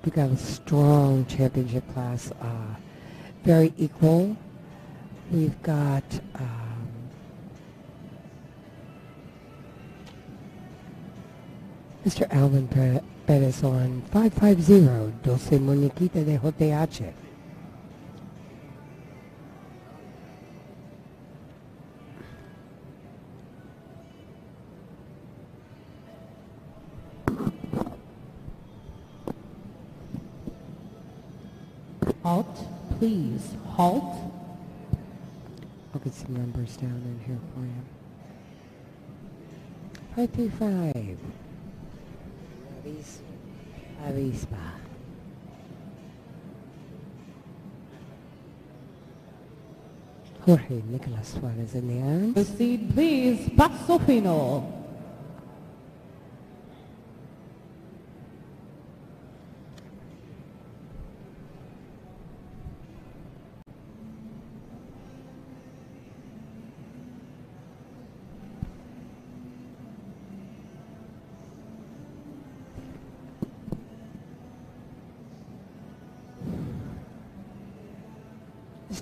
We've got a strong championship class, very equal. We've got Mr. Alvin Perez on 550, 12 Muñequita de JTH. Halt, please. Halt. I'll get some numbers down in here for you. 535. Avispa. Jorge Nicolas Suarez in the arms. Proceed, please. Paso Fino.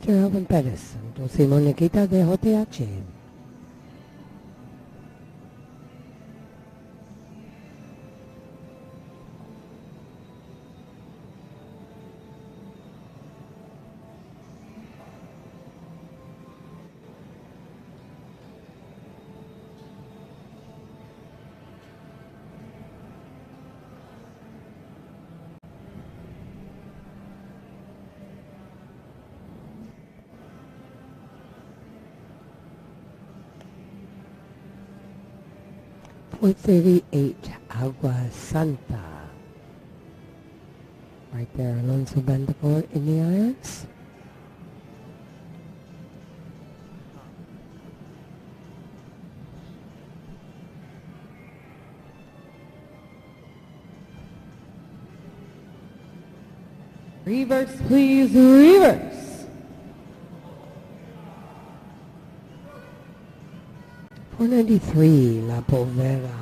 Mr. Alvin Pettis, tu muñequita de JH. With 38, Agua Santa. Right there, Alonso Bendacor in the irons. Reverse, please, reverse. 493, La Povera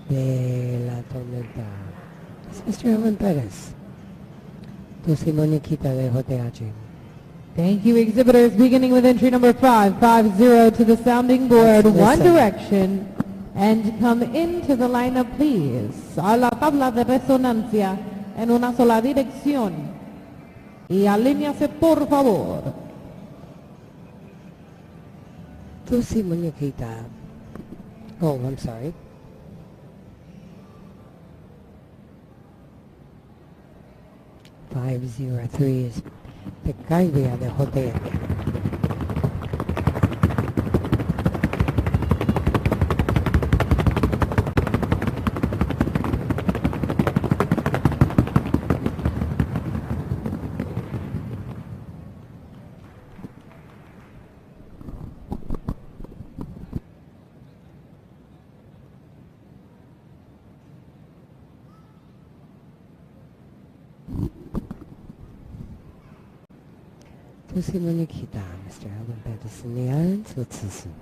de la Tormenta. It's Mr. Alvin Pettis. Tu muñequita de JH. Thank you, exhibitors. Beginning with entry number 550 to the sounding board, one direction. And come into the lineup, please. A la tabla de resonancia en una sola dirección. Y alíñase, por favor. Tu muñequita. Oh, I'm sorry. .503 is Picardía de JH. Tu muñequita, Mr. Alvin Pettis in the irons. Let's listen.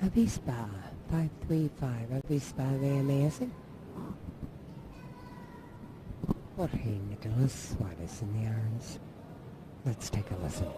Avispa, 535, Avispa de MAS. Jorge Nicolas Suarez in the irons. Let's take a listen.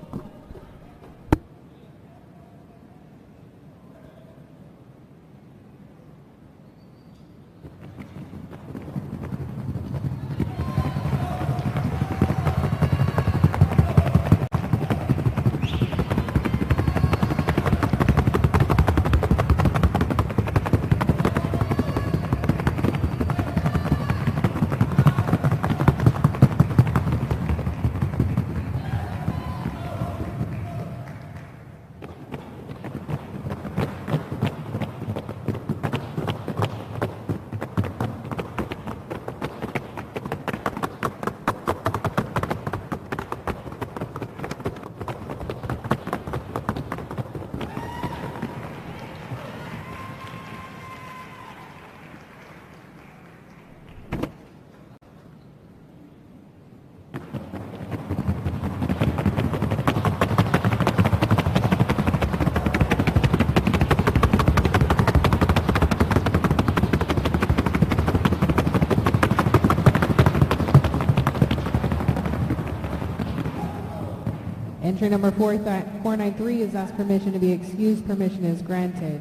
Entry number 493 is asked permission to be excused. Permission is granted.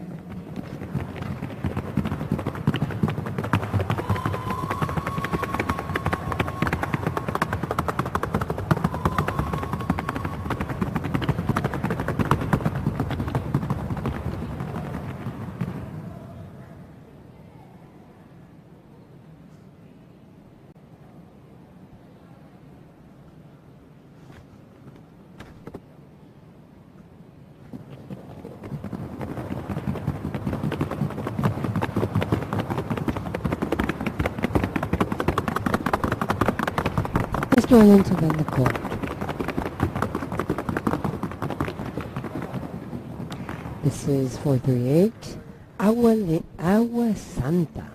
Stallion to win the Colt. This is 438, Agua Santa.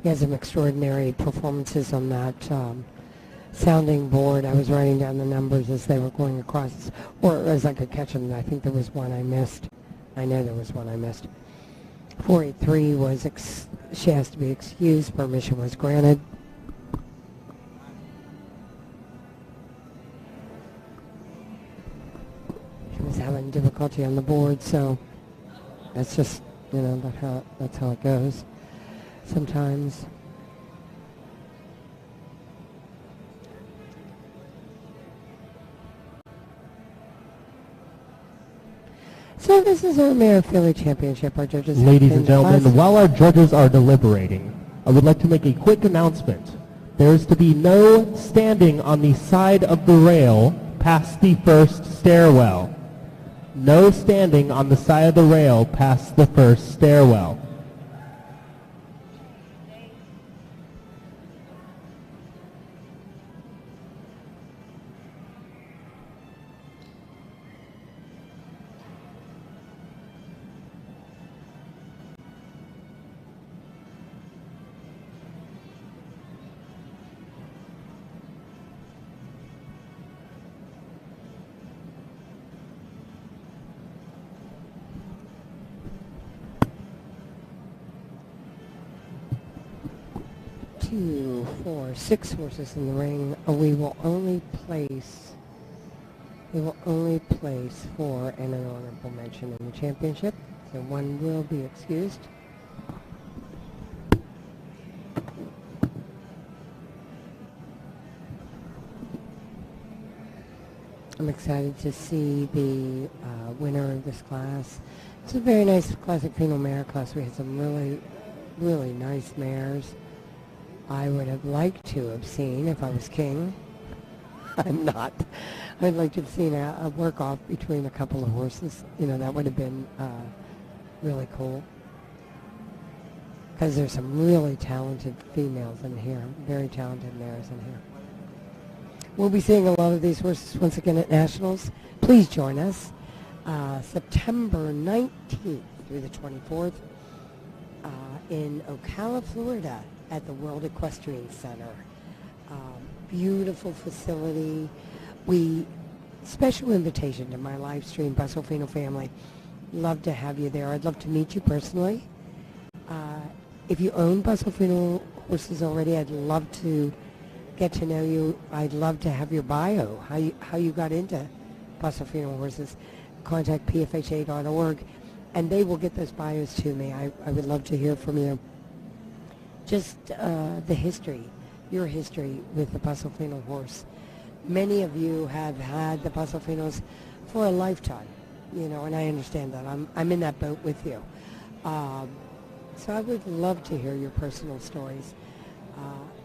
We had some extraordinary performances on that sounding board. I was writing down the numbers as they were going across, or as I could catch them. I think there was one I missed. I know there was one I missed. 483 was, she has to be excused. Permission was granted. She was having difficulty on the board, so that's just, you know, that's how it goes sometimes. So this is our Mare Filly Championship. Our judges. Ladies and gentlemen, while our judges are deliberating, I would like to make a quick announcement. There is to be no standing on the side of the rail past the first stairwell. No standing on the side of the rail past the first stairwell. Two, four, 6 horses in the ring. We will only place for an honorable mention in the championship. So one will be excused. I'm excited to see the winner of this class. It's a very nice classic female mare class. We had some really, really nice mares. I would have liked to have seen, if I was king, I'm not, I'd like to have seen a work-off between a couple of horses. You know, that would have been really cool. Because there's some really talented females in here, very talented mares in here. We'll be seeing a lot of these horses once again at Nationals. Please join us September 19th through the 24th in Ocala, Florida, at the World Equestrian Center. Beautiful facility. Special invitation to my live stream, Paso Fino family. Love to have you there. I'd love to meet you personally. If you own Paso Fino horses already, I'd love to get to know you. I'd love to have your bio, how you got into Paso Fino horses. Contact pfha.org, and they will get those bios to me. I would love to hear from you. Just the history, your history with the Paso Fino horse. Many of you have had the Paso Finos for a lifetime, you know, and I understand that. I'm in that boat with you. So I would love to hear your personal stories.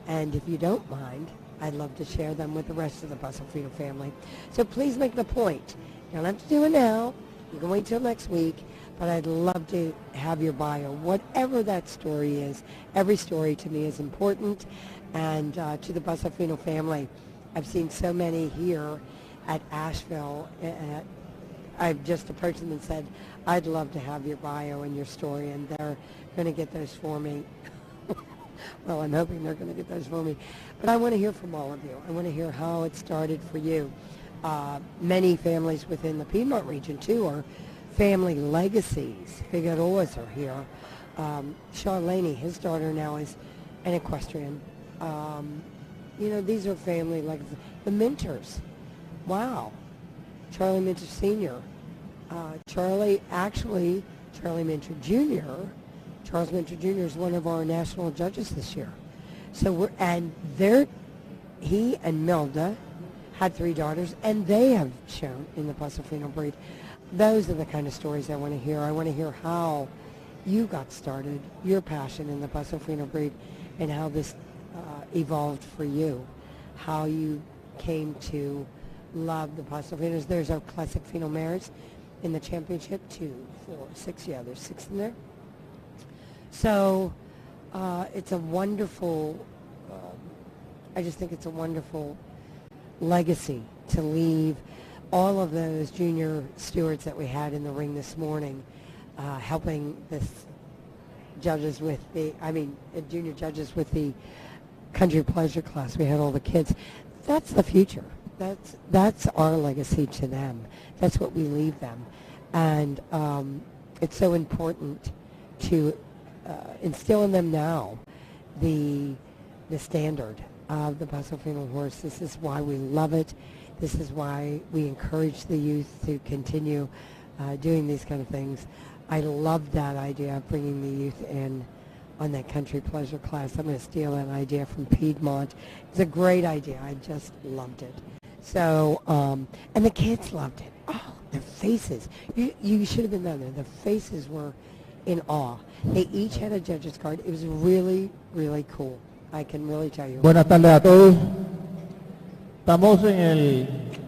And if you don't mind, I'd love to share them with the rest of the Paso Fino family. So please make the point. You don't have to do it now. You can wait till next week. But I'd love to have your bio, whatever that story is. Every story to me is important. And to the Paso Fino family, I've seen so many here at Asheville. I've just approached them and said, I'd love to have your bio and your story, and they're going to get those for me. Well, I'm hoping they're going to get those for me. But I want to hear from all of you. I want to hear how it started for you. Many families within the Piedmont region, too, are family legacies. Figueroas are here. Charlene, his daughter now is an equestrian. You know, these are family legacies. The Minters. Wow. Charlie Minter Sr. Charlie Minter Jr. Charles Minter Jr. is one of our national judges this year. So he and Melda had 3 daughters, and they have shown in the Paso Fino breed. Those are the kind of stories I want to hear. I want to hear how you got started, your passion in the Paso Fino breed, and how this evolved for you, how you came to love the Paso Finos. There's our classic Fino mares in the championship, 2, 4, 6. Yeah, there's 6 in there. So it's a wonderful, I just think it's a wonderful legacy to leave all of those junior stewards that we had in the ring this morning, helping this judges with the, junior judges with the country pleasure class. We had all the kids. That's the future. That's our legacy to them. That's what we leave them. And it's so important to instill in them now the standard of the Paso Fino horse. This is why we love it. This is why we encourage the youth to continue doing these kind of things. I love that idea of bringing the youth in on that country pleasure class. I'm going to steal that idea from Piedmont. It's a great idea. I just loved it. So, and the kids loved it. Oh, their faces. You should have been down there. Their faces were in awe. They each had a judge's card. It was really, really cool. I can really tell you. Buenas tardes a todos. Estamos en el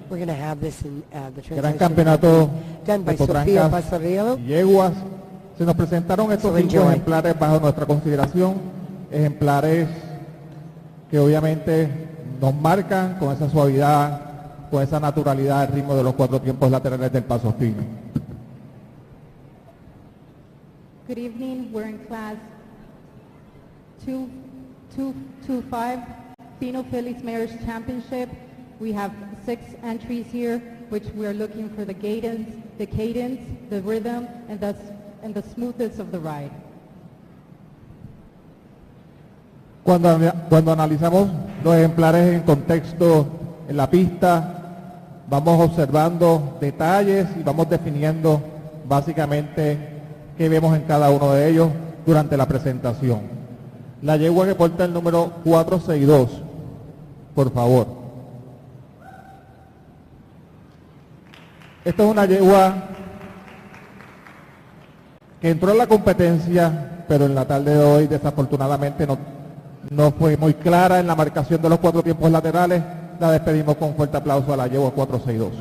We're going to have this in the gran campeonato done by de Sofía potrancas Pasarello. y yeguas. Se nos presentaron estos So 5 enjoy. ejemplares bajo nuestra consideración, ejemplares que obviamente nos marcan con esa suavidad, con esa naturalidad, el ritmo de los 4 tiempos laterales del Paso Fino. Good evening. We're in class 225 Fino Phillies Mares Championship. We have 6 entries here, which we're looking for the cadence, the rhythm, and the smoothness of the ride. Cuando analizamos los ejemplares en contexto en la pista, vamos observando detalles y vamos definiendo básicamente qué vemos en cada uno de ellos durante la presentación. La yegua que porta el número 462, por favor. Esta es una yegua que entró en la competencia, pero en la tarde de hoy desafortunadamente no fue muy clara en la marcación de los 4 tiempos laterales. La despedimos con un fuerte aplauso a la yegua 462.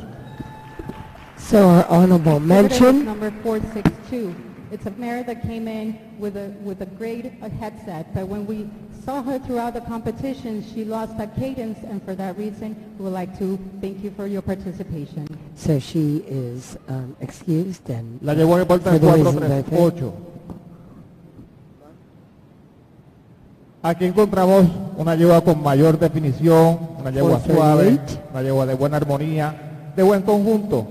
So our honorable mention. Number 462. It's a mare that came in with a great headset, but when we saw her throughout the competition, she lost that cadence, and for that reason, we would like to thank you for your participation. So she is excused and La yegua que porta el 438. Aquí encontramos una yegua con mayor definición, una yegua suave, una yegua de buena armonía, de buen conjunto.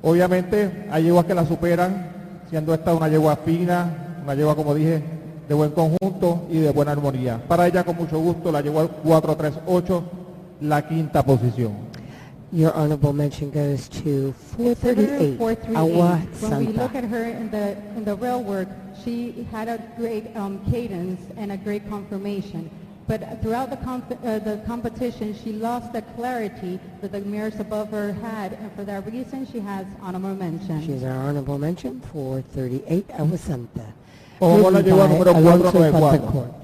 Obviamente hay yeguas que la superan, siendo esta una yegua fina, una yegua, como dije, de buen conjunto y de buena armonía. Para ella, con mucho gusto, la yegua 438, la 5ª posición. Your honorable mention goes to 438, Agua When we look Santa. at her in the rail work, she had a great cadence and a great confirmation. But throughout the competition, she lost the clarity that the mares above her had, and for that reason, she has honorable mention. She's our honorable mention, 438, Agua Santa. Como la yegua Ridden número by Alonso 494. Patacourt.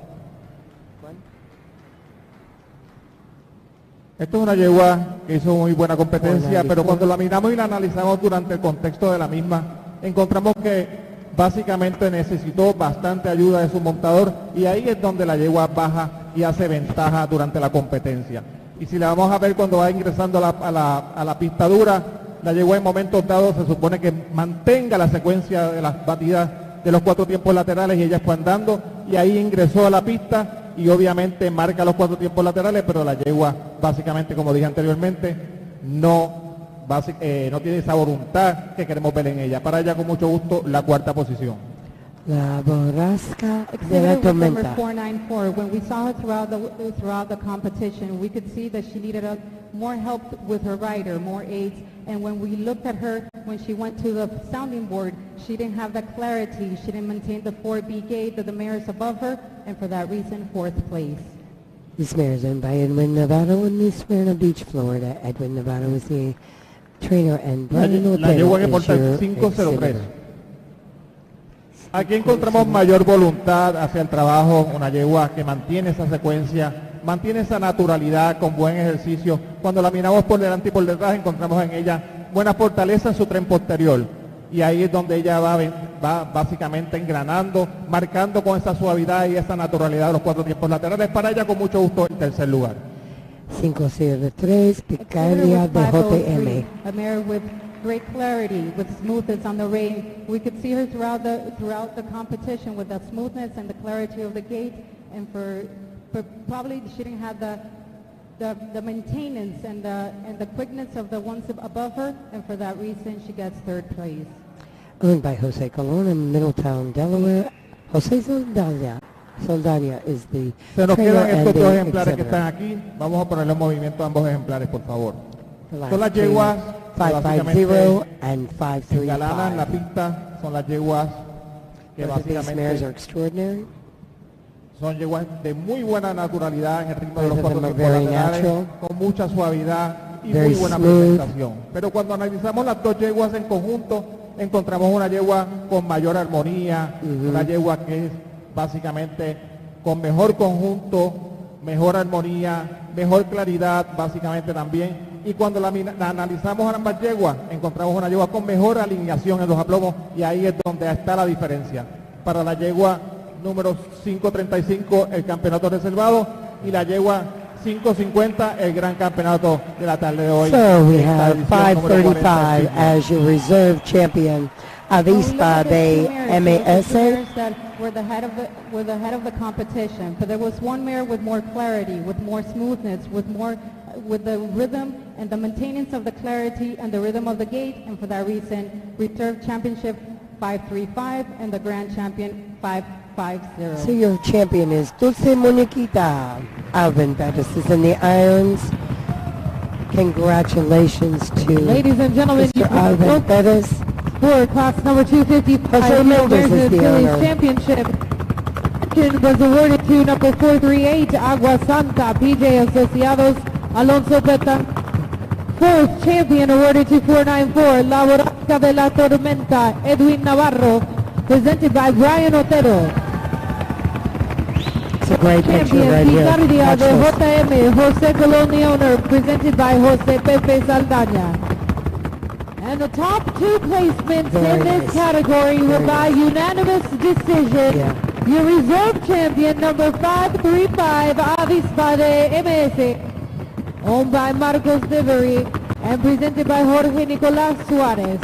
Esta es una yegua que hizo muy buena competencia, pero cuando la miramos y la analizamos durante el contexto de la misma, encontramos que básicamente necesitó bastante ayuda de su montador, y ahí es donde la yegua baja y hace ventaja durante la competencia. Y si la vamos a ver cuando va ingresando a la pista dura, la yegua en momentos dados se supone que mantenga la secuencia de las batidas de los 4 tiempos laterales, y ella fue andando, y ahí ingresó a la pista y obviamente marca los 4 tiempos laterales, pero la yegua básicamente, como dije anteriormente, no tiene esa voluntad que queremos ver en ella. Para ella, con mucho gusto, la 4ª posición. La borrasca de la Exhibitor was number tormenta. 494. When we saw her throughout the competition, we could see that she needed more help with her rider, more aids. And when we looked at her, when she went to the sounding board, she didn't have the clarity. She didn't maintain the 4B gate that the mares above her, and for that reason, 4th place. This mare is owned by Edwin Navarro in New Smyrna Beach, Florida. Edwin Navarro is the trainer, and Brian La yegua que Otero is porta el your 503. exhibitor. Aquí encontramos mayor voluntad hacia el trabajo, una yegua que mantiene esa secuencia, mantiene esa naturalidad con buen ejercicio. Cuando la miramos por delante y por detrás, encontramos en ella buena fortaleza en su tren posterior, y ahí es donde ella va básicamente engranando, marcando con esa suavidad y esa naturalidad de los 4 tiempos laterales. Para ella, con mucho gusto, el 3er lugar. 503, Picardia de JM. A mare with great clarity, with smoothness on the rein. We could see her throughout the competition with the smoothness and the clarity of the gait, and for probably she didn't have the maintenance and the quickness of the ones above her, and for that reason she gets third place. Owned by Jose Colon in Middletown, Delaware. Jose Saldaña is the Se nos trainer quedan and estos dos the ejemplares que exhibitor. están aquí. Vamos a ponerle en movimiento a ambos ejemplares, por favor. The last Son las two, yeguas que 550 and engalanan la 535. pista. Son las yeguas que Both of these mares are básicamente extraordinary. son yeguas de muy buena naturalidad en el ritmo de Both los of them 4 are tiempos very laterales, natural, con mucha suavidad y very muy buena smooth. presentación. Pero cuando analizamos las dos yeguas en conjunto, encontramos una yegua con mayor armonía, una yegua que es básicamente con mejor conjunto, mejor armonía, mejor claridad básicamente también. Y cuando la analizamos a ambas yeguas, encontramos una yegua con mejor alineación en los aplomos, y ahí es donde está la diferencia. Para la yegua número 535, el campeonato reservado, y la yegua 550, el gran campeonato de la tarde de hoy. So we Esta have edición número 535 45. as your reserve champion, Avispa de MS. That were the head of the competition, but there was one mare with more clarity, with more smoothness, with the rhythm and the maintenance of the clarity and the rhythm of the gait, and for that reason, reserve championship 535 and the grand champion 550. So your champion is Dulce Muñequita. Alvin Bettis is in the irons. Congratulations to Ladies and gentlemen, Mr. Alvin Bettis. for class number 255 Jose Mendes is the Phillies owner. Championship. Was awarded to number 438 Agua Santa PJ Asociados Alonso Peta. Fourth champion awarded to 494 La Borrasca de la Tormenta Edwin Navarro, presented by Brian Otero. It's a great picture Champion right here. Picardia Watch de this. JM Jose Colon, the owner, presented by Jose Pepe Saldaña. And the top two placements Very in this nice. category were Very by unanimous decision. Yeah. Your reserve champion, number 535, Avispa de MS, owned by Marcos Devery and presented by Jorge Nicolás Suarez.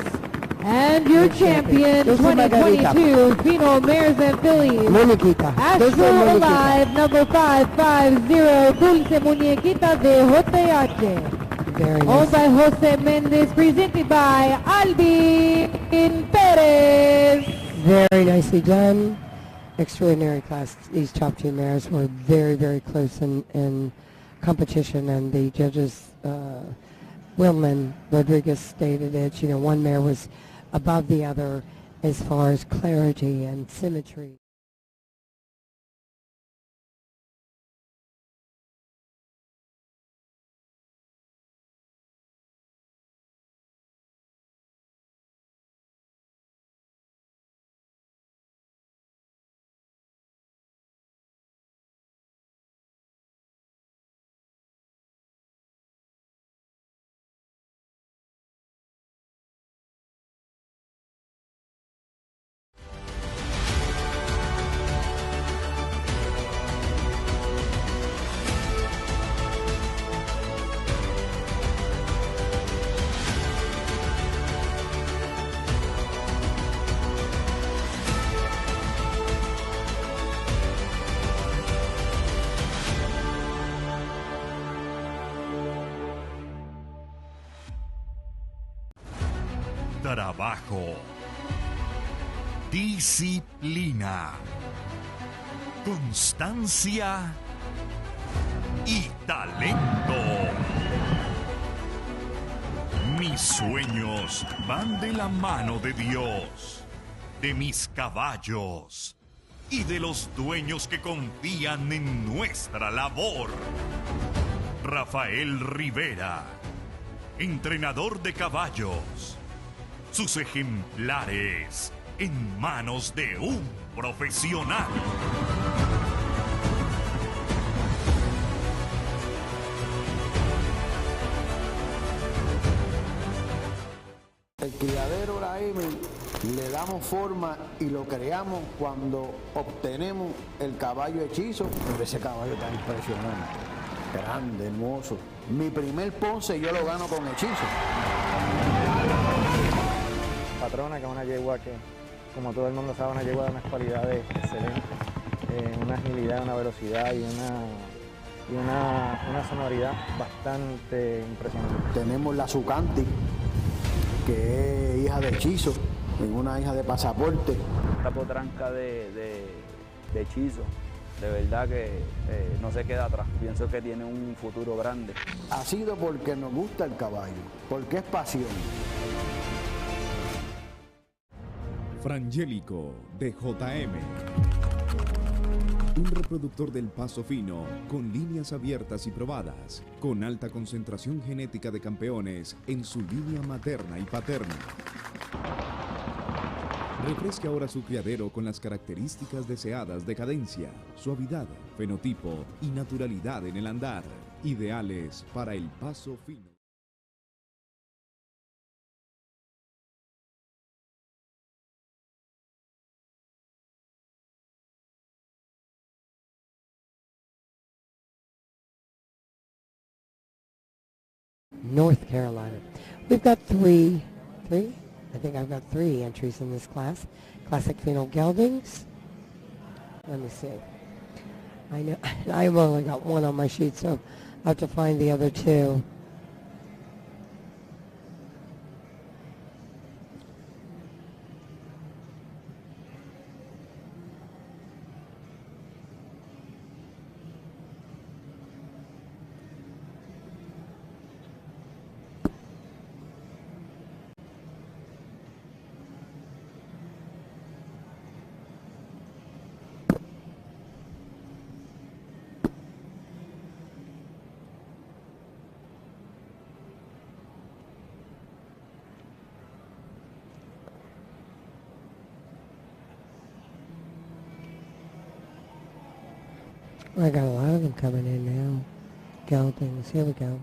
And your champion, Dulce Margarita. 2022, Fino Mares and Fillies, Muñequita. Dulce Asheville Muñequita. Alive, number 550, Dulce Muñequita de JH. Very Owned nice. by Jose Mendes, presented by Alvin Perez. Very nicely done. Extraordinary class. These top two mares were very, very close in competition, and the judges, Wilman Rodriguez stated it. You know, one mare was above the other as far as clarity and symmetry. Trabajo, disciplina, constancia y talento. Mis sueños van de la mano de Dios, de mis caballos y de los dueños que confían en nuestra labor. Rafael Rivera, entrenador de caballos. Sus ejemplares en manos de un profesional. El criadero la M le damos forma y lo creamos cuando obtenemos el caballo hechizo, pero ese caballo está impresionante. Grande, hermoso. Mi primer Ponce yo lo gano con hechizo. Patrona, que es una yegua que, como todo el mundo sabe, una yegua de unas cualidades excelentes, una agilidad, una velocidad y una sonoridad bastante impresionante. Tenemos la Zucanti, que es hija de hechizo, es una hija de pasaporte. Esta potranca de hechizo, de verdad que no se queda atrás. Pienso que tiene un futuro grande. Ha sido porque nos gusta el caballo, porque es pasión. Frangélico de JM. Un reproductor del Paso Fino con líneas abiertas y probadas, con alta concentración genética de campeones en su línea materna y paterna. Refresque ahora su criadero con las características deseadas de cadencia, suavidad, fenotipo y naturalidad en el andar, ideales para el Paso Fino. North Carolina. We've got three. I think I've got 3 entries in this class. Classic Fino Geldings. Let me see. I know I've only got 1 on my sheet, so I have to find the other 2. I got a lot of them coming in now. Geldings, here we go.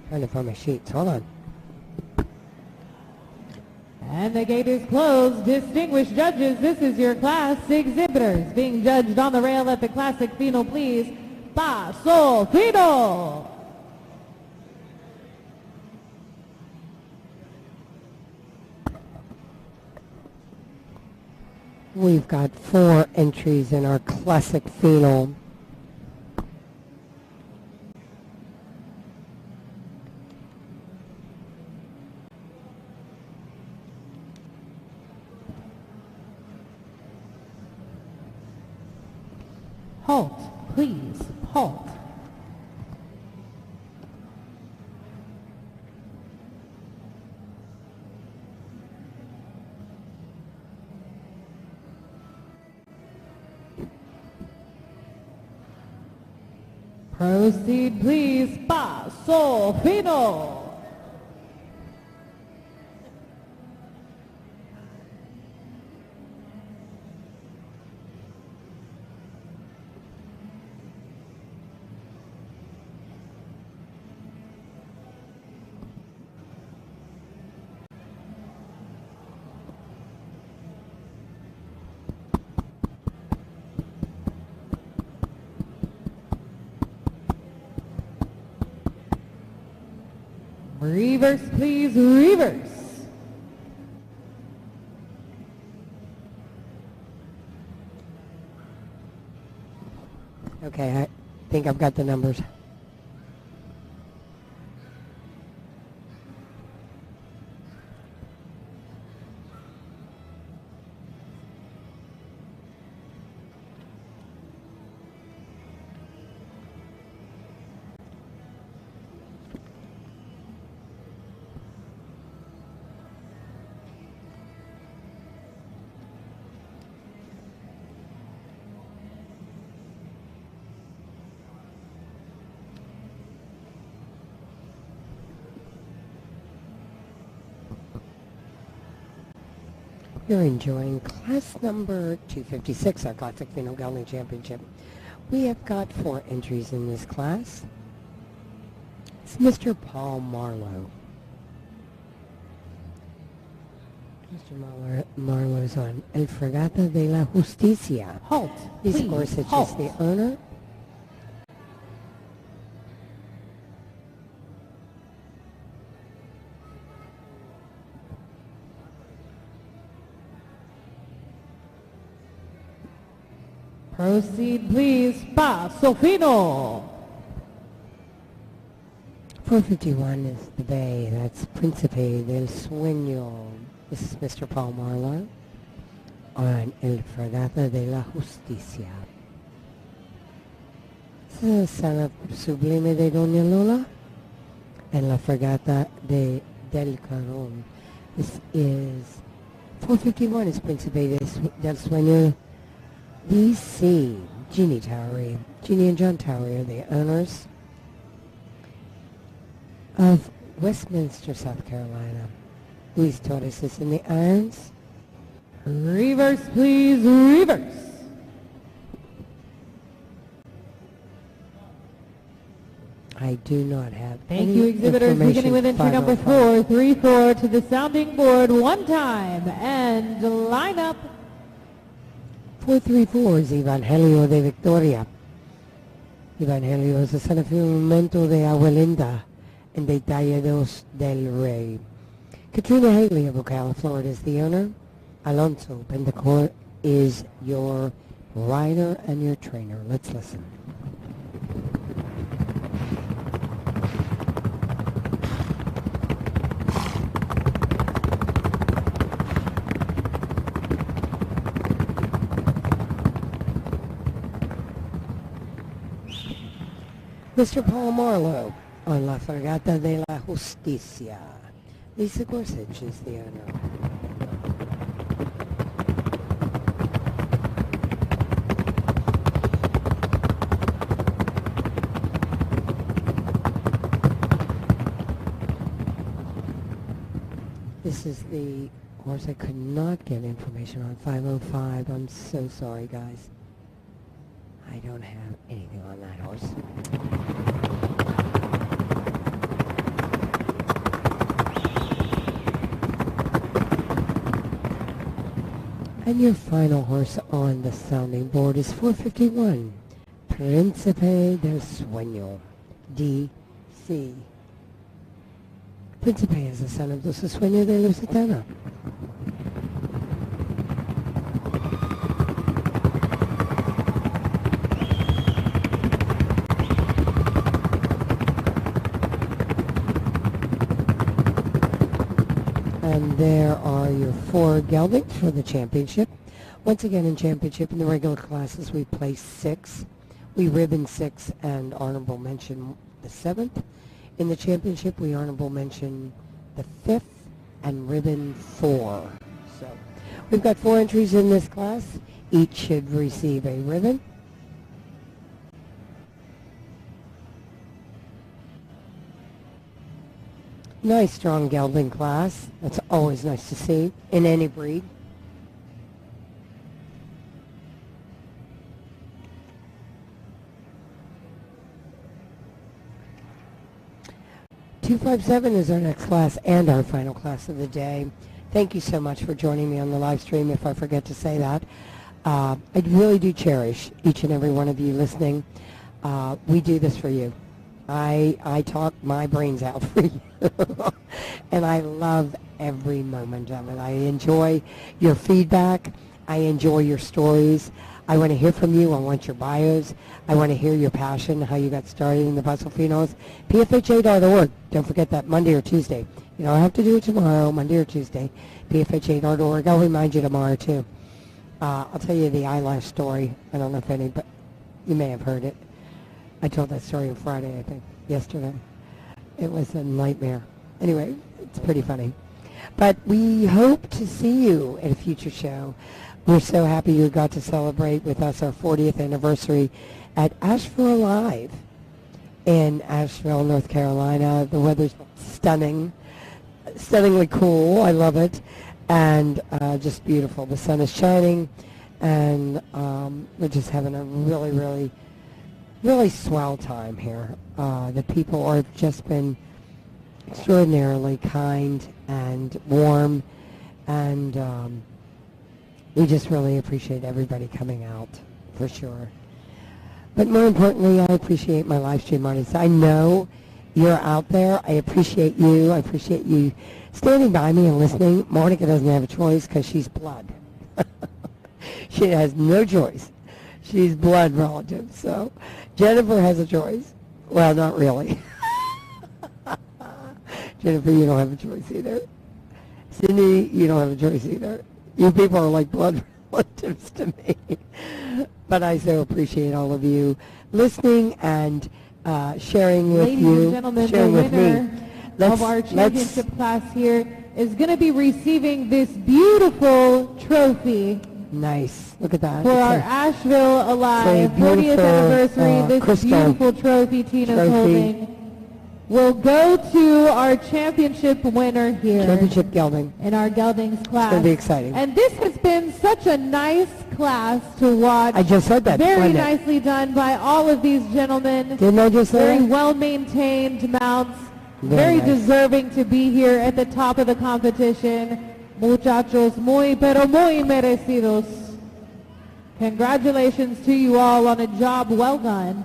Trying to find my sheets, hold on. And the gate is closed. Distinguished judges, this is your class exhibitors. Being judged on the rail at the Classic Fino, please. Paso Fino! We've got 4 entries in our Classic Fino. Halt, please, halt. Proceed, please. Paso Fino. Reverse, please, reverse. Okay, I think I've got the numbers. You're enjoying class number 256, our Classic Fino Gelding Championship. We have got 4 entries in this class. It's Mr. Paul Marlowe. Mr. Marlowe's on El Fregata de la Justicia. Halt, This please, horse is halt. just the owner. Proceed, please, Paso Fino. 451 is the bay. That's Príncipe del Sueño. This is Mr. Paul Marlowe on El Fregata de la Justicia. This is a son of Sublime de Doña Lola and La Fregata del Carón. This is 451 is Príncipe del Sueño. DC, Jeannie Towery. Jeannie and John Towery are the owners of Westminster, South Carolina. Luis Torres is in the irons. Reverse, please, reverse. I do not have Thank any you, exhibitors. Beginning with entry number 434 to the sounding board one time and line up. 434 is Evangelio de Victoria. Evangelio is the son of Firmamento de Abuelinda and de Tallados del Rey. Katrina Haley of Ocala, Florida is the owner. Alonso Pendacourt is your rider and your trainer. Let's listen. Mr. Paul Marlowe on La Fregata de la Justicia. Lisa Gorsuch is the owner. This is the horse I could not get information on, 505. I'm so sorry, guys. I don't have anything on that horse. And your final horse on the sounding board is 451, Príncipe del Sueño, DC. Príncipe is the son of Dulce Sueño de Lusitana. And there are your 4 geldings for the championship. Once again in championship, in the regular classes, we place 6. We ribbon 6 and honorable mention the 7th. In the championship, we honorable mention the 5th and ribbon 4. So we've got 4 entries in this class. Each should receive a ribbon. Nice, strong gelding class. That's always nice to see in any breed. .257 is our next class and our final class of the day. Thank you so much for joining me on the live stream, if I forget to say that. I really do cherish each and every one of you listening. We do this for you. I talk my brains out for you. And I love every moment of it. I enjoy your feedback. I enjoy your stories. I want to hear from you. I want your bios. I want to hear your passion, how you got started in the Paso Finos. PFHA.org. Don't forget that Monday or Tuesday. You don't have to do it tomorrow, Monday or Tuesday. PFHA.org. I'll remind you tomorrow, too. I'll tell you the eyelash story. I don't know if any, but you may have heard it. I told that story on Friday, I think, yesterday. It was a nightmare. Anyway, it's pretty funny. But we hope to see you at a future show. We're so happy you got to celebrate with us our 40th anniversary at Asheville Live in Asheville, North Carolina. The weather's stunning, stunningly cool. I love it. And just beautiful. The sun is shining, and we're just having a really, really, really swell time here. The people have just been extraordinarily kind and warm And we just really appreciate everybody coming out, for sure. But more importantly, I appreciate my live stream audience. I know you're out there. I appreciate you. I appreciate you standing by me and listening. Monica doesn't have a choice because she's blood. She has no choice. She's blood relative. So Jennifer has a choice. Well, not really. Jennifer, you don't have a choice either. Cindy, you don't have a choice either. You people are like blood relatives to me. But I so appreciate all of you listening and sharing with Ladies you. and gentlemen, sharing the with winner me. of our championship class here is going to be receiving this beautiful trophy. Nice. Look at that. For It's our a- Asheville Alive it's a 40th beautiful, anniversary, this crystal beautiful trophy Tina's trophy. holding will go to our championship winner here. Championship Gelding. In our Geldings class. It's going to be exciting. And this has been such a nice class to watch. I just said that. Very wasn't it? nicely done by all of these gentlemen. Didn't I just say Very that? well-maintained mounts. Very Very nice. deserving to be here at the top of the competition. Muchachos, muy pero muy merecidos. Congratulations to you all on a job well done.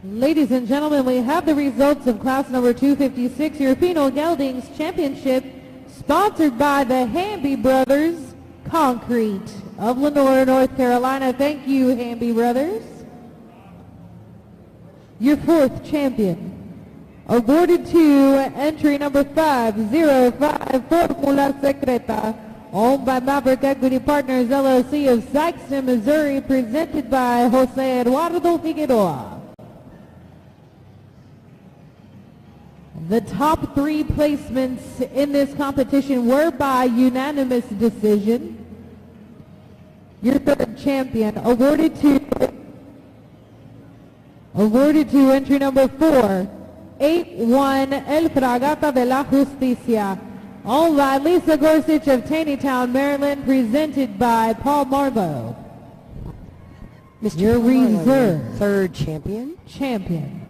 Ladies and gentlemen, we have the results of class number 256, your Fino Geldings Championship, sponsored by the Hamby Brothers Concrete of Lenore, North Carolina. Thank you, Hamby Brothers. Your fourth champion, awarded to entry number 505, Formula Secreta, owned by Maverick Equity Partners, LLC of Sikeston, Missouri, presented by Jose Eduardo Figueroa. The top three placements in this competition were by unanimous decision. Your third champion, awarded to entry number 4, 8-1 El Fragata de la Justicia, owned by Lisa Gorsuch of Taneytown, Maryland, presented by Paul Marlowe. Mr. Your Paul Marlowe, reserve third champion.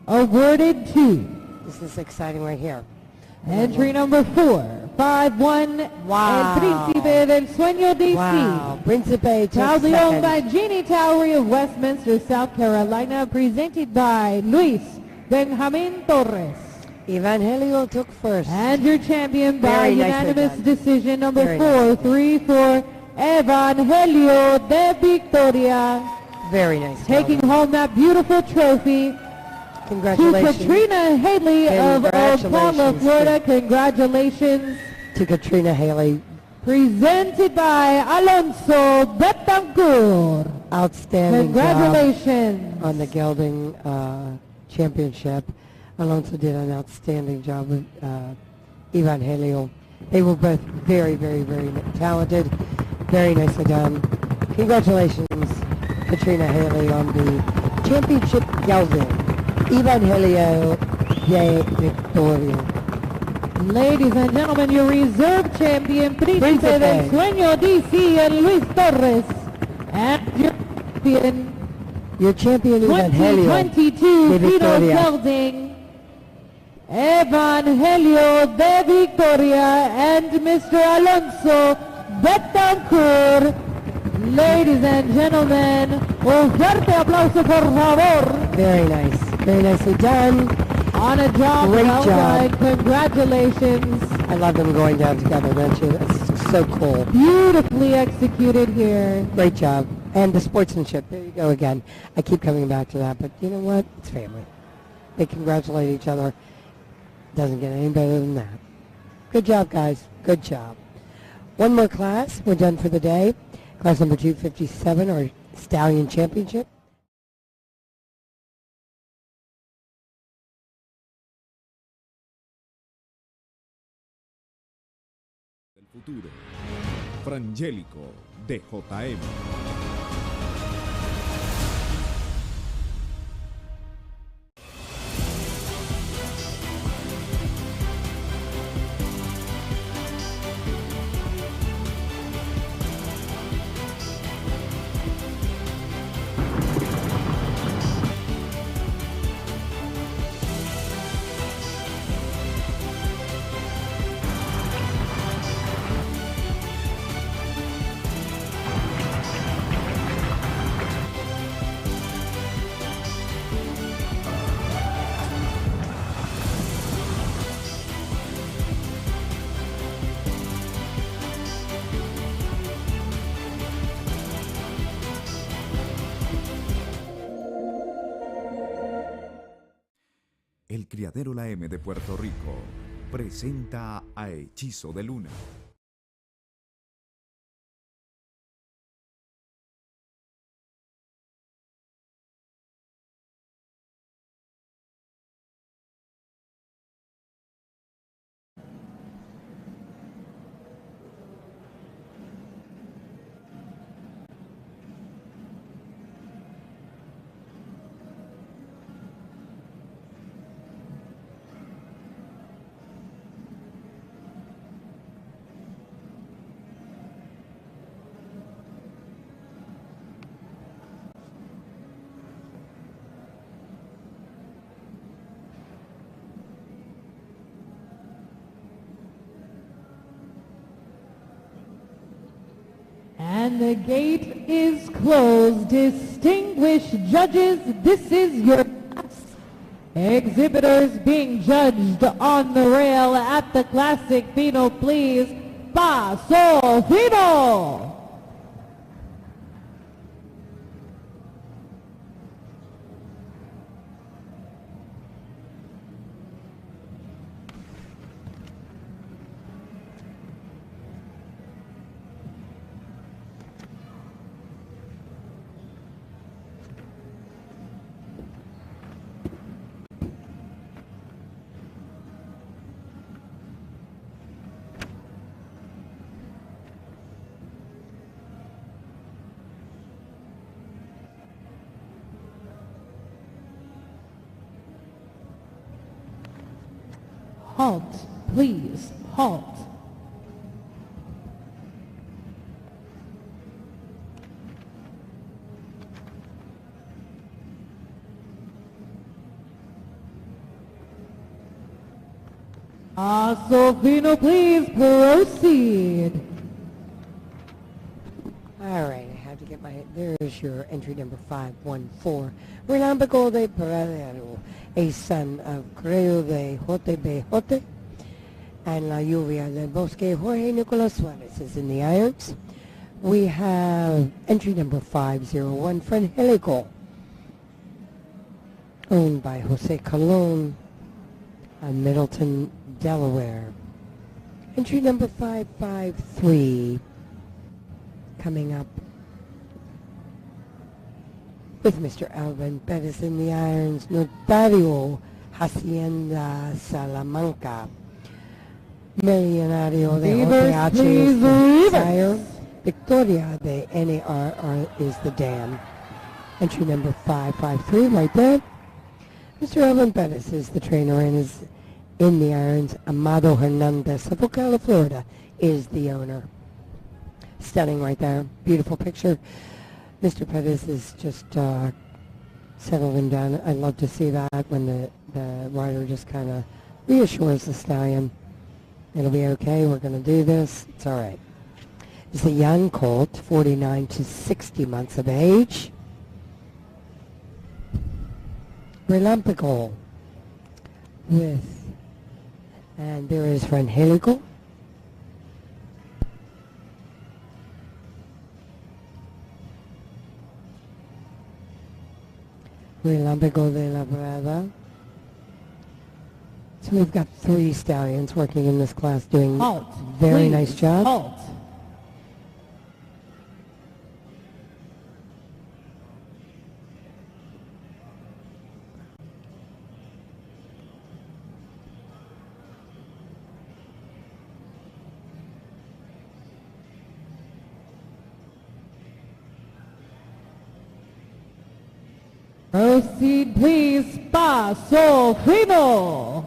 Awarded to This is exciting right here. entry number 4, 5-1 Wow. El Príncipe del Sueño DC. Wow. Principe took Proudly owned by second. Jeannie Towery of Westminster, South Carolina, presented by Luis Benjamin Torres. Evangelio took first. And your champion by Very nicely unanimous done. decision, number Very 4-3-4, Evangelio de Victoria, Very nice. taking home that beautiful trophy. To Congratulations. Katrina Haley of Ocala, Florida, congratulations. To Katrina Haley. Presented by Alonso Betancourt. Outstanding Congratulations. job on the Gelding Championship. Alonso did an outstanding job with Evangelio. They were both very, very, very talented. Very nicely done. Congratulations, Katrina Haley, on the Championship Gelding. Evangelio de Victoria. Ladies and gentlemen, your reserve champion, Príncipe del Sueño DC, and Luis Torres. And your champion, Evangelio 2022 de Fino Victoria. Gelding, Evangelio de Victoria, and Mr. Alonso Betancourt. Ladies and gentlemen, un fuerte aplauso, por favor. Very nice. Very nicely done. On a job Great well job. done. Congratulations. I love them going down together, don't you? It's so cool. Beautifully executed here. Great job. And the sportsmanship. There you go again. I keep coming back to that, but you know what? It's family. They congratulate each other. Doesn't get any better than that. Good job, guys. Good job. One more class. We're done for the day. Class number 257, our Stallion Championship. Del futuro. Frangélico de JM. El Criadero La M de Puerto Rico presenta a Hechizo de Luna. And the gate is closed. Distinguished judges, this is your class. Exhibitors being judged on the rail at the Classic Fino, please. Paso Fino! Halt, please, halt. Paso Fino, please proceed. All right, I have to get my, there's your entry number 514. Relámpago de Pradero, a son of Creo de Jote Bejote, and La Lluvia del Bosque. Jorge Nicolas Suarez is in the irons. We have entry number 501, Frangélico, owned by Jose Colon of Middleton, Delaware. Entry number 553, coming up with Mr. Alvin Pettis in the irons, Notario Hacienda Salamanca, Millonario de OTH Sire, Victoria de NAR is the dam. Entry number 553 right there. Mr. Alvin Pettis is the trainer and is in the irons. Amado Hernandez of Ocala, Florida is the owner. Stunning right there. Beautiful picture. Mr. Pettis is just settling down. I love to see that when the rider just kind of reassures the stallion. It'll be okay. We're going to do this. It's all right. It's a young colt, 49 to 60 months of age. Relámpago with, and there is Frangélico. Relámpago de la Brava. So we've got 3 stallions working in this class doing Halt, very please, nice job. Halt. Proceed, please, Paso Fino.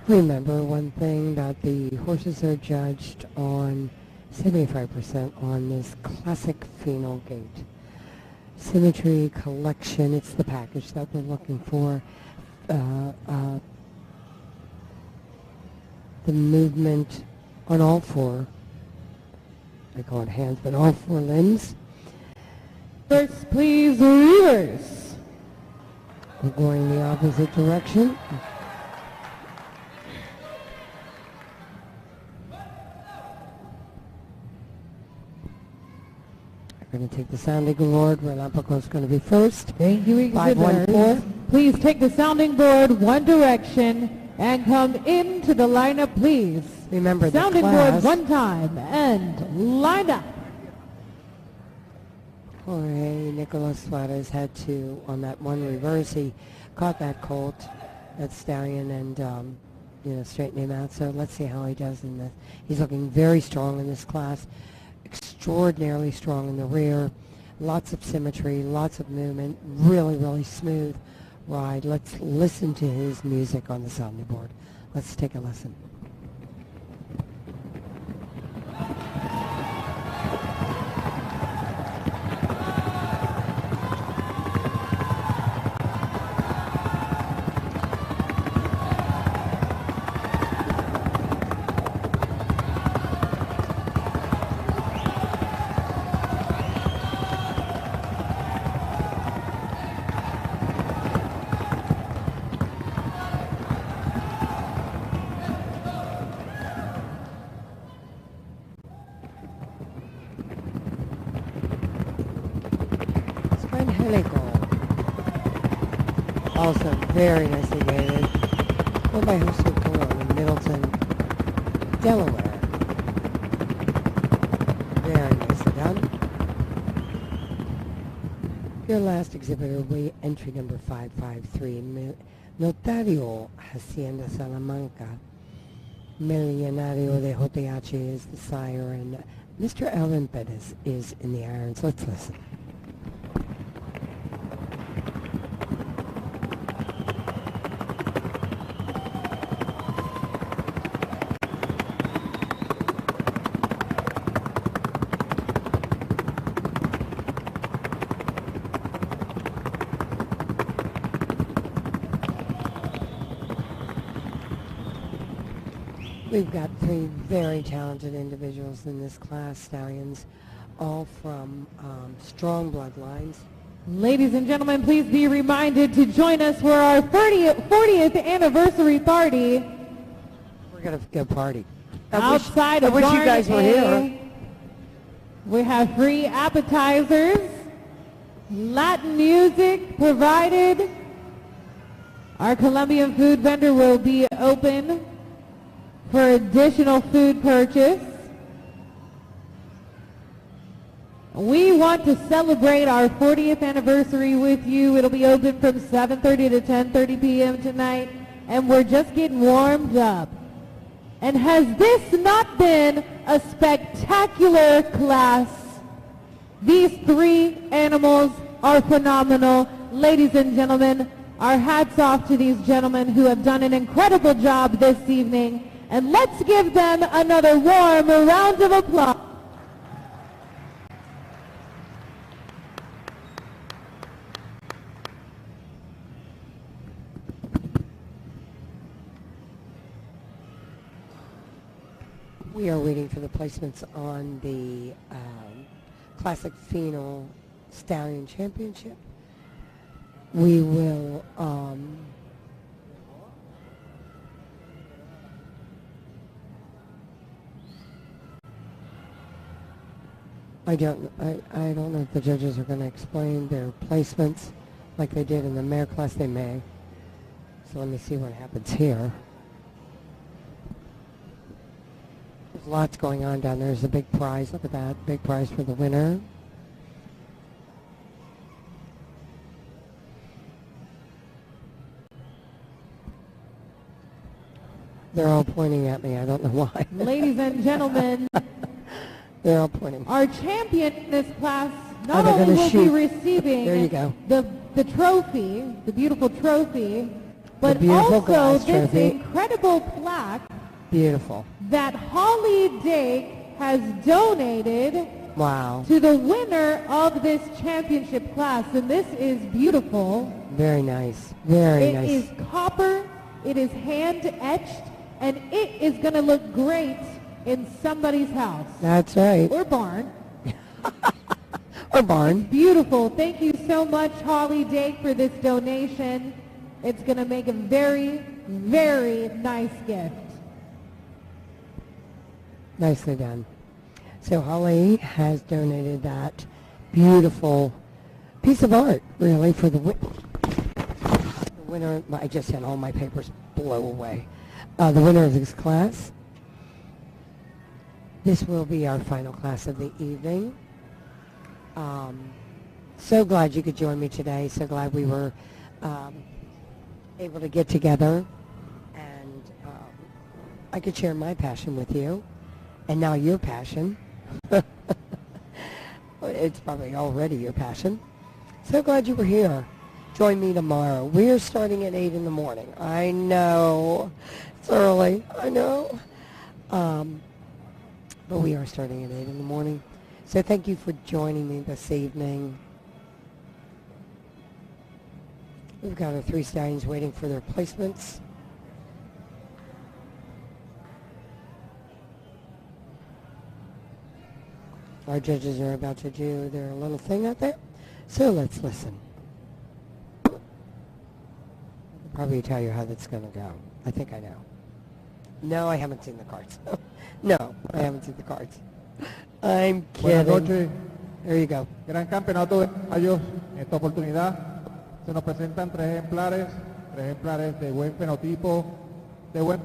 Remember one thing, that the horses are judged on 75% on this classic Fino gait. Symmetry, collection, it's the package that we're looking for. The movement on all four, I call it hands, but all four limbs. First, please, reverse. We're going the opposite direction. We're going to take the sounding board. Relampaco's going to be first. Thank you, exhibitors. 514. Please take the sounding board one direction and come into the lineup, please. Remember, the sounding class, board one time and line up. Jorge Nicolas Suarez had to, on that one reverse, he caught that Colt, that Stallion, and straightened him out. So let's see how he does in this. He's looking very strong in this class, extraordinarily strong in the rear, lots of symmetry, lots of movement, really, really smooth ride. Let's listen to his music on the sounding board. Let's take a listen. Also very nicely graded. Go by Jose Colon in Middleton, Delaware. Very nicely done. Your last exhibitor will be entry number 553, Notario Hacienda Salamanca. Millionario de JH is the sire, and Mr. Alvin Perez is in the irons. Let's listen. We've got three very talented individuals in this class, Stallions, all from strong bloodlines. Ladies and gentlemen, please be reminded to join us for our 40th anniversary party. We're going to go party. Outside of I wish you guys were here. We have free appetizers, Latin music provided. Our Colombian food vendor will be open for additional food purchase. We want to celebrate our 40th anniversary with you. It'll be open from 7:30 to 10:30 p.m. tonight, and we're just getting warmed up. And has this not been a spectacular class? These three animals are phenomenal. Ladies and gentlemen, our hats off to these gentlemen who have done an incredible job this evening. And let's give them another warm round of applause. We are waiting for the placements on the Classic Fino Stallion Championship. We will I don't know if the judges are going to explain their placements like they did in the Mare class. They may. So let me see what happens here. There's lots going on down there. There's a big prize. Look at that. Big prize for the winner. They're all pointing at me. I don't know why. Ladies and gentlemen, they're all pointing. Our champion in this class not they're only gonna will shoot. be receiving There you go. the trophy, the beautiful trophy, but beautiful also glass this trophy. incredible plaque Beautiful. that Holly Dake has donated Wow. to the winner of this championship class. And this is beautiful. Very nice. Very nice. It is copper, it is hand etched, and it is going to look great in somebody's house. That's right. Or barn. Or barn. Beautiful. Thank you so much, Holly Dake, for this donation. It's going to make a very, very nice gift. Nicely done. So Holly has donated that beautiful piece of art, really, for the winner. I just had all my papers blow away. The winner of this class. This will be our final class of the evening. So glad you could join me today. So glad we were able to get together and I could share my passion with you. And now your passion. It's probably already your passion. So glad you were here. Join me tomorrow. We're starting at 8 in the morning. I know. It's early. I know. But we are starting at 8 in the morning. So thank you for joining me this evening. We've got our 3 stallions waiting for their placements. Our judges are about to do their little thing out there. So let's listen. I'll probably tell you how that's going to go. I think I know. No, I haven't seen the cards. No, I haven't seen the cards. I'm kidding. Buenas noches. There you go. Gran campeonato de caballos. En esta oportunidad se nos presentan 3 ejemplares de buen fenotipo, de buen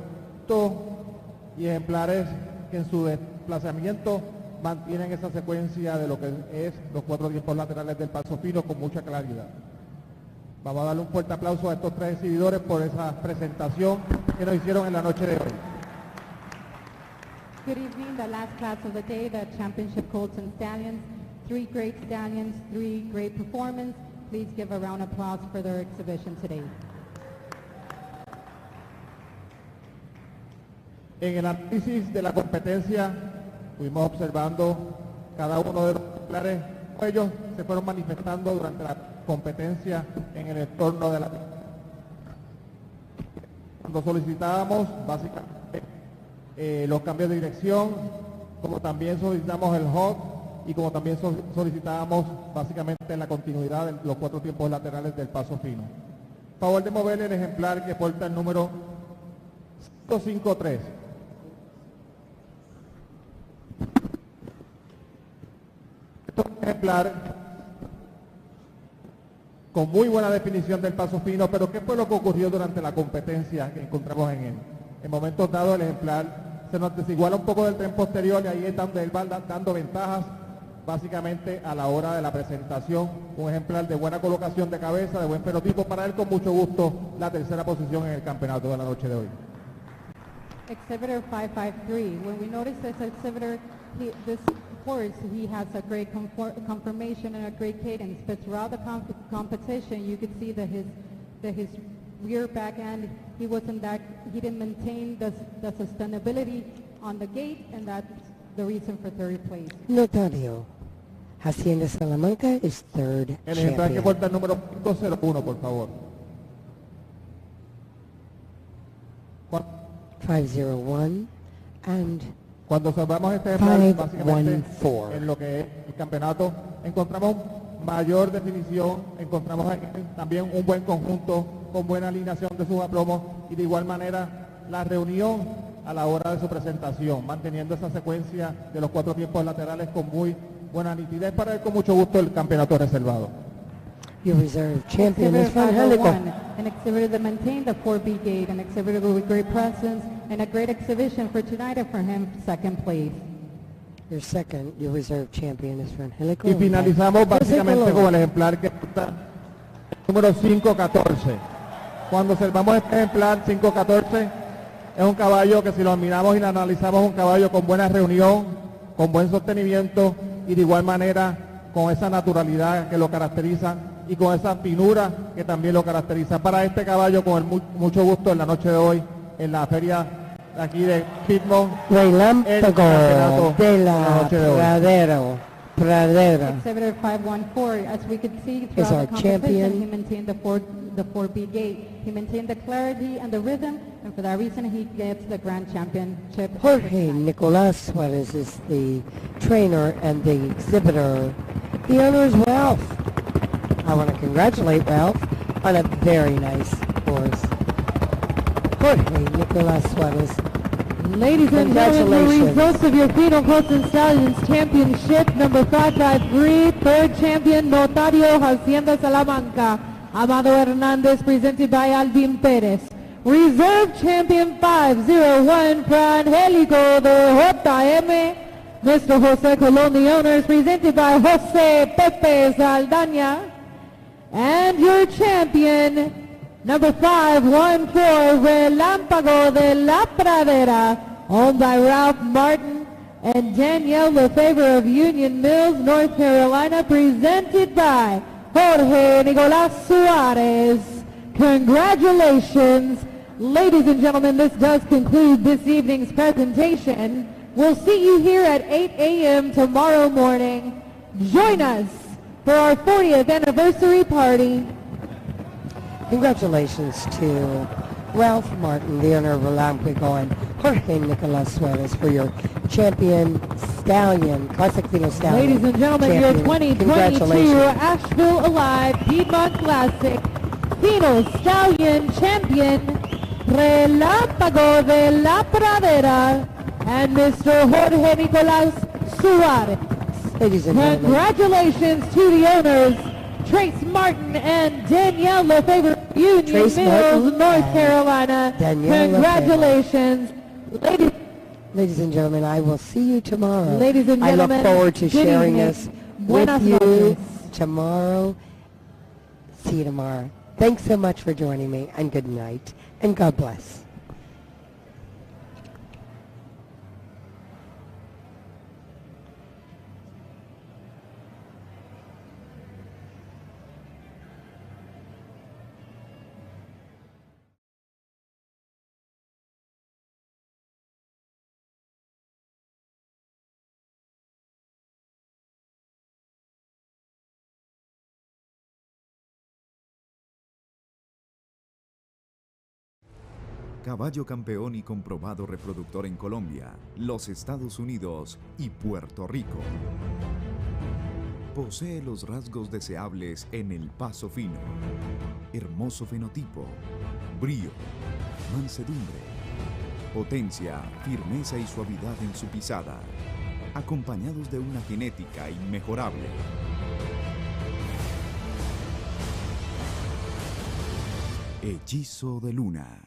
y ejemplares que en su desplazamiento mantienen esa secuencia de lo que es los 4 tiempos laterales del Paso Fino con mucha claridad. Vamos a darle un fuerte aplauso a estos 3 exhibidores por esa presentación que nos hicieron en la noche de hoy. Good evening, the last class of the day, the championship Colts and Stallions. 3 great stallions, 3 great performance. Please give a round of applause for their exhibition today. En el análisis de la competencia, fuimos observando cada uno de los ejemplares, ellos se fueron manifestando durante la competencia en el entorno de la... Cuando solicitábamos básicamente los cambios de dirección, como también solicitamos el hot y como también solicitábamos básicamente la continuidad de los 4 tiempos laterales del Paso Fino. Favor de mover el ejemplar que porta el número 553. Este es un ejemplar con muy buena definición del Paso Fino, pero ¿qué fue lo que ocurrió durante la competencia que encontramos en él? En momentos dados el ejemplar se nos desiguala un poco del tren posterior y ahí es donde él va dando ventajas básicamente a la hora de la presentación. Un ejemplar de buena colocación de cabeza, de buen fenotipo, para él con mucho gusto la tercera posición en el campeonato de la noche de hoy. Exhibitor 553. When we notice this exhibitor, this horse, he has a great conformation and a great cadence, but throughout the competition, you could see that his rear back end, he didn't maintain the sustainability on the gate, and that's the reason for 3rd place. Notario. Hacienda Salamanca is 3rd El ejemplar que champion. porta el número 501, por favor. 501 and Cuando observamos este ejemplar, básicamente 514. en lo que es el campeonato, encontramos mayor definición, encontramos también un buen conjunto con buena alineación de sus aplomos y de igual manera la reunión a la hora de su presentación, manteniendo esa secuencia de los 4 tiempos laterales con muy buena nitidez. Para él con mucho gusto el campeonato reservado. Your reserve champion is Exhibitor from Helico. 501, an exhibitor that maintained the 4B gate, an exhibitor with great presence, and a great exhibition for tonight, and for him, 2nd place. Your reserve champion is from Helico. Y finalizamos básicamente con el ejemplar que está número 514. Cuando observamos este ejemplar 514, es un caballo que si lo miramos y lo analizamos, un caballo con buena reunión, con buen sostenimiento y de igual manera con esa naturalidad que lo caracteriza y con esa finura que también lo caracteriza. Para este caballo, con mucho gusto en la noche de hoy, en la feria aquí de Piedmont, Relámpago de la Pradera. Exhibitor 514, as we could see Is throughout our the competition, champion. he maintained the 4B gate. He maintained the clarity and the rhythm, and for that reason he gets the Grand Championship. Jorge Nicolas Suarez is the trainer and the exhibitor. The owner is Ralph. I want to congratulate Ralph on a very nice horse. Jorge Nicolas Suarez. Ladies and gentlemen, the results of your Fino Colts and Stallions Championship number 553, third champion Notario Hacienda Salamanca, Amado Hernandez, presented by Alvin Perez. Reserve champion 501, Frangélico de JM, Mr. Jose Colon, the owners, presented by Jose Pepe Saldaña. And your champion, number 514, Relámpago de la Pradera, owned by Ralph Martin and Danielle Lefevre of Union Mills, North Carolina, presented by Jorge Nicolas Suarez. Congratulations. Ladies and gentlemen, this does conclude this evening's presentation. We'll see you here at 8 a.m. tomorrow morning. Join us for our 40th anniversary party. Congratulations to Ralph Martin, the owner of Relámpago, and Jorge Nicolas Suarez for your champion Stallion, Classic Fino Stallion. Ladies and gentlemen, your champion. 2022 Asheville Alive Piedmont Classic Fino Stallion champion, Relámpago de la Pradera, and Mr. Jorge Nicolas Suarez. Ladies and gentlemen. Congratulations to the owners, Trace Martin and Danielle Lefevre, Union Trace Mills, Martin North Carolina. Danielle Congratulations. Ladies and gentlemen, I will see you tomorrow. Ladies and I gentlemen, look forward to good sharing evening. this Buenas with you noches. tomorrow. See you tomorrow. Thanks so much for joining me, and good night, and God bless. Caballo campeón y comprobado reproductor en Colombia, los Estados Unidos y Puerto Rico. Posee los rasgos deseables en el paso fino, hermoso fenotipo, brío, mansedumbre, potencia, firmeza y suavidad en su pisada, acompañados de una genética inmejorable. Hechizo de Luna.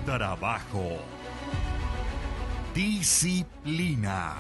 Trabajo, disciplina,